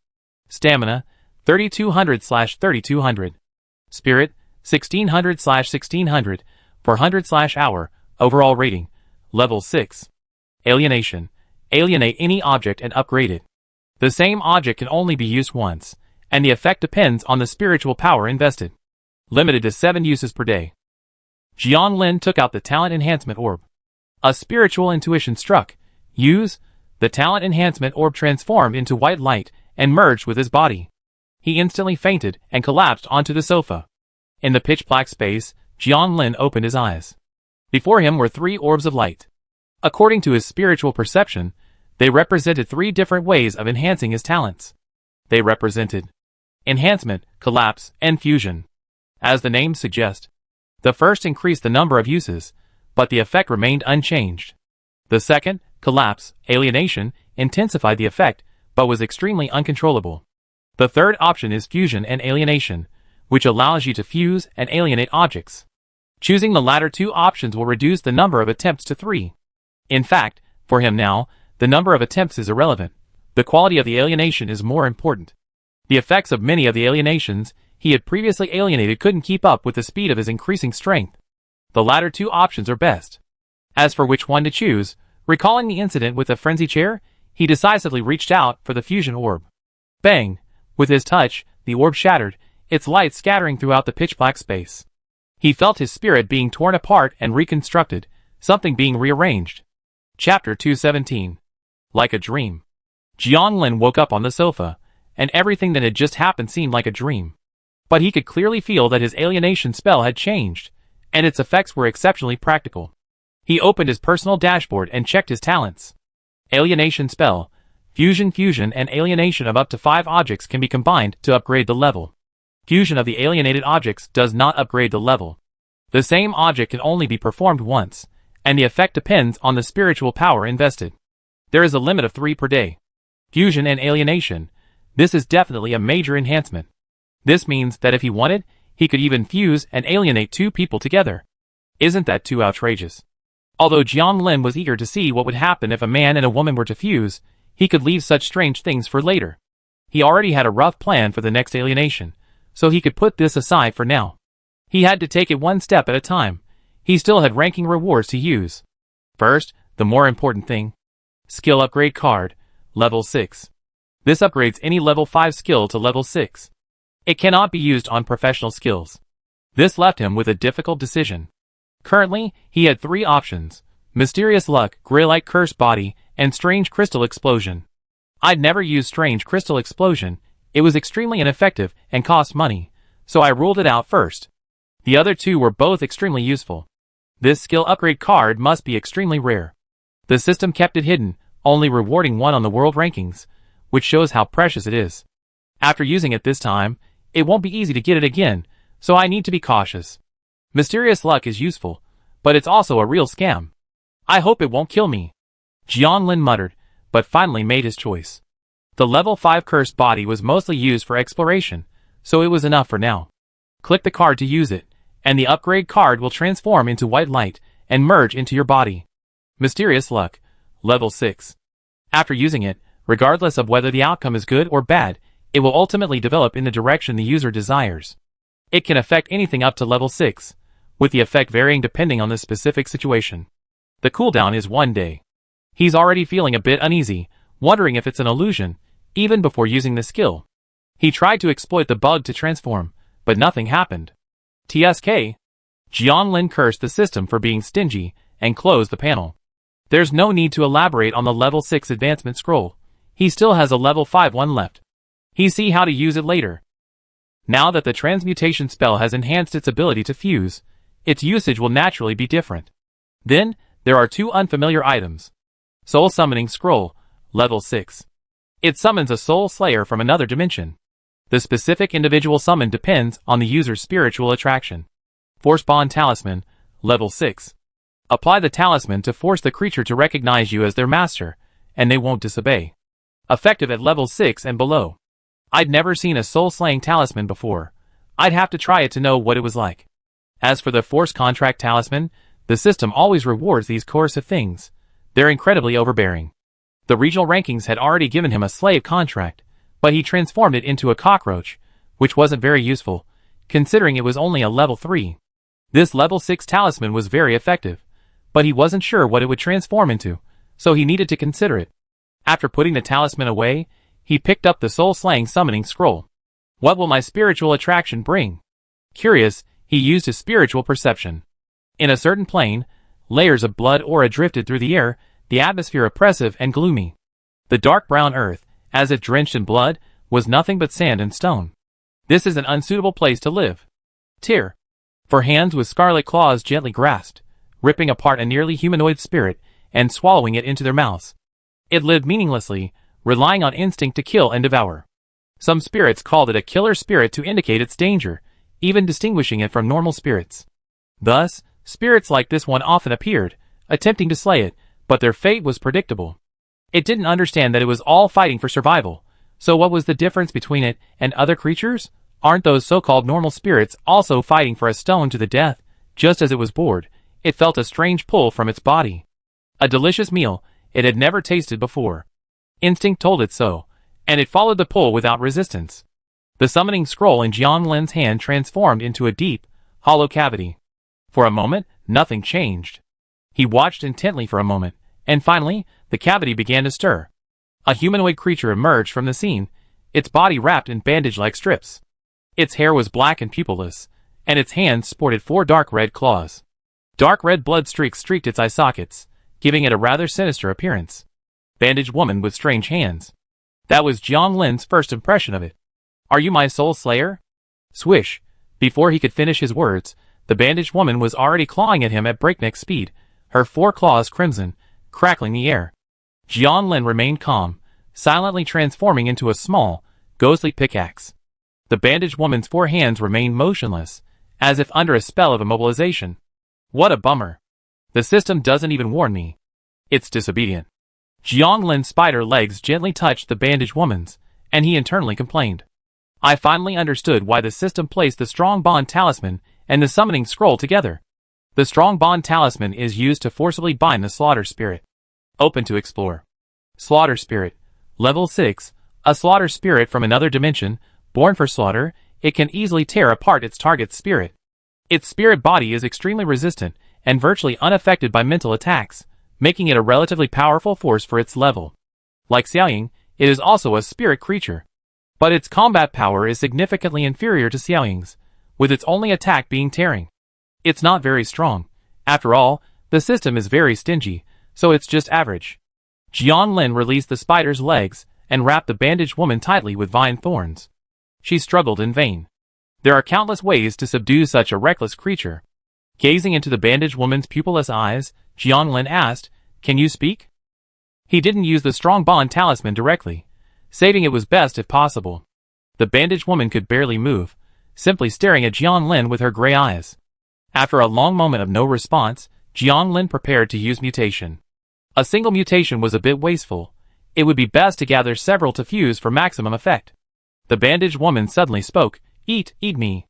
Stamina, 3200/3200. Spirit, 1600/1600, 400/hour, overall rating, level 6. Alienation, alienate any object and upgrade it. The same object can only be used once, and the effect depends on the spiritual power invested. Limited to 7 uses per day. Jianlin took out the talent enhancement orb. A spiritual intuition struck. Use. The talent enhancement orb transformed into white light and merged with his body. He instantly fainted and collapsed onto the sofa. In the pitch-black space, Jianlin opened his eyes. Before him were 3 orbs of light. According to his spiritual perception, they represented 3 different ways of enhancing his talents. They represented enhancement, collapse, and fusion. As the name suggests, the first increased the number of uses, but the effect remained unchanged. The second, collapse, alienation, intensified the effect, but was extremely uncontrollable. The third option is fusion and alienation, which allows you to fuse and alienate objects. Choosing the latter 2 options will reduce the number of attempts to 3. In fact, for him now, the number of attempts is irrelevant. The quality of the alienation is more important. The effects of many of the alienations he had previously alienated couldn't keep up with the speed of his increasing strength. The latter 2 options are best. As for which one to choose, recalling the incident with the frenzy chair, he decisively reached out for the fusion orb. Bang! With his touch, the orb shattered, its light scattering throughout the pitch-black space. He felt his spirit being torn apart and reconstructed, something being rearranged. Chapter 217. Like a dream. Jianlin woke up on the sofa, and everything that had just happened seemed like a dream. But he could clearly feel that his alienation spell had changed, and its effects were exceptionally practical. He opened his personal dashboard and checked his talents. Alienation spell, fusion and alienation of up to 5 objects can be combined to upgrade the level. Fusion of the alienated objects does not upgrade the level. The same object can only be performed once, and the effect depends on the spiritual power invested. There is a limit of 3 per day. Fusion and alienation. This is definitely a major enhancement. This means that if he wanted, he could even fuse and alienate 2 people together. Isn't that too outrageous? Although Jianlin was eager to see what would happen if a man and a woman were to fuse, he could leave such strange things for later. He already had a rough plan for the next alienation, so he could put this aside for now. He had to take it one step at a time. He still had ranking rewards to use. First, the more important thing. Skill upgrade card, level 6. This upgrades any level 5 skill to level 6. It cannot be used on professional skills. This left him with a difficult decision. Currently, he had 3 options: Mysterious Luck, Greylite Curse Body, and Strange Crystal Explosion. I'd never used Strange Crystal Explosion. It was extremely ineffective and cost money, so I ruled it out first. The other 2 were both extremely useful. This skill upgrade card must be extremely rare. The system kept it hidden, only rewarding 1 on the world rankings, which shows how precious it is. After using it this time, it won't be easy to get it again, so I need to be cautious. Mysterious Luck is useful, but it's also a real scam. I hope it won't kill me. Jianlin muttered, but finally made his choice. The level 5 cursed body was mostly used for exploration, so it was enough for now. Click the card to use it, and the upgrade card will transform into white light and merge into your body. Mysterious Luck, level 6. After using it, regardless of whether the outcome is good or bad, It will ultimately develop in the direction the user desires. It can affect anything up to level 6, with the effect varying depending on the specific situation. The cooldown is 1 day. He's already feeling a bit uneasy, wondering if it's an illusion, even before using the skill. He tried to exploit the bug to transform, but nothing happened. TSK. Jianlin cursed the system for being stingy and closed the panel. There's no need to elaborate on the level 6 advancement scroll. He still has a level 5 one left. He'll see how to use it later. Now that the transmutation spell has enhanced its ability to fuse, its usage will naturally be different. Then, there are 2 unfamiliar items. Soul Summoning Scroll, level 6. It summons a soul slayer from another dimension. The specific individual summon depends on the user's spiritual attraction. Force Bond Talisman, level 6. Apply the talisman to force the creature to recognize you as their master, and they won't disobey. Effective at level 6 and below. I'd never seen a soul-slaying talisman before. I'd have to try it to know what it was like. As for the Force Contract Talisman, the system always rewards these coercive things. They're incredibly overbearing. The regional rankings had already given him a slave contract, but he transformed it into a cockroach, which wasn't very useful, considering it was only a level 3. This level 6 talisman was very effective, but he wasn't sure what it would transform into, so he needed to consider it. After putting the talisman away, he picked up the soul-slaying summoning scroll. What will my spiritual attraction bring? Curious, he used his spiritual perception. In a certain plane, layers of blood aura drifted through the air, the atmosphere oppressive and gloomy. The dark brown earth, as if drenched in blood, was nothing but sand and stone. This is an unsuitable place to live. Tear. For hands with scarlet claws gently grasped, ripping apart a nearly humanoid spirit and swallowing it into their mouths. It lived meaninglessly, relying on instinct to kill and devour. Some spirits called it a killer spirit to indicate its danger, even distinguishing it from normal spirits. Thus, spirits like this one often appeared, attempting to slay it, but their fate was predictable. It didn't understand that it was all fighting for survival, so what was the difference between it and other creatures? Aren't those so-called normal spirits also fighting for a stone to the death? Just as it was bored, it felt a strange pull from its body. A delicious meal it had never tasted before. Instinct told it so, and it followed the pull without resistance. The summoning scroll in Jianlin's hand transformed into a deep, hollow cavity. For a moment, nothing changed. He watched intently for a moment, and finally, the cavity began to stir. A humanoid creature emerged from the scene, its body wrapped in bandage-like strips. Its hair was black and pupilless, and its hands sported 4 dark red claws. Dark red blood streaks streaked its eye sockets, giving it a rather sinister appearance. Bandaged woman with strange hands. That was Jianglin's first impression of it. Are you my soul slayer? Swish. Before he could finish his words, the bandaged woman was already clawing at him at breakneck speed, her 4 claws crimson, crackling the air. Jianlin remained calm, silently transforming into a small, ghostly pickaxe. The bandaged woman's 4 hands remained motionless, as if under a spell of immobilization. What a bummer. The system doesn't even warn me. It's disobedient. Jianglin's spider legs gently touched the bandaged woman's, and he internally complained. I finally understood why the system placed the Strong Bond Talisman and the Summoning Scroll together. The Strong Bond Talisman is used to forcibly bind the Slaughter Spirit. Open to explore. Slaughter Spirit. Level 6. A Slaughter Spirit from another dimension, born for slaughter, it can easily tear apart its target's spirit. Its spirit body is extremely resistant and virtually unaffected by mental attacks, making it a relatively powerful force for its level. Like Xiaoying, it is also a spirit creature. But its combat power is significantly inferior to Xiaoying's, with its only attack being tearing. It's not very strong. After all, the system is very stingy, so it's just average. Jianlin released the spider's legs and wrapped the bandaged woman tightly with vine thorns. She struggled in vain. There are countless ways to subdue such a reckless creature. Gazing into the bandaged woman's pupilless eyes, Jianlin asked, "Can you speak?" He didn't use the Strong Bond Talisman directly, saving it was best if possible. The bandaged woman could barely move, simply staring at Jianlin with her gray eyes. After a long moment of no response, Jianlin prepared to use mutation. A single mutation was a bit wasteful. It would be best to gather several to fuse for maximum effect. The bandaged woman suddenly spoke, eat me."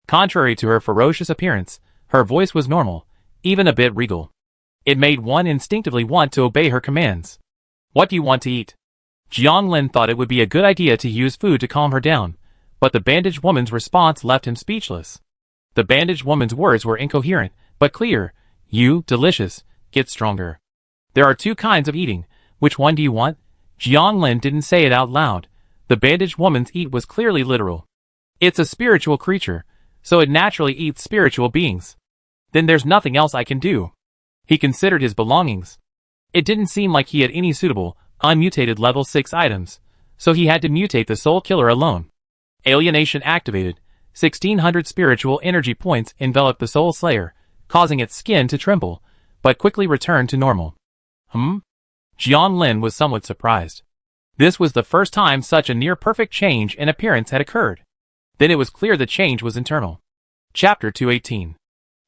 Contrary to her ferocious appearance, her voice was normal, even a bit regal. It made one instinctively want to obey her commands. "What do you want to eat?" Jiang Lin thought it would be a good idea to use food to calm her down, but the bandaged woman's response left him speechless. The bandaged woman's words were incoherent, but clear. You, delicious, get stronger. There are two kinds of eating. Which one do you want? Jiang Lin didn't say it out loud. The bandaged woman's eat was clearly literal. It's a spiritual creature, so it naturally eats spiritual beings. Then there's nothing else I can do. He considered his belongings. It didn't seem like he had any suitable, unmutated level 6 items, so he had to mutate the soul killer alone. Alienation activated. 1600 spiritual energy points enveloped the soul slayer, causing its skin to tremble, but quickly returned to normal. Jiang Lin was somewhat surprised. This was the first time such a near-perfect change in appearance had occurred. Then it was clear the change was internal. Chapter 218.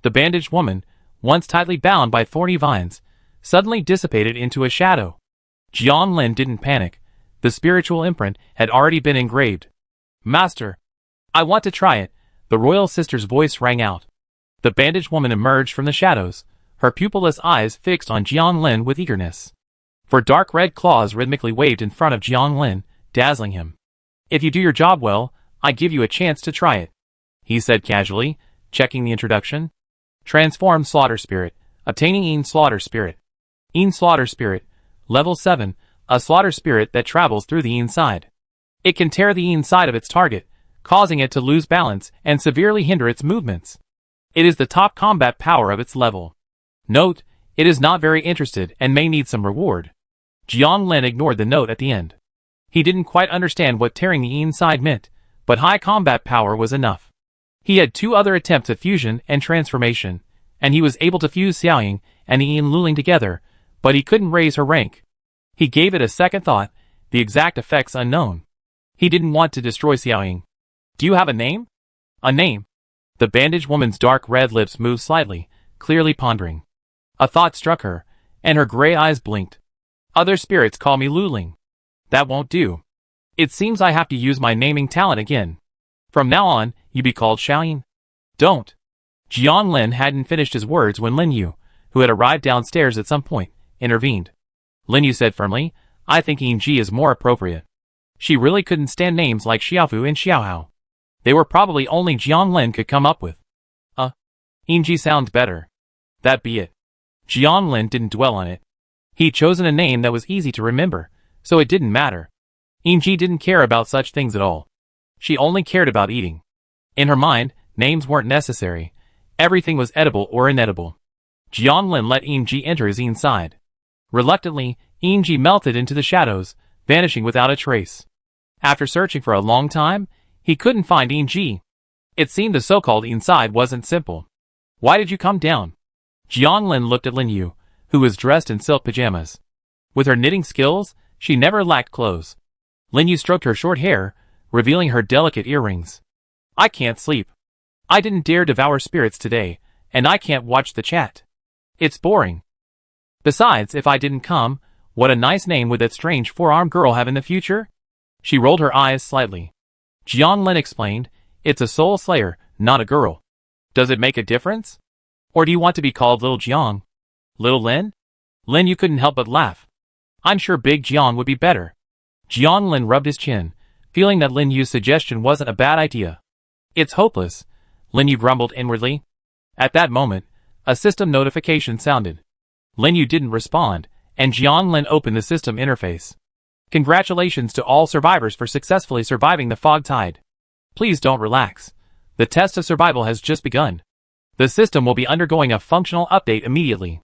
The bandaged woman, once tightly bound by thorny vines, suddenly dissipated into a shadow. Jiang Lin didn't panic. The spiritual imprint had already been engraved. Master, I want to try it, the royal sister's voice rang out. The bandaged woman emerged from the shadows, her pupilless eyes fixed on Jiang Lin with eagerness. For dark red claws rhythmically waved in front of Jiang Lin, dazzling him. If you do your job well, I give you a chance to try it, he said casually, checking the introduction. Transform Slaughter Spirit, obtaining Een Slaughter Spirit. Een Slaughter Spirit, level 7, a slaughter spirit that travels through the inside. It can tear the inside of its target, causing it to lose balance and severely hinder its movements. It is the top combat power of its level. Note, it is not very interested and may need some reward. Jiang Lin ignored the note at the end. He didn't quite understand what tearing the inside meant, but high combat power was enough. He had 2 other attempts at fusion and transformation, and he was able to fuse Xiaoying and the Yin Luling together, but he couldn't raise her rank. He gave it a second thought, the exact effects unknown. He didn't want to destroy Xiaoying. Do you have a name? A name? The bandaged woman's dark red lips moved slightly, clearly pondering. A thought struck her, and her gray eyes blinked. Other spirits call me Luling. That won't do. It seems I have to use my naming talent again. From now on, you be called Xiaoying. Don't. Jiang Lin hadn't finished his words when Lin Yu, who had arrived downstairs at some point, intervened. Lin Yu said firmly, I think Yin Ji is more appropriate. She really couldn't stand names like Xiaofu and Xiaohao. They were probably only Jiang Lin could come up with. Yin Ji sounds better. That be it. Jiang Lin didn't dwell on it. He'd chosen a name that was easy to remember, so it didn't matter. Yin Ji didn't care about such things at all. She only cared about eating. In her mind, names weren't necessary. Everything was edible or inedible. Jiang Lin let Yin Ji enter his inside. Reluctantly, Yin Ji melted into the shadows, vanishing without a trace. After searching for a long time, he couldn't find Yin Ji. It seemed the so-called inside wasn't simple. Why did you come down? Jiang Lin looked at Lin Yu, who was dressed in silk pajamas. With her knitting skills, she never lacked clothes. Lin Yu stroked her short hair, revealing her delicate earrings. I can't sleep. I didn't dare devour spirits today, and I can't watch the chat. It's boring. Besides, if I didn't come, what a nice name would that strange four-armed girl have in the future? She rolled her eyes slightly. Jiang Lin explained, it's a soul slayer, not a girl. Does it make a difference? Or do you want to be called Little Jiang? Little Lin? Lin Yu couldn't help but laugh. I'm sure Big Jiang would be better. Jiang Lin rubbed his chin, feeling that Lin Yu's suggestion wasn't a bad idea. It's hopeless, Lin Yu grumbled inwardly. At that moment, a system notification sounded. Lin Yu didn't respond, and Jiang Lin opened the system interface. Congratulations to all survivors for successfully surviving the fog tide. Please don't relax. The test of survival has just begun. The system will be undergoing a functional update immediately.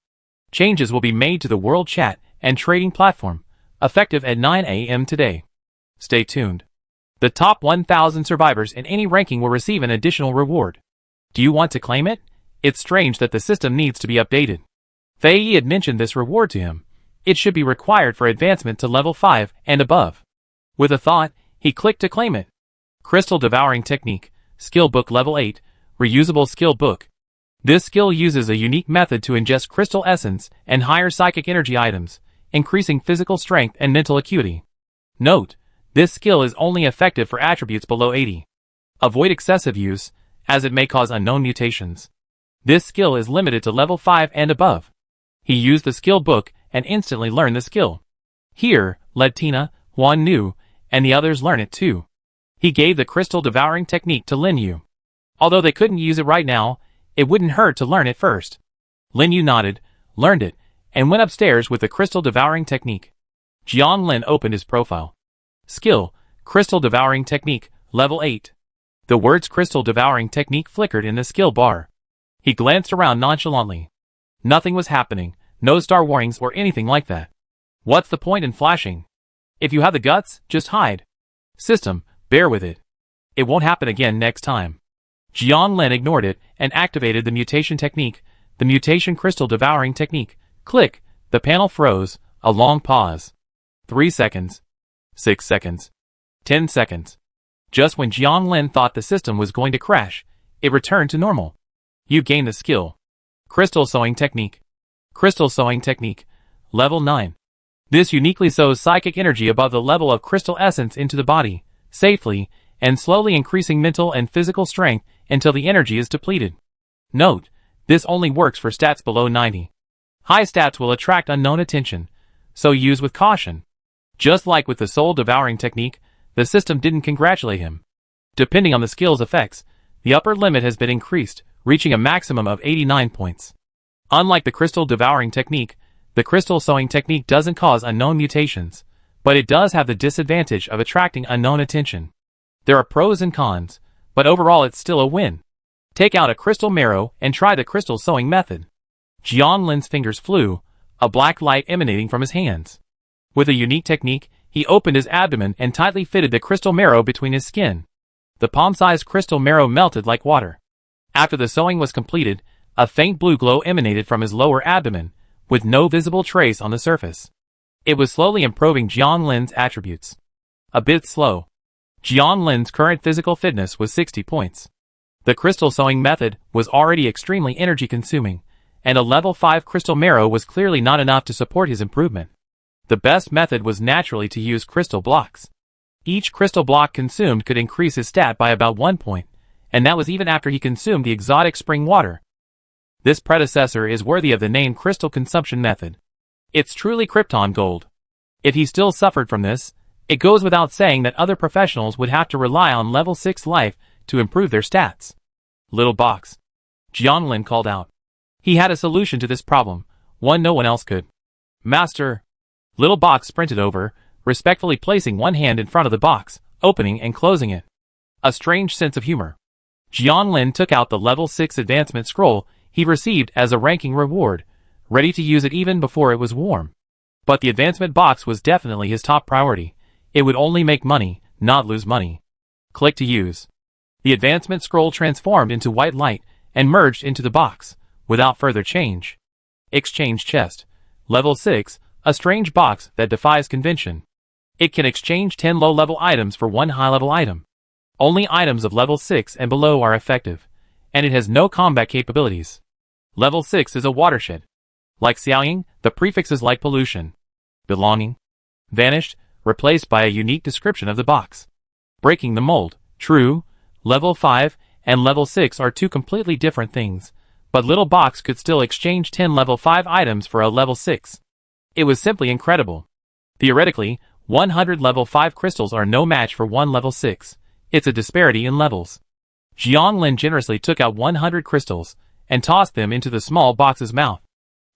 Changes will be made to the world chat and trading platform, effective at 9 a.m. today. Stay tuned. The top 1,000 survivors in any ranking will receive an additional reward. Do you want to claim it? It's strange that the system needs to be updated. Fei Yi had mentioned this reward to him. It should be required for advancement to level 5 and above. With a thought, he clicked to claim it. Crystal Devouring Technique, Skill Book Level 8, Reusable Skill Book. This skill uses a unique method to ingest crystal essence and higher psychic energy items, increasing physical strength and mental acuity. Note, this skill is only effective for attributes below 80. Avoid excessive use, as it may cause unknown mutations. This skill is limited to level 5 and above. He used the skill book and instantly learned the skill. Here, led Tina, Juan knew, and the others learn it too. He gave the crystal devouring technique to Lin Yu. Although they couldn't use it right now, it wouldn't hurt to learn it first. Lin Yu nodded, learned it, and went upstairs with the crystal devouring technique. Jiang Lin opened his profile. Skill, Crystal Devouring Technique, Level 8. The words Crystal Devouring Technique flickered in the skill bar. He glanced around nonchalantly. Nothing was happening, no star warnings or anything like that. What's the point in flashing? If you have the guts, just hide. System, bear with it. It won't happen again next time. Jiang Lin ignored it and activated the mutation technique, the Mutation Crystal Devouring Technique. Click, the panel froze, a long pause. 3 seconds. 6 seconds. 10 seconds. Just when Jiang Lin thought the system was going to crash, it returned to normal. You gain the skill. Crystal Sewing Technique. Crystal Sewing Technique. Level 9. This uniquely sews psychic energy above the level of crystal essence into the body, safely, and slowly increasing mental and physical strength until the energy is depleted. Note, this only works for stats below 90. High stats will attract unknown attention, so use with caution. Just like with the soul devouring technique, the system didn't congratulate him. Depending on the skill's effects, the upper limit has been increased, reaching a maximum of 89 points. Unlike the crystal devouring technique, the crystal sewing technique doesn't cause unknown mutations, but it does have the disadvantage of attracting unknown attention. There are pros and cons, but overall it's still a win. Take out a crystal marrow and try the crystal sewing method. Jiang Lin's fingers flew, a black light emanating from his hands. With a unique technique, he opened his abdomen and tightly fitted the crystal marrow between his skin. The palm-sized crystal marrow melted like water. After the sewing was completed, a faint blue glow emanated from his lower abdomen, with no visible trace on the surface. It was slowly improving Jiang Lin's attributes. A bit slow. Jiang Lin's current physical fitness was 60 points. The crystal sewing method was already extremely energy-consuming, and a level 5 crystal marrow was clearly not enough to support his improvement. The best method was naturally to use crystal blocks. Each crystal block consumed could increase his stat by about 1 point, and that was even after he consumed the exotic spring water. This predecessor is worthy of the name crystal consumption method. It's truly Krypton gold. If he still suffered from this, it goes without saying that other professionals would have to rely on level 6 life to improve their stats. Little box. Jiang Lin called out. He had a solution to this problem, one no one else could. Master. Little box sprinted over, respectfully placing one hand in front of the box, opening and closing it. A strange sense of humor. Jiang Lin took out the level 6 advancement scroll he received as a ranking reward, ready to use it even before it was warm. But the advancement box was definitely his top priority. It would only make money, not lose money. Click to use. The advancement scroll transformed into white light and merged into the box, without further change. Exchange chest. Level 6, a strange box that defies convention. It can exchange 10 low-level items for 1 high-level item. Only items of level 6 and below are effective, and it has no combat capabilities. Level 6 is a watershed. Like Xiaoying, the prefix is like pollution. Belonging. Vanished, replaced by a unique description of the box. Breaking the mold. True, level 5 and level 6 are two completely different things, but little box could still exchange 10 level 5 items for a level 6. It was simply incredible. Theoretically, 100 level 5 crystals are no match for 1 level 6. It's a disparity in levels. Jiang Lin generously took out 100 crystals and tossed them into the small box's mouth.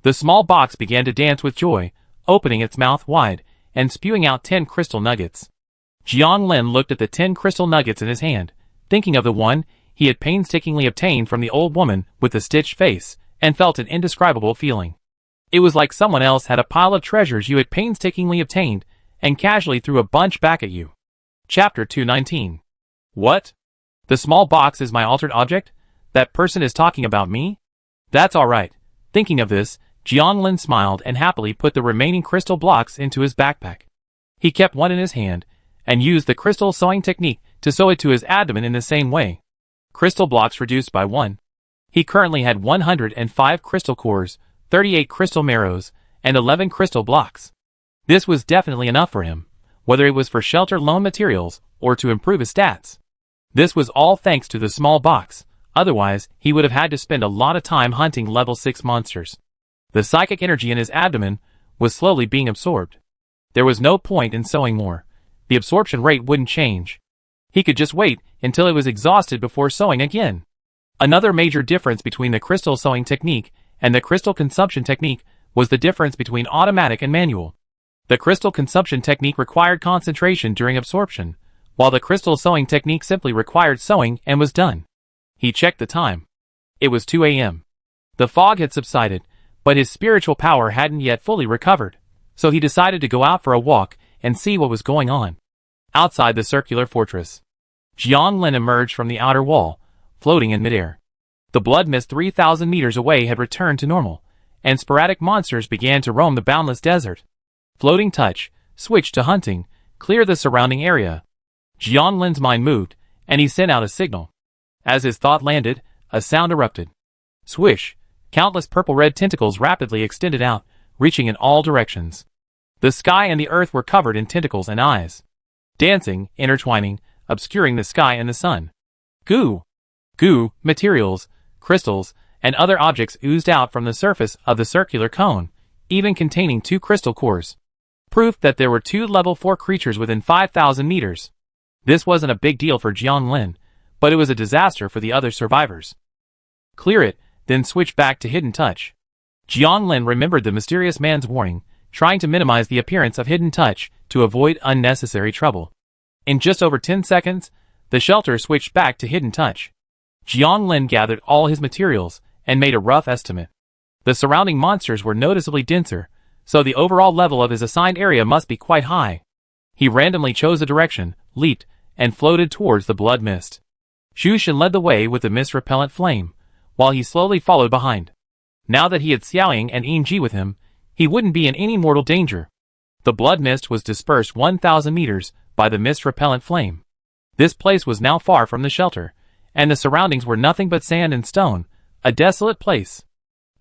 The small box began to dance with joy, opening its mouth wide and spewing out 10 crystal nuggets. Jiang Lin looked at the 10 crystal nuggets in his hand, thinking of the one he had painstakingly obtained from the old woman with the stitched face, and felt an indescribable feeling. It was like someone else had a pile of treasures you had painstakingly obtained and casually threw a bunch back at you. Chapter 219. What? The small box is my altered object? That person is talking about me? That's alright. Thinking of this, Jiang Lin smiled and happily put the remaining crystal blocks into his backpack. He kept one in his hand and used the crystal sewing technique to sew it to his abdomen in the same way. Crystal blocks reduced by 1. He currently had 105 crystal cores, 38 crystal marrows, and 11 crystal blocks. This was definitely enough for him, whether it was for shelter loan materials or to improve his stats. This was all thanks to the small box, otherwise he would have had to spend a lot of time hunting level 6 monsters. The psychic energy in his abdomen was slowly being absorbed. There was no point in sewing more, The absorption rate wouldn't change. He could just wait until it was exhausted before sewing again. Another major difference between the crystal sewing technique and the crystal consumption technique was the difference between automatic and manual. The crystal consumption technique required concentration during absorption, while the crystal sewing technique simply required sewing and was done. He checked the time. It was 2 a.m. The fog had subsided, but his spiritual power hadn't yet fully recovered, so he decided to go out for a walk and see what was going on. Outside the circular fortress, Jiang Lin emerged from the outer wall, floating in midair. The blood mist 3,000 meters away had returned to normal, and sporadic monsters began to roam the boundless desert. Floating touch, switch to hunting, clear the surrounding area. Jiang Lin's mind moved, and he sent out a signal. As his thought landed, a sound erupted. Swish! Countless purple-red tentacles rapidly extended out, reaching in all directions. The sky and the earth were covered in tentacles and eyes. Dancing, intertwining, obscuring the sky and the sun. Goo! Goo, materials, crystals, and other objects oozed out from the surface of the circular cone, even containing 2 crystal cores. Proof that there were 2 level 4 creatures within 5,000 meters. This wasn't a big deal for Jiang Lin, but it was a disaster for the other survivors. Clear it, then switch back to hidden touch. Jiang Lin remembered the mysterious man's warning, trying to minimize the appearance of hidden touch to avoid unnecessary trouble. In just over 10 seconds, the shelter switched back to hidden touch. Jiang Lin gathered all his materials and made a rough estimate. The surrounding monsters were noticeably denser, so the overall level of his assigned area must be quite high. He randomly chose a direction, leaped, and floated towards the blood mist. Xu Shen led the way with the mist-repellent flame, while he slowly followed behind. Now that he had Xiaoying and Yingji with him, he wouldn't be in any mortal danger. The blood mist was dispersed 1,000 meters by the mist-repellent flame. This place was now far from the shelter, and the surroundings were nothing but sand and stone, a desolate place.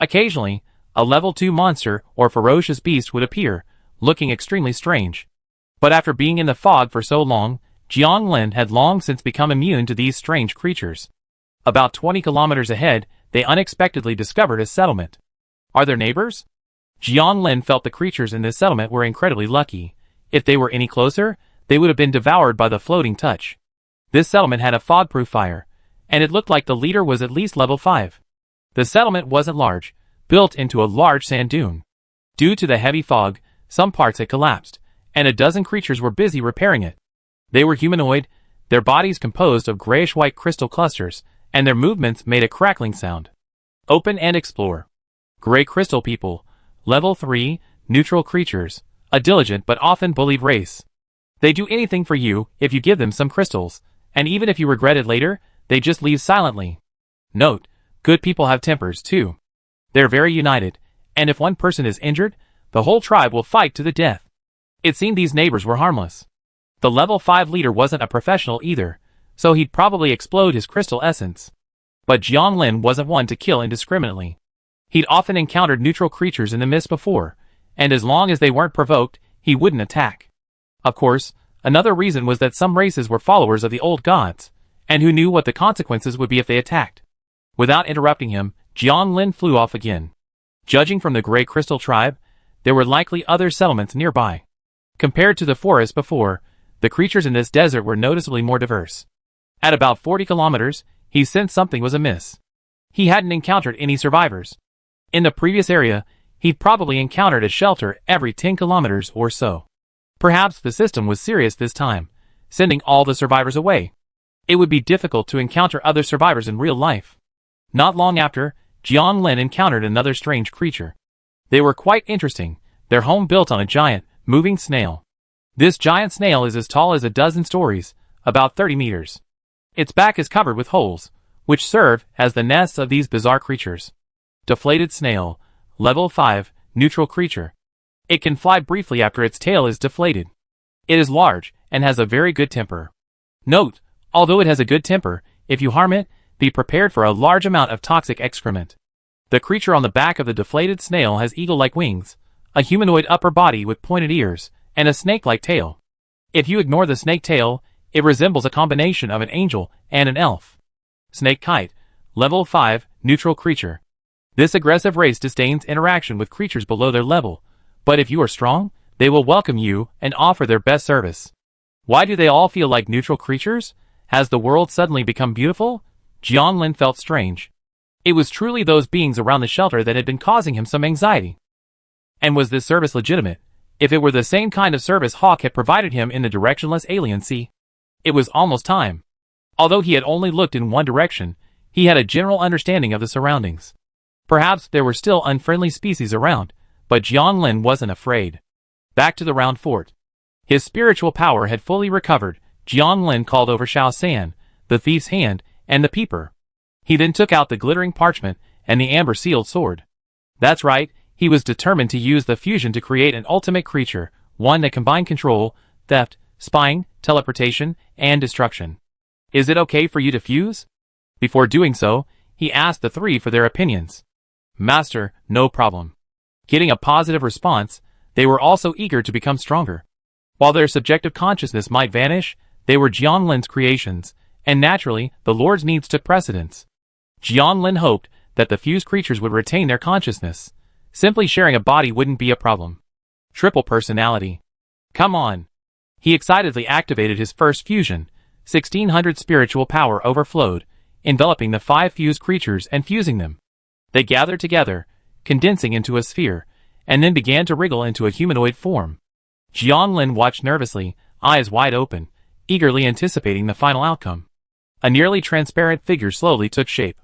Occasionally, a level 2 monster or ferocious beast would appear, looking extremely strange. But after being in the fog for so long, Jiang Lin had long since become immune to these strange creatures. About 20 kilometers ahead, they unexpectedly discovered a settlement. Are there neighbors? Jiang Lin felt the creatures in this settlement were incredibly lucky. If they were any closer, they would have been devoured by the floating touch. This settlement had a fog-proof fire, and it looked like the leader was at least level 5. The settlement wasn't large, built into a large sand dune. Due to the heavy fog, some parts had collapsed, and a dozen creatures were busy repairing it. They were humanoid, their bodies composed of grayish-white crystal clusters, and their movements made a crackling sound. Open and explore. Gray crystal people, level 3, neutral creatures, a diligent but often bullied race. They do anything for you if you give them some crystals, and even if you regret it later, they just leave silently. Note, good people have tempers too. They're very united, and if one person is injured, the whole tribe will fight to the death. It seemed these neighbors were harmless. The level 5 leader wasn't a professional either, so he'd probably explode his crystal essence. But Jiang Lin wasn't one to kill indiscriminately. He'd often encountered neutral creatures in the mist before, and as long as they weren't provoked, he wouldn't attack. Of course, another reason was that some races were followers of the old gods, and who knew what the consequences would be if they attacked. Without interrupting him, Jiang Lin flew off again. Judging from the Gray Crystal tribe, there were likely other settlements nearby. Compared to the forest before, the creatures in this desert were noticeably more diverse. At about 40 kilometers, he sensed something was amiss. He hadn't encountered any survivors. In the previous area, he'd probably encountered a shelter every 10 kilometers or so. Perhaps the system was serious this time, sending all the survivors away. It would be difficult to encounter other survivors in real life. Not long after, Jiang Lin encountered another strange creature. They were quite interesting, their home built on a giant, moving snail. This giant snail is as tall as a dozen stories, about 30 meters. Its back is covered with holes, which serve as the nests of these bizarre creatures. Deflated snail, level 5, neutral creature. It can fly briefly after its tail is deflated. It is large, and has a very good temper. Note, although it has a good temper, if you harm it, be prepared for a large amount of toxic excrement. The creature on the back of the deflated snail has eagle-like wings, a humanoid upper body with pointed ears, and a snake-like tail. If you ignore the snake tail, it resembles a combination of an angel and an elf. Snake kite, level 5, neutral creature. This aggressive race disdains interaction with creatures below their level, but if you are strong, they will welcome you and offer their best service. Why do they all feel like neutral creatures? Has the world suddenly become beautiful? Jianlin felt strange. It was truly those beings around the shelter that had been causing him some anxiety. And was this service legitimate? If it were the same kind of service Hawk had provided him in the directionless alien sea? It was almost time. Although he had only looked in one direction, he had a general understanding of the surroundings. Perhaps there were still unfriendly species around, but Jianlin wasn't afraid. Back to the round fort. His spiritual power had fully recovered. Jianlin called over Xiao San, the thief's hand, and the peeper. He then took out the glittering parchment and the amber-sealed sword. That's right, he was determined to use the fusion to create an ultimate creature, one that combined control, theft, spying, teleportation, and destruction. Is it okay for you to fuse? Before doing so, he asked the three for their opinions. Master, no problem. Getting a positive response, they were also eager to become stronger. While their subjective consciousness might vanish, they were Jianlin's creations, and naturally, the Lord's needs took precedence. Jianlin hoped that the fused creatures would retain their consciousness. Simply sharing a body wouldn't be a problem. Triple personality. Come on. He excitedly activated his first fusion. 1600 spiritual power overflowed, enveloping the 5 fused creatures and fusing them. They gathered together, condensing into a sphere, and then began to wriggle into a humanoid form. Jianlin watched nervously, eyes wide open, eagerly anticipating the final outcome. A nearly transparent figure slowly took shape.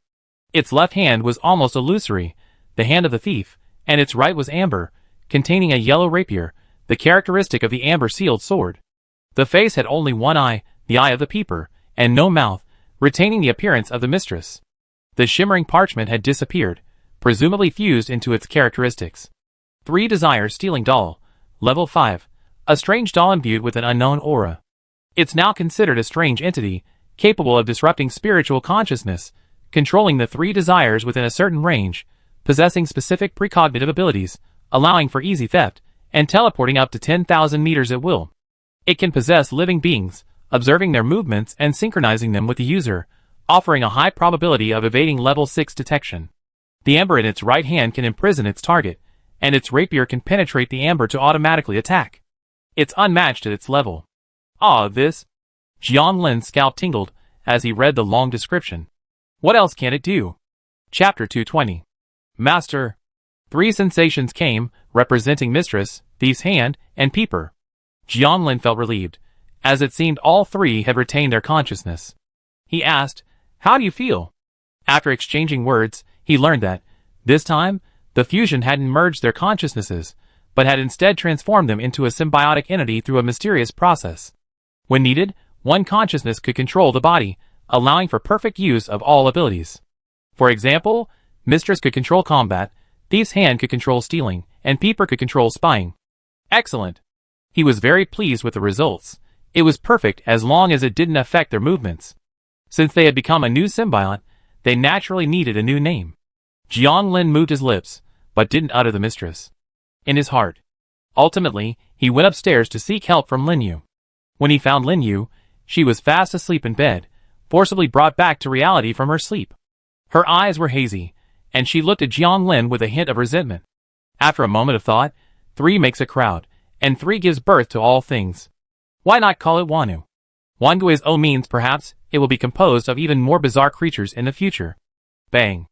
Its left hand was almost illusory, the hand of the thief, and its right was amber, containing a yellow rapier, the characteristic of the amber-sealed sword. The face had only one eye, the eye of the peeper, and no mouth, retaining the appearance of the mistress. The shimmering parchment had disappeared, presumably fused into its characteristics. 3 Desires Stealing Doll, Level 5, a strange doll imbued with an unknown aura. It's now considered a strange entity, capable of disrupting spiritual consciousness, controlling the 3 desires within a certain range, possessing specific precognitive abilities, allowing for easy theft, and teleporting up to 10,000 meters at will. It can possess living beings, observing their movements and synchronizing them with the user, offering a high probability of evading level 6 detection. The amber in its right hand can imprison its target, and its rapier can penetrate the amber to automatically attack. It's unmatched at its level. This? Jianlin's scalp tingled as he read the long description. What else can it do? Chapter 220. Master. 3 sensations came, representing mistress, thief's hand, and peeper. Jianlin felt relieved, as it seemed all 3 had retained their consciousness. He asked, "How do you feel?" After exchanging words, he learned that, this time, the fusion hadn't merged their consciousnesses, but had instead transformed them into a symbiotic entity through a mysterious process. When needed, one consciousness could control the body, allowing for perfect use of all abilities. For example, Mistress could control combat, Thief's hand could control stealing, and Peeper could control spying. Excellent. He was very pleased with the results. It was perfect as long as it didn't affect their movements. Since they had become a new symbiont, they naturally needed a new name. Jianlin moved his lips, but didn't utter the mistress. In his heart. Ultimately, he went upstairs to seek help from Linyu. When he found Linyu, she was fast asleep in bed, forcibly brought back to reality from her sleep. Her eyes were hazy, and she looked at Jianlin with a hint of resentment. After a moment of thought, 3 makes a crowd, and 3 gives birth to all things. Why not call it Wanu? Wangu is O means perhaps it will be composed of even more bizarre creatures in the future. Bang.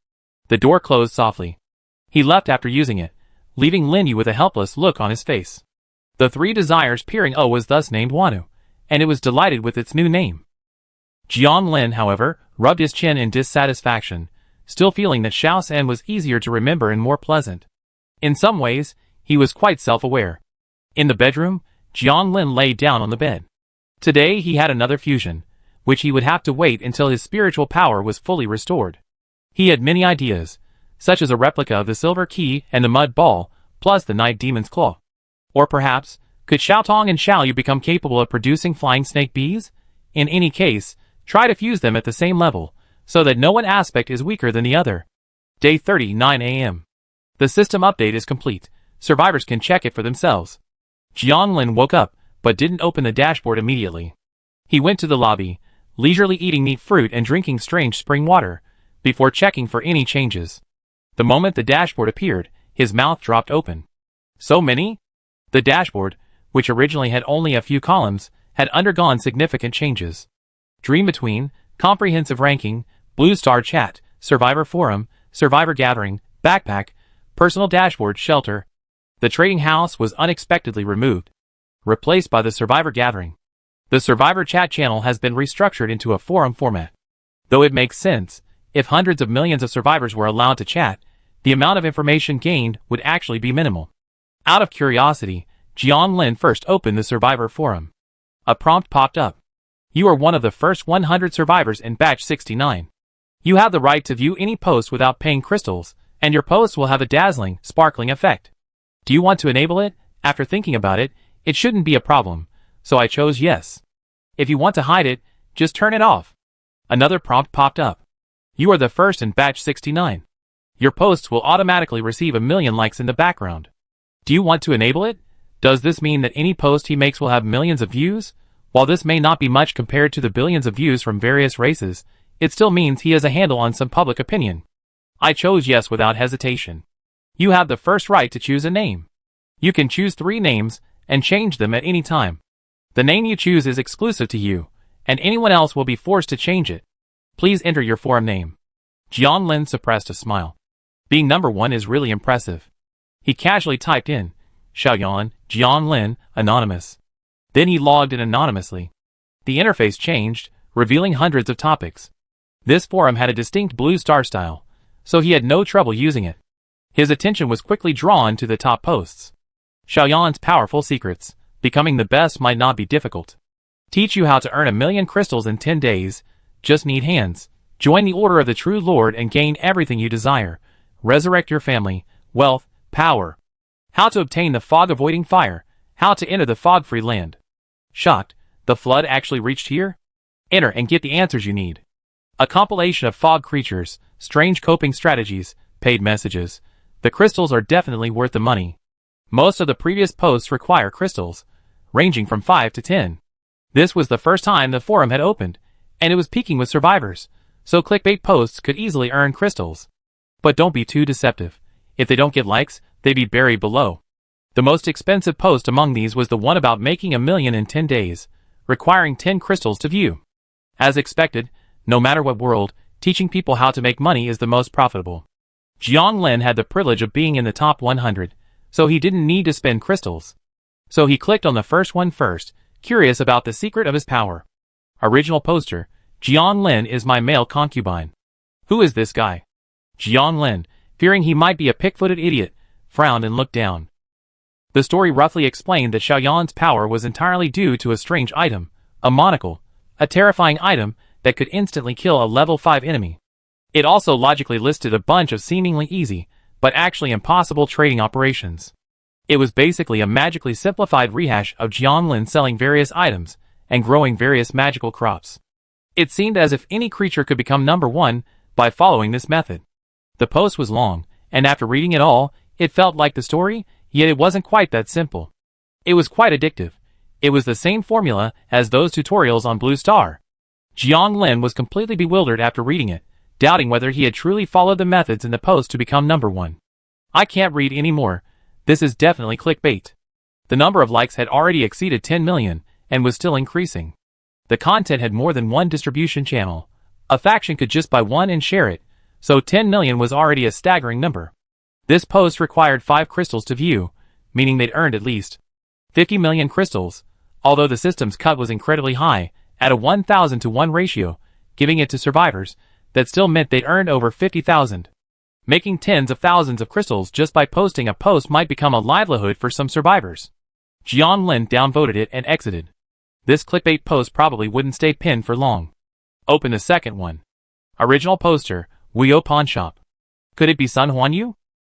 The door closed softly. He left after using it, leaving Linyu with a helpless look on his face. The 3 desires peering O was thus named Wanu, and it was delighted with its new name. Jianlin, however, rubbed his chin in dissatisfaction, still feeling that Xiao San was easier to remember and more pleasant. In some ways, he was quite self-aware. In the bedroom, Jianlin lay down on the bed. Today he had another fusion, which he would have to wait until his spiritual power was fully restored. He had many ideas, such as a replica of the silver key and the mud ball, plus the night demon's claw. Or perhaps, could Xiaotong and Xiaoyu become capable of producing flying snake bees? In any case, try to fuse them at the same level, so that no one aspect is weaker than the other. Day 30, 9 a.m. The system update is complete. Survivors can check it for themselves. Jianlin woke up, but didn't open the dashboard immediately. He went to the lobby, leisurely eating neat fruit and drinking strange spring water, before checking for any changes. The moment the dashboard appeared, his mouth dropped open. So many? The dashboard, which originally had only a few columns, had undergone significant changes. Dream Between, Comprehensive Ranking, Blue Star Chat, Survivor Forum, Survivor Gathering, Backpack, Personal Dashboard Shelter. The trading house was unexpectedly removed, replaced by the Survivor Gathering. The Survivor Chat channel has been restructured into a forum format. Though it makes sense, if hundreds of millions of survivors were allowed to chat, the amount of information gained would actually be minimal. Out of curiosity, Jian Lin first opened the Survivor Forum. A prompt popped up. You are one of the first 100 survivors in Batch 69. You have the right to view any post without paying crystals, and your post will have a dazzling, sparkling effect. Do you want to enable it? After thinking about it, it shouldn't be a problem, so I chose yes. If you want to hide it, just turn it off. Another prompt popped up. You are the first in Batch 69. Your posts will automatically receive 1 million likes in the background. Do you want to enable it? Does this mean that any post he makes will have millions of views? While this may not be much compared to the billions of views from various races, it still means he has a handle on some public opinion. I chose yes without hesitation. You have the first right to choose a name. You can choose 3 names and change them at any time. The name you choose is exclusive to you, and anyone else will be forced to change it. Please enter your forum name. Jian Lin suppressed a smile. Being number 1 is really impressive. He casually typed in, Xiaoyan, Jian Lin, anonymous. Then he logged in anonymously. The interface changed, revealing hundreds of topics. This forum had a distinct blue star style, so he had no trouble using it. His attention was quickly drawn to the top posts. Xiaoyan's powerful secrets. Becoming the best might not be difficult. Teach you how to earn 1 million crystals in 10 days. Just need hands. Join the Order of the True Lord and gain everything you desire. Resurrect your family, wealth, power. How to obtain the fog-avoiding fire. How to enter the fog-free land. Shocked, the flood actually reached here? Enter and get the answers you need. A compilation of fog creatures, strange coping strategies, paid messages. The crystals are definitely worth the money. Most of the previous posts require crystals, ranging from 5 to 10. This was the first time the forum had opened, and it was peaking with survivors, so clickbait posts could easily earn crystals. But don't be too deceptive. If they don't get likes, they'd be buried below. The most expensive post among these was the one about making 1 million in 10 days, requiring 10 crystals to view. As expected, no matter what world, teaching people how to make money is the most profitable. Jiang Lin had the privilege of being in the top 100, so he didn't need to spend crystals. So he clicked on the first one first, curious about the secret of his power. Original poster, Jiang Lin is my male concubine. Who is this guy? Jiang Lin, fearing he might be a pick-footed idiot, frowned and looked down. The story roughly explained that Xiaoyan's power was entirely due to a strange item, a monocle, a terrifying item that could instantly kill a level 5 enemy. It also logically listed a bunch of seemingly easy, but actually impossible trading operations. It was basically a magically simplified rehash of Jiang Lin selling various items and growing various magical crops. It seemed as if any creature could become number 1 by following this method. The post was long, and after reading it all, it felt like the story, yet it wasn't quite that simple. It was quite addictive. It was the same formula as those tutorials on Blue Star. Jiang Lin was completely bewildered after reading it, doubting whether he had truly followed the methods in the post to become number 1. I can't read anymore. This is definitely clickbait. The number of likes had already exceeded 10 million, and was still increasing. The content had more than one distribution channel. A faction could just buy one and share it, so 10 million was already a staggering number. This post required 5 crystals to view, meaning they'd earned at least 50 million crystals, although the system's cut was incredibly high, at a 1,000 to 1 ratio, giving it to survivors. That still meant they'd earned over 50,000. Making tens of thousands of crystals just by posting a post might become a livelihood for some survivors. Jiang Lin downvoted it and exited. This clickbait post probably wouldn't stay pinned for long. Open the second one. Original poster, Wuyo Pawn Shop. Could it be Sun Huanyu?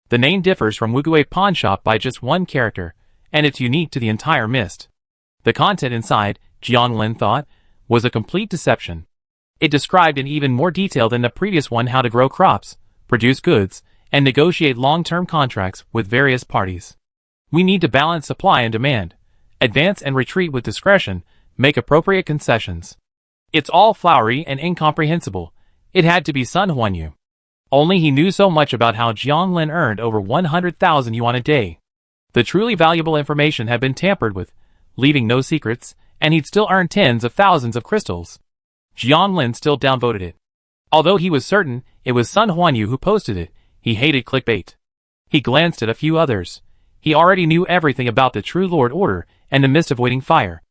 The name differs from Wuguei Pawn Shop by just one character, and it's unique to the entire mist. The content inside, Jiang Lin thought, was a complete deception. It described in even more detail than the previous one how to grow crops, produce goods, and negotiate long-term contracts with various parties. We need to balance supply and demand, advance and retreat with discretion, make appropriate concessions. It's all flowery and incomprehensible. It had to be Sun Huanyu. Only he knew so much about how Jiang Lin earned over 100,000 yuan a day. The truly valuable information had been tampered with, leaving no secrets, and he'd still earn tens of thousands of crystals. Jianlin still downvoted it. Although he was certain it was Sun Huanyu who posted it, he hated clickbait. He glanced at a few others. He already knew everything about the True Lord Order and the mist of waiting fire.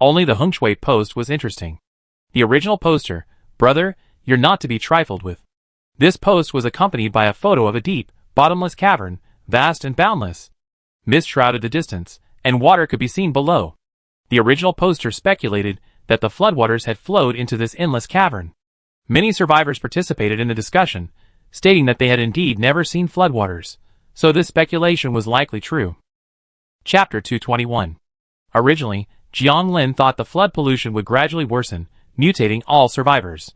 Only the Heng Shui post was interesting. The original poster, "Brother, you're not to be trifled with." This post was accompanied by a photo of a deep, bottomless cavern, vast and boundless. Mist shrouded the distance, and water could be seen below. The original poster speculated that the floodwaters had flowed into this endless cavern. Many survivors participated in the discussion, stating that they had indeed never seen floodwaters, so this speculation was likely true. Chapter 221. Originally, Jianlin thought the flood pollution would gradually worsen, mutating all survivors.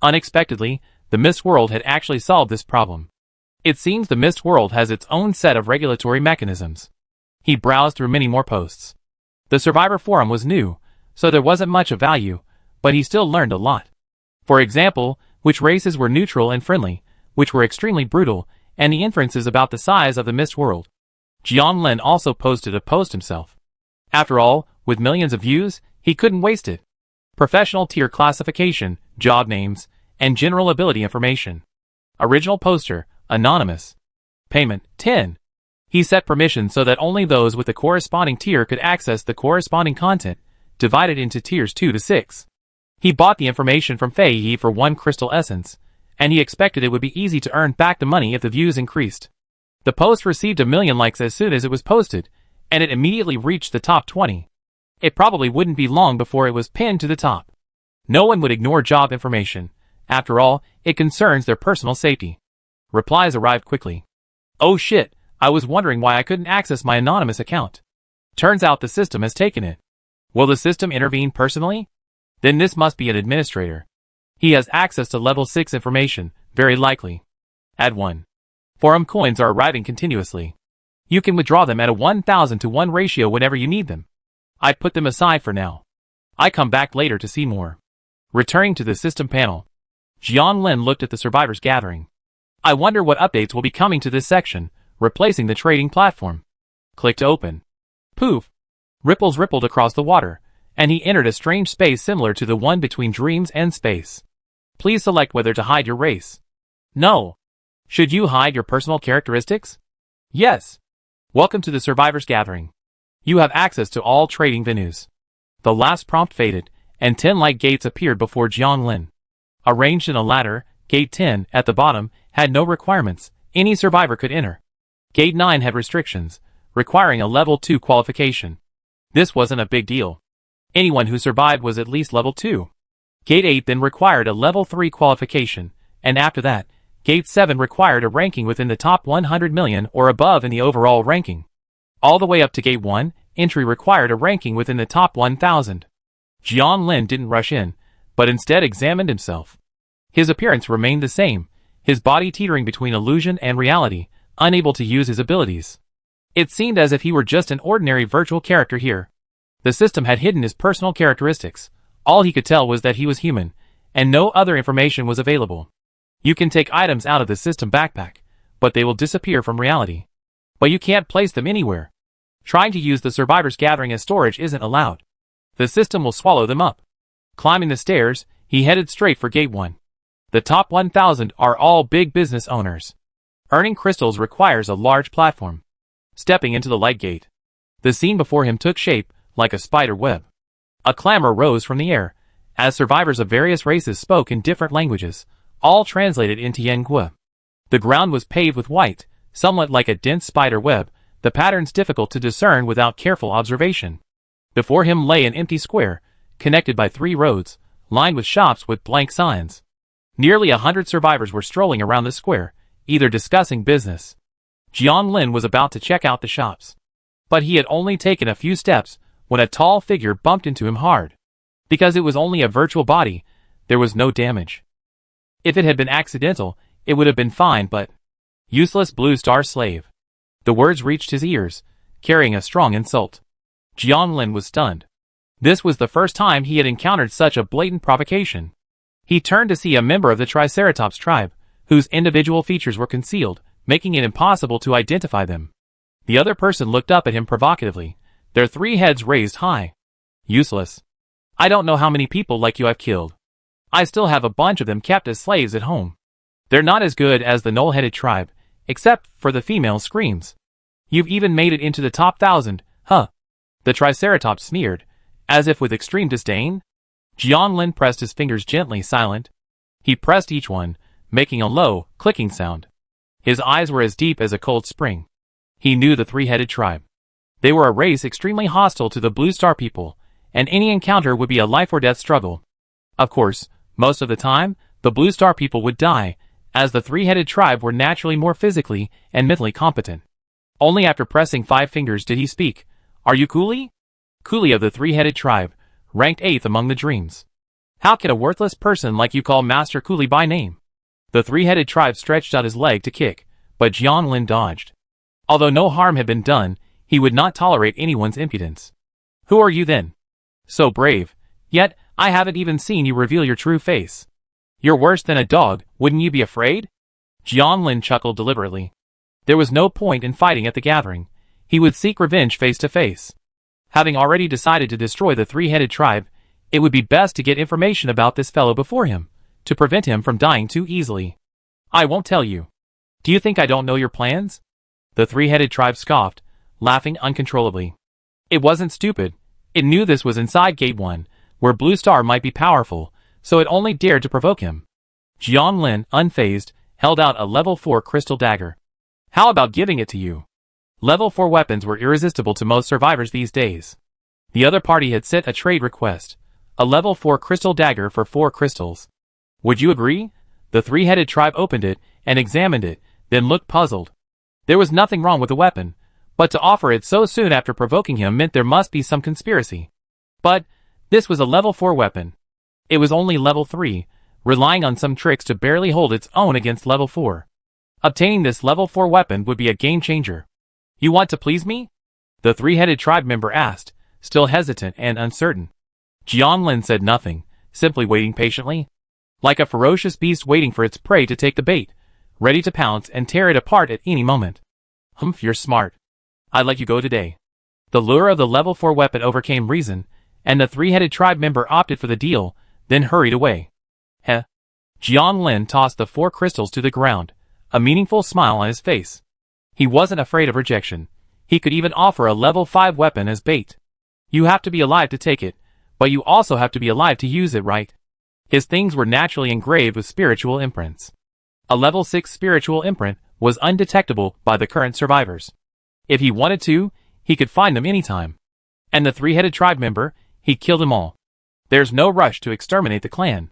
Unexpectedly, the Mist World had actually solved this problem. It seems the Mist World has its own set of regulatory mechanisms. He browsed through many more posts. The Survivor Forum was new, so there wasn't much of value, but he still learned a lot. For example, which races were neutral and friendly, which were extremely brutal, and the inferences about the size of the Mist World. Jianlin also posted a post himself. After all, with millions of views, he couldn't waste it. Professional tier classification, job names, and general ability information. Original poster, anonymous. Payment, 10. He set permissions so that only those with the corresponding tier could access the corresponding content, divided into tiers 2 to 6. He bought the information from Fei Yi for 1 crystal essence, and he expected it would be easy to earn back the money if the views increased. The post received 1 million likes as soon as it was posted, and it immediately reached the top 20. It probably wouldn't be long before it was pinned to the top. No one would ignore job information. After all, it concerns their personal safety. Replies arrived quickly. "Oh shit, I was wondering why I couldn't access my anonymous account. Turns out the system has taken it. Will the system intervene personally? Then this must be an administrator. He has access to level 6 information, very likely. Add 1. Forum coins are arriving continuously. You can withdraw them at a 1000 to 1 ratio whenever you need them. I put them aside for now. I come back later to see more." Returning to the system panel, Jianlin looked at the survivors gathering. I wonder what updates will be coming to this section, replacing the trading platform. Click to open. Poof! Ripples rippled across the water, and he entered a strange space similar to the one between dreams and space. Please select whether to hide your race. No. Should you hide your personal characteristics? Yes. Welcome to the survivors gathering. You have access to all trading venues. The last prompt faded, and 10 light gates appeared before Jianlin. Arranged in a ladder, Gate 10, at the bottom, had no requirements. Any survivor could enter. Gate 9 had restrictions, requiring a level 2 qualification. This wasn't a big deal. Anyone who survived was at least level 2. Gate 8 then required a level 3 qualification, and after that, Gate 7 required a ranking within the top 100 million or above in the overall ranking. All the way up to Gate 1, entry required a ranking within the top 1000. Jianlin didn't rush in, but instead examined himself. His appearance remained the same, his body teetering between illusion and reality, unable to use his abilities. It seemed as if he were just an ordinary virtual character here. The system had hidden his personal characteristics. All he could tell was that he was human, and no other information was available. You can take items out of the system backpack, but they will disappear from reality. But you can't place them anywhere. Trying to use the survivors gathering as storage isn't allowed. The system will swallow them up. Climbing the stairs, he headed straight for Gate 1. The top 1000 are all big business owners. Earning crystals requires a large platform. Stepping into the light gate, the scene before him took shape like a spider web. A clamor rose from the air, as survivors of various races spoke in different languages, all translated into Yangue. The ground was paved with white, somewhat like a dense spider web, the patterns difficult to discern without careful observation. Before him lay an empty square, connected by 3 roads, lined with shops with blank signs. Nearly 100 survivors were strolling around the square, either discussing business. Jianlin was about to check out the shops. But he had only taken a few steps when a tall figure bumped into him hard. Because it was only a virtual body, there was no damage. If it had been accidental, it would have been fine, but... Useless blue star slave. The words reached his ears, carrying a strong insult. Jianlin was stunned. This was the first time he had encountered such a blatant provocation. He turned to see a member of the Triceratops tribe, whose individual features were concealed, making it impossible to identify them. The other person looked up at him provocatively, their 3 heads raised high. Useless. I don't know how many people like you I've killed. I still have a bunch of them kept as slaves at home. They're not as good as the Knoll-headed tribe, except for the female screams. You've even made it into the top 1,000, huh? The Triceratops sneered, as if with extreme disdain. Jianlin pressed his fingers gently silent. He pressed each one, making a low, clicking sound. His eyes were as deep as a cold spring. He knew the three-headed tribe. They were a race extremely hostile to the Blue Star people, and any encounter would be a life-or-death struggle. Of course, most of the time, the Blue Star people would die, as the three-headed tribe were naturally more physically and mentally competent. Only after pressing 5 fingers did he speak. Are you Cooley? Cooley of the three-headed tribe, ranked 8th among the dreams. How can a worthless person like you call Master Cooley by name? The three-headed tribe stretched out his leg to kick, but Jianlin dodged. Although no harm had been done, he would not tolerate anyone's impudence. Who are you then? So brave, yet I haven't even seen you reveal your true face. You're worse than a dog, wouldn't you be afraid? Jianlin chuckled deliberately. There was no point in fighting at the gathering. He would seek revenge face to face. Having already decided to destroy the three-headed tribe, it would be best to get information about this fellow before him, to prevent him from dying too easily. I won't tell you. Do you think I don't know your plans? The three-headed tribe scoffed, laughing uncontrollably. It wasn't stupid. It knew this was inside Gate 1, where Blue Star might be powerful, so it only dared to provoke him. Jianlin, unfazed, held out a level 4 crystal dagger. How about giving it to you? Level 4 weapons were irresistible to most survivors these days. The other party had sent a trade request, a level 4 crystal dagger for 4 crystals. Would you agree? The three-headed tribe opened it and examined it, then looked puzzled. There was nothing wrong with the weapon, but to offer it so soon after provoking him meant there must be some conspiracy. But this was a level 4 weapon. It was only level 3, relying on some tricks to barely hold its own against level 4. Obtaining this level 4 weapon would be a game changer. You want to please me? The three-headed tribe member asked, still hesitant and uncertain. Jianlin said nothing, simply waiting patiently. Like a ferocious beast waiting for its prey to take the bait, ready to pounce and tear it apart at any moment. Humph, you're smart. I'd let you go today. The lure of the level 4 weapon overcame reason, and the three-headed tribe member opted for the deal, then hurried away. Heh. Jianlin tossed the 4 crystals to the ground, a meaningful smile on his face. He wasn't afraid of rejection. He could even offer a level 5 weapon as bait. You have to be alive to take it, but you also have to be alive to use it, right? His things were naturally engraved with spiritual imprints. A level 6 spiritual imprint was undetectable by the current survivors. If he wanted to, he could find them anytime. And the three-headed tribe member, he killed them all. There's no rush to exterminate the clan.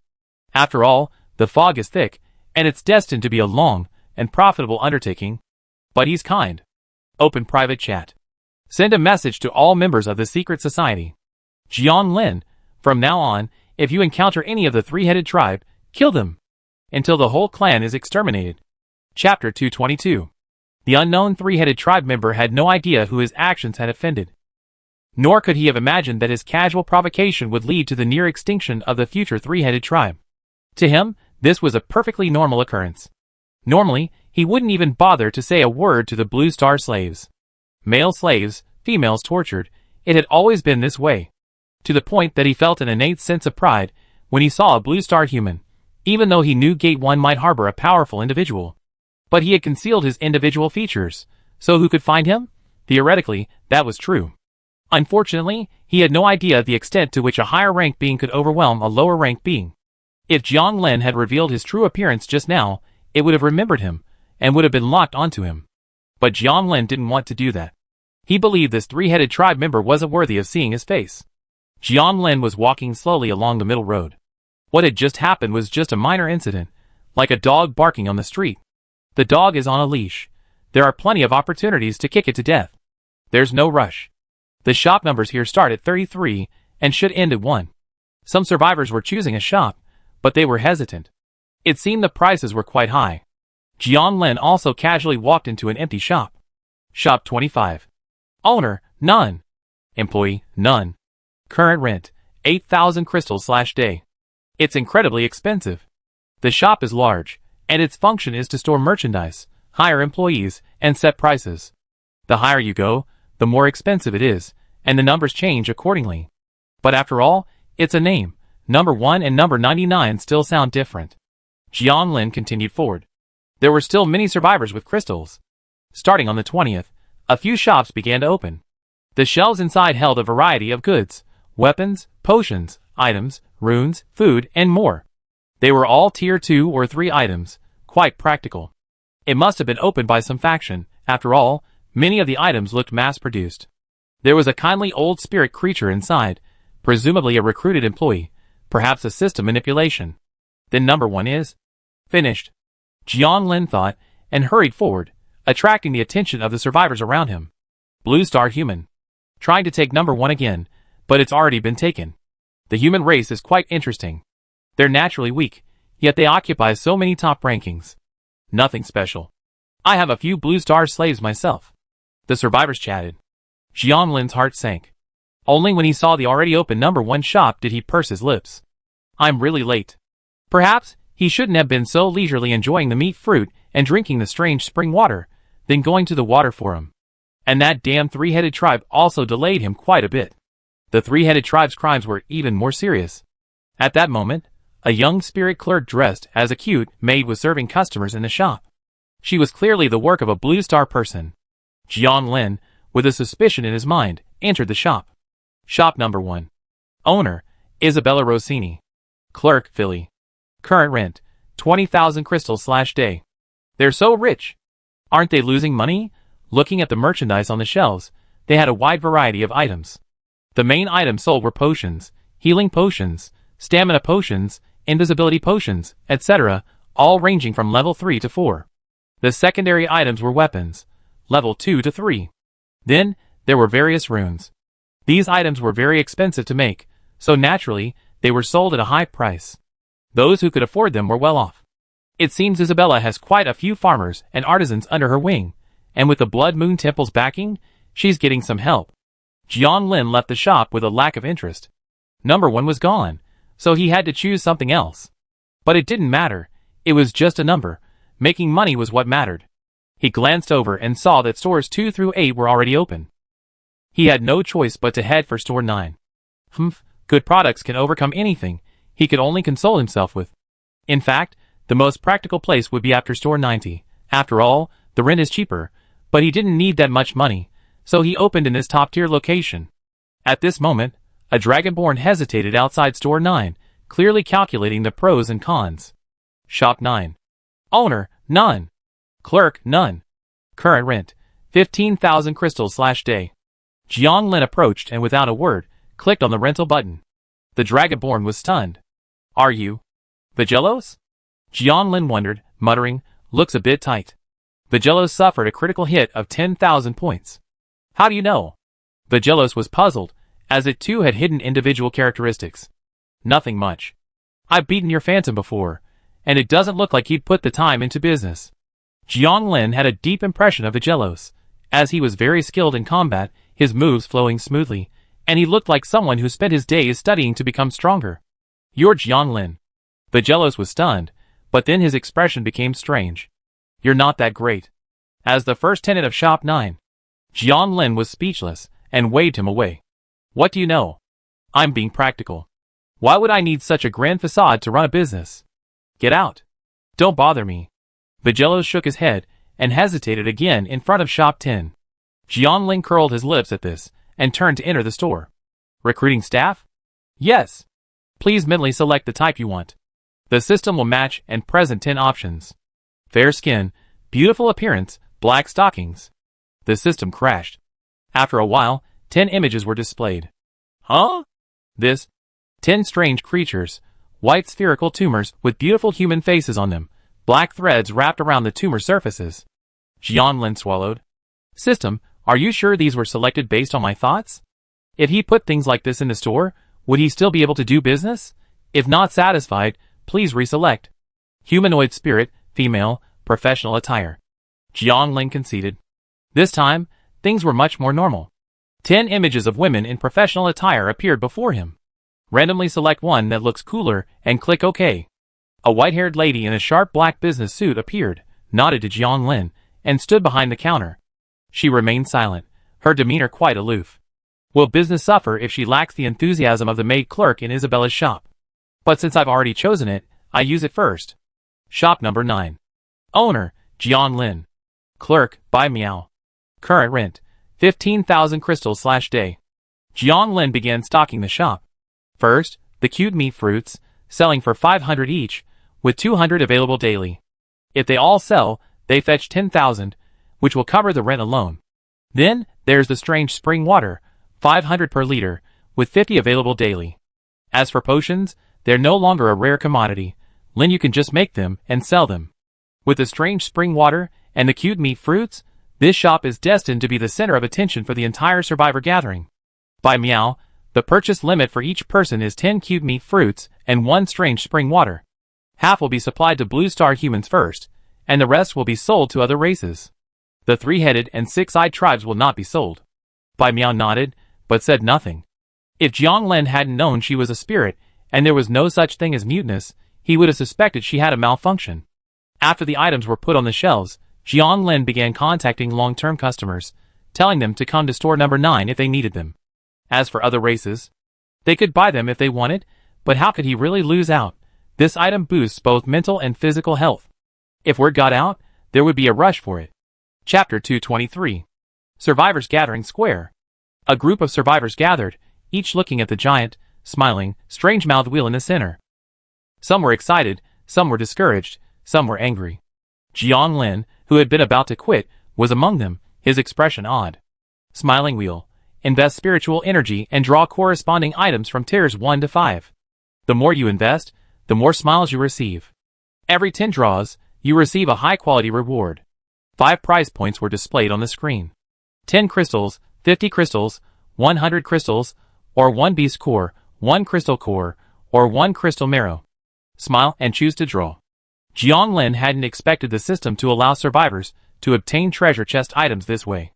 After all, the fog is thick, and it's destined to be a long and profitable undertaking. But he's kind. Open private chat. Send a message to all members of the secret society. Jianlin, from now on, if you encounter any of the three-headed tribe, kill them, until the whole clan is exterminated. Chapter 222. The unknown three-headed tribe member had no idea who his actions had offended. Nor could he have imagined that his casual provocation would lead to the near extinction of the future three-headed tribe. To him, this was a perfectly normal occurrence. Normally, he wouldn't even bother to say a word to the Blue Star slaves. Male slaves, females tortured, it had always been this way. To the point that he felt an innate sense of pride when he saw a Blue Star human, even though he knew Gate 1 might harbor a powerful individual. But he had concealed his individual features, so who could find him? Theoretically, that was true. Unfortunately, he had no idea the extent to which a higher-ranked being could overwhelm a lower-ranked being. If Jianlin had revealed his true appearance just now, it would have remembered him, and would have been locked onto him. But Jianlin didn't want to do that. He believed this three-headed tribe member wasn't worthy of seeing his face. Jianlin was walking slowly along the middle road. What had just happened was just a minor incident, like a dog barking on the street. The dog is on a leash. There are plenty of opportunities to kick it to death. There's no rush. The shop numbers here start at 33 and should end at 1. Some survivors were choosing a shop, but they were hesitant. It seemed the prices were quite high. Jianlin also casually walked into an empty shop. Shop 25. Owner, none. Employee, none. Current rent, 8,000 crystals/day. It's incredibly expensive. The shop is large, and its function is to store merchandise, hire employees, and set prices. The higher you go, the more expensive it is, and the numbers change accordingly. But after all, It's a name. Number 1 and number 99 still sound different. Jiang Lin continued forward. There were still many survivors with crystals. Starting on the 20th, a few shops began to open. The shelves inside held a variety of goods, weapons, potions, items, runes, food, and more. They were all tier 2 or 3 items, quite practical. It must have been opened by some faction. After all, many of the items looked mass-produced. There was a kindly old spirit creature inside, presumably a recruited employee, perhaps a system manipulation. Then number 1 is finished. Jiang Lin thought, and hurried forward, attracting the attention of the survivors around him. Blue Star Human. Trying to take number 1 again, but it's already been taken. The human race is quite interesting. They're naturally weak, yet they occupy so many top rankings. Nothing special. I have a few Blue Star slaves myself. The survivors chatted. Jiang Lin's heart sank. Only when he saw the already open number 1 shop did he purse his lips. I'm really late. Perhaps he shouldn't have been so leisurely enjoying the meat fruit and drinking the strange spring water, then going to the water for him. And that damn 3-headed tribe also delayed him quite a bit. The 3-headed tribe's crimes were even more serious. At that moment, a young spirit clerk dressed as a cute maid was serving customers in the shop. She was clearly the work of a Blue Star person. Jiang Lin, with a suspicion in his mind, entered the shop. Shop number 1. Owner, Isabella Rossini. Clerk, Philly. Current rent, 20,000 crystals/day. They're so rich. Aren't they losing money? Looking at the merchandise on the shelves, they had a wide variety of items. The main items sold were potions, healing potions, stamina potions, invisibility potions, etc., all ranging from level 3 to 4. The secondary items were weapons, level 2 to 3. Then, there were various runes. These items were very expensive to make, so naturally, they were sold at a high price. Those who could afford them were well off. It seems Isabella has quite a few farmers and artisans under her wing, and with the Blood Moon Temple's backing, she's getting some help. Jiang Lin left the shop with a lack of interest. Number 1 was gone, so he had to choose something else. But it didn't matter, it was just a number. Making money was what mattered. He glanced over and saw that stores 2 through 8 were already open. He had no choice but to head for store 9. Good products can overcome anything he could only console himself with. In fact, the most practical place would be after store 90. After all, the rent is cheaper, but he didn't need that much money, so he opened in this top-tier location. At this moment, a Dragonborn hesitated outside store 9, clearly calculating the pros and cons. Shop 9. Owner, none. Clerk, none. Current rent, 15,000 crystals/day. Jiang Lin approached and without a word, clicked on the rental button. The Dragonborn was stunned. Are you Vigelos? Jiang Lin wondered, muttering, looks a bit tight. Vigelos suffered a critical hit of 10,000 points. How do you know? Vigelos was puzzled, as it too had hidden individual characteristics. Nothing much. I've beaten your phantom before, and it doesn't look like he'd put the time into business. Jiang Lin had a deep impression of Vigelos, as he was very skilled in combat, his moves flowing smoothly, and he looked like someone who spent his days studying to become stronger. You're Jiang Lin. Vigelos was stunned, but then his expression became strange. You're not that great. As the first tenant of Shop 9, Jiang Lin was speechless, and waved him away. What do you know? I'm being practical. Why would I need such a grand facade to run a business? Get out. Don't bother me. Vigelos shook his head, and hesitated again in front of Shop 10. Jiang Lin curled his lips at this, and turned to enter the store. Recruiting staff? Yes. Please mentally select the type you want. The system will match and present 10 options. Fair skin, beautiful appearance, black stockings. The system crashed. After a while, 10 images were displayed. Huh? 10 strange creatures, white spherical tumors with beautiful human faces on them, black threads wrapped around the tumor surfaces. Jiang Lin swallowed. System, are you sure these were selected based on my thoughts? If he put things like this in the store, would he still be able to do business? If not satisfied, please reselect. Humanoid spirit, female, professional attire. Jiang Lin conceded. This time, things were much more normal. 10 images of women in professional attire appeared before him. Randomly select one that looks cooler and click OK. A white-haired lady in a sharp black business suit appeared, nodded to Jiang Lin, and stood behind the counter. She remained silent, her demeanor quite aloof. Will business suffer if she lacks the enthusiasm of the maid clerk in Isabella's shop? But since I've already chosen it, I use it first. Shop number 9. Owner, Jiang Lin. Clerk, Bai Miao. Current rent, 15,000 crystals/day. Jiang Lin began stocking the shop. First, the cued meat fruits, selling for 500 each, with 200 available daily. If they all sell, they fetch 10,000, which will cover the rent alone. Then, there's the strange spring water, 500 per liter, with 50 available daily. As for potions, they're no longer a rare commodity. Lin, you can just make them and sell them. With the strange spring water and the cued meat fruits, this shop is destined to be the center of attention for the entire survivor gathering. By Meow, the purchase limit for each person is 10 cued meat fruits and 1 strange spring water. Half will be supplied to Blue Star humans first, and the rest will be sold to other races. The 3-headed and 6-eyed tribes will not be sold. Bai Miao nodded, but said nothing. If Jiang Lin hadn't known she was a spirit, and there was no such thing as muteness, he would have suspected she had a malfunction. After the items were put on the shelves, Jiang Lin began contacting long-term customers, telling them to come to store number 9 if they needed them. As for other races, they could buy them if they wanted, but how could he really lose out? This item boosts both mental and physical health. If word got out, there would be a rush for it. Chapter 223. Survivors Gathering Square. A group of survivors gathered, each looking at the giant, smiling, strange-mouthed wheel in the center. Some were excited, some were discouraged, some were angry. Jiang Lin, who had been about to quit, was among them, his expression odd. Smiling wheel. Invest spiritual energy and draw corresponding items from tiers 1 to 5. The more you invest, the more smiles you receive. Every 10 draws, you receive a high-quality reward. 5 prize points were displayed on the screen. 10 crystals, 50 crystals, 100 crystals, or 1 beast core, 1 crystal core, or 1 crystal marrow. Smile and choose to draw. Jiang Lin hadn't expected the system to allow survivors to obtain treasure chest items this way.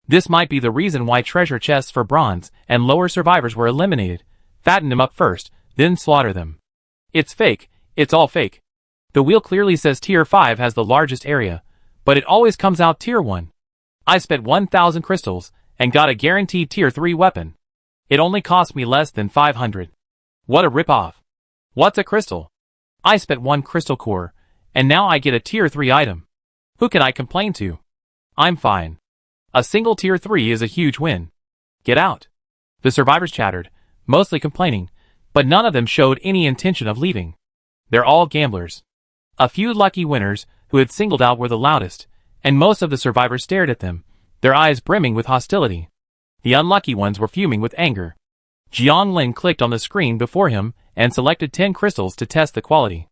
This might be the reason why treasure chests for bronze and lower survivors were eliminated. Fatten them up first, then slaughter them. It's fake, it's all fake. The wheel clearly says tier 5 has the largest area, but it always comes out tier 1. I spent 1,000 crystals and got a guaranteed tier 3 weapon. It only cost me less than 500. What a rip-off. What's a crystal? I spent 1 crystal core, and now I get a tier 3 item. Who can I complain to? I'm fine. A single tier 3 is a huge win. Get out. The survivors chattered, mostly complaining, but none of them showed any intention of leaving. They're all gamblers. A few lucky winners who had singled out were the loudest, and most of the survivors stared at them, their eyes brimming with hostility. The unlucky ones were fuming with anger. Jiang Lin clicked on the screen before him and selected 10 crystals to test the quality.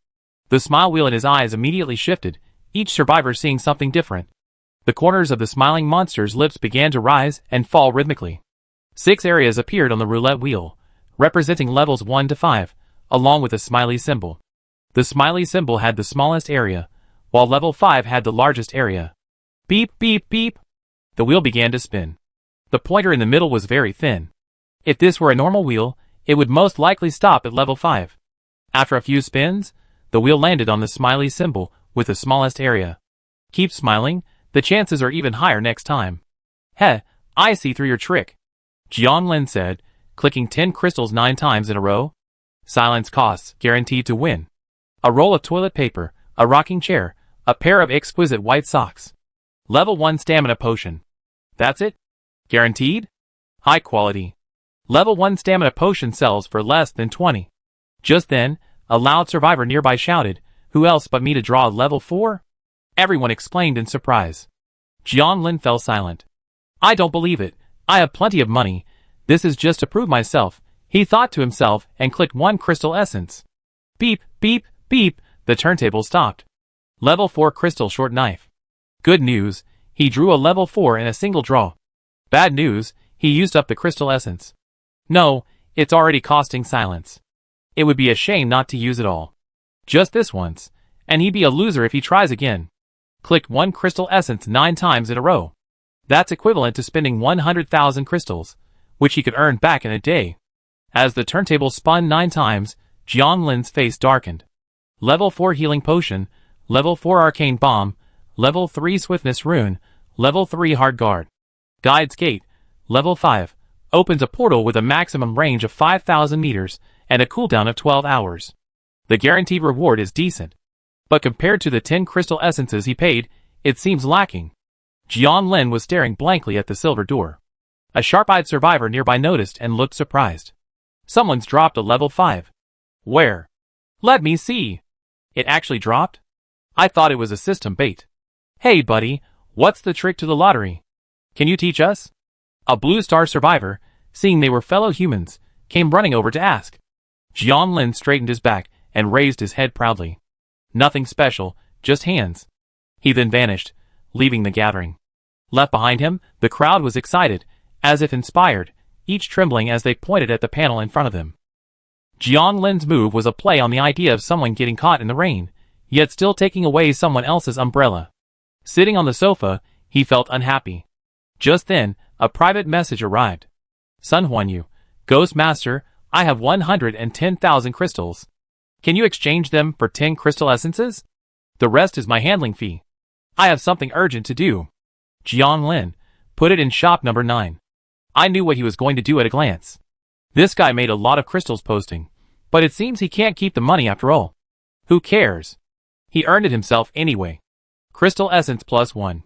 The smile wheel in his eyes immediately shifted, each survivor seeing something different. The corners of the smiling monster's lips began to rise and fall rhythmically. 6 areas appeared on the roulette wheel, representing levels 1 to 5, along with a smiley symbol. The smiley symbol had the smallest area, while level 5 had the largest area. Beep, beep, beep. The wheel began to spin. The pointer in the middle was very thin. If this were a normal wheel, it would most likely stop at level 5. After a few spins, the wheel landed on the smiley symbol with the smallest area. Keep smiling, the chances are even higher next time. Heh, I see through your trick. Jiang Lin said, clicking 10 crystals 9 times in a row. Silence costs, guaranteed to win. A roll of toilet paper, a rocking chair, a pair of exquisite white socks. Level 1 stamina potion. That's it? Guaranteed? High quality. Level 1 stamina potion sells for less than 20. Just then, a loud survivor nearby shouted, who else but me to draw a level 4? Everyone exclaimed in surprise. Jiang Lin fell silent. I don't believe it. I have plenty of money. This is just to prove myself, he thought to himself and clicked 1 crystal essence. Beep, beep, beep, the turntable stopped. Level 4 crystal short knife. Good news, he drew a level 4 in a single draw. Bad news, he used up the crystal essence. No, it's already costing silence. It would be a shame not to use it all. Just this once, and he'd be a loser if he tries again. Clicked 1 crystal essence 9 times in a row. That's equivalent to spending 100,000 crystals, which he could earn back in a day. As the turntable spun 9 times, Jiang Lin's face darkened. Level 4 healing potion, level 4 arcane bomb, level 3 swiftness rune, level 3 hard guard. Guide's gate, level 5, opens a portal with a maximum range of 5,000 meters and a cooldown of 12 hours. The guaranteed reward is decent, but compared to the 10 crystal essences he paid, it seems lacking. Jian Lin was staring blankly at the silver door. A sharp-eyed survivor nearby noticed and looked surprised. Someone's dropped a level 5. Where? Let me see. It actually dropped? I thought it was a system bait. Hey buddy, what's the trick to the lottery? Can you teach us? A Blue Star survivor, seeing they were fellow humans, came running over to ask. Jian Lin straightened his back and raised his head proudly. Nothing special, just hands. He then vanished, leaving the gathering. Left behind him, the crowd was excited, as if inspired, each trembling as they pointed at the panel in front of them. Jian Lin's move was a play on the idea of someone getting caught in the rain, yet still taking away someone else's umbrella. Sitting on the sofa, he felt unhappy. Just then, a private message arrived. Sun Huanyu, Ghost Master, I have 110,000 crystals. Can you exchange them for 10 crystal essences? The rest is my handling fee. I have something urgent to do. Jian Lin, put it in shop number 9. I knew what he was going to do at a glance. This guy made a lot of crystals posting, but it seems he can't keep the money after all. Who cares? He earned it himself anyway. Crystal essence plus 1.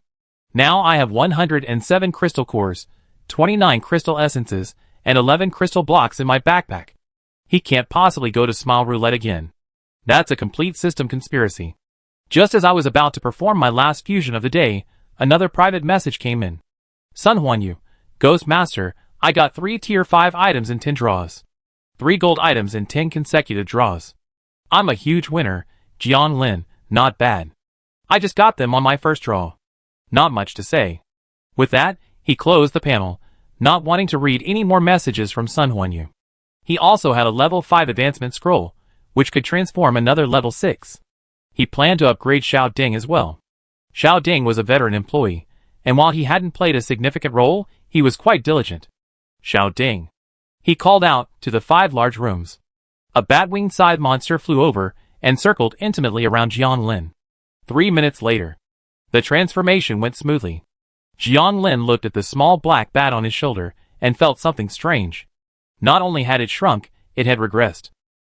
Now I have 107 crystal cores, 29 crystal essences, and 11 crystal blocks in my backpack. He can't possibly go to Smile Roulette again. That's a complete system conspiracy. Just as I was about to perform my last fusion of the day, another private message came in. Sun Huanyu, Ghost Master, I got 3 tier 5 items in 10 draws. 3 gold items in 10 consecutive draws. I'm a huge winner, Jian Lin, not bad. I just got them on my first draw. Not much to say. With that, he closed the panel, not wanting to read any more messages from Sun Huanyu. He also had a level 5 advancement scroll, which could transform another level 6. He planned to upgrade Xiao Ding as well. Xiao Ding was a veteran employee, and while he hadn't played a significant role, he was quite diligent. Xiao Ding. He called out to the 5 large rooms. A bat-winged scythe monster flew over and circled intimately around Jian Lin. 3 minutes later, the transformation went smoothly. Jian Lin looked at the small black bat on his shoulder and felt something strange. Not only had it shrunk, it had regressed.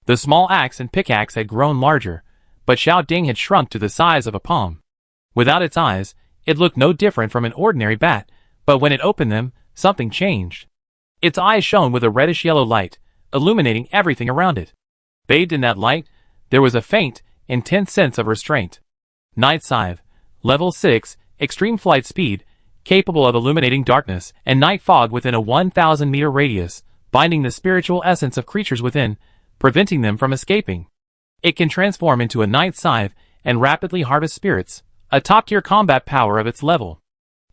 The small axe and pickaxe had grown larger, but Xiao Ding had shrunk to the size of a palm. Without its eyes, it looked no different from an ordinary bat, but when it opened them, something changed. Its eyes shone with a reddish-yellow light, illuminating everything around it. Bathed in that light, there was a faint, intense sense of restraint. Night Scythe, Level 6, Extreme Flight Speed, capable of illuminating darkness and night fog within a 1,000-meter radius, binding the spiritual essence of creatures within, preventing them from escaping. It can transform into a night scythe and rapidly harvest spirits, a top-tier combat power of its level.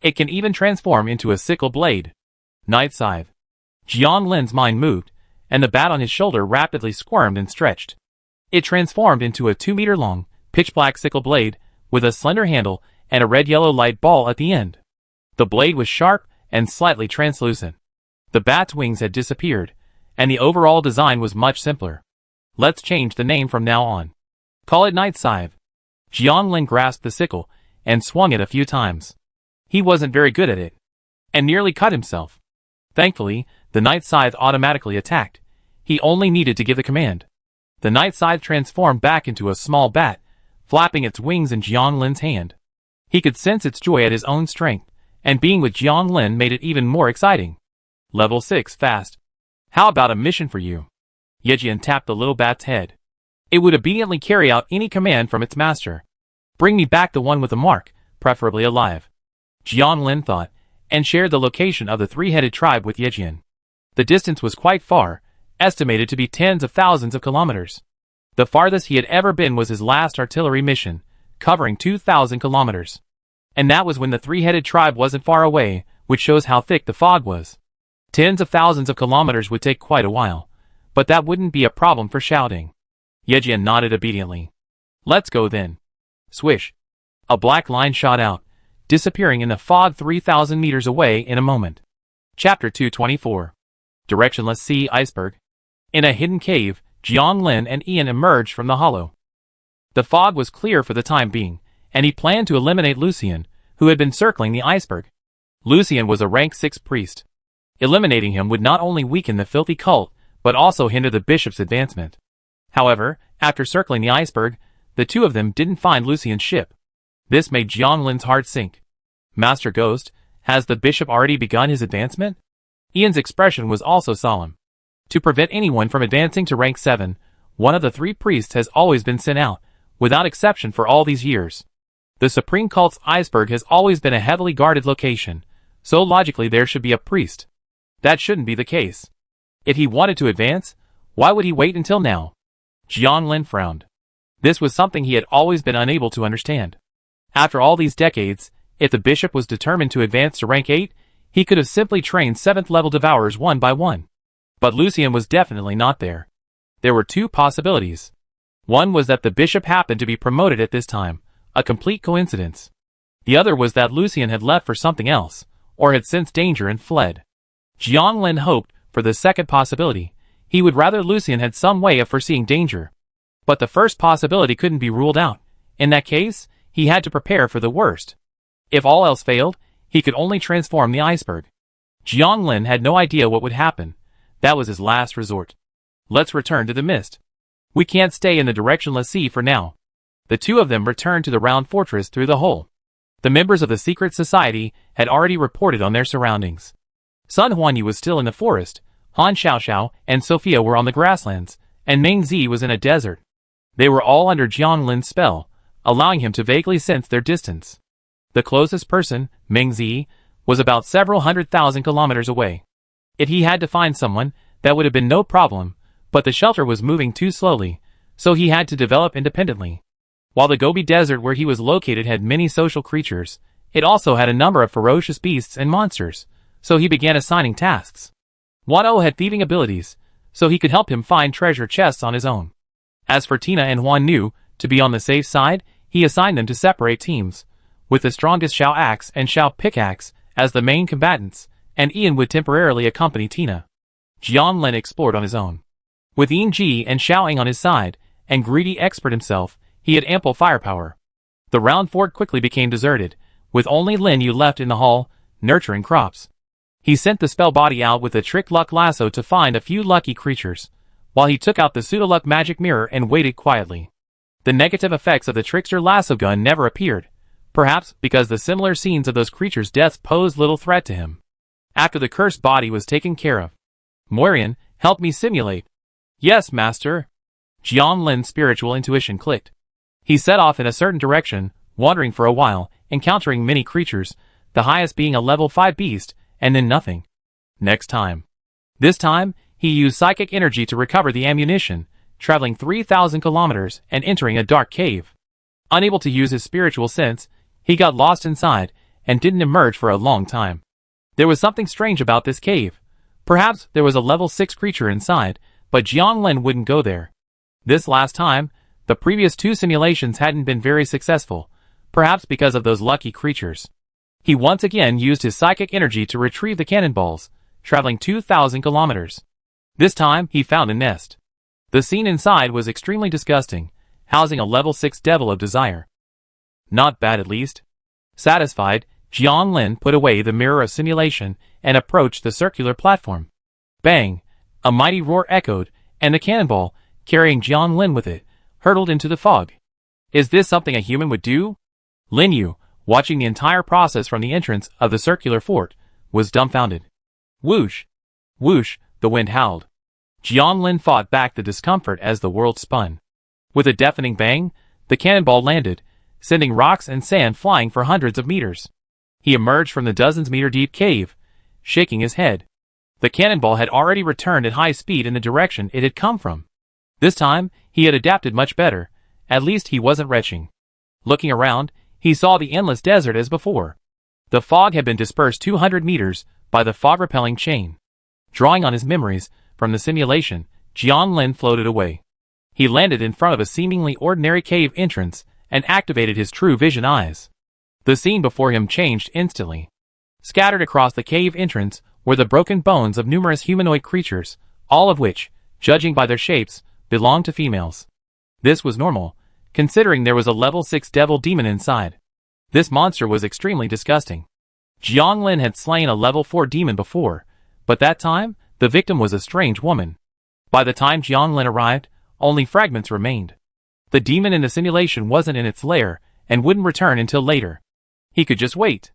It can even transform into a sickle blade. Night Scythe. Jian Lin's mind moved, and the bat on his shoulder rapidly squirmed and stretched. It transformed into a 2-meter-long, pitch-black sickle blade, with a slender handle and a red-yellow light ball at the end. The blade was sharp and slightly translucent. The bat's wings had disappeared, and the overall design was much simpler. Let's change the name from now on. Call it Night Scythe. Jian Lin grasped the sickle and swung it a few times. He wasn't very good at it, and nearly cut himself. Thankfully, the Night Scythe automatically attacked. He only needed to give the command. The Night Scythe transformed back into a small bat, flapping its wings in Jian Lin's hand. He could sense its joy at his own strength, and being with Jian Lin made it even more exciting. Level 6 fast. How about a mission for you? Yejian tapped the little bat's head. It would obediently carry out any command from its master. Bring me back the one with the mark, preferably alive. Jian Lin thought, and shared the location of the 3-headed tribe with Yejian. The distance was quite far, estimated to be tens of thousands of kilometers. The farthest he had ever been was his last artillery mission, covering 2,000 kilometers. And that was when the 3-headed tribe wasn't far away, which shows how thick the fog was. Tens of thousands of kilometers would take quite a while, but that wouldn't be a problem for shouting. Yejian nodded obediently. Let's go then. Swish. A black line shot out, disappearing in the fog 3,000 meters away in a moment. Chapter 224. Directionless Sea Iceberg. In a hidden cave, Jian Lin and Ian emerged from the hollow. The fog was clear for the time being, and he planned to eliminate Lucian, who had been circling the iceberg. Lucian was a rank 6 priest. Eliminating him would not only weaken the filthy cult, but also hinder the bishop's advancement. However, after circling the iceberg, the two of them didn't find Lucian's ship. This made Jianglin's heart sink. Master Ghost, has the bishop already begun his advancement? Ian's expression was also solemn. To prevent anyone from advancing to rank 7, one of the 3 priests has always been sent out, without exception for all these years. The Supreme Cult's iceberg has always been a heavily guarded location, so logically there should be a priest. That shouldn't be the case. If he wanted to advance, why would he wait until now? Jianglin frowned. This was something he had always been unable to understand. After all these decades, if the bishop was determined to advance to rank 8, he could have simply trained 7th level devourers one by one. But Lucian was definitely not there. There were 2 possibilities. One was that the bishop happened to be promoted at this time, a complete coincidence. The other was that Lucian had left for something else, or had sensed danger and fled. Jianglin hoped for the second possibility. He would rather Lucian had some way of foreseeing danger. But the first possibility couldn't be ruled out. In that case, he had to prepare for the worst. If all else failed, he could only transform the iceberg. Jianglin had no idea what would happen. That was his last resort. Let's return to the mist. We can't stay in the directionless sea for now. The 2 of them returned to the round fortress through the hole. The members of the secret society had already reported on their surroundings. Sun Huanyi was still in the forest, Han Xiaoxiao and Sophia were on the grasslands, and Meng Zi was in a desert. They were all under Jianglin's spell, allowing him to vaguely sense their distance. The closest person, Meng Zi, was about several 100,000 kilometers away. If he had to find someone, that would have been no problem, but the shelter was moving too slowly, so he had to develop independently. While the Gobi Desert where he was located had many social creatures, it also had a number of ferocious beasts and monsters, so he began assigning tasks. Wano had thieving abilities, so he could help him find treasure chests on his own. As for Tina and Huan Nu, to be on the safe side, he assigned them to separate teams, with the strongest Xiao Axe and Xiao Pickaxe as the main combatants, and Ian would temporarily accompany Tina. Jianlin explored on his own. With Yin Ji and Xiao Ing on his side, and greedy expert himself, he had ample firepower. The round fort quickly became deserted, with only Lin Yu left in the hall, nurturing crops. He sent the spell body out with a trick luck lasso to find a few lucky creatures, while he took out the pseudo-luck magic mirror and waited quietly. The negative effects of the trickster lasso gun never appeared, perhaps because the similar scenes of those creatures' deaths posed little threat to him. After the cursed body was taken care of, Moirian, help me simulate. Yes, master. Jianlin's spiritual intuition clicked. He set off in a certain direction, wandering for a while, encountering many creatures, the highest being a level 5 beast, and then nothing. Next time. This time, he used psychic energy to recover the ammunition, traveling 3,000 kilometers and entering a dark cave. Unable to use his spiritual sense, he got lost inside and didn't emerge for a long time. There was something strange about this cave. Perhaps there was a level 6 creature inside, but Jianglin wouldn't go there. This last time, the previous 2 simulations hadn't been very successful, perhaps because of those lucky creatures. He once again used his psychic energy to retrieve the cannonballs, traveling 2,000 kilometers. This time, he found a nest. The scene inside was extremely disgusting, housing a level 6 devil of desire. Not bad at least. Satisfied, Jianlin put away the mirror of simulation and approached the circular platform. Bang! A mighty roar echoed, and the cannonball, carrying Jianlin with it, hurtled into the fog. Is this something a human would do? Lin Yu, watching the entire process from the entrance of the circular fort, was dumbfounded. Whoosh! Whoosh! The wind howled. Jianlin fought back the discomfort as the world spun. With a deafening bang, the cannonball landed, sending rocks and sand flying for hundreds of meters. He emerged from the dozens-meter-deep cave, shaking his head. The cannonball had already returned at high speed in the direction it had come from. This time, he had adapted much better. At least he wasn't retching. Looking around, he saw the endless desert as before. The fog had been dispersed 200 meters by the fog-repelling chain. Drawing on his memories from the simulation, Jianlin floated away. He landed in front of a seemingly ordinary cave entrance and activated his true vision eyes. The scene before him changed instantly. Scattered across the cave entrance were the broken bones of numerous humanoid creatures, all of which, judging by their shapes, belonged to females. This was normal, considering there was a level 6 devil demon inside. This monster was extremely disgusting. Jianlin had slain a level 4 demon before, But that time, the victim was a strange woman. By the time Jianglin arrived, only fragments remained. The demon in the simulation wasn't in its lair, and wouldn't return until later. He could just wait.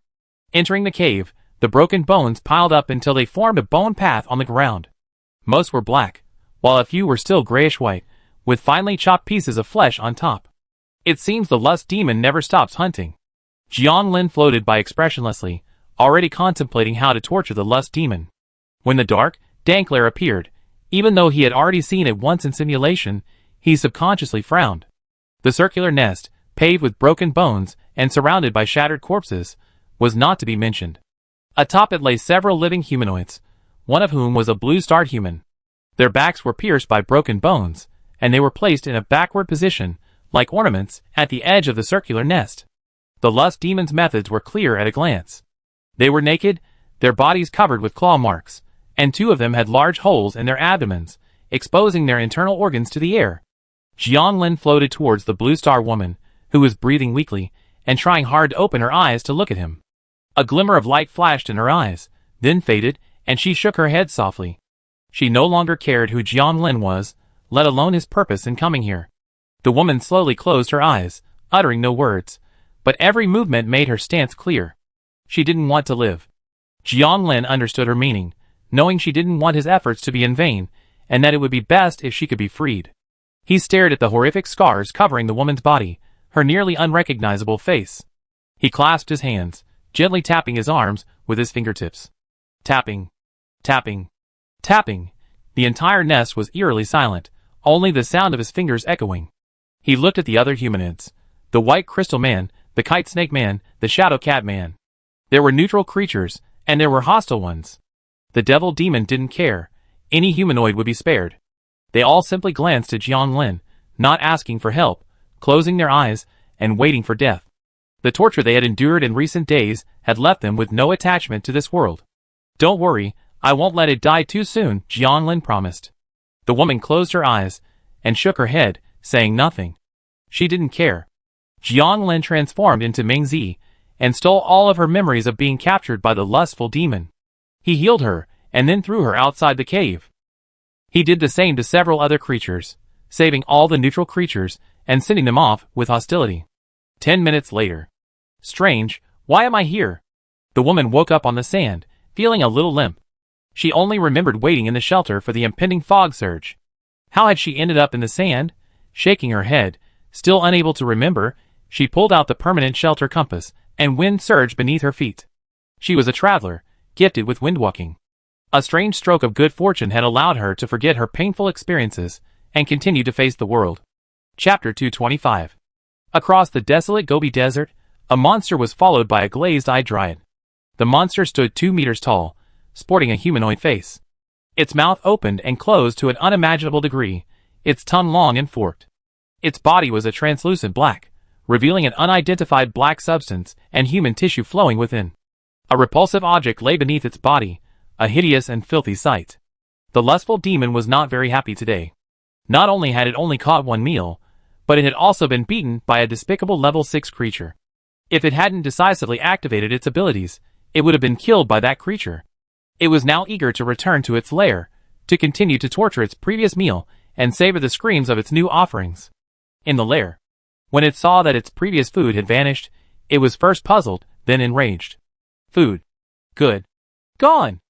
Entering the cave, the broken bones piled up until they formed a bone path on the ground. Most were black, while a few were still grayish-white, with finely chopped pieces of flesh on top. It seems the lust demon never stops hunting. Jianglin floated by expressionlessly, already contemplating how to torture the lust demon. When the dark, dank lair appeared, even though he had already seen it once in simulation, he subconsciously frowned. The circular nest, paved with broken bones and surrounded by shattered corpses, was not to be mentioned. Atop it lay several living humanoids, one of whom was a blue-starred human. Their backs were pierced by broken bones, and they were placed in a backward position, like ornaments, at the edge of the circular nest. The lust demon's methods were clear at a glance. They were naked, their bodies covered with claw marks, and two of them had large holes in their abdomens, exposing their internal organs to the air. Jianglin floated towards the blue star woman, who was breathing weakly, and trying hard to open her eyes to look at him. A glimmer of light flashed in her eyes, then faded, and she shook her head softly. She no longer cared who Jianglin was, let alone his purpose in coming here. The woman slowly closed her eyes, uttering no words, but every movement made her stance clear. She didn't want to live. Jianglin understood her meaning, knowing she didn't want his efforts to be in vain, and that it would be best if she could be freed. He stared at the horrific scars covering the woman's body, her nearly unrecognizable face. He clasped his hands, gently tapping his arms with his fingertips. Tapping. Tapping. Tapping. The entire nest was eerily silent, only the sound of his fingers echoing. He looked at the other humanoids. The white crystal man, the kite snake man, the shadow cat man. There were neutral creatures, and there were hostile ones. The devil demon didn't care. Any humanoid would be spared. They all simply glanced at Jianglin, not asking for help, closing their eyes, and waiting for death. The torture they had endured in recent days had left them with no attachment to this world. "Don't worry, I won't let it die too soon," Jianglin promised. The woman closed her eyes, and shook her head, saying nothing. She didn't care. Jianglin transformed into Mengzi, and stole all of her memories of being captured by the lustful demon. He healed her, and then threw her outside the cave. He did the same to several other creatures, saving all the neutral creatures, and sending them off with hostility. 10 minutes later. Strange, why am I here? The woman woke up on the sand, feeling a little limp. She only remembered waiting in the shelter for the impending fog surge. How had she ended up in the sand? Shaking her head, still unable to remember, she pulled out the permanent shelter compass, and wind surged beneath her feet. She was a traveler, gifted with windwalking. A strange stroke of good fortune had allowed her to forget her painful experiences, and continue to face the world. Chapter 225. Across the desolate Gobi Desert, a monster was followed by a glazed-eyed dryad. The monster stood 2 meters tall, sporting a humanoid face. Its mouth opened and closed to an unimaginable degree, its tongue long and forked. Its body was a translucent black, revealing an unidentified black substance and human tissue flowing within. A repulsive object lay beneath its body, a hideous and filthy sight. The lustful demon was not very happy today. Not only had it only caught one meal, but it had also been beaten by a despicable level 6 creature. If it hadn't decisively activated its abilities, it would have been killed by that creature. It was now eager to return to its lair, to continue to torture its previous meal, and savor the screams of its new offerings. In the lair, when it saw that its previous food had vanished, it was first puzzled, then enraged. Food. Good. Gone.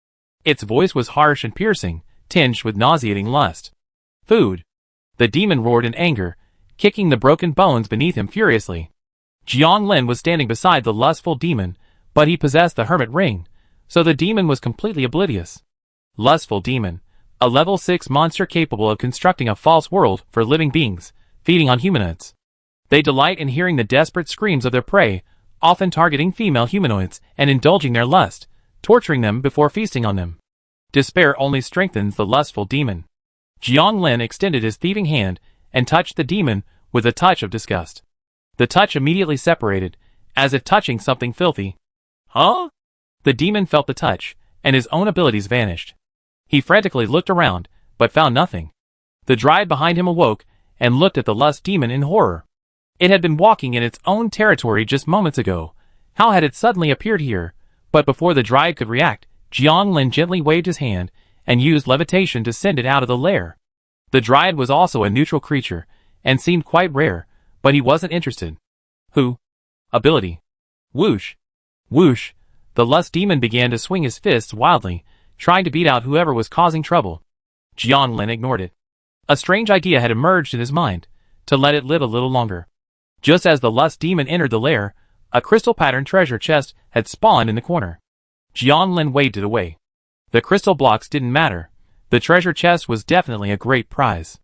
Its voice was harsh and piercing, tinged with nauseating lust. Food. The demon roared in anger, kicking the broken bones beneath him furiously. Jianglin was standing beside the lustful demon, but he possessed the hermit ring, so the demon was completely oblivious. Lustful demon, a level 6 monster capable of constructing a false world for living beings, feeding on humanoids. They delight in hearing the desperate screams of their prey, often targeting female humanoids and indulging their lust, torturing them before feasting on them. Despair only strengthens the lustful demon. Jianglin extended his thieving hand and touched the demon with a touch of disgust. The touch immediately separated, as if touching something filthy. Huh? The demon felt the touch, and his own abilities vanished. He frantically looked around, but found nothing. The dryad behind him awoke, and looked at the lust demon in horror. It had been walking in its own territory just moments ago. How had it suddenly appeared here? But before the dryad could react, Jiang Lin gently waved his hand and used levitation to send it out of the lair. The dryad was also a neutral creature and seemed quite rare, but he wasn't interested. Who? Ability. Whoosh. Whoosh. The lust demon began to swing his fists wildly, trying to beat out whoever was causing trouble. Jiang Lin ignored it. A strange idea had emerged in his mind, to let it live a little longer. Just as the lust demon entered the lair, a crystal-patterned treasure chest had spawned in the corner. Jiang Lin waved it away. The crystal blocks didn't matter. The treasure chest was definitely a great prize.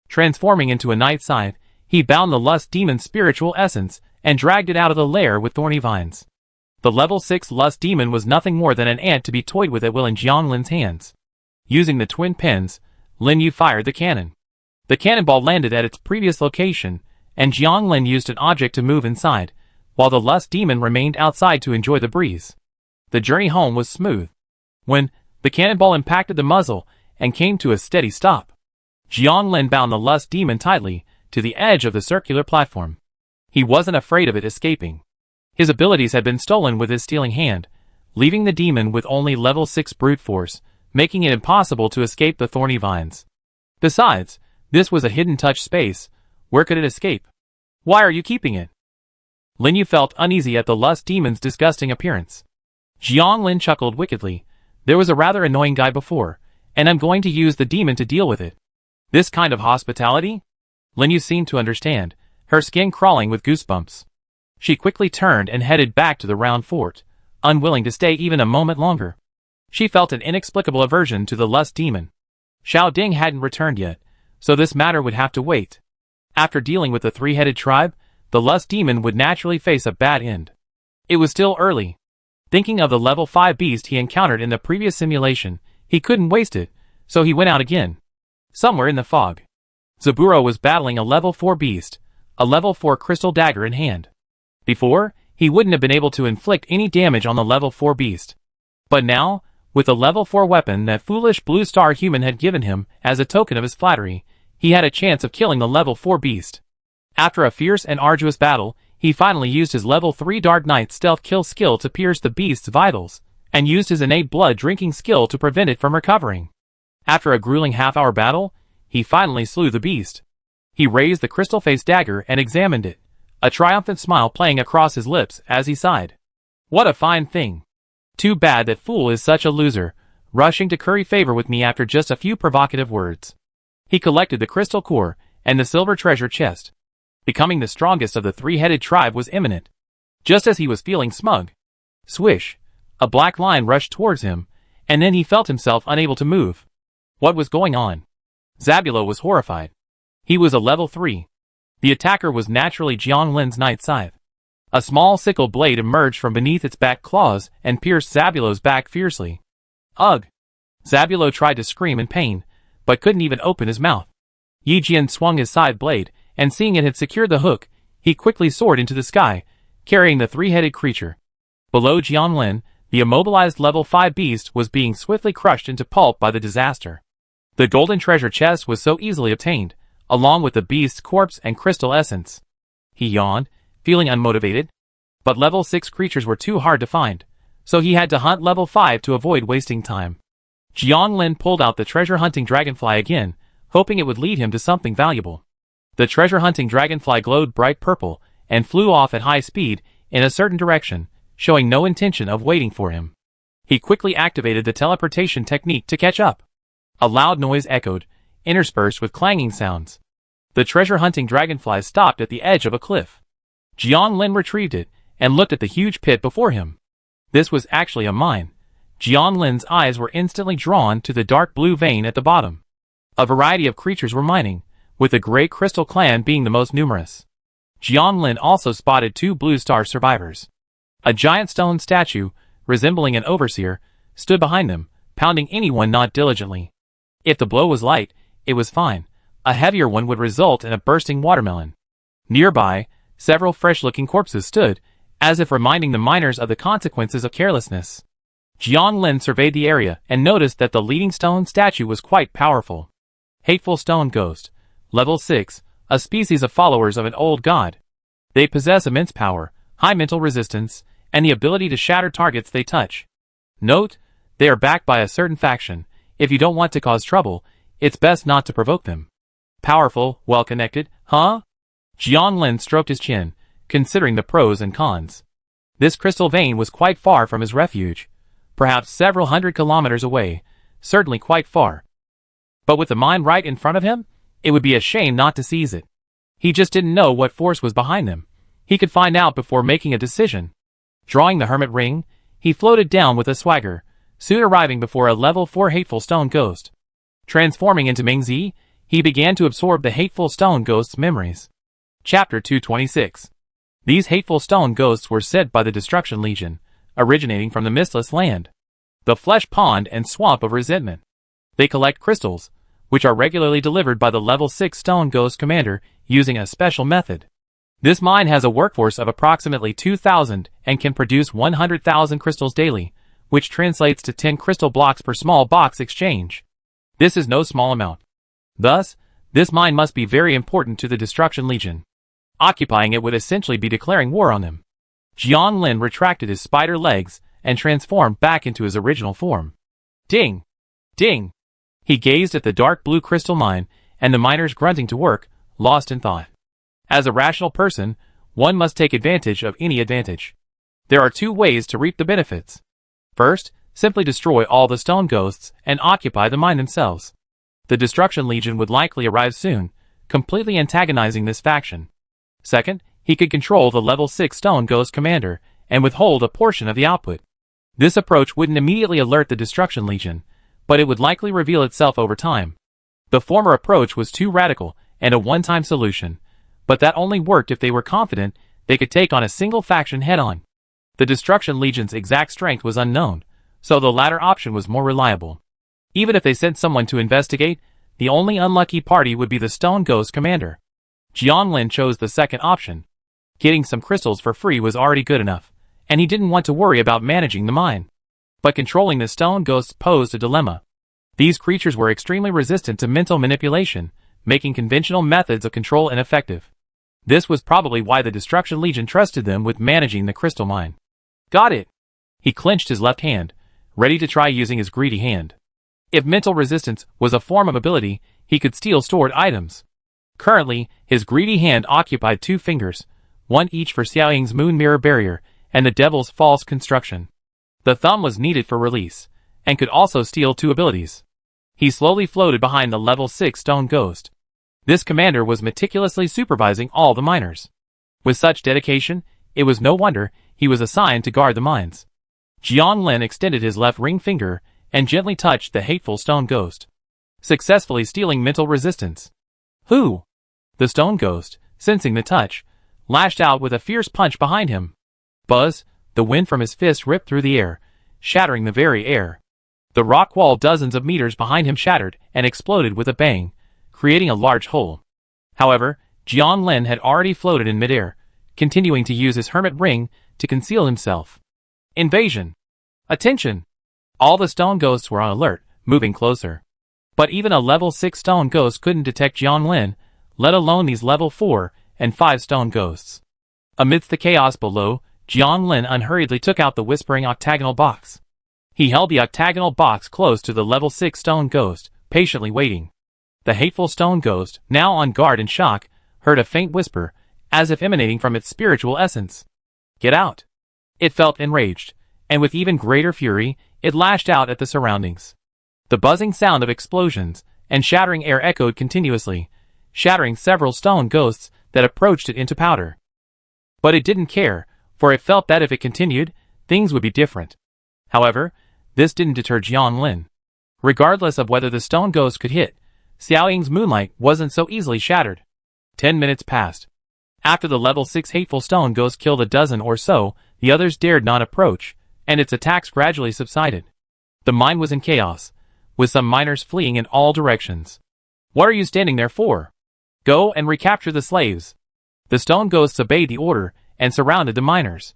Transforming into a night scythe, he bound the lust demon's spiritual essence and dragged it out of the lair with thorny vines. The level 6 lust demon was nothing more than an ant to be toyed with at will in Jiang Lin's hands. Using the twin pens, Lin Yu fired the cannon. The cannonball landed at its previous location, and Jiang Lin used an object to move inside, while the lust demon remained outside to enjoy the breeze. The journey home was smooth. When the cannonball impacted the muzzle and came to a steady stop, Jiang Lin bound the lust demon tightly to the edge of the circular platform. He wasn't afraid of it escaping. His abilities had been stolen with his stealing hand, leaving the demon with only level 6 brute force, making it impossible to escape the thorny vines. Besides, this was a hidden touch space. Where could it escape? Why are you keeping it? Lin Yu felt uneasy at the lust demon's disgusting appearance. Jiang Lin chuckled wickedly. There was a rather annoying guy before, and I'm going to use the demon to deal with it. This kind of hospitality? Lin Yu seemed to understand, her skin crawling with goosebumps. She quickly turned and headed back to the round fort, unwilling to stay even a moment longer. She felt an inexplicable aversion to the lust demon. Xiao Ding hadn't returned yet, so this matter would have to wait. After dealing with the three-headed tribe, the lust demon would naturally face a bad end. It was still early. Thinking of the level 5 beast he encountered in the previous simulation, he couldn't waste it, so he went out again. Somewhere in the fog, Zaburo was battling a level 4 beast, a level 4 crystal dagger in hand. Before, he wouldn't have been able to inflict any damage on the level 4 beast. But now, with the level 4 weapon that foolish blue star human had given him as a token of his flattery, he had a chance of killing the level 4 beast. After a fierce and arduous battle, he finally used his level 3 Dark Knight stealth kill skill to pierce the beast's vitals, and used his innate blood drinking skill to prevent it from recovering. After a grueling half-hour battle, he finally slew the beast. He raised the crystal-faced dagger and examined it, a triumphant smile playing across his lips as he sighed. What a fine thing. Too bad that fool is such a loser, rushing to curry favor with me after just a few provocative words. He collected the crystal core and the silver treasure chest. Becoming the strongest of the three-headed tribe was imminent. Just as he was feeling smug, swish, a black line rushed towards him, and then he felt himself unable to move. What was going on? Zabulo was horrified. He was a level 3. The attacker was naturally Jiang Lin's night scythe. A small sickle blade emerged from beneath its back claws and pierced Zabulo's back fiercely. Ugh! Zabulo tried to scream in pain, but couldn't even open his mouth. Yi Jian swung his side blade, and seeing it had secured the hook, he quickly soared into the sky, carrying the three-headed creature. Below Jiang Lin, the immobilized level 5 beast was being swiftly crushed into pulp by the disaster. The golden treasure chest was so easily obtained, along with the beast's corpse and crystal essence. He yawned, feeling unmotivated. But level 6 creatures were too hard to find, so he had to hunt level 5 to avoid wasting time. Jiang Lin pulled out the treasure-hunting dragonfly again, hoping it would lead him to something valuable. The treasure-hunting dragonfly glowed bright purple and flew off at high speed in a certain direction, showing no intention of waiting for him. He quickly activated the teleportation technique to catch up. A loud noise echoed, interspersed with clanging sounds. The treasure-hunting dragonfly stopped at the edge of a cliff. Jiang Lin retrieved it and looked at the huge pit before him. This was actually a mine. Jiang Lin's eyes were instantly drawn to the dark blue vein at the bottom. A variety of creatures were mining, with the Grey Crystal clan being the most numerous. Jiang Lin also spotted 2 Blue Star survivors. A giant stone statue, resembling an overseer, stood behind them, pounding anyone not diligently. If the blow was light, it was fine. A heavier one would result in a bursting watermelon. Nearby, several fresh-looking corpses stood, as if reminding the miners of the consequences of carelessness. Jiang Lin surveyed the area and noticed that the leading stone statue was quite powerful. Hateful Stone Ghost, Level 6, a species of followers of an old god. They possess immense power, high mental resistance, and the ability to shatter targets they touch. Note, They are backed by a certain faction. If you don't want to cause trouble, it's best not to provoke them. Powerful, well-connected, huh? Jianlin stroked his chin, considering the pros and cons. This crystal vein was quite far from his refuge. Perhaps several hundred kilometers away, certainly quite far. But with the mine right in front of him, it would be a shame not to seize it. He just didn't know what force was behind them. He could find out before making a decision. Drawing the hermit ring, he floated down with a swagger, soon arriving before a level 4 hateful stone ghost. Transforming into Mingzi, he began to absorb the hateful stone ghost's memories. Chapter 226. These hateful stone ghosts were sent by the Destruction Legion, originating from the Mistless Land, the flesh pond and swamp of resentment. They collect crystals, which are regularly delivered by the level 6 stone ghost commander using a special method. This mine has a workforce of approximately 2,000 and can produce 100,000 crystals daily, which translates to 10 crystal blocks per small box exchange. This is no small amount. Thus, this mine must be very important to the Destruction Legion. Occupying it would essentially be declaring war on them. Jianlin retracted his spider legs and transformed back into his original form. Ding! Ding! He gazed at the dark blue crystal mine and the miners grunting to work, lost in thought. As a rational person, one must take advantage of any advantage. There are two ways to reap the benefits. First, simply destroy all the stone ghosts and occupy the mine themselves. The Destruction Legion would likely arrive soon, completely antagonizing this faction. Second, he could control the level 6 stone ghost commander and withhold a portion of the output. This approach wouldn't immediately alert the Destruction Legion, but it would likely reveal itself over time. The former approach was too radical and a one-time solution, but that only worked if they were confident they could take on a single faction head-on. The Destruction Legion's exact strength was unknown, so the latter option was more reliable. Even if they sent someone to investigate, the only unlucky party would be the Stone Ghost commander. Jianlin chose the second option. Getting some crystals for free was already good enough, and he didn't want to worry about managing the mine. But controlling the stone ghosts posed a dilemma. These creatures were extremely resistant to mental manipulation, making conventional methods of control ineffective. This was probably why the Destruction Legion trusted them with managing the crystal mine. Got it! He clenched his left hand, ready to try using his greedy hand. If mental resistance was a form of ability, he could steal stored items. Currently, his greedy hand occupied 2 fingers, one each for Xiaoying's moon mirror barrier and the devil's false construction. The thumb was needed for release, and could also steal 2 abilities. He slowly floated behind the level 6 stone ghost. This commander was meticulously supervising all the miners. With such dedication, it was no wonder he was assigned to guard the mines. Jianlin extended his left ring finger and gently touched the hateful stone ghost, successfully stealing mental resistance. Who? The stone ghost, sensing the touch, lashed out with a fierce punch behind him. Buzz, the wind from his fist ripped through the air, shattering the very air. The rock wall dozens of meters behind him shattered and exploded with a bang, creating a large hole. However, Jianlin had already floated in midair, continuing to use his hermit ring to conceal himself. Invasion! Attention! All the stone ghosts were on alert, moving closer. But even a level 6 stone ghost couldn't detect Jianlin, let alone these level 4 and 5 stone ghosts. Amidst the chaos below, Jianlin unhurriedly took out the whispering octagonal box. He held the octagonal box close to the level 6 stone ghost, patiently waiting. The hateful stone ghost, now on guard in shock, heard a faint whisper, as if emanating from its spiritual essence. Get out! It felt enraged, and with even greater fury, it lashed out at the surroundings. The buzzing sound of explosions and shattering air echoed continuously, shattering several stone ghosts that approached it into powder. But it didn't care, for it felt that if it continued, things would be different. However, this didn't deter Jianlin. Regardless of whether the stone ghost could hit, Xiaoying's moonlight wasn't so easily shattered. 10 minutes passed. After the level 6 hateful stone ghost killed a dozen or so, the others dared not approach, and its attacks gradually subsided. The mine was in chaos, with some miners fleeing in all directions. What are you standing there for? Go and recapture the slaves. The stone ghosts obeyed the order and surrounded the miners.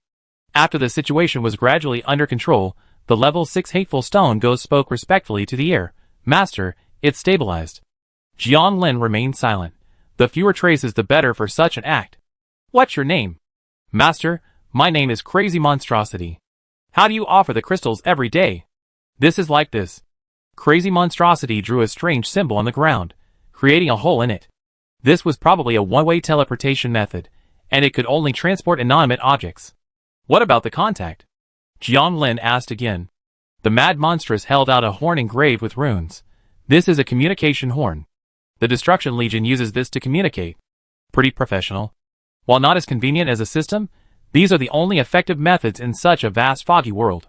After the situation was gradually under control, the level 6 hateful stone ghost spoke respectfully to the air. Master, it's stabilized. Jianlin remained silent. The fewer traces the better for such an act. What's your name? Master, my name is Crazy Monstrosity. How do you offer the crystals every day? This is like this. Crazy monstrosity drew a strange symbol on the ground, creating a hole in it. This was probably a one-way teleportation method, and it could only transport inanimate objects. What about the contact? Jiang Lin asked again. The mad monstrous held out a horn engraved with runes. This is a communication horn. The Destruction Legion uses this to communicate. Pretty professional. While not as convenient as a system, these are the only effective methods in such a vast foggy world.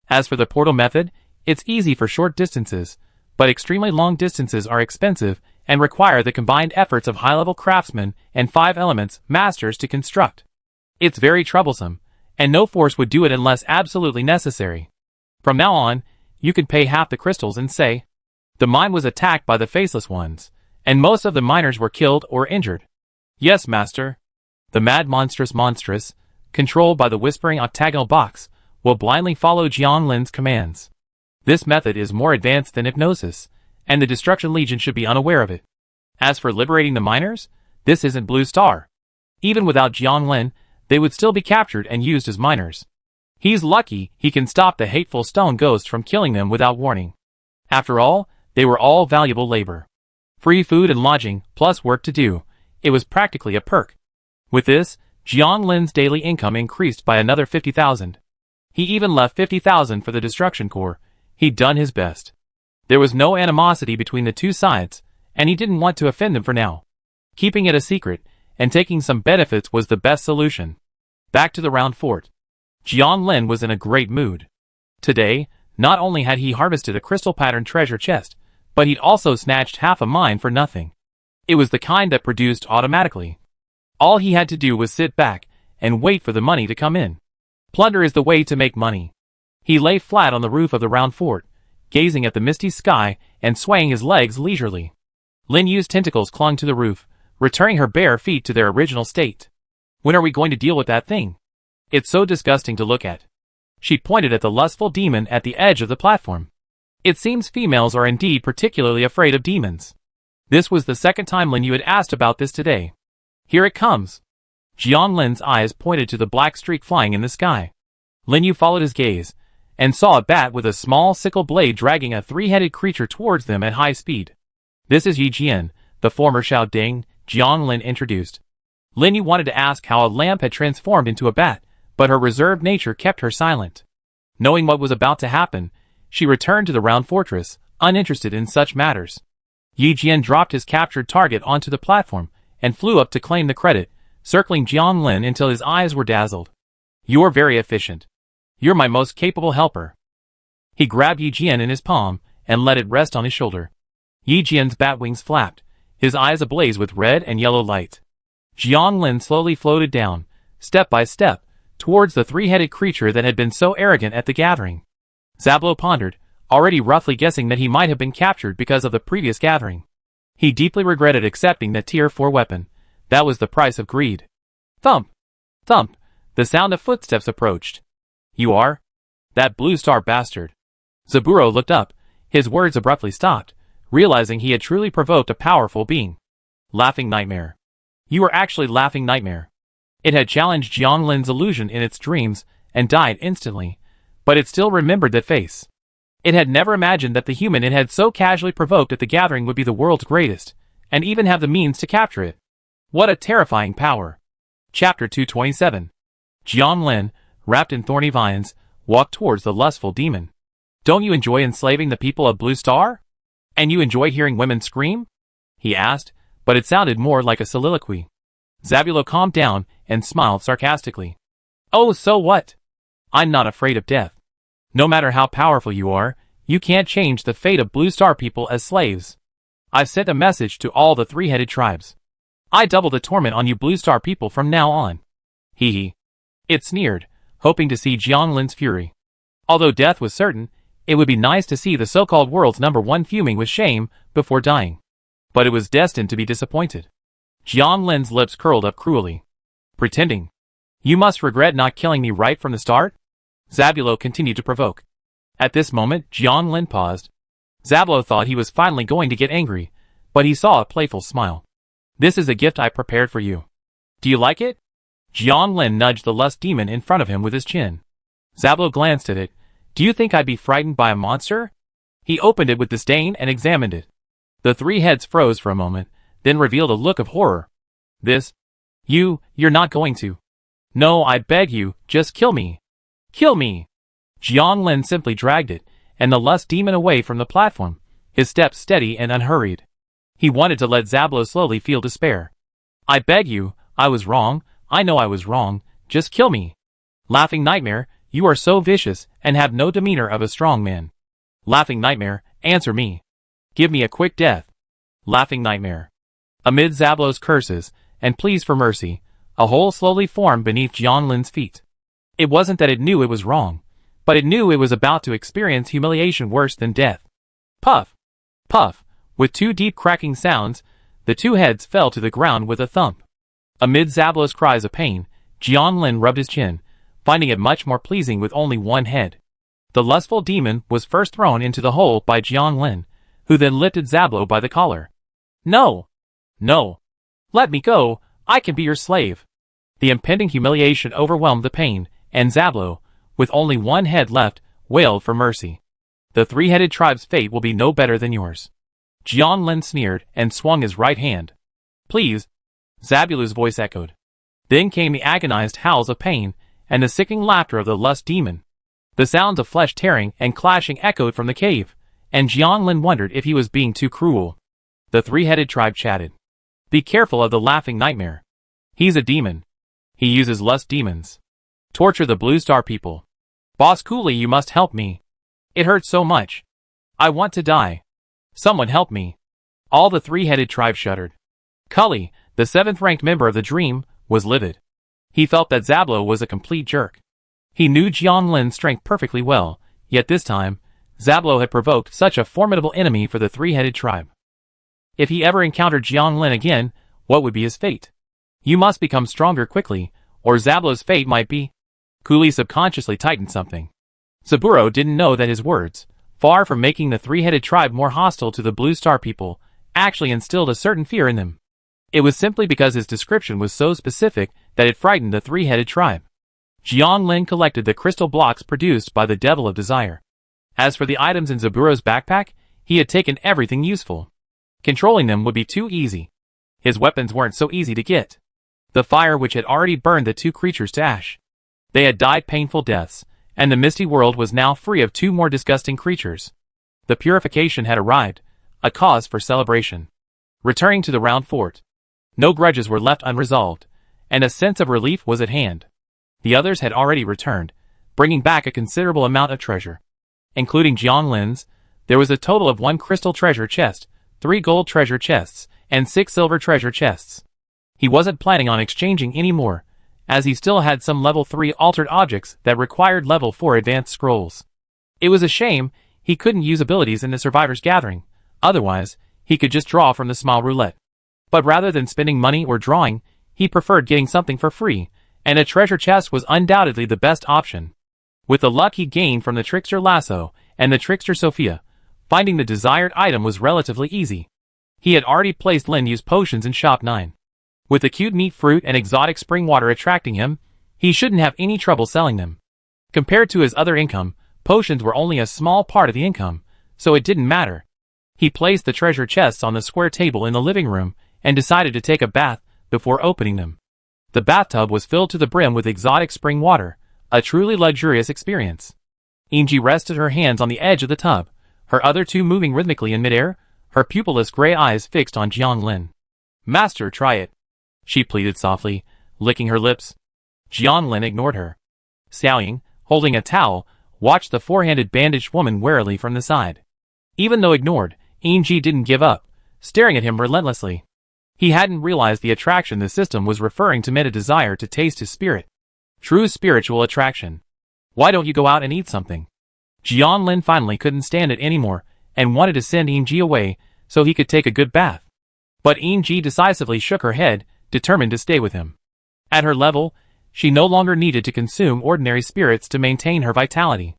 As for the portal method, it's easy for short distances, but extremely long distances are expensive and require the combined efforts of high-level craftsmen and 5 elements masters to construct. It's very troublesome, and no force would do it unless absolutely necessary. From now on, you could pay half the crystals and say, the mine was attacked by the Faceless Ones, and most of the miners were killed or injured. Yes, master. The mad monstrous, controlled by the whispering octagonal box, will blindly follow Jiang Lin's commands. This method is more advanced than hypnosis, and the Destruction Legion should be unaware of it. As for liberating the miners, this isn't Blue Star. Even without Jiang Lin, they would still be captured and used as miners. He's lucky he can stop the hateful stone ghost from killing them without warning. After all, they were all valuable labor. Free food and lodging, plus work to do. It was practically a perk. With this, Jiang Lin's daily income increased by another 50,000. He even left 50,000 for the Destruction Corps. He'd done his best. There was no animosity between the two sides, and he didn't want to offend them for now. Keeping it a secret, and taking some benefits was the best solution. Back to the round fort. Jiang Lin was in a great mood. Today, not only had he harvested a crystal-patterned treasure chest, but he'd also snatched half a mine for nothing. It was the kind that produced automatically. All he had to do was sit back and wait for the money to come in. Plunder is the way to make money. He lay flat on the roof of the round fort, gazing at the misty sky and swaying his legs leisurely. Lin Yu's tentacles clung to the roof, returning her bare feet to their original state. When are we going to deal with that thing? It's so disgusting to look at. She pointed at the lustful demon at the edge of the platform. It seems females are indeed particularly afraid of demons. This was the second time Lin Yu had asked about this today. Here it comes. Jiang Lin's eyes pointed to the black streak flying in the sky. Lin Yu followed his gaze, and saw a bat with a small sickle blade dragging a 3-headed creature towards them at high speed. This is Yi Jian, the former Xiao Ding, Jiang Lin introduced. Lin Yu wanted to ask how a lamp had transformed into a bat, but her reserved nature kept her silent. Knowing what was about to happen, she returned to the round fortress, uninterested in such matters. Yi Jian dropped his captured target onto the platform, and flew up to claim the credit, circling Jiang Lin until his eyes were dazzled. You're very efficient. You're my most capable helper. He grabbed Yi Jian in his palm, and let it rest on his shoulder. Yi Jian's bat wings flapped, his eyes ablaze with red and yellow light. Jiang Lin slowly floated down, step by step, towards the 3-headed creature that had been so arrogant at the gathering. Zablo pondered, already roughly guessing that he might have been captured because of the previous gathering. He deeply regretted accepting that Tier 4 weapon. That was the price of greed. Thump! Thump! The sound of footsteps approached. You are? That Blue Star bastard. Zaburo looked up, his words abruptly stopped, realizing he had truly provoked a powerful being. Laughing Nightmare. You were actually Laughing Nightmare. It had challenged Jiang Lin's illusion in its dreams, and died instantly, but it still remembered that face. It had never imagined that the human it had so casually provoked at the gathering would be the world's greatest, and even have the means to capture it. What a terrifying power. Chapter 227. Jiang Lin, wrapped in thorny vines, walked towards the lustful demon. Don't you enjoy enslaving the people of Blue Star? And you enjoy hearing women scream? He asked, but it sounded more like a soliloquy. Zabulo calmed down and smiled sarcastically. Oh, so what? I'm not afraid of death. No matter how powerful you are, you can't change the fate of Blue Star people as slaves. I've sent a message to all the 3-headed tribes. I double the torment on you Blue Star people from now on. Hee hee. It sneered, hoping to see Jiang Lin's fury. Although death was certain, it would be nice to see the so-called world's #1 fuming with shame before dying. But it was destined to be disappointed. Jiang Lin's lips curled up cruelly. Pretending. You must regret not killing me right from the start? Zabulo continued to provoke. At this moment, Jiang Lin paused. Zabulo thought he was finally going to get angry, but he saw a playful smile. This is a gift I prepared for you. Do you like it? Jiang Lin nudged the lust demon in front of him with his chin. Zabulo glanced at it, Do you think I'd be frightened by a monster? He opened it with disdain and examined it. The three heads froze for a moment, then revealed a look of horror. This? You're not going to. No, I beg you, just kill me. Kill me! Jianglin simply dragged it, and the lust demon away from the platform, his steps steady and unhurried. He wanted to let Zablo slowly feel despair. I beg you, I was wrong, I know I was wrong, just kill me. Laughing Nightmare, you are so vicious and have no demeanor of a strong man. Laughing Nightmare, answer me. Give me a quick death. Laughing Nightmare. Amid Zablo's curses and pleas for mercy, a hole slowly formed beneath Jianlin's feet. It wasn't that it knew it was wrong, but it knew it was about to experience humiliation worse than death. Puff! Puff! With two deep cracking sounds, the two heads fell to the ground with a thump. Amid Zablo's cries of pain, Jianlin rubbed his chin, finding it much more pleasing with only one head. The lustful demon was first thrown into the hole by Jianlin, who then lifted Zablo by the collar. No! No! Let me go, I can be your slave. The impending humiliation overwhelmed the pain, and Zablo, with only one head left, wailed for mercy. The three-headed tribe's fate will be no better than yours. Jianlin sneered and swung his right hand. Please! Zabulu's voice echoed. Then came the agonized howls of pain, and the sickening laughter of the lust demon. The sounds of flesh tearing and clashing echoed from the cave, and Jianlin wondered if he was being too cruel. The three-headed tribe chatted. Be careful of the Laughing Nightmare. He's a demon. He uses lust demons. Torture the Blue Star people. Boss Cooley, you must help me. It hurts so much. I want to die. Someone help me. All the three-headed tribe shuddered. Cully, the seventh-ranked member of the Dream, was livid. He felt that Zablo was a complete jerk. He knew Jianlin's strength perfectly well, yet this time, Zablo had provoked such a formidable enemy for the three-headed tribe. If he ever encountered Jianlin again, what would be his fate? You must become stronger quickly, or Zablo's fate might be. Cooley subconsciously tightened something. Saburo didn't know that his words, far from making the three-headed tribe more hostile to the Blue Star people, actually instilled a certain fear in them. It was simply because his description was so specific that it frightened the three-headed tribe. Jianglin collected the crystal blocks produced by the Devil of Desire. As for the items in Zaburo's backpack, he had taken everything useful. Controlling them would be too easy. His weapons weren't so easy to get. The fire which had already burned the two creatures to ash. They had died painful deaths, and the misty world was now free of two more disgusting creatures. The purification had arrived, a cause for celebration. Returning to the round fort. No grudges were left unresolved, and a sense of relief was at hand. The others had already returned, bringing back a considerable amount of treasure. Including Jianglin's, there was a total of 1 crystal treasure chest, 3 gold treasure chests, and 6 silver treasure chests. He wasn't planning on exchanging any more, as he still had some level 3 altered objects that required level 4 advanced scrolls. It was a shame he couldn't use abilities in the Survivors Gathering, otherwise, he could just draw from the small roulette. But rather than spending money or drawing, he preferred getting something for free, and a treasure chest was undoubtedly the best option. With the luck he gained from the Trickster Lasso and the Trickster Sophia, finding the desired item was relatively easy. He had already placed Lin-Yu's potions in Shop 9. With the cute meat fruit and exotic spring water attracting him, he shouldn't have any trouble selling them. Compared to his other income, potions were only a small part of the income, so it didn't matter. He placed the treasure chests on the square table in the living room and decided to take a bath before opening them. The bathtub was filled to the brim with exotic spring water, a truly luxurious experience. Inji rested her hands on the edge of the tub, her other two moving rhythmically in midair, her pupilless gray eyes fixed on Jianglin. Master, try it, she pleaded softly, licking her lips. Jianglin ignored her. Xiaoying, holding a towel, watched the four-handed bandaged woman warily from the side. Even though ignored, Inji didn't give up, staring at him relentlessly. He hadn't realized the attraction the system was referring to meant a desire to taste his spirit. True spiritual attraction. Why don't you go out and eat something? Jianlin finally couldn't stand it anymore, and wanted to send Inji away, so he could take a good bath. But Inji decisively shook her head, determined to stay with him. At her level, she no longer needed to consume ordinary spirits to maintain her vitality.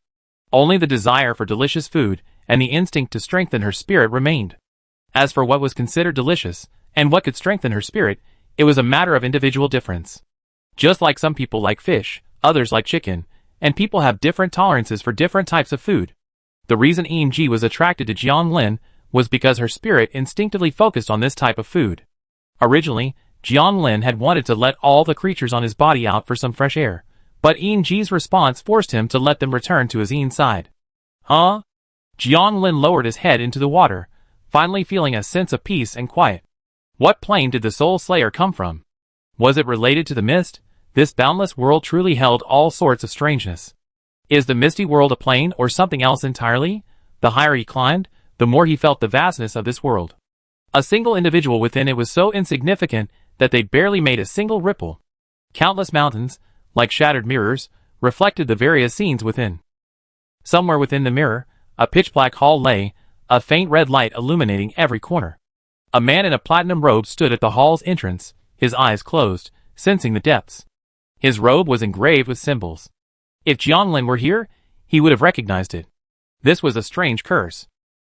Only the desire for delicious food, and the instinct to strengthen her spirit remained. As for what was considered delicious, and what could strengthen her spirit, it was a matter of individual difference. Just like some people like fish, others like chicken, and people have different tolerances for different types of food. The reason EMG was attracted to Jiang Lin was because her spirit instinctively focused on this type of food. Originally, Jiang Lin had wanted to let all the creatures on his body out for some fresh air, but EMG's response forced him to let them return to his inside. Huh? Jiang Lin lowered his head into the water, finally feeling a sense of peace and quiet. What plane did the Soul Slayer come from? Was it related to the mist? This boundless world truly held all sorts of strangeness. Is the misty world a plane or something else entirely? The higher he climbed, the more he felt the vastness of this world. A single individual within it was so insignificant that they barely made a single ripple. Countless mountains, like shattered mirrors, reflected the various scenes within. Somewhere within the mirror, a pitch-black hall lay, a faint red light illuminating every corner. A man in a platinum robe stood at the hall's entrance, his eyes closed, sensing the depths. His robe was engraved with symbols. If Jiang Lin were here, he would have recognized it. This was a strange curse.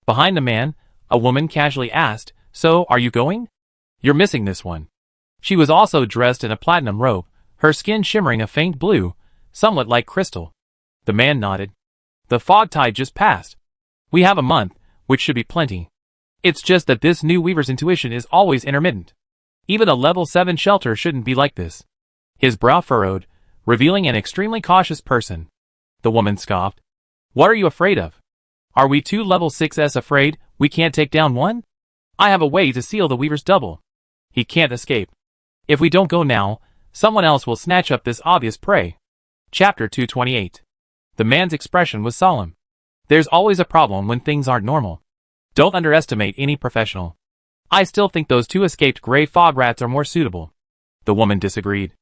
Behind the man, a woman casually asked, "So, are you going?" "You're missing this one." She was also dressed in a platinum robe, her skin shimmering a faint blue, somewhat like crystal. The man nodded. "The fog tide just passed. We have a month, which should be plenty. It's just that this new weaver's intuition is always intermittent. Even a level 7 shelter shouldn't be like this." His brow furrowed, revealing an extremely cautious person. The woman scoffed. "What are you afraid of? Are we two level 6s afraid we can't take down one? I have a way to seal the weaver's double. He can't escape. If we don't go now, someone else will snatch up this obvious prey." Chapter 228. The man's expression was solemn. There's always a problem when things aren't normal. Don't underestimate any professional. I still think those two escaped gray fog rats are more suitable. The woman disagreed.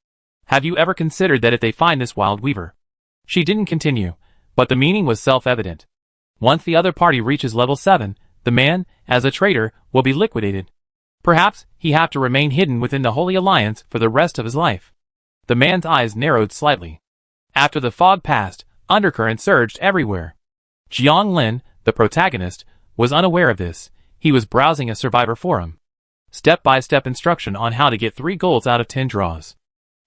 "Have you ever considered that if they find this wild weaver?" She didn't continue, but the meaning was self-evident. Once the other party reaches level 7, the man, as a traitor, will be liquidated. Perhaps he have to remain hidden within the Holy Alliance for the rest of his life. The man's eyes narrowed slightly. After the fog passed, undercurrent surged everywhere. Jiang Lin, the protagonist, was unaware of this. He was browsing a survivor forum. Step-by-step instruction on how to get 3 golds out of 10 draws.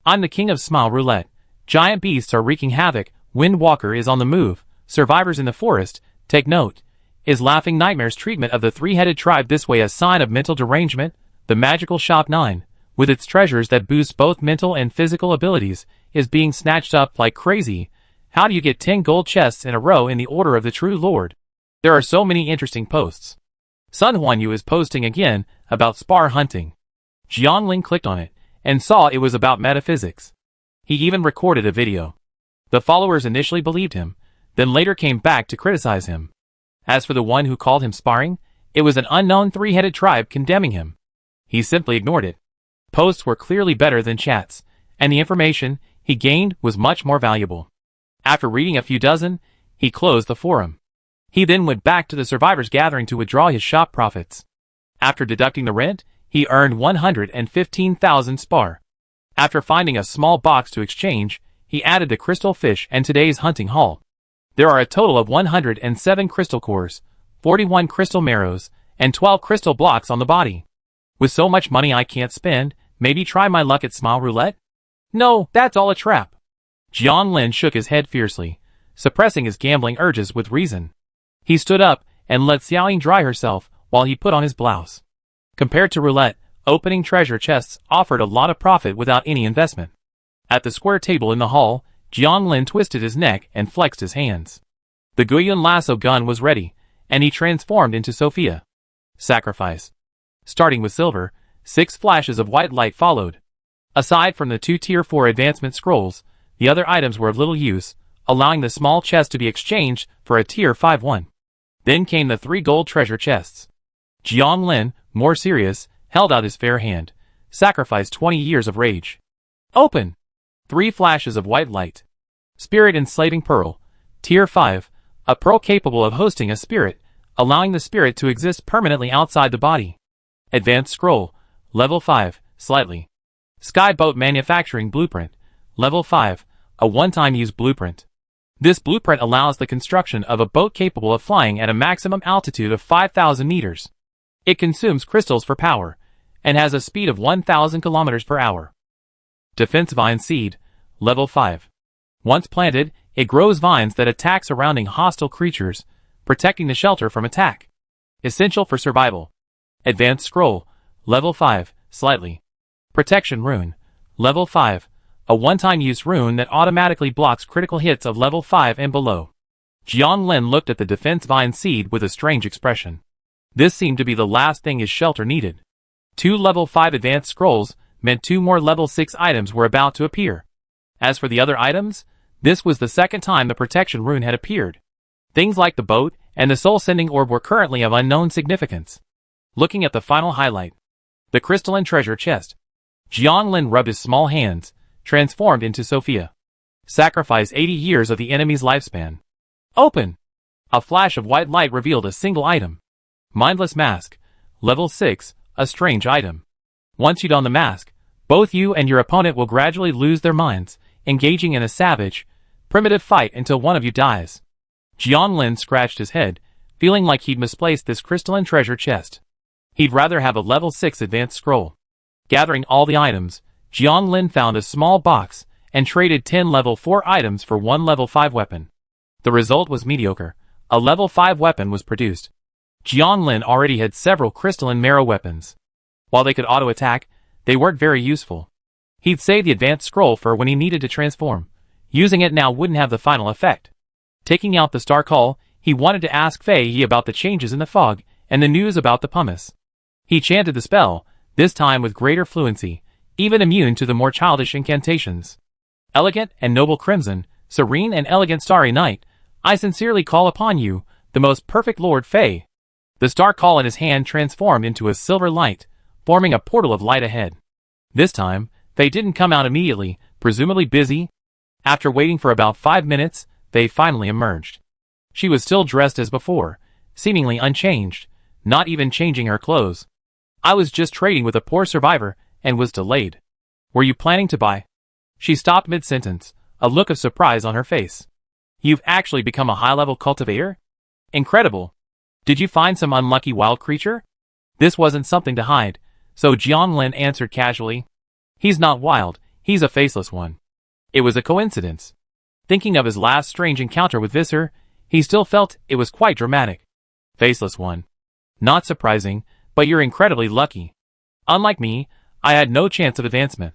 I'm the king of Smile Roulette. Giant beasts are wreaking havoc. Windwalker is on the move. Survivors in the forest, take note. Is Laughing Nightmare's treatment of the 3-headed tribe this way a sign of mental derangement? The magical shop 9, with its treasures that boost both mental and physical abilities, is being snatched up like crazy. How do you get 10 gold chests in a row in the order of the true lord? There are so many interesting posts. Sun Huanyu is posting again about spar hunting. Jiang Lin clicked on it and saw it was about metaphysics. He even recorded a video. The followers initially believed him, then later came back to criticize him. As for the one who called him sparring, it was an unknown 3-headed tribe condemning him. He simply ignored it. Posts were clearly better than chats, and the information he gained was much more valuable. After reading a few dozen, he closed the forum. He then went back to the survivors gathering to withdraw his shop profits. After deducting the rent, he earned 115,000 spar. After finding a small box to exchange, he added the crystal fish and today's hunting haul. There are a total of 107 crystal cores, 41 crystal marrows, and 12 crystal blocks on the body. With so much money I can't spend, maybe try my luck at Smile Roulette? No, that's all a trap. Jiang Lin shook his head fiercely, suppressing his gambling urges with reason. He stood up and let Xiaoying dry herself while he put on his blouse. Compared to roulette, opening treasure chests offered a lot of profit without any investment. At the square table in the hall, Jiang Lin twisted his neck and flexed his hands. The Guiyun lasso gun was ready, and he transformed into Sophia. Sacrifice. Starting with silver, 6 flashes of white light followed. Aside from the 2 Tier 4 advancement scrolls, the other items were of little use, allowing the small chest to be exchanged for a Tier 5 one. Then came the 3 gold treasure chests. Jiang Lin, more serious, held out his fair hand. Sacrificed 20 years of rage. Open! 3 flashes of white light. Spirit enslaving pearl. Tier 5, a pearl capable of hosting a spirit, allowing the spirit to exist permanently outside the body. Advanced scroll. Level 5, slightly. Skyboat manufacturing blueprint. Level 5, a one-time use blueprint. This blueprint allows the construction of a boat capable of flying at a maximum altitude of 5,000 meters. It consumes crystals for power, and has a speed of 1,000 kilometers per hour. Defense vine seed, level 5. Once planted, it grows vines that attack surrounding hostile creatures, protecting the shelter from attack. Essential for survival. Advanced Scroll, Level 5, Slightly. Protection Rune, Level 5, a one-time use rune that automatically blocks critical hits of Level 5 and below. Jiang Lin looked at the defense vine seed with a strange expression. This seemed to be the last thing his shelter needed. 2 Level 5 Advanced Scrolls meant 2 more Level 6 items were about to appear. As for the other items, this was the second time the protection rune had appeared. Things like the boat and the soul-sending orb were currently of unknown significance. Looking at the final highlight, the crystalline treasure chest, Jiang Lin rubbed his small hands, transformed into Sophia. Sacrifice 80 years of the enemy's lifespan. Open! A flash of white light revealed a single item. Mindless Mask, Level 6, a strange item. Once you don the mask, both you and your opponent will gradually lose their minds, engaging in a savage, primitive fight until one of you dies. Jiang Lin scratched his head, feeling like he'd misplaced this crystalline treasure chest. He'd rather have a Level 6 Advanced Scroll. Gathering all the items, Jiang Lin found a small box and traded 10 Level 4 items for 1 Level 5 weapon. The result was mediocre. A Level 5 weapon was produced. Jiang Lin already had several crystalline marrow weapons. While they could auto-attack, they weren't very useful. He'd save the Advanced Scroll for when he needed to transform. Using it now wouldn't have the final effect. Taking out the Star Call, he wanted to ask Fei Yi about the changes in the fog and the news about the pumice. He chanted the spell, this time with greater fluency, even immune to the more childish incantations. Elegant and noble Crimson, serene and elegant Starry Night, I sincerely call upon you, the most perfect Lord Fei. The Star Call in his hand transformed into a silver light, forming a portal of light ahead. This time, Fei didn't come out immediately, presumably busy. After waiting for about 5 minutes, Fei finally emerged. She was still dressed as before, seemingly unchanged, not even changing her clothes. I was just trading with a poor survivor, and was delayed. Were you planning to buy? She stopped mid-sentence, a look of surprise on her face. You've actually become a high-level cultivator? Incredible. Did you find some unlucky wild creature? This wasn't something to hide, so Jiang Lin answered casually. He's not wild, he's a faceless one. It was a coincidence. Thinking of his last strange encounter with Visser, he still felt it was quite dramatic. Faceless one. Not surprising, but you're incredibly lucky. Unlike me, I had no chance of advancement.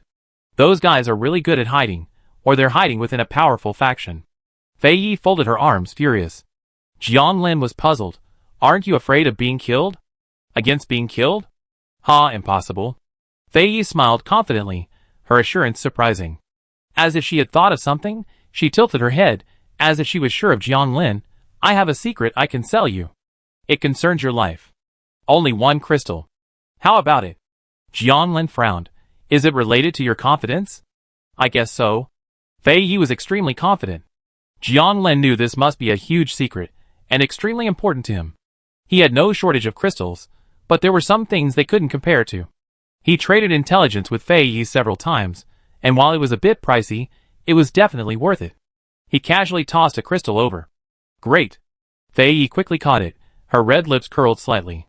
Those guys are really good at hiding, or they're hiding within a powerful faction. Fei Yi folded her arms, furious. Jiang Lin was puzzled. Aren't you afraid of being killed? Against being killed? Ha, impossible. Fei Yi smiled confidently, her assurance surprising. As if she had thought of something, she tilted her head, as if she was sure of Jiang Lin. I have a secret I can sell you. It concerns your life. Only 1 crystal. How about it? Jiang Lin frowned. Is it related to your confidence? I guess so. Fei Yi was extremely confident. Jiang Lin knew this must be a huge secret, and extremely important to him. He had no shortage of crystals, but there were some things they couldn't compare to. He traded intelligence with Fei Yi several times, and while it was a bit pricey, it was definitely worth it. He casually tossed a crystal over. Great. Fei Yi quickly caught it, her red lips curled slightly.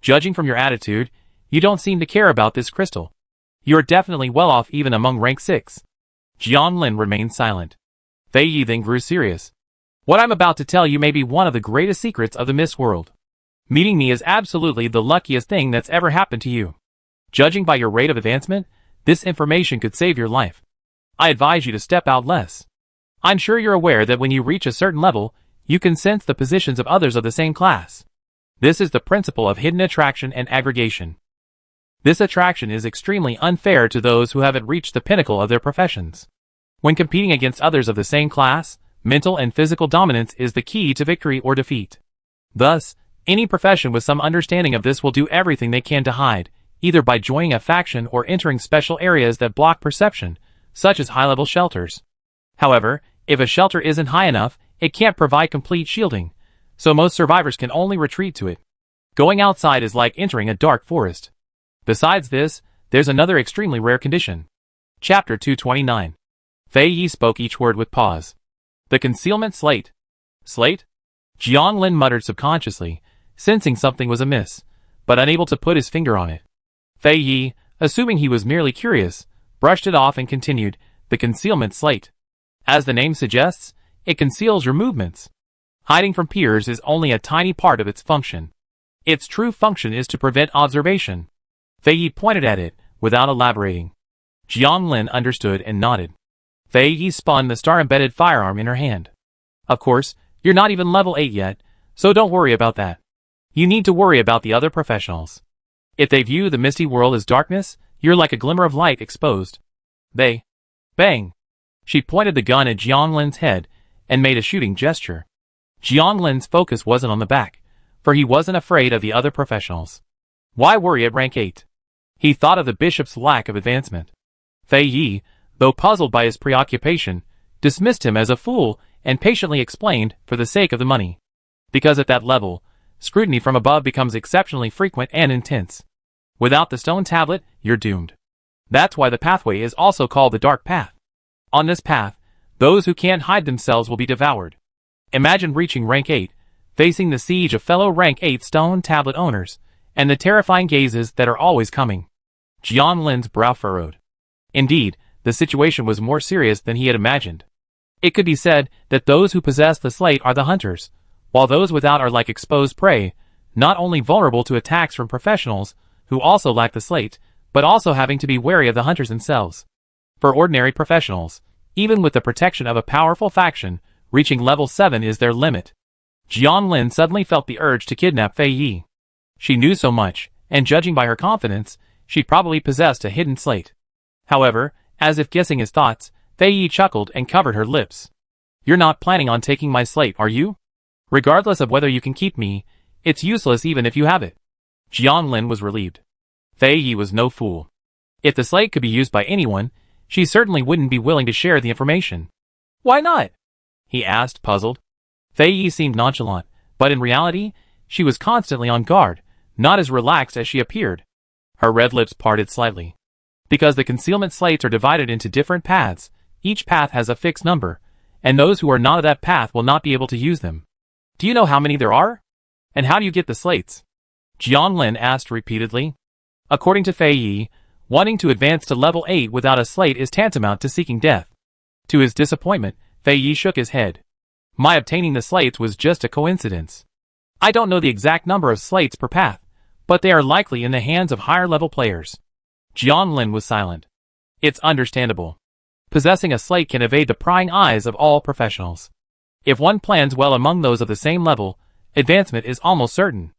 Judging from your attitude, you don't seem to care about this crystal. You're definitely well off even among rank 6. Jiang Lin remained silent. Fei Yi then grew serious. What I'm about to tell you may be one of the greatest secrets of the Mist World. Meeting me is absolutely the luckiest thing that's ever happened to you. Judging by your rate of advancement, this information could save your life. I advise you to step out less. I'm sure you're aware that when you reach a certain level, you can sense the positions of others of the same class. This is the principle of hidden attraction and aggregation. This attraction is extremely unfair to those who haven't reached the pinnacle of their professions. When competing against others of the same class, mental and physical dominance is the key to victory or defeat. Thus, any profession with some understanding of this will do everything they can to hide, either by joining a faction or entering special areas that block perception, such as high-level shelters. However, if a shelter isn't high enough, it can't provide complete shielding, so most survivors can only retreat to it. Going outside is like entering a dark forest. Besides this, there's another extremely rare condition. Chapter 229. Fei Yi spoke each word with pause. The concealment slate. Slate? Jiang Lin muttered subconsciously, sensing something was amiss, but unable to put his finger on it. Fei Yi, assuming he was merely curious, brushed it off and continued, the concealment slate. As the name suggests, It conceals your movements. Hiding from peers is only a tiny part of its function. Its true function is to prevent observation. Fei Yi pointed at it, without elaborating. Jiang Lin understood and nodded. Fei Yi spun the star-embedded firearm in her hand. Of course, you're not even level 8 yet, so don't worry about that. You need to worry about the other professionals. If they view the misty world as darkness, you're like a glimmer of light exposed. Bang! She pointed the gun at Jiang Lin's head and made a shooting gesture. Jiang Lin's focus wasn't on the back, for he wasn't afraid of the other professionals. Why worry at rank 8? He thought of the bishop's lack of advancement. Fei Yi, though puzzled by his preoccupation, dismissed him as a fool and patiently explained for the sake of the money. Because at that level, scrutiny from above becomes exceptionally frequent and intense. Without the stone tablet, you're doomed. That's why the pathway is also called the Dark Path. On this path, those who can't hide themselves will be devoured. Imagine reaching rank 8, facing the siege of fellow rank 8 stone tablet owners, and the terrifying gazes that are always coming. Jiang Lin's brow furrowed. Indeed, the situation was more serious than he had imagined. It could be said that those who possess the slate are the hunters, while those without are like exposed prey, not only vulnerable to attacks from professionals, who also lack the slate, but also having to be wary of the hunters themselves. For ordinary professionals, even with the protection of a powerful faction, reaching level 7 is their limit. Jiang Lin suddenly felt the urge to kidnap Fei Yi. She knew so much, and judging by her confidence, she probably possessed a hidden slate. However, as if guessing his thoughts, Fei Yi chuckled and covered her lips. You're not planning on taking my slate, are you? Regardless of whether you can keep me, it's useless even if you have it. Jiang Lin was relieved. Fei Yi was no fool. If the slate could be used by anyone, she certainly wouldn't be willing to share the information. Why not? He asked, puzzled. Fei Yi seemed nonchalant, but in reality, she was constantly on guard, not as relaxed as she appeared. Her red lips parted slightly. Because the concealment slates are divided into different paths, each path has a fixed number, and those who are not of that path will not be able to use them. Do you know how many there are? And how do you get the slates? Jiang Lin asked repeatedly. According to Fei Yi, wanting to advance to level 8 without a slate is tantamount to seeking death. To his disappointment, Fei Yi shook his head. My obtaining the slates was just a coincidence. I don't know the exact number of slates per path, but they are likely in the hands of higher-level players. Jiang Lin was silent. It's understandable. Possessing a slate can evade the prying eyes of all professionals. If one plans well among those of the same level, advancement is almost certain.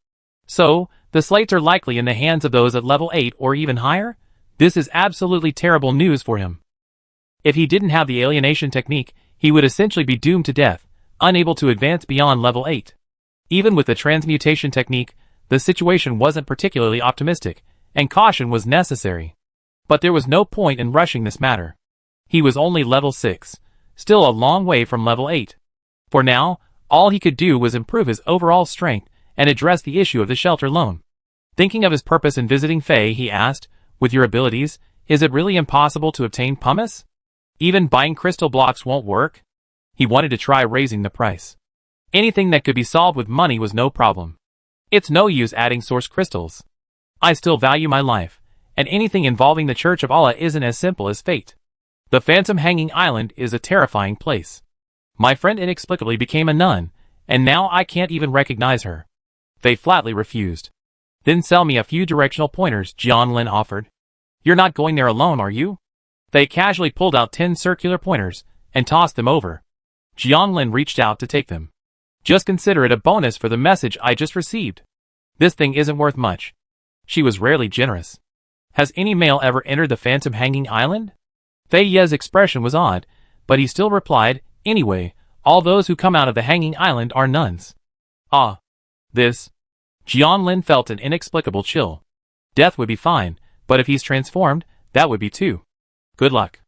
So, the slates are likely in the hands of those at level 8 or even higher? This is absolutely terrible news for him. If he didn't have the alienation technique, he would essentially be doomed to death, unable to advance beyond level 8. Even with the transmutation technique, the situation wasn't particularly optimistic, and caution was necessary. But there was no point in rushing this matter. He was only level 6, still a long way from level 8. For now, all he could do was improve his overall strength and address the issue of the shelter loan. Thinking of his purpose in visiting Fei, he asked, with your abilities, is it really impossible to obtain pumice? Even buying crystal blocks won't work? He wanted to try raising the price. Anything that could be solved with money was no problem. It's no use adding source crystals. I still value my life, and anything involving the Church of Allah isn't as simple as fate. The Phantom Hanging Island is a terrifying place. My friend inexplicably became a nun, and now I can't even recognize her. They flatly refused. Then sell me a few directional pointers, Jiang Lin offered. You're not going there alone, are you? They casually pulled out 10 circular pointers and tossed them over. Jiang Lin reached out to take them. Just consider it a bonus for the message I just received. This thing isn't worth much. She was rarely generous. Has any male ever entered the Phantom Hanging Island? Fei Ye's expression was odd, but he still replied, anyway, all those who come out of the Hanging Island are nuns. Ah. This. Jiang Lin felt an inexplicable chill. Death would be fine, but if he's transformed, that would be too. Good luck.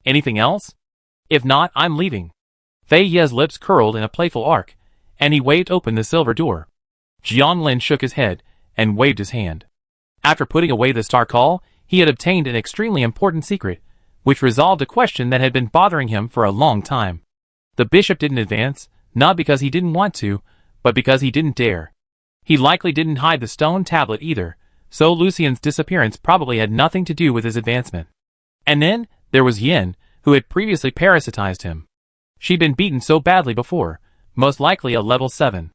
Anything else? If not, I'm leaving. Fei Ye's lips curled in a playful arc, and he waved open the silver door. Jiang Lin shook his head and waved his hand. After putting away the star call, he had obtained an extremely important secret, which resolved a question that had been bothering him for a long time. The bishop didn't advance, not because he didn't want to, but because he didn't dare. He likely didn't hide the stone tablet either, so Lucian's disappearance probably had nothing to do with his advancement. And then, there was Yin, who had previously parasitized him. She'd been beaten so badly before, most likely a level 7.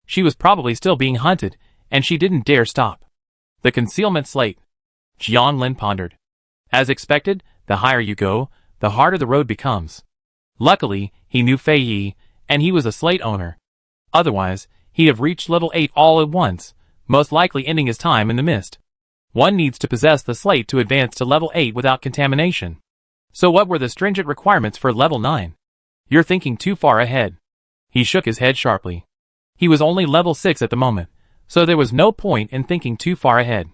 She was probably still being hunted, and she didn't dare stop. The concealment slate. Jian Lin pondered. As expected, the higher you go, the harder the road becomes. Luckily, he knew Fei Yi, and he was a slate owner. Otherwise, he'd have reached level 8 all at once, most likely ending his time in the mist. One needs to possess the slate to advance to level 8 without contamination. So what were the stringent requirements for level 9? You're thinking too far ahead. He shook his head sharply. He was only level 6 at the moment, so there was no point in thinking too far ahead.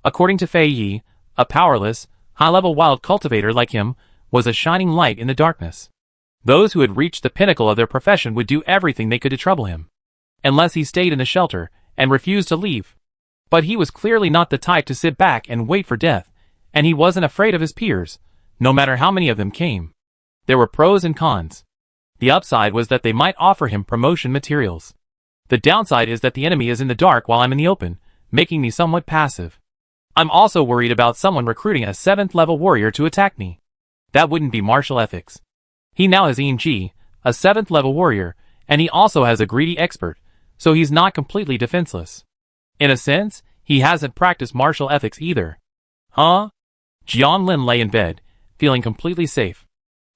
According to Fei Yi, a powerless, high-level wild cultivator like him was a shining light in the darkness. Those who had reached the pinnacle of their profession would do everything they could to trouble him. Unless he stayed in the shelter and refused to leave. But he was clearly not the type to sit back and wait for death, and he wasn't afraid of his peers, no matter how many of them came. There were pros and cons. The upside was that they might offer him promotion materials. The downside is that the enemy is in the dark while I'm in the open, making me somewhat passive. I'm also worried about someone recruiting a 7th level warrior to attack me. That wouldn't be martial ethics. He now has Ji, a 7th level warrior, and he also has a greedy expert, so he's not completely defenseless. In a sense, he hasn't practiced martial ethics either. Huh? Jian Lin lay in bed, feeling completely safe.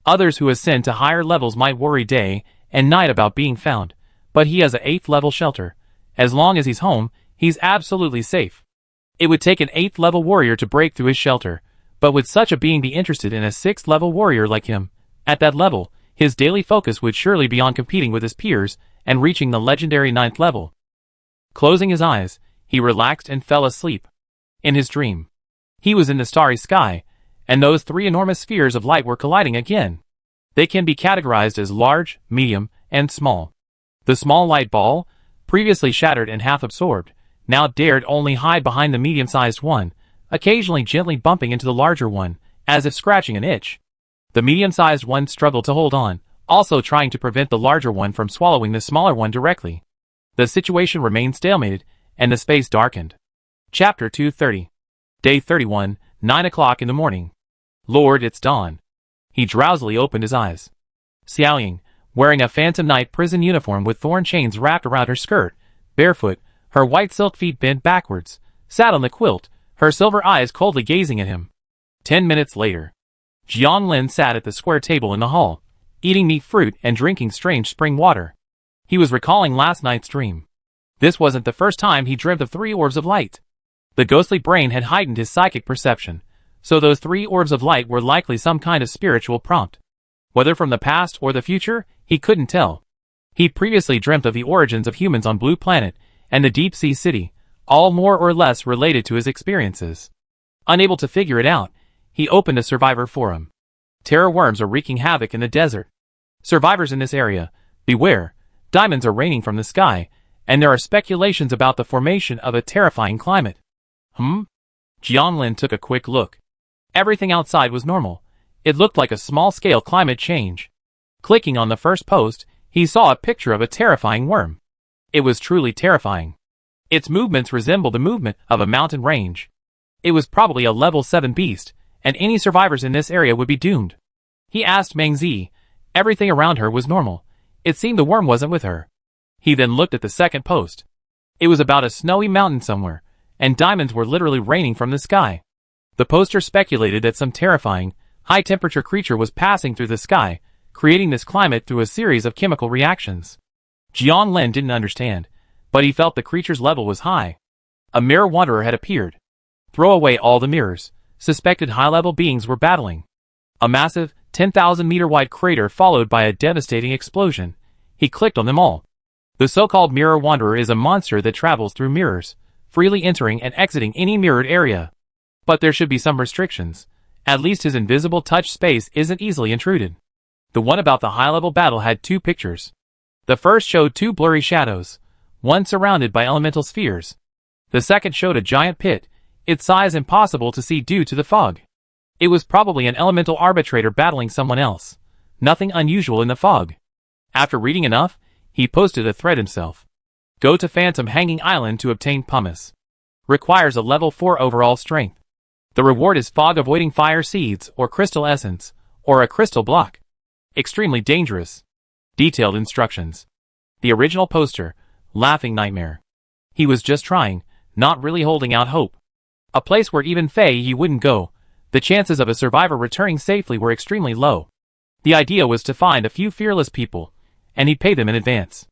Others who ascend to higher levels might worry day and night about being found, but he has an 8th level shelter. As long as he's home, he's absolutely safe. It would take an 8th level warrior to break through his shelter, but would such a being be interested in a 6th level warrior like him? At that level, his daily focus would surely be on competing with his peers and reaching the legendary 9th level. Closing his eyes, he relaxed and fell asleep. In his dream, he was in the starry sky, and those 3 enormous spheres of light were colliding again. They can be categorized as large, medium, and small. The small light ball, previously shattered and half absorbed, now dared only hide behind the medium-sized one, occasionally gently bumping into the larger one, as if scratching an itch. The medium-sized one struggled to hold on, also trying to prevent the larger one from swallowing the smaller one directly. The situation remained stalemated, and the space darkened. Chapter 230. Day 31, 9 o'clock in the morning. Lord, it's dawn. He drowsily opened his eyes. Xiaoying, wearing a phantom night prison uniform with thorn chains wrapped around her skirt, barefoot, her white silk feet bent backwards, sat on the quilt, her silver eyes coldly gazing at him. 10 minutes later, Jian Lin sat at the square table in the hall, eating meat fruit and drinking strange spring water. He was recalling last night's dream. This wasn't the first time he dreamt of 3 orbs of light. The ghostly brain had heightened his psychic perception, so those 3 orbs of light were likely some kind of spiritual prompt. Whether from the past or the future, he couldn't tell. He'd previously dreamt of the origins of humans on Blue Planet and the Deep Sea City, all more or less related to his experiences. Unable to figure it out, he opened a survivor forum. Terror worms are wreaking havoc in the desert. Survivors in this area, beware, diamonds are raining from the sky, and there are speculations about the formation of a terrifying climate. Jian Lin took a quick look. Everything outside was normal. It looked like a small-scale climate change. Clicking on the first post, he saw a picture of a terrifying worm. It was truly terrifying. Its movements resembled the movement of a mountain range. It was probably a level 7 beast, and any survivors in this area would be doomed. He asked Meng Zi. Everything around her was normal. It seemed the worm wasn't with her. He then looked at the second post. It was about a snowy mountain somewhere, and diamonds were literally raining from the sky. The poster speculated that some terrifying, high-temperature creature was passing through the sky, creating this climate through a series of chemical reactions. Jian Lin didn't understand, but he felt the creature's level was high. A mirror wanderer had appeared. Throw away all the mirrors. Suspected high-level beings were battling. A massive, 10,000-meter-wide crater followed by a devastating explosion. He clicked on them all. The so-called mirror wanderer is a monster that travels through mirrors, freely entering and exiting any mirrored area. But there should be some restrictions. At least his invisible touch space isn't easily intruded. The one about the high-level battle had 2 pictures. The first showed 2 blurry shadows, one surrounded by elemental spheres. The second showed a giant pit, its size impossible to see due to the fog. It was probably an elemental arbitrator battling someone else. Nothing unusual in the fog. After reading enough, he posted a thread himself. Go to Phantom Hanging Island to obtain pumice. Requires a level 4 overall strength. The reward is fog avoiding fire seeds or crystal essence, or a crystal block. Extremely dangerous. Detailed instructions. The original poster, laughing nightmare. He was just trying, not really holding out hope. A place where even he wouldn't go. The chances of a survivor returning safely were extremely low. The idea was to find a few fearless people, and he'd pay them in advance.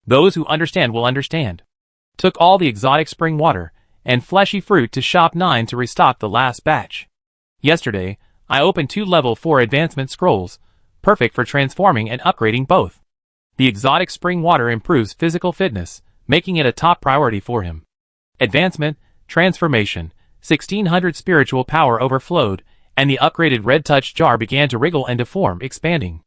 Those who understand will understand. Took all the exotic spring water and fleshy fruit to Shop 9 to restock the last batch. Yesterday, I opened 2 level 4 advancement scrolls, perfect for transforming and upgrading both. The exotic spring water improves physical fitness, making it a top priority for him. Advancement, transformation, 1600 spiritual power overflowed, and the upgraded red touch jar began to wriggle and deform, expanding.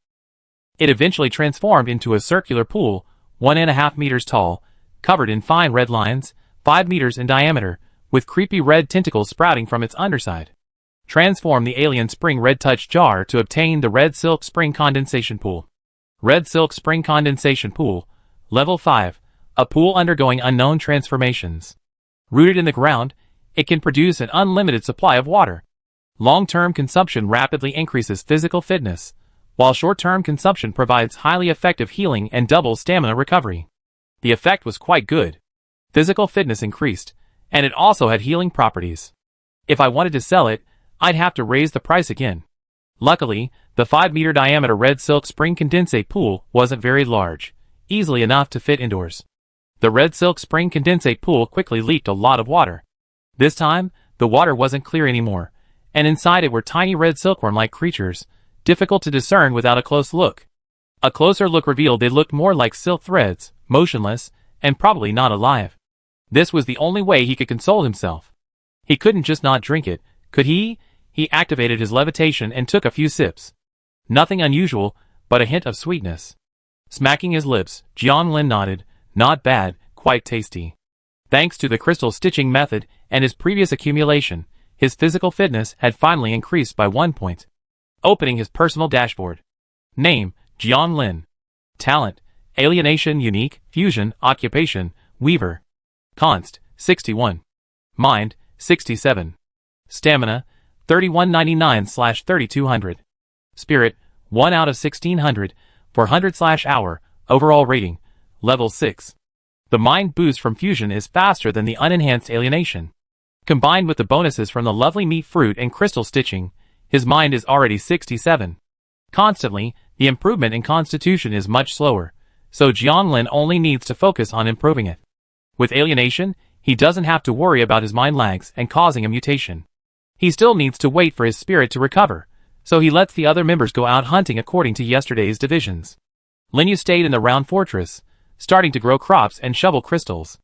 It eventually transformed into a circular pool, 1.5 meters tall, covered in fine red lines, 5 meters in diameter, with creepy red tentacles sprouting from its underside. Transform the alien spring red touch jar to obtain the red silk spring condensation pool. Red silk spring condensation pool, level 5, a pool undergoing unknown transformations. Rooted in the ground, it can produce an unlimited supply of water. Long-term consumption rapidly increases physical fitness, while short-term consumption provides highly effective healing and double stamina recovery. The effect was quite good. Physical fitness increased, and it also had healing properties. If I wanted to sell it, I'd have to raise the price again. Luckily, the 5-meter diameter red silk spring condensate pool wasn't very large, easily enough to fit indoors. The red silk spring condensate pool quickly leaked a lot of water. This time, the water wasn't clear anymore, and inside it were tiny red silkworm-like creatures, difficult to discern without a close look. A closer look revealed they looked more like silk threads, motionless, and probably not alive. This was the only way he could console himself. He couldn't just not drink it, could he? He activated his levitation and took a few sips. Nothing unusual, but a hint of sweetness. Smacking his lips, Jianlin nodded, not bad, quite tasty. Thanks to the crystal stitching method and his previous accumulation, his physical fitness had finally increased by 1 point. Opening his personal dashboard. Name, Jianlin. Talent, alienation unique, fusion, occupation, weaver. Const, 61. Mind, 67. Stamina, 3199/3200. Spirit, 1 out of 1600, 400/hour, overall rating, level 6. The mind boost from fusion is faster than the unenhanced alienation. Combined with the bonuses from the lovely meat fruit and crystal stitching, his mind is already 67. Constantly, the improvement in constitution is much slower, so Jianlin only needs to focus on improving it. With alienation, he doesn't have to worry about his mind lags and causing a mutation. He still needs to wait for his spirit to recover, so he lets the other members go out hunting according to yesterday's divisions. Linyu stayed in the round fortress, starting to grow crops and shovel crystals.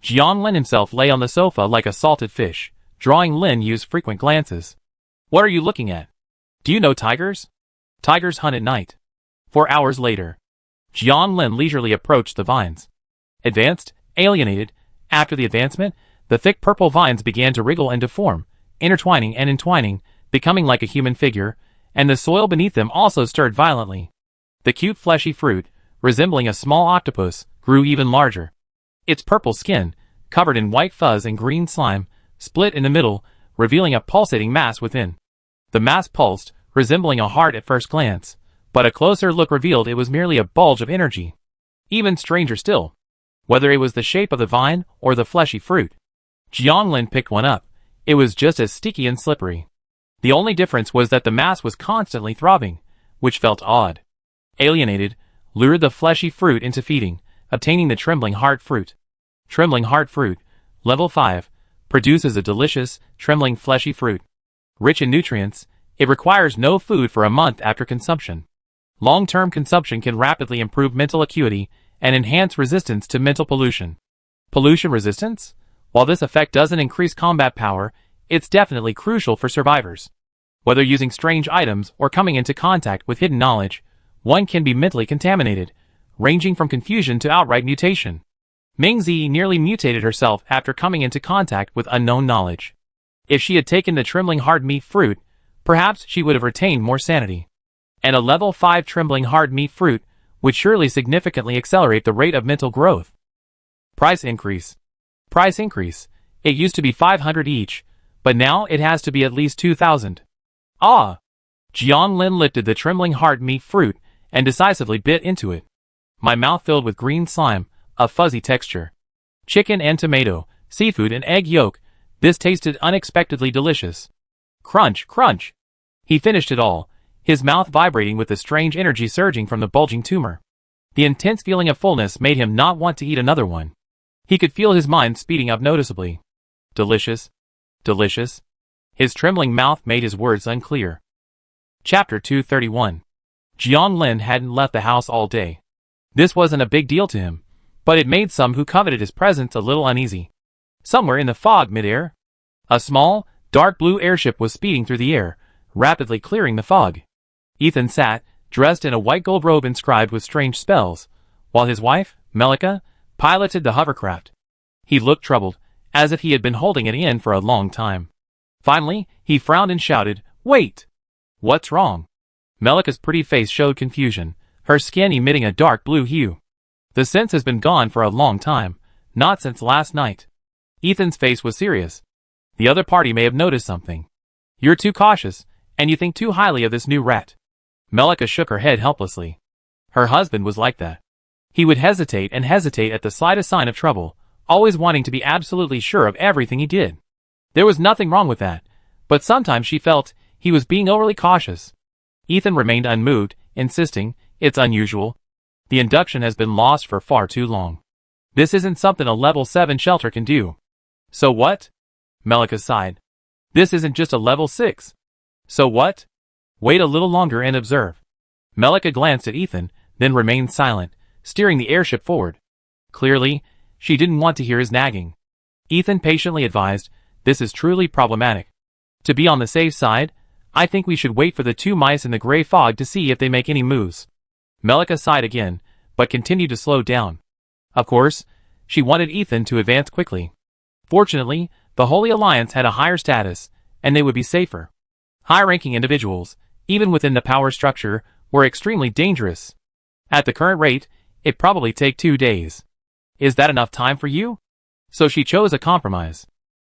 Jianlin himself lay on the sofa like a salted fish, drawing Lin Yu's frequent glances. What are you looking at? Do you know tigers? Tigers hunt at night. 4 hours later. Jianlin leisurely approached the vines. Advanced, alienated. After the advancement, the thick purple vines began to wriggle and deform, intertwining and entwining, becoming like a human figure, and the soil beneath them also stirred violently. The cute fleshy fruit, resembling a small octopus, grew even larger. Its purple skin, covered in white fuzz and green slime, split in the middle, revealing a pulsating mass within. The mass pulsed, resembling a heart at first glance, but a closer look revealed it was merely a bulge of energy. Even stranger still, whether it was the shape of the vine or the fleshy fruit. Jianlin picked one up. It was just as sticky and slippery. The only difference was that the mass was constantly throbbing, which felt odd. Alienated, lured the fleshy fruit into feeding, obtaining the trembling heart fruit. Trembling heart fruit, level 5, produces a delicious, trembling fleshy fruit. Rich in nutrients, it requires no food for a month after consumption. Long-term consumption can rapidly improve mental acuity and enhance resistance to mental pollution. Pollution resistance? While this effect doesn't increase combat power, it's definitely crucial for survivors. Whether using strange items or coming into contact with hidden knowledge, one can be mentally contaminated, ranging from confusion to outright mutation. Mingzi nearly mutated herself after coming into contact with unknown knowledge. If she had taken the trembling hard meat fruit, perhaps she would have retained more sanity. And a level 5 trembling hard meat fruit would surely significantly accelerate the rate of mental growth. Price increase. Price increase. It used to be 500 each, but now it has to be at least 2,000. Ah! Jianlin lifted the trembling hard meat fruit and decisively bit into it. My mouth filled with green slime, a fuzzy texture. Chicken and tomato, seafood and egg yolk. This tasted unexpectedly delicious. Crunch, crunch. He finished it all, his mouth vibrating with the strange energy surging from the bulging tumor. The intense feeling of fullness made him not want to eat another one. He could feel his mind speeding up noticeably. Delicious. Delicious. His trembling mouth made his words unclear. Chapter 231. Jiang Lin hadn't left the house all day. This wasn't a big deal to him, but it made some who coveted his presence a little uneasy. Somewhere in the fog midair, a small, dark blue airship was speeding through the air, rapidly clearing the fog. Ethan sat, dressed in a white gold robe inscribed with strange spells, while his wife, Melika, piloted the hovercraft. He looked troubled, as if he had been holding it in for a long time. Finally, he frowned and shouted, "Wait! What's wrong?" Melika's pretty face showed confusion, her skin emitting a dark blue hue. The sense has been gone for a long time, not since last night. Ethan's face was serious. The other party may have noticed something. You're too cautious, and you think too highly of this new rat. Melika shook her head helplessly. Her husband was like that. He would hesitate and hesitate at the slightest sign of trouble, always wanting to be absolutely sure of everything he did. There was nothing wrong with that, but sometimes she felt he was being overly cautious. Ethan remained unmoved, insisting, "It's unusual. The induction has been lost for far too long. This isn't something a level 7 shelter can do." "So what?" Melika sighed. "This isn't just a level 6. So what?" "Wait a little longer and observe." Melika glanced at Ethan, then remained silent, steering the airship forward. Clearly, she didn't want to hear his nagging. Ethan patiently advised, "This is truly problematic. To be on the safe side, I think we should wait for the two mice in the gray fog to see if they make any moves." Melika sighed again, but continued to slow down. Of course, she wanted Ethan to advance quickly. Fortunately, the Holy Alliance had a higher status, and they would be safer. High-ranking individuals, even within the power structure, were extremely dangerous. At the current rate, it'd probably take 2 days. "Is that enough time for you?" So she chose a compromise.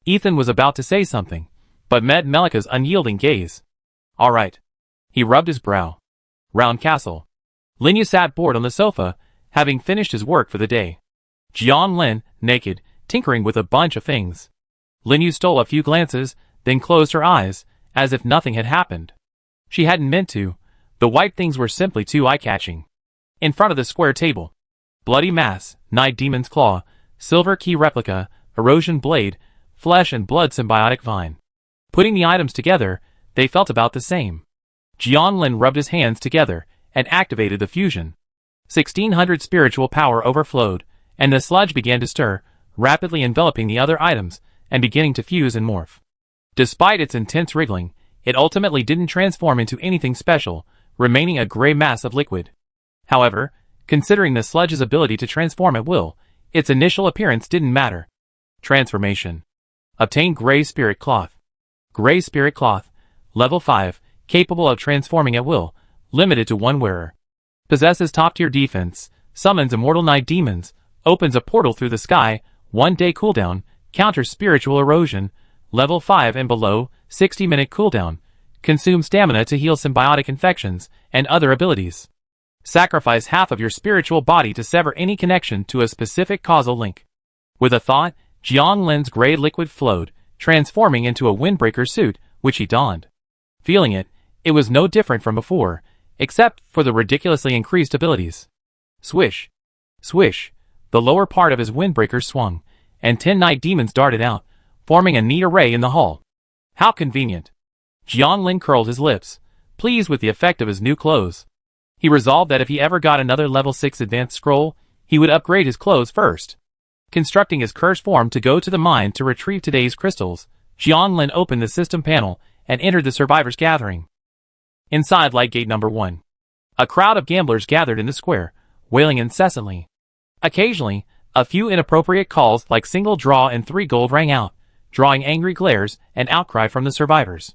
Ethan was about to say something, but met Melika's unyielding gaze. "All right." He rubbed his brow. Round castle. Linyu sat bored on the sofa, having finished his work for the day. Jiang Lin, naked, tinkering with a bunch of things. Linyu stole a few glances, then closed her eyes, as if nothing had happened. She hadn't meant to. The white things were simply too eye-catching. In front of the square table. Bloody mass, Night Demon's Claw, Silver Key Replica, Erosion Blade, Flesh and Blood Symbiotic Vine. Putting the items together, they felt about the same. Jiang Lin rubbed his hands together, and activated the fusion. 1600 spiritual power overflowed, and the sludge began to stir, rapidly enveloping the other items, and beginning to fuse and morph. Despite its intense wriggling, it ultimately didn't transform into anything special, remaining a gray mass of liquid. However, considering the sludge's ability to transform at will, its initial appearance didn't matter. Transformation. Obtain Gray Spirit Cloth. Gray Spirit Cloth, Level 5, capable of transforming at will, limited to one wearer. Possesses top-tier defense, summons immortal night demons, opens a portal through the sky, 1-day cooldown, counters spiritual erosion, Level 5 and below, 60-minute cooldown, consumes stamina to heal symbiotic infections, and other abilities. Sacrifice half of your spiritual body to sever any connection to a specific causal link. With a thought, Jiang Lin's gray liquid flowed, transforming into a windbreaker suit, which he donned. Feeling it, it was no different from before, except for the ridiculously increased abilities. Swish. Swish. The lower part of his windbreaker swung, and 10 night demons darted out, forming a neat array in the hall. How convenient. Jiang Lin curled his lips, pleased with the effect of his new clothes. He resolved that if he ever got another level 6 advanced scroll, he would upgrade his clothes first. Constructing his cursed form to go to the mine to retrieve today's crystals, Jiang Lin opened the system panel and entered the survivors' gathering. Inside Light Gate Number 1. A crowd of gamblers gathered in the square, wailing incessantly. Occasionally, a few inappropriate calls like single draw and 3 gold rang out, drawing angry glares and outcry from the survivors.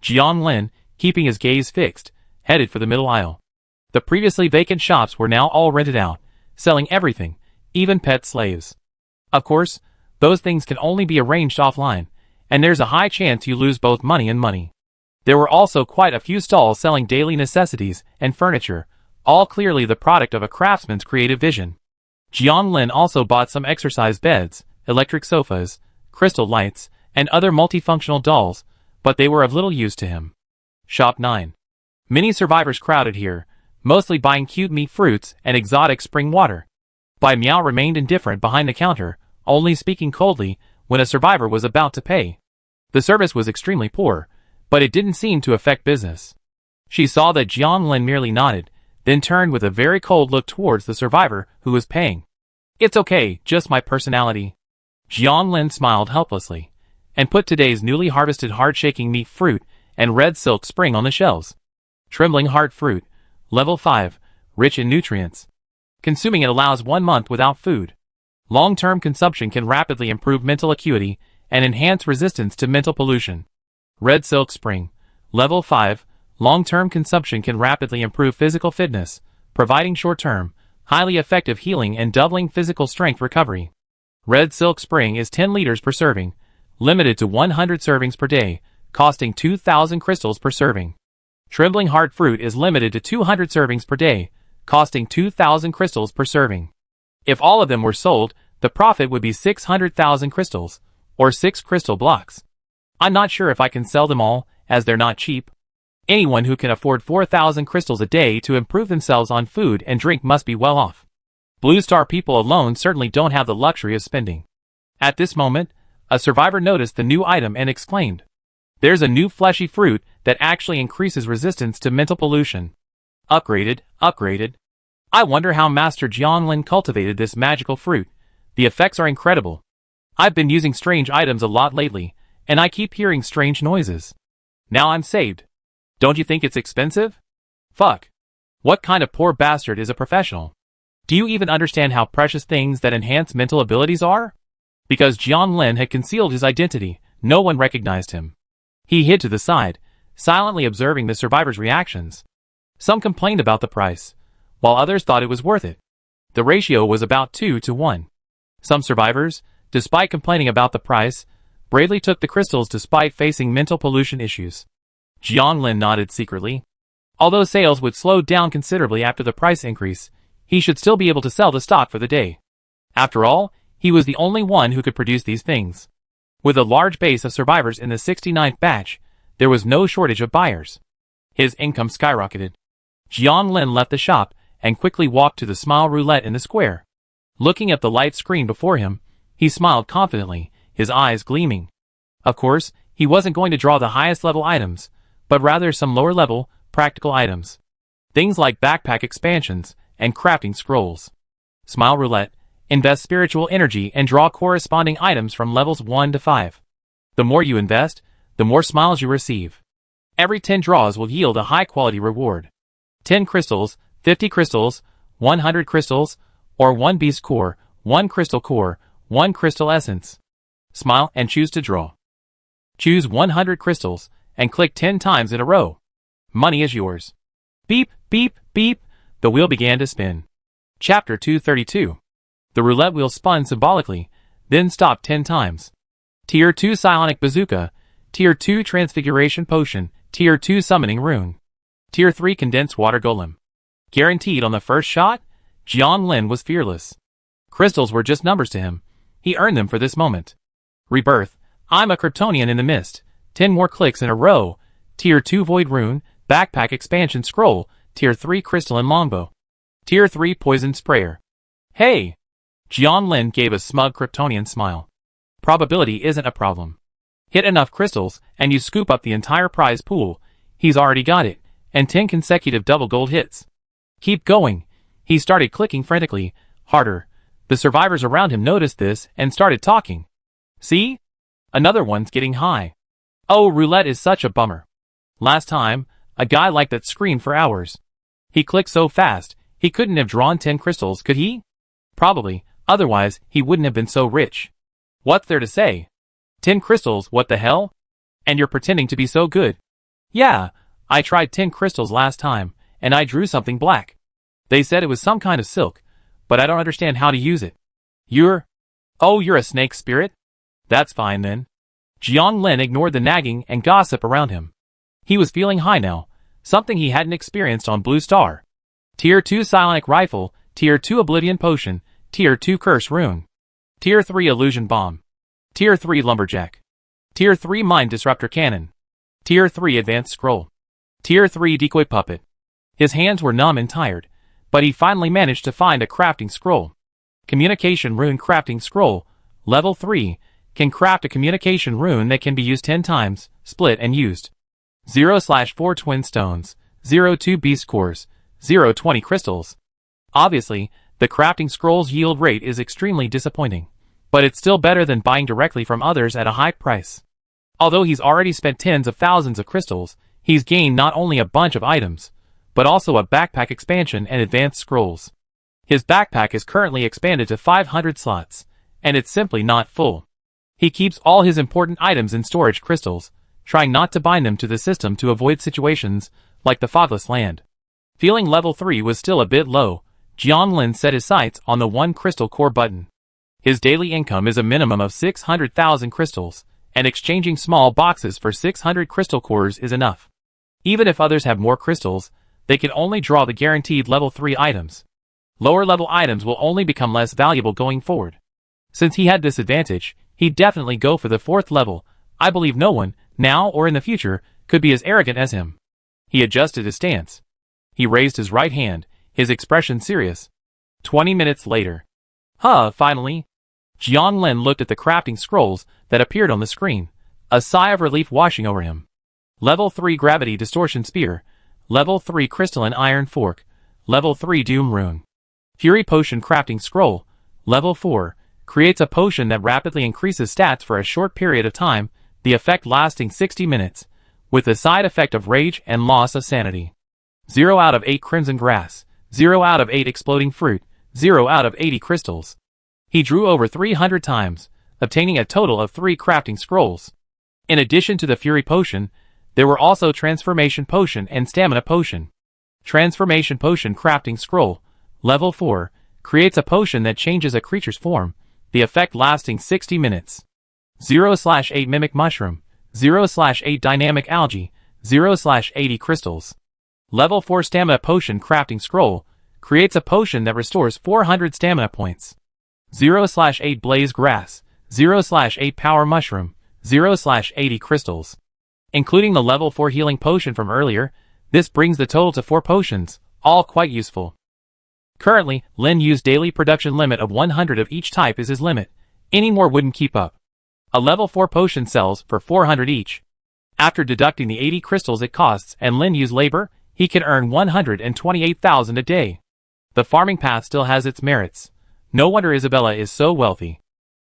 Jiang Lin, keeping his gaze fixed, headed for the middle aisle. The previously vacant shops were now all rented out, selling everything, even pet slaves. Of course, those things can only be arranged offline, and there's a high chance you lose both money and money. There were also quite a few stalls selling daily necessities and furniture, all clearly the product of a craftsman's creative vision. Jianlin also bought some exercise beds, electric sofas, crystal lights, and other multifunctional dolls, but they were of little use to him. Shop 9. Many survivors crowded here, mostly buying cute meat fruits and exotic spring water. Bai Miao remained indifferent behind the counter, only speaking coldly when a survivor was about to pay. The service was extremely poor, but it didn't seem to affect business. She saw that Jianlin merely nodded, then turned with a very cold look towards the survivor who was paying. It's okay, just my personality. Jianlin smiled helplessly, and put today's newly harvested heart-shaking meat fruit and red silk spring on the shelves. Trembling heart fruit, level 5, rich in nutrients. Consuming it allows 1 month without food. Long-term consumption can rapidly improve mental acuity and enhance resistance to mental pollution. Red silk spring, level 5, long-term consumption can rapidly improve physical fitness, providing short-term, highly effective healing and doubling physical strength recovery. Red silk spring is 10 liters per serving, limited to 100 servings per day, costing 2,000 crystals per serving. Trembling heart fruit is limited to 200 servings per day, costing 2,000 crystals per serving. If all of them were sold, the profit would be 600,000 crystals, or 6 crystal blocks. I'm not sure if I can sell them all, as they're not cheap. Anyone who can afford 4,000 crystals a day to improve themselves on food and drink must be well off. Blue Star people alone certainly don't have the luxury of spending. At this moment, a survivor noticed the new item and exclaimed, "There's a new fleshy fruit that actually increases resistance to mental pollution. Upgraded, upgraded. I wonder how Master Jianlin cultivated this magical fruit. The effects are incredible. I've been using strange items a lot lately, and I keep hearing strange noises. Now I'm saved. Don't you think it's expensive? Fuck. What kind of poor bastard is a professional? Do you even understand how precious things that enhance mental abilities are?" Because Jianlin had concealed his identity, no one recognized him. He hid to the side, silently observing the survivors' reactions. Some complained about the price, while others thought it was worth it. The ratio was about 2 to 1. Some survivors, despite complaining about the price, bravely took the crystals despite facing mental pollution issues. Jianlin nodded secretly. Although sales would slow down considerably after the price increase, he should still be able to sell the stock for the day. After all, he was the only one who could produce these things. With a large base of survivors in the 69th batch, there was no shortage of buyers. His income skyrocketed. Jianlin left the shop and quickly walked to the smile roulette in the square. Looking at the light screen before him, he smiled confidently, his eyes gleaming. Of course, he wasn't going to draw the highest level items, but rather some lower level, practical items. Things like backpack expansions and crafting scrolls. Smile roulette, invest spiritual energy and draw corresponding items from levels 1 to 5. The more you invest, the more smiles you receive. Every 10 draws will yield a high quality reward. 10 crystals, 50 crystals, 100 crystals, or 1 beast core, 1 crystal core, 1 crystal essence. Smile and choose to draw. Choose 100 crystals and click 10 times in a row. Money is yours. Beep, beep, beep. The wheel began to spin. Chapter 232. The roulette wheel spun symbolically, then stopped 10 times. Tier 2 Psionic Bazooka, Tier 2 Transfiguration Potion, Tier 2 Summoning Rune. Tier 3 Condensed Water Golem. Guaranteed on the first shot, Jianlin was fearless. Crystals were just numbers to him. He earned them for this moment. Rebirth, I'm a Kryptonian in the mist. 10 more clicks in a row. Tier 2 Void Rune, Backpack Expansion Scroll, Tier 3 Crystalline Longbow. Tier 3 Poison Sprayer. Hey! Jianlin gave a smug Kryptonian smile. Probability isn't a problem. Hit enough crystals, and you scoop up the entire prize pool. He's already got it, and 10 consecutive double gold hits. Keep going. He started clicking frantically, harder. The survivors around him noticed this and started talking. See? Another one's getting high. Oh, roulette is such a bummer. Last time, a guy like that screamed for hours. He clicked so fast, he couldn't have drawn 10 crystals, could he? Probably, otherwise he wouldn't have been so rich. What's there to say? 10 crystals, what the hell? And you're pretending to be so good. Yeah, I tried 10 crystals last time, and I drew something black. They said it was some kind of silk, but I don't understand how to use it. Oh, you're a snake spirit? That's fine then. Jianlin ignored the nagging and gossip around him. He was feeling high now, something he hadn't experienced on Blue Star. Tier 2 Psionic Rifle, Tier 2 Oblivion Potion, Tier 2 Curse Rune. Tier 3 Illusion Bomb. Tier 3 Lumberjack. Tier 3 Mind Disruptor Cannon. Tier 3 Advanced Scroll. Tier 3 Decoy Puppet. His hands were numb and tired, but he finally managed to find a crafting scroll. Communication Rune Crafting Scroll, Level 3, can craft a communication rune that can be used 10 times, split and used. 0/4 Twin Stones, 0/2 Beast Cores, 0/20 Crystals. Obviously, the crafting scroll's yield rate is extremely disappointing, but it's still better than buying directly from others at a high price. Although he's already spent tens of thousands of crystals, he's gained not only a bunch of items, but also a backpack expansion and advanced scrolls. His backpack is currently expanded to 500 slots, and it's simply not full. He keeps all his important items in storage crystals, trying not to bind them to the system to avoid situations like the Fogless Land. Feeling level 3 was still a bit low, Jianglin set his sights on the 1 crystal core button. His daily income is a minimum of 600,000 crystals, and exchanging small boxes for 600 crystal cores is enough. Even if others have more crystals, they can only draw the guaranteed level 3 items. Lower level items will only become less valuable going forward. Since he had this advantage, he'd definitely go for the 4th level. I believe no one, now or in the future, could be as arrogant as him. He adjusted his stance. He raised his right hand, his expression serious. 20 minutes later. Finally. Jianglin looked at the crafting scrolls that appeared on the screen, a sigh of relief washing over him. Level 3 Gravity Distortion Spear, Level 3 Crystalline Iron Fork, Level 3 Doom Rune. Fury Potion Crafting Scroll, Level 4, creates a potion that rapidly increases stats for a short period of time, the effect lasting 60 minutes, with the side effect of rage and loss of sanity. 0 out of 8 Crimson Grass, 0 out of 8 Exploding Fruit, 0 out of 80 crystals. He drew over 300 times, obtaining a total of 3 crafting scrolls. In addition to the Fury Potion, there were also Transformation Potion and Stamina Potion. Transformation Potion Crafting Scroll, Level 4, creates a potion that changes a creature's form, the effect lasting 60 minutes. 0/8 Mimic Mushroom, 0/8 Dynamic Algae, 0/80 crystals. Level 4 Stamina Potion Crafting Scroll, creates a potion that restores 400 stamina points. 0/8 Blaze Grass, 0/8 Power Mushroom, 0/80 crystals. Including the level 4 healing potion from earlier, this brings the total to 4 potions, all quite useful. Currently, Lin Yu's daily production limit of 100 of each type is his limit. Any more wouldn't keep up. A level 4 potion sells for 400 each. After deducting the 80 crystals it costs and Lin Yu's labor, he can earn 128,000 a day. The farming path still has its merits. No wonder Isabella is so wealthy.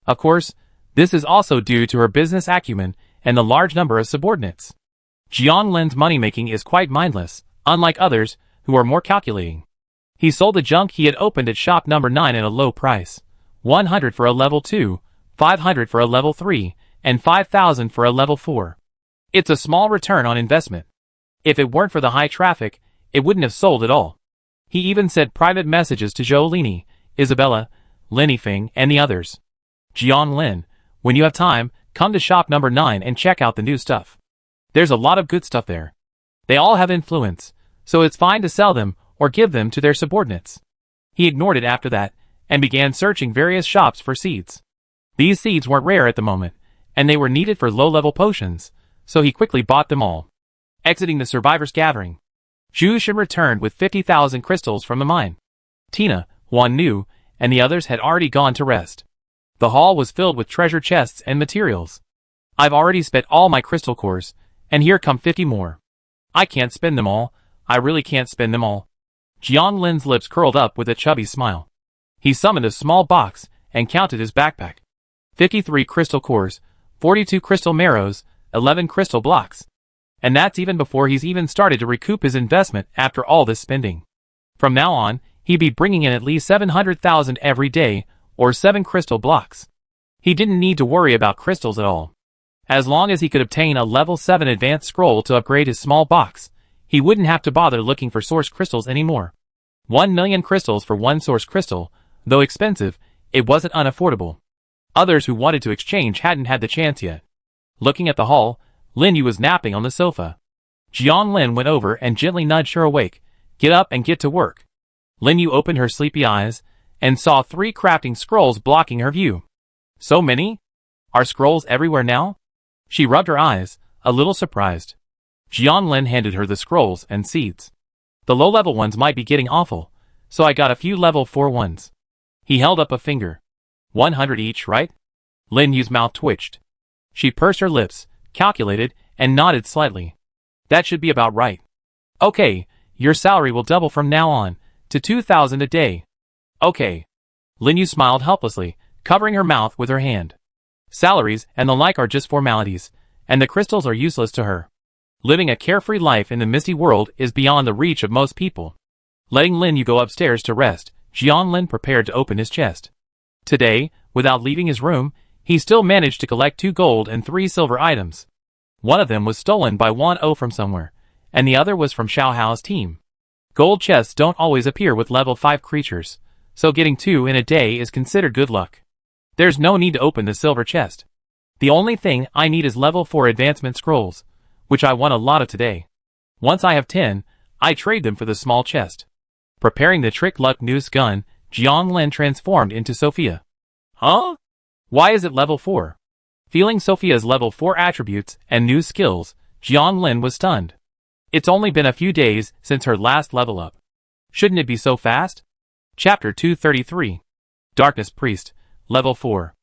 Of course, this is also due to her business acumen and the large number of subordinates. Jianglin's money-making is quite mindless, unlike others, who are more calculating. He sold the junk he had opened at shop number 9 at a low price. 100 for a level 2, 500 for a level 3, and 5,000 for a level 4. It's a small return on investment. If it weren't for the high traffic, it wouldn't have sold at all. He even sent private messages to Jolini, Isabella, Linifing, and the others. Jianglin, when you have time, come to shop number 9 and check out the new stuff. There's a lot of good stuff there. They all have influence, so it's fine to sell them or give them to their subordinates. He ignored it after that, and began searching various shops for seeds. These seeds weren't rare at the moment, and they were needed for low-level potions, so he quickly bought them all. Exiting the survivors' gathering, Zhu Shen returned with 50,000 crystals from the mine. Tina, Wan Nu, and the others had already gone to rest. The hall was filled with treasure chests and materials. I've already spent all my crystal cores, and here come 50 more. I can't spend them all. I really can't spend them all. Jianglin's lips curled up with a chubby smile. He summoned a small box and counted his backpack. 53 crystal cores, 42 crystal marrows, 11 crystal blocks. And that's even before he's even started to recoup his investment after all this spending. From now on, he'd be bringing in at least 700,000 every day, or 7 crystal blocks. He didn't need to worry about crystals at all. As long as he could obtain a level 7 advanced scroll to upgrade his small box, he wouldn't have to bother looking for source crystals anymore. 1 million crystals for 1 source crystal, though expensive, it wasn't unaffordable. Others who wanted to exchange hadn't had the chance yet. Looking at the hall, Lin Yu was napping on the sofa. Jianglin went over and gently nudged her awake. Get up and get to work. Lin Yu opened her sleepy eyes and saw 3 crafting scrolls blocking her view. So many? Are scrolls everywhere now? She rubbed her eyes, a little surprised. Jianlin handed her the scrolls and seeds. The low-level ones might be getting awful, so I got a few level 4 ones. He held up a finger. 100 each, right? Lin Yu's mouth twitched. She pursed her lips, calculated, and nodded slightly. That should be about right. Okay, your salary will double from now on, to 2,000 a day. Okay. Lin Yu smiled helplessly, covering her mouth with her hand. Salaries and the like are just formalities, and the crystals are useless to her. Living a carefree life in the misty world is beyond the reach of most people. Letting Lin Yu go upstairs to rest, Jianlin prepared to open his chest. Today, without leaving his room, he still managed to collect 2 gold and 3 silver items. One of them was stolen by Wan O from somewhere, and the other was from Xiao Hao's team. Gold chests don't always appear with level 5 creatures, so getting 2 in a day is considered good luck. There's no need to open the silver chest. The only thing I need is level 4 advancement scrolls, which I want a lot of today. Once I have 10, I trade them for the small chest. Preparing the trick luck noose gun, Jianlin transformed into Sophia. Huh? Why is it level 4? Feeling Sophia's level 4 attributes and new skills, Jianlin was stunned. It's only been a few days since her last level up. Shouldn't it be so fast? Chapter 233. Darkness Priest, Level 4.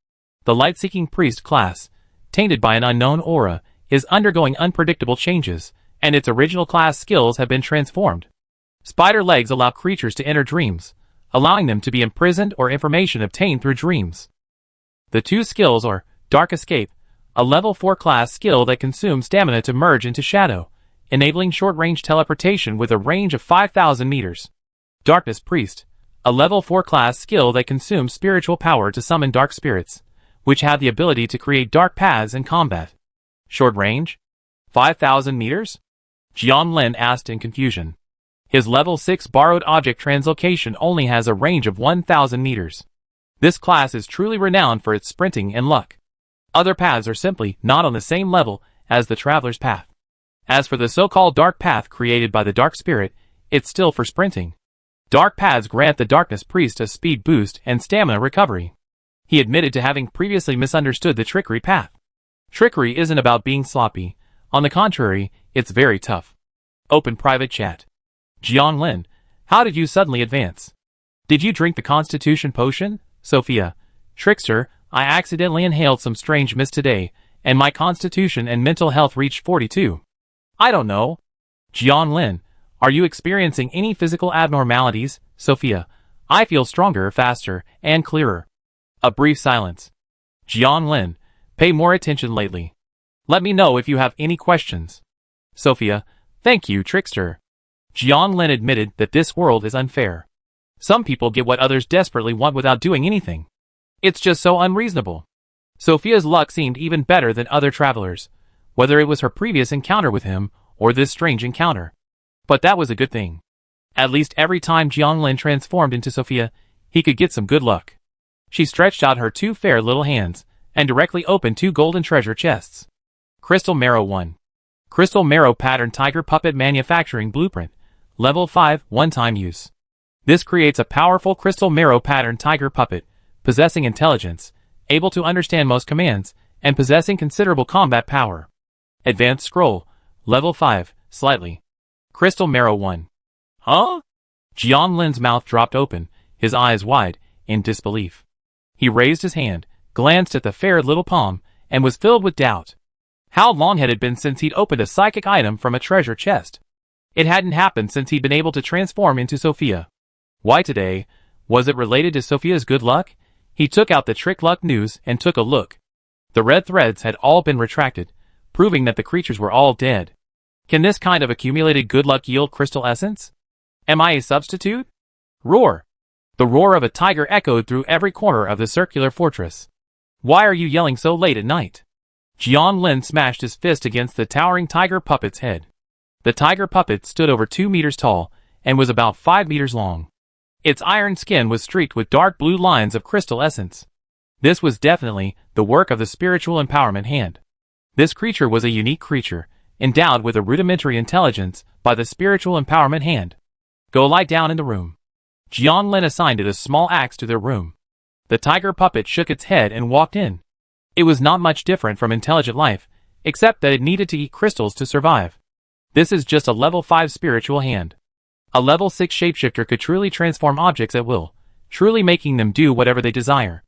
The light-seeking priest class, tainted by an unknown aura, is undergoing unpredictable changes, and its original class skills have been transformed. Spider legs allow creatures to enter dreams, allowing them to be imprisoned or information obtained through dreams. The 2 skills are Dark Escape, a level 4 class skill that consumes stamina to merge into shadow, enabling short-range teleportation with a range of 5,000 meters. Darkness Priest, a level 4 class skill that consumes spiritual power to summon dark spirits, which have the ability to create dark paths in combat. Short range? 5,000 meters? Jianlin asked in confusion. His level 6 borrowed object translocation only has a range of 1,000 meters. This class is truly renowned for its sprinting and luck. Other paths are simply not on the same level as the Traveler's Path. As for the so-called dark path created by the dark spirit, it's still for sprinting. Dark paths grant the Darkness Priest a speed boost and stamina recovery. He admitted to having previously misunderstood the trickery path. Trickery isn't about being sloppy. On the contrary, it's very tough. Open private chat. Jianlin, how did you suddenly advance? Did you drink the Constitution potion? Sophia, Trickster, I accidentally inhaled some strange mist today, and my constitution and mental health reached 42. I don't know. Jianlin, are you experiencing any physical abnormalities? Sophia, I feel stronger, faster, and clearer. A brief silence. Jianlin, pay more attention lately. Let me know if you have any questions. Sophia, thank you, Trickster. Jianlin admitted that this world is unfair. Some people get what others desperately want without doing anything. It's just so unreasonable. Sophia's luck seemed even better than other travelers, whether it was her previous encounter with him or this strange encounter. But that was a good thing. At least every time Jianlin transformed into Sophia, he could get some good luck. She stretched out her 2 fair little hands and directly opened 2 golden treasure chests. Crystal Marrow 1. Crystal Marrow Pattern Tiger Puppet Manufacturing Blueprint. Level 5, one-time use. This creates a powerful crystal marrow pattern tiger puppet, possessing intelligence, able to understand most commands, and possessing considerable combat power. Advanced Scroll, Level 5, slightly. Crystal Marrow 1. Huh? Jianlin's mouth dropped open, his eyes wide, in disbelief. He raised his hand, glanced at the fair little palm, and was filled with doubt. How long had it been since he'd opened a psychic item from a treasure chest? It hadn't happened since he'd been able to transform into Sophia. Why today? Was it related to Sophia's good luck? He took out the trick luck news and took a look. The red threads had all been retracted, proving that the creatures were all dead. Can this kind of accumulated good luck yield crystal essence? Am I a substitute? Roar! The roar of a tiger echoed through every corner of the circular fortress. Why are you yelling so late at night? Jianlin smashed his fist against the towering tiger puppet's head. The tiger puppet stood over 2 meters tall and was about 5 meters long. Its iron skin was streaked with dark blue lines of crystal essence. This was definitely the work of the spiritual empowerment hand. This creature was a unique creature, endowed with a rudimentary intelligence by the spiritual empowerment hand. Go lie down in the room. Jianglin assigned it a small axe to their room. The tiger puppet shook its head and walked in. It was not much different from intelligent life, except that it needed to eat crystals to survive. This is just a level 5 spiritual hand. A level 6 shapeshifter could truly transform objects at will, truly making them do whatever they desire.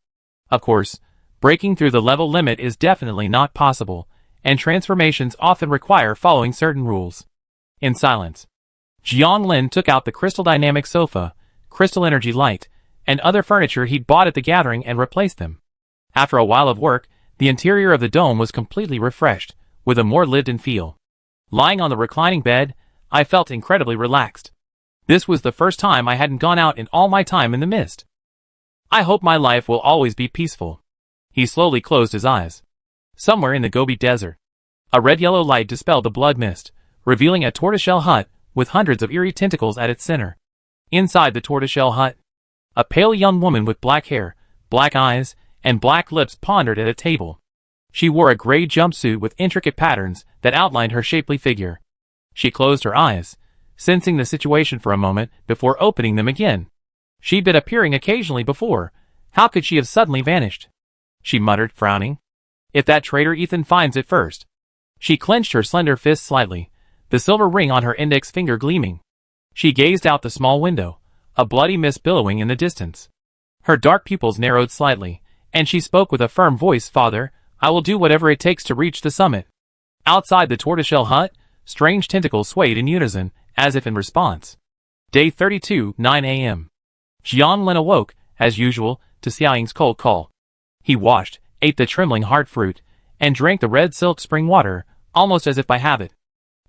Of course, breaking through the level limit is definitely not possible, and transformations often require following certain rules. In silence, Jianglin took out the crystal dynamic sofa, crystal energy light, and other furniture he'd bought at the gathering and replaced them. After a while of work, the interior of the dome was completely refreshed, with a more lived-in feel. Lying on the reclining bed, I felt incredibly relaxed. This was the first time I hadn't gone out in all my time in the mist. I hope my life will always be peaceful. He slowly closed his eyes. Somewhere in the Gobi Desert, a red-yellow light dispelled the blood mist, revealing a tortoiseshell hut with hundreds of eerie tentacles at its center. Inside the tortoiseshell hut, a pale young woman with black hair, black eyes, and black lips pondered at a table. She wore a gray jumpsuit with intricate patterns that outlined her shapely figure. She closed her eyes, sensing the situation for a moment before opening them again. She'd been appearing occasionally before. How could she have suddenly vanished? She muttered, frowning. If that traitor Ethan finds it first. She clenched her slender fist slightly, the silver ring on her index finger gleaming. She gazed out the small window, a bloody mist billowing in the distance. Her dark pupils narrowed slightly, and she spoke with a firm voice, "Father, I will do whatever it takes to reach the summit." Outside the tortoiseshell hut, strange tentacles swayed in unison, as if in response. Day 32, 9 a.m. Jianglin awoke, as usual, to Xiaoying's cold call. He washed, ate the trembling heart fruit, and drank the red silk spring water, almost as if by habit.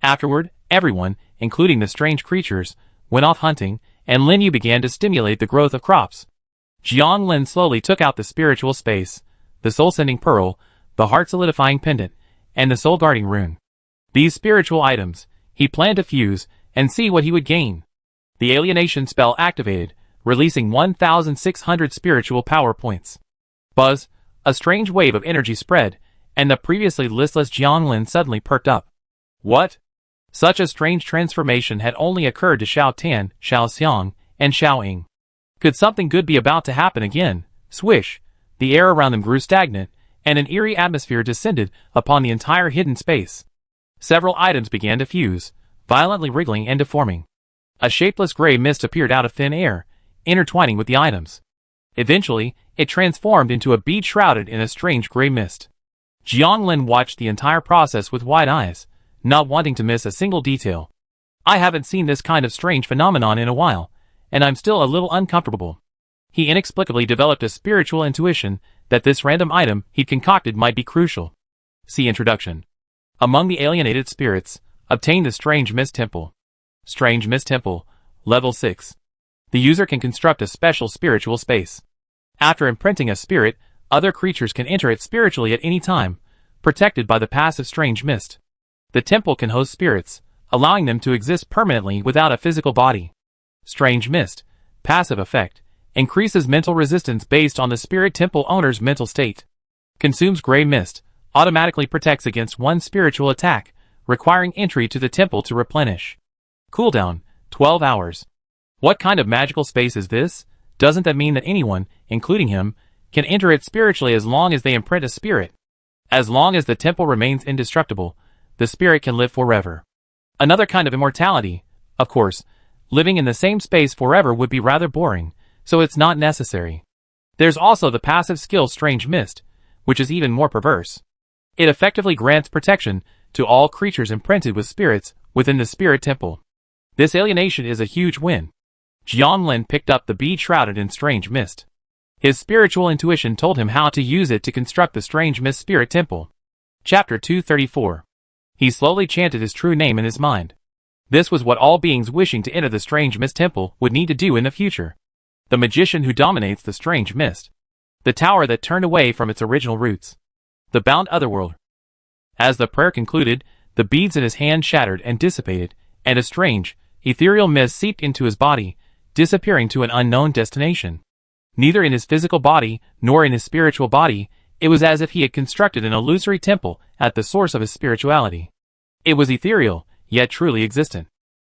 Afterward, everyone, including the strange creatures, went off hunting, and Linyu began to stimulate the growth of crops. Jianglin slowly took out the spiritual space, the soul-sending pearl, the heart-solidifying pendant, and the soul-guarding rune. These spiritual items, he planned to fuse, and see what he would gain. The alienation spell activated, releasing 1,600 spiritual power points. Buzz, a strange wave of energy spread, and the previously listless Jianglin suddenly perked up. What? Such a strange transformation had only occurred to Xiao Tan, Xiao Xiang, and Xiao Ying. Could something good be about to happen again? Swish! The air around them grew stagnant, and an eerie atmosphere descended upon the entire hidden space. Several items began to fuse, violently wriggling and deforming. A shapeless gray mist appeared out of thin air, intertwining with the items. Eventually, it transformed into a bead shrouded in a strange gray mist. Jianglin watched the entire process with wide eyes, not wanting to miss a single detail. I haven't seen this kind of strange phenomenon in a while, and I'm still a little uncomfortable. He inexplicably developed a spiritual intuition that this random item he'd concocted might be crucial. See Introduction. Among the alienated spirits, obtain the Strange Mist Temple. Strange Mist Temple, Level 6. The user can construct a special spiritual space. After imprinting a spirit, other creatures can enter it spiritually at any time, protected by the passive Strange Mist. The temple can host spirits, allowing them to exist permanently without a physical body. Strange Mist, passive effect, increases mental resistance based on the spirit temple owner's mental state. Consumes gray mist, automatically protects against one spiritual attack, requiring entry to the temple to replenish. Cooldown, 12 hours. What kind of magical space is this? Doesn't that mean that anyone, including him, can enter it spiritually as long as they imprint a spirit? As long as the temple remains indestructible, the spirit can live forever. Another kind of immortality. Of course, living in the same space forever would be rather boring, so it's not necessary. There's also the passive skill Strange Mist, which is even more perverse. It effectively grants protection to all creatures imprinted with spirits within the spirit temple. This alienation is a huge win. Jianglin picked up the bead shrouded in Strange Mist. His spiritual intuition told him how to use it to construct the Strange Mist Spirit Temple. Chapter 234. He slowly chanted his true name in his mind. This was what all beings wishing to enter the Strange Mist Temple would need to do in the future. The magician who dominates the Strange Mist. The tower that turned away from its original roots. The bound otherworld. As the prayer concluded, the beads in his hand shattered and dissipated, and a strange, ethereal mist seeped into his body, disappearing to an unknown destination. Neither in his physical body, nor in his spiritual body, it was as if he had constructed an illusory temple at the source of his spirituality. It was ethereal, yet truly existent.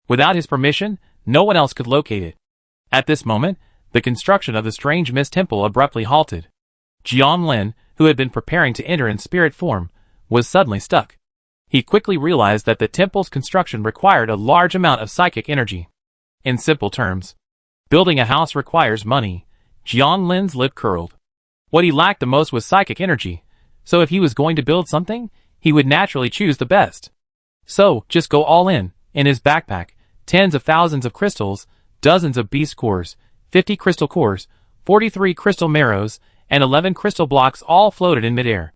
Without his permission, no one else could locate it. At this moment, the construction of the strange mist temple abruptly halted. Jiang Lin, who had been preparing to enter in spirit form, was suddenly stuck. He quickly realized that the temple's construction required a large amount of psychic energy. In simple terms, building a house requires money. Jiang Lin's lip curled. What he lacked the most was psychic energy, so if he was going to build something, he would naturally choose the best. So, just go all in his backpack, tens of thousands of crystals, dozens of beast cores, 50 crystal cores, 43 crystal marrows, and 11 crystal blocks all floated in midair.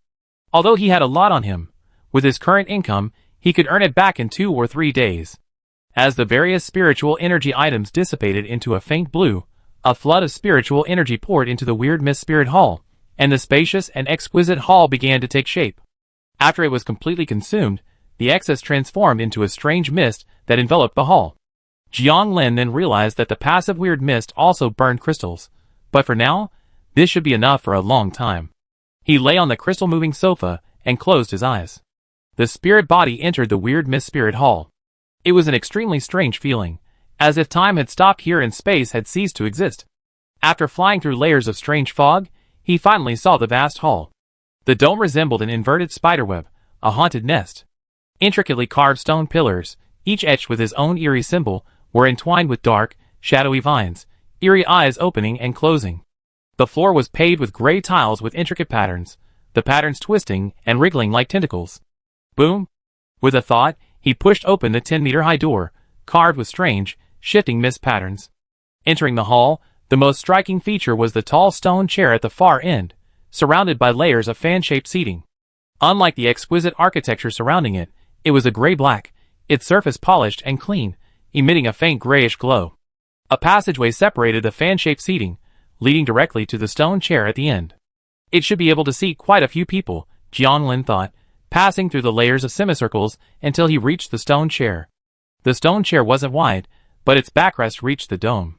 Although he had a lot on him, with his current income, he could earn it back in 2 or 3 days. As the various spiritual energy items dissipated into a faint blue, a flood of spiritual energy poured into the weird mist spirit hall, and the spacious and exquisite hall began to take shape. After it was completely consumed, the excess transformed into a strange mist that enveloped the hall. Jiang Lin then realized that the passive weird mist also burned crystals, but for now, this should be enough for a long time. He lay on the crystal-moving sofa and closed his eyes. The spirit body entered the weird mist spirit hall. It was an extremely strange feeling, as if time had stopped here and space had ceased to exist. After flying through layers of strange fog, he finally saw the vast hall. The dome resembled an inverted spiderweb, a haunted nest. Intricately carved stone pillars, each etched with his own eerie symbol, were entwined with dark, shadowy vines, eerie eyes opening and closing. The floor was paved with gray tiles with intricate patterns, the patterns twisting and wriggling like tentacles. Boom! With a thought, he pushed open the 10-meter-high door, carved with strange, shifting mist patterns. Entering the hall, the most striking feature was the tall stone chair at the far end, surrounded by layers of fan-shaped seating. Unlike the exquisite architecture surrounding it, it was a gray-black, its surface polished and clean, emitting a faint grayish glow. A passageway separated the fan-shaped seating, leading directly to the stone chair at the end. It should be able to seat quite a few people, Jiang Lin thought, passing through the layers of semicircles until he reached the stone chair. The stone chair wasn't wide, but its backrest reached the dome.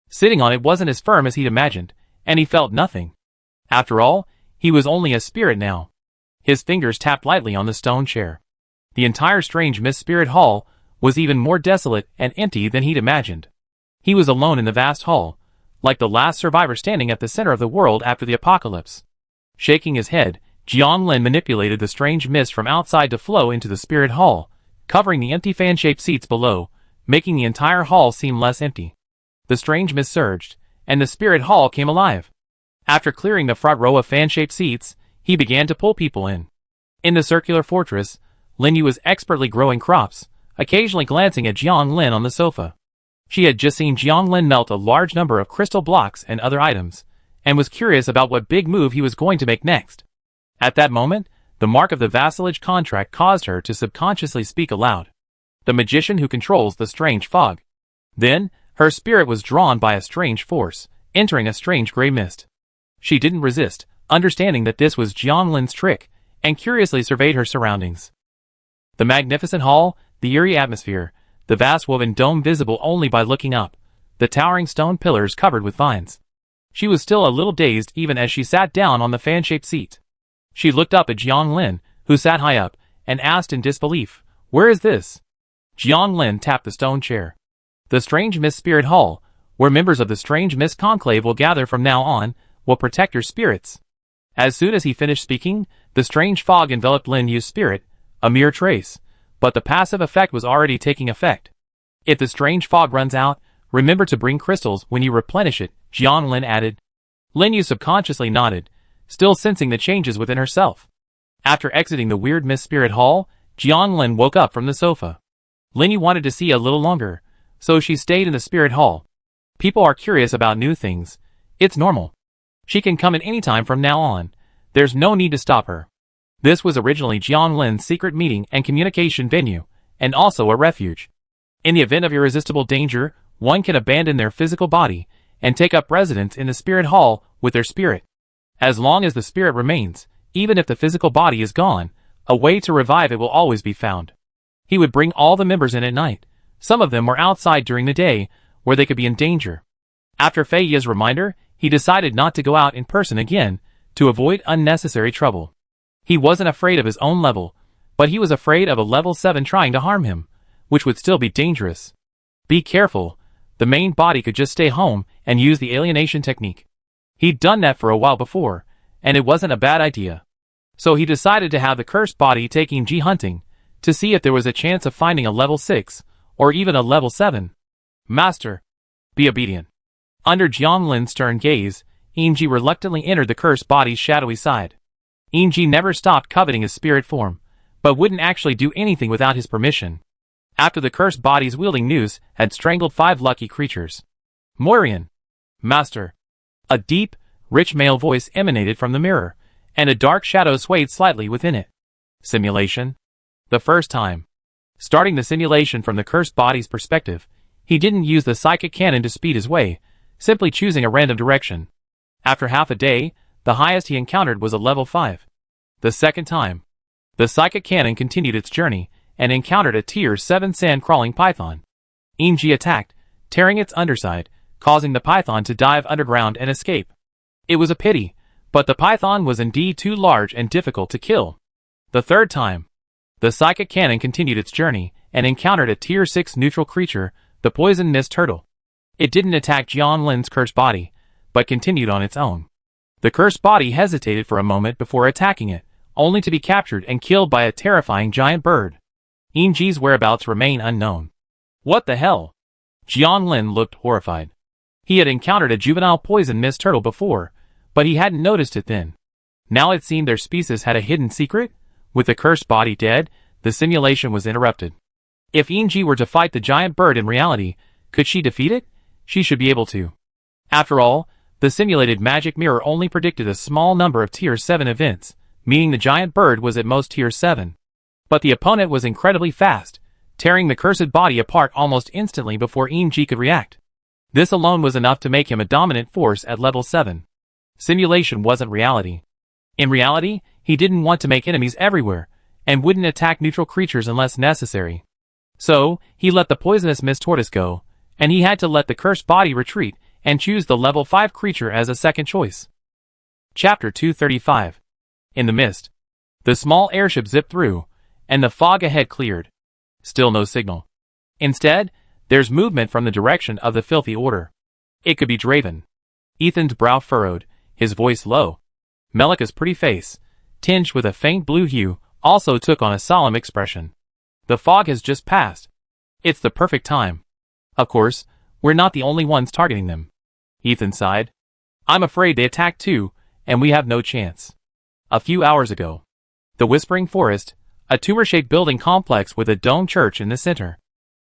Sitting on it wasn't as firm as he'd imagined, and he felt nothing. After all, he was only a spirit now. His fingers tapped lightly on the stone chair. The entire strange mist spirit hall was even more desolate and empty than he'd imagined. He was alone in the vast hall, like the last survivor standing at the center of the world after the apocalypse. Shaking his head, Jiang Lin manipulated the strange mist from outside to flow into the spirit hall, covering the empty fan-shaped seats below, making the entire hall seem less empty. The strange mist surged, and the spirit hall came alive. After clearing the front row of fan-shaped seats, he began to pull people in. In the circular fortress, Lin Yu was expertly growing crops, occasionally glancing at Jiang Lin on the sofa. She had just seen Jiang Lin melt a large number of crystal blocks and other items, and was curious about what big move he was going to make next. At that moment, the mark of the vassalage contract caused her to subconsciously speak aloud. The magician who controls the strange fog. Then, her spirit was drawn by a strange force, entering a strange gray mist. She didn't resist, understanding that this was Jiang Lin's trick, and curiously surveyed her surroundings. The magnificent hall, the eerie atmosphere, the vast woven dome visible only by looking up, the towering stone pillars covered with vines. She was still a little dazed even as she sat down on the fan-shaped seat. She looked up at Jiang Lin, who sat high up, and asked in disbelief, "Where is this?" Jiang Lin tapped the stone chair. "The Strange Mist Spirit Hall, where members of the Strange Mist Conclave will gather from now on, will protect your spirits." As soon as he finished speaking, the strange fog enveloped Lin Yu's spirit, a mere trace, but the passive effect was already taking effect. "If the strange fog runs out, remember to bring crystals when you replenish it," Jiang Lin added. Lin Yu subconsciously nodded, still sensing the changes within herself. After exiting the weird mist spirit hall, Jiang Lin woke up from the sofa. Lin Yu wanted to see a little longer, so she stayed in the spirit hall. People are curious about new things. It's normal. She can come at any time from now on. There's no need to stop her. This was originally Jiang Lin's secret meeting and communication venue, and also a refuge. In the event of irresistible danger, one can abandon their physical body and take up residence in the spirit hall with their spirit. As long as the spirit remains, even if the physical body is gone, a way to revive it will always be found. He would bring all the members in at night. Some of them were outside during the day, where they could be in danger. After Fei Ye's reminder, he decided not to go out in person again, to avoid unnecessary trouble. He wasn't afraid of his own level, but he was afraid of a level 7 trying to harm him, which would still be dangerous. "Be careful," the main body could just stay home and use the alienation technique. He'd done that for a while before, and it wasn't a bad idea. So he decided to have the cursed body taking Ji hunting, to see if there was a chance of finding a level 6, or even a level 7. Master, be obedient. Under Jiang Lin's stern gaze, Ji reluctantly entered the cursed body's shadowy side. Ji never stopped coveting his spirit form, but wouldn't actually do anything without his permission. After the cursed body's wielding noose had strangled 5 lucky creatures. Moirian. Master. A deep, rich male voice emanated from the mirror, and a dark shadow swayed slightly within it. Simulation? The first time. Starting the simulation from the cursed body's perspective, he didn't use the psychic cannon to speed his way, simply choosing a random direction. After half a day, the highest he encountered was a level 5. The second time. The psychic cannon continued its journey, and encountered a tier 7 sand-crawling python. Ji attacked, tearing its underside, causing the python to dive underground and escape. It was a pity, but the python was indeed too large and difficult to kill. The third time. The psychic cannon continued its journey, and encountered a tier 6 neutral creature, the poison mist turtle. It didn't attack Jiang Lin's cursed body, but continued on its own. The cursed body hesitated for a moment before attacking it, only to be captured and killed by a terrifying giant bird. Ji's whereabouts remain unknown. What the hell? Jiang Lin looked horrified. He had encountered a juvenile poison mist turtle before, but he hadn't noticed it then. Now it seemed their species had a hidden secret. With the cursed body dead, the simulation was interrupted. If Ji were to fight the giant bird in reality, could she defeat it? She should be able to. After all, the simulated magic mirror only predicted a small number of tier 7 events, meaning the giant bird was at most tier 7. But the opponent was incredibly fast, tearing the cursed body apart almost instantly before Ji could react. This alone was enough to make him a dominant force at level 7. Simulation wasn't reality. In reality, he didn't want to make enemies everywhere, and wouldn't attack neutral creatures unless necessary. So, he let the poisonous mist tortoise go, and he had to let the cursed body retreat and choose the level 5 creature as a second choice. Chapter 235. In the mist. The small airship zipped through, and the fog ahead cleared. Still no signal. Instead, there's movement from the direction of the filthy order. It could be Draven. Ethan's brow furrowed, his voice low. Melika's pretty face, tinged with a faint blue hue, also took on a solemn expression. The fog has just passed. It's the perfect time. Of course, we're not the only ones targeting them. Ethan sighed. I'm afraid they attacked too, and we have no chance. A few hours ago. The Whispering Forest, a tumor-shaped building complex with a domed church in the center.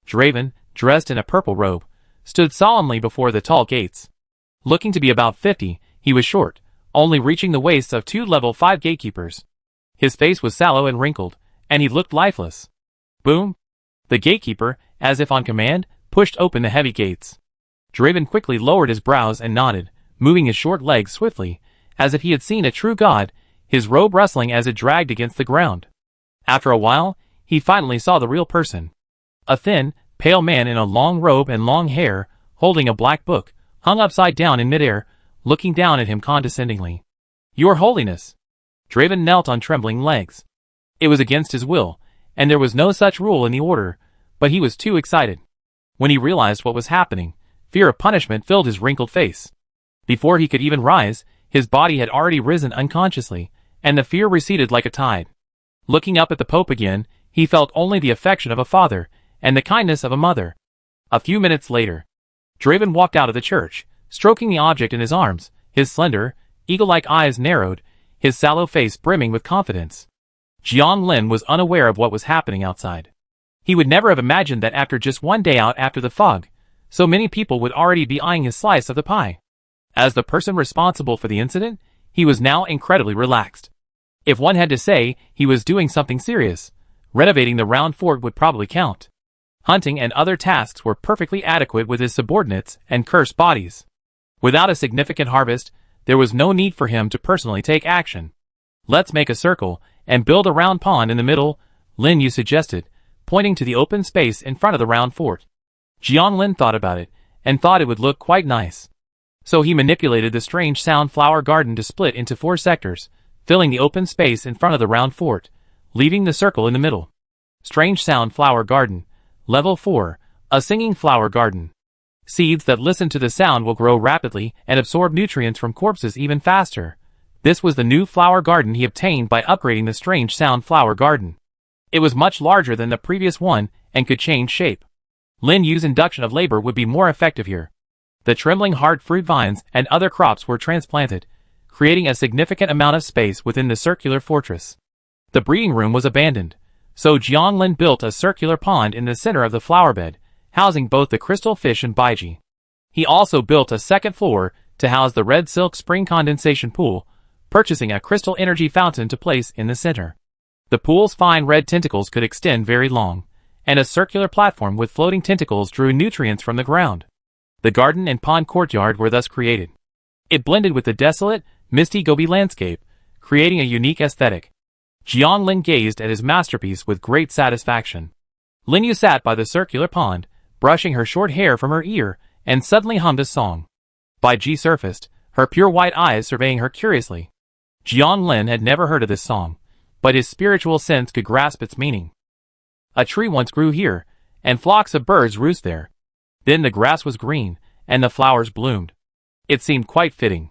Draven, dressed in a purple robe, stood solemnly before the tall gates. Looking to be about 50, he was short, only reaching the waists of 2 level 5 gatekeepers. His face was sallow and wrinkled, and he looked lifeless. Boom! The gatekeeper, as if on command, pushed open the heavy gates. Draven quickly lowered his brows and nodded, moving his short legs swiftly, as if he had seen a true god, his robe rustling as it dragged against the ground. After a while, he finally saw the real person. A thin, pale man in a long robe and long hair, holding a black book, hung upside down in midair, looking down at him condescendingly. Your Holiness! Draven knelt on trembling legs. It was against his will, and there was no such rule in the order, but he was too excited. When he realized what was happening, fear of punishment filled his wrinkled face. Before he could even rise, his body had already risen unconsciously, and the fear receded like a tide. Looking up at the Pope again, he felt only the affection of a father, and the kindness of a mother. A few minutes later, Draven walked out of the church, stroking the object in his arms, his slender, eagle-like eyes narrowed, his sallow face brimming with confidence. Jiang Lin was unaware of what was happening outside. He would never have imagined that after just one day out after the fog, so many people would already be eyeing his slice of the pie. As the person responsible for the incident, he was now incredibly relaxed. If one had to say he was doing something serious, renovating the round fort would probably count. Hunting and other tasks were perfectly adequate with his subordinates and cursed bodies. Without a significant harvest, there was no need for him to personally take action. Let's make a circle and build a round pond in the middle, Lin Yu suggested, pointing to the open space in front of the round fort. Jiang Lin thought about it, and thought it would look quite nice. So he manipulated the strange sound flower garden to split into 4 sectors, filling the open space in front of the round fort, leaving the circle in the middle. Strange sound flower garden, level 4, a singing flower garden. Seeds that listen to the sound will grow rapidly and absorb nutrients from corpses even faster. This was the new flower garden he obtained by upgrading the strange sound flower garden. It was much larger than the previous one and could change shape. Lin Yu's induction of labor would be more effective here. The trembling hard fruit vines and other crops were transplanted, creating a significant amount of space within the circular fortress. The breeding room was abandoned, so Jianglin built a circular pond in the center of the flower bed, housing both the crystal fish and Baiji. He also built a second floor to house the red silk spring condensation pool, purchasing a crystal energy fountain to place in the center. The pool's fine red tentacles could extend very long, and a circular platform with floating tentacles drew nutrients from the ground. The garden and pond courtyard were thus created. It blended with the desolate, misty Gobi landscape, creating a unique aesthetic. Jianglin gazed at his masterpiece with great satisfaction. Lin Yu sat by the circular pond, brushing her short hair from her ear, and suddenly hummed a song. Baiji surfaced, her pure white eyes surveying her curiously. Jianglin had never heard of this song, but his spiritual sense could grasp its meaning. A tree once grew here, and flocks of birds roost there. Then the grass was green, and the flowers bloomed. It seemed quite fitting.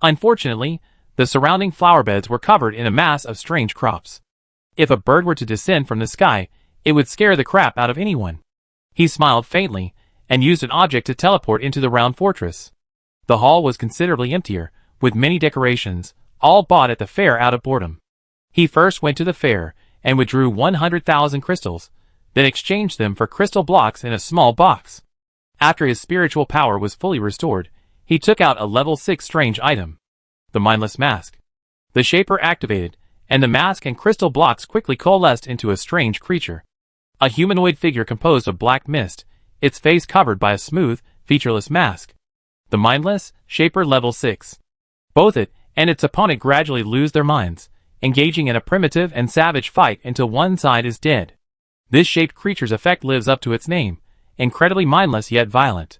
Unfortunately, the surrounding flower beds were covered in a mass of strange crops. If a bird were to descend from the sky, it would scare the crap out of anyone. He smiled faintly, and used an object to teleport into the round fortress. The hall was considerably emptier, with many decorations, all bought at the fair out of boredom. He first went to the fair, and withdrew 100,000 crystals, then exchanged them for crystal blocks in a small box. After his spiritual power was fully restored, he took out a level 6 strange item. The mindless mask. The shaper activated, and the mask and crystal blocks quickly coalesced into a strange creature. A humanoid figure composed of black mist, its face covered by a smooth, featureless mask. The mindless shaper level 6. Both it and its opponent gradually lose their minds, engaging in a primitive and savage fight until one side is dead. This shaped creature's effect lives up to its name, incredibly mindless yet violent.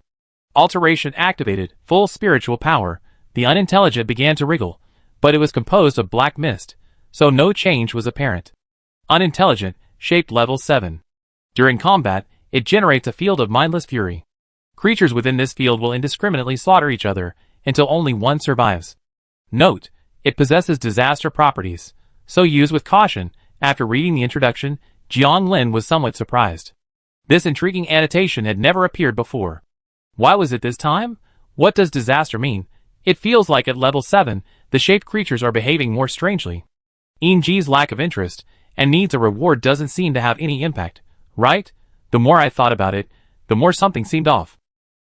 Alteration activated, full spiritual power. The unintelligent began to wriggle, but it was composed of black mist, so no change was apparent. Unintelligent, shaped level 7. During combat, it generates a field of mindless fury. Creatures within this field will indiscriminately slaughter each other until only one survives. Note: it possesses disaster properties, so use with caution. After reading the introduction, Jianglin was somewhat surprised. This intriguing annotation had never appeared before. Why was it this time? What does disaster mean? It feels like at level 7, the shaped creatures are behaving more strangely. Enji's lack of interest and needs a reward doesn't seem to have any impact, right? The more I thought about it, the more something seemed off.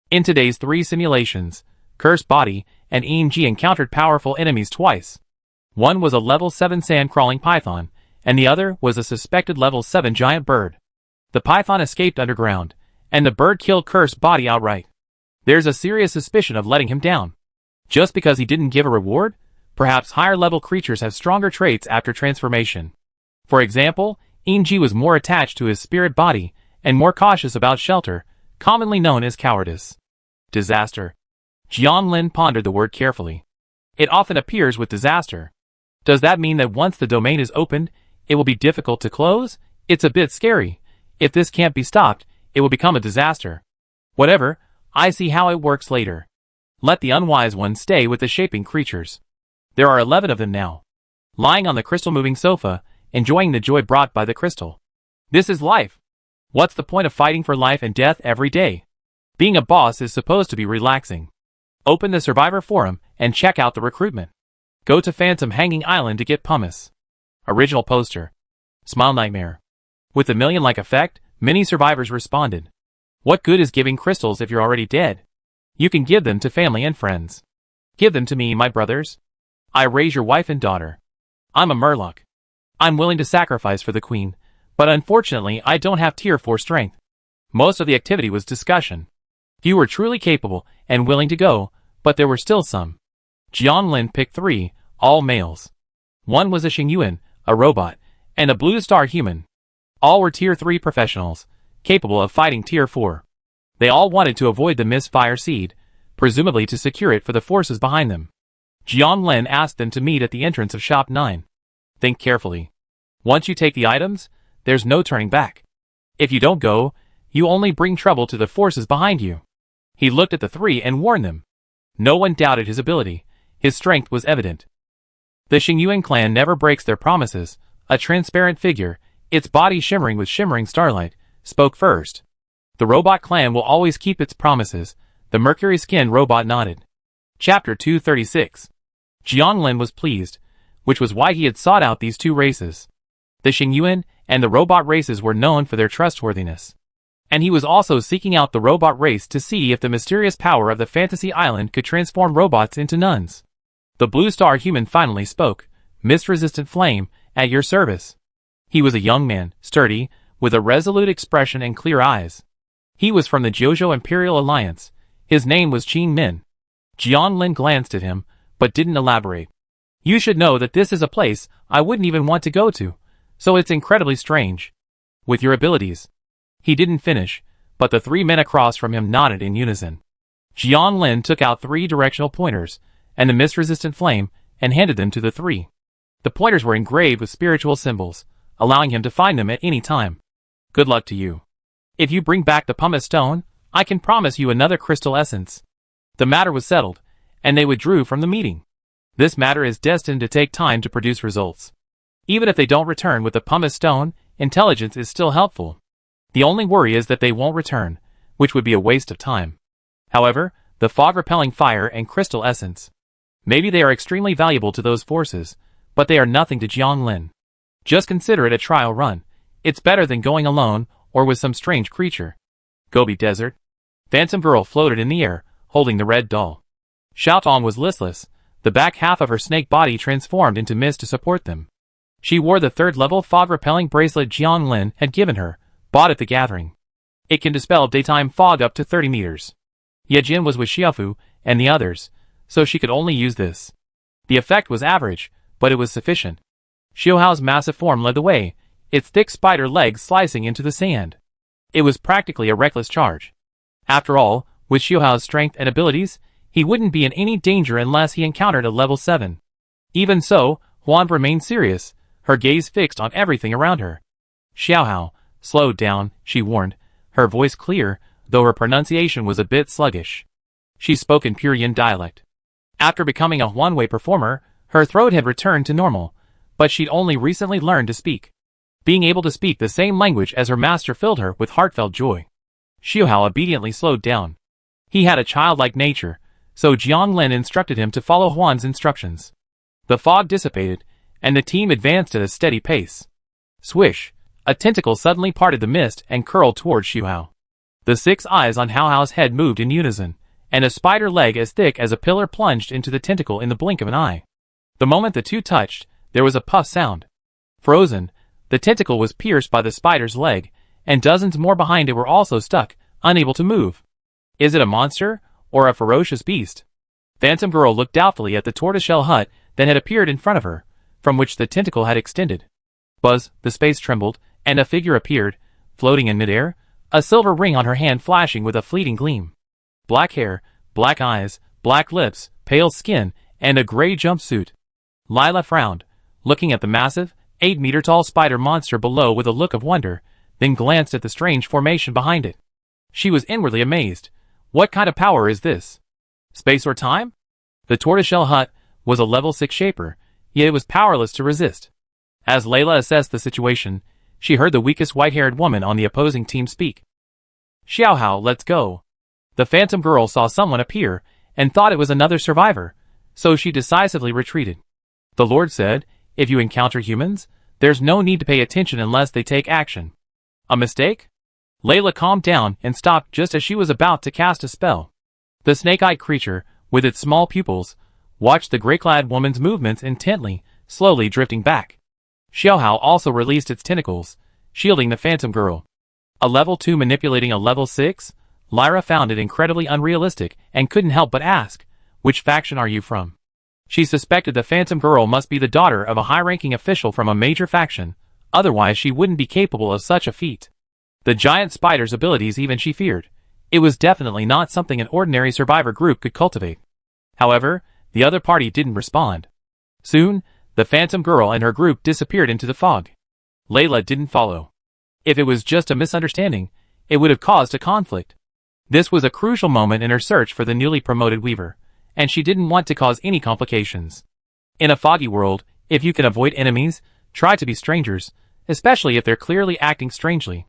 In today's 3 simulations, Cursed Body and Enji encountered powerful enemies twice. One was a level 7 sand-crawling python, and the other was a suspected level 7 giant bird. The python escaped underground, and the bird killed Cursed Body outright. There's a serious suspicion of letting him down. Just because he didn't give a reward? Perhaps higher-level creatures have stronger traits after transformation. For example, Enji was more attached to his spirit body, and more cautious about shelter, commonly known as cowardice. Disaster. Jianglin pondered the word carefully. It often appears with disaster. Does that mean that once the domain is opened, it will be difficult to close? It's a bit scary. If this can't be stopped, it will become a disaster. Whatever, I see how it works later. Let the unwise ones stay with the shaping creatures. There are 11 of them now. Lying on the crystal-moving sofa, enjoying the joy brought by the crystal. This is life. What's the point of fighting for life and death every day? Being a boss is supposed to be relaxing. Open the Survivor Forum and check out the recruitment. Go to Phantom Hanging Island to get pumice. Original poster. Smile Nightmare. With the million-like effect, many survivors responded. What good is giving crystals if you're already dead? You can give them to family and friends. Give them to me, my brothers. I raise your wife and daughter. I'm a Murloc. I'm willing to sacrifice for the queen, but unfortunately I don't have tier 4 strength. Most of the activity was discussion. Few were truly capable and willing to go, but there were still some. Jianglin picked 3, all males. One was a Xingyuan, a robot, and a Blue Star human. All were tier 3 professionals, capable of fighting tier 4. They all wanted to avoid the misfire seed, presumably to secure it for the forces behind them. Jianglin asked them to meet at the entrance of Shop 9. Think carefully. Once you take the items, there's no turning back. If you don't go, you only bring trouble to the forces behind you. He looked at the three and warned them. No one doubted his ability. His strength was evident. The Xingyuan clan never breaks their promises. A transparent figure, its body shimmering with shimmering starlight, spoke first. The robot clan will always keep its promises. The mercury-skinned robot nodded. Chapter 236. Jianglin was pleased, which was why he had sought out these two races. The Xingyuan and the robot races were known for their trustworthiness. And he was also seeking out the robot race to see if the mysterious power of the fantasy island could transform robots into nuns. The blue star human finally spoke. Mist-resistant flame, at your service. He was a young man, sturdy, with a resolute expression and clear eyes. He was from the Jiuzhou Imperial Alliance. His name was Qin Min. Jianglin glanced at him, but didn't elaborate. You should know that this is a place I wouldn't even want to go to, so it's incredibly strange. With your abilities. He didn't finish, but the three men across from him nodded in unison. Jianglin took out 3 directional pointers, and the mist-resistant flame, and handed them to the three. The pointers were engraved with spiritual symbols, allowing him to find them at any time. Good luck to you. If you bring back the pumice stone, I can promise you another crystal essence. The matter was settled, and they withdrew from the meeting. This matter is destined to take time to produce results. Even if they don't return with the pumice stone, intelligence is still helpful. The only worry is that they won't return, which would be a waste of time. However, the fog-repelling fire and crystal essence. Maybe they are extremely valuable to those forces, but they are nothing to Jianglin. Just consider it a trial run. It's better than going alone, or with some strange creature. Gobi Desert. Phantom Girl floated in the air, holding the red doll. Xiaotong was listless. The back half of her snake body transformed into mist to support them. She wore the 3rd-level fog-repelling bracelet Jianglin had given her, bought at the gathering. It can dispel daytime fog up to 30 meters. Yejin was with Xiaofu and the others, so she could only use this. The effect was average, but it was sufficient. Xiaohao's massive form led the way, its thick spider legs slicing into the sand. It was practically a reckless charge. After all, with Xiaohao's strength and abilities, he wouldn't be in any danger unless he encountered a level 7. Even so, Huan remained serious, her gaze fixed on everything around her. Xiaohao, slow down, she warned, her voice clear, though her pronunciation was a bit sluggish. She spoke in pure Yin dialect. After becoming a Huanwei performer, her throat had returned to normal, but she'd only recently learned to speak. Being able to speak the same language as her master filled her with heartfelt joy. Xiaohao obediently slowed down. He had a childlike nature, so Jianglin instructed him to follow Huan's instructions. The fog dissipated, and the team advanced at a steady pace. Swish! A tentacle suddenly parted the mist and curled towards Xiaohao. The 6 eyes on Haohao's head moved in unison, and a spider leg as thick as a pillar plunged into the tentacle in the blink of an eye. The moment the two touched, there was a puff sound. Frozen, the tentacle was pierced by the spider's leg, and dozens more behind it were also stuck, unable to move. Is it a monster, or a ferocious beast? Phantom Girl looked doubtfully at the tortoiseshell hut that had appeared in front of her, from which the tentacle had extended. Buzz, the space trembled, and a figure appeared, floating in midair, a silver ring on her hand flashing with a fleeting gleam. Black hair, black eyes, black lips, pale skin, and a gray jumpsuit. Lila frowned, looking at the massive, 8-meter-tall spider monster below with a look of wonder, then glanced at the strange formation behind it. She was inwardly amazed. What kind of power is this? Space or time? The tortoiseshell hut was a level 6 shaper, yet it was powerless to resist. As Layla assessed the situation, she heard the weakest white-haired woman on the opposing team speak. Xiaohao, let's go. The Phantom Girl saw someone appear, and thought it was another survivor, so she decisively retreated. The Lord said, if you encounter humans, there's no need to pay attention unless they take action. A mistake? Layla calmed down and stopped just as she was about to cast a spell. The snake-eyed creature, with its small pupils, watched the gray-clad woman's movements intently, slowly drifting back. Xiaohao also released its tentacles, shielding the Phantom Girl. A level 2 manipulating a level 6? Lyra found it incredibly unrealistic and couldn't help but ask, which faction are you from? She suspected the Phantom Girl must be the daughter of a high-ranking official from a major faction, otherwise she wouldn't be capable of such a feat. The giant spider's abilities even she feared. It was definitely not something an ordinary survivor group could cultivate. However, the other party didn't respond. Soon, the Phantom Girl and her group disappeared into the fog. Layla didn't follow. If it was just a misunderstanding, it would have caused a conflict. This was a crucial moment in her search for the newly promoted weaver, and she didn't want to cause any complications. In a foggy world, if you can avoid enemies, try to be strangers, especially if they're clearly acting strangely.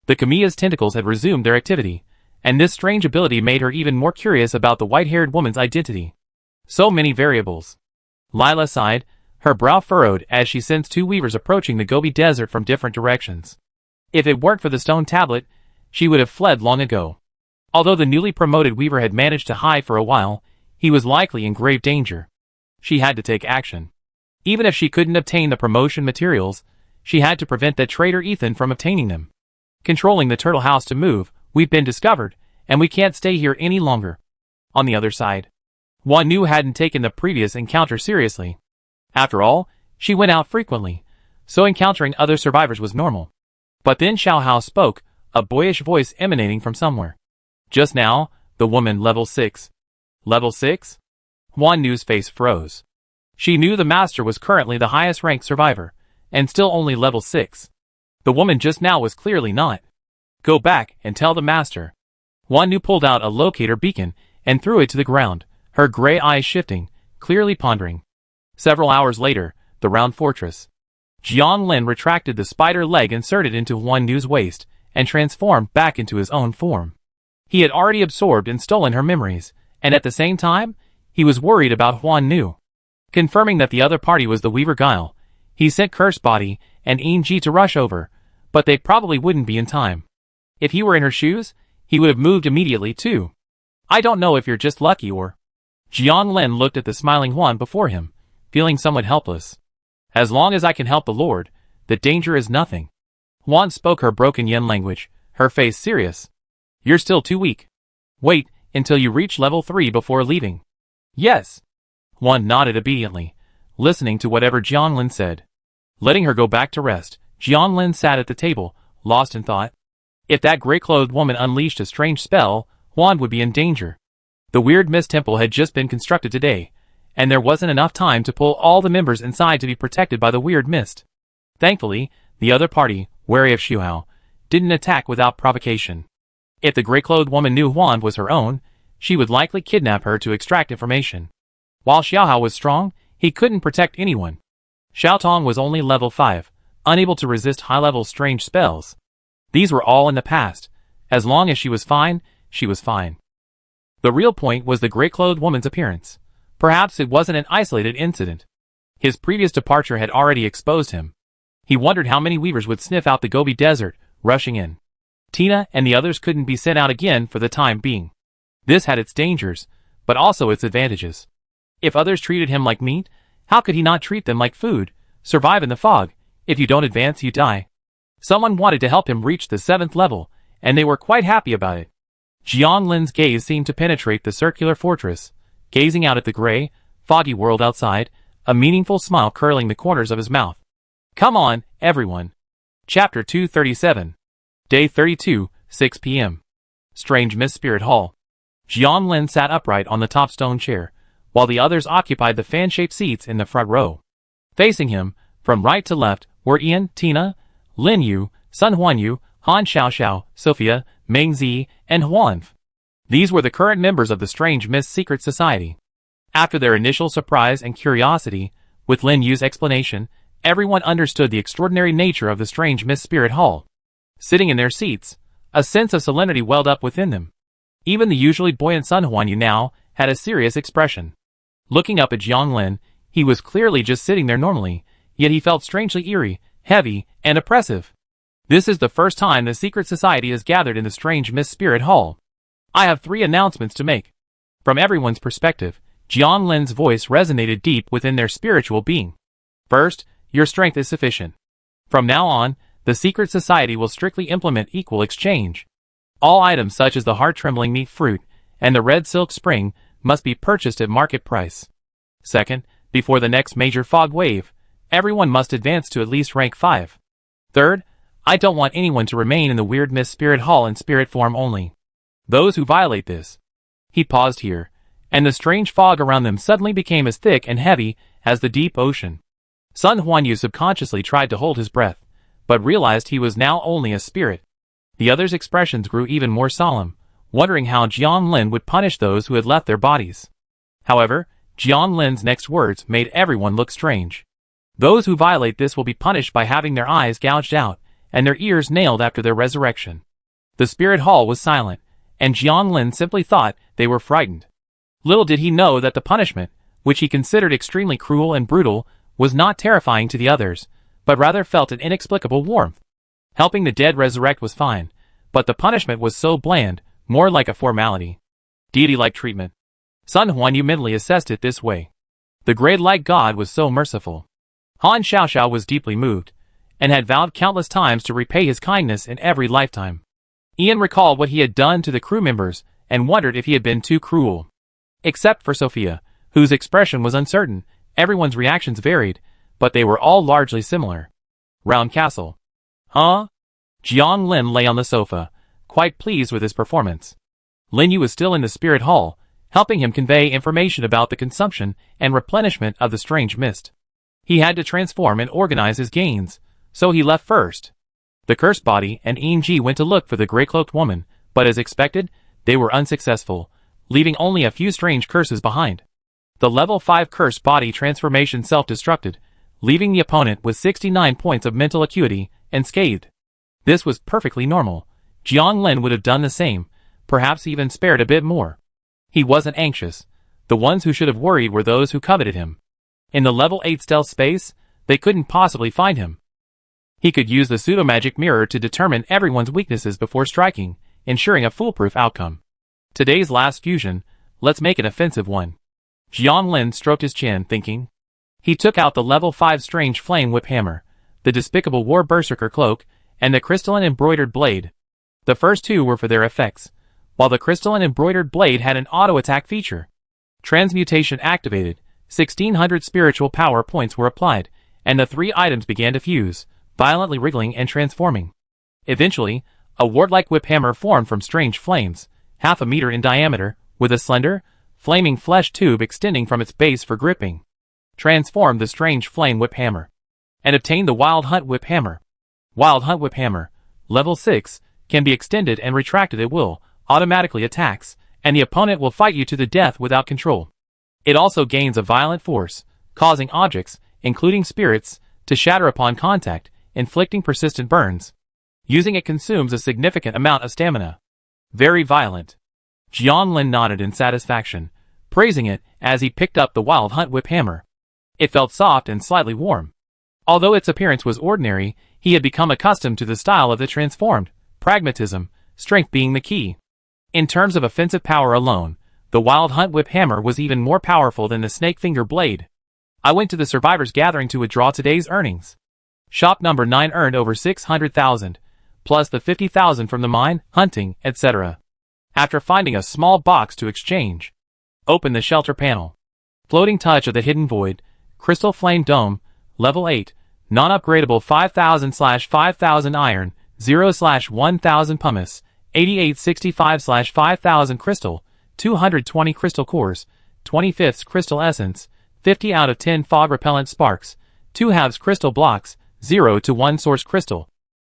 The Kamiya's tentacles had resumed their activity, and this strange ability made her even more curious about the white-haired woman's identity. So many variables. Lila sighed, her brow furrowed as she sensed two weavers approaching the Gobi Desert from different directions. If it weren't for the stone tablet, she would have fled long ago. Although the newly promoted weaver had managed to hide for a while, he was likely in grave danger. She had to take action. Even if she couldn't obtain the promotion materials, she had to prevent that traitor Ethan from obtaining them. Controlling the turtle house to move, we've been discovered, and we can't stay here any longer. On the other side, Wan Nu hadn't taken the previous encounter seriously. After all, she went out frequently, so encountering other survivors was normal. But then Xiao Hao spoke, a boyish voice emanating from somewhere. Just now, the woman level 6. Level 6? Wan Nu's face froze. She knew the master was currently the highest ranked survivor, and still only level 6. The woman just now was clearly not. Go back and tell the master. Wan Nu pulled out a locator beacon and threw it to the ground, her gray eyes shifting, clearly pondering. Several hours later, the round fortress. Jiang Lin retracted the spider leg inserted into Wan Nu's waist and transformed back into his own form. He had already absorbed and stolen her memories, and at the same time, he was worried about Wan Nu. Confirming that the other party was the Weaver Guile, he sent Curse Body and Yin Ji to rush over, but they probably wouldn't be in time. If he were in her shoes, he would have moved immediately too. I don't know if you're just lucky or... Jiang Lin looked at the smiling Huan before him, feeling somewhat helpless. As long as I can help the Lord, the danger is nothing. Huan spoke her broken Yen language, her face serious. You're still too weak. Wait until you reach level 3 before leaving. Yes. Huan nodded obediently, listening to whatever Jiang Lin said. Letting her go back to rest, Jiang Lin sat at the table, lost in thought. If that gray-clothed woman unleashed a strange spell, Huan would be in danger. The weird mist temple had just been constructed today, and there wasn't enough time to pull all the members inside to be protected by the weird mist. Thankfully, the other party, wary of Xiuhao, didn't attack without provocation. If the gray-clothed woman knew Huan was her own, she would likely kidnap her to extract information. While Xiaohao was strong, he couldn't protect anyone. Xiaotong was only level 5, unable to resist high-level strange spells. These were all in the past. As long as she was fine, she was fine. The real point was the gray-clothed woman's appearance. Perhaps it wasn't an isolated incident. His previous departure had already exposed him. He wondered how many weavers would sniff out the Gobi Desert, rushing in. Tina and the others couldn't be sent out again for the time being. This had its dangers, but also its advantages. If others treated him like meat, how could he not treat them like food? Survive in the fog. If you don't advance, you die. Someone wanted to help him reach the 7th level, and they were quite happy about it. Jiang Lin's gaze seemed to penetrate the circular fortress, gazing out at the gray, foggy world outside, a meaningful smile curling the corners of his mouth. Come on, everyone. Chapter 237. Day 32, 6 p.m. Strange Mist Spirit Hall. Jiang Lin sat upright on the top stone chair, while the others occupied the fan-shaped seats in the front row. Facing him, from right to left, were Ian, Tina, Lin Yu, Sun Huanyu, Han Xiaoxiao, Sophia, Meng Zi, and Huanf. These were the current members of the Strange Mist Secret Society. After their initial surprise and curiosity, with Lin Yu's explanation, everyone understood the extraordinary nature of the Strange Mist Spirit Hall. Sitting in their seats, a sense of solemnity welled up within them. Even the usually buoyant Sun Huanyu now had a serious expression. Looking up at Jiang Lin, he was clearly just sitting there normally, yet he felt strangely eerie, heavy, and oppressive. This is the first time the secret society is gathered in the Strange Mist Spirit Hall. I have 3 announcements to make. From everyone's perspective, Jiang Lin's voice resonated deep within their spiritual being. First, your strength is sufficient. From now on, the secret society will strictly implement equal exchange. All items such as the heart-trembling meat fruit and the red silk spring must be purchased at market price. Second, before the next major fog wave, everyone must advance to at least rank 5. Third, I don't want anyone to remain in the Weird Mist Spirit Hall in spirit form only. Those who violate this. He paused here, and the strange fog around them suddenly became as thick and heavy as the deep ocean. Sun Huanyu subconsciously tried to hold his breath, but realized he was now only a spirit. The others' expressions grew even more solemn, wondering how Jiang Lin would punish those who had left their bodies. However, Jiang Lin's next words made everyone look strange. Those who violate this will be punished by having their eyes gouged out and their ears nailed after their resurrection. The spirit hall was silent, and Jiang Lin simply thought they were frightened. Little did he know that the punishment, which he considered extremely cruel and brutal, was not terrifying to the others, but rather felt an inexplicable warmth. Helping the dead resurrect was fine, but the punishment was so bland, more like a formality. Deity-like treatment. Sun Huanyu mentally assessed it this way. The grade-like god was so merciful. Han Xiaoxiao was deeply moved, and had vowed countless times to repay his kindness in every lifetime. Ian recalled what he had done to the crew members, and wondered if he had been too cruel. Except for Sophia, whose expression was uncertain, everyone's reactions varied, but they were all largely similar. Round Castle. Huh? Jiang Lin lay on the sofa, quite pleased with his performance. Lin Yu was still in the spirit hall, helping him convey information about the consumption and replenishment of the strange mist. He had to transform and organize his gains, so he left first. The cursed body and Ing went to look for the grey-cloaked woman, but as expected, they were unsuccessful, leaving only a few strange curses behind. The level 5 cursed body transformation self-destructed, leaving the opponent with 69 points of mental acuity and scathed. This was perfectly normal. Jiang Lin would have done the same, perhaps even spared a bit more. He wasn't anxious. The ones who should have worried were those who coveted him. In the level 8 stealth space, they couldn't possibly find him. He could use the pseudo-magic mirror to determine everyone's weaknesses before striking, ensuring a foolproof outcome. Today's last fusion, let's make an offensive one. Jiang Lin stroked his chin, thinking. He took out the level 5 strange flame whip hammer, the despicable war berserker cloak, and the crystalline embroidered blade. The first two were for their effects, while the crystalline embroidered blade had an auto-attack feature. Transmutation activated, 1600 spiritual power points were applied, and the three items began to fuse, violently wriggling and transforming. Eventually, a ward-like whip hammer formed from strange flames, half a meter in diameter, with a slender, flaming flesh tube extending from its base for gripping. Transformed the strange flame whip hammer. And obtained the Wild Hunt whip hammer. Wild Hunt whip hammer, level 6, can be extended and retracted at will, automatically attacks, and the opponent will fight you to the death without control. It also gains a violent force, causing objects, including spirits, to shatter upon contact, inflicting persistent burns. Using it consumes a significant amount of stamina. Very violent. Jiang Lin nodded in satisfaction, praising it as he picked up the Wild Hunt whip hammer. It felt soft and slightly warm. Although its appearance was ordinary, he had become accustomed to the style of the transformed, pragmatism, strength being the key. In terms of offensive power alone, the Wild Hunt whip hammer was even more powerful than the snake finger blade. I went to the survivors gathering to withdraw today's earnings. Shop number 9 earned over 600,000, plus the 50,000 from the mine, hunting, etc. After finding a small box to exchange. Open the shelter panel. Floating touch of the hidden void, crystal flame dome, level 8, non-upgradable 5000/5000 iron, 0/1000 pumice, 8865/5000 crystal, 220 crystal cores, 25th crystal essence, 50 out of 10 fog repellent sparks, 2 halves crystal blocks, 0 to 1 source crystal.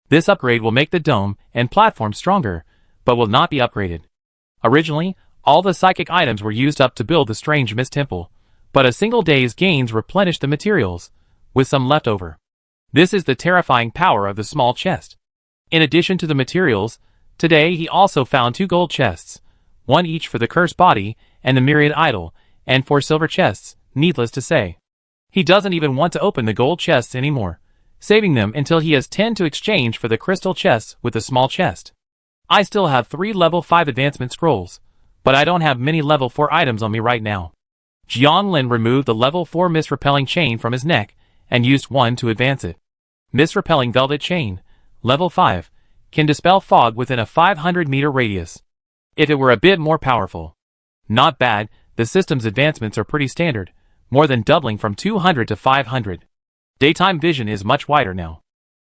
This upgrade will make the dome and platform stronger, but will not be upgraded. Originally, all the psychic items were used up to build the strange mist temple, but a single day's gains replenished the materials, with some left over. This is the terrifying power of the small chest. In addition to the materials, today he also found 2 gold chests, one each for the cursed body and the myriad idol, and 4 silver chests, needless to say. He doesn't even want to open the gold chests anymore, saving them until he has 10 to exchange for the crystal chests with the small chest. I still have 3 level 5 advancement scrolls, but I don't have many level 4 items on me right now. Jiang Lin removed the level 4 mist-repelling chain from his neck and used one to advance it. Mist-repelling velvet chain, level 5, can dispel fog within a 500-meter radius. If it were a bit more powerful. Not bad, the system's advancements are pretty standard, more than doubling from 200 to 500. Daytime vision is much wider now.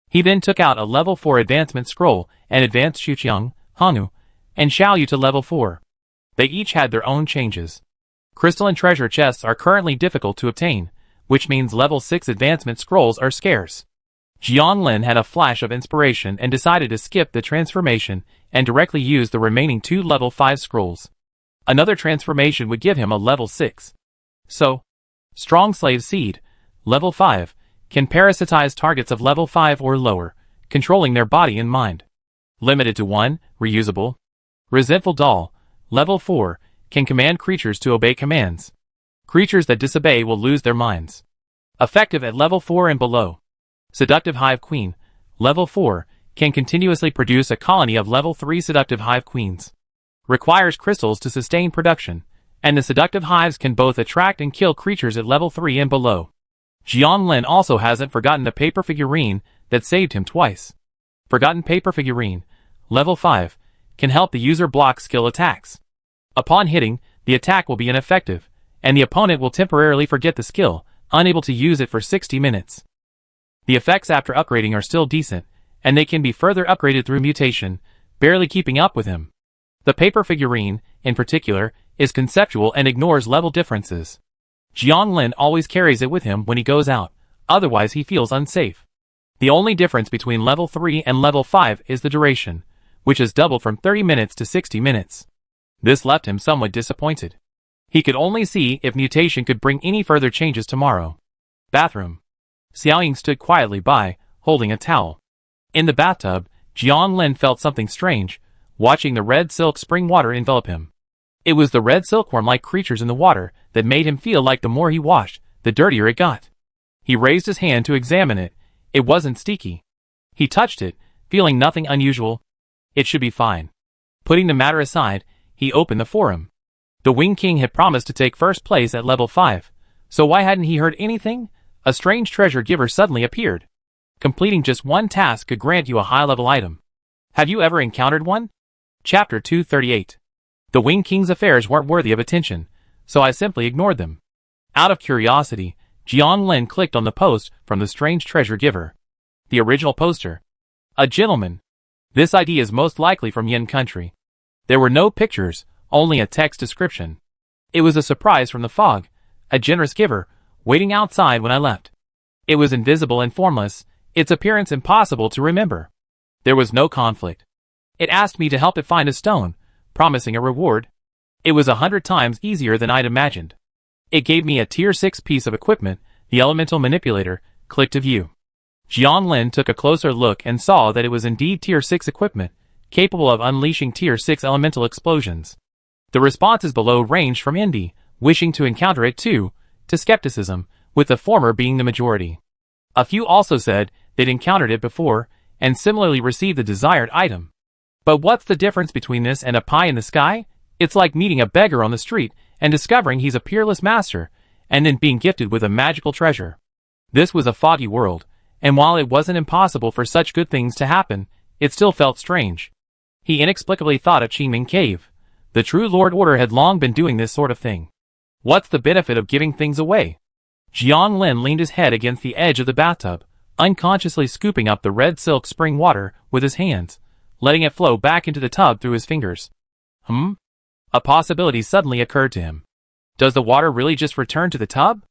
He then took out a level 4 advancement scroll and advanced Xuqiang, Hangyu, and Xiaoyu to level 4. They each had their own changes. Crystal and treasure chests are currently difficult to obtain, which means level 6 advancement scrolls are scarce. Jianlin had a flash of inspiration and decided to skip the transformation and directly use the remaining 2 level 5 scrolls. Another transformation would give him a level 6. So, Strong Slave Seed, level 5, can parasitize targets of level 5 or lower, controlling their body and mind. Limited to 1, reusable. Resentful Doll, level 4, can command creatures to obey commands. Creatures that disobey will lose their minds. Effective at level 4 and below. Seductive Hive Queen, level 4, can continuously produce a colony of level 3 seductive hive queens. Requires crystals to sustain production, and the seductive hives can both attract and kill creatures at level 3 and below. Jianlin also hasn't forgotten the paper figurine that saved him twice. Forgotten Paper Figurine, level 5, can help the user block skill attacks. Upon hitting, the attack will be ineffective, and the opponent will temporarily forget the skill, unable to use it for 60 minutes. The effects after upgrading are still decent, and they can be further upgraded through mutation, barely keeping up with him. The paper figurine, in particular, is conceptual and ignores level differences. Jianlin always carries it with him when he goes out, otherwise he feels unsafe. The only difference between level 3 and level 5 is the duration, which has doubled from 30 minutes to 60 minutes. This left him somewhat disappointed. He could only see if mutation could bring any further changes tomorrow. Bathroom. Xiaoying stood quietly by, holding a towel. In the bathtub, Jianlin felt something strange, watching the red silk spring water envelop him. It was the red silkworm-like creatures in the water that made him feel like the more he washed, the dirtier it got. He raised his hand to examine it. It wasn't sticky. He touched it, feeling nothing unusual. It should be fine. Putting the matter aside, he opened the forum. The Wing King had promised to take first place at level 5, so why hadn't he heard anything? A strange treasure giver suddenly appeared. Completing just one task could grant you a high-level item. Have you ever encountered one? Chapter 238. The Wing King's affairs weren't worthy of attention, so I simply ignored them. Out of curiosity, Jianlin clicked on the post from the strange treasure giver. The original poster. A gentleman. This ID is most likely from Yin Country. There were no pictures, only a text description. It was a surprise from the fog, a generous giver, waiting outside when I left. It was invisible and formless, its appearance impossible to remember. There was no conflict. It asked me to help it find a stone, promising a reward. It was 100 times easier than I'd imagined. It gave me a tier 6 piece of equipment, the elemental manipulator. Click to view. Jianlin took a closer look and saw that it was indeed tier 6 equipment, capable of unleashing tier 6 elemental explosions. The responses below ranged from indie, wishing to encounter it too, to skepticism, with the former being the majority. A few also said they'd encountered it before, and similarly received the desired item. But what's the difference between this and a pie in the sky? It's like meeting a beggar on the street and discovering he's a peerless master, and then being gifted with a magical treasure. This was a foggy world, and while it wasn't impossible for such good things to happen, it still felt strange. He inexplicably thought of Qingming Cave. The true Lord Order had long been doing this sort of thing. What's the benefit of giving things away? Jianlin leaned his head against the edge of the bathtub, unconsciously scooping up the red silk spring water with his hands, letting it flow back into the tub through his fingers. A possibility suddenly occurred to him. Does the water really just return to the tub?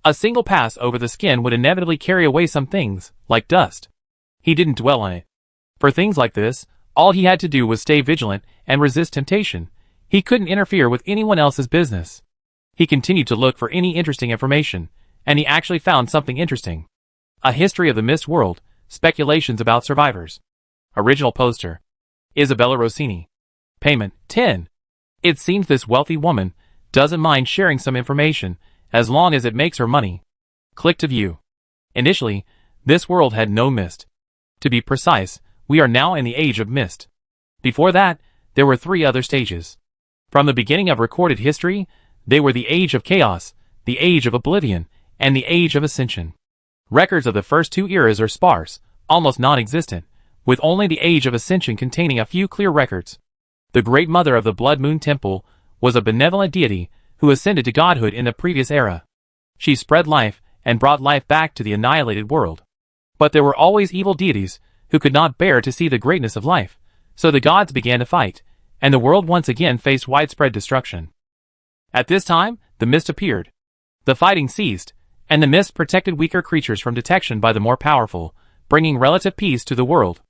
A single pass over the skin would inevitably carry away some things, like dust. He didn't dwell on it. For things like this, all he had to do was stay vigilant and resist temptation. He couldn't interfere with anyone else's business. He continued to look for any interesting information, and he actually found something interesting. A history of the Mist World, speculations about survivors. Original poster. Isabella Rossini. Payment, 10. It seems this wealthy woman doesn't mind sharing some information, as long as it makes her money. Click to view. Initially, this world had no mist. To be precise, we are now in the Age of Mist. Before that, there were 3 other stages. From the beginning of recorded history, they were the Age of Chaos, the Age of Oblivion, and the Age of Ascension. Records of the first 2 eras are sparse, almost non-existent, with only the Age of Ascension containing a few clear records. The Great Mother of the Blood Moon Temple was a benevolent deity who ascended to godhood in the previous era. She spread life and brought life back to the annihilated world. But there were always evil deities who could not bear to see the greatness of life, so the gods began to fight, and the world once again faced widespread destruction. At this time, the mist appeared. The fighting ceased, and the mist protected weaker creatures from detection by the more powerful, bringing relative peace to the world.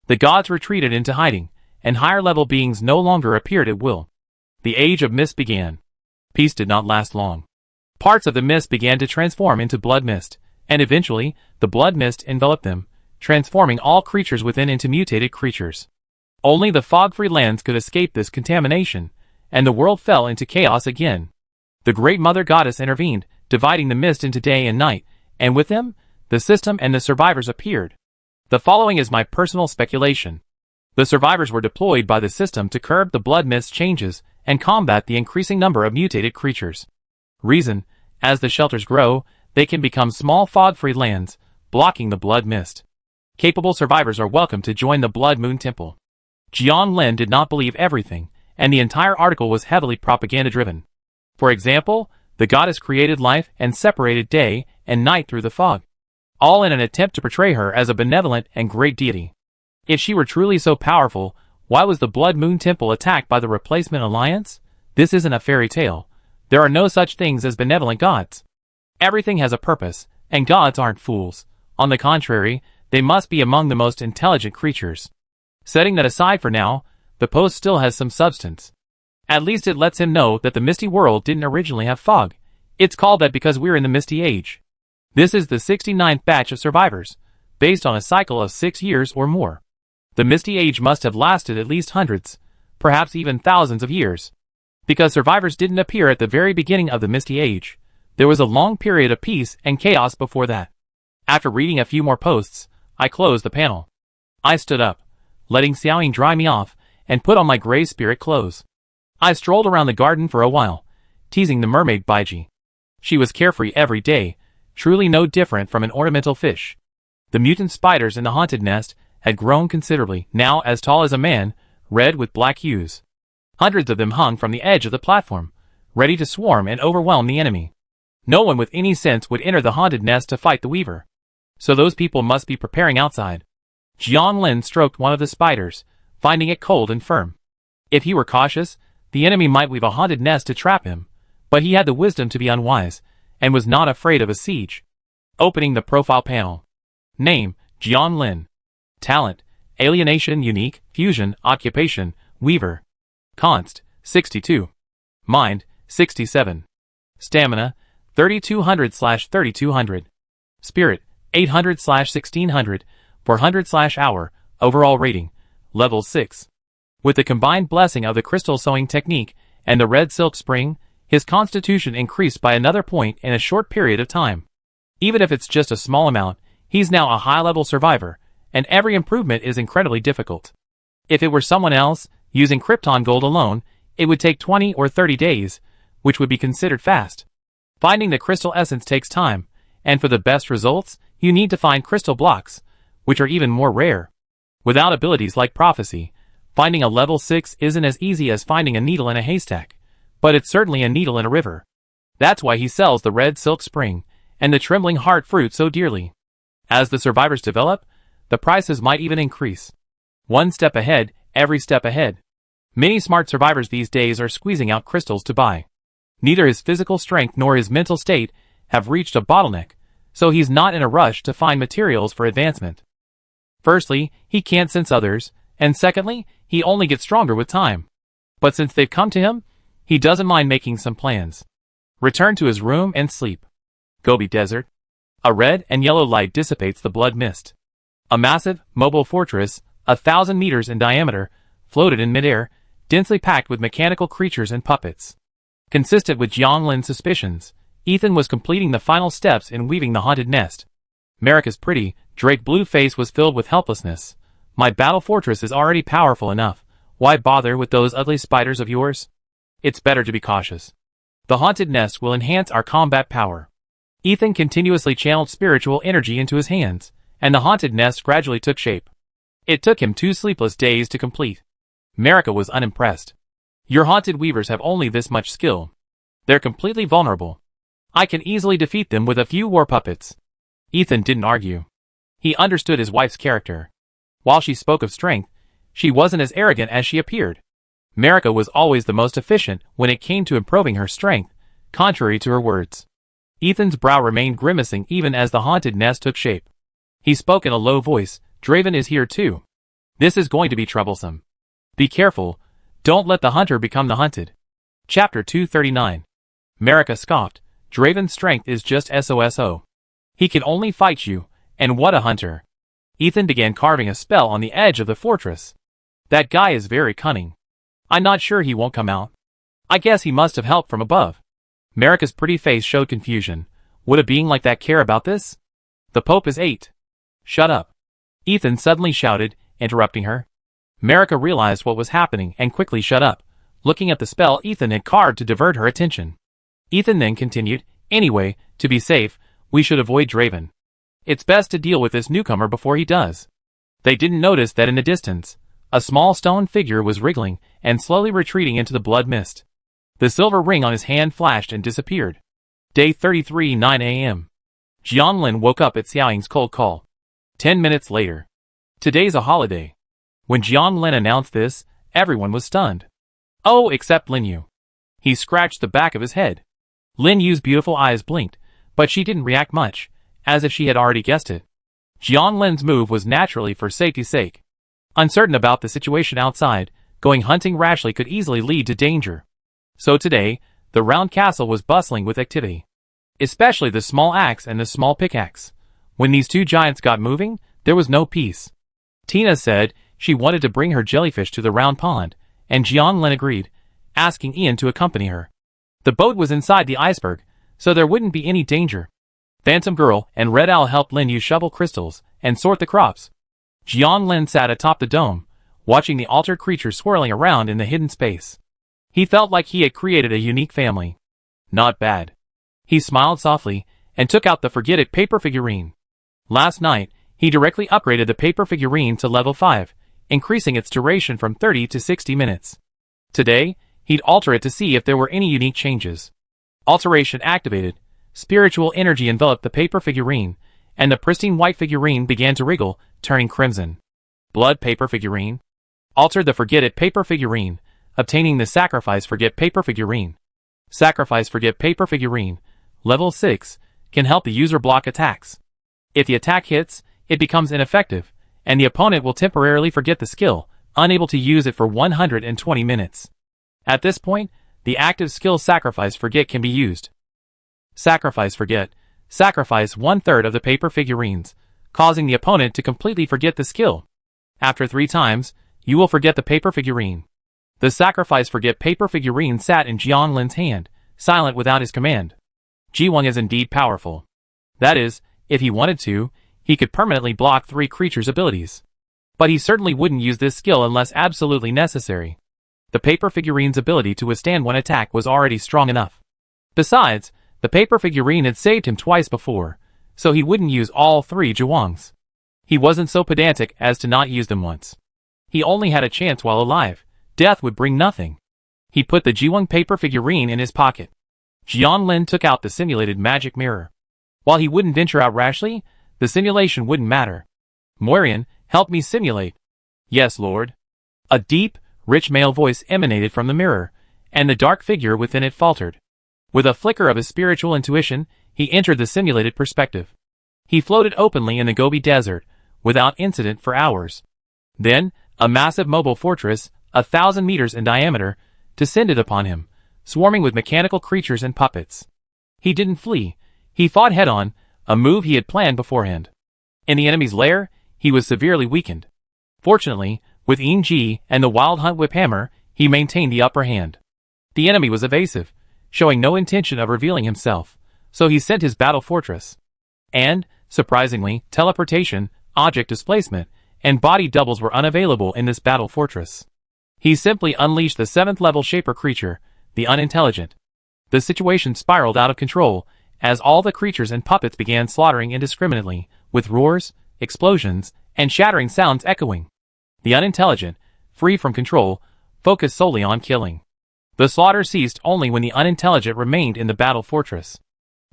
The gods retreated into hiding, and higher-level beings no longer appeared at will. The Age of Mist began. Peace did not last long. Parts of the mist began to transform into blood mist, and eventually, the blood mist enveloped them, transforming all creatures within into mutated creatures. Only the fog-free lands could escape this contamination, and the world fell into chaos again. The Great Mother Goddess intervened, dividing the mist into day and night, and with them, the system and the survivors appeared. The following is my personal speculation. The survivors were deployed by the system to curb the blood mist changes and combat the increasing number of mutated creatures. Reason: as the shelters grow, they can become small fog-free lands, blocking the blood mist. Capable survivors are welcome to join the Blood Moon Temple. Jiang Lin did not believe everything, and the entire article was heavily propaganda-driven. For example, the goddess created life and separated day and night through the fog, all in an attempt to portray her as a benevolent and great deity. If she were truly so powerful, why was the Blood Moon Temple attacked by the Replacement Alliance? This isn't a fairy tale. There are no such things as benevolent gods. Everything has a purpose, and gods aren't fools. On the contrary, they must be among the most intelligent creatures. Setting that aside for now, the post still has some substance. At least it lets him know that the Misty World didn't originally have fog. It's called that because we're in the Misty Age. This is the 69th batch of survivors, based on a cycle of 6 years or more. The Misty Age must have lasted at least hundreds, perhaps even thousands of years. Because survivors didn't appear at the very beginning of the Misty Age, there was a long period of peace and chaos before that. After reading a few more posts, I closed the panel. I stood up, letting Xiaoying dry me off, and put on my gray spirit clothes. I strolled around the garden for a while, teasing the mermaid Baiji. She was carefree every day, truly no different from an ornamental fish. The mutant spiders in the haunted nest had grown considerably, now as tall as a man, red with black hues. Hundreds of them hung from the edge of the platform, ready to swarm and overwhelm the enemy. No one with any sense would enter the haunted nest to fight the weaver. So those people must be preparing outside. Jiang Lin stroked one of the spiders, finding it cold and firm. If he were cautious, the enemy might weave a haunted nest to trap him, but he had the wisdom to be unwise, and was not afraid of a siege. Opening the profile panel. Name: Jiang Lin. Talent: Alienation Unique, Fusion, Occupation, Weaver. Const: 62. Mind: 67. Stamina: 3200/3200. Spirit: 800/1600, 400/hour, overall rating, level 6. With the combined blessing of the crystal sewing technique and the red silk spring, his constitution increased by another point in a short period of time. Even if it's just a small amount, he's now a high-level survivor, and every improvement is incredibly difficult. If it were someone else, using Krypton gold alone, it would take 20 or 30 days, which would be considered fast. Finding the crystal essence takes time, and for the best results, you need to find crystal blocks, which are even more rare. Without abilities like prophecy, finding a level 6 isn't as easy as finding a needle in a haystack, but it's certainly a needle in a river. That's why he sells the red silk spring and the trembling heart fruit so dearly. As the survivors develop, the prices might even increase. One step ahead, every step ahead. Many smart survivors these days are squeezing out crystals to buy. Neither his physical strength nor his mental state have reached a bottleneck, so he's not in a rush to find materials for advancement. Firstly, he can't sense others, and secondly, he only gets stronger with time. But since they've come to him, he doesn't mind making some plans. Return to his room and sleep. Gobi Desert. A red and yellow light dissipates the blood mist. A massive, mobile fortress, 1,000 meters in diameter, floated in midair, densely packed with mechanical creatures and puppets. Consistent with Jiang Lin's suspicions, Ethan was completing the final steps in weaving the haunted nest. Marika's pretty, drake blue face was filled with helplessness. My battle fortress is already powerful enough. Why bother with those ugly spiders of yours? It's better to be cautious. The haunted nest will enhance our combat power. Ethan continuously channeled spiritual energy into his hands, and the haunted nest gradually took shape. It took him 2 sleepless days to complete. Marika was unimpressed. Your haunted weavers have only this much skill. They're completely vulnerable. I can easily defeat them with a few war puppets. Ethan didn't argue. He understood his wife's character. While she spoke of strength, she wasn't as arrogant as she appeared. Marika was always the most efficient when it came to improving her strength, contrary to her words. Ethan's brow remained grimacing even as the haunted nest took shape. He spoke in a low voice. Draven is here too. This is going to be troublesome. Be careful. Don't let the hunter become the hunted. Chapter 239. Marika scoffed. Draven's strength is just SOSO. He can only fight you, and what a hunter. Ethan began carving a spell on the edge of the fortress. That guy is very cunning. I'm not sure he won't come out. I guess he must have help from above. Marika's pretty face showed confusion. Would a being like that care about this? The Pope is 8. Shut up. Ethan suddenly shouted, interrupting her. Marika realized what was happening and quickly shut up, looking at the spell Ethan had carved to divert her attention. Ethan then continued, anyway, to be safe, we should avoid Draven. It's best to deal with this newcomer before he does. They didn't notice that in the distance, a small stone figure was wriggling and slowly retreating into the blood mist. The silver ring on his hand flashed and disappeared. Day 33, 9 a.m. Jianlin woke up at Xiaoying's cold call. 10 minutes later. Today's a holiday. When Jianlin announced this, everyone was stunned. Oh, except Lin Yu. He scratched the back of his head. Lin Yu's beautiful eyes blinked, but she didn't react much, as if she had already guessed it. Jianlin's move was naturally for safety's sake. Uncertain about the situation outside, going hunting rashly could easily lead to danger. So today, the round castle was bustling with activity. Especially the small axe and the small pickaxe. When these two giants got moving, there was no peace. Tina said she wanted to bring her jellyfish to the round pond, and Jianlin agreed, asking Ian to accompany her. The boat was inside the iceberg, so there wouldn't be any danger. Phantom Girl and Red Owl helped Lin Yu shovel crystals and sort the crops. Jianlin sat atop the dome, watching the altered creatures swirling around in the hidden space. He felt like he had created a unique family. Not bad. He smiled softly and took out the Forget It paper figurine. Last night, he directly upgraded the paper figurine to level 5, increasing its duration from 30 to 60 minutes. Today, he'd alter it to see if there were any unique changes. Alteration activated. Spiritual energy enveloped the paper figurine, and the pristine white figurine began to wriggle, turning crimson. Blood paper figurine. Altered the Forget It paper figurine, obtaining the Sacrifice Forget paper figurine. Sacrifice Forget paper figurine, level 6, can help the user block attacks. If the attack hits, it becomes ineffective, and the opponent will temporarily forget the skill, unable to use it for 120 minutes. At this point, the active skill Sacrifice Forget can be used. Sacrifice Forget. Sacrifice 1/3 of the paper figurines, causing the opponent to completely forget the skill. After 3 times, you will forget the paper figurine. The Sacrifice Forget paper figurine sat in Jianlin's hand, silent without his command. Jiwang is indeed powerful. That is, if he wanted to, he could permanently block 3 creatures' abilities. But he certainly wouldn't use this skill unless absolutely necessary. The paper figurine's ability to withstand one attack was already strong enough. Besides, the paper figurine had saved him twice before, so he wouldn't use all 3 Jiwangs. He wasn't so pedantic as to not use them once. He only had a chance while alive. Death would bring nothing. He put the Jiwang paper figurine in his pocket. Jianlin took out the simulated magic mirror. While he wouldn't venture out rashly, the simulation wouldn't matter. Moirian, help me simulate. Yes, Lord. A deep, rich male voice emanated from the mirror, and the dark figure within it faltered. With a flicker of his spiritual intuition, he entered the simulated perspective. He floated openly in the Gobi Desert, without incident for hours. Then, a massive mobile fortress, 1,000 meters in diameter, descended upon him, swarming with mechanical creatures and puppets. He didn't flee. He fought head-on, a move he had planned beforehand. In the enemy's lair, he was severely weakened. Fortunately, with Yin Ji and the Wild Hunt Whip Hammer, he maintained the upper hand. The enemy was evasive, showing no intention of revealing himself, so he sent his battle fortress. And, surprisingly, teleportation, object displacement, and body doubles were unavailable in this battle fortress. He simply unleashed the 7th-level Shaper creature, the Unintelligent. The situation spiraled out of control, as all the creatures and puppets began slaughtering indiscriminately, with roars, explosions, and shattering sounds echoing. The Unintelligent, free from control, focused solely on killing. The slaughter ceased only when the Unintelligent remained in the battle fortress.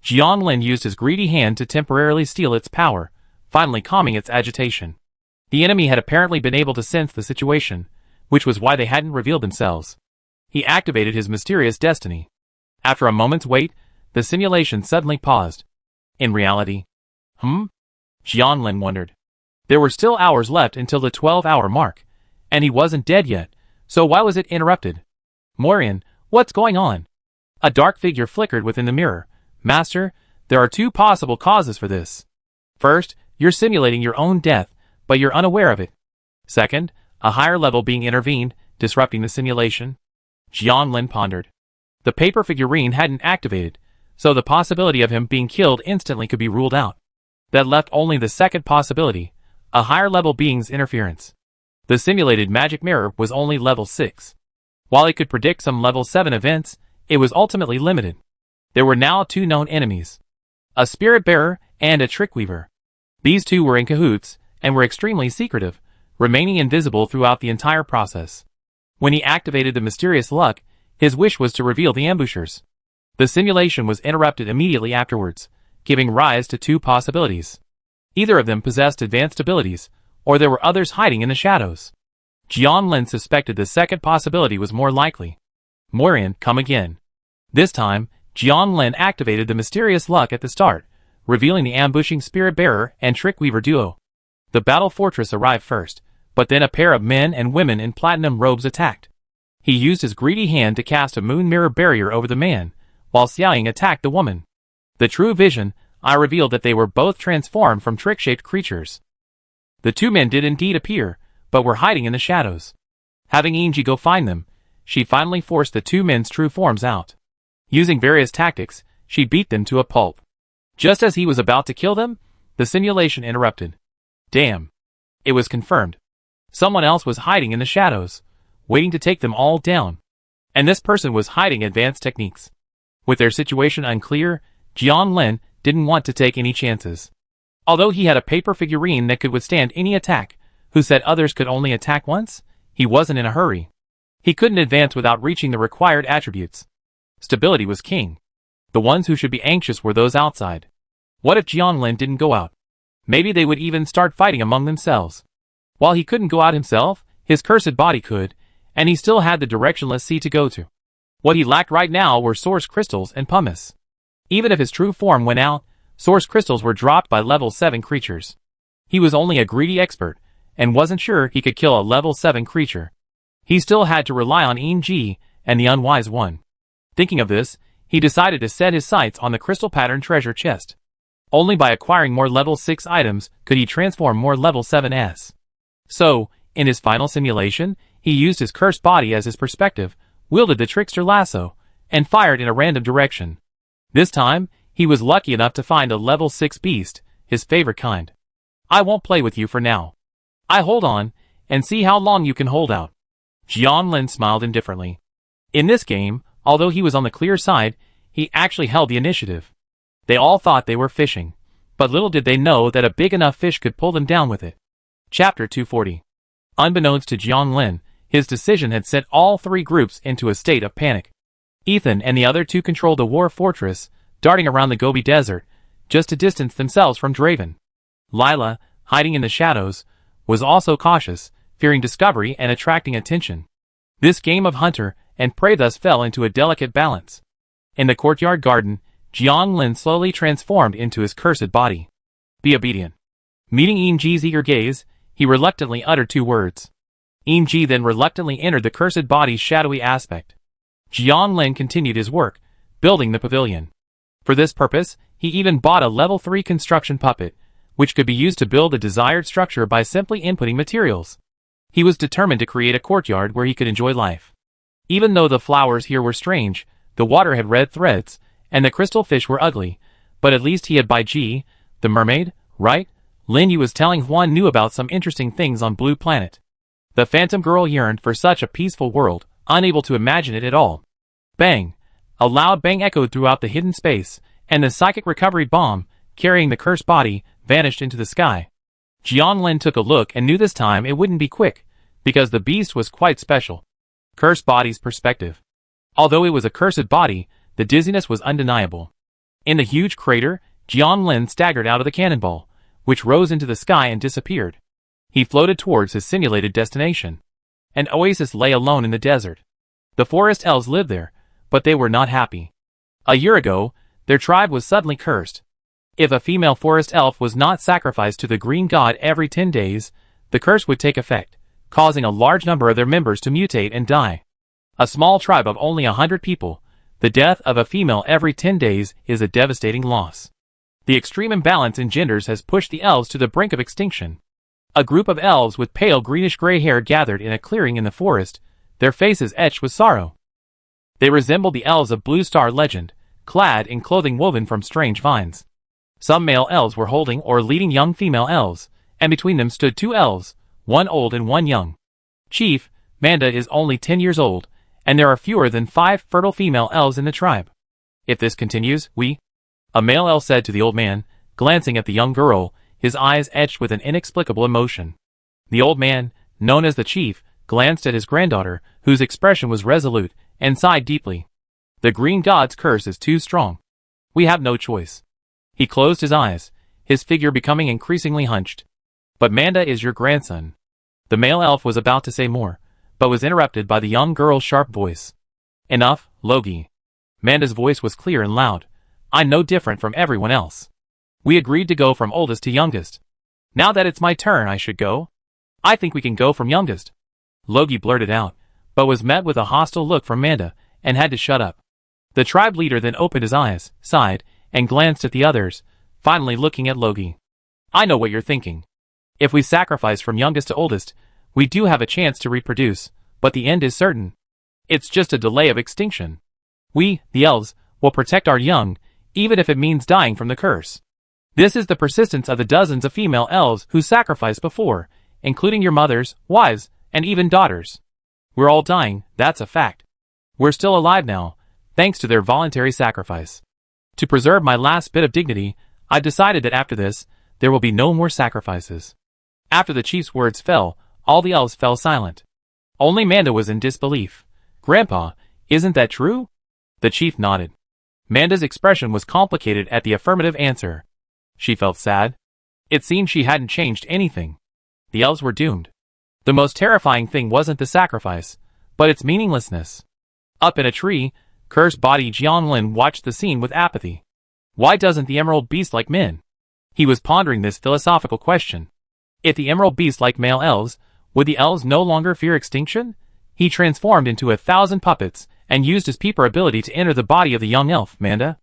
Jianlin used his greedy hand to temporarily steal its power, finally calming its agitation. The enemy had apparently been able to sense the situation, which was why they hadn't revealed themselves. He activated his mysterious destiny. After a moment's wait, the simulation suddenly paused. In reality. Jianlin wondered. There were still hours left until the 12-hour mark, and he wasn't dead yet, so why was it interrupted? Morian, what's going on? A dark figure flickered within the mirror. Master, there are two possible causes for this. First, you're simulating your own death, but you're unaware of it. Second, a higher level being intervened, disrupting the simulation. Jianlin pondered. The paper figurine hadn't activated, so the possibility of him being killed instantly could be ruled out. That left only the second possibility, a higher level being's interference. The simulated magic mirror was only level 6. While it could predict some level 7 events, it was ultimately limited. There were now two known enemies, a spirit bearer and a trick weaver. These two were in cahoots and were extremely secretive, remaining invisible throughout the entire process. When he activated the mysterious luck, his wish was to reveal the ambushers. The simulation was interrupted immediately afterwards, giving rise to two possibilities. Either of them possessed advanced abilities, or there were others hiding in the shadows. Jianlin suspected the second possibility was more likely. Morian, come again. This time, Jianlin activated the mysterious luck at the start, revealing the ambushing spirit bearer and trick weaver duo. The battle fortress arrived first, but then a pair of men and women in platinum robes attacked. He used his greedy hand to cast a moon mirror barrier over the man, while Xiaoying attacked the woman. The true vision, I revealed that they were both transformed from trick-shaped creatures. The two men did indeed appear, but were hiding in the shadows. Having Yingji go find them, she finally forced the two men's true forms out. Using various tactics, she beat them to a pulp. Just as he was about to kill them, the simulation interrupted. Damn. It was confirmed. Someone else was hiding in the shadows, waiting to take them all down. And this person was hiding advanced techniques. With their situation unclear, Jianlin didn't want to take any chances. Although he had a paper figurine that could withstand any attack, who said others could only attack once, he wasn't in a hurry. He couldn't advance without reaching the required attributes. Stability was king. The ones who should be anxious were those outside. What if Jianlin didn't go out? Maybe they would even start fighting among themselves. While he couldn't go out himself, his cursed body could, and he still had the directionless sea to go to. What he lacked right now were source crystals and pumice. Even if his true form went out, source crystals were dropped by level 7 creatures. He was only a greedy expert, and wasn't sure he could kill a level 7 creature. He still had to rely on Yingji and the unwise one. Thinking of this, he decided to set his sights on the crystal pattern treasure chest. Only by acquiring more level 6 items could he transform more level 7s. So, in his final simulation, he used his cursed body as his perspective, wielded the trickster lasso, and fired in a random direction. This time, he was lucky enough to find a level 6 beast, his favorite kind. I won't play with you for now. I hold on, and see how long you can hold out. Jianlin smiled indifferently. In this game, although he was on the clear side, he actually held the initiative. They all thought they were fishing, but little did they know that a big enough fish could pull them down with it. Chapter 240. Unbeknownst to Jianlin, his decision had sent all three groups into a state of panic. Ethan and the other two controlled the war fortress, darting around the Gobi Desert, just to distance themselves from Draven. Lila, hiding in the shadows, was also cautious, fearing discovery and attracting attention. This game of hunter and prey thus fell into a delicate balance. In the courtyard garden, Jianlin slowly transformed into his cursed body. Be obedient. Meeting Yingji's eager gaze, he reluctantly uttered two words. Yingji then reluctantly entered the cursed body's shadowy aspect. Jianlin continued his work, building the pavilion. For this purpose, he even bought a level 3 construction puppet, which could be used to build the desired structure by simply inputting materials. He was determined to create a courtyard where he could enjoy life. Even though the flowers here were strange, the water had red threads, and the crystal fish were ugly, but at least he had Bai Ji, the mermaid, right? Lin Yu was telling Huan knew about some interesting things on Blue Planet. The phantom girl yearned for such a peaceful world, unable to imagine it at all. Bang! A loud bang echoed throughout the hidden space, and the psychic recovery bomb, carrying the cursed body, vanished into the sky. Jianlin took a look and knew this time it wouldn't be quick, because the beast was quite special. Cursed body's perspective. Although it was a cursed body, the dizziness was undeniable. In the huge crater, Jianlin staggered out of the cannonball, which rose into the sky and disappeared. He floated towards his simulated destination. An oasis lay alone in the desert. The forest elves lived there, but they were not happy. A year ago, their tribe was suddenly cursed. If a female forest elf was not sacrificed to the green god every 10 days, the curse would take effect, causing a large number of their members to mutate and die. A small tribe of only 100 people, the death of a female every 10 days is a devastating loss. The extreme imbalance in genders has pushed the elves to the brink of extinction. A group of elves with pale greenish-gray hair gathered in a clearing in the forest, their faces etched with sorrow. They resembled the elves of Blue Star legend, clad in clothing woven from strange vines. Some male elves were holding or leading young female elves, and between them stood 2 elves, one old and one young. Chief, Manda is only 10 years old, and there are fewer than 5 fertile female elves in the tribe. If this continues, a male elf said to the old man, glancing at the young girl, his eyes etched with an inexplicable emotion. The old man, known as the chief, glanced at his granddaughter, whose expression was resolute, and sighed deeply. The green god's curse is too strong. We have no choice. He closed his eyes, his figure becoming increasingly hunched. But Manda is your grandson. The male elf was about to say more, but was interrupted by the young girl's sharp voice. Enough, Logi. Manda's voice was clear and loud. I'm no different from everyone else. We agreed to go from oldest to youngest. Now that it's my turn, I should go. I think we can go from youngest. Logi blurted out, but was met with a hostile look from Manda, and had to shut up. The tribe leader then opened his eyes, sighed, and glanced at the others, finally looking at Logi. I know what you're thinking. If we sacrifice from youngest to oldest, we do have a chance to reproduce, but the end is certain. It's just a delay of extinction. We, the elves, will protect our young, even if it means dying from the curse. This is the persistence of the dozens of female elves who sacrificed before, including your mothers, wives, and even daughters. We're all dying, that's a fact. We're still alive now, thanks to their voluntary sacrifice. To preserve my last bit of dignity, I've decided that after this, there will be no more sacrifices. After the chief's words fell, all the elves fell silent. Only Manda was in disbelief. Grandpa, isn't that true? The chief nodded. Manda's expression was complicated at the affirmative answer. She felt sad. It seemed she hadn't changed anything. The elves were doomed. The most terrifying thing wasn't the sacrifice, but its meaninglessness. Up in a tree, cursed body Jianglin watched the scene with apathy. Why doesn't the emerald beast like men? He was pondering this philosophical question. If the emerald beast liked male elves, would the elves no longer fear extinction? He transformed into 1,000 puppets, and used his peeper ability to enter the body of the young elf, Manda.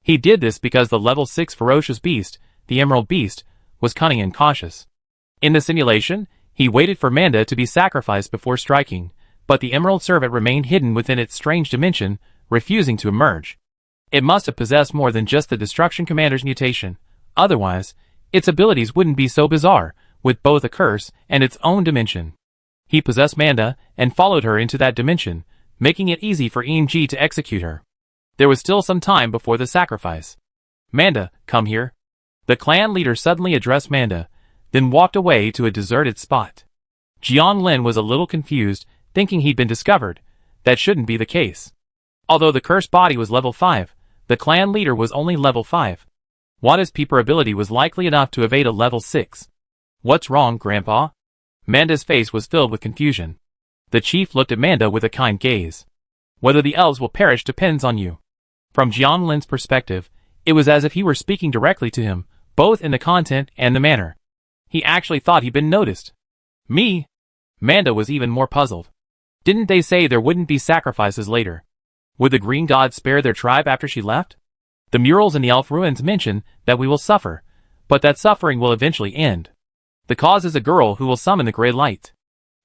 He did this because the level 6 ferocious beast, the emerald beast, was cunning and cautious. In the simulation, he waited for Manda to be sacrificed before striking, but the emerald servant remained hidden within its strange dimension, refusing to emerge. It must have possessed more than just the Destruction Commander's mutation. Otherwise, its abilities wouldn't be so bizarre, with both a curse and its own dimension. He possessed Manda, and followed her into that dimension, making it easy for EMG to execute her. There was still some time before the sacrifice. Manda, come here. The clan leader suddenly addressed Manda, then walked away to a deserted spot. Jianglin was a little confused, thinking he'd been discovered. That shouldn't be the case. Although the cursed body was level 5, the clan leader was only level 5. Wanda's peeper ability was likely enough to evade a level 6. What's wrong, Grandpa? Manda's face was filled with confusion. The chief looked at Manda with a kind gaze. Whether the elves will perish depends on you. From Jianglin's perspective, it was as if he were speaking directly to him, both in the content and the manner. He actually thought he'd been noticed. Me? Manda was even more puzzled. Didn't they say there wouldn't be sacrifices later? Would the green gods spare their tribe after she left? The murals in the elf ruins mention that we will suffer, but that suffering will eventually end. The cause is a girl who will summon the gray light.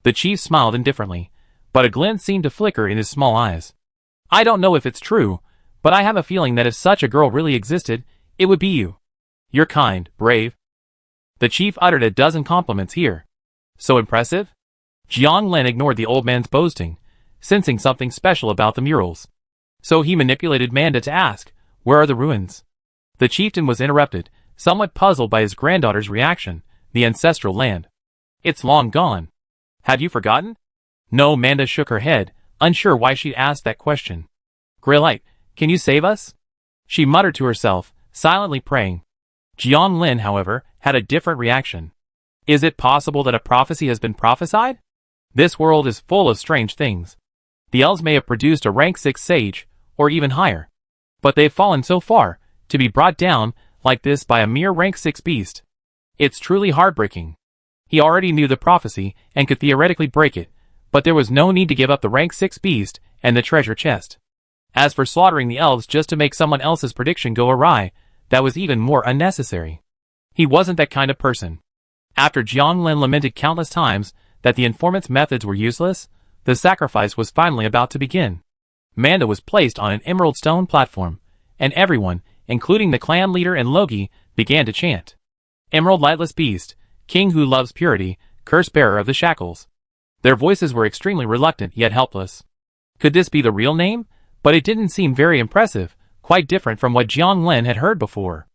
The chief smiled indifferently, but a glint seemed to flicker in his small eyes. I don't know if it's true, but I have a feeling that if such a girl really existed, it would be you. You're kind, brave. The chief uttered a dozen compliments here. So impressive? Jianglin ignored the old man's boasting, sensing something special about the murals. So he manipulated Manda to ask, where are the ruins? The chieftain was interrupted, somewhat puzzled by his granddaughter's reaction. The ancestral land. It's long gone. Have you forgotten? No, Manda shook her head, unsure why she'd asked that question. Greylight, can you save us? She muttered to herself, silently praying. Jianglin, however, had a different reaction. Is it possible that a prophecy has been prophesied? This world is full of strange things. The elves may have produced a rank 6 sage, or even higher. But they've fallen so far, to be brought down, like this by a mere rank 6 beast. It's truly heartbreaking. He already knew the prophecy and could theoretically break it, but there was no need to give up the rank 6 beast and the treasure chest. As for slaughtering the elves just to make someone else's prediction go awry, that was even more unnecessary. He wasn't that kind of person. After Jiang Lin lamented countless times that the informant's methods were useless, the sacrifice was finally about to begin. Manda was placed on an emerald stone platform, and everyone, including the clan leader and Logi, began to chant. Emerald Lightless Beast, King who loves purity, curse bearer of the shackles. Their voices were extremely reluctant yet helpless. Could this be the real name? But it didn't seem very impressive, quite different from what Jiang Lin had heard before.